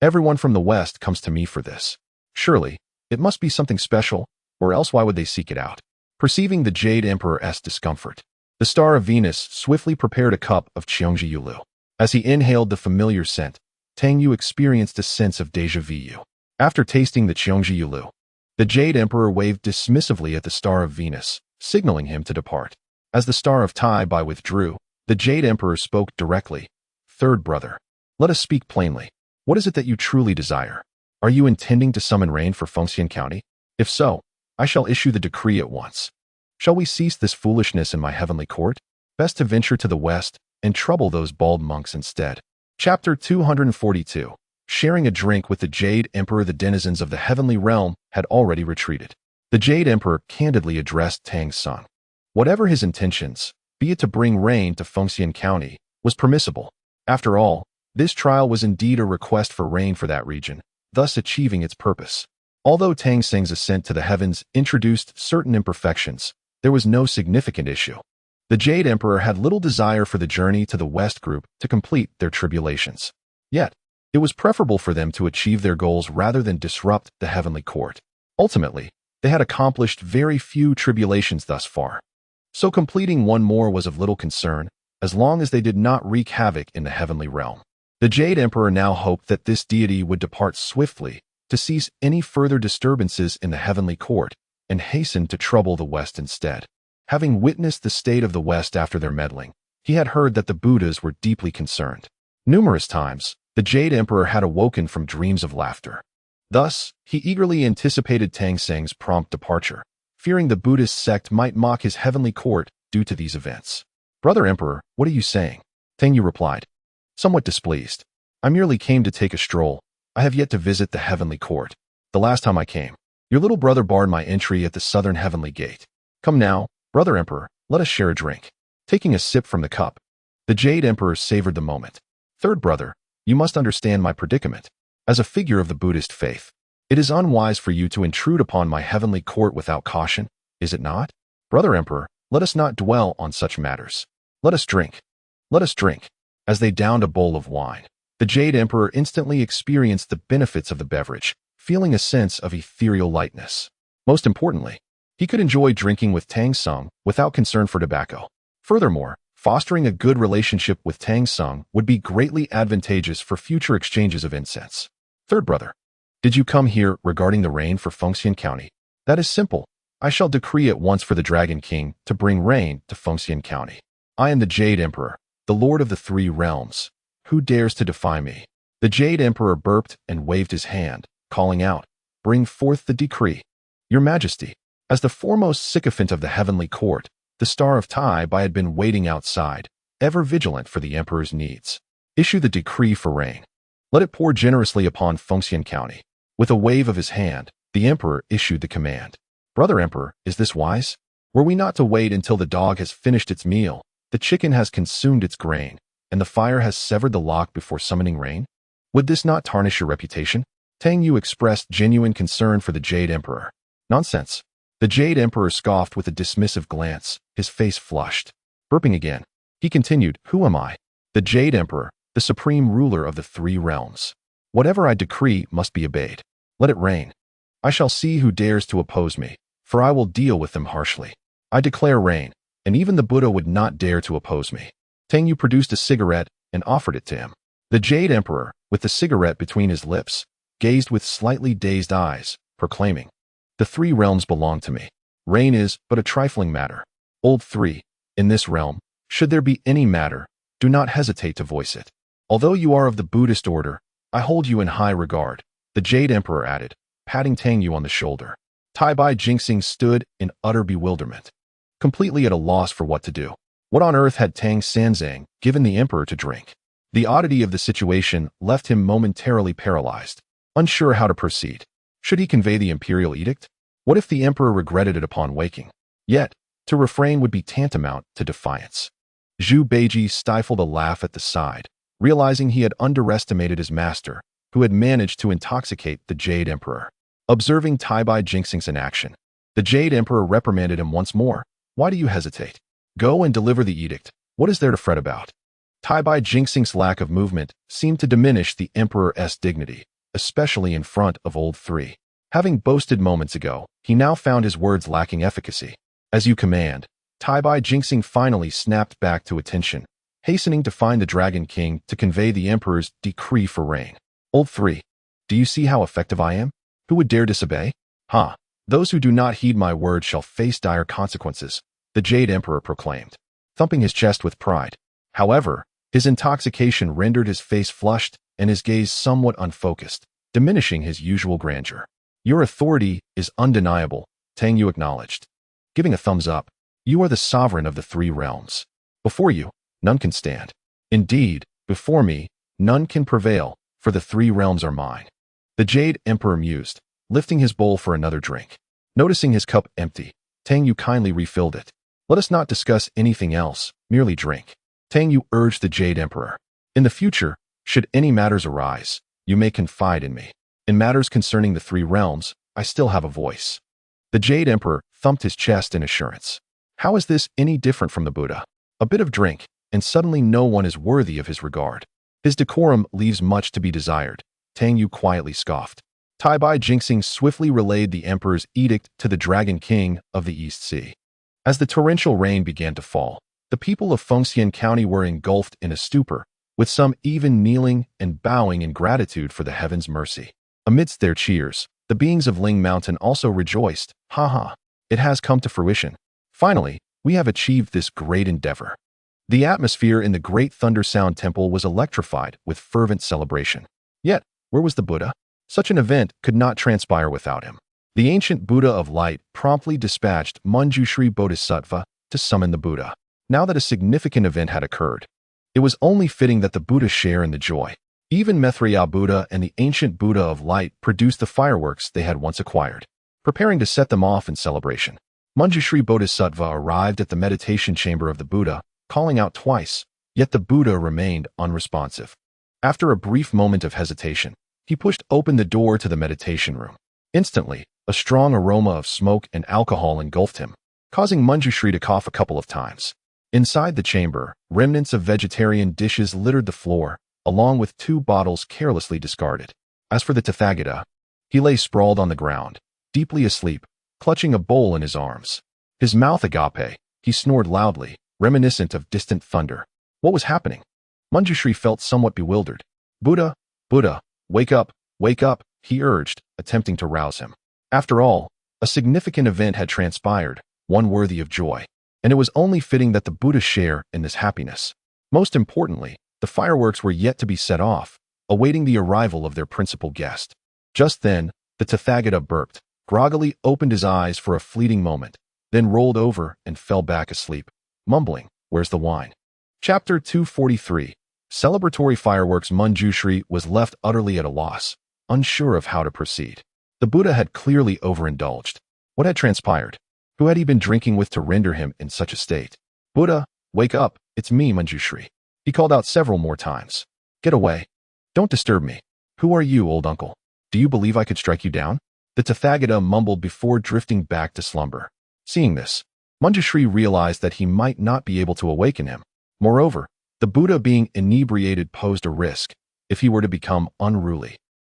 A: everyone from the West comes to me for this. Surely, it must be something special, or else why would they seek it out?" Perceiving the Jade Emperor's discomfort, the Star of Venus swiftly prepared a cup of Cheongji Yulu. As he inhaled the familiar scent, Tang Yu experienced a sense of déjà vu. After tasting the Cheongji Yulu, the Jade Emperor waved dismissively at the Star of Venus, signaling him to depart. As the Star of Tai Bai withdrew, the Jade Emperor spoke directly. "Third brother, let us speak plainly. What is it that you truly desire? Are you intending to summon rain for Fengxian County? If so, I shall issue the decree at once. Shall we cease this foolishness in my heavenly court? Best to venture to the west and trouble those bald monks instead." Chapter 242. Sharing a drink with the Jade Emperor. The denizens of the heavenly realm had already retreated. The Jade Emperor candidly addressed Tang Sung. Whatever his intentions, be it to bring rain to Fengxian County, was permissible. After all, this trial was indeed a request for rain for that region, thus achieving its purpose. Although Tang Sung's ascent to the heavens introduced certain imperfections, there was no significant issue. The Jade Emperor had little desire for the journey to the West group to complete their tribulations. Yet, it was preferable for them to achieve their goals rather than disrupt the heavenly court. Ultimately, they had accomplished very few tribulations thus far, so completing one more was of little concern, as long as they did not wreak havoc in the heavenly realm. The Jade Emperor now hoped that this deity would depart swiftly to cease any further disturbances in the heavenly court and hasten to trouble the West instead. Having witnessed the state of the West after their meddling, he had heard that the Buddhas were deeply concerned. Numerous times, the Jade Emperor had awoken from dreams of laughter. Thus, he eagerly anticipated Tang Sung's prompt departure, fearing the Buddhist sect might mock his heavenly court due to these events. "Brother Emperor, what are you saying?" Tang Yu replied, somewhat displeased. "I merely came to take a stroll. I have yet to visit the heavenly court. The last time I came, your little brother barred my entry at the southern heavenly gate. Come now, Brother Emperor, let us share a drink." Taking a sip from the cup, the Jade Emperor savored the moment. "Third brother, you must understand my predicament. As a figure of the Buddhist faith, it is unwise for you to intrude upon my heavenly court without caution, is it not? Brother Emperor, let us not dwell on such matters. Let us drink. Let us drink." As they downed a bowl of wine, the Jade Emperor instantly experienced the benefits of the beverage, feeling a sense of ethereal lightness. Most importantly, he could enjoy drinking with Tang Sung without concern for tobacco. Furthermore, fostering a good relationship with Tang Sung would be greatly advantageous for future exchanges of incense. "Third brother, did you come here regarding the rain for Fengxian County? That is simple. I shall decree at once for the Dragon King to bring rain to Fengxian County. I am the Jade Emperor, the Lord of the Three Realms. Who dares to defy me?" The Jade Emperor burped and waved his hand, calling out, "Bring forth the decree." "Your Majesty." As the foremost sycophant of the heavenly court, the Star of Tai Bai had been waiting outside, ever vigilant for the Emperor's needs. "Issue the decree for rain. Let it pour generously upon Fengxian County." With a wave of his hand, the Emperor issued the command. "Brother Emperor, is this wise? Were we not to wait until the dog has finished its meal, the chicken has consumed its grain, and the fire has severed the lock before summoning rain? Would this not tarnish your reputation?" Tang Yu expressed genuine concern for the Jade Emperor. "Nonsense." The Jade Emperor scoffed with a dismissive glance, his face flushed. Burping again, he continued, "Who am I? The Jade Emperor, the supreme ruler of the three realms. Whatever I decree must be obeyed. Let it rain. I shall see who dares to oppose me, for I will deal with them harshly. I declare rain, and even the Buddha would not dare to oppose me." Tang Yu produced a cigarette and offered it to him. The Jade Emperor, with the cigarette between his lips, gazed with slightly dazed eyes, proclaiming, "The three realms belong to me. Rain is but a trifling matter. Old three, in this realm, should there be any matter, do not hesitate to voice it. Although you are of the Buddhist order, I hold you in high regard," the Jade Emperor added, patting Tang Yu on the shoulder. Tai Bai Jingxing stood in utter bewilderment, completely at a loss for what to do. What on earth had Tang Sanzang given the Emperor to drink? The oddity of the situation left him momentarily paralyzed, unsure how to proceed. Should he convey the imperial edict? What if the Emperor regretted it upon waking? Yet, to refrain would be tantamount to defiance. Zhu Beiji stifled a laugh at the side, realizing he had underestimated his master, who had managed to intoxicate the Jade Emperor. Observing Tai Bai Jingxing's inaction, the Jade Emperor reprimanded him once more. "Why do you hesitate? Go and deliver the edict. What is there to fret about?" Tai Bai Jingxing's lack of movement seemed to diminish the Emperor's dignity, especially in front of Old Three. Having boasted moments ago, he now found his words lacking efficacy. "As you command." Tai Bai Jingxing finally snapped back to attention, hastening to find the Dragon King to convey the Emperor's decree for rain. "Old Three, do you see how effective I am? Who would dare disobey? Ha! Those who do not heed my word shall face dire consequences," the Jade Emperor proclaimed, thumping his chest with pride. However, his intoxication rendered his face flushed and his gaze somewhat unfocused, diminishing his usual grandeur. "Your authority is undeniable," Tang Yu acknowledged, giving a thumbs up. "You are the sovereign of the three realms. Before you, none can stand. Indeed, before me, none can prevail, for the three realms are mine." The Jade Emperor mused, lifting his bowl for another drink. Noticing his cup empty, Tang Yu kindly refilled it. "Let us not discuss anything else, merely drink." Tang Yu urged the Jade Emperor. "In the future, should any matters arise, you may confide in me. In matters concerning the three realms, I still have a voice." The Jade Emperor thumped his chest in assurance. How is this any different from the Buddha? A bit of drink, and suddenly no one is worthy of his regard. His decorum leaves much to be desired, Tang Yu quietly scoffed. Tai Bai Jingxing swiftly relayed the Emperor's edict to the Dragon King of the East Sea. As the torrential rain began to fall, the people of Fengxian County were engulfed in a stupor, with some even kneeling and bowing in gratitude for the heaven's mercy. Amidst their cheers, the beings of Ling Mountain also rejoiced. "Ha ha! It has come to fruition. Finally, we have achieved this great endeavor." The atmosphere in the Great Thunder Sound Temple was electrified with fervent celebration. Yet, where was the Buddha? Such an event could not transpire without him. The ancient Buddha of Light promptly dispatched Manjushri Bodhisattva to summon the Buddha. Now that a significant event had occurred, it was only fitting that the Buddha share in the joy. Even Maitreya Buddha and the ancient Buddha of Light produced the fireworks they had once acquired, preparing to set them off in celebration. Manjushri Bodhisattva arrived at the meditation chamber of the Buddha, calling out twice, yet the Buddha remained unresponsive. After a brief moment of hesitation, he pushed open the door to the meditation room. Instantly, a strong aroma of smoke and alcohol engulfed him, causing Manjushri to cough a couple of times. Inside the chamber, remnants of vegetarian dishes littered the floor, along with 2 bottles carelessly discarded. As for the Tathagata, he lay sprawled on the ground, deeply asleep, clutching a bowl in his arms. His mouth agape, he snored loudly, reminiscent of distant thunder. What was happening? Manjushri felt somewhat bewildered. "Buddha, Buddha, wake up, he urged, attempting to rouse him. After all, a significant event had transpired, one worthy of joy, and it was only fitting that the Buddha share in this happiness. Most importantly, the fireworks were yet to be set off, awaiting the arrival of their principal guest. Just then, the Tathagata burped, groggily opened his eyes for a fleeting moment, then rolled over and fell back asleep, mumbling, "Where's the wine?" Chapter 243. Celebratory Fireworks. Manjushri was left utterly at a loss, unsure of how to proceed. The Buddha had clearly overindulged. What had transpired? Who had he been drinking with to render him in such a state? "Buddha, wake up, it's me, Manjushri," he called out several more times. "Get away. Don't disturb me. Who are you, old uncle? Do you believe I could strike you down?" The Tathagata mumbled before drifting back to slumber. Seeing this, Manjushri realized that he might not be able to awaken him. Moreover, the Buddha being inebriated posed a risk. If he were to become unruly,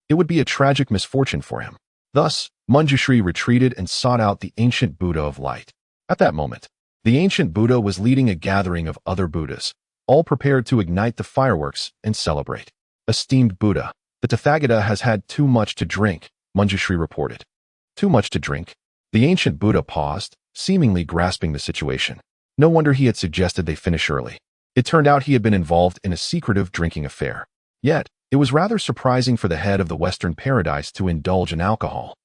A: it would be a tragic misfortune for him. Thus, Manjushri retreated and sought out the ancient Buddha of light. At that moment, the ancient Buddha was leading a gathering of other Buddhas, all prepared to ignite the fireworks and celebrate. "Esteemed Buddha, the Tathagata has had too much to drink," Manjushri reported. "Too much to drink?" The ancient Buddha paused, seemingly grasping the situation. No wonder he had suggested they finish early. It turned out he had been involved in a secretive drinking affair. Yet, it was rather surprising for the head of the Western paradise to indulge in alcohol.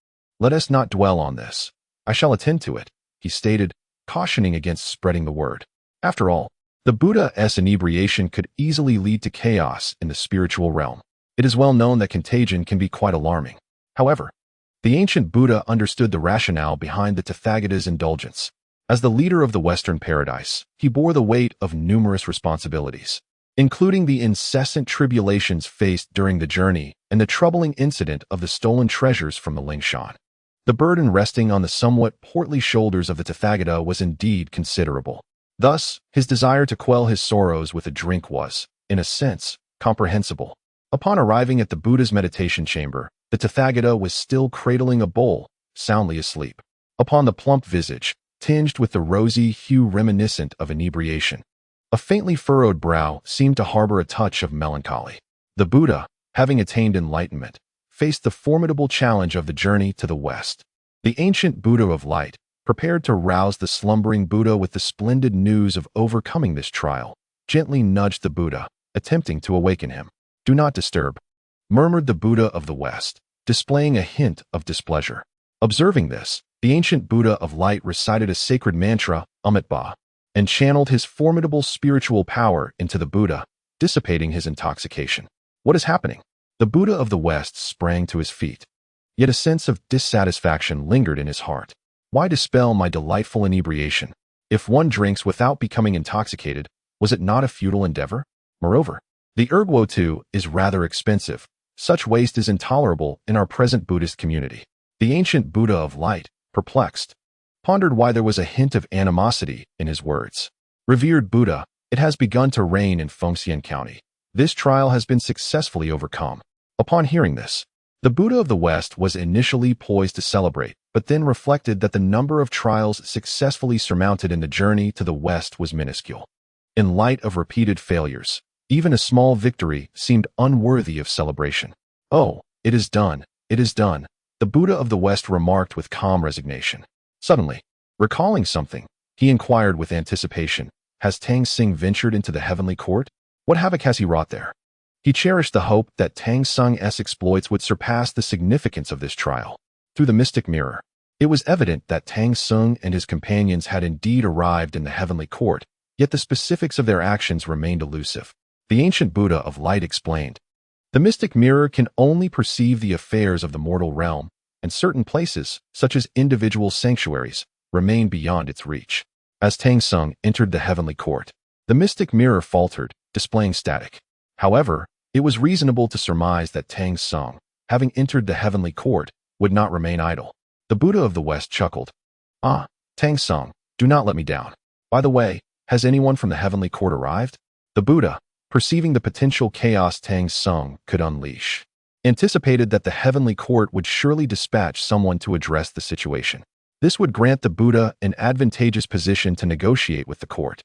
A: "Let us not dwell on this. I shall attend to it," he stated, cautioning against spreading the word. After all, the Buddha's inebriation could easily lead to chaos in the spiritual realm. It is well known that contagion can be quite alarming. However, the ancient Buddha understood the rationale behind the Tathagata's indulgence. As the leader of the Western paradise, he bore the weight of numerous responsibilities, including the incessant tribulations faced during the journey and the troubling incident of the stolen treasures from the Lingshan. The burden resting on the somewhat portly shoulders of the Tathagata was indeed considerable. Thus, his desire to quell his sorrows with a drink was, in a sense, comprehensible. Upon arriving at the Buddha's meditation chamber, the Tathagata was still cradling a bowl, soundly asleep. Upon the plump visage, tinged with the rosy hue reminiscent of inebriation, a faintly furrowed brow seemed to harbor a touch of melancholy. The Buddha, having attained enlightenment, faced the formidable challenge of the journey to the West. The ancient Buddha of light, prepared to rouse the slumbering Buddha with the splendid news of overcoming this trial, gently nudged the Buddha, attempting to awaken him. "Do not disturb," murmured the Buddha of the West, displaying a hint of displeasure. Observing this, the ancient Buddha of light recited a sacred mantra, Amitabha, and channeled his formidable spiritual power into the Buddha, dissipating his intoxication. "What is happening?" The Buddha of the West sprang to his feet. Yet a sense of dissatisfaction lingered in his heart. Why dispel my delightful inebriation? If one drinks without becoming intoxicated, was it not a futile endeavor? Moreover, the ergwotu is rather expensive. Such waste is intolerable in our present Buddhist community. The ancient Buddha of light, perplexed, pondered why there was a hint of animosity in his words. "Revered Buddha, it has begun to rain in Fengxian County. This trial has been successfully overcome." Upon hearing this, the Buddha of the West was initially poised to celebrate, but then reflected that the number of trials successfully surmounted in the journey to the West was minuscule. In light of repeated failures, even a small victory seemed unworthy of celebration. "Oh, it is done, it is done," the Buddha of the West remarked with calm resignation. Suddenly, recalling something, he inquired with anticipation, "Has Tang Sing ventured into the heavenly court? What havoc has he wrought there?" He cherished the hope that Tang Sung's exploits would surpass the significance of this trial. Through the mystic mirror, it was evident that Tang Sung and his companions had indeed arrived in the heavenly court, yet the specifics of their actions remained elusive. The ancient Buddha of light explained, "The mystic mirror can only perceive the affairs of the mortal realm, and certain places, such as individual sanctuaries, remain beyond its reach." As Tang Sung entered the heavenly court, the mystic mirror faltered, displaying static. However, it was reasonable to surmise that Tang Sung, having entered the heavenly court, would not remain idle. The Buddha of the West chuckled. "Ah, Tang Sung, do not let me down. By the way, has anyone from the heavenly court arrived?" The Buddha, perceiving the potential chaos Tang Sung could unleash, anticipated that the heavenly court would surely dispatch someone to address the situation. This would grant the Buddha an advantageous position to negotiate with the court.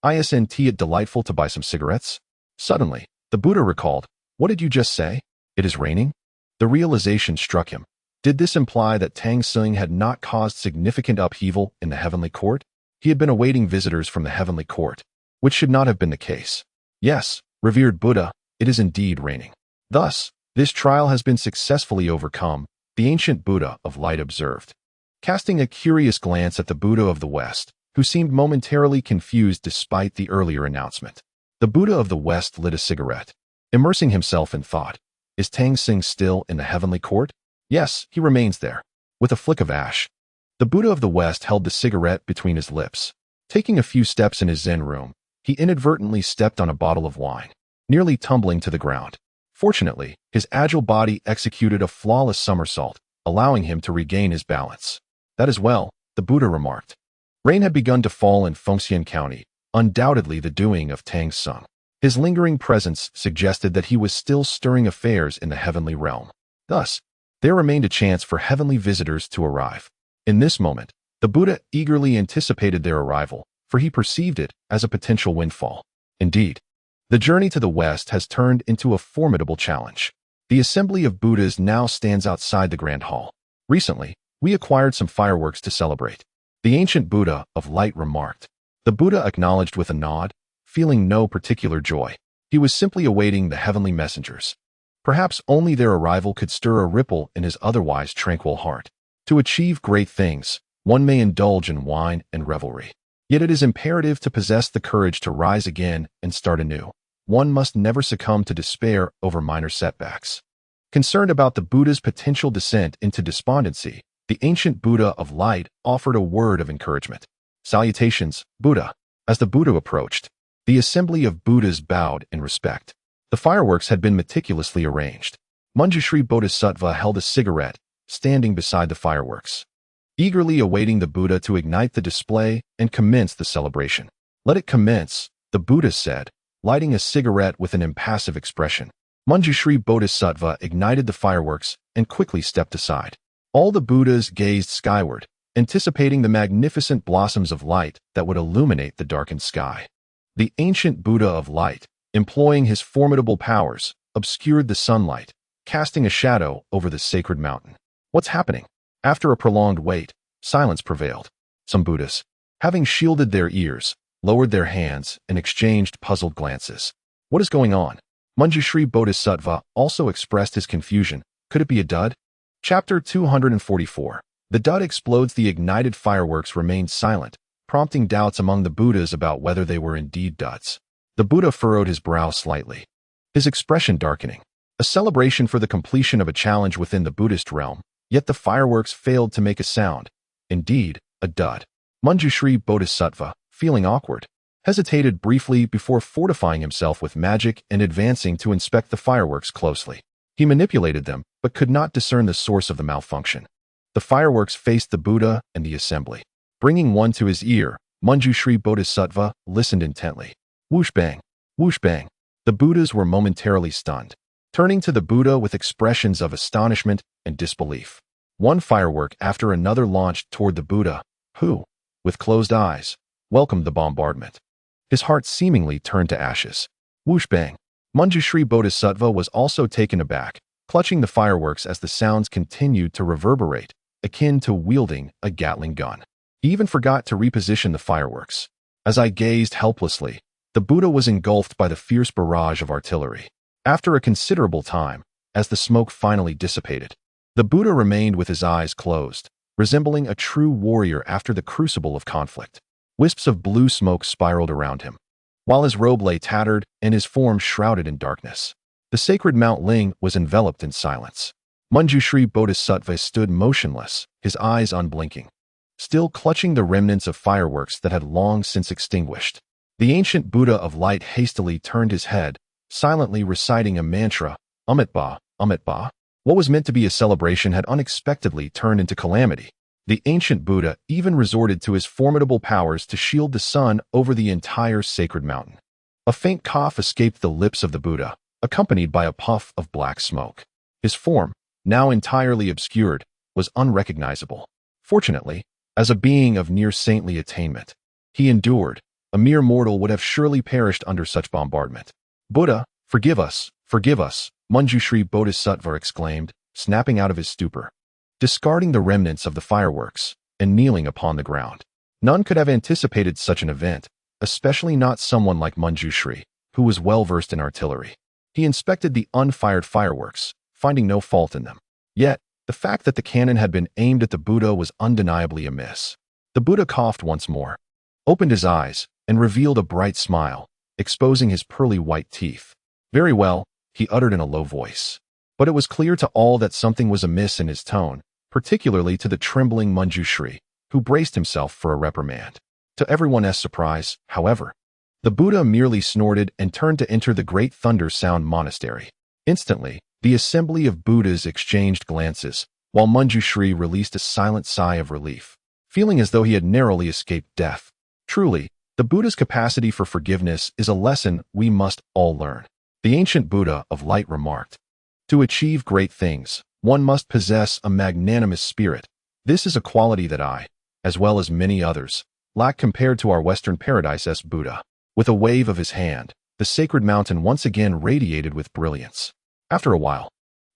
A: "Isn't it delightful to buy some cigarettes?" Suddenly, the Buddha recalled, "What did you just say? It is raining?" The realization struck him. Did this imply that Tang Sung had not caused significant upheaval in the heavenly court? He had been awaiting visitors from the heavenly court, which should not have been the case. "Yes, revered Buddha, it is indeed raining." Thus, this trial has been successfully overcome, the ancient Buddha of light observed. Casting a curious glance at the Buddha of the West, who seemed momentarily confused despite the earlier announcement. The Buddha of the West lit a cigarette. Immersing himself in thought, is Tang Sing still in the heavenly court? Yes, he remains there. With a flick of ash. The Buddha of the West held the cigarette between his lips. Taking a few steps in his Zen room, he inadvertently stepped on a bottle of wine, nearly tumbling to the ground. Fortunately, his agile body executed a flawless somersault, allowing him to regain his balance. That is well, the Buddha remarked. Rain had begun to fall in Fengxian County, undoubtedly the doing of Tang Sung. His lingering presence suggested that he was still stirring affairs in the heavenly realm. Thus, there remained a chance for heavenly visitors to arrive. In this moment, the Buddha eagerly anticipated their arrival, for he perceived it as a potential windfall. Indeed, the journey to the West has turned into a formidable challenge. The assembly of Buddhas now stands outside the Grand Hall. Recently, we acquired some fireworks to celebrate. The ancient Buddha of light remarked. The Buddha acknowledged with a nod, feeling no particular joy. He was simply awaiting the heavenly messengers. Perhaps only their arrival could stir a ripple in his otherwise tranquil heart. To achieve great things, one may indulge in wine and revelry. Yet it is imperative to possess the courage to rise again and start anew. One must never succumb to despair over minor setbacks. Concerned about the Buddha's potential descent into despondency, the ancient Buddha of light offered a word of encouragement. Salutations, Buddha. As the Buddha approached, the assembly of Buddhas bowed in respect. The fireworks had been meticulously arranged. Manjushri Bodhisattva held a cigarette, standing beside the fireworks, eagerly awaiting the Buddha to ignite the display and commence the celebration. Let it commence, the Buddha said, lighting a cigarette with an impassive expression. Manjushri Bodhisattva ignited the fireworks and quickly stepped aside. All the Buddhas gazed skyward, anticipating the magnificent blossoms of light that would illuminate the darkened sky. The ancient Buddha of light, employing his formidable powers, obscured the sunlight, casting a shadow over the sacred mountain. What's happening? After a prolonged wait, silence prevailed. Some Buddhas, having shielded their ears, lowered their hands and exchanged puzzled glances. What is going on? Manjushri Bodhisattva also expressed his confusion. Could it be a dud? Chapter 244. The dud explodes. The ignited fireworks remained silent, prompting doubts among the Buddhas about whether they were indeed duds. The Buddha furrowed his brow slightly, his expression darkening. A celebration for the completion of a challenge within the Buddhist realm, yet the fireworks failed to make a sound. Indeed, a dud. Manjushri Bodhisattva, feeling awkward, hesitated briefly before fortifying himself with magic and advancing to inspect the fireworks closely. He manipulated them, but could not discern the source of the malfunction. The fireworks faced the Buddha and the assembly. Bringing one to his ear, Manjushri Bodhisattva listened intently. Whoosh bang, whoosh bang. The Buddhas were momentarily stunned, turning to the Buddha with expressions of astonishment and disbelief. One firework after another launched toward the Buddha, who, with closed eyes, welcomed the bombardment. His heart seemingly turned to ashes. Whoosh bang. Manjushri Bodhisattva was also taken aback, clutching the fireworks as the sounds continued to reverberate, akin to wielding a Gatling gun. He even forgot to reposition the fireworks. As I gazed helplessly, the Buddha was engulfed by the fierce barrage of artillery. After a considerable time, as the smoke finally dissipated, the Buddha remained with his eyes closed, resembling a true warrior after the crucible of conflict. Wisps of blue smoke spiraled around him, while his robe lay tattered and his form shrouded in darkness. The sacred Mount Ling was enveloped in silence. Manjushri Bodhisattva stood motionless, his eyes unblinking, still clutching the remnants of fireworks that had long since extinguished. The ancient Buddha of light hastily turned his head, silently reciting a mantra, Amitba, Amitba. What was meant to be a celebration had unexpectedly turned into calamity. The ancient Buddha even resorted to his formidable powers to shield the sun over the entire sacred mountain. A faint cough escaped the lips of the Buddha, accompanied by a puff of black smoke. His form, now entirely obscured, was unrecognizable. Fortunately, as a being of near saintly attainment, he endured. A mere mortal would have surely perished under such bombardment. Buddha, forgive us, Manjushri Bodhisattva exclaimed, snapping out of his stupor, discarding the remnants of the fireworks, and kneeling upon the ground. None could have anticipated such an event, especially not someone like Manjushri, who was well versed in artillery. He inspected the unfired fireworks, finding no fault in them. Yet, the fact that the cannon had been aimed at the Buddha was undeniably amiss. The Buddha coughed once more, opened his eyes, and revealed a bright smile, exposing his pearly white teeth. "Very well," he uttered in a low voice. But it was clear to all that something was amiss in his tone, particularly to the trembling Manjushri, who braced himself for a reprimand. To everyone's surprise, however, the Buddha merely snorted and turned to enter the great thunder sound monastery. Instantly, the assembly of Buddhas exchanged glances, while Manjushri released a silent sigh of relief, feeling as though he had narrowly escaped death. Truly, the Buddha's capacity for forgiveness is a lesson we must all learn. The ancient Buddha of light remarked, "To achieve great things, one must possess a magnanimous spirit. This is a quality that I, as well as many others, lack compared to our Western Paradise-'s Buddha." With a wave of his hand, the sacred mountain once again radiated with brilliance. After a while,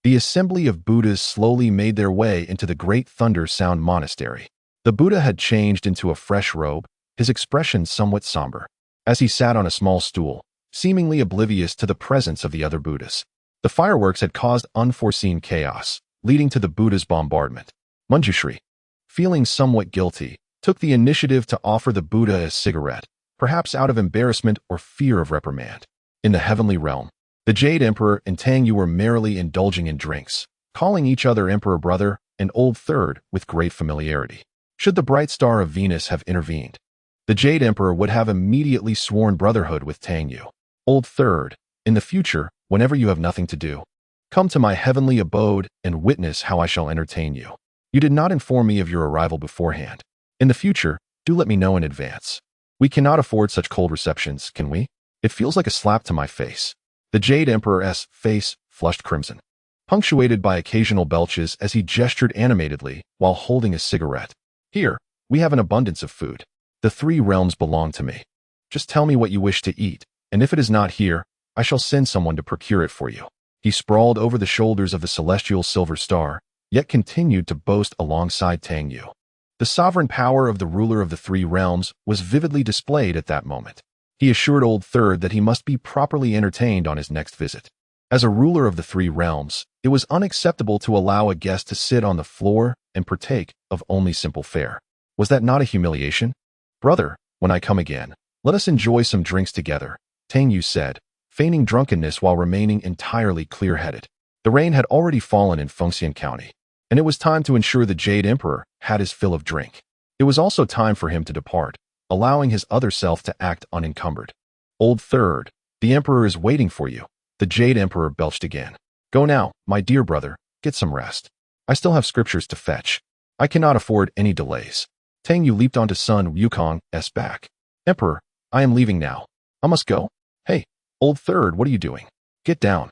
A: the assembly of Buddhas slowly made their way into the great thunder sound monastery. The Buddha had changed into a fresh robe, his expression somewhat somber, as he sat on a small stool, seemingly oblivious to the presence of the other Buddhas. The fireworks had caused unforeseen chaos, leading to the Buddha's bombardment. Manjushri, feeling somewhat guilty, took the initiative to offer the Buddha a cigarette, perhaps out of embarrassment or fear of reprimand. In the heavenly realm, the Jade Emperor and Tang Yu were merrily indulging in drinks, calling each other Emperor Brother and Old Third with great familiarity. Should the bright star of Venus have intervened, the Jade Emperor would have immediately sworn brotherhood with Tang Yu. "Old Third, in the future, whenever you have nothing to do, come to my heavenly abode and witness how I shall entertain you. You did not inform me of your arrival beforehand. In the future, do let me know in advance. We cannot afford such cold receptions, can we? It feels like a slap to my face." The Jade Emperor's face flushed crimson, punctuated by occasional belches as he gestured animatedly while holding a cigarette. "Here, we have an abundance of food. The three realms belong to me. Just tell me what you wish to eat, and if it is not here, I shall send someone to procure it for you." He sprawled over the shoulders of the celestial silver star, yet continued to boast alongside Tang Yu. The sovereign power of the ruler of the three realms was vividly displayed at that moment. He assured Old Third that he must be properly entertained on his next visit. As a ruler of the three realms, it was unacceptable to allow a guest to sit on the floor and partake of only simple fare. Was that not a humiliation? "Brother, when I come again, let us enjoy some drinks together," Tang Yu said, feigning drunkenness while remaining entirely clear-headed. The rain had already fallen in Fengxian County, and it was time to ensure the Jade Emperor had his fill of drink. It was also time for him to depart, allowing his other self to act unencumbered. "Old Third, the Emperor is waiting for you," the Jade Emperor belched again. "Go now, my dear brother, get some rest. I still have scriptures to fetch. I cannot afford any delays." Tang Yu leaped onto Sun Wukong's back. "Emperor, I am leaving now. I must go." "Hey, Old Third, what are you doing? Get down.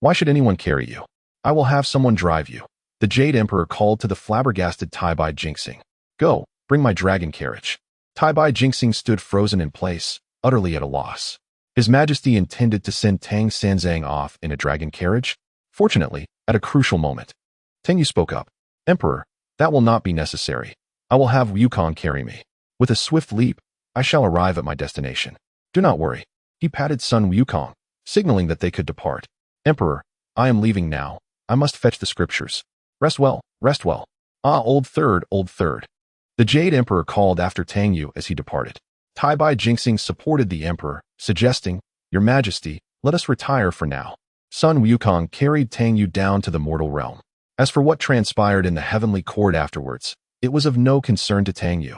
A: Why should anyone carry you? I will have someone drive you," the Jade Emperor called to the flabbergasted Tai Bai Jinxing. "Go, bring my dragon carriage." Tai Bai Jinxing stood frozen in place, utterly at a loss. His Majesty intended to send Tang Sanzang off in a dragon carriage? Fortunately, at a crucial moment, Tang Yu spoke up. "Emperor, that will not be necessary. I will have Wukong carry me. With a swift leap, I shall arrive at my destination. Do not worry." He patted Sun Wukong, signaling that they could depart. "Emperor, I am leaving now. I must fetch the scriptures. Rest well, rest well." "Ah, Old Third, Old Third." The Jade Emperor called after Tang Yu as he departed. Tai Bai Jinxing supported the Emperor, suggesting, "Your Majesty, let us retire for now." Sun Wukong carried Tang Yu down to the mortal realm. As for what transpired in the heavenly court afterwards, it was of no concern to Tang Yu,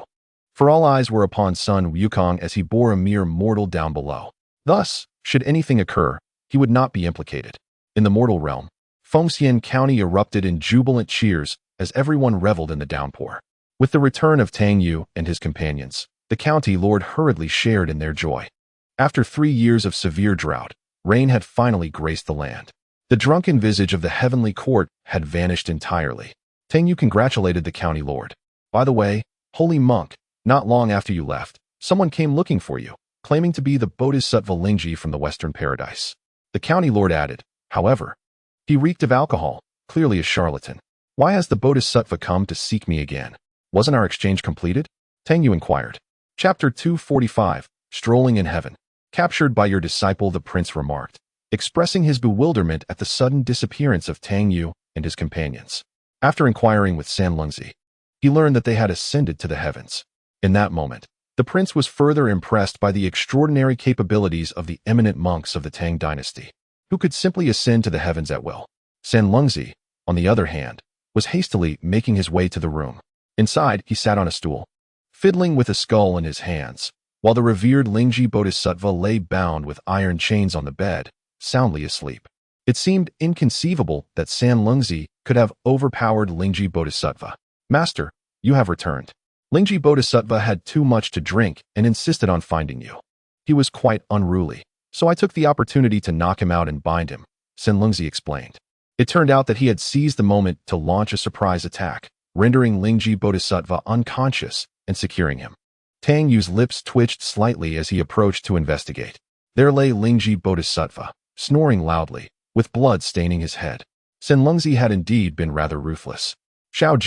A: for all eyes were upon Sun Wukong as he bore a mere mortal down below. Thus, should anything occur, he would not be implicated. In the mortal realm, Fengxian County erupted in jubilant cheers as everyone reveled in the downpour. With the return of Tang Yu and his companions, the county lord hurriedly shared in their joy. After 3 years of severe drought, rain had finally graced the land. The drunken visage of the heavenly court had vanished entirely. Tang Yu congratulated the county lord. "By the way, holy monk, not long after you left, someone came looking for you, claiming to be the Bodhisattva Lingji from the Western Paradise." The county lord added, "However, he reeked of alcohol, clearly a charlatan. Why has the Bodhisattva come to seek me again? Wasn't our exchange completed?" Tang Yu inquired. Chapter 245, Strolling in Heaven. "Captured by your disciple," the prince remarked. expressing his bewilderment at the sudden disappearance of Tang Yu and his companions. After inquiring with Sanlungzi, he learned that they had ascended to the heavens. In that moment, the prince was further impressed by the extraordinary capabilities of the eminent monks of the Tang dynasty, who could simply ascend to the heavens at will. Sanlungzi, on the other hand, was hastily making his way to the room. Inside, he sat on a stool, fiddling with a skull in his hands, while the revered Lingji Bodhisattva lay bound with iron chains on the bed, soundly asleep. It seemed inconceivable that Sanlungzi could have overpowered Lingji Bodhisattva. "Master, you have returned. Lingji Bodhisattva had too much to drink and insisted on finding you. He was quite unruly, so I took the opportunity to knock him out and bind him," Sanlungzi explained. It turned out that he had seized the moment to launch a surprise attack, rendering Lingji Bodhisattva unconscious and securing him. Tang Yu's lips twitched slightly as he approached to investigate. There lay Lingji Bodhisattva, snoring loudly, with blood staining his head. Sanlungzi had indeed been rather ruthless. Xiao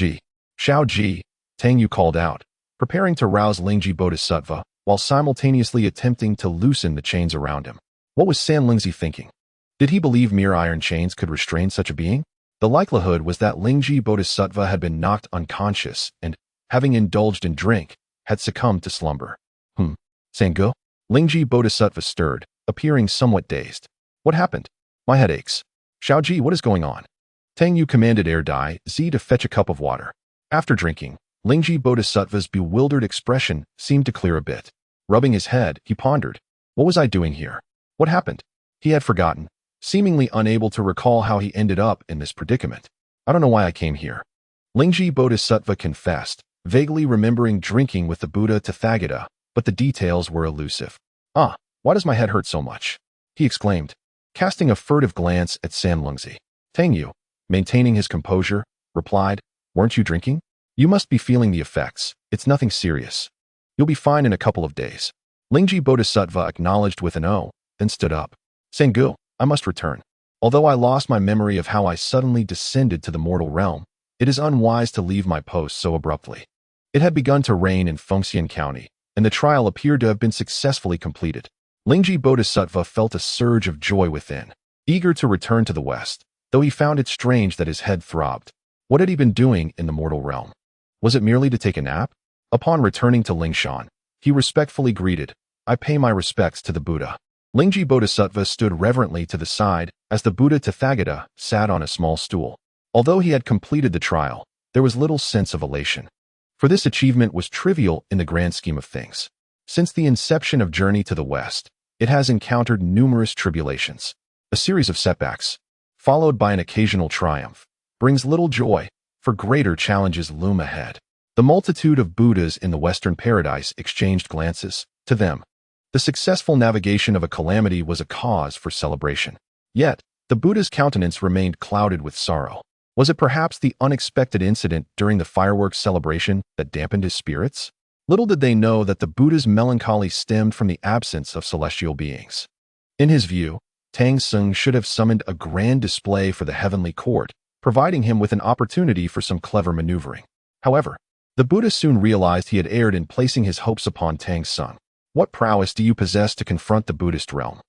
A: Ji, Tang Yu called out, preparing to rouse Lingji Bodhisattva while simultaneously attempting to loosen the chains around him. What was Sanlungzi thinking? Did he believe mere iron chains could restrain such a being? The likelihood was that Lingji Bodhisattva had been knocked unconscious and, having indulged in drink, had succumbed to slumber. Sangu? Lingji Bodhisattva stirred, appearing somewhat dazed. "What happened? My head aches." "Xiaoji, what is going on?" Tang Yu commanded Dai Zi to fetch a cup of water. After drinking, Lingji Bodhisattva's bewildered expression seemed to clear a bit. Rubbing his head, he pondered, "What was I doing here? What happened?" He had forgotten, seemingly unable to recall how he ended up in this predicament. "I don't know why I came here." Lingji Bodhisattva confessed, vaguely remembering drinking with the Buddha Tathagata, but the details were elusive. Why does my head hurt so much?" he exclaimed, casting a furtive glance at Sanlungzi. Tang Yu, maintaining his composure, replied, "Weren't you drinking? You must be feeling the effects. It's nothing serious. You'll be fine in a couple of days." Lingji Bodhisattva acknowledged with an "oh," then stood up. "Sangu, I must return. Although I lost my memory of how I suddenly descended to the mortal realm, it is unwise to leave my post so abruptly." It had begun to rain in Fengxian County, and the trial appeared to have been successfully completed. Lingji Bodhisattva felt a surge of joy within, eager to return to the West, though he found it strange that his head throbbed. What had he been doing in the mortal realm? Was it merely to take a nap? Upon returning to Lingshan, he respectfully greeted, "I pay my respects to the Buddha." Lingji Bodhisattva stood reverently to the side as the Buddha Tathagata sat on a small stool. Although he had completed the trial, there was little sense of elation, for this achievement was trivial in the grand scheme of things. Since the inception of Journey to the West, it has encountered numerous tribulations. A series of setbacks, followed by an occasional triumph, brings little joy, for greater challenges loom ahead. The multitude of Buddhas in the Western paradise exchanged glances. To them, the successful navigation of a calamity was a cause for celebration. Yet, the Buddha's countenance remained clouded with sorrow. Was it perhaps the unexpected incident during the fireworks celebration that dampened his spirits? Little did they know that the Buddha's melancholy stemmed from the absence of celestial beings. In his view, Tang Sung should have summoned a grand display for the heavenly court, providing him with an opportunity for some clever maneuvering. However, the Buddha soon realized he had erred in placing his hopes upon Tang Sung. "What prowess do you possess to confront the Buddhist realm?"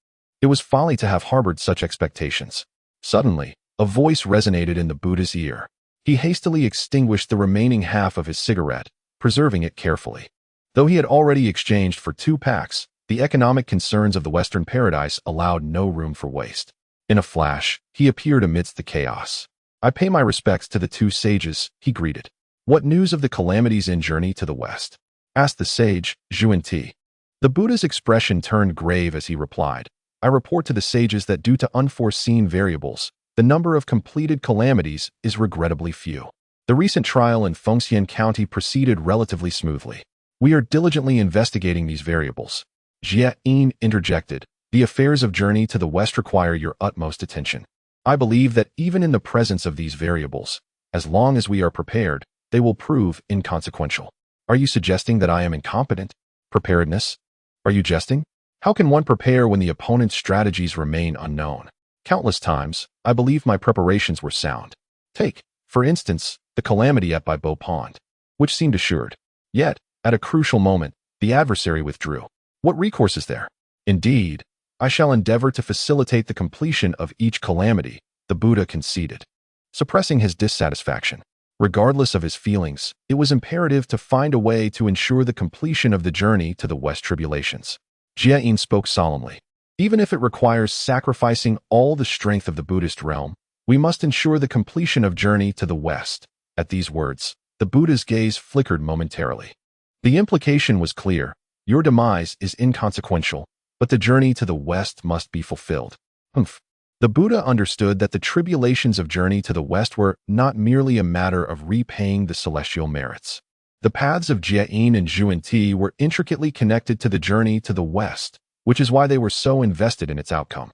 A: It was folly to have harbored such expectations. Suddenly, a voice resonated in the Buddha's ear. He hastily extinguished the remaining half of his cigarette, preserving it carefully. Though he had already exchanged for 2 packs, the economic concerns of the Western paradise allowed no room for waste. In a flash, he appeared amidst the chaos. "I pay my respects to the 2 sages," he greeted. "What news of the calamities in Journey to the West?" asked the sage, Zhuan-Ti. The Buddha's expression turned grave as he replied, "I report to the sages that due to unforeseen variables, the number of completed calamities is regrettably few. The recent trial in Fengxian County proceeded relatively smoothly. We are diligently investigating these variables." Jia-in interjected, "The affairs of Journey to the West require your utmost attention. I believe that even in the presence of these variables, as long as we are prepared, they will prove inconsequential." "Are you suggesting that I am incompetent?" "Preparedness? Are you jesting? How can one prepare when the opponent's strategies remain unknown? Countless times, I believe my preparations were sound. Take, for instance, the calamity at Baibo Pond, which seemed assured. Yet, at a crucial moment, the adversary withdrew. What recourse is there? Indeed, I shall endeavor to facilitate the completion of each calamity, the Buddha conceded, suppressing his dissatisfaction. Regardless of his feelings, it was imperative to find a way to ensure the completion of the journey to the West tribulations. Jia spoke solemnly. Even if it requires sacrificing all the strength of the Buddhist realm, we must ensure the completion of journey to the West. At these words, the Buddha's gaze flickered momentarily. The implication was clear. Your demise is inconsequential, but the journey to the West must be fulfilled. Humph. The Buddha understood that the tribulations of journey to the West were not merely a matter of repaying the celestial merits. The paths of Jia and Zhuan were intricately connected to the journey to the West, which is why they were so invested in its outcome.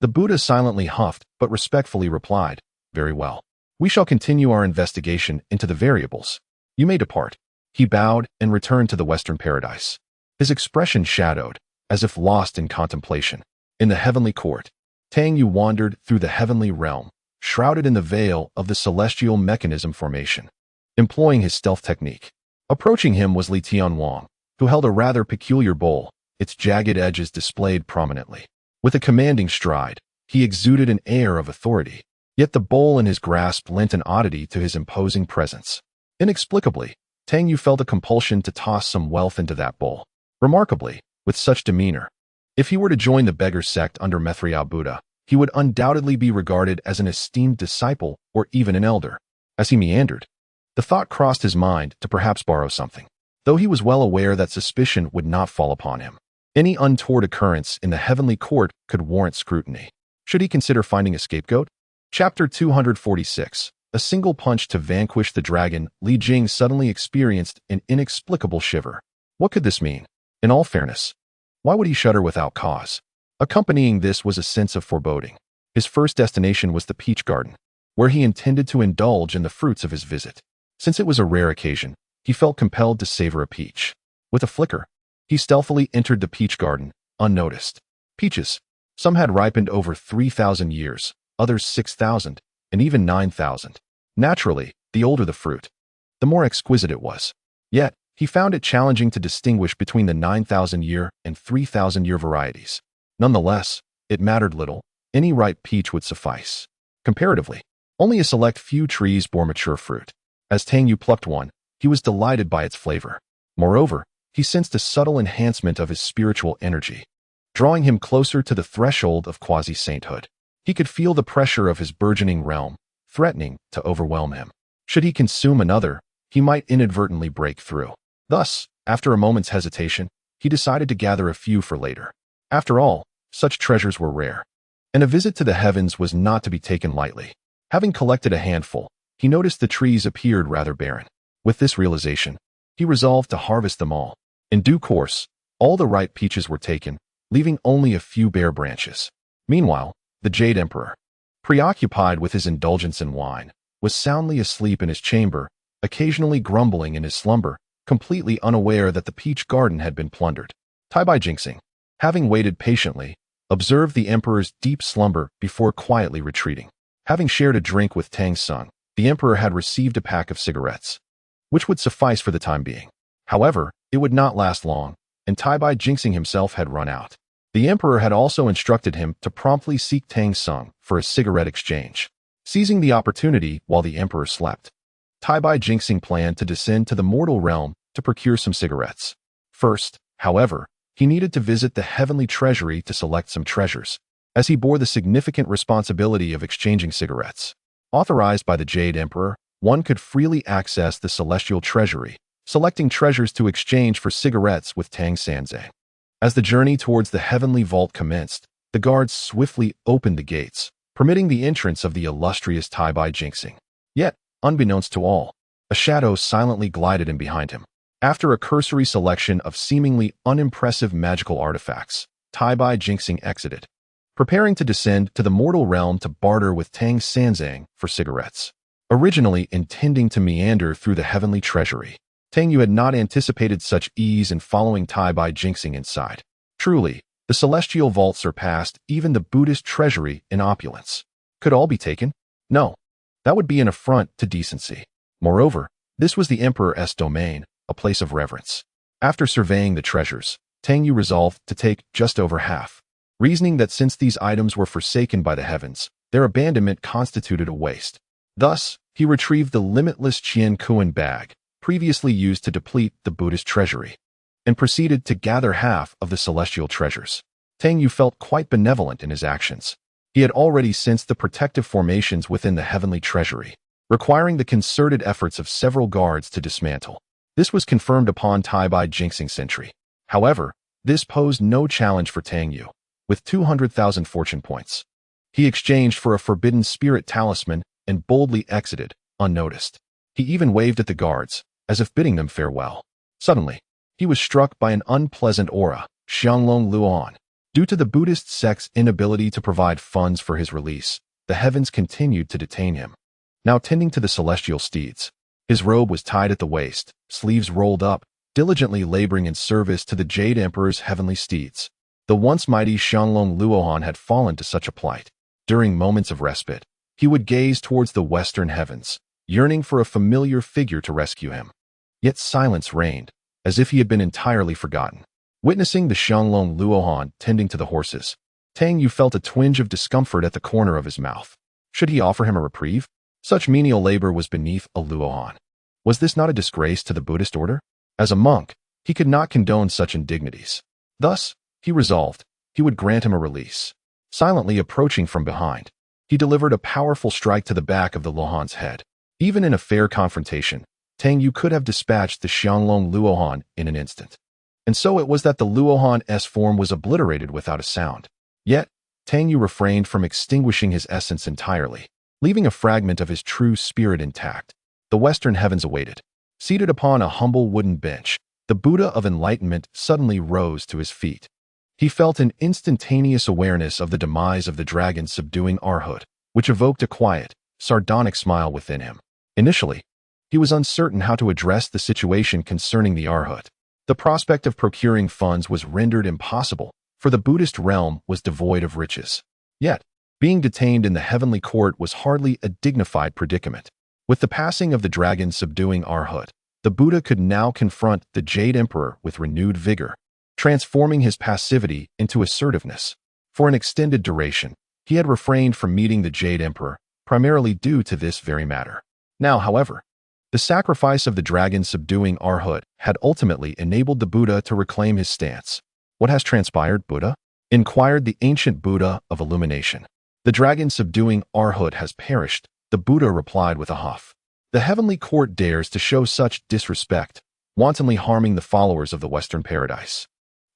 A: The Buddha silently huffed, but respectfully replied, "Very well. We shall continue our investigation into the variables. You may depart." He bowed and returned to the Western paradise. His expression shadowed, as if lost in contemplation. In the heavenly court, Tang Yu wandered through the heavenly realm, shrouded in the veil of the celestial mechanism formation, employing his stealth technique. Approaching him was Li Tianwang, who held a rather peculiar bowl, its jagged edges displayed prominently. With a commanding stride, he exuded an air of authority, yet the bowl in his grasp lent an oddity to his imposing presence. Inexplicably, Tang Yu felt a compulsion to toss some wealth into that bowl. Remarkably, with such demeanor, if he were to join the beggar sect under Maitreya Buddha, he would undoubtedly be regarded as an esteemed disciple or even an elder. As he meandered, the thought crossed his mind to perhaps borrow something, though he was well aware that suspicion would not fall upon him. Any untoward occurrence in the heavenly court could warrant scrutiny. Should he consider finding a scapegoat? Chapter 246. A single punch to vanquish the dragon. Li Jing suddenly experienced an inexplicable shiver. What could this mean? In all fairness, why would he shudder without cause? Accompanying this was a sense of foreboding. His first destination was the peach garden, where he intended to indulge in the fruits of his visit. Since it was a rare occasion, he felt compelled to savor a peach. With a flicker, he stealthily entered the peach garden, unnoticed. Peaches. Some had ripened over 3,000 years, others 6,000, and even 9,000. Naturally, the older the fruit, the more exquisite it was. Yet, he found it challenging to distinguish between the 9,000-year and 3,000-year varieties. Nonetheless, it mattered little. Any ripe peach would suffice. Comparatively, only a select few trees bore mature fruit. As Tang Yu plucked one, he was delighted by its flavor. Moreover, he sensed a subtle enhancement of his spiritual energy, drawing him closer to the threshold of quasi-sainthood. He could feel the pressure of his burgeoning realm, threatening to overwhelm him. Should he consume another, he might inadvertently break through. Thus, after a moment's hesitation, he decided to gather a few for later. After all, such treasures were rare, and a visit to the heavens was not to be taken lightly. Having collected a handful, he noticed the trees appeared rather barren. With this realization, he resolved to harvest them all. In due course, all the ripe peaches were taken, leaving only a few bare branches. Meanwhile, the Jade Emperor, preoccupied with his indulgence in wine, was soundly asleep in his chamber, occasionally grumbling in his slumber, completely unaware that the peach garden had been plundered. Tai Jinxing, having waited patiently, observed the emperor's deep slumber before quietly retreating. Having shared a drink with Tang Sung, the emperor had received a pack of cigarettes, which would suffice for the time being. However, it would not last long, and Tai Jinxing himself had run out. The emperor had also instructed him to promptly seek Tang Sung for a cigarette exchange. Seizing the opportunity while the emperor slept, Tai Jinxing planned to descend to the mortal realm to procure some cigarettes. First, however, he needed to visit the heavenly treasury to select some treasures, as he bore the significant responsibility of exchanging cigarettes. Authorized by the Jade Emperor, one could freely access the celestial treasury, selecting treasures to exchange for cigarettes with Tang Sanzang. As the journey towards the heavenly vault commenced, the guards swiftly opened the gates, permitting the entrance of the illustrious Tai Jinxing. Yet, unbeknownst to all, a shadow silently glided in behind him. After a cursory selection of seemingly unimpressive magical artifacts, Tai Jinxing exited, preparing to descend to the mortal realm to barter with Tang Sanzang for cigarettes. Originally intending to meander through the heavenly treasury, Tang Yu had not anticipated such ease in following Tai Jinxing inside. Truly, the celestial vault surpassed even the Buddhist treasury in opulence. Could all be taken? No. That would be an affront to decency. Moreover, this was the emperor's domain, a place of reverence. After surveying the treasures, Tang Yu resolved to take just over half. reasoning that since these items were forsaken by the heavens, their abandonment constituted a waste. Thus, he retrieved the limitless Qian Kuan bag, previously used to deplete the Buddhist treasury, and proceeded to gather half of the celestial treasures. Tang Yu felt quite benevolent in his actions. He had already sensed the protective formations within the heavenly treasury, requiring the concerted efforts of several guards to dismantle. This was confirmed upon Tai Bai jinxing sentry. However, this posed no challenge for Tang Yu. With 200,000 fortune points, he exchanged for a forbidden spirit talisman and boldly exited, unnoticed. He even waved at the guards, as if bidding them farewell. Suddenly, he was struck by an unpleasant aura, Xianglong Luohan. Due to the Buddhist sect's inability to provide funds for his release, the heavens continued to detain him. Now tending to the celestial steeds, his robe was tied at the waist, sleeves rolled up, diligently laboring in service to the Jade Emperor's heavenly steeds. The once mighty Xianglong Luohan had fallen to such a plight. During moments of respite, he would gaze towards the western heavens, yearning for a familiar figure to rescue him. Yet silence reigned, as if he had been entirely forgotten. Witnessing the Xianglong Luohan tending to the horses, Tang Yu felt a twinge of discomfort at the corner of his mouth. Should he offer him a reprieve? Such menial labor was beneath a Luohan. Was this not a disgrace to the Buddhist order? As a monk, he could not condone such indignities. Thus, he resolved, he would grant him a release. Silently approaching from behind, he delivered a powerful strike to the back of the Luohan's head. Even in a fair confrontation, Tang Yu could have dispatched the Xianglong Luohan in an instant. And so it was that the Luohan's form was obliterated without a sound. Yet, Tang Yu refrained from extinguishing his essence entirely, leaving a fragment of his true spirit intact. The western heavens awaited. Seated upon a humble wooden bench, the Buddha of enlightenment suddenly rose to his feet. He felt an instantaneous awareness of the demise of the dragon subduing Arhat, which evoked a quiet, sardonic smile within him. Initially, he was uncertain how to address the situation concerning the Arhat. The prospect of procuring funds was rendered impossible, for the Buddhist realm was devoid of riches. Yet, being detained in the heavenly court was hardly a dignified predicament. With the passing of the dragon subduing Arhat, the Buddha could now confront the Jade Emperor with renewed vigor, transforming his passivity into assertiveness. For an extended duration, he had refrained from meeting the Jade Emperor, primarily due to this very matter. Now, however, the sacrifice of the dragon subduing Arhat had ultimately enabled the Buddha to reclaim his stance. What has transpired, Buddha? Inquired the ancient Buddha of illumination. The dragon subduing Arhat has perished, the Buddha replied with a huff. The heavenly court dares to show such disrespect, wantonly harming the followers of the Western paradise.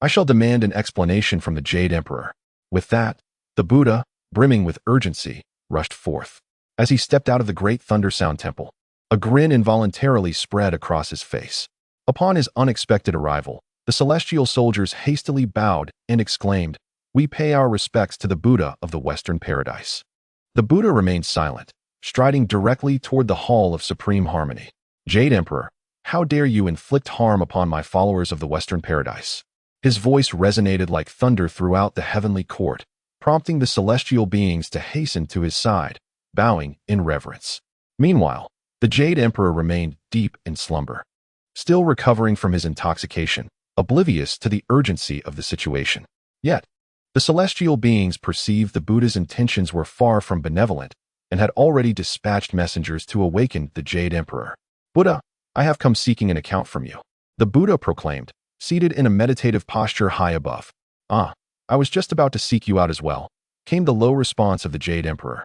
A: I shall demand an explanation from the Jade Emperor. With that, the Buddha, brimming with urgency, rushed forth. As he stepped out of the great Thunder Sound Temple, a grin involuntarily spread across his face. Upon his unexpected arrival, the celestial soldiers hastily bowed and exclaimed, "We pay our respects to the Buddha of the Western Paradise." The Buddha remained silent, striding directly toward the Hall of Supreme Harmony. "Jade Emperor, how dare you inflict harm upon my followers of the Western Paradise?" His voice resonated like thunder throughout the heavenly court, prompting the celestial beings to hasten to his side, bowing in reverence. Meanwhile, the Jade Emperor remained deep in slumber, still recovering from his intoxication, oblivious to the urgency of the situation. Yet, the celestial beings perceived the Buddha's intentions were far from benevolent and had already dispatched messengers to awaken the Jade Emperor. "Buddha, I have come seeking an account from you," the Buddha proclaimed, seated in a meditative posture high above. "Ah, I was just about to seek you out as well," came the low response of the Jade Emperor,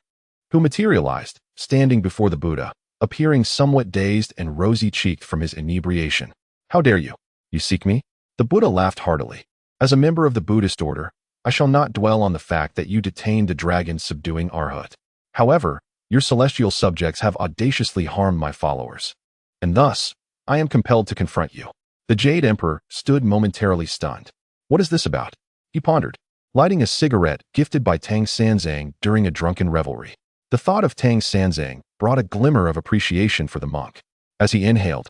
A: who materialized, standing before the Buddha, appearing somewhat dazed and rosy-cheeked from his inebriation. "How dare you? You seek me?" The Buddha laughed heartily. "As a member of the Buddhist order, I shall not dwell on the fact that you detained the dragon subduing Arhat. However, your celestial subjects have audaciously harmed my followers, and thus, I am compelled to confront you." The Jade Emperor stood momentarily stunned. "What is this about?" he pondered, lighting a cigarette gifted by Tang Sanzang during a drunken revelry. The thought of Tang Sanzang brought a glimmer of appreciation for the monk. As he inhaled,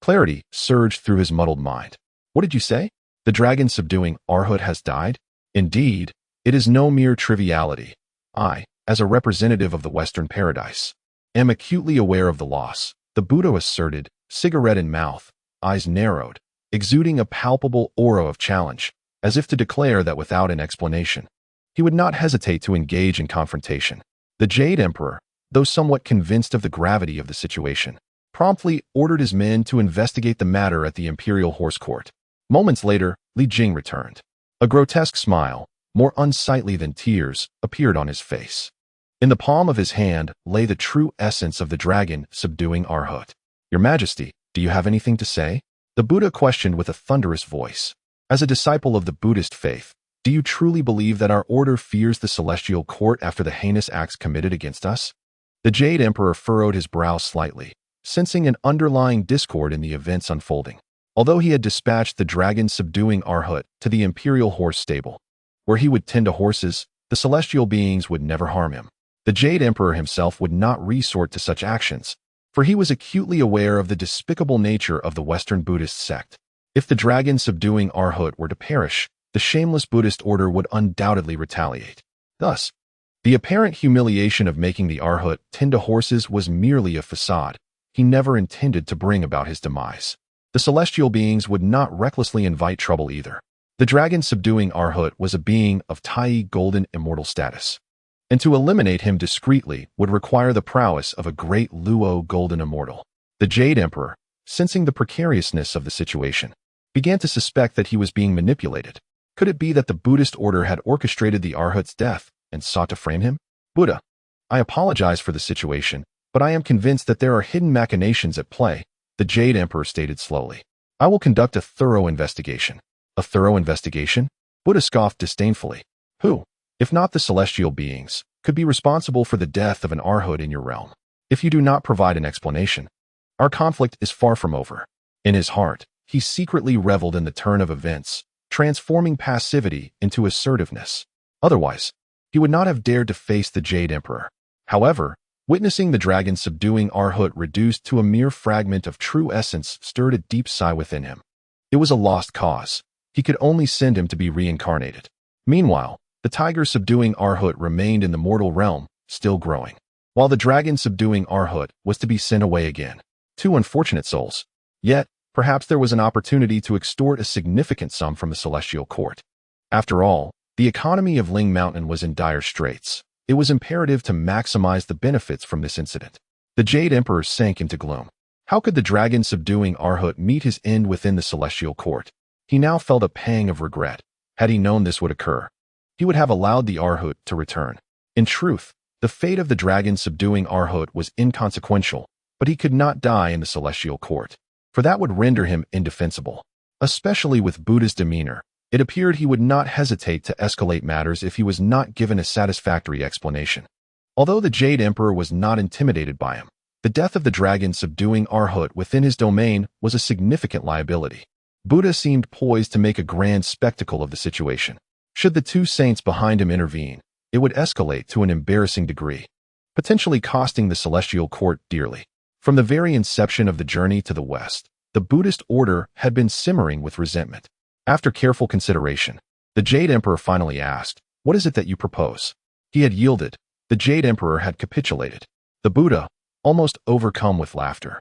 A: clarity surged through his muddled mind. "What did you say? The dragon subduing Arhat has died? Indeed, it is no mere triviality. I, as a representative of the Western Paradise, am acutely aware of the loss," the Buddha asserted, cigarette in mouth, eyes narrowed, exuding a palpable aura of challenge, as if to declare that without an explanation, he would not hesitate to engage in confrontation. The Jade Emperor, though somewhat convinced of the gravity of the situation, promptly ordered his men to investigate the matter at the Imperial Horse Court. Moments later, Li Jing returned. A grotesque smile, more unsightly than tears, appeared on his face. In the palm of his hand lay the true essence of the dragon subduing Arhut. "Your Majesty, do you have anything to say?" The Buddha questioned with a thunderous voice. "As a disciple of the Buddhist faith, do you truly believe that our order fears the celestial court after the heinous acts committed against us?" The Jade Emperor furrowed his brow slightly, sensing an underlying discord in the events unfolding. Although he had dispatched the dragon subduing Arhut to the Imperial Horse Stable, where he would tend to horses, the celestial beings would never harm him. The Jade Emperor himself would not resort to such actions, for he was acutely aware of the despicable nature of the Western Buddhist sect. If the dragon subduing Arhut were to perish, the shameless Buddhist order would undoubtedly retaliate. Thus, the apparent humiliation of making the Arhut tend to horses was merely a facade. He never intended to bring about his demise. The celestial beings would not recklessly invite trouble either. The dragon subduing Arhut was a being of Tai golden immortal status, and to eliminate him discreetly would require the prowess of a great Luo golden immortal. The Jade Emperor, sensing the precariousness of the situation, began to suspect that he was being manipulated. Could it be that the Buddhist order had orchestrated the Arhut's death and sought to frame him? "Buddha, I apologize for the situation, but I am convinced that there are hidden machinations at play," the Jade Emperor stated slowly. "I will conduct a thorough investigation." "A thorough investigation?" Buddha scoffed disdainfully. "Who, if not the celestial beings, could be responsible for the death of an Arhut in your realm? If you do not provide an explanation, our conflict is far from over." In his heart, he secretly reveled in the turn of events, transforming passivity into assertiveness. Otherwise, he would not have dared to face the Jade Emperor. However, witnessing the dragon subduing Arhut reduced to a mere fragment of true essence stirred a deep sigh within him. It was a lost cause. He could only send him to be reincarnated. Meanwhile, the tiger subduing Arhut remained in the mortal realm, still growing, while the dragon subduing Arhut was to be sent away again. Two unfortunate souls. Yet, perhaps there was an opportunity to extort a significant sum from the celestial court. After all, the economy of Ling Mountain was in dire straits. It was imperative to maximize the benefits from this incident. The Jade Emperor sank into gloom. How could the dragon subduing Arhut meet his end within the celestial court? He now felt a pang of regret. Had he known this would occur, he would have allowed the Arhut to return. In truth, the fate of the dragon subduing Arhut was inconsequential, but he could not die in the celestial court, for that would render him indefensible. Especially with Buddha's demeanor, it appeared he would not hesitate to escalate matters if he was not given a satisfactory explanation. Although the Jade Emperor was not intimidated by him, the death of the dragon subduing Arhut within his domain was a significant liability. Buddha seemed poised to make a grand spectacle of the situation. Should the two saints behind him intervene, it would escalate to an embarrassing degree, potentially costing the celestial court dearly. From the very inception of the journey to the west, the Buddhist order had been simmering with resentment. After careful consideration, the Jade Emperor finally asked, "What is it that you propose?" He had yielded. The Jade Emperor had capitulated. The Buddha, almost overcome with laughter,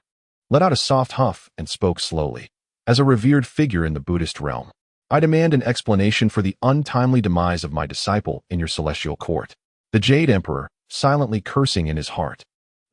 A: let out a soft huff and spoke slowly. "As a revered figure in the Buddhist realm, I demand an explanation for the untimely demise of my disciple in your celestial court." The Jade Emperor, silently cursing in his heart,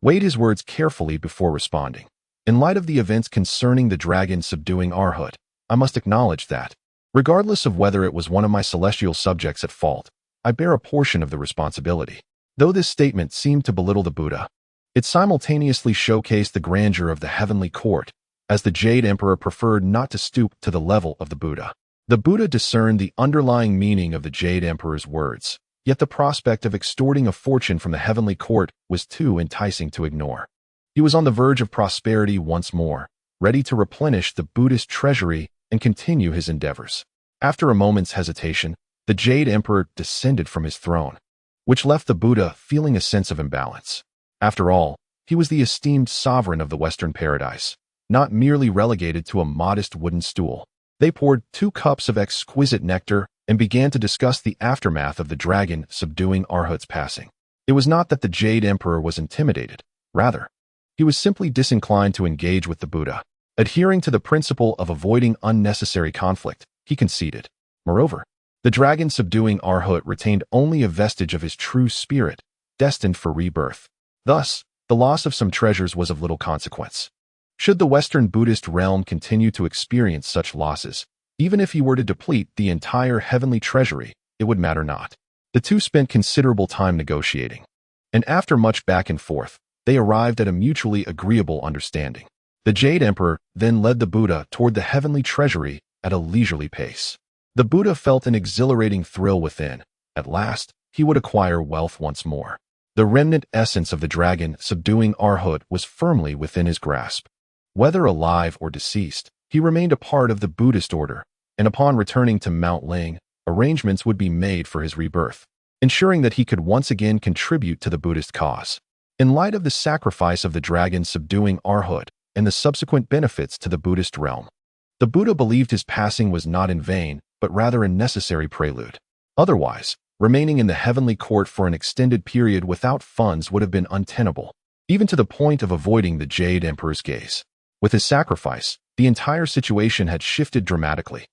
A: weighed his words carefully before responding. "In light of the events concerning the dragon subduing Arhut, I must acknowledge that, regardless of whether it was one of my celestial subjects at fault, I bear a portion of the responsibility." Though this statement seemed to belittle the Buddha, it simultaneously showcased the grandeur of the heavenly court, as the Jade Emperor preferred not to stoop to the level of the Buddha. The Buddha discerned the underlying meaning of the Jade Emperor's words, yet the prospect of extorting a fortune from the heavenly court was too enticing to ignore. He was on the verge of prosperity once more, ready to replenish the Buddhist treasury and continue his endeavors. After a moment's hesitation, the Jade Emperor descended from his throne, which left the Buddha feeling a sense of imbalance. After all, he was the esteemed sovereign of the Western paradise, not merely relegated to a modest wooden stool. They poured 2 cups of exquisite nectar and began to discuss the aftermath of the dragon subduing Arhut's passing. It was not that the Jade Emperor was intimidated. Rather, he was simply disinclined to engage with the Buddha. Adhering to the principle of avoiding unnecessary conflict, he conceded. Moreover, The dragon subduing Arhat retained only a vestige of his true spirit, destined for rebirth. Thus, the loss of some treasures was of little consequence. Should the Western Buddhist realm continue to experience such losses, even if he were to deplete the entire heavenly treasury, it would matter not. The two spent considerable time negotiating, and after much back and forth, they arrived at a mutually agreeable understanding. The Jade Emperor then led the Buddha toward the heavenly treasury at a leisurely pace. The Buddha felt an exhilarating thrill within. At last, he would acquire wealth once more. The remnant essence of the dragon subduing Arhat was firmly within his grasp. Whether alive or deceased, he remained a part of the Buddhist order, and upon returning to Mount Ling, arrangements would be made for his rebirth, ensuring that he could once again contribute to the Buddhist cause. In light of the sacrifice of the dragon subduing Arhat and the subsequent benefits to the Buddhist realm, the Buddha believed his passing was not in vain, but rather a necessary prelude. Otherwise, remaining in the heavenly court for an extended period without funds would have been untenable, even to the point of avoiding the Jade Emperor's gaze. With his sacrifice, the entire situation had shifted dramatically.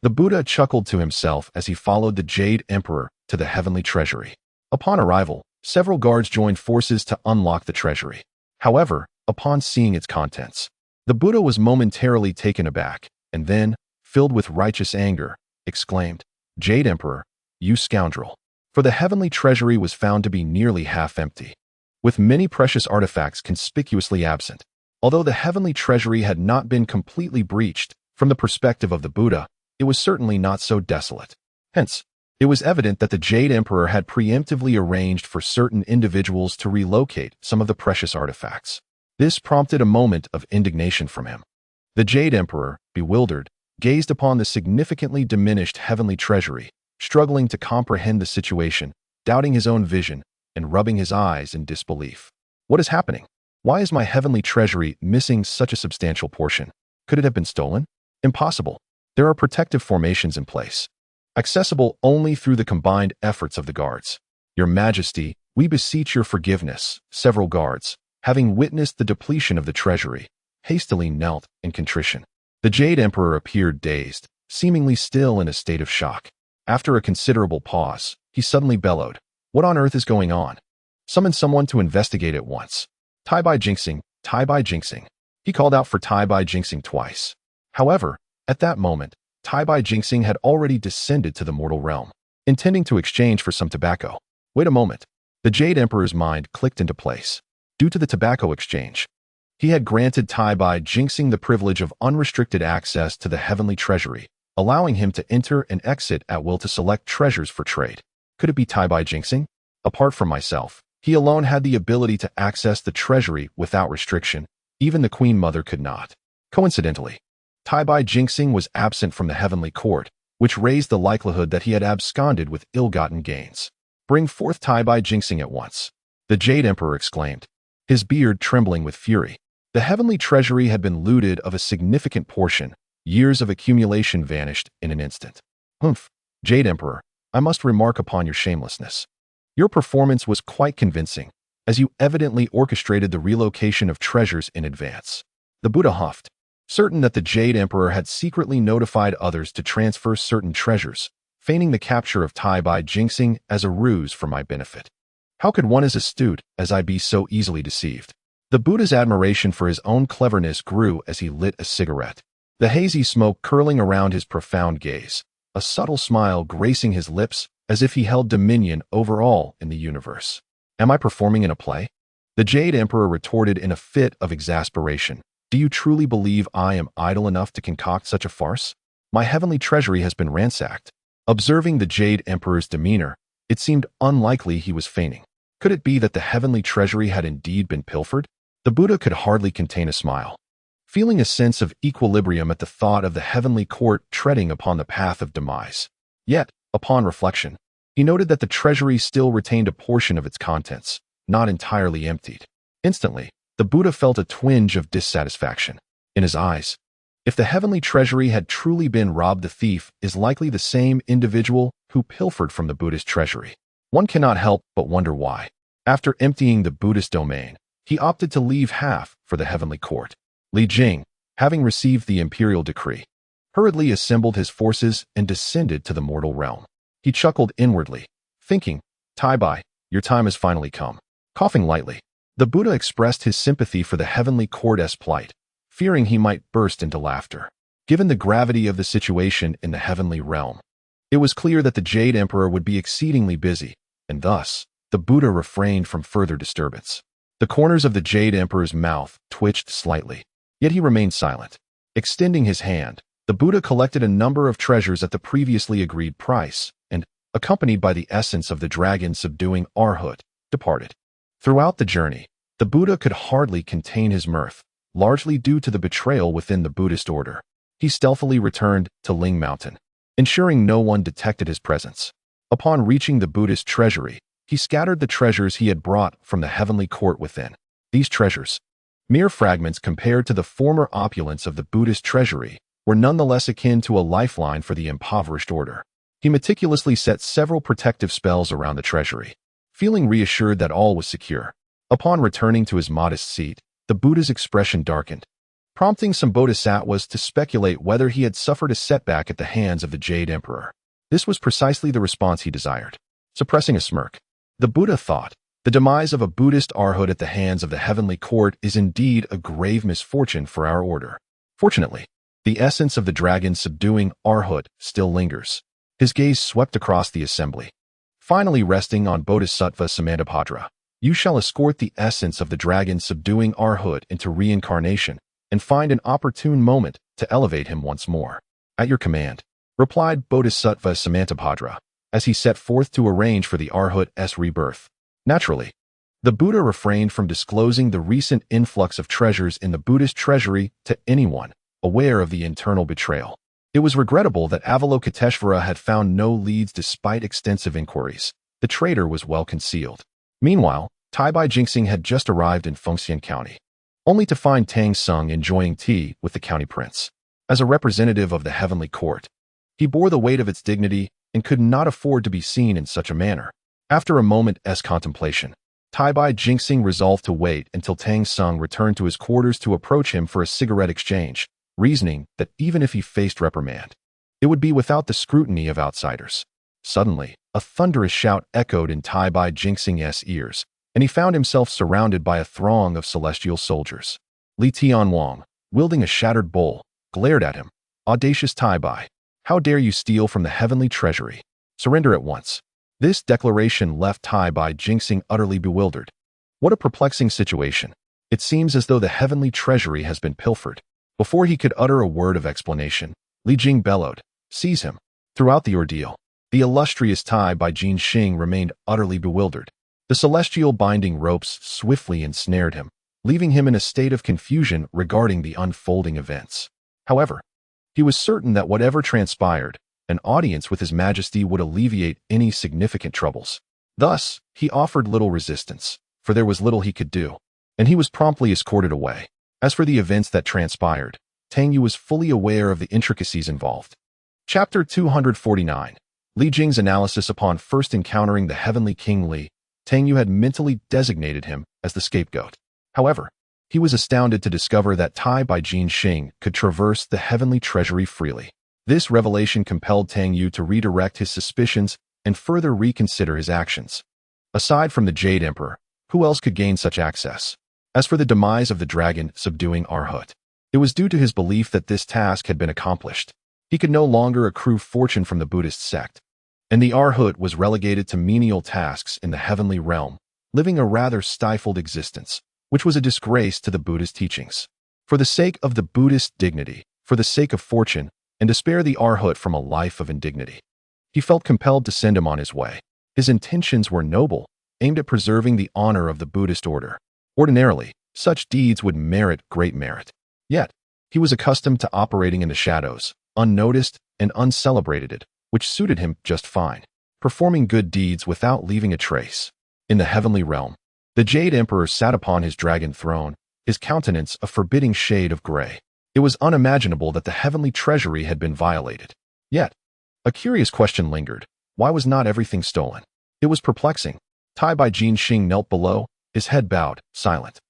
A: The Buddha chuckled to himself as he followed the Jade Emperor to the heavenly treasury. Upon arrival, several guards joined forces to unlock the treasury. However, upon seeing its contents, the Buddha was momentarily taken aback, and then, filled with righteous anger, exclaimed, "Jade Emperor, you scoundrel!" For the heavenly treasury was found to be nearly half empty, with many precious artifacts conspicuously absent. Although the heavenly treasury had not been completely breached, from the perspective of the Buddha, it was certainly not so desolate. Hence, it was evident that the Jade Emperor had preemptively arranged for certain individuals to relocate some of the precious artifacts. This prompted a moment of indignation from him. The Jade Emperor, bewildered, gazed upon the significantly diminished heavenly treasury, struggling to comprehend the situation, doubting his own vision, and rubbing his eyes in disbelief. What is happening? Why is my heavenly treasury missing such a substantial portion? Could it have been stolen? Impossible. There are protective formations in place, accessible only through the combined efforts of the guards. Your Majesty, we beseech your forgiveness. Several guards, having witnessed the depletion of the treasury, hastily knelt in contrition. The Jade Emperor appeared dazed, seemingly still in a state of shock. After a considerable pause, he suddenly bellowed, "What on earth is going on? Summon someone to investigate at once. Tai Bai Jinxing, Tai Bai Jinxing." He called out for Tai Bai Jinxing twice. However, at that moment, Tai Bai Jinxing had already descended to the mortal realm, intending to exchange for some tobacco. Wait a moment. The Jade Emperor's mind clicked into place. Due to the tobacco exchange, he had granted Tai Bai Jinxing the privilege of unrestricted access to the heavenly treasury, allowing him to enter and exit at will to select treasures for trade. Could it be Tai Bai Jinxing? Apart from myself, he alone had the ability to access the treasury without restriction. Even the Queen Mother could not. Coincidentally, Tai Bai Jinxing was absent from the heavenly court, which raised the likelihood that he had absconded with ill-gotten gains. "Bring forth Tai Bai Jinxing at once," the Jade Emperor exclaimed, his beard trembling with fury. The heavenly treasury had been looted of a significant portion. Years of accumulation vanished in an instant. "Humph, Jade Emperor, I must remark upon your shamelessness. Your performance was quite convincing, as you evidently orchestrated the relocation of treasures in advance." The Buddha huffed, certain that the Jade Emperor had secretly notified others to transfer certain treasures, feigning the capture of Tai Bai Jinxing as a ruse for my benefit. How could one as astute as I be so easily deceived? The Buddha's admiration for his own cleverness grew as he lit a cigarette, the hazy smoke curling around his profound gaze, a subtle smile gracing his lips as if he held dominion over all in the universe. "Am I performing in a play?" The Jade Emperor retorted in a fit of exasperation. "Do you truly believe I am idle enough to concoct such a farce? My heavenly treasury has been ransacked." Observing the Jade Emperor's demeanor, it seemed unlikely he was feigning. Could it be that the heavenly treasury had indeed been pilfered? The Buddha could hardly contain a smile, feeling a sense of equilibrium at the thought of the heavenly court treading upon the path of demise. Yet, upon reflection, he noted that the treasury still retained a portion of its contents, not entirely emptied. Instantly, the Buddha felt a twinge of dissatisfaction in his eyes. If the heavenly treasury had truly been robbed, the thief is likely the same individual who pilfered from the Buddhist treasury. One cannot help but wonder why. After emptying the Buddhist domain, he opted to leave half for the heavenly court. Li Jing, having received the imperial decree, hurriedly assembled his forces and descended to the mortal realm. He chuckled inwardly, thinking, Tai Bai, your time has finally come. Coughing lightly, the Buddha expressed his sympathy for the heavenly court's plight, fearing he might burst into laughter. Given the gravity of the situation in the heavenly realm, it was clear that the Jade Emperor would be exceedingly busy, and thus, the Buddha refrained from further disturbance. The corners of the Jade Emperor's mouth twitched slightly, yet he remained silent. Extending his hand, the Buddha collected a number of treasures at the previously agreed price, and, accompanied by the essence of the dragon subduing Arhat, departed. Throughout the journey, the Buddha could hardly contain his mirth, largely due to the betrayal within the Buddhist order. He stealthily returned to Ling Mountain, ensuring no one detected his presence. Upon reaching the Buddhist treasury, he scattered the treasures he had brought from the heavenly court within. These treasures, mere fragments compared to the former opulence of the Buddhist treasury, were nonetheless akin to a lifeline for the impoverished order. He meticulously set several protective spells around the treasury, feeling reassured that all was secure. Upon returning to his modest seat, the Buddha's expression darkened, prompting some bodhisattvas to speculate whether he had suffered a setback at the hands of the Jade Emperor. This was precisely the response he desired. Suppressing a smirk, the Buddha thought, the demise of a Buddhist Arhat at the hands of the heavenly court is indeed a grave misfortune for our order. Fortunately, the essence of the dragon subduing Arhat still lingers. His gaze swept across the assembly, finally resting on Bodhisattva Samantabhadra. You shall escort the essence of the dragon subduing Arhat into reincarnation and find an opportune moment to elevate him once more. At your command, replied Bodhisattva Samantabhadra, as he set forth to arrange for the Arhat's rebirth. Naturally, the Buddha refrained from disclosing the recent influx of treasures in the Buddhist treasury to anyone aware of the internal betrayal. It was regrettable that Avalokiteshvara had found no leads despite extensive inquiries. The traitor was well concealed. Meanwhile, Tai Bai Jinxing had just arrived in Fengxian County, only to find Tang Sung enjoying tea with the county prince. As a representative of the heavenly court, he bore the weight of its dignity and could not afford to be seen in such a manner. After a moment's contemplation, Tai Bai Jinxing resolved to wait until Tang Sung returned to his quarters to approach him for a cigarette exchange, reasoning that even if he faced reprimand, it would be without the scrutiny of outsiders. Suddenly, a thunderous shout echoed in Tai Bai Jinxing's ears, and he found himself surrounded by a throng of celestial soldiers. Li Tianwang, wielding a shattered bowl, glared at him. Audacious Tai Bai, how dare you steal from the heavenly treasury? Surrender at once. This declaration left Tai Bai Jinxing utterly bewildered. What a perplexing situation. It seems as though the heavenly treasury has been pilfered. Before he could utter a word of explanation, Li Jing bellowed, "Seize him." Throughout the ordeal, the illustrious Tai Bai Jinxing remained utterly bewildered. The celestial binding ropes swiftly ensnared him, leaving him in a state of confusion regarding the unfolding events. However, he was certain that whatever transpired, an audience with His Majesty would alleviate any significant troubles. Thus, he offered little resistance, for there was little he could do, and he was promptly escorted away. As for the events that transpired, Tang Yu was fully aware of the intricacies involved. Chapter 249. Li Jing's analysis. Upon first encountering the heavenly King Li, Tang Yu had mentally designated him as the scapegoat. However, he was astounded to discover that Tai Bai Jinxing could traverse the heavenly treasury freely. This revelation compelled Tang Yu to redirect his suspicions and further reconsider his actions. Aside from the Jade Emperor, who else could gain such access? As for the demise of the dragon subduing Arhat, it was due to his belief that this task had been accomplished. He could no longer accrue fortune from the Buddhist sect, and the Arhat was relegated to menial tasks in the heavenly realm, living a rather stifled existence, which was a disgrace to the Buddha's teachings. For the sake of the Buddhist dignity, for the sake of fortune, and to spare the Arhat from a life of indignity, he felt compelled to send him on his way. His intentions were noble, aimed at preserving the honor of the Buddhist order. Ordinarily, such deeds would merit great merit. Yet, he was accustomed to operating in the shadows, unnoticed and uncelebrated, which suited him just fine, performing good deeds without leaving a trace. In the heavenly realm, the Jade Emperor sat upon his dragon throne, his countenance a forbidding shade of gray. It was unimaginable that the heavenly treasury had been violated. Yet, a curious question lingered. Why was not everything stolen? It was perplexing. Tai Bai Jinxing knelt below, his head bowed, silent.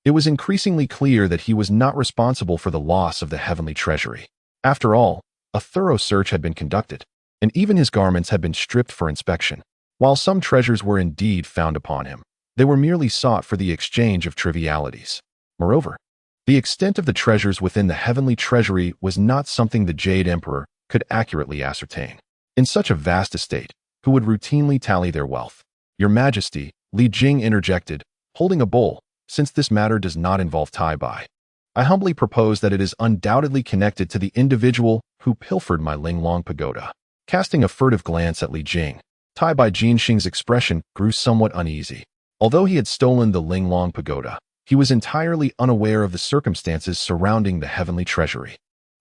A: It was increasingly clear that he was not responsible for the loss of the heavenly treasury. After all, a thorough search had been conducted. and even his garments had been stripped for inspection. While some treasures were indeed found upon him, they were merely sought for the exchange of trivialities. Moreover, the extent of the treasures within the heavenly treasury was not something the Jade Emperor could accurately ascertain. In such a vast estate, who would routinely tally their wealth? Your Majesty, Li Jing interjected, holding a bowl, since this matter does not involve Tai Bai. I humbly propose that it is undoubtedly connected to the individual who pilfered my Linglong pagoda. Casting a furtive glance at Li Jing, Tai Bai Jinxing's expression grew somewhat uneasy. Although he had stolen the Linglong pagoda, he was entirely unaware of the circumstances surrounding the heavenly treasury.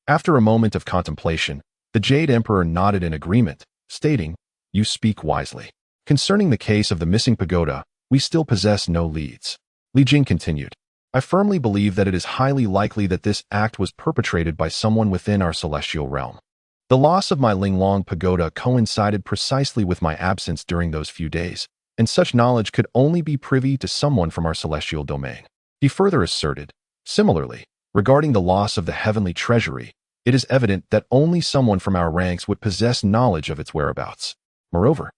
A: After a moment of contemplation, the Jade Emperor nodded in agreement, stating, "You speak wisely. Concerning the case of the missing pagoda, we still possess no leads." Li Jing continued, "I firmly believe that it is highly likely that this act was perpetrated by someone within our celestial realm. The loss of my Linglong pagoda coincided precisely with my absence during those few days, and such knowledge could only be privy to someone from our celestial domain." He further asserted, "Similarly, regarding the loss of the heavenly treasury, it is evident that only someone from our ranks would possess knowledge of its whereabouts. Moreover,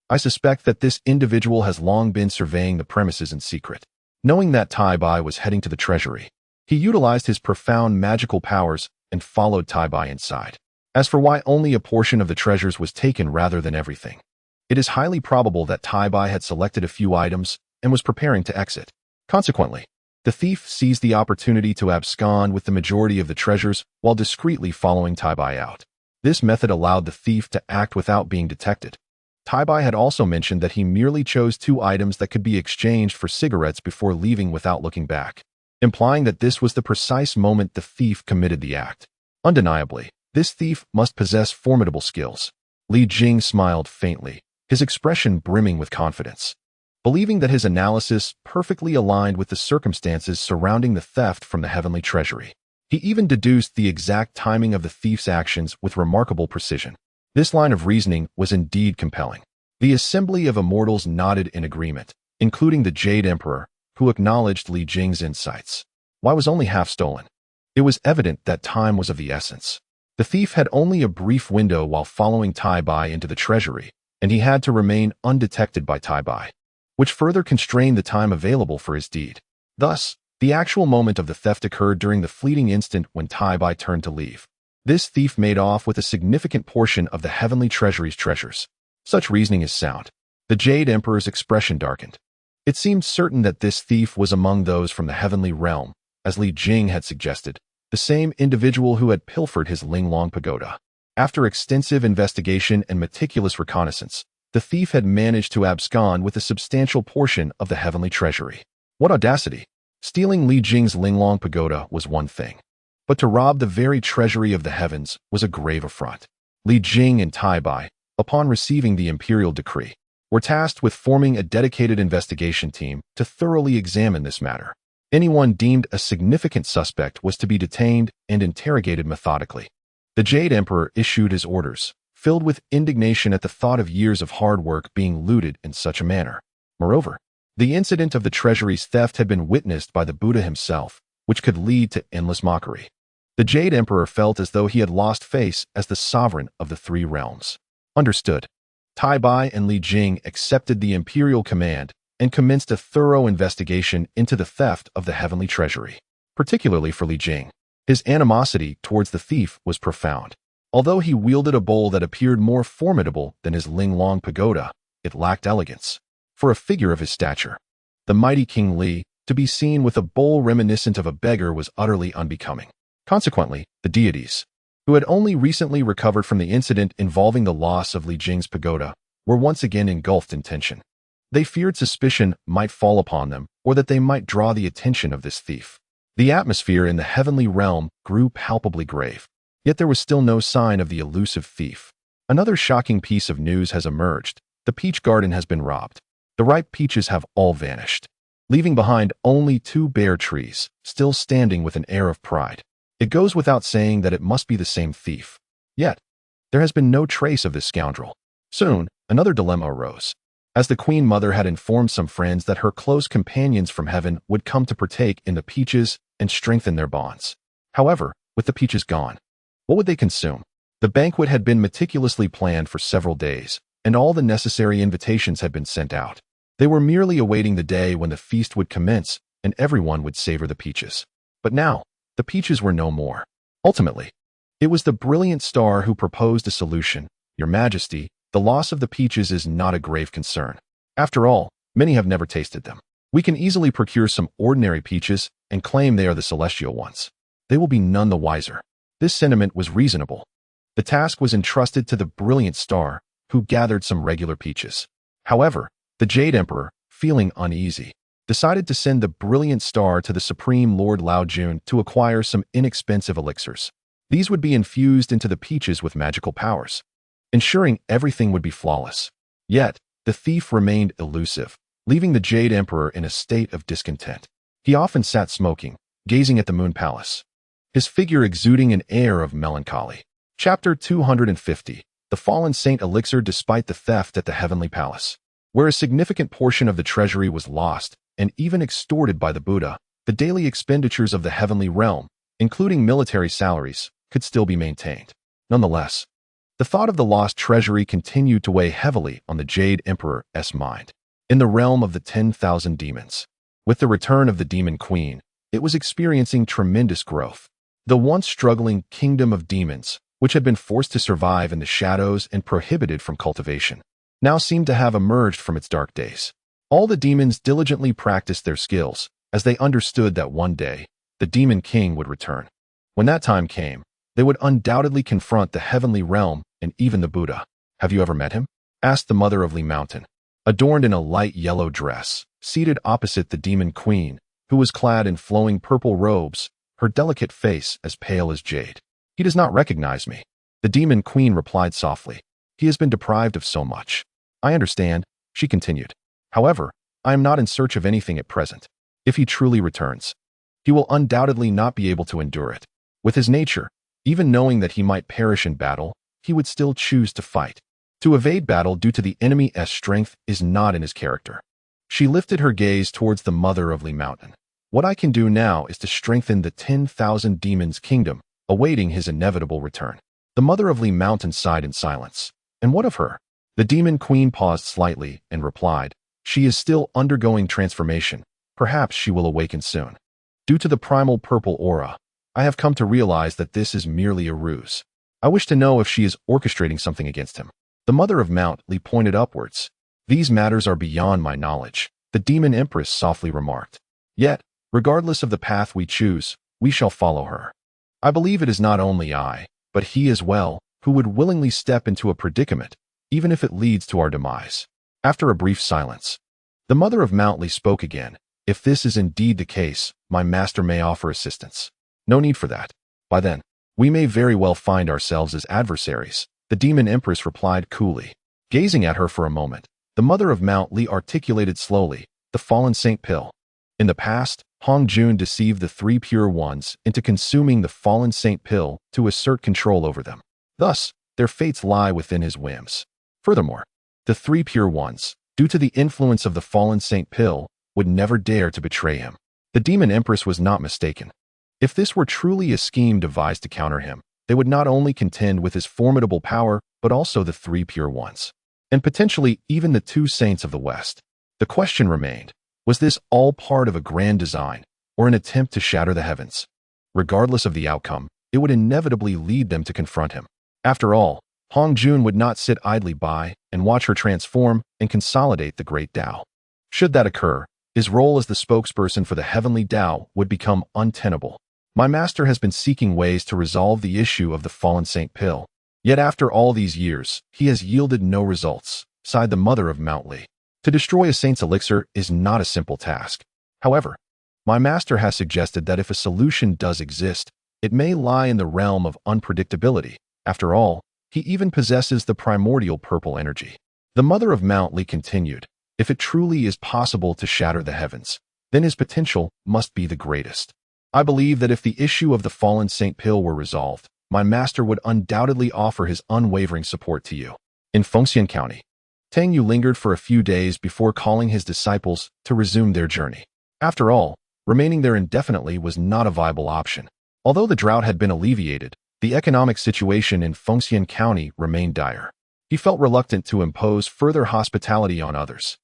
A: I suspect that this individual has long been surveying the premises in secret. Knowing that Tai Bai was heading to the treasury, he utilized his profound magical powers and followed Tai Bai inside. As for why only a portion of the treasures was taken rather than everything, it is highly probable that Tai Bai had selected a few items and was preparing to exit. Consequently, the thief seized the opportunity to abscond with the majority of the treasures while discreetly following Tai Bai out. This method allowed the thief to act without being detected. Tai Bai had also mentioned that he merely chose 2 items that could be exchanged for cigarettes before leaving without looking back, implying that this was the precise moment the thief committed the act. Undeniably, this thief must possess formidable skills. Li Jing smiled faintly, his expression brimming with confidence. Believing that his analysis perfectly aligned with the circumstances surrounding the theft from the heavenly treasury, he even deduced the exact timing of the thief's actions with remarkable precision. This line of reasoning was indeed compelling. The assembly of immortals nodded in agreement, including the Jade Emperor, who acknowledged Li Jing's insights. Why was only half stolen? It was evident that time was of the essence. The thief had only a brief window while following Tai Bai into the treasury, and he had to remain undetected by Tai Bai, which further constrained the time available for his deed. Thus, the actual moment of the theft occurred during the fleeting instant when Tai Bai turned to leave. This thief made off with a significant portion of the heavenly treasury's treasures. Such reasoning is sound. The Jade Emperor's expression darkened. It seemed certain that this thief was among those from the heavenly realm, as Li Jing had suggested, the same individual who had pilfered his Linglong pagoda. After extensive investigation and meticulous reconnaissance, the thief had managed to abscond with a substantial portion of the heavenly treasury. What audacity! Stealing Li Jing's Linglong pagoda was one thing, but to rob the very treasury of the heavens was a grave affront. Li Jing and Tai Bai, upon receiving the imperial decree, were tasked with forming a dedicated investigation team to thoroughly examine this matter. Anyone deemed a significant suspect was to be detained and interrogated methodically. The Jade Emperor issued his orders, filled with indignation at the thought of years of hard work being looted in such a manner. Moreover, the incident of the treasury's theft had been witnessed by the Buddha himself, which could lead to endless mockery. The Jade Emperor felt as though he had lost face as the sovereign of the 3 realms. Understood. Tai Bai and Li Jing accepted the imperial command and commenced a thorough investigation into the theft of the heavenly treasury. Particularly for Li Jing, his animosity towards the thief was profound. Although he wielded a bowl that appeared more formidable than his Linglong pagoda, it lacked elegance. For a figure of his stature, the mighty King Li, to be seen with a bowl reminiscent of a beggar was utterly unbecoming. Consequently, the deities, who had only recently recovered from the incident involving the loss of Li Jing's pagoda, were once again engulfed in tension. They feared suspicion might fall upon them, or that they might draw the attention of this thief. The atmosphere in the heavenly realm grew palpably grave, yet there was still no sign of the elusive thief. Another shocking piece of news has emerged. The peach garden has been robbed. The ripe peaches have all vanished, leaving behind only 2 bare trees, still standing with an air of pride. It goes without saying that it must be the same thief. Yet, there has been no trace of this scoundrel. Soon, another dilemma arose. As the Queen Mother had informed some friends that her close companions from heaven would come to partake in the peaches and strengthen their bonds. However, with the peaches gone, what would they consume? The banquet had been meticulously planned for several days, and all the necessary invitations had been sent out. They were merely awaiting the day when the feast would commence and everyone would savor the peaches. But now, the peaches were no more. Ultimately, it was the brilliant star who proposed a solution. Your Majesty, the loss of the peaches is not a grave concern. After all, many have never tasted them. We can easily procure some ordinary peaches and claim they are the celestial ones. They will be none the wiser. This sentiment was reasonable. The task was entrusted to the brilliant star, who gathered some regular peaches. However, the Jade Emperor, feeling uneasy, decided to send the brilliant star to the Supreme Lord Laojun to acquire some inexpensive elixirs. These would be infused into the peaches with magical powers, ensuring everything would be flawless. Yet, the thief remained elusive, leaving the Jade Emperor in a state of discontent. He often sat smoking, gazing at the Moon Palace, his figure exuding an air of melancholy. Chapter 250. The Fallen Saint Elixir despite the theft at the Heavenly Palace. Where a significant portion of the treasury was lost, and even extorted by the Buddha, the daily expenditures of the heavenly realm, including military salaries, could still be maintained. Nonetheless, the thought of the lost treasury continued to weigh heavily on the Jade Emperor's mind. In the realm of the 10,000 demons, with the return of the Demon Queen, it was experiencing tremendous growth. The once struggling kingdom of demons, which had been forced to survive in the shadows and prohibited from cultivation, now seemed to have emerged from its dark days. All the demons diligently practiced their skills, as they understood that one day, the Demon King would return. When that time came, they would undoubtedly confront the heavenly realm and even the Buddha. "Have you ever met him?" asked the mother of Li Mountain, adorned in a light yellow dress, seated opposite the Demon Queen, who was clad in flowing purple robes, her delicate face as pale as jade. "He does not recognize me," the Demon Queen replied softly. "He has been deprived of so much." "I understand," she continued. "However, I am not in search of anything at present. If he truly returns, he will undoubtedly not be able to endure it. With his nature, even knowing that he might perish in battle, he would still choose to fight. To evade battle due to the enemy's strength is not in his character." She lifted her gaze towards the mother of Li Mountain. "What I can do now is to strengthen the 10,000 demons' kingdom, awaiting his inevitable return." The mother of Li Mountain sighed in silence. "And what of her?" The Demon Queen paused slightly and replied, "She is still undergoing transformation. Perhaps she will awaken soon. Due to the primal purple aura, I have come to realize that this is merely a ruse. I wish to know if she is orchestrating something against him." The mother of Mount Li pointed upwards. "These matters are beyond my knowledge," the Demon Empress softly remarked. "Yet, regardless of the path we choose, we shall follow her. I believe it is not only I, but he as well, who would willingly step into a predicament, even if it leads to our demise." After a brief silence, the mother of Mount Li spoke again. "If this is indeed the case, my master may offer assistance." "No need for that. By then, we may very well find ourselves as adversaries," the Demon Empress replied coolly. Gazing at her for a moment, the mother of Mount Li articulated slowly, "The fallen Saint Pill. In the past, Hong Jun deceived the three pure ones into consuming the fallen Saint Pill to assert control over them. Thus, their fates lie within his whims. Furthermore, the three pure ones, due to the influence of the fallen Saint Pill, would never dare to betray him." The Demon Empress was not mistaken. If this were truly a scheme devised to counter him, they would not only contend with his formidable power, but also the three pure ones, and potentially even the two saints of the West. The question remained, was this all part of a grand design, or an attempt to shatter the heavens? Regardless of the outcome, it would inevitably lead them to confront him. After all, Hong Jun would not sit idly by and watch her transform and consolidate the great Tao. Should that occur, his role as the spokesperson for the heavenly Tao would become untenable. "My master has been seeking ways to resolve the issue of the fallen Saint Pill. Yet after all these years, he has yielded no results," sighed the mother of Mount Li. "To destroy a saint's elixir is not a simple task. However, my master has suggested that if a solution does exist, it may lie in the realm of unpredictability. After all, he even possesses the primordial purple energy." The mother of Mount Li continued, "If it truly is possible to shatter the heavens, then his potential must be the greatest. I believe that if the issue of the fallen Saint Pill were resolved, my master would undoubtedly offer his unwavering support to you." In Fengxian County, Tang Yu lingered for a few days before calling his disciples to resume their journey. After all, remaining there indefinitely was not a viable option. Although the drought had been alleviated, the economic situation in Fengxian County remained dire. He felt reluctant to impose further hospitality on others.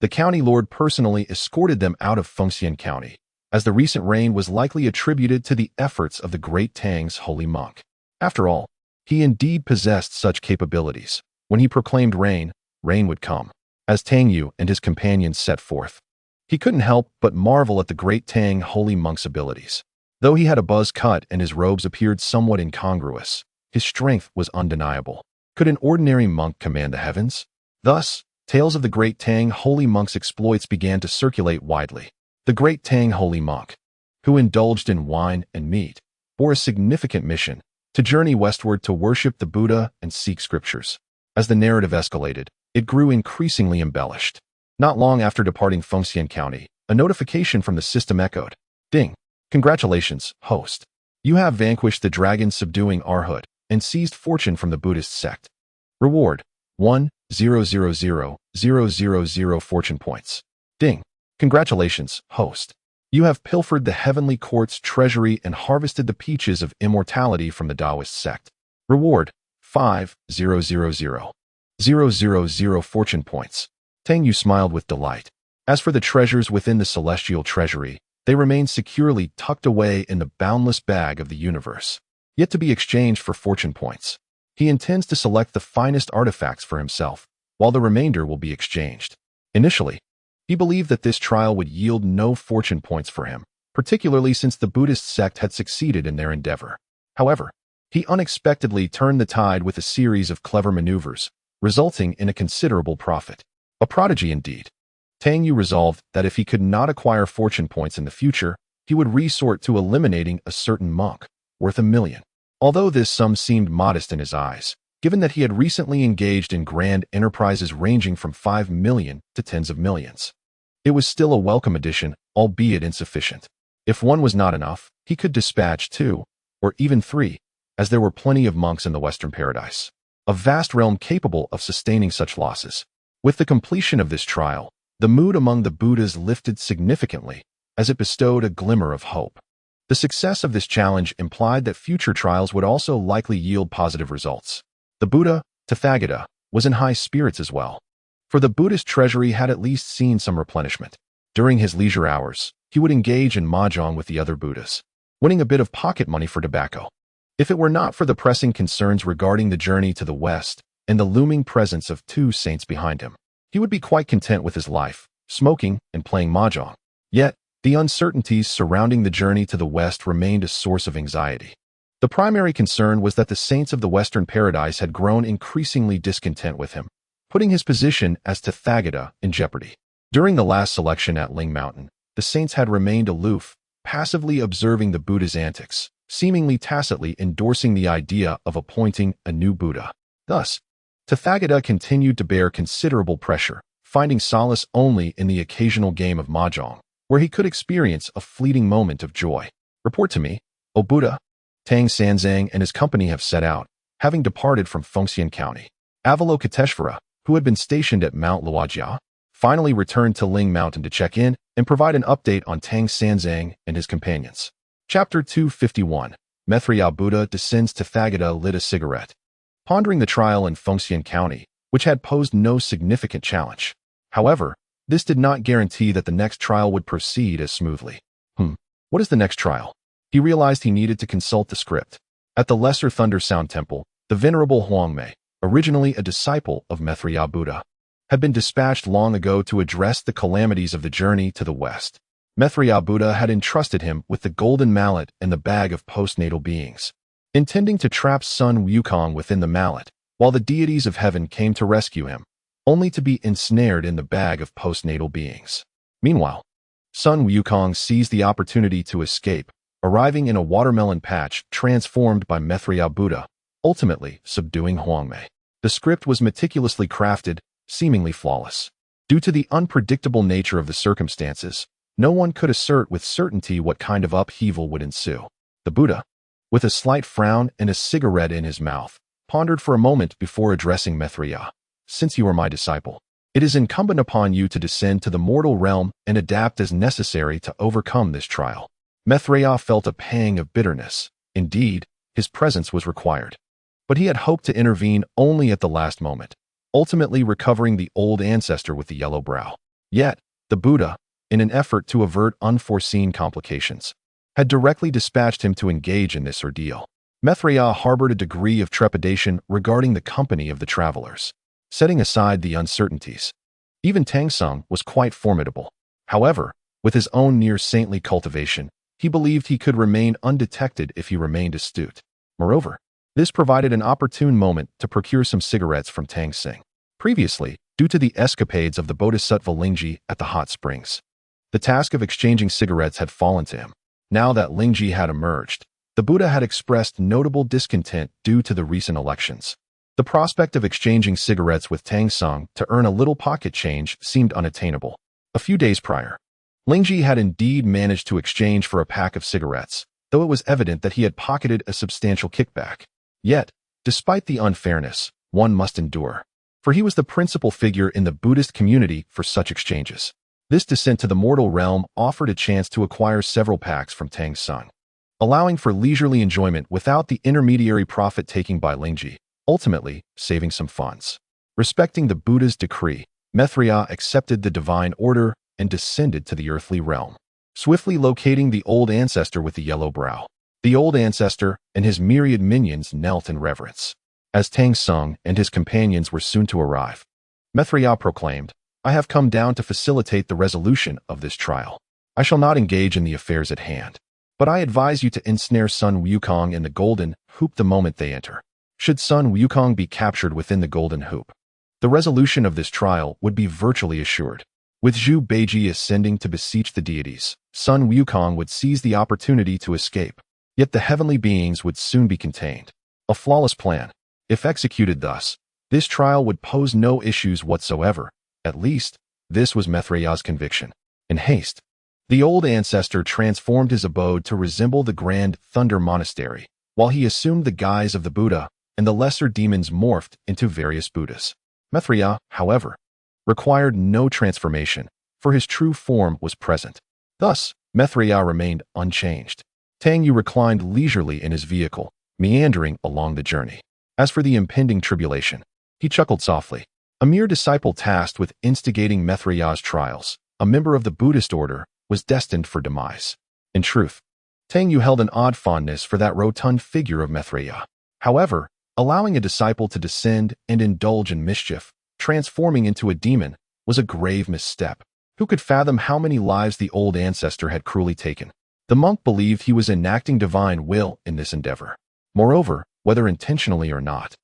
A: The county lord personally escorted them out of Fengxian County, as the recent rain was likely attributed to the efforts of the great Tang's holy monk. After all, he indeed possessed such capabilities. When he proclaimed rain, rain would come. As Tang Yu and his companions set forth, he couldn't help but marvel at the great Tang holy monk's abilities. Though he had a buzz cut and his robes appeared somewhat incongruous, his strength was undeniable. Could an ordinary monk command the heavens? Thus, tales of the great Tang holy monk's exploits began to circulate widely. The great Tang holy monk, who indulged in wine and meat, bore a significant mission to journey westward to worship the Buddha and seek scriptures. As the narrative escalated, it grew increasingly embellished. Not long after departing Fengxian County, a notification from the system echoed. Ding! Congratulations, host. You have vanquished the dragon subduing Arhut and seized fortune from the Buddhist sect. Reward: 1,000,000 fortune points. Ding! Congratulations, host. You have pilfered the heavenly court's treasury and harvested the peaches of immortality from the Taoist sect. Reward: 5,000,000 fortune points. Tang Yu smiled with delight. As for the treasures within the celestial treasury, they remain securely tucked away in the boundless bag of the universe, yet to be exchanged for fortune points. He intends to select the finest artifacts for himself, while the remainder will be exchanged. Initially, he believed that this trial would yield no fortune points for him, particularly since the Buddhist sect had succeeded in their endeavor. However, he unexpectedly turned the tide with a series of clever maneuvers, resulting in a considerable profit. A prodigy indeed. Tang Yu resolved that if he could not acquire fortune points in the future, he would resort to eliminating a certain monk, worth 1,000,000. Although this sum seemed modest in his eyes, given that he had recently engaged in grand enterprises ranging from 5 million to tens of millions. It was still a welcome addition, albeit insufficient. If one was not enough, he could dispatch 2, or even 3, as there were plenty of monks in the Western Paradise. A vast realm capable of sustaining such losses. With the completion of this trial, the mood among the Buddhas lifted significantly, as it bestowed a glimmer of hope. The success of this challenge implied that future trials would also likely yield positive results. The Buddha, Tathagata, was in high spirits as well, for the Buddhist treasury had at least seen some replenishment. During his leisure hours, he would engage in mahjong with the other Buddhas, winning a bit of pocket money for tobacco. If it were not for the pressing concerns regarding the journey to the West and the looming presence of 2 saints behind him, he would be quite content with his life, smoking and playing mahjong. Yet, the uncertainties surrounding the journey to the West remained a source of anxiety. The primary concern was that the saints of the Western Paradise had grown increasingly discontent with him, putting his position as Tathagata in jeopardy. During the last selection at Ling Mountain, the saints had remained aloof, passively observing the Buddha's antics, seemingly tacitly endorsing the idea of appointing a new Buddha. Thus, Tathagata continued to bear considerable pressure, finding solace only in the occasional game of mahjong, where he could experience a fleeting moment of joy. Report to me, O Buddha. Tang Sanzang and his company have set out, having departed from Fengxian County. Avalokiteshvara, who had been stationed at Mount Luojia, finally returned to Ling Mountain to check in and provide an update on Tang Sanzang and his companions. Chapter 251. Maitreya Buddha descends to Tathagata lit a cigarette. Pondering the trial in Fengxian County, which had posed no significant challenge. However, this did not guarantee that the next trial would proceed as smoothly. What is the next trial? He realized he needed to consult the script. At the Lesser Thunder Sound Temple, the Venerable Huangmei, originally a disciple of Maitreya Buddha, had been dispatched long ago to address the calamities of the journey to the West. Maitreya Buddha had entrusted him with the golden mallet and the bag of postnatal beings, intending to trap Sun Wukong within the mallet, while the deities of heaven came to rescue him, only to be ensnared in the bag of postnatal beings. Meanwhile, Sun Wukong seized the opportunity to escape, arriving in a watermelon patch transformed by Maitreya Buddha, ultimately subduing Huangmei. The script was meticulously crafted, seemingly flawless. Due to the unpredictable nature of the circumstances, no one could assert with certainty what kind of upheaval would ensue. The Buddha, with a slight frown and a cigarette in his mouth, pondered for a moment before addressing Maitreya. Since you are my disciple, it is incumbent upon you to descend to the mortal realm and adapt as necessary to overcome this trial. Maitreya felt a pang of bitterness. Indeed, his presence was required. But he had hoped to intervene only at the last moment, ultimately recovering the old ancestor with the yellow brow. Yet, the Buddha, in an effort to avert unforeseen complications, had directly dispatched him to engage in this ordeal. Maitreya harbored a degree of trepidation regarding the company of the travelers, setting aside the uncertainties. Even Tang Sung was quite formidable. However, with his own near-saintly cultivation, he believed he could remain undetected if he remained astute. Moreover, this provided an opportune moment to procure some cigarettes from Tang Sing. Previously, due to the escapades of the Bodhisattva Lingji at the hot springs, the task of exchanging cigarettes had fallen to him. Now that Lingji had emerged, the Buddha had expressed notable discontent due to the recent elections. The prospect of exchanging cigarettes with Tang Sung to earn a little pocket change seemed unattainable. A few days prior, Lingji had indeed managed to exchange for a pack of cigarettes, though it was evident that he had pocketed a substantial kickback. Yet, despite the unfairness, one must endure, for he was the principal figure in the Buddhist community for such exchanges. This descent to the mortal realm offered a chance to acquire several packs from Tang Sung, allowing for leisurely enjoyment without the intermediary profit-taking by Lingji, ultimately saving some funds. Respecting the Buddha's decree, Maitreya accepted the divine order and descended to the earthly realm, swiftly locating the old ancestor with the yellow brow. The old ancestor and his myriad minions knelt in reverence. As Tang Sung and his companions were soon to arrive, Maitreya proclaimed, "I have come down to facilitate the resolution of this trial. I shall not engage in the affairs at hand, but I advise you to ensnare Sun Wukong in the golden hoop the moment they enter. Should Sun Wukong be captured within the golden hoop, the resolution of this trial would be virtually assured. With Zhu Beiji ascending to beseech the deities, Sun Wukong would seize the opportunity to escape. Yet the heavenly beings would soon be contained. A flawless plan. If executed thus, this trial would pose no issues whatsoever. At least, this was Maitreya's conviction. In haste, the old ancestor transformed his abode to resemble the Grand Thunder Monastery, while he assumed the guise of the Buddha, and the lesser demons morphed into various Buddhas. Maitreya, however, required no transformation, for his true form was present. Thus, Maitreya remained unchanged. Tang Yu reclined leisurely in his vehicle, meandering along the journey. As for the impending tribulation, he chuckled softly. A mere disciple tasked with instigating Maitreya's trials, a member of the Buddhist order, was destined for demise. In truth, Tang Yu held an odd fondness for that rotund figure of Maitreya. However, allowing a disciple to descend and indulge in mischief, transforming into a demon, was a grave misstep. Who could fathom how many lives the old ancestor had cruelly taken? The monk believed he was enacting divine will in this endeavor. Moreover, whether intentionally or not,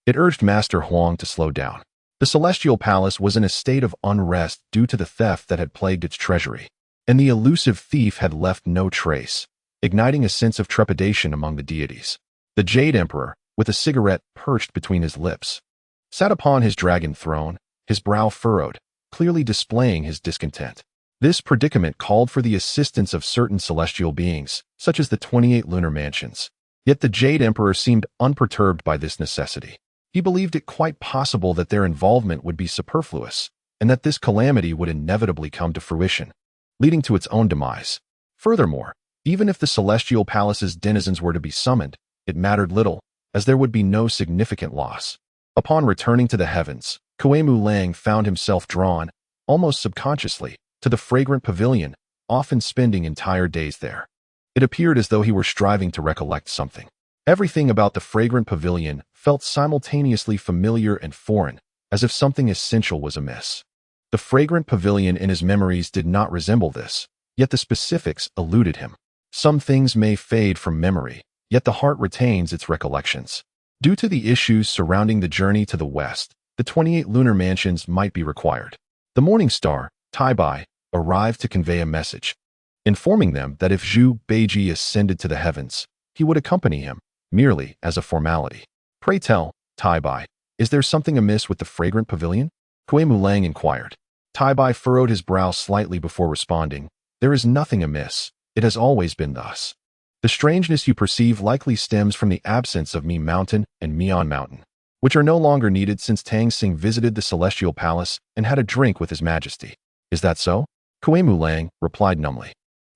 A: it urged Master Huang to slow down. The celestial palace was in a state of unrest due to the theft that had plagued its treasury, and the elusive thief had left no trace, igniting a sense of trepidation among the deities. The Jade Emperor, with a cigarette perched between his lips, sat upon his dragon throne, his brow furrowed, clearly displaying his discontent. This predicament called for the assistance of certain celestial beings, such as the 28 lunar mansions. Yet the Jade Emperor seemed unperturbed by this necessity. He believed it quite possible that their involvement would be superfluous, and that this calamity would inevitably come to fruition, leading to its own demise. Furthermore, even if the celestial palace's denizens were to be summoned, it mattered little, as there would be no significant loss. Upon returning to the heavens, Kuei-Mu Lang found himself drawn, almost subconsciously, to the fragrant pavilion, often spending entire days there. It appeared as though he were striving to recollect something. Everything about the fragrant pavilion felt simultaneously familiar and foreign, as if something essential was amiss. The fragrant pavilion in his memories did not resemble this, yet the specifics eluded him. Some things may fade from memory, yet the heart retains its recollections. Due to the issues surrounding the journey to the west, the 28 lunar mansions might be required. The morning star, Tai-Bai, arrived to convey a message, informing them that if Zhu Beiji ascended to the heavens, he would accompany him, merely as a formality. Pray tell, Tai-Bai, is there something amiss with the fragrant pavilion? Kuei-Mu Lang inquired. Tai-Bai furrowed his brow slightly before responding, there is nothing amiss, it has always been thus. The strangeness you perceive likely stems from the absence of Mi Mountain and Mian Mountain, which are no longer needed since Tang Sing visited the Celestial Palace and had a drink with His Majesty. Is that so? Kuei-Mu Lang replied numbly.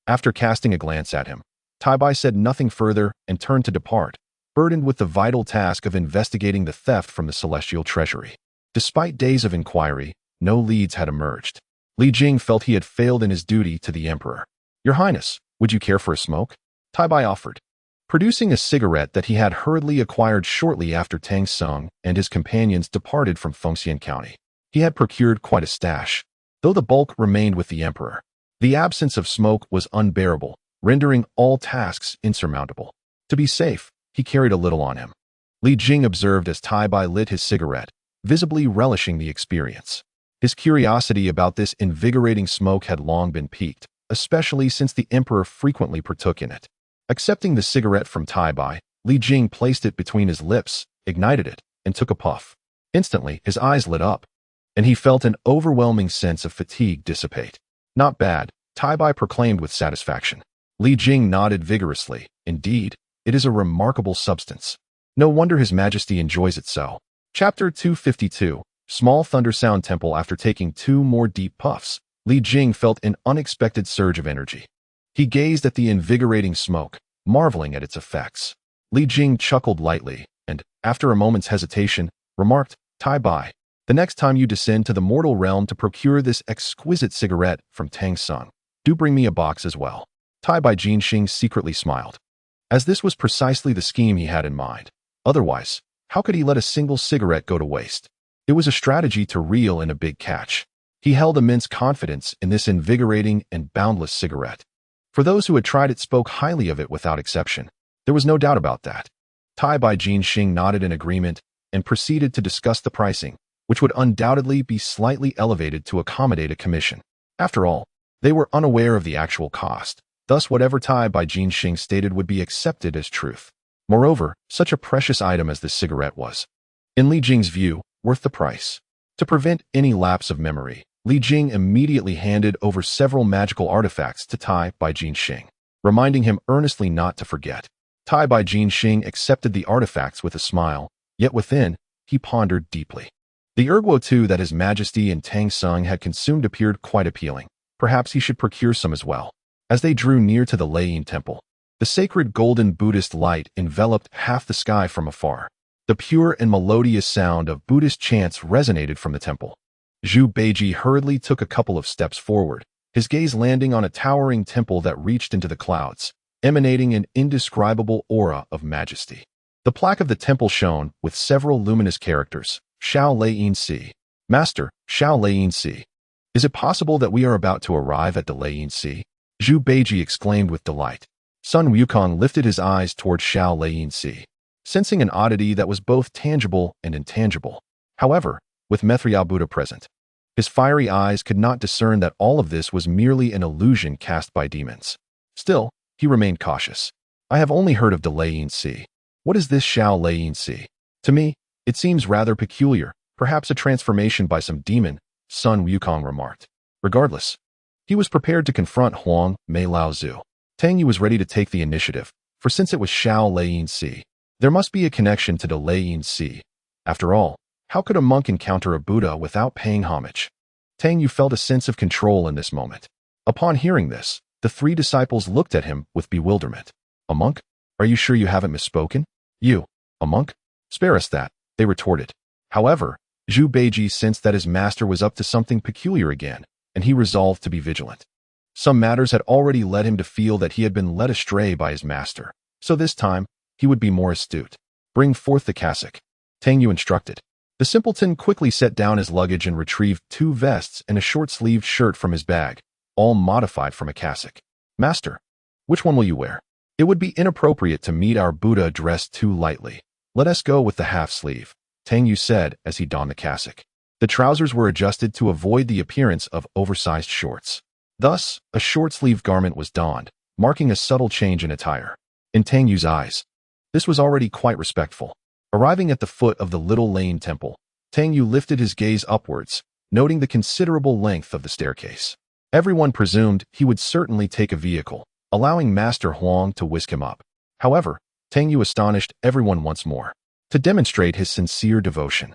A: After casting a glance at him, Tai-Bai said nothing further and turned to depart, burdened with the vital task of investigating the theft from the celestial treasury. Despite days of inquiry, no leads had emerged. Li Jing felt he had failed in his duty to the emperor. "Your Highness, would you care for a smoke?" Tai Bai offered, producing a cigarette that he had hurriedly acquired shortly after Tang Sung and his companions departed from Fengxian County. He had procured quite a stash, though the bulk remained with the emperor. The absence of smoke was unbearable, rendering all tasks insurmountable. To be safe, he carried a little on him. Li Jing observed as Tai Bai lit his cigarette, visibly relishing the experience. His curiosity about this invigorating smoke had long been piqued, especially since the emperor frequently partook in it. Accepting the cigarette from Tai Bai, Li Jing placed it between his lips, ignited it, and took a puff. Instantly, his eyes lit up, and he felt an overwhelming sense of fatigue dissipate. "Not bad," Tai Bai proclaimed with satisfaction. Li Jing nodded vigorously. "Indeed, it is a remarkable substance. No wonder His Majesty enjoys it so." Chapter 252, Small Thunder Sound Temple. After taking 2 more deep puffs, Li Jing felt an unexpected surge of energy. He gazed at the invigorating smoke, marveling at its effects. Li Jing chuckled lightly, and, after a moment's hesitation, remarked, "Tai Bai, the next time you descend to the mortal realm to procure this exquisite cigarette from Tang Sung, do bring me a box as well." Tai Bai Jinxing secretly smiled, as this was precisely the scheme he had in mind. Otherwise, how could he let a single cigarette go to waste? It was a strategy to reel in a big catch. He held immense confidence in this invigorating and boundless cigarette. For those who had tried it spoke highly of it without exception. There was no doubt about that. Tai Bai Jinxing nodded in agreement and proceeded to discuss the pricing, which would undoubtedly be slightly elevated to accommodate a commission. After all, they were unaware of the actual cost. Thus, whatever Tai Bai Jinxing stated would be accepted as truth. Moreover, such a precious item as this cigarette was, in Li Jing's view, worth the price. To prevent any lapse of memory, Li Jing immediately handed over several magical artifacts to Tai Bai Jinxing, reminding him earnestly not to forget. Tai Bai Jinxing accepted the artifacts with a smile, yet within, he pondered deeply. The erguo too that His Majesty and Tang Sung had consumed appeared quite appealing. Perhaps he should procure some as well. As they drew near to the Latent Temple, the sacred golden Buddhist light enveloped half the sky from afar. The pure and melodious sound of Buddhist chants resonated from the temple. Zhu Beiji hurriedly took a couple of steps forward, his gaze landing on a towering temple that reached into the clouds, emanating an indescribable aura of majesty. The plaque of the temple shone with several luminous characters. Shao Leiyin Si. Master, Shao Leiyin Si. Is it possible that we are about to arrive at the Leiyin Si? Zhu Beiji exclaimed with delight. Sun Wukong lifted his eyes toward Shao Leiyin Si, sensing an oddity that was both tangible and intangible. However, with Maitreya Buddha present, his fiery eyes could not discern that all of this was merely an illusion cast by demons. Still, he remained cautious. "I have only heard of the Leiyin Si. What is this Shao Leiyin Si? To me, it seems rather peculiar, perhaps a transformation by some demon," Sun Wukong remarked. Regardless, he was prepared to confront Huang Mei Lao Zu. Tang Yu was ready to take the initiative, for since it was Shao Leiyin Si, there must be a connection to the Leiyin Si. After all, how could a monk encounter a Buddha without paying homage? Tang Yu felt a sense of control in this moment. Upon hearing this, the 3 disciples looked at him with bewilderment. "A monk? Are you sure you haven't misspoken? You, a monk? Spare us that," they retorted. However, Zhu Beiji sensed that his master was up to something peculiar again, and he resolved to be vigilant. Some matters had already led him to feel that he had been led astray by his master, so this time, he would be more astute. "Bring forth the cassock," Tang Yu instructed. The simpleton quickly set down his luggage and retrieved 2 vests and a short-sleeved shirt from his bag, all modified from a cassock. "Master, which one will you wear? It would be inappropriate to meet our Buddha dressed too lightly. Let us go with the half-sleeve," Tang Yu said as he donned the cassock. The trousers were adjusted to avoid the appearance of oversized shorts. Thus, a short-sleeved garment was donned, marking a subtle change in attire. In Tang Yu's eyes, this was already quite respectful. Arriving at the foot of the little Lane temple, Tang Yu lifted his gaze upwards, noting the considerable length of the staircase. Everyone presumed he would certainly take a vehicle, allowing Master Huang to whisk him up. However, Tang Yu astonished everyone once more. To demonstrate his sincere devotion,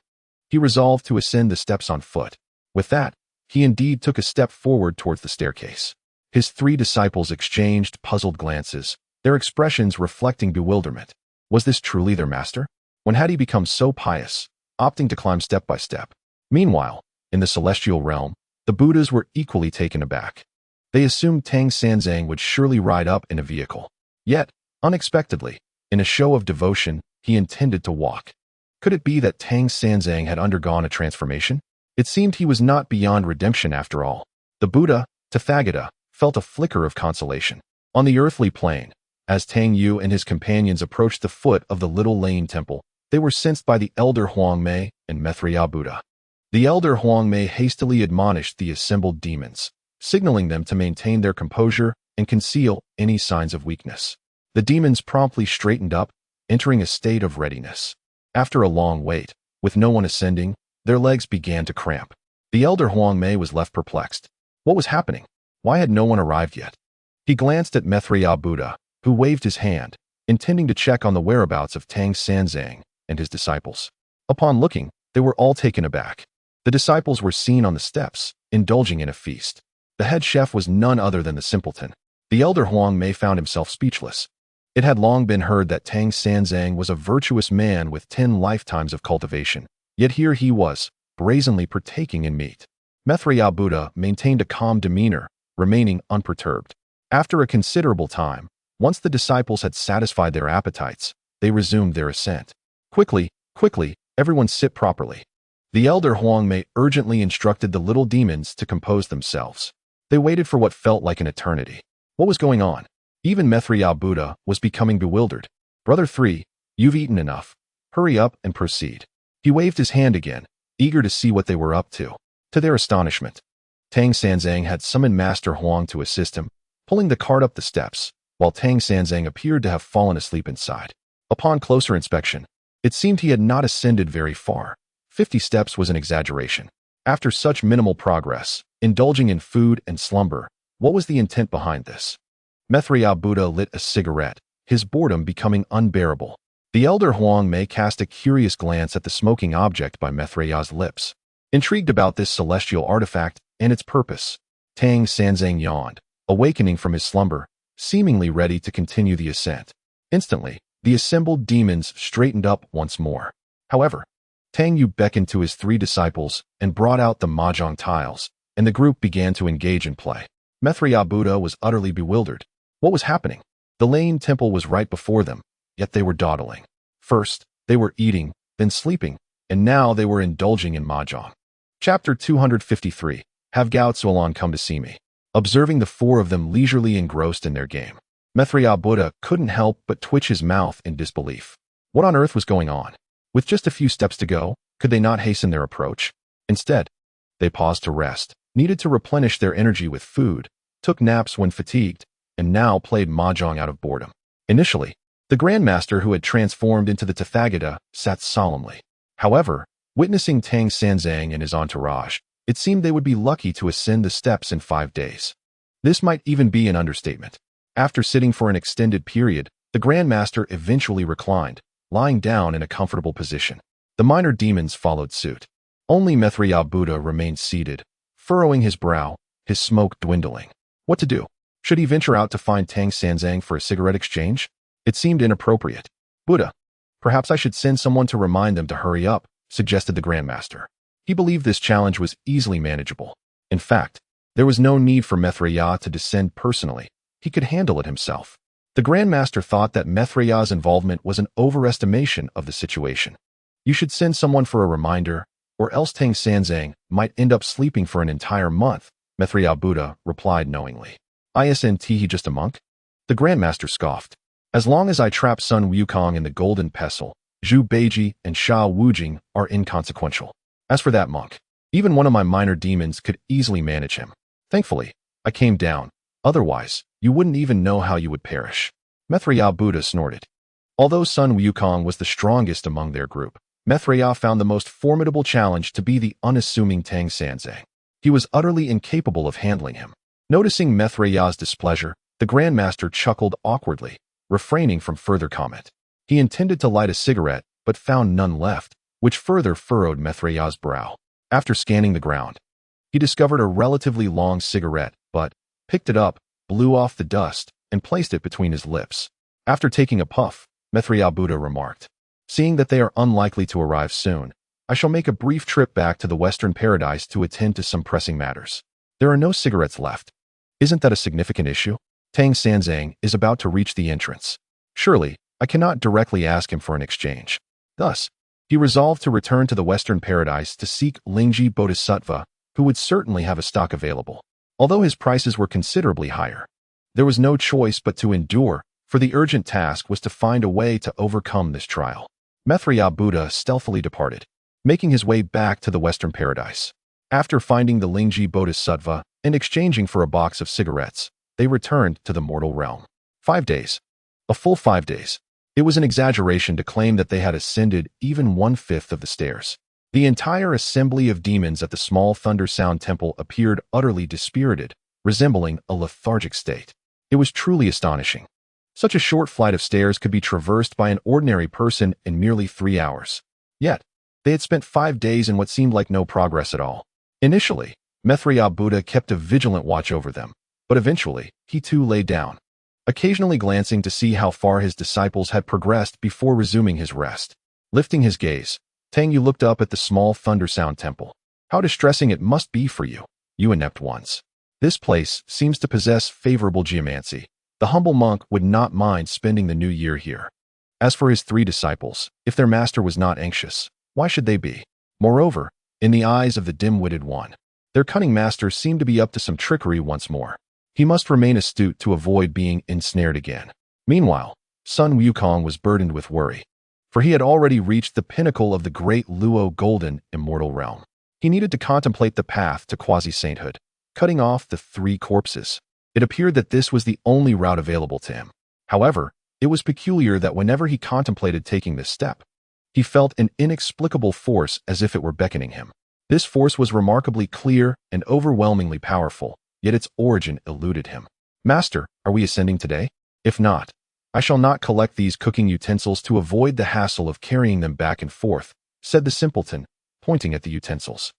A: he resolved to ascend the steps on foot. With that, he indeed took a step forward towards the staircase. His 3 disciples exchanged puzzled glances, their expressions reflecting bewilderment. Was this truly their master? When had he become so pious, opting to climb step by step? Meanwhile, in the celestial realm, the Buddhas were equally taken aback. They assumed Tang Sanzang would surely ride up in a vehicle. Yet, unexpectedly, in a show of devotion, he intended to walk. Could it be that Tang Sanzang had undergone a transformation? It seemed he was not beyond redemption after all. The Buddha, Tathagata, felt a flicker of consolation. On the earthly plane, as Tang Yu and his companions approached the foot of the little lane temple, they were sensed by the elder Huang Mei and Maitreya Buddha. The elder Huang Mei hastily admonished the assembled demons, signaling them to maintain their composure and conceal any signs of weakness. The demons promptly straightened up, entering a state of readiness. After a long wait, with no one ascending, their legs began to cramp. The elder Huang Mei was left perplexed. What was happening? Why had no one arrived yet? He glanced at Maitreya Buddha, who waved his hand, intending to check on the whereabouts of Tang Sanzang and his disciples. Upon looking, they were all taken aback. The disciples were seen on the steps, indulging in a feast. The head chef was none other than the simpleton. The elder Huang Mei found himself speechless. It had long been heard that Tang Sanzang was a virtuous man with 10 lifetimes of cultivation, yet here he was, brazenly partaking in meat. Maitreya Buddha maintained a calm demeanor, remaining unperturbed. After a considerable time, once the disciples had satisfied their appetites, they resumed their ascent. Quickly, everyone sit properly. The elder Huang Mei urgently instructed the little demons to compose themselves. They waited for what felt like an eternity. What was going on? Even Maitreya Buddha was becoming bewildered. Brother 3, you've eaten enough. Hurry up and proceed. He waved his hand again, eager to see what they were up to. To their astonishment, Tang Sanzang had summoned Master Huang to assist him, pulling the cart up the steps, while Tang Sanzang appeared to have fallen asleep inside. Upon closer inspection, it seemed he had not ascended very far. 50 steps was an exaggeration. After such minimal progress, indulging in food and slumber, what was the intent behind this? Maitreya Buddha lit a cigarette, his boredom becoming unbearable. The elder Huang Mei cast a curious glance at the smoking object by Maitreya's lips. Intrigued about this celestial artifact and its purpose, Tang Sanzang yawned, awakening from his slumber, seemingly ready to continue the ascent. Instantly, the assembled demons straightened up once more. However, Tang Yu beckoned to his 3 disciples and brought out the mahjong tiles, and the group began to engage in play. Maitreya Buddha was utterly bewildered. What was happening? The lane temple was right before them, yet they were dawdling. First, they were eating, then sleeping, and now they were indulging in mahjong. Chapter 253. Have Gao Tsuolan come to see me. Observing the 4 of them leisurely engrossed in their game, Maitreya Buddha couldn't help but twitch his mouth in disbelief. What on earth was going on? With just a few steps to go, could they not hasten their approach? Instead, they paused to rest, needed to replenish their energy with food, took naps when fatigued, and now played mahjong out of boredom. Initially, the Grandmaster who had transformed into the Tathagata sat solemnly. However, witnessing Tang Sanzang and his entourage, it seemed they would be lucky to ascend the steps in 5 days. This might even be an understatement. After sitting for an extended period, the Grandmaster eventually reclined, lying down in a comfortable position. The minor demons followed suit. Only Maitreya Buddha remained seated, furrowing his brow, his smoke dwindling. What to do? Should he venture out to find Tang Sanzang for a cigarette exchange? It seemed inappropriate. Buddha, perhaps I should send someone to remind them to hurry up, suggested the Grandmaster. He believed this challenge was easily manageable. In fact, there was no need for Maitreya to descend personally. He could handle it himself. The Grandmaster thought that Maitreya's involvement was an overestimation of the situation. You should send someone for a reminder, or else Tang Sanzang might end up sleeping for an entire month, Maitreya Buddha replied knowingly. Isn't he just a monk? The Grandmaster scoffed. As long as I trap Sun Wukong in the golden pestle, Zhu Beiji and Sha Wujing are inconsequential. As for that monk, even one of my minor demons could easily manage him. Thankfully, I came down. Otherwise, you wouldn't even know how you would perish. Maitreya Buddha snorted. Although Sun Wukong was the strongest among their group, Maitreya found the most formidable challenge to be the unassuming Tang Sanzang. He was utterly incapable of handling him. Noticing Maitreya's displeasure, the Grandmaster chuckled awkwardly, refraining from further comment. He intended to light a cigarette, but found none left, which further furrowed Maitreya's brow. After scanning the ground, he discovered a relatively long cigarette, but picked it up, blew off the dust, and placed it between his lips. After taking a puff, Maitreya Buddha remarked. Seeing that they are unlikely to arrive soon, I shall make a brief trip back to the Western paradise to attend to some pressing matters. There are no cigarettes left. Isn't that a significant issue? Tang Sanzang is about to reach the entrance. Surely, I cannot directly ask him for an exchange. Thus, he resolved to return to the Western paradise to seek Lingji Bodhisattva, who would certainly have a stock available. Although his prices were considerably higher, there was no choice but to endure, for the urgent task was to find a way to overcome this trial. Maitreya Buddha stealthily departed, making his way back to the Western paradise. After finding the Lingji Bodhisattva and exchanging for a box of cigarettes, they returned to the mortal realm. 5 days. A full 5 days. It was an exaggeration to claim that they had ascended even 1/5 of the stairs. The entire assembly of demons at the small Thunder Sound Temple appeared utterly dispirited, resembling a lethargic state. It was truly astonishing. Such a short flight of stairs could be traversed by an ordinary person in merely 3 hours. Yet, they had spent 5 days in what seemed like no progress at all. Initially, Maitreya Buddha kept a vigilant watch over them, but eventually, he too lay down, occasionally glancing to see how far his disciples had progressed before resuming his rest. Lifting his gaze, Tang Yu looked up at the small Thunder Sound Temple. How distressing it must be for you, you inept ones. This place seems to possess favorable geomancy. The humble monk would not mind spending the new year here. As for his 3 disciples, if their master was not anxious, why should they be? Moreover, in the eyes of the dim-witted one, their cunning master seemed to be up to some trickery once more. He must remain astute to avoid being ensnared again. Meanwhile, Sun Wukong was burdened with worry, for he had already reached the pinnacle of the great Luo golden immortal realm. He needed to contemplate the path to quasi-sainthood, cutting off the 3 corpses. It appeared that this was the only route available to him. However, it was peculiar that whenever he contemplated taking this step, he felt an inexplicable force as if it were beckoning him. This force was remarkably clear and overwhelmingly powerful, yet its origin eluded him. Master, are we ascending today? If not, I shall not collect these cooking utensils to avoid the hassle of carrying them back and forth, said the simpleton, pointing at the utensils.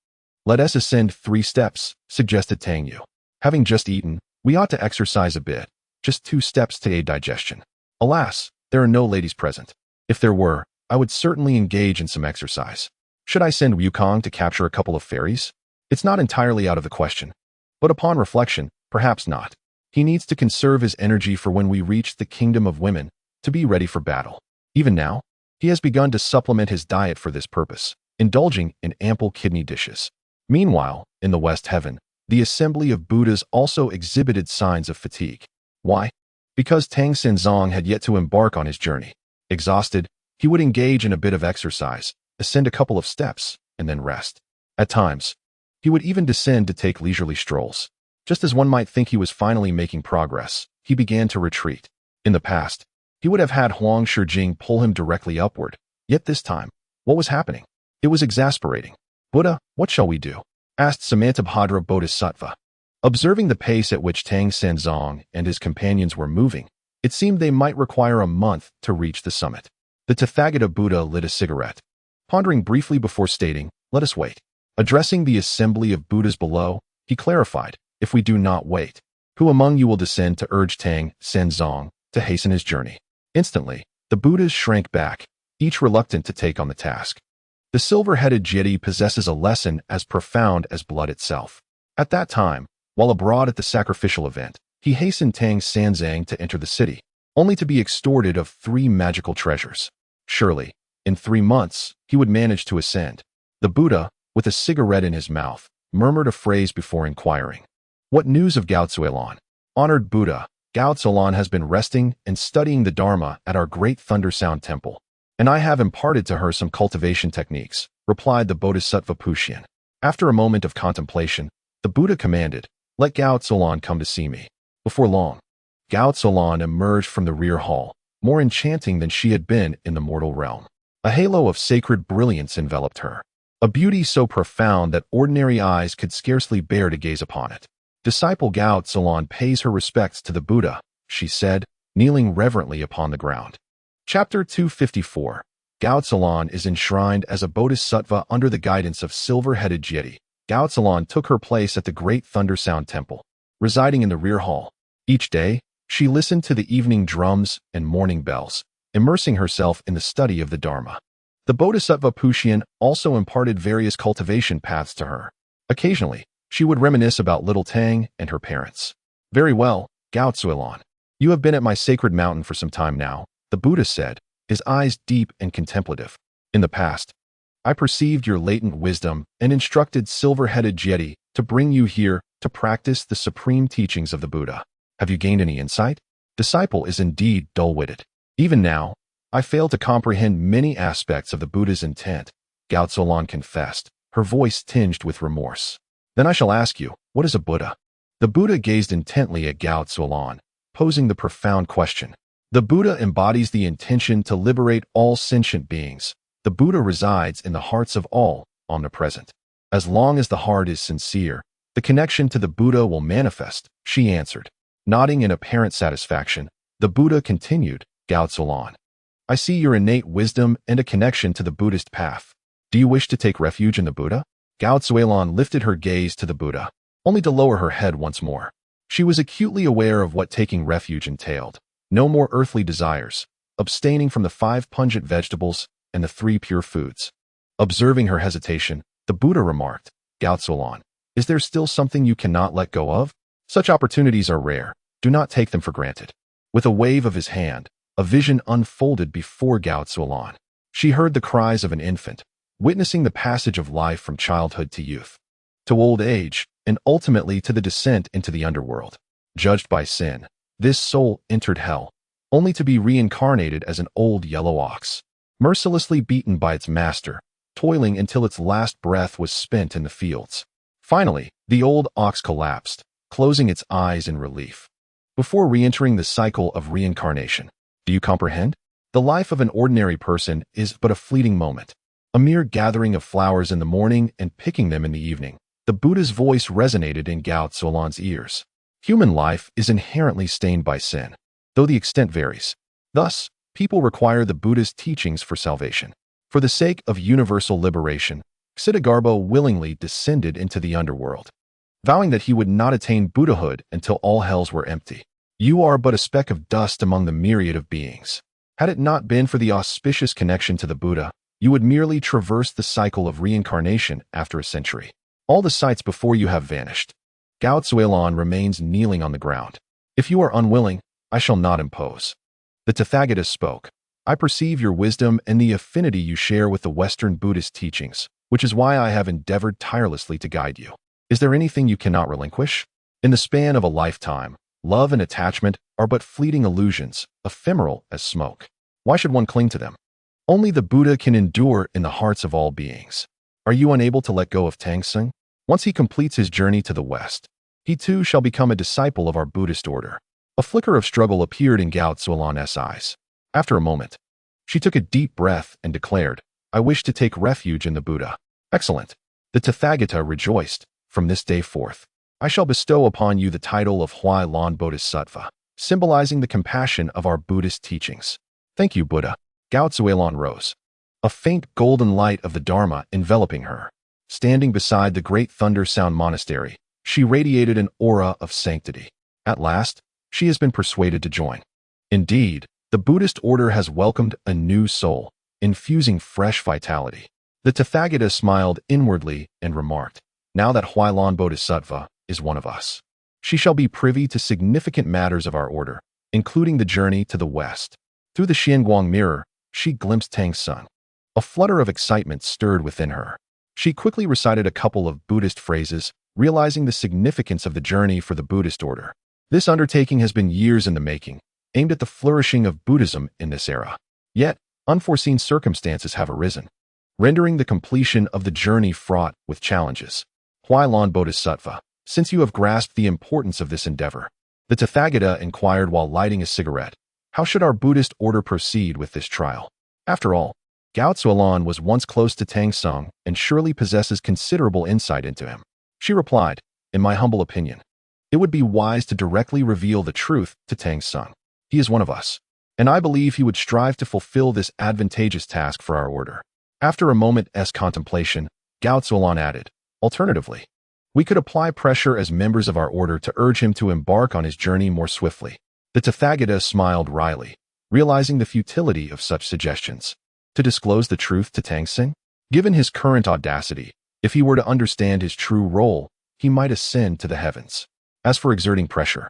A: Let us ascend 3 steps, suggested Tang Yu. Having just eaten, we ought to exercise a bit, just 2 steps to aid digestion. Alas, there are no ladies present. If there were, I would certainly engage in some exercise. Should I send Wukong to capture a couple of fairies? It's not entirely out of the question. But upon reflection, perhaps not. He needs to conserve his energy for when we reach the kingdom of women, to be ready for battle. Even now, he has begun to supplement his diet for this purpose, indulging in ample kidney dishes. Meanwhile, in the West Heaven, the assembly of Buddhas also exhibited signs of fatigue. Why? Because Tang Sanzang had yet to embark on his journey. Exhausted, he would engage in a bit of exercise, ascend a couple of steps, and then rest. At times, he would even descend to take leisurely strolls. Just as one might think he was finally making progress, he began to retreat. In the past, he would have had Huang Shijing pull him directly upward. Yet this time, what was happening? It was exasperating. Buddha, what shall we do? Asked Samantabhadra Bodhisattva. Observing the pace at which Tang Sanzang and his companions were moving, it seemed they might require a month to reach the summit. The Tathagata Buddha lit a cigarette, pondering briefly before stating, let us wait. Addressing the assembly of Buddhas below, he clarified, if we do not wait, who among you will descend to urge Tang Sanzang to hasten his journey? Instantly, the Buddhas shrank back, each reluctant to take on the task. The silver-headed Jedi possesses a lesson as profound as blood itself. At that time, while abroad at the sacrificial event, he hastened Tang Sanzang to enter the city, only to be extorted of 3 magical treasures. Surely, in 3 months, he would manage to ascend. The Buddha, with a cigarette in his mouth, murmured a phrase before inquiring. What news of Gao Tzuelan? Honored Buddha, Gao Tzuelan has been resting and studying the Dharma at our great Thunder Sound Temple, and I have imparted to her some cultivation techniques, replied the Bodhisattva Puxian. After a moment of contemplation, the Buddha commanded, let Gao Tzuelan come to see me. Before long, Gao Tzuelan emerged from the rear hall, more enchanting than she had been in the mortal realm. A halo of sacred brilliance enveloped her, a beauty so profound that ordinary eyes could scarcely bear to gaze upon it. Disciple Gao Tzuelan pays her respects to the Buddha, she said, kneeling reverently upon the ground. Chapter 254. Gao Tzuelan is enshrined as a bodhisattva under the guidance of silver-headed Jedi. Gao Tzuelan took her place at the great Thunder Sound Temple, residing in the rear hall. Each day, she listened to the evening drums and morning bells, immersing herself in the study of the Dharma. The Bodhisattva Puxian also imparted various cultivation paths to her. Occasionally, she would reminisce about little Tang and her parents. Very well, Gao Zuilan. You have been at my sacred mountain for some time now, the Buddha said, his eyes deep and contemplative. In the past, I perceived your latent wisdom and instructed silver-headed Jeti to bring you here to practice the supreme teachings of the Buddha. Have you gained any insight? Disciple is indeed dull-witted. Even now, I fail to comprehend many aspects of the Buddha's intent, Gao Zuilan confessed, her voice tinged with remorse. Then I shall ask you, what is a Buddha? The Buddha gazed intently at Gao Zuilan, posing the profound question. The Buddha embodies the intention to liberate all sentient beings. The Buddha resides in the hearts of all, omnipresent. As long as the heart is sincere, the connection to the Buddha will manifest, she answered. Nodding in apparent satisfaction, the Buddha continued, Gao Zuilan. I see your innate wisdom and a connection to the Buddhist path. Do you wish to take refuge in the Buddha? Gao Zuilan lifted her gaze to the Buddha, only to lower her head once more. She was acutely aware of what taking refuge entailed. No more earthly desires, abstaining from the 5 pungent vegetables and the 3 pure foods. Observing her hesitation, the Buddha remarked, Gao Zuilan, is there still something you cannot let go of? Such opportunities are rare. Do not take them for granted. With a wave of his hand, a vision unfolded before Gao Zuilan. She heard the cries of an infant, witnessing the passage of life from childhood to youth, to old age, and ultimately to the descent into the underworld. Judged by sin, this soul entered hell, only to be reincarnated as an old yellow ox, mercilessly beaten by its master, toiling until its last breath was spent in the fields. Finally, the old ox collapsed, closing its eyes in relief, before re-entering the cycle of reincarnation. Do you comprehend? The life of an ordinary person is but a fleeting moment, a mere gathering of flowers in the morning and picking them in the evening. The Buddha's voice resonated in Gao Zuilan's ears. Human life is inherently stained by sin, though the extent varies. Thus, people require the Buddha's teachings for salvation. For the sake of universal liberation, Ksitigarbha willingly descended into the underworld, vowing that he would not attain Buddhahood until all hells were empty. You are but a speck of dust among the myriad of beings. Had it not been for the auspicious connection to the Buddha, you would merely traverse the cycle of reincarnation after a century. All the sights before you have vanished. Gao Zuilan remains kneeling on the ground. If you are unwilling, I shall not impose. The Tathagata spoke. I perceive your wisdom and the affinity you share with the Western Buddhist teachings, which is why I have endeavored tirelessly to guide you. Is there anything you cannot relinquish? In the span of a lifetime, love and attachment are but fleeting illusions, ephemeral as smoke. Why should one cling to them? Only the Buddha can endure in the hearts of all beings. Are you unable to let go of Tang Sung? Once he completes his journey to the West, he too shall become a disciple of our Buddhist order. A flicker of struggle appeared in Gao Zuilan's eyes. After a moment, she took a deep breath and declared, I wish to take refuge in the Buddha. Excellent. The Tathagata rejoiced. From this day forth, I shall bestow upon you the title of Huai Lan Bodhisattva, symbolizing the compassion of our Buddhist teachings. Thank you, Buddha. Gao Zuilan rose, a faint golden light of the Dharma enveloping her. Standing beside the great Thunder Sound Monastery, she radiated an aura of sanctity. At last, she has been persuaded to join. Indeed, the Buddhist order has welcomed a new soul, infusing fresh vitality. The Tathagata smiled inwardly and remarked, now that Huai Lan Bodhisattva is one of us, she shall be privy to significant matters of our order, including the journey to the West. Through the Xianguang mirror, she glimpsed Tang Sung. A flutter of excitement stirred within her. She quickly recited a couple of Buddhist phrases, realizing the significance of the journey for the Buddhist order. This undertaking has been years in the making, aimed at the flourishing of Buddhism in this era. Yet, unforeseen circumstances have arisen, rendering the completion of the journey fraught with challenges. Huai Lan Bodhisattva, since you have grasped the importance of this endeavor, the Tathagata inquired while lighting a cigarette, how should our Buddhist order proceed with this trial? After all, Gao Zuilan was once close to Tang Sung and surely possesses considerable insight into him. She replied, in my humble opinion, it would be wise to directly reveal the truth to Tang Sung. He is one of us, and I believe he would strive to fulfill this advantageous task for our order. After a moment's contemplation, Gao Zuilan added, alternatively, we could apply pressure as members of our order to urge him to embark on his journey more swiftly. The Tathagata smiled wryly, realizing the futility of such suggestions. To disclose the truth to Tangxing? Given his current audacity, if he were to understand his true role, he might ascend to the heavens. As for exerting pressure,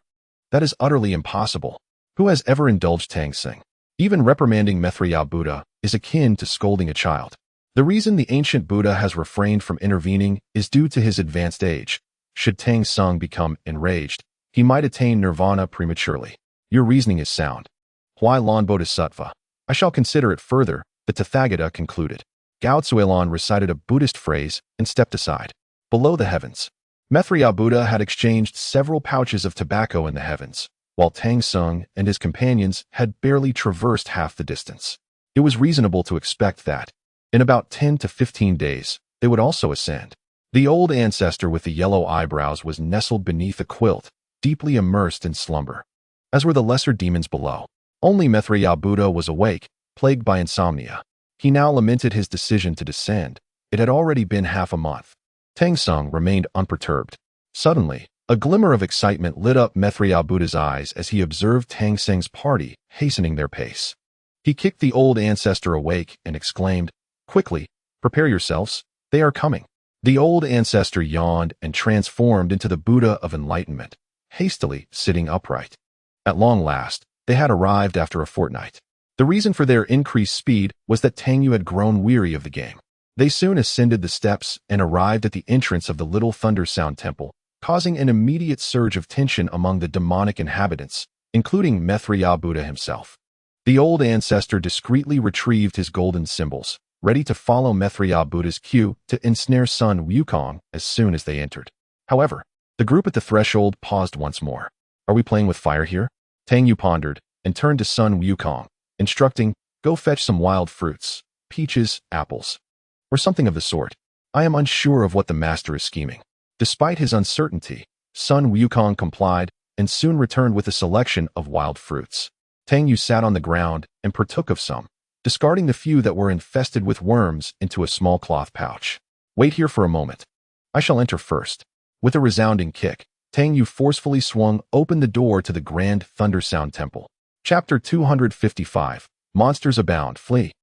A: that is utterly impossible. Who has ever indulged Tangxing? Even reprimanding Maitreya Buddha is akin to scolding a child. The reason the ancient Buddha has refrained from intervening is due to his advanced age. Should Tangxing become enraged, he might attain nirvana prematurely. Your reasoning is sound. Huai Bodhisattva. I shall consider it further, the Tathagata concluded. Gao Tsuelon recited a Buddhist phrase and stepped aside. Below the heavens, Maitreya Buddha had exchanged several pouches of tobacco in the heavens, while Tangxing and his companions had barely traversed half the distance. It was reasonable to expect that, in about 10 to 15 days, they would also ascend. The old ancestor with the yellow eyebrows was nestled beneath a quilt, deeply immersed in slumber, as were the lesser demons below. Only Maitreya Buddha was awake, plagued by insomnia. He now lamented his decision to descend. It had already been half a month. Tangxing remained unperturbed. Suddenly, a glimmer of excitement lit up Maitreya Buddha's eyes as he observed Tangxing's party hastening their pace. He kicked the old ancestor awake and exclaimed, "Quickly, prepare yourselves, they are coming." The old ancestor yawned and transformed into the Buddha of enlightenment, hastily sitting upright. At long last, they had arrived after a fortnight. The reason for their increased speed was that Tangyu had grown weary of the game. They soon ascended the steps and arrived at the entrance of the Little Thunder Sound Temple, causing an immediate surge of tension among the demonic inhabitants, including Maitreya Buddha himself. The old ancestor discreetly retrieved his golden symbols, ready to follow Maitreya Buddha's cue to ensnare Sun Wukong as soon as they entered. However, the group at the threshold paused once more. Are we playing with fire here? Tangyu pondered and turned to Sun Wukong, instructing, go fetch some wild fruits, peaches, apples, or something of the sort. I am unsure of what the master is scheming. Despite his uncertainty, Sun Wukong complied and soon returned with a selection of wild fruits. Tangyu sat on the ground and partook of some, discarding the few that were infested with worms into a small cloth pouch. Wait here for a moment. I shall enter first. With a resounding kick, Tangyu forcefully swung open the door to the Grand Thunder Sound Temple. Chapter 255. Monsters Abound, Flee.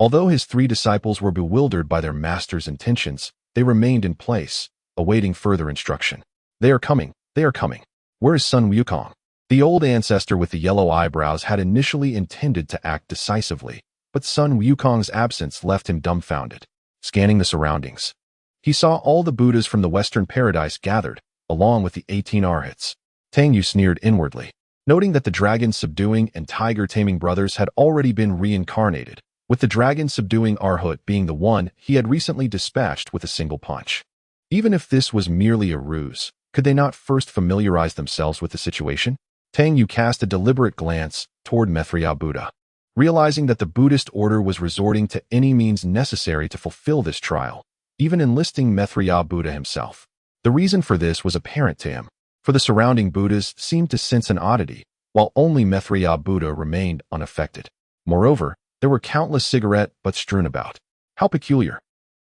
A: Although his three disciples were bewildered by their master's intentions, they remained in place, awaiting further instruction. They are coming, they are coming. Where is Sun Wukong? The old ancestor with the yellow eyebrows had initially intended to act decisively, but Sun Wukong's absence left him dumbfounded. Scanning the surroundings, he saw all the Buddhas from the Western Paradise gathered, along with the 18 Arhats. Tangyu sneered inwardly, noting that the dragon-subduing and tiger-taming brothers had already been reincarnated, with the dragon-subduing Arhat being the one he had recently dispatched with a single punch. Even if this was merely a ruse, could they not first familiarize themselves with the situation? Tangyu cast a deliberate glance toward Maitreya Buddha. Realizing that the Buddhist order was resorting to any means necessary to fulfill this trial, even enlisting Maitreya Buddha himself. The reason for this was apparent to him, for the surrounding Buddhas seemed to sense an oddity, while only Maitreya Buddha remained unaffected. Moreover, there were countless cigarette butts strewn about. How peculiar.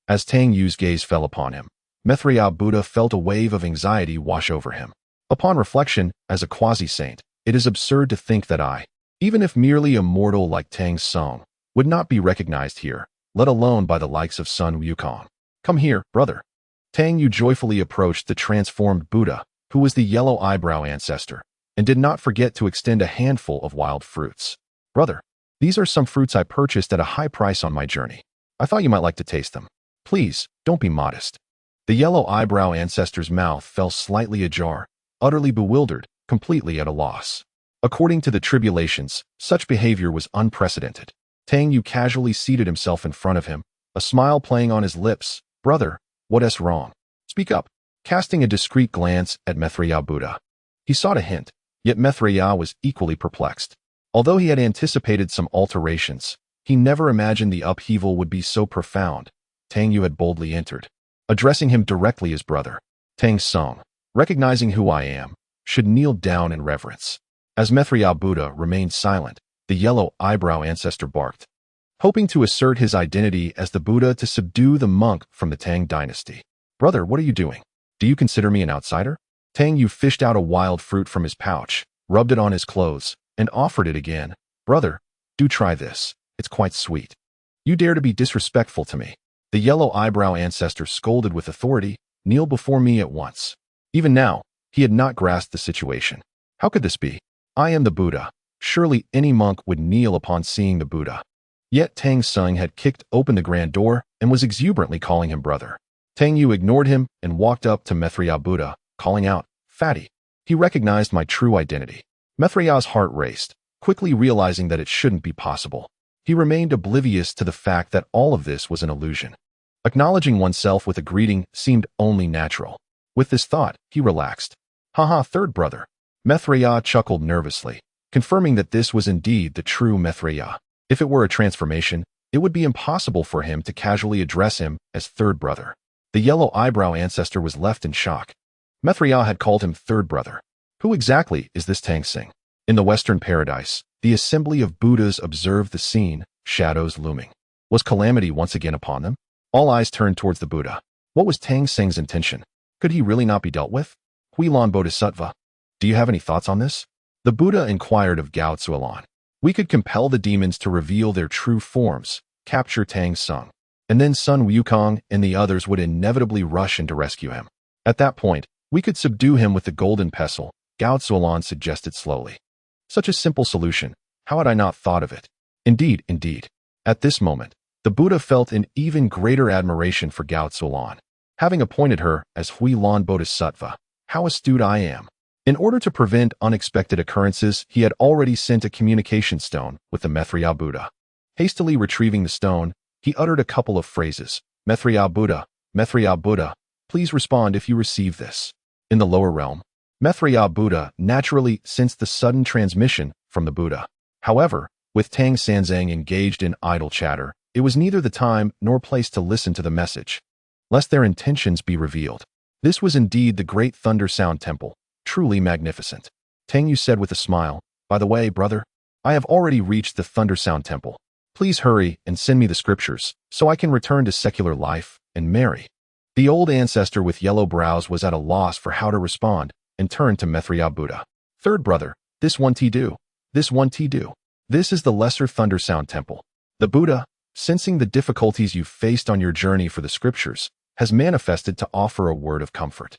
A: As Tangyu's gaze fell upon him, Maitreya Buddha felt a wave of anxiety wash over him. Upon reflection, as a quasi-saint, it is absurd to think that I, even if merely a mortal like Tangxing, would not be recognized here, let alone by the likes of Sun Wukong. Come here, brother. Tangyu joyfully approached the transformed Buddha, who was the yellow eyebrow ancestor, and did not forget to extend a handful of wild fruits. Brother, these are some fruits I purchased at a high price on my journey. I thought you might like to taste them. Please, don't be modest. The yellow eyebrow ancestor's mouth fell slightly ajar, utterly bewildered, completely at a loss. According to the trivialities, such behavior was unprecedented. Tangyu casually seated himself in front of him, a smile playing on his lips. Brother, what's wrong? Speak up. Casting a discreet glance at Maitreya Buddha, he sought a hint, yet Maitreya was equally perplexed. Although he had anticipated some alterations, he never imagined the upheaval would be so profound. Tangyu had boldly entered, addressing him directly as brother. Tangxing, recognizing who I am, should kneel down in reverence. As Maitreya Buddha remained silent, the yellow eyebrow ancestor barked, hoping to assert his identity as the Buddha to subdue the monk from the Tang dynasty. Brother, what are you doing? Do you consider me an outsider? Tangyu fished out a wild fruit from his pouch, rubbed it on his clothes, and offered it again. Brother, Do try this. It's quite sweet. You dare to be disrespectful to me. The yellow eyebrow ancestor scolded with authority. Kneel before me at once. Even now, he had not grasped the situation. How could this be? I am the Buddha. Surely any monk would kneel upon seeing the Buddha. Yet Tang Sung had kicked open the grand door and was exuberantly calling him brother. Tang Yu ignored him and walked up to Maitreya Buddha, calling out, "Fatty." He recognized my true identity. Maitreya's heart raced, quickly realizing that it shouldn't be possible. He remained oblivious to the fact that all of this was an illusion. Acknowledging oneself with a greeting seemed only natural. With this thought, he relaxed. Haha, third brother. Maitreya chuckled nervously, confirming that this was indeed the true Maitreya. If it were a transformation, it would be impossible for him to casually address him as third brother. The yellow eyebrow ancestor was left in shock. Maitreya had called him third brother. Who exactly is this Tang Sing? In the Western paradise, the assembly of Buddhas observed the scene, shadows looming. Was calamity once again upon them? All eyes turned towards the Buddha. What was Tang Sing's intention? Could he really not be dealt with? Huilan Bodhisattva. Do you have any thoughts on this? The Buddha inquired of Gao Tsuolan. We could compel the demons to reveal their true forms, capture Tang Sung, and then Sun Wukong and the others would inevitably rush in to rescue him. At that point, we could subdue him with the golden pestle, Gao Tsuolan suggested slowly. Such a simple solution. How had I not thought of it? Indeed, indeed. At this moment, the Buddha felt an even greater admiration for Gao Tsuolan. Having appointed her as Huilan Bodhisattva, how astute I am. In order to prevent unexpected occurrences, he had already sent a communication stone with the Maitreya Buddha. Hastily retrieving the stone, he uttered a couple of phrases. Maitreya Buddha, please respond if you receive this. In the lower realm, Maitreya Buddha naturally sensed the sudden transmission from the Buddha. However, with Tang Sanzang engaged in idle chatter, it was neither the time nor place to listen to the message, lest their intentions be revealed. This was indeed the great Thunder Sound Temple, truly magnificent. Tang Yu said with a smile, by the way, brother, I have already reached the Thunder Sound Temple. Please hurry and send me the scriptures, so I can return to secular life and marry. The old ancestor with yellow brows was at a loss for how to respond, and turned to Maitreya Buddha. Third brother, this one do. This is the Lesser Thunder Sound Temple. The Buddha, sensing the difficulties you faced on your journey for the scriptures, has manifested to offer a word of comfort.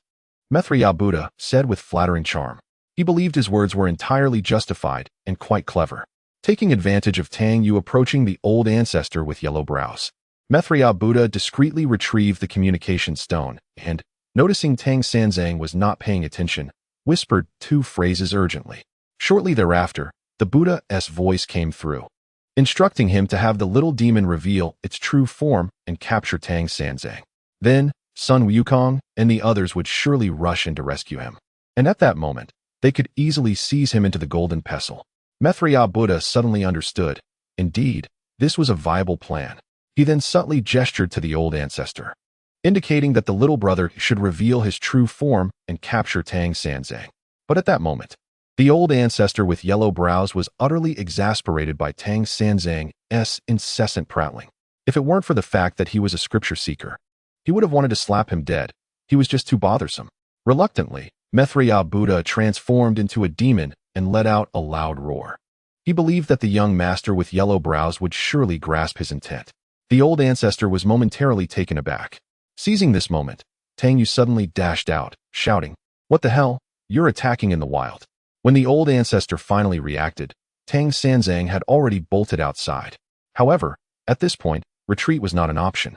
A: Maitreya Buddha said with flattering charm. He believed his words were entirely justified and quite clever. Taking advantage of Tang Yu approaching the old ancestor with yellow brows, Maitreya Buddha discreetly retrieved the communication stone and, noticing Tang Sanzang was not paying attention, whispered two phrases urgently. Shortly thereafter, the Buddha's voice came through, instructing him to have the little demon reveal its true form and capture Tang Sanzang. Then, Sun Wukong and the others would surely rush in to rescue him. And at that moment, they could easily seize him into the golden pestle. Maitreya Buddha suddenly understood. Indeed, this was a viable plan. He then subtly gestured to the old ancestor, indicating that the little brother should reveal his true form and capture Tang Sanzang. But at that moment, the old ancestor with yellow brows was utterly exasperated by Tang Sanzang's incessant prattling. If it weren't for the fact that he was a scripture seeker, he would have wanted to slap him dead. He was just too bothersome. Reluctantly, Maitreya Buddha transformed into a demon and let out a loud roar. He believed that the young master with yellow brows would surely grasp his intent. The old ancestor was momentarily taken aback. Seizing this moment, Tang Yu suddenly dashed out, shouting, "What the hell? You're attacking in the wild." When the old ancestor finally reacted, Tang Sanzang had already bolted outside. However, at this point, retreat was not an option.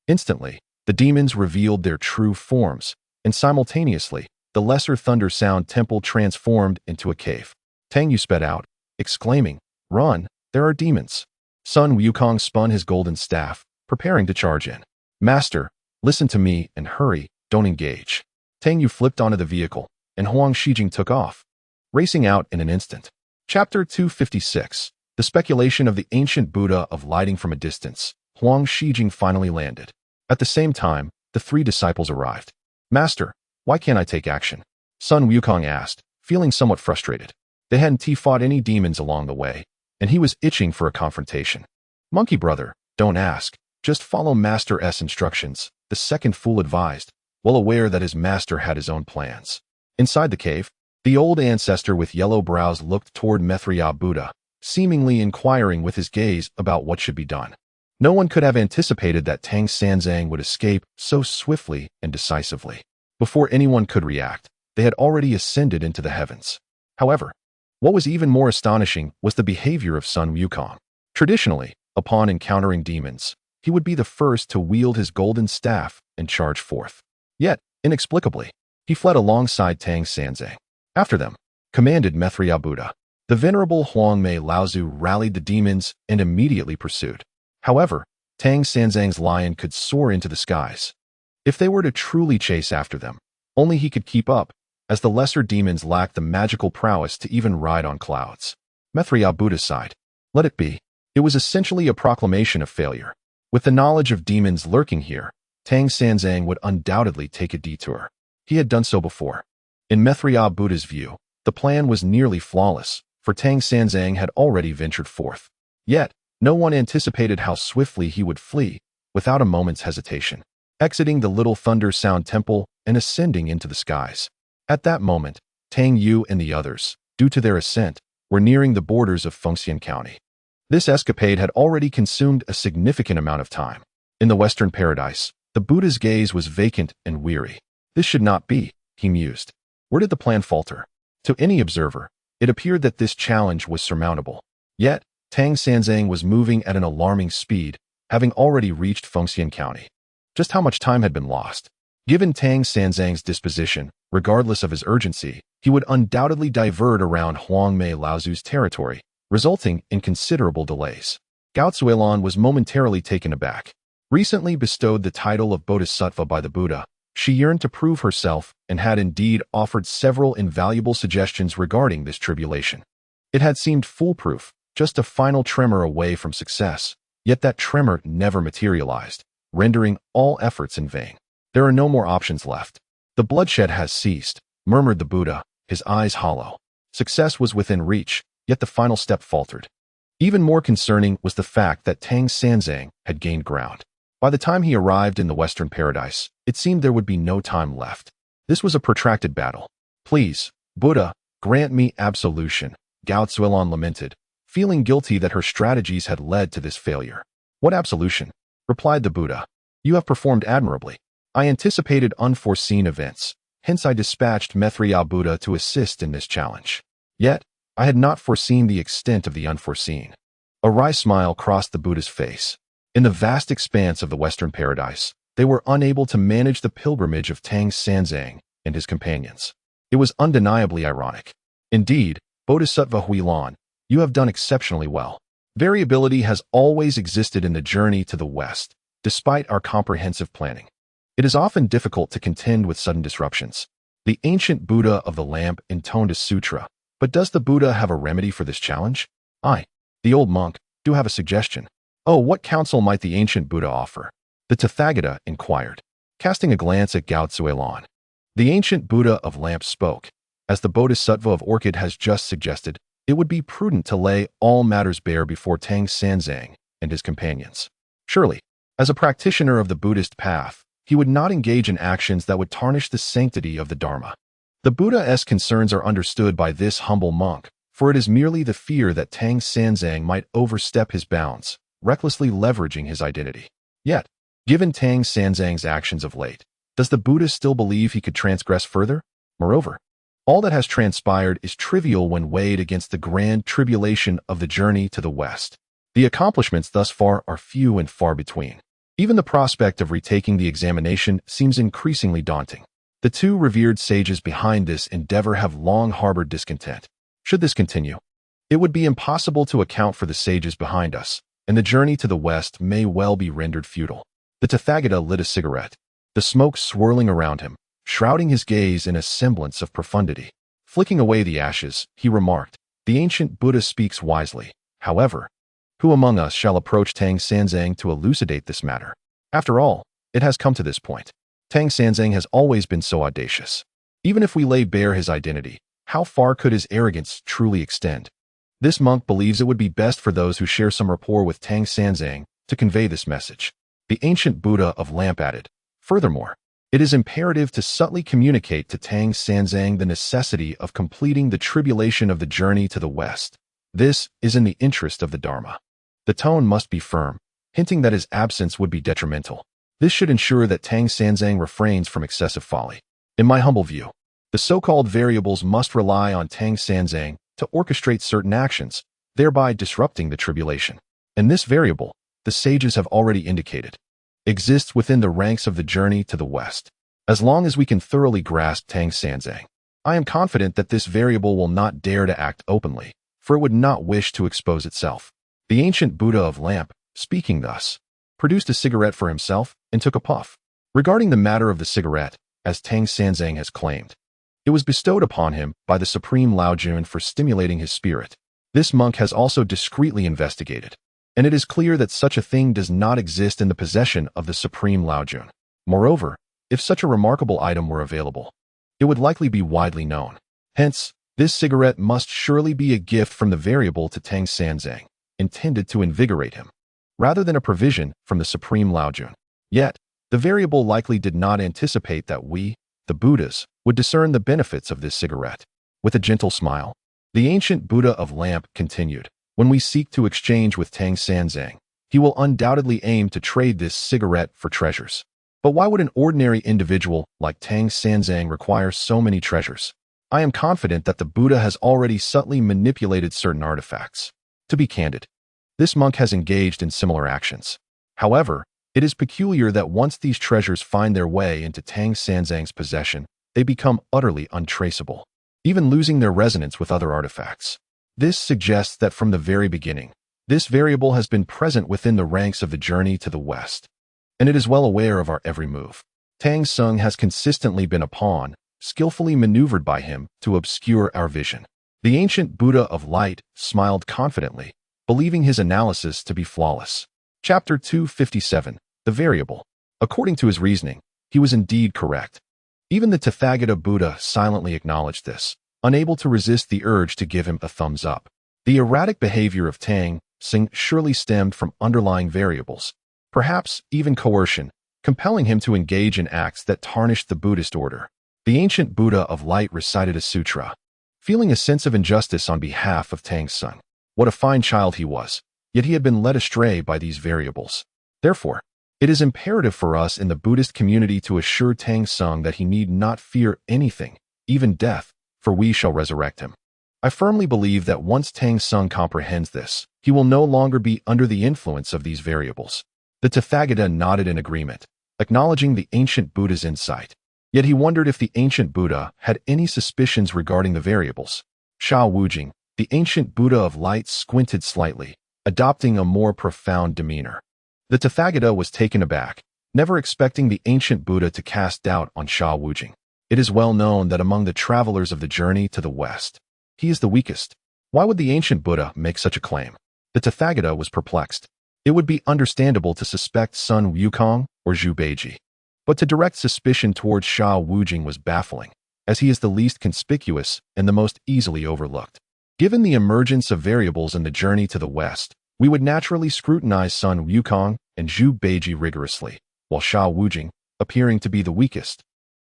A: Instantly, the demons revealed their true forms, and simultaneously, the Lesser Thunder Sound Temple transformed into a cave. Tang Yu sped out, exclaiming, "Run, there are demons." Sun Wukong spun his golden staff, preparing to charge in. "Master, listen to me and hurry, don't engage." Tang Yu flipped onto the vehicle, and Huang Shijing took off, racing out in an instant. Chapter 256. The speculation of the ancient Buddha of lighting from a distance. Huang Shijing finally landed. At the same time, the three disciples arrived. "Master, why can't I take action?" Sun Wukong asked, feeling somewhat frustrated. They hadn't fought any demons along the way, and he was itching for a confrontation. "Monkey brother, don't ask. Just follow Master's instructions," the second fool advised, well aware that his master had his own plans. Inside the cave, the old ancestor with yellow brows looked toward Maitreya Buddha, seemingly inquiring with his gaze about what should be done. No one could have anticipated that Tang Sanzang would escape so swiftly and decisively. Before anyone could react, they had already ascended into the heavens. However, what was even more astonishing was the behavior of Sun Wukong. Traditionally, upon encountering demons, he would be the first to wield his golden staff and charge forth. Yet, inexplicably, he fled alongside Tang Sanzang. After them, commanded Maitreya Buddha. The venerable Huangmei Laozu rallied the demons and immediately pursued. However, Tang Sanzang's lion could soar into the skies. If they were to truly chase after them, only he could keep up, as the lesser demons lacked the magical prowess to even ride on clouds. Maitreya Buddha sighed. Let it be. It was essentially a proclamation of failure. With the knowledge of demons lurking here, Tang Sanzang would undoubtedly take a detour. He had done so before. In Maitreya Buddha's view, the plan was nearly flawless, for Tang Sanzang had already ventured forth. Yet, no one anticipated how swiftly he would flee, without a moment's hesitation, exiting the Little Thunder Sound Temple and ascending into the skies. At that moment, Tang Yu and the others, due to their ascent, were nearing the borders of Fengxian County. This escapade had already consumed a significant amount of time. In the Western Paradise, the Buddha's gaze was vacant and weary. This should not be, he mused. Where did the plan falter? To any observer, it appeared that this challenge was surmountable. Yet, Tang Sanzang was moving at an alarming speed, having already reached Fengxian County. Just how much time had been lost? Given Tang Sanzang's disposition, regardless of his urgency, he would undoubtedly divert around Huangmei Laozu's territory, resulting in considerable delays. Gao Zuilan was momentarily taken aback. Recently bestowed the title of Bodhisattva by the Buddha, she yearned to prove herself and had indeed offered several invaluable suggestions regarding this tribulation. It had seemed foolproof, just a final tremor away from success, yet that tremor never materialized, rendering all efforts in vain. There are no more options left. The bloodshed has ceased, murmured the Buddha, his eyes hollow. Success was within reach, yet the final step faltered. Even more concerning was the fact that Tang Sanzang had gained ground. By the time he arrived in the Western Paradise, it seemed there would be no time left. This was a protracted battle. Please, Buddha, grant me absolution, Gao Zuilan lamented, feeling guilty that her strategies had led to this failure. What absolution? Replied the Buddha. You have performed admirably. I anticipated unforeseen events, hence I dispatched Maitreya Buddha to assist in this challenge. Yet, I had not foreseen the extent of the unforeseen. A wry smile crossed the Buddha's face. In the vast expanse of the Western Paradise, they were unable to manage the pilgrimage of Tang Sanzang and his companions. It was undeniably ironic. Indeed, Bodhisattva Huilan, you have done exceptionally well. Variability has always existed in the journey to the West, despite our comprehensive planning. It is often difficult to contend with sudden disruptions. The ancient Buddha of the lamp intoned a sutra, but does the Buddha have a remedy for this challenge? I, the old monk, do have a suggestion. Oh, what counsel might the ancient Buddha offer? The Tathagata inquired, casting a glance at Gao Zuilan. The ancient Buddha of lamp spoke. As the Bodhisattva of Orchid has just suggested, it would be prudent to lay all matters bare before Tang Sanzang and his companions. Surely, as a practitioner of the Buddhist path, he would not engage in actions that would tarnish the sanctity of the Dharma. The Buddha's concerns are understood by this humble monk, for it is merely the fear that Tang Sanzang might overstep his bounds, recklessly leveraging his identity. Yet, given Tang Sanzang's actions of late, does the Buddha still believe he could transgress further? Moreover, all that has transpired is trivial when weighed against the grand tribulation of the journey to the West. The accomplishments thus far are few and far between. Even the prospect of retaking the examination seems increasingly daunting. The two revered sages behind this endeavor have long harbored discontent. Should this continue, it would be impossible to account for the sages behind us, and the journey to the West may well be rendered futile. The Tathagata lit a cigarette, the smoke swirling around him, shrouding his gaze in a semblance of profundity. Flicking away the ashes, he remarked, the ancient Buddha speaks wisely. However, who among us shall approach Tang Sanzang to elucidate this matter? After all, it has come to this point. Tang Sanzang has always been so audacious. Even if we lay bare his identity, how far could his arrogance truly extend? This monk believes it would be best for those who share some rapport with Tang Sanzang to convey this message. The ancient Buddha of lamp added, furthermore, it is imperative to subtly communicate to Tang Sanzang the necessity of completing the tribulation of the journey to the West, This is in the interest of the Dharma. The tone must be firm, hinting that his absence would be detrimental. This should ensure that Tang Sanzang refrains from excessive folly. In my humble view, the so-called variables must rely on Tang Sanzang to orchestrate certain actions, thereby disrupting the tribulation. And this variable, the sages have already indicated, exists within the ranks of the journey to the West. As long as we can thoroughly grasp Tang Sanzang, I am confident that this variable will not dare to act openly, for it would not wish to expose itself. The ancient Buddha of Lamp, speaking thus, produced a cigarette for himself and took a puff. Regarding the matter of the cigarette, as Tang Sanzang has claimed, it was bestowed upon him by the Supreme Laojun for stimulating his spirit. This monk has also discreetly investigated, and it is clear that such a thing does not exist in the possession of the Supreme Laojun. Moreover, if such a remarkable item were available, it would likely be widely known. Hence, this cigarette must surely be a gift from the variable to Tang Sanzang, intended to invigorate him, rather than a provision from the Supreme Laojun. Yet, the variable likely did not anticipate that we, the Buddhas, would discern the benefits of this cigarette. With a gentle smile, the ancient Buddha of Lamp continued, when we seek to exchange with Tang Sanzang, he will undoubtedly aim to trade this cigarette for treasures. But why would an ordinary individual like Tang Sanzang require so many treasures? I am confident that the Buddha has already subtly manipulated certain artifacts. To be candid, this monk has engaged in similar actions. However, it is peculiar that once these treasures find their way into Tang Sanzang's possession, they become utterly untraceable, even losing their resonance with other artifacts. This suggests that from the very beginning, this variable has been present within the ranks of the journey to the West, and it is well aware of our every move. Tang Sung has consistently been a pawn, skillfully maneuvered by him to obscure our vision. The ancient Buddha of Light smiled confidently, believing his analysis to be flawless. Chapter 257, The Variable. According to his reasoning, he was indeed correct. Even the Tathagata Buddha silently acknowledged this, unable to resist the urge to give him a thumbs up. The erratic behavior of Tang Sung surely stemmed from underlying variables, perhaps even coercion, compelling him to engage in acts that tarnished the Buddhist order. The ancient Buddha of Light recited a sutra, feeling a sense of injustice on behalf of Tang Sung. What a fine child he was, yet he had been led astray by these variables. Therefore, it is imperative for us in the Buddhist community to assure Tang Sung that he need not fear anything, even death, for we shall resurrect him. I firmly believe that once Tang Sung comprehends this, he will no longer be under the influence of these variables. The Tathagata nodded in agreement, acknowledging the ancient Buddha's insight. Yet he wondered if the ancient Buddha had any suspicions regarding the variables. Sha Wujing, the ancient Buddha of Light, squinted slightly, adopting a more profound demeanor. The Tathagata was taken aback, never expecting the ancient Buddha to cast doubt on Sha Wujing. It is well known that among the travelers of the journey to the West, he is the weakest. Why would the ancient Buddha make such a claim? The Tathagata was perplexed. It would be understandable to suspect Sun Wukong or Zhu Beiji, but to direct suspicion towards Sha Wujing was baffling, as he is the least conspicuous and the most easily overlooked. Given the emergence of variables in the journey to the West, we would naturally scrutinize Sun Wukong and Zhu Beiji rigorously, while Sha Wujing, appearing to be the weakest,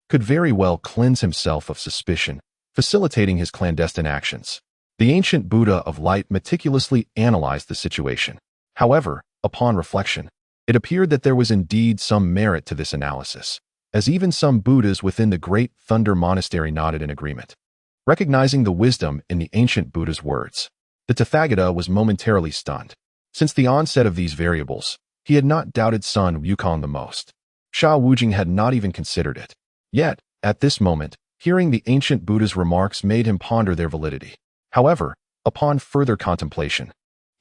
A: could very well cleanse himself of suspicion, facilitating his clandestine actions. The ancient Buddha of Light meticulously analyzed the situation. However, upon reflection, it appeared that there was indeed some merit to this analysis, as even some Buddhas within the Great Thunder Monastery nodded in agreement. Recognizing the wisdom in the ancient Buddha's words, the Tathagata was momentarily stunned. Since the onset of these variables, he had not doubted Sun Wukong the most. Sha Wujing had not even considered it. Yet, at this moment, hearing the ancient Buddha's remarks made him ponder their validity. However, upon further contemplation,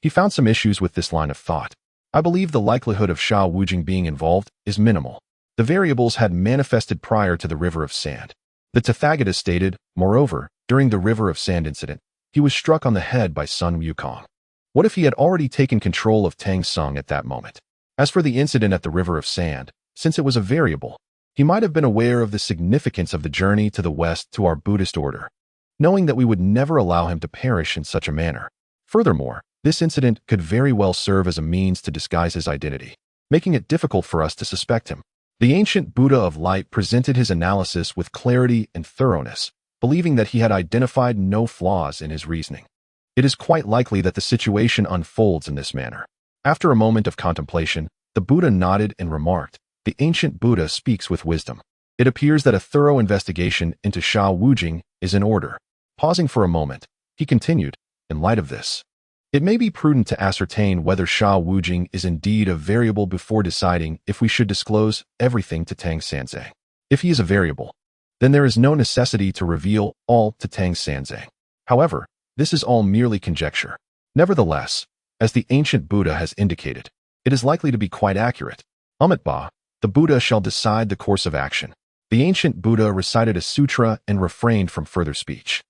A: he found some issues with this line of thought. I believe the likelihood of Sha Wujing being involved is minimal. The variables had manifested prior to the River of Sand. The Tathagata stated, moreover, during the River of Sand incident, he was struck on the head by Sun Wukong. What if he had already taken control of Tang Sung at that moment? As for the incident at the River of Sand, since it was a variable, he might have been aware of the significance of the journey to the West to our Buddhist order, knowing that we would never allow him to perish in such a manner. Furthermore, this incident could very well serve as a means to disguise his identity, making it difficult for us to suspect him. The ancient Buddha of Light presented his analysis with clarity and thoroughness, believing that he had identified no flaws in his reasoning. It is quite likely that the situation unfolds in this manner. After a moment of contemplation, the Buddha nodded and remarked, "The ancient Buddha speaks with wisdom. It appears that a thorough investigation into Sha Wujing is in order." Pausing for a moment, he continued, "In light of this, it may be prudent to ascertain whether Sha Wujing is indeed a variable before deciding if we should disclose everything to Tang Sanzang. If he is a variable, then there is no necessity to reveal all to Tang Sanzang. However, this is all merely conjecture. Nevertheless, as the ancient Buddha has indicated, it is likely to be quite accurate. Amitabha, the Buddha shall decide the course of action." The ancient Buddha recited a sutra and refrained from further speech.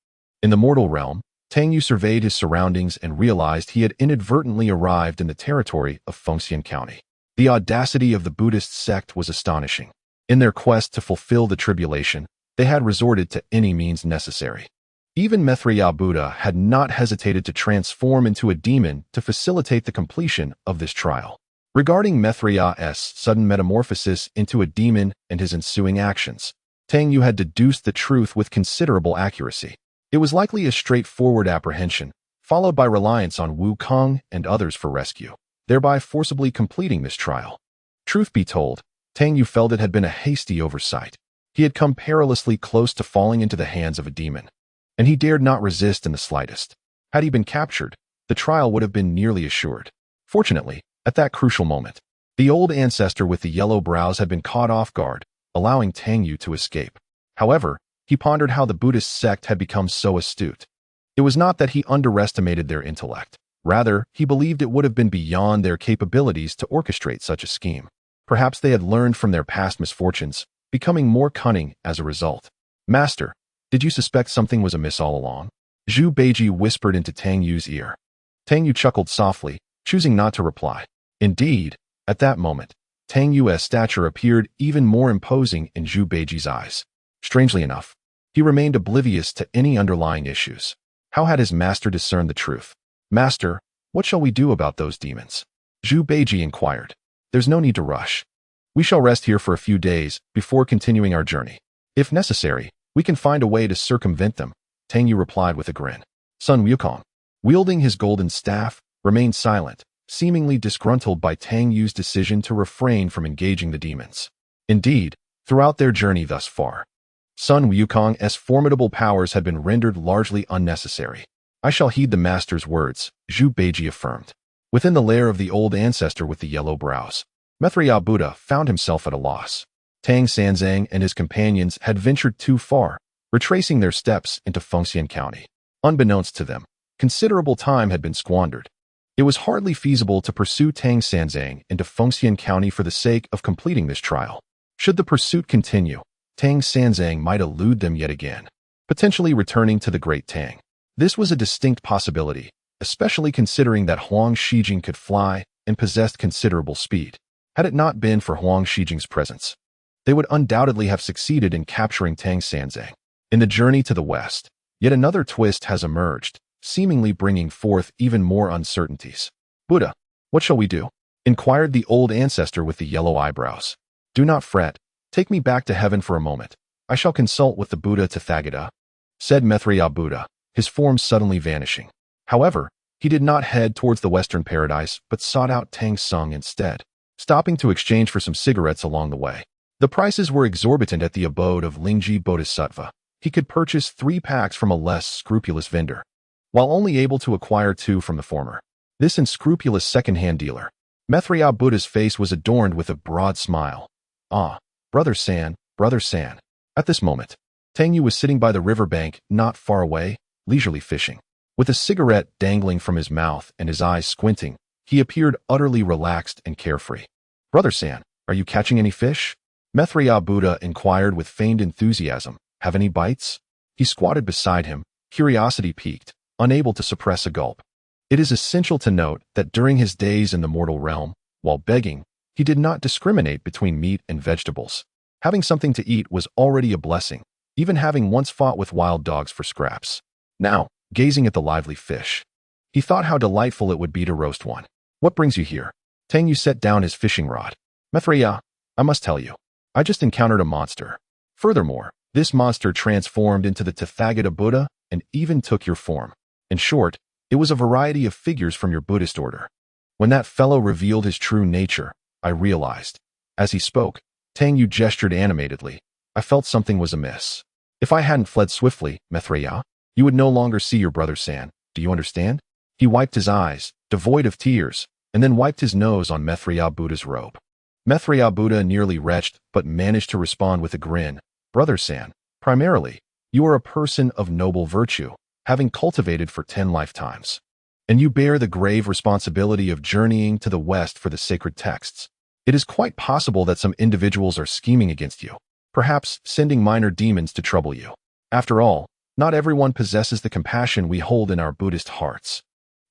A: In the mortal realm, Tang Yu surveyed his surroundings and realized he had inadvertently arrived in the territory of Fengxian County. The audacity of the Buddhist sect was astonishing. In their quest to fulfill the tribulation, they had resorted to any means necessary. Even Maitreya Buddha had not hesitated to transform into a demon to facilitate the completion of this trial. Regarding Maitreya's sudden metamorphosis into a demon and his ensuing actions, Tang Yu had deduced the truth with considerable accuracy. It was likely a straightforward apprehension, followed by reliance on Wu Kong and others for rescue, thereby forcibly completing this trial. Truth be told, Tang Yu felt it had been a hasty oversight. He had come perilously close to falling into the hands of a demon, and he dared not resist in the slightest. Had he been captured, the trial would have been nearly assured. Fortunately, at that crucial moment, the old ancestor with the yellow brows had been caught off guard, allowing Tang Yu to escape. However, he pondered how the Buddhist sect had become so astute. It was not that he underestimated their intellect. Rather, he believed it would have been beyond their capabilities to orchestrate such a scheme. Perhaps they had learned from their past misfortunes, becoming more cunning as a result. "Master, did you suspect something was amiss all along?" Zhu Beiji whispered into Tang Yu's ear. Tang Yu chuckled softly, choosing not to reply. Indeed, at that moment, Tang Yu's stature appeared even more imposing in Zhu Beiji's eyes. Strangely enough, he remained oblivious to any underlying issues. How had his master discerned the truth? "Master, what shall we do about those demons?" Zhu Beiji inquired. "There's no need to rush. We shall rest here for a few days before continuing our journey. If necessary, we can find a way to circumvent them," Tang Yu replied with a grin. Sun Wukong, wielding his golden staff, remained silent, seemingly disgruntled by Tang Yu's decision to refrain from engaging the demons. Indeed, throughout their journey thus far, Sun Wukong's formidable powers had been rendered largely unnecessary. "I shall heed the master's words," Zhu Beiji affirmed. Within the lair of the old ancestor with the yellow brows, Maitreya Buddha found himself at a loss. Tang Sanzang and his companions had ventured too far, retracing their steps into Fengxian County. Unbeknownst to them, considerable time had been squandered. It was hardly feasible to pursue Tang Sanzang into Fengxian County for the sake of completing this trial. Should the pursuit continue, Tang Sanzang might elude them yet again, potentially returning to the Great Tang. This was a distinct possibility, especially considering that Huang Shijing could fly and possessed considerable speed. Had it not been for Huang Shijing's presence, they would undoubtedly have succeeded in capturing Tang Sanzang. In the journey to the west, yet another twist has emerged, seemingly bringing forth even more uncertainties. "Buddha, what shall we do?" inquired the old ancestor with the yellow eyebrows. "Do not fret. Take me back to heaven for a moment. I shall consult with the Buddha Tathagata," said Maitreya Buddha, his form suddenly vanishing. However, he did not head towards the western paradise, but sought out Tang Sung instead, stopping to exchange for some cigarettes along the way. The prices were exorbitant at the abode of Lingji Bodhisattva. He could purchase 3 packs from a less scrupulous vendor, while only able to acquire 2 from the former. This unscrupulous second-hand dealer. Maitreya Buddha's face was adorned with a broad smile. "Ah, Brother San, Brother San." At this moment, Tang Yu was sitting by the riverbank not far away, leisurely fishing. With a cigarette dangling from his mouth and his eyes squinting, he appeared utterly relaxed and carefree. "Brother San, are you catching any fish?" Maitreya Buddha inquired with feigned enthusiasm. "Have any bites?" He squatted beside him, curiosity piqued, unable to suppress a gulp. It is essential to note that during his days in the mortal realm, while begging, he did not discriminate between meat and vegetables. Having something to eat was already a blessing, even having once fought with wild dogs for scraps. Now, gazing at the lively fish, he thought how delightful it would be to roast one. "What brings you here?" Tang Yu set down his fishing rod. "Maitreya, I must tell you, I just encountered a monster. Furthermore, this monster transformed into the Tathagata Buddha and even took your form. In short, It was a variety of figures from your Buddhist order. When that fellow revealed his true nature, I realized. As he spoke, Tang Yu gestured animatedly. I felt something was amiss. If I hadn't fled swiftly, Maitreya, you would no longer see your brother San. Do you understand? He wiped his eyes, devoid of tears, and then wiped his nose on Maitreya Buddha's robe. Maitreya Buddha nearly retched, but managed to respond with a grin. Brother San, primarily, you are a person of noble virtue, having cultivated for 10 lifetimes. And you bear the grave responsibility of journeying to the West for the sacred texts. It is quite possible that some individuals are scheming against you, perhaps sending minor demons to trouble you. After all, not everyone possesses the compassion we hold in our Buddhist hearts.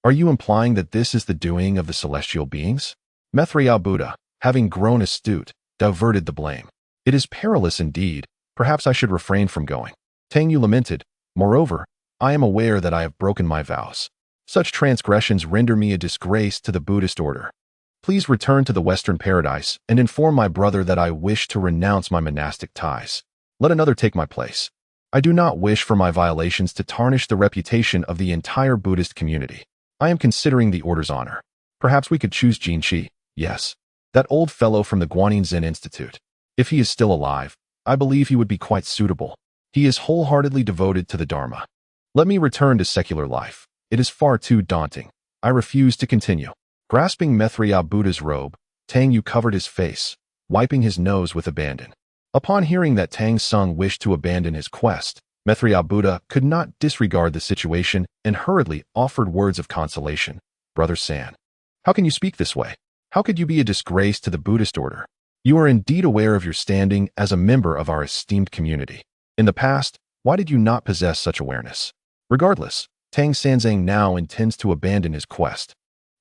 A: Are you implying that this is the doing of the celestial beings? Maitreya Buddha, having grown astute, diverted the blame. It is perilous indeed. Perhaps I should refrain from going. Tang Yu lamented. Moreover, I am aware that I have broken my vows. Such transgressions render me a disgrace to the Buddhist order. Please return to the Western paradise and inform my brother that I wish to renounce my monastic ties. Let another take my place. I do not wish for my violations to tarnish the reputation of the entire Buddhist community. I am considering the order's honor. Perhaps we could choose Jin Chi. Yes, that old fellow from the Guanyin Zen Institute. If he is still alive, I believe he would be quite suitable. He is wholeheartedly devoted to the Dharma. Let me return to secular life. It is far too daunting. I refuse to continue. Grasping Maitreya Buddha's robe, Tang Yu covered his face, wiping his nose with abandon. Upon hearing that Tang Sung wished to abandon his quest, Maitreya Buddha could not disregard the situation and hurriedly offered words of consolation. Brother San, how can you speak this way? How could you be a disgrace to the Buddhist order? You are indeed aware of your standing as a member of our esteemed community. In the past, why did you not possess such awareness? Regardless, Tang Sanzang now intends to abandon his quest.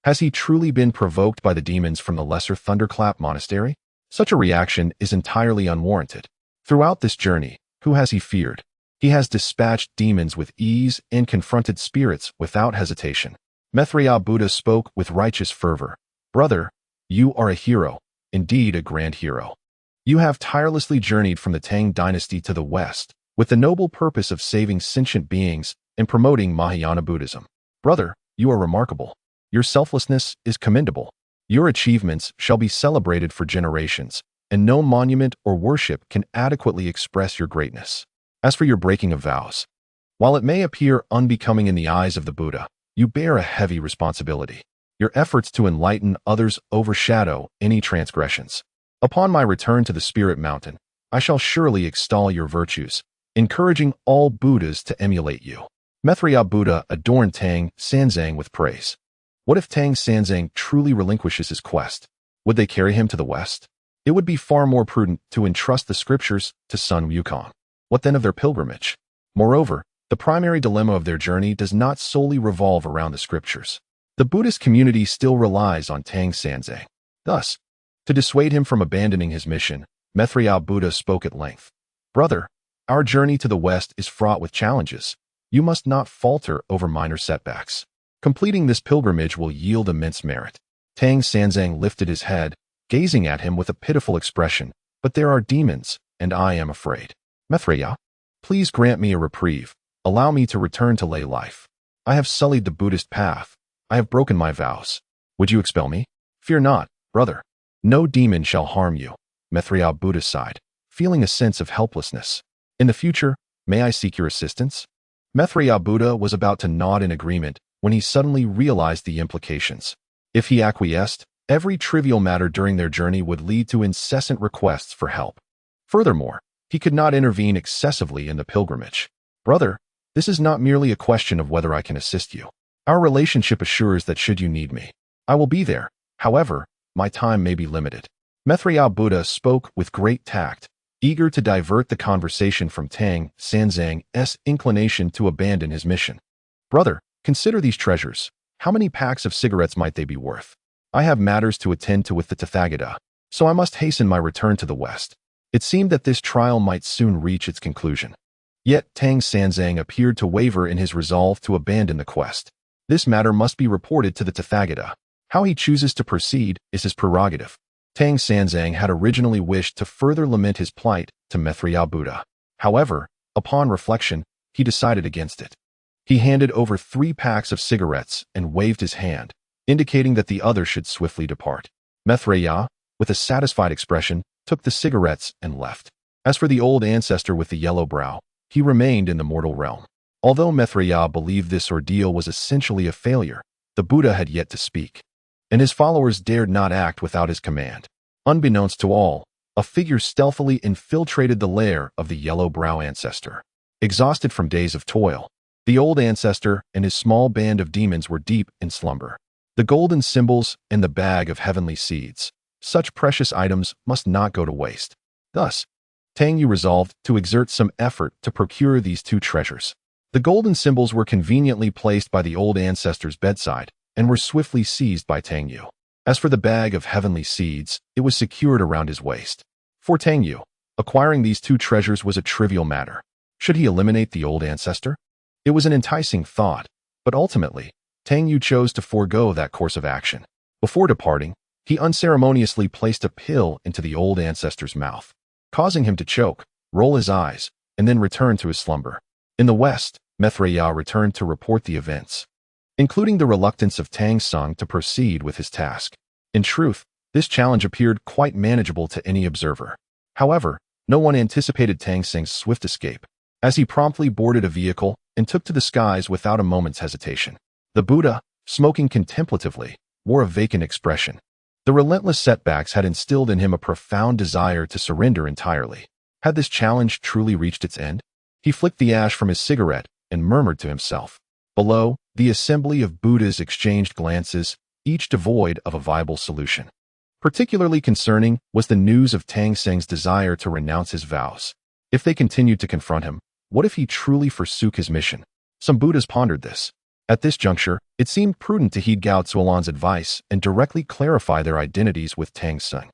A: Has he truly been provoked by the demons from the Lesser Thunderclap Monastery? Such a reaction is entirely unwarranted. Throughout this journey, who has he feared? He has dispatched demons with ease and confronted spirits without hesitation. Maitreya Buddha spoke with righteous fervor. Brother, you are a hero, indeed a grand hero. You have tirelessly journeyed from the Tang dynasty to the West, with the noble purpose of saving sentient beings and promoting Mahayana Buddhism. Brother, you are remarkable. Your selflessness is commendable. Your achievements shall be celebrated for generations, and no monument or worship can adequately express your greatness. As for your breaking of vows, while it may appear unbecoming in the eyes of the Buddha, you bear a heavy responsibility. Your efforts to enlighten others overshadow any transgressions. Upon my return to the Spirit Mountain, I shall surely extol your virtues, encouraging all Buddhas to emulate you. Maitreya Buddha adorned Tang Sanzang with praise. What if Tang Sanzang truly relinquishes his quest? Would they carry him to the West? It would be far more prudent to entrust the scriptures to Sun Wukong. What then of their pilgrimage? Moreover, the primary dilemma of their journey does not solely revolve around the scriptures. The Buddhist community still relies on Tang Sanzang. Thus, to dissuade him from abandoning his mission, Maitreya Buddha spoke at length. Brother, our journey to the West is fraught with challenges. You must not falter over minor setbacks. Completing this pilgrimage will yield immense merit. Tang Sanzang lifted his head, gazing at him with a pitiful expression. But there are demons, and I am afraid. Maitreya, please grant me a reprieve. Allow me to return to lay life. I have sullied the Buddhist path. I have broken my vows. Would you expel me? Fear not, brother. No demon shall harm you. Maitreya Buddha sighed, feeling a sense of helplessness. In the future, may I seek your assistance? Maitreya Buddha was about to nod in agreement when he suddenly realized the implications. If he acquiesced, every trivial matter during their journey would lead to incessant requests for help. Furthermore, he could not intervene excessively in the pilgrimage. Brother, this is not merely a question of whether I can assist you. Our relationship assures that should you need me, I will be there. However, my time may be limited. Maitreya Buddha spoke with great tact, eager to divert the conversation from Tang Sanzang's inclination to abandon his mission. Brother, consider these treasures. How many packs of cigarettes might they be worth? I have matters to attend to with the Tathagata, so I must hasten my return to the West. It seemed that this trial might soon reach its conclusion. Yet Tang Sanzang appeared to waver in his resolve to abandon the quest. This matter must be reported to the Tathagata. How he chooses to proceed is his prerogative. Tang Sanzang had originally wished to further lament his plight to Maitreya Buddha. However, upon reflection, he decided against it. He handed over 3 packs of cigarettes and waved his hand, indicating that the other should swiftly depart. Maitreya, with a satisfied expression, took the cigarettes and left. As for the old ancestor with the yellow brow, he remained in the mortal realm. Although Maitreya believed this ordeal was essentially a failure, the Buddha had yet to speak, and his followers dared not act without his command. Unbeknownst to all, a figure stealthily infiltrated the lair of the yellow brow ancestor. Exhausted from days of toil, the old ancestor and his small band of demons were deep in slumber. The golden symbols and the bag of heavenly seeds, such precious items must not go to waste. Thus, Tang Yu resolved to exert some effort to procure these 2 treasures. The golden symbols were conveniently placed by the old ancestor's bedside and were swiftly seized by Tang Yu. As for the bag of heavenly seeds, it was secured around his waist. For Tang Yu, acquiring these 2 treasures was a trivial matter. Should he eliminate the old ancestor? It was an enticing thought, but ultimately, Tang Yu chose to forego that course of action. Before departing, he unceremoniously placed a pill into the old ancestor's mouth, causing him to choke, roll his eyes, and then return to his slumber. In the West, Maitreya returned to report the events, including the reluctance of Tang Sung to proceed with his task. In truth, this challenge appeared quite manageable to any observer. However, no one anticipated Tang Sung's swift escape, as he promptly boarded a vehicle and took to the skies without a moment's hesitation. The Buddha, smoking contemplatively, wore a vacant expression. The relentless setbacks had instilled in him a profound desire to surrender entirely. Had this challenge truly reached its end? He flicked the ash from his cigarette and murmured to himself. Below, the assembly of Buddhas exchanged glances, each devoid of a viable solution. Particularly concerning was the news of Tang Sung's desire to renounce his vows. If they continued to confront him, what if he truly forsook his mission? Some Buddhas pondered this. At this juncture, it seemed prudent to heed Gao Zuolan's advice and directly clarify their identities with Tang Sung.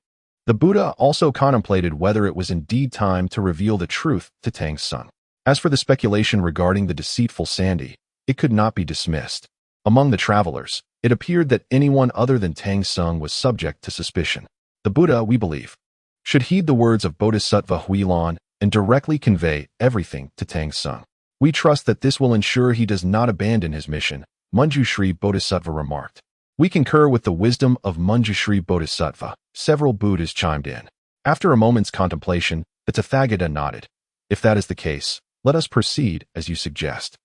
A: The Buddha also contemplated whether it was indeed time to reveal the truth to Tang Sung. As for the speculation regarding the deceitful Sandy, it could not be dismissed. Among the travelers, it appeared that anyone other than Tang Sung was subject to suspicion. The Buddha, we believe, should heed the words of Bodhisattva Huilan and directly convey everything to Tang Sung. We trust that this will ensure he does not abandon his mission, Manjushri Bodhisattva remarked. We concur with the wisdom of Manjushri Bodhisattva, several Buddhas chimed in. After a moment's contemplation, the Tathagata nodded. If that is the case, let us proceed as you suggest.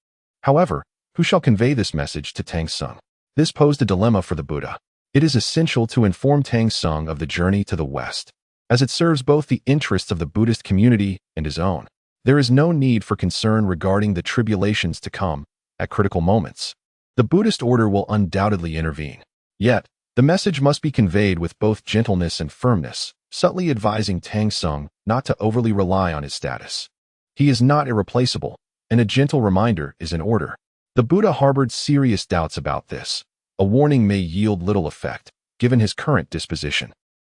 A: However, who shall convey this message to Tang Sung? This posed a dilemma for the Buddha. It is essential to inform Tang Sung of the journey to the West, as it serves both the interests of the Buddhist community and his own. There is no need for concern regarding the tribulations to come at critical moments. The Buddhist order will undoubtedly intervene. Yet, the message must be conveyed with both gentleness and firmness, subtly advising Tang Sung not to overly rely on his status. He is not irreplaceable, and a gentle reminder is in order. The Buddha harbored serious doubts about this. A warning may yield little effect, given his current disposition.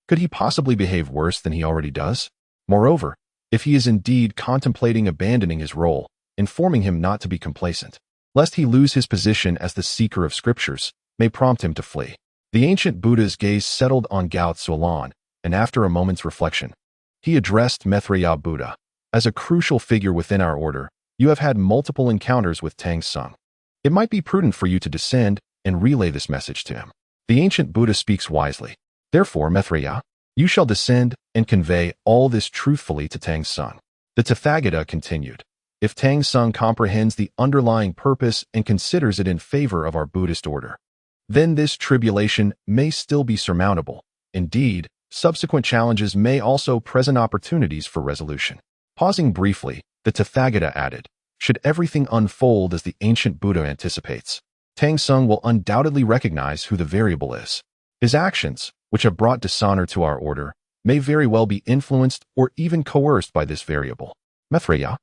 A: Could he possibly behave worse than he already does? Moreover, if he is indeed contemplating abandoning his role, informing him not to be complacent, lest he lose his position as the seeker of scriptures, may prompt him to flee. The ancient Buddha's gaze settled on Gao Zuolan, and after a moment's reflection, he addressed Maitreya Buddha. As a crucial figure within our order, you have had multiple encounters with Tang Sung. It might be prudent for you to descend and relay this message to him. The ancient Buddha speaks wisely. Therefore, Maitreya, you shall descend and convey all this truthfully to Tang Sung. The Tathagata continued. If Tang Sung comprehends the underlying purpose and considers it in favor of our Buddhist order, then this tribulation may still be surmountable. Indeed, subsequent challenges may also present opportunities for resolution. Pausing briefly, the Tathagata added, should everything unfold as the ancient Buddha anticipates, Tang Sung will undoubtedly recognize who the variable is. His actions, which have brought dishonor to our order, may very well be influenced or even coerced by this variable. Maitreya,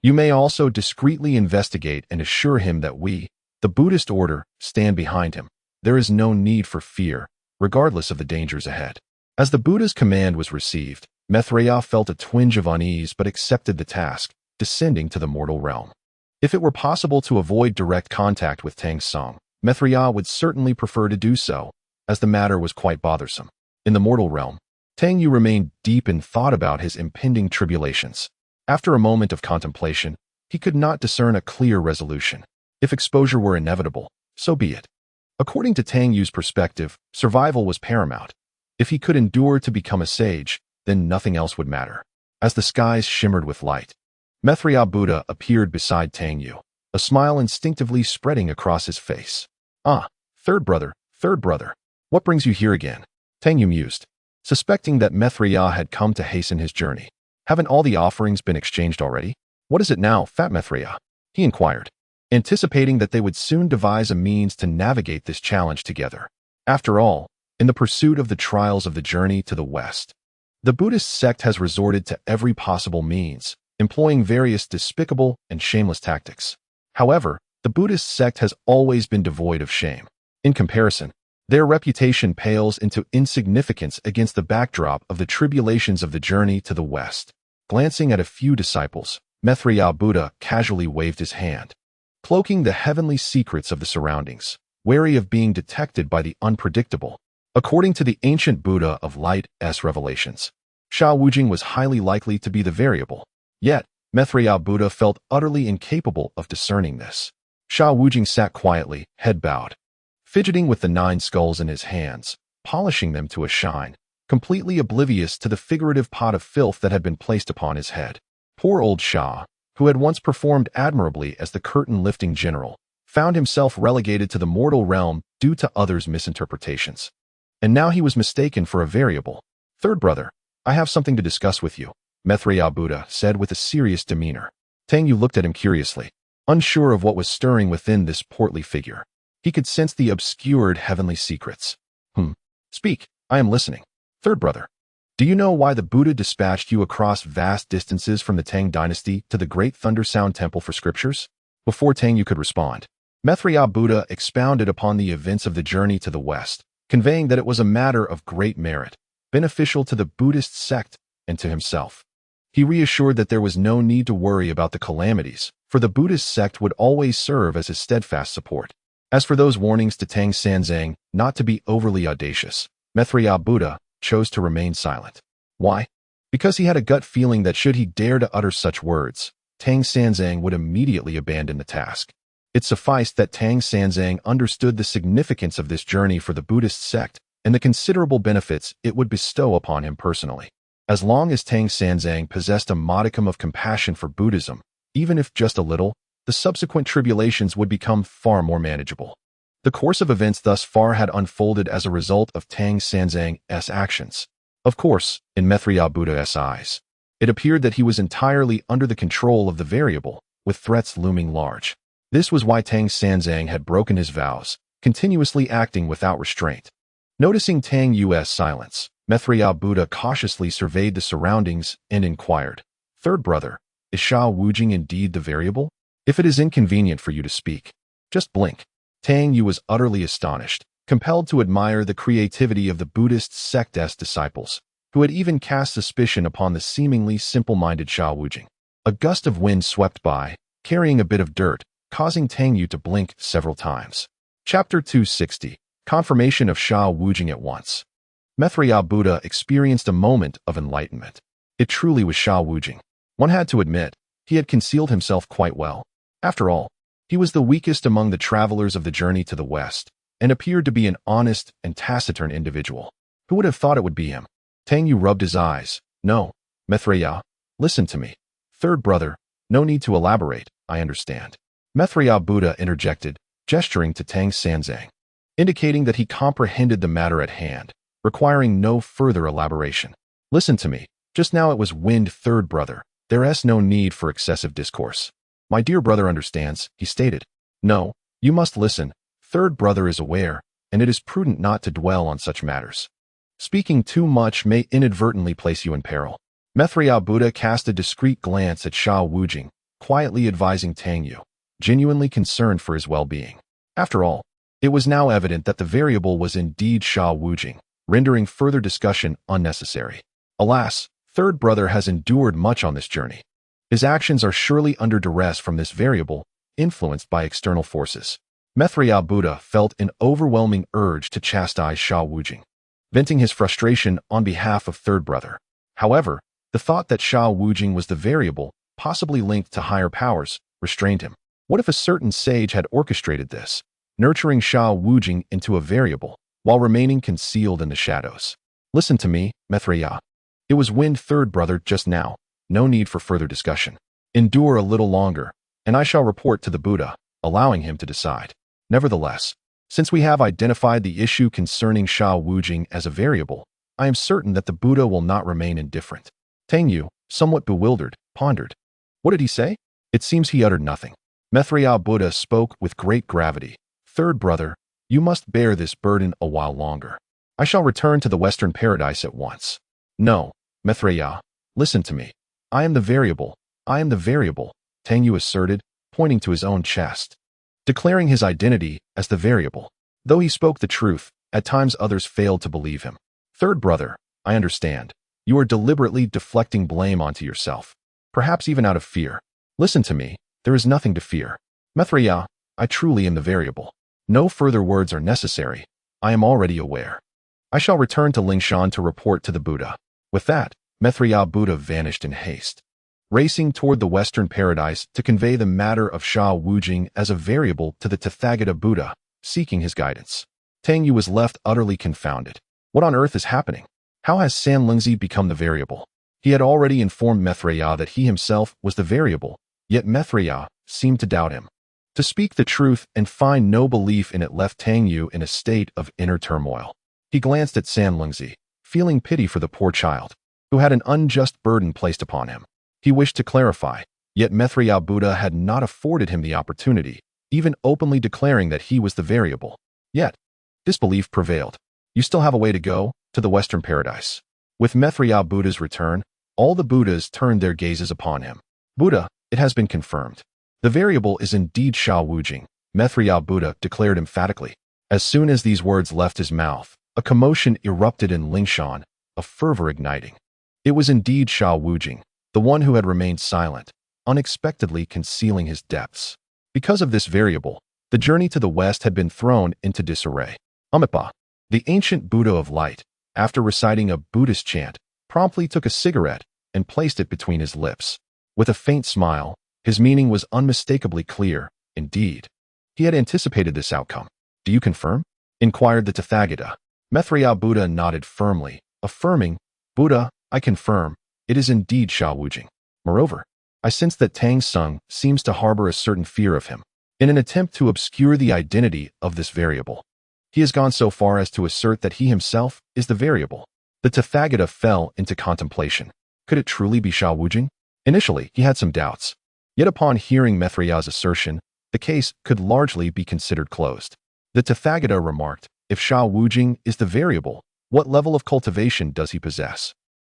A: you may also discreetly investigate and assure him that we, the Buddhist order, stand behind him. There is no need for fear, regardless of the dangers ahead. As the Buddha's command was received, Maitreya felt a twinge of unease but accepted the task, descending to the mortal realm. If it were possible to avoid direct contact with Tang Sung, Maitreya would certainly prefer to do so, as the matter was quite bothersome. In the mortal realm, Tang Yu remained deep in thought about his impending tribulations. After a moment of contemplation, he could not discern a clear resolution. If exposure were inevitable, so be it. According to Tang Yu's perspective, survival was paramount. If he could endure to become a sage, then nothing else would matter. As the skies shimmered with light, Maitreya Buddha appeared beside Tang Yu, a smile instinctively spreading across his face. Ah, third brother, what brings you here again? Tang Yu mused, suspecting that Maitreya had come to hasten his journey. Haven't all the offerings been exchanged already? What is it now, fat Maitreya? He inquired, anticipating that they would soon devise a means to navigate this challenge together. After all, in the pursuit of the trials of the journey to the West, the Buddhist sect has resorted to every possible means, employing various despicable and shameless tactics. However, the Buddhist sect has always been devoid of shame. In comparison, their reputation pales into insignificance against the backdrop of the tribulations of the journey to the West. Glancing at a few disciples, Maitreya Buddha casually waved his hand, cloaking the heavenly secrets of the surroundings, wary of being detected by the unpredictable. According to the ancient Buddha of Light's revelations, Sha Wujing was highly likely to be the variable. Yet, Maitreya Buddha felt utterly incapable of discerning this. Sha Wujing sat quietly, head bowed, fidgeting with the 9 skulls in his hands, polishing them to a shine, completely oblivious to the figurative pot of filth that had been placed upon his head. Poor old Sha, who had once performed admirably as the curtain-lifting general, found himself relegated to the mortal realm due to others' misinterpretations. And now he was mistaken for a variable. Third brother, I have something to discuss with you, Maitreya Buddha said with a serious demeanor. Tang Yu looked at him curiously, unsure of what was stirring within this portly figure. He could sense the obscured heavenly secrets. Speak, I am listening. Third brother, do you know why the Buddha dispatched you across vast distances from the Tang dynasty to the great Thunder Sound Temple for scriptures? Before Tang Yu could respond, Maitreya Buddha expounded upon the events of the journey to the West, conveying that it was a matter of great merit, beneficial to the Buddhist sect and to himself. He reassured that there was no need to worry about the calamities, for the Buddhist sect would always serve as his steadfast support. As for those warnings to Tang Sanzang not to be overly audacious, Maitreya Buddha chose to remain silent. Why? Because he had a gut feeling that should he dare to utter such words, Tang Sanzang would immediately abandon the task. It sufficed that Tang Sanzang understood the significance of this journey for the Buddhist sect and the considerable benefits it would bestow upon him personally. As long as Tang Sanzang possessed a modicum of compassion for Buddhism, even if just a little, the subsequent tribulations would become far more manageable. The course of events thus far had unfolded as a result of Tang Sanzang's actions. Of course, in Maitreya Buddha's eyes, it appeared that he was entirely under the control of the variable, with threats looming large. This was why Tang Sanzang had broken his vows, continuously acting without restraint. Noticing Tang Yu's silence, Maitreya Buddha cautiously surveyed the surroundings and inquired, Third brother, is Sha Wujing indeed the variable? If it is inconvenient for you to speak, just blink. Tang Yu was utterly astonished, compelled to admire the creativity of the Buddhist sect's disciples, who had even cast suspicion upon the seemingly simple-minded Sha Wujing. A gust of wind swept by, carrying a bit of dirt, causing Tang Yu to blink several times. Chapter 260, Confirmation of Sha Wujing at once. Maitreya Buddha experienced a moment of enlightenment. It truly was Sha Wujing. One had to admit, he had concealed himself quite well. After all, he was the weakest among the travelers of the journey to the West, and appeared to be an honest and taciturn individual. Who would have thought it would be him? Tang Yu rubbed his eyes. No, Maitreya, listen to me. Third brother, no need to elaborate, I understand. Maitreya Buddha interjected, gesturing to Tang Sanzang, indicating that he comprehended the matter at hand, requiring no further elaboration. Listen to me, just now it was wind, third brother. There's no need for excessive discourse. My dear brother understands, he stated. No, you must listen. Third brother is aware, and it is prudent not to dwell on such matters. Speaking too much may inadvertently place you in peril. Maitreya Buddha cast a discreet glance at Sha Wujing, quietly advising Tang Yu, genuinely concerned for his well-being. After all, it was now evident that the variable was indeed Sha Wujing, rendering further discussion unnecessary. Alas, third brother has endured much on this journey. His actions are surely under duress from this variable, influenced by external forces. Maitreya Buddha felt an overwhelming urge to chastise Sha Wujing, venting his frustration on behalf of third brother. However, the thought that Sha Wujing was the variable, possibly linked to higher powers, restrained him. What if a certain sage had orchestrated this, nurturing Sha Wujing into a variable, while remaining concealed in the shadows? Listen to me, Maitreya. It was wind third brother just now. No need for further discussion. Endure a little longer, and I shall report to the Buddha, allowing him to decide. Nevertheless, since we have identified the issue concerning Sha Wujing as a variable, I am certain that the Buddha will not remain indifferent. Tang Yu, somewhat bewildered, pondered. What did he say? It seems he uttered nothing. Maitreya Buddha spoke with great gravity. Third brother, you must bear this burden a while longer. I shall return to the Western paradise at once. No, Maitreya, listen to me. I am the variable. I am the variable, Tang Yu asserted, pointing to his own chest, declaring his identity as the variable. Though he spoke the truth, at times others failed to believe him. Third brother, I understand. You are deliberately deflecting blame onto yourself, perhaps even out of fear. Listen to me, there is nothing to fear. Maitreya, I truly am the variable. No further words are necessary. I am already aware. I shall return to Lingshan to report to the Buddha. With that, Maitreya Buddha vanished in haste, racing toward the Western paradise to convey the matter of Sha Wujing as a variable to the Tathagata Buddha, seeking his guidance. Tang Yu was left utterly confounded. What on earth is happening? How has San Lingzi become the variable? He had already informed Maitreya that he himself was the variable, yet Maitreya seemed to doubt him. To speak the truth and find no belief in it left Tang Yu in a state of inner turmoil. He glanced at San Lingzi, feeling pity for the poor child, who had an unjust burden placed upon him. He wished to clarify, yet Maitreya Buddha had not afforded him the opportunity, even openly declaring that he was the variable. Yet, disbelief prevailed. You still have a way to go, to the Western paradise. With Maitreya Buddha's return, all the Buddhas turned their gazes upon him. Buddha, it has been confirmed. The variable is indeed Sha Wujing, Maitreya Buddha declared emphatically. As soon as these words left his mouth, a commotion erupted in Lingshan, a fervor igniting. It was indeed Sha Wujing, the one who had remained silent, unexpectedly concealing his depths. Because of this variable, the journey to the west had been thrown into disarray. Amipa, the ancient Buddha of light, after reciting a Buddhist chant, promptly took a cigarette and placed it between his lips. With a faint smile, his meaning was unmistakably clear. Indeed, he had anticipated this outcome. Do you confirm? Inquired the Tathagata. Maitreya Buddha nodded firmly, affirming, Buddha, I confirm, it is indeed Sha Wujing. Moreover, I sense that Tang Sung seems to harbor a certain fear of him, in an attempt to obscure the identity of this variable. He has gone so far as to assert that he himself is the variable. The Tathagata fell into contemplation. Could it truly be Sha Wujing? Initially, he had some doubts. Yet upon hearing Maitreya's assertion, the case could largely be considered closed. The Tathagata remarked, if Sha Wujing is the variable, what level of cultivation does he possess?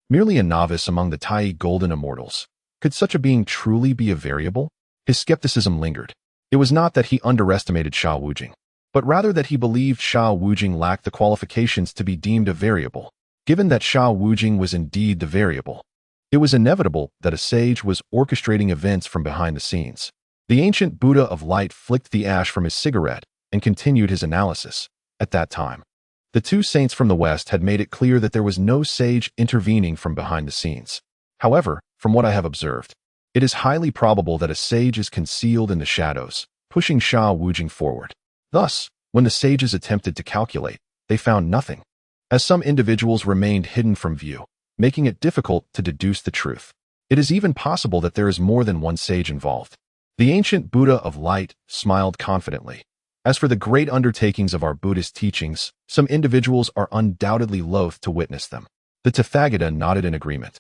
A: Merely a novice among the Tai golden immortals. Could such a being truly be a variable? His skepticism lingered. It was not that he underestimated Sha Wujing, but rather that he believed Sha Wujing lacked the qualifications to be deemed a variable. Given that Sha Wujing was indeed the variable, it was inevitable that a sage was orchestrating events from behind the scenes. The ancient Buddha of light flicked the ash from his cigarette and continued his analysis. At that time, the two saints from the West had made it clear that there was no sage intervening from behind the scenes. However, from what I have observed, it is highly probable that a sage is concealed in the shadows, pushing Sha Wujing forward. Thus, when the sages attempted to calculate, they found nothing, as some individuals remained hidden from view, making it difficult to deduce the truth. It is even possible that there is more than one sage involved. The ancient Buddha of light smiled confidently. As for the great undertakings of our Buddhist teachings, some individuals are undoubtedly loath to witness them. The Tathagata nodded in agreement,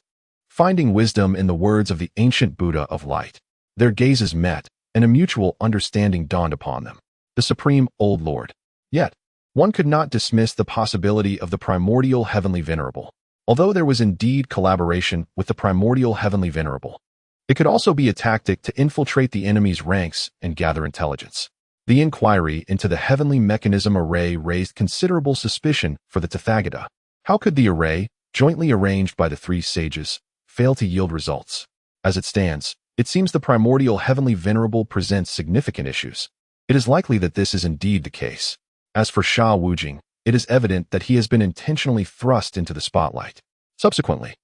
A: finding wisdom in the words of the ancient Buddha of light. Their gazes met, and a mutual understanding dawned upon them. The Supreme Old Lord. Yet, one could not dismiss the possibility of the primordial heavenly venerable. Although there was indeed collaboration with the primordial heavenly venerable, it could also be a tactic to infiltrate the enemy's ranks and gather intelligence. The inquiry into the heavenly mechanism array raised considerable suspicion for the Tathagata. How could the array, jointly arranged by the three sages, fail to yield results? As it stands, it seems the primordial heavenly venerable presents significant issues. It is likely that this is indeed the case. As for Sha Wujing, it is evident that he has been intentionally thrust into the spotlight. Subsequently,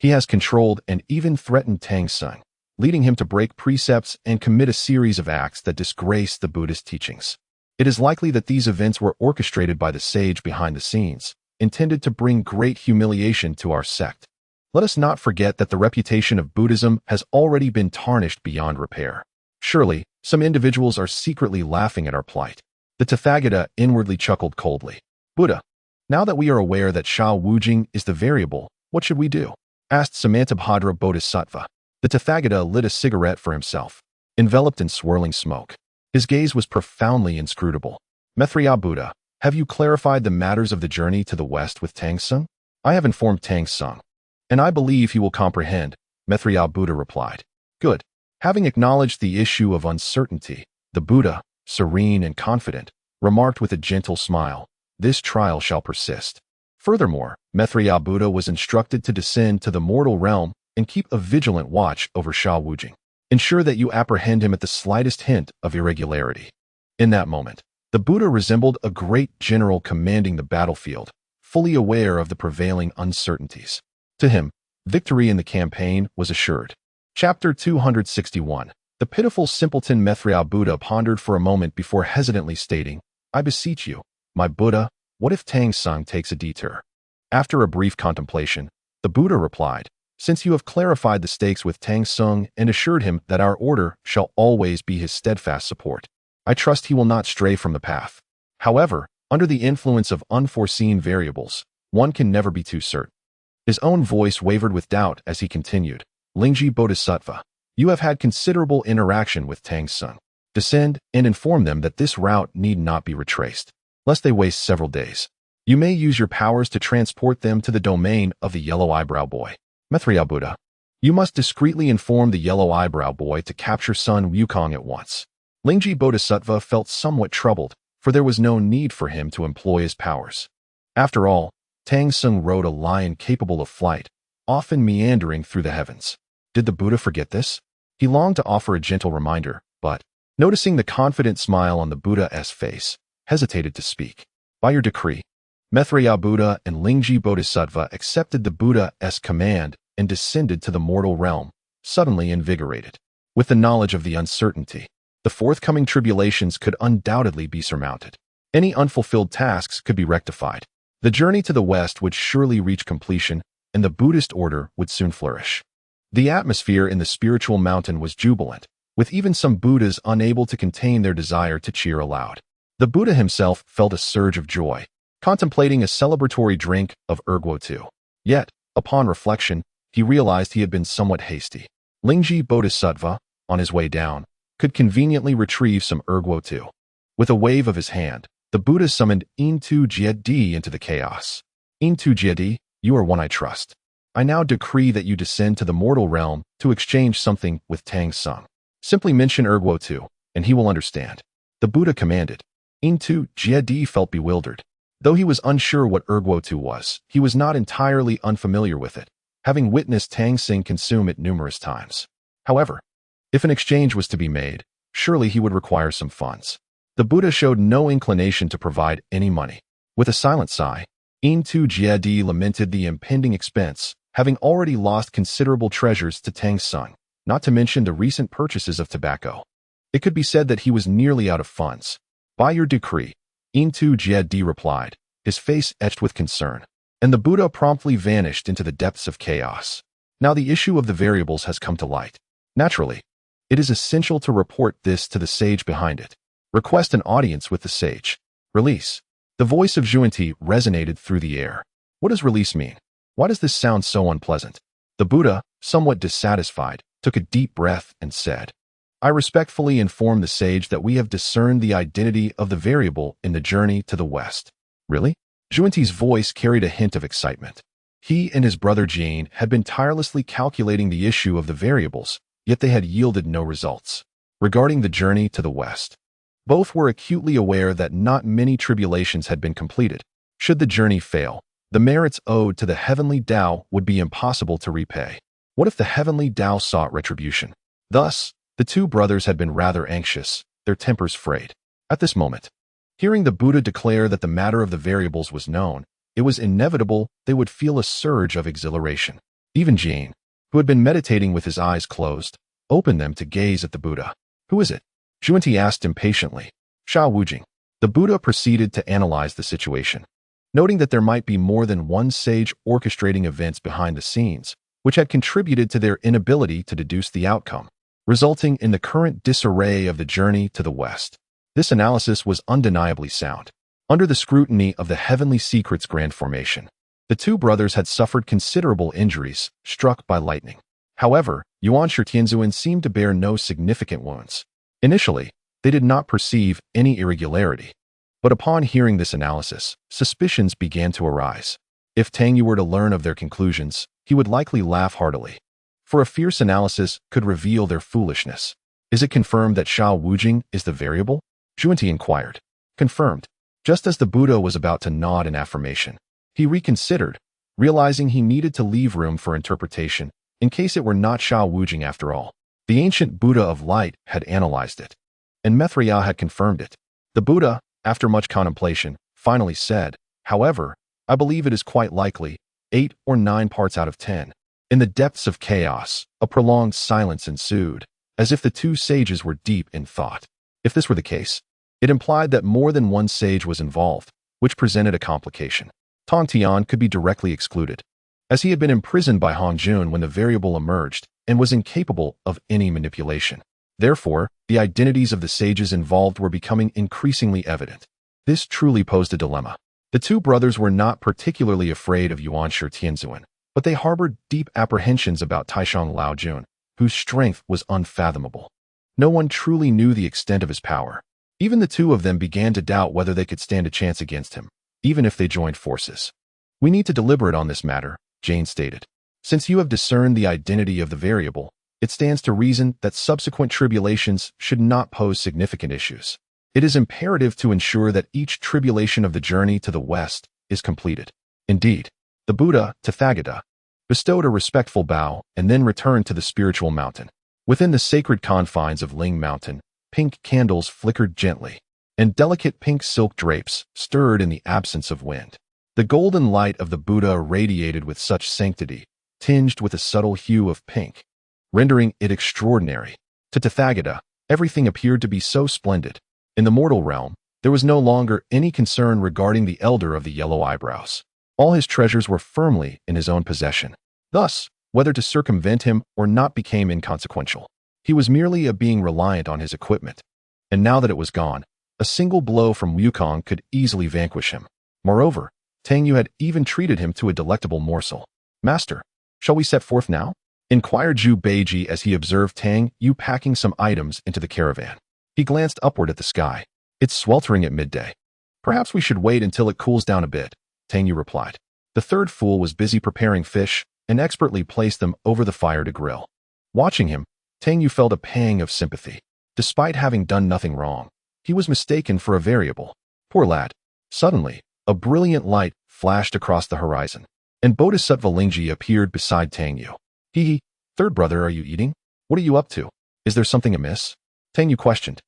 A: he has controlled and even threatened Tang Sung, leading him to break precepts and commit a series of acts that disgrace the Buddhist teachings. It is likely that these events were orchestrated by the sage behind the scenes, intended to bring great humiliation to our sect. Let us not forget that the reputation of Buddhism has already been tarnished beyond repair. Surely, some individuals are secretly laughing at our plight. The Tathagata inwardly chuckled coldly. Buddha, now that we are aware that Shao Wujing is the variable, what should we do? Asked Samantabhadra Bodhisattva. The Tathagata lit a cigarette for himself, enveloped in swirling smoke. His gaze was profoundly inscrutable. Maitreya Buddha, have you clarified the matters of the journey to the west with Tang Sung? I have informed Tang Sung, and I believe he will comprehend, Maitreya Buddha replied. Good. Having acknowledged the issue of uncertainty, the Buddha, serene and confident, remarked with a gentle smile, this trial shall persist. Furthermore, Maitreya Buddha was instructed to descend to the mortal realm and keep a vigilant watch over Shao Wujing. Ensure that you apprehend him at the slightest hint of irregularity. In that moment, the Buddha resembled a great general commanding the battlefield, fully aware of the prevailing uncertainties. To him, victory in the campaign was assured. Chapter 261. The pitiful simpleton Maitreya Buddha pondered for a moment before hesitantly stating, I beseech you, my Buddha, what if Tang Sung takes a detour? After a brief contemplation, the Buddha replied, since you have clarified the stakes with Tang Sung and assured him that our order shall always be his steadfast support, I trust he will not stray from the path. However, under the influence of unforeseen variables, one can never be too certain. His own voice wavered with doubt as he continued, Lingji Bodhisattva, you have had considerable interaction with Tang Sung. Descend and inform them that this route need not be retraced, lest they waste several days. You may use your powers to transport them to the domain of the Yellow Eyebrow Boy. Maitreya Buddha, you must discreetly inform the Yellow Eyebrow Boy to capture Sun Wukong at once. Lingji Bodhisattva felt somewhat troubled, for there was no need for him to employ his powers. After all, Tang Sung rode a lion capable of flight, often meandering through the heavens. Did the Buddha forget this? He longed to offer a gentle reminder, but, noticing the confident smile on the Buddha's face, hesitated to speak. By your decree, Maitreya Buddha and Lingji Bodhisattva accepted the Buddha's command and descended to the mortal realm, suddenly invigorated. With the knowledge of the uncertainty, the forthcoming tribulations could undoubtedly be surmounted. Any unfulfilled tasks could be rectified. The journey to the west would surely reach completion, and the Buddhist order would soon flourish. The atmosphere in the spiritual mountain was jubilant, with even some Buddhas unable to contain their desire to cheer aloud. The Buddha himself felt a surge of joy, contemplating a celebratory drink of erguo. Yet, upon reflection, he realized he had been somewhat hasty. Lingji Bodhisattva, on his way down, could conveniently retrieve some erguo. With a wave of his hand, the Buddha summoned Intu Jiedi into the chaos. Intu Jiedi, you are one I trust. I now decree that you descend to the mortal realm to exchange something with Tang Sung. Simply mention erguo, and he will understand. The Buddha commanded. Intu Jiedi felt bewildered. Though he was unsure what erguo was, he was not entirely unfamiliar with it, having witnessed Tang Sung consume it numerous times. However, if an exchange was to be made, surely he would require some funds. The Buddha showed no inclination to provide any money. With a silent sigh, Intu Jiedi lamented the impending expense, having already lost considerable treasures to Tang Sung, not to mention the recent purchases of tobacco. It could be said that he was nearly out of funds. By your decree, Intu Jiedi replied, his face etched with concern, and the Buddha promptly vanished into the depths of chaos. Now the issue of the variables has come to light. Naturally, it is essential to report this to the sage behind it. Request an audience with the sage. Release. The voice of Zhuanti resonated through the air. What does release mean? Why does this sound so unpleasant? The Buddha, somewhat dissatisfied, took a deep breath and said, I respectfully inform the sage that we have discerned the identity of the variable in the journey to the west. Really? Zhuanti's voice carried a hint of excitement. He and his brother Jane had been tirelessly calculating the issue of the variables, yet they had yielded no results. Regarding the journey to the west, both were acutely aware that not many tribulations had been completed. Should the journey fail, the merits owed to the heavenly Tao would be impossible to repay. What if the heavenly Tao sought retribution? Thus, the two brothers had been rather anxious, their tempers frayed. At this moment, hearing the Buddha declare that the matter of the variables was known, it was inevitable they would feel a surge of exhilaration. Even Jane, who had been meditating with his eyes closed, opened them to gaze at the Buddha. "Who is it?" Zhuanti asked impatiently. "Sha Wujing." The Buddha proceeded to analyze the situation, noting that there might be more than one sage orchestrating events behind the scenes, which had contributed to their inability to deduce the outcome, resulting in the current disarray of the journey to the West. This analysis was undeniably sound. Under the scrutiny of the Heavenly Secrets Grand Formation, the two brothers had suffered considerable injuries struck by lightning. However, Yuan Shitianzuan seemed to bear no significant wounds. Initially, they did not perceive any irregularity. But upon hearing this analysis, suspicions began to arise. If Tang Yu were to learn of their conclusions, he would likely laugh heartily. For a fierce analysis could reveal their foolishness. "Is it confirmed that Sha Wujing is the variable?" Zhuanti inquired. "Confirmed." Just as the Buddha was about to nod in affirmation, he reconsidered, realizing he needed to leave room for interpretation in case it were not Sha Wujing after all. The ancient Buddha of light had analyzed it, and Maitreya had confirmed it. The Buddha, after much contemplation, finally said, "However, I believe it is quite likely, 8 or 9 parts out of 10. In the depths of chaos, a prolonged silence ensued, as if the two sages were deep in thought. If this were the case, it implied that more than one sage was involved, which presented a complication. Tong Tian could be directly excluded, as he had been imprisoned by Hong Jun when the variable emerged and was incapable of any manipulation. Therefore, the identities of the sages involved were becoming increasingly evident. This truly posed a dilemma. The two brothers were not particularly afraid of Yuan Shitianzuan, but they harbored deep apprehensions about Taishang Laojun, whose strength was unfathomable. No one truly knew the extent of his power. Even the two of them began to doubt whether they could stand a chance against him, even if they joined forces. "We need to deliberate on this matter," Jane stated. "Since you have discerned the identity of the variable, it stands to reason that subsequent tribulations should not pose significant issues. It is imperative to ensure that each tribulation of the journey to the West is completed." Indeed, the Buddha, Tathagata, bestowed a respectful bow and then returned to the spiritual mountain. Within the sacred confines of Ling Mountain, pink candles flickered gently, and delicate pink silk drapes stirred in the absence of wind. The golden light of the Buddha radiated with such sanctity, tinged with a subtle hue of pink, rendering it extraordinary. To Tathagata, everything appeared to be so splendid. In the mortal realm, there was no longer any concern regarding the elder of the yellow eyebrows. All his treasures were firmly in his own possession. Thus, whether to circumvent him or not became inconsequential. He was merely a being reliant on his equipment. And now that it was gone, a single blow from Wukong could easily vanquish him. Moreover, Tang Yu had even treated him to a delectable morsel. "Master, shall we set forth now?" inquired Zhu Beiji as he observed Tang Yu packing some items into the caravan. He glanced upward at the sky. "It's sweltering at midday. Perhaps we should wait until it cools down a bit," Tang Yu replied. The third fool was busy preparing fish and expertly placed them over the fire to grill. Watching him, Tang Yu felt a pang of sympathy. Despite having done nothing wrong, he was mistaken for a variable. Poor lad. Suddenly, a brilliant light flashed across the horizon, and Bodhisattva Lingji appeared beside Tang Yu. "Hee, third brother, are you eating? What are you up to? Is there something amiss?" Tang Yu questioned.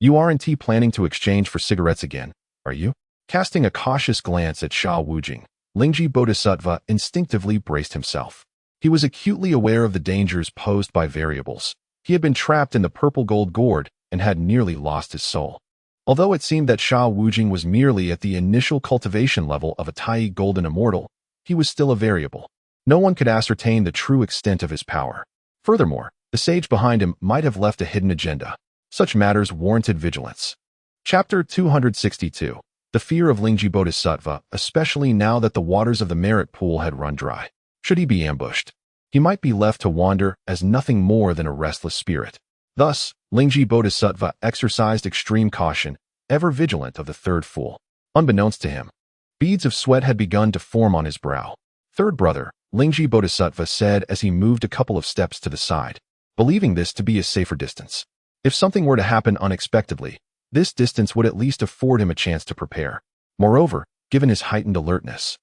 A: "You aren't planning to exchange for cigarettes again, are you?" Casting a cautious glance at Sha Wujing, Lingji Bodhisattva instinctively braced himself. He was acutely aware of the dangers posed by variables. He had been trapped in the purple gold gourd and had nearly lost his soul. Although it seemed that Sha Wujing was merely at the initial cultivation level of a Tai golden immortal, he was still a variable. No one could ascertain the true extent of his power. Furthermore, the sage behind him might have left a hidden agenda. Such matters warranted vigilance. Chapter 262. The fear of Lingji Bodhisattva, especially now that the waters of the merit pool had run dry. Should he be ambushed, he might be left to wander as nothing more than a restless spirit. Thus, Lingji Bodhisattva exercised extreme caution, ever vigilant of the third fool. Unbeknownst to him, beads of sweat had begun to form on his brow. "Third brother," Lingji Bodhisattva said as he moved a couple of steps to the side, believing this to be a safer distance. If something were to happen unexpectedly, this distance would at least afford him a chance to prepare. Moreover, given his heightened alertness,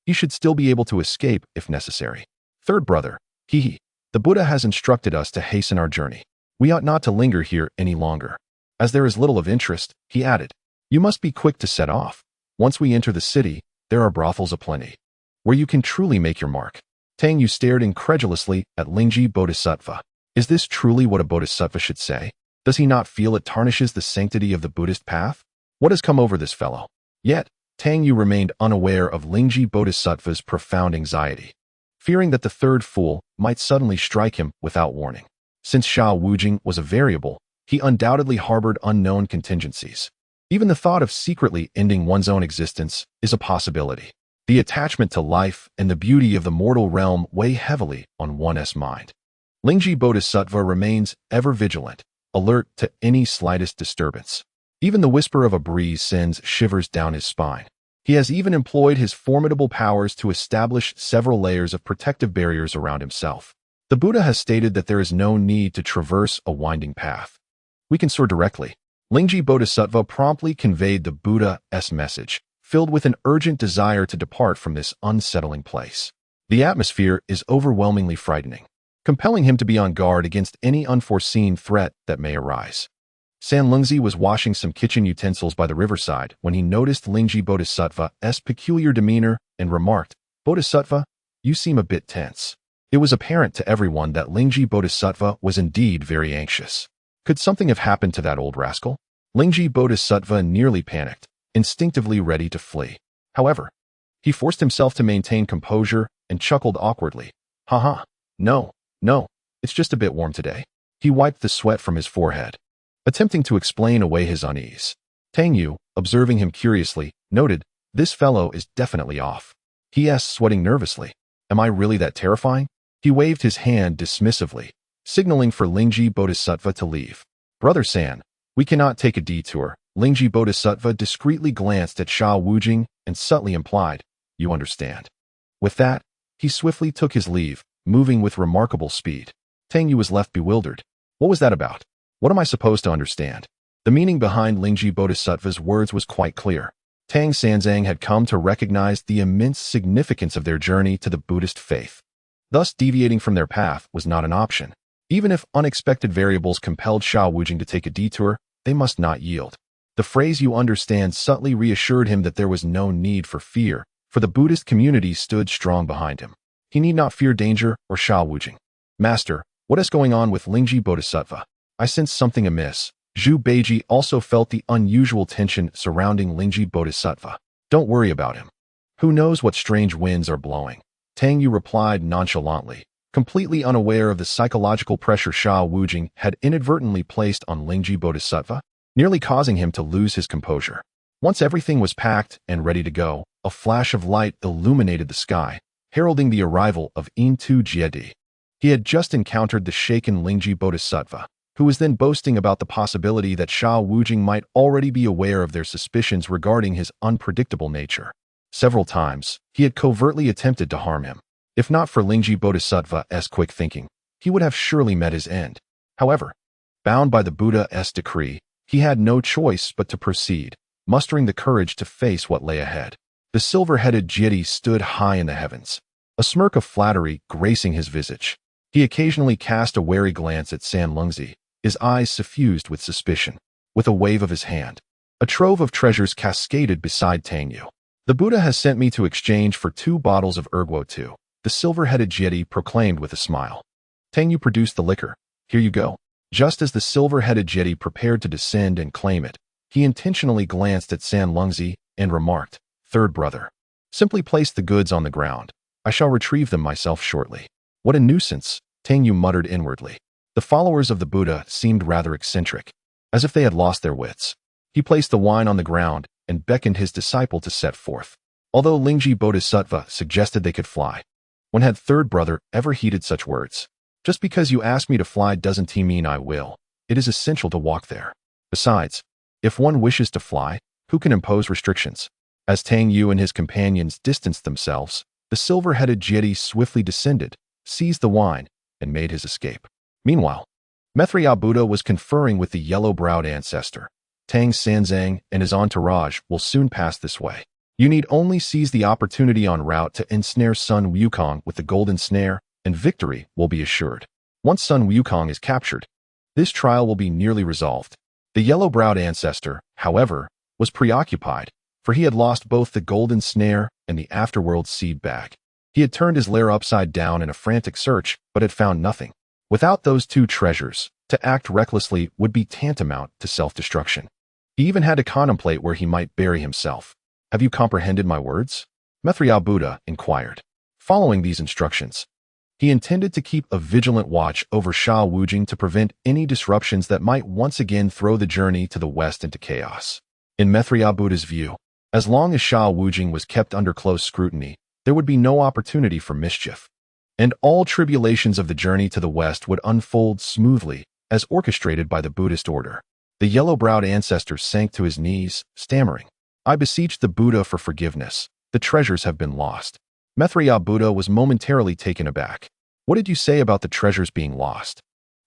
A: he should still be able to escape if necessary. "Third brother, the Buddha has instructed us to hasten our journey. We ought not to linger here any longer. As there is little of interest," he added, "you must be quick to set off. Once we enter the city, there are brothels aplenty, where you can truly make your mark." Tang Yu stared incredulously at Lingji Bodhisattva. Is this truly what a bodhisattva should say? Does he not feel it tarnishes the sanctity of the Buddhist path? What has come over this fellow? Yet, Tang Yu remained unaware of Lingji Bodhisattva's profound anxiety, fearing that the third fool might suddenly strike him without warning. Since Xiao Wujing was a variable, he undoubtedly harbored unknown contingencies. Even the thought of secretly ending one's own existence is a possibility. The attachment to life and the beauty of the mortal realm weigh heavily on one's mind. Lingji Bodhisattva remains ever vigilant, alert to any slightest disturbance. Even the whisper of a breeze sends shivers down his spine. He has even employed his formidable powers to establish several layers of protective barriers around himself. The Buddha has stated that there is no need to traverse a winding path. We can soar directly. Lingji Bodhisattva promptly conveyed the Buddha's message, filled with an urgent desire to depart from this unsettling place. The atmosphere is overwhelmingly frightening, compelling him to be on guard against any unforeseen threat that may arise. San Lungzi was washing some kitchen utensils by the riverside when he noticed Lingji Bodhisattva's peculiar demeanor and remarked, "Bodhisattva, you seem a bit tense." It was apparent to everyone that Lingji Bodhisattva was indeed very anxious. Could something have happened to that old rascal? Lingji Bodhisattva nearly panicked, instinctively ready to flee. However, he forced himself to maintain composure and chuckled awkwardly. "Haha, no, it's just a bit warm today." He wiped the sweat from his forehead, attempting to explain away his unease. Tang Yu, observing him curiously, noted, "This fellow is definitely off." He asked, sweating nervously, "Am I really that terrifying?" He waved his hand dismissively, signaling for Lingji Bodhisattva to leave. "Brother San, we cannot take a detour." Lingji Bodhisattva discreetly glanced at Xiao Wujing and subtly implied, "You understand." With that, he swiftly took his leave, moving with remarkable speed. Tang Yu was left bewildered. What was that about? What am I supposed to understand? The meaning behind Lingji Bodhisattva's words was quite clear. Tang Sanzang had come to recognize the immense significance of their journey to the Buddhist faith. Thus, deviating from their path was not an option. Even if unexpected variables compelled Xiao Wujing to take a detour, they must not yield. The phrase "you understand" subtly reassured him that there was no need for fear, for the Buddhist community stood strong behind him. He need not fear danger or Xiao Wujing. "Master, what is going on with Lingji Bodhisattva? I sense something amiss." Zhu Beiji also felt the unusual tension surrounding Lingji Bodhisattva. "Don't worry about him. Who knows what strange winds are blowing?" Tang Yu replied nonchalantly, completely unaware of the psychological pressure Xiao Wujing had inadvertently placed on Lingji Bodhisattva, nearly causing him to lose his composure. Once everything was packed and ready to go, a flash of light illuminated the sky, heralding the arrival of Intu Jiedi. He had just encountered the shaken Lingji Bodhisattva, who was then boasting about the possibility that Xiao Wujing might already be aware of their suspicions regarding his unpredictable nature. Several times, he had covertly attempted to harm him. If not for Lingji Bodhisattva's quick thinking, he would have surely met his end. However, bound by the Buddha's decree, he had no choice but to proceed, mustering the courage to face what lay ahead. The silver-headed Jiedi stood high in the heavens, a smirk of flattery gracing his visage. He occasionally cast a wary glance at San Lungzi, his eyes suffused with suspicion. With a wave of his hand, a trove of treasures cascaded beside Tang Yu. "The Buddha has sent me to exchange for 2 bottles of Erguo Tu," the silver-headed Jiedi proclaimed with a smile. Tang Yu produced the liquor. "Here you go." Just as the silver-headed Jiedi prepared to descend and claim it, he intentionally glanced at San Lungzi and remarked, "Third brother, simply place the goods on the ground. I shall retrieve them myself shortly." "What a nuisance," Tang Yu muttered inwardly. The followers of the Buddha seemed rather eccentric, as if they had lost their wits. He placed the wine on the ground and beckoned his disciple to set forth. Although Lingji Bodhisattva suggested they could fly, when had third brother ever heeded such words? "Just because you ask me to fly doesn't mean I will. It is essential to walk there. Besides, if one wishes to fly, who can impose restrictions?" As Tang Yu and his companions distanced themselves, the silver-headed Jiedi swiftly descended, seized the wine, and made his escape. Meanwhile, Maitreya Buddha was conferring with the yellow-browed ancestor. "Tang Sanzang and his entourage will soon pass this way. You need only seize the opportunity en route to ensnare Sun Wukong with the golden snare, and victory will be assured. Once Sun Wukong is captured, this trial will be nearly resolved." The yellow-browed ancestor, however, was preoccupied, for he had lost both the golden snare and the afterworld seed bag. He had turned his lair upside down in a frantic search, but had found nothing. Without those two treasures, to act recklessly would be tantamount to self-destruction. He even had to contemplate where he might bury himself. Have you comprehended my words? Maitreya Buddha inquired. Following these instructions, he intended to keep a vigilant watch over Sha Wujing to prevent any disruptions that might once again throw the journey to the west into chaos. In Maitreya Buddha's view, as long as Sha Wujing was kept under close scrutiny, there would be no opportunity for mischief, and all tribulations of the journey to the west would unfold smoothly, as orchestrated by the Buddhist order. The yellow-browed ancestor sank to his knees, stammering, "I beseech the Buddha for forgiveness. The treasures have been lost." Maitreya Buddha was momentarily taken aback. "What did you say about the treasures being lost?"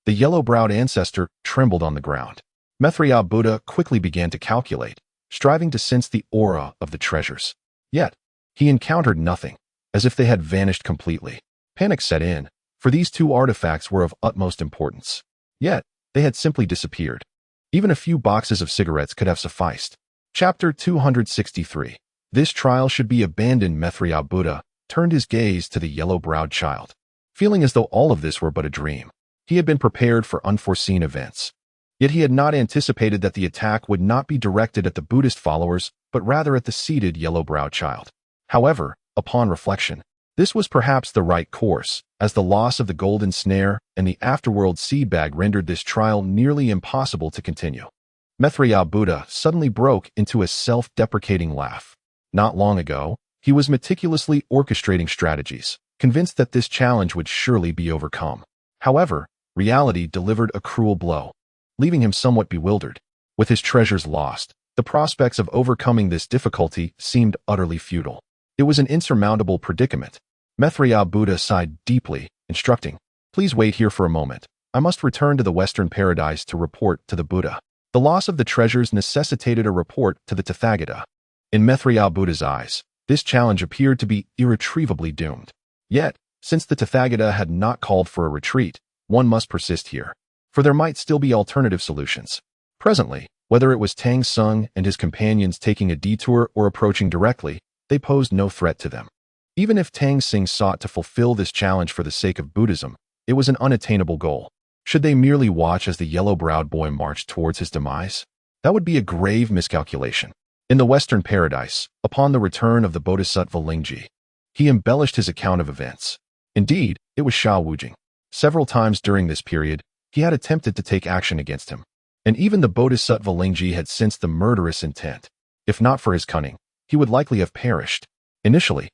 A: The yellow-browed ancestor trembled on the ground. Maitreya Buddha quickly began to calculate, striving to sense the aura of the treasures. Yet, he encountered nothing, as if they had vanished completely. Panic set in, for these two artifacts were of utmost importance. Yet, they had simply disappeared. Even a few boxes of cigarettes could have sufficed. Chapter 263. This trial should be abandoned. Maitreya Buddha turned his gaze to the yellow-browed child. Feeling as though all of this were but a dream, he had been prepared for unforeseen events. Yet he had not anticipated that the attack would not be directed at the Buddhist followers, but rather at the seated yellow-browed child. However, upon reflection, this was perhaps the right course, as the loss of the golden snare and the afterworld seed bag rendered this trial nearly impossible to continue. Maitreya Buddha suddenly broke into a self-deprecating laugh. Not long ago, he was meticulously orchestrating strategies, convinced that this challenge would surely be overcome. However, reality delivered a cruel blow, leaving him somewhat bewildered. With his treasures lost, the prospects of overcoming this difficulty seemed utterly futile. It was an insurmountable predicament. Maitreya Buddha sighed deeply, instructing, "Please wait here for a moment. I must return to the Western paradise to report to the Buddha." The loss of the treasures necessitated a report to the Tathagata. In Maitreya Buddha's eyes, this challenge appeared to be irretrievably doomed. Yet, since the Tathagata had not called for a retreat, one must persist here, for there might still be alternative solutions. Presently, whether it was Tang Sung and his companions taking a detour or approaching directly, they posed no threat to them. Even if Tang Sung sought to fulfill this challenge for the sake of Buddhism, it was an unattainable goal. Should they merely watch as the yellow-browed boy marched towards his demise? That would be a grave miscalculation. In the Western paradise, upon the return of the Bodhisattva Lingji, he embellished his account of events. Indeed, it was Sha Wujing. Several times during this period, he had attempted to take action against him, and even the Bodhisattva Lingji had sensed the murderous intent. If not for his cunning, he would likely have perished. Initially,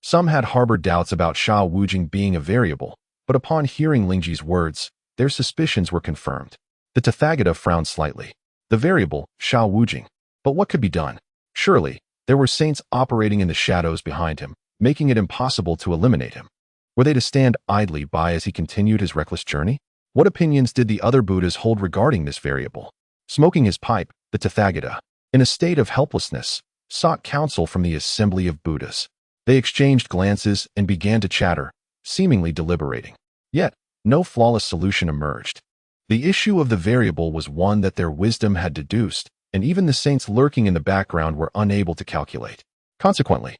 A: some had harbored doubts about Sha Wujing being a variable, but upon hearing Lingji's words, their suspicions were confirmed. The Tathagata frowned slightly. The variable, Sha Wujing. But what could be done? Surely, there were saints operating in the shadows behind him, making it impossible to eliminate him. Were they to stand idly by as he continued his reckless journey? What opinions did the other Buddhas hold regarding this variable? Smoking his pipe, the Tathagata, in a state of helplessness, sought counsel from the assembly of Buddhas. They exchanged glances and began to chatter, seemingly deliberating. Yet, no flawless solution emerged. The issue of the variable was one that their wisdom had deduced, and even the saints lurking in the background were unable to calculate. Consequently,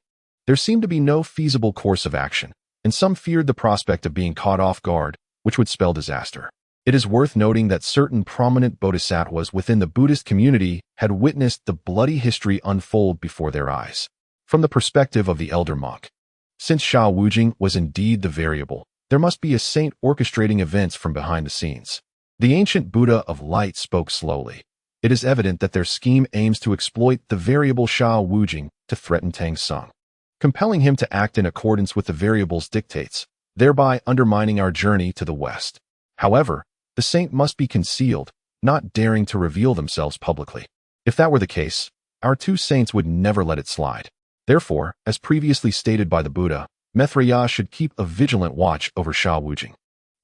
A: there seemed to be no feasible course of action, and some feared the prospect of being caught off guard, which would spell disaster. It is worth noting that certain prominent bodhisattvas within the Buddhist community had witnessed the bloody history unfold before their eyes. From the perspective of the elder monk, since Sha Wujing was indeed the variable, there must be a saint orchestrating events from behind the scenes. The ancient Buddha of light spoke slowly. It is evident that their scheme aims to exploit the variable Sha Wujing to threaten Tang Sung, compelling him to act in accordance with the variable's dictates, thereby undermining our journey to the west. However, the saint must be concealed, not daring to reveal themselves publicly. If that were the case, our two saints would never let it slide. Therefore, as previously stated by the Buddha, Maitreya should keep a vigilant watch over Sha Wujing.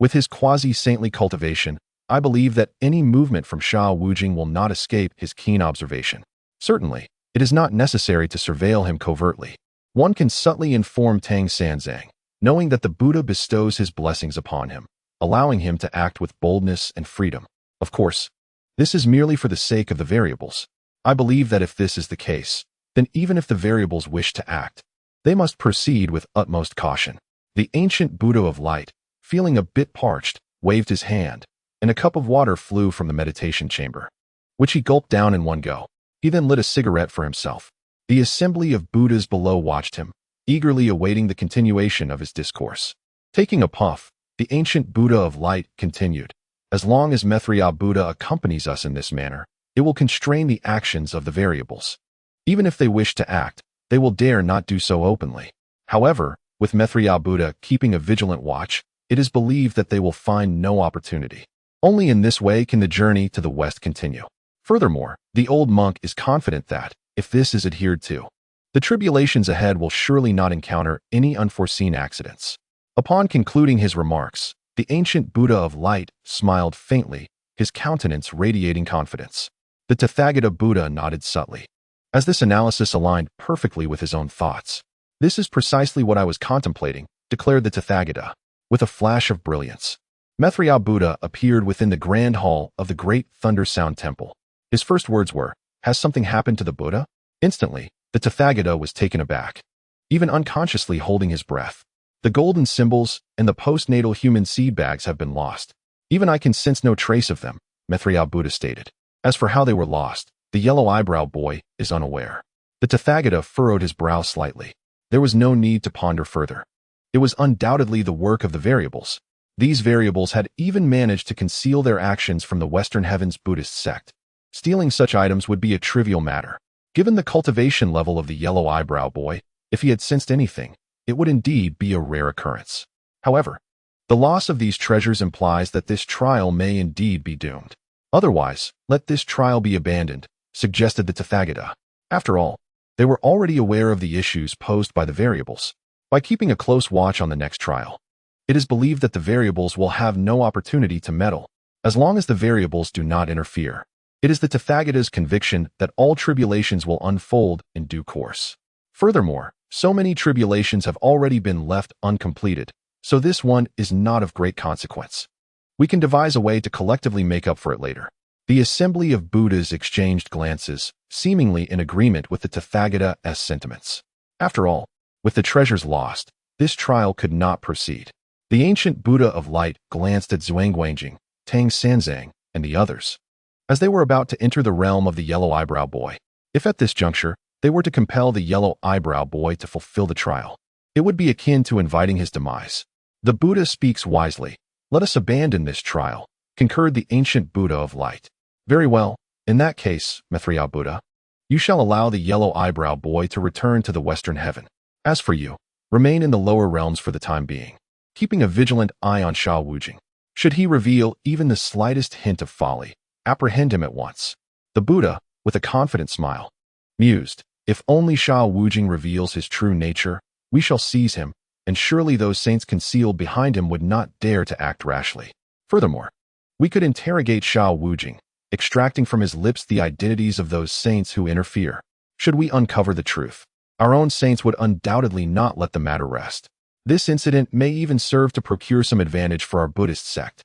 A: With his quasi-saintly cultivation, I believe that any movement from Sha Wujing will not escape his keen observation. Certainly, it is not necessary to surveil him covertly. One can subtly inform Tang Sanzang, knowing that the Buddha bestows his blessings upon him, allowing him to act with boldness and freedom. Of course, this is merely for the sake of the variables. I believe that if this is the case, then even if the variables wish to act, they must proceed with utmost caution. The ancient Buddha of light, feeling a bit parched, waved his hand, and a cup of water flew from the meditation chamber, which he gulped down in one go. He then lit a cigarette for himself. The assembly of Buddhas below watched him, eagerly awaiting the continuation of his discourse. Taking a puff, the ancient Buddha of light continued, "As long as Maitreya Buddha accompanies us in this manner, it will constrain the actions of the variables. Even if they wish to act, they will dare not do so openly. However, with Maitreya Buddha keeping a vigilant watch, it is believed that they will find no opportunity. Only in this way can the journey to the west continue." Furthermore, the old monk is confident that, if this is adhered to, the tribulations ahead will surely not encounter any unforeseen accidents. Upon concluding his remarks, the ancient Buddha of light smiled faintly, his countenance radiating confidence. The Tathagata Buddha nodded subtly, as this analysis aligned perfectly with his own thoughts. "This is precisely what I was contemplating," declared the Tathagata, with a flash of brilliance. Maitreya Buddha appeared within the grand hall of the great Thunder Sound Temple. His first words were, "Has something happened to the Buddha?" Instantly, the Tathagata was taken aback, even unconsciously holding his breath. "The golden symbols and the postnatal human seed bags have been lost. Even I can sense no trace of them," Maitreya Buddha stated. "As for how they were lost, the yellow eyebrow boy is unaware." The Tathagata furrowed his brow slightly. There was no need to ponder further. It was undoubtedly the work of the variables. These variables had even managed to conceal their actions from the Western Heavens Buddhist sect. Stealing such items would be a trivial matter. Given the cultivation level of the yellow eyebrow boy, if he had sensed anything, it would indeed be a rare occurrence. However, the loss of these treasures implies that this trial may indeed be doomed. Otherwise, let this trial be abandoned, suggested the Tathagata. After all, they were already aware of the issues posed by the variables. By keeping a close watch on the next trial, it is believed that the variables will have no opportunity to meddle, as long as the variables do not interfere. It is the Tathagata's conviction that all tribulations will unfold in due course. Furthermore, so many tribulations have already been left uncompleted, so this one is not of great consequence. We can devise a way to collectively make up for it later. The assembly of Buddhas exchanged glances, seemingly in agreement with the Tathagata's sentiments. After all, with the treasures lost, this trial could not proceed. The ancient Buddha of light glanced at Zhuangguangjing, Tang Sanzang, and the others, as they were about to enter the realm of the yellow eyebrow boy. If at this juncture, they were to compel the yellow eyebrow boy to fulfill the trial, it would be akin to inviting his demise. "The Buddha speaks wisely. Let us abandon this trial," concurred the ancient Buddha of light. "Very well. In that case, Maitreya Buddha, you shall allow the yellow eyebrow boy to return to the Western Heaven. As for you, remain in the lower realms for the time being, keeping a vigilant eye on Sha Wujing. Should he reveal even the slightest hint of folly, apprehend him at once." The Buddha, with a confident smile, mused, "If only Sha Wujing reveals his true nature, we shall seize him, and surely those saints concealed behind him would not dare to act rashly. Furthermore, we could interrogate Sha Wujing, extracting from his lips the identities of those saints who interfere. Should we uncover the truth, our own saints would undoubtedly not let the matter rest. This incident may even serve to procure some advantage for our Buddhist sect.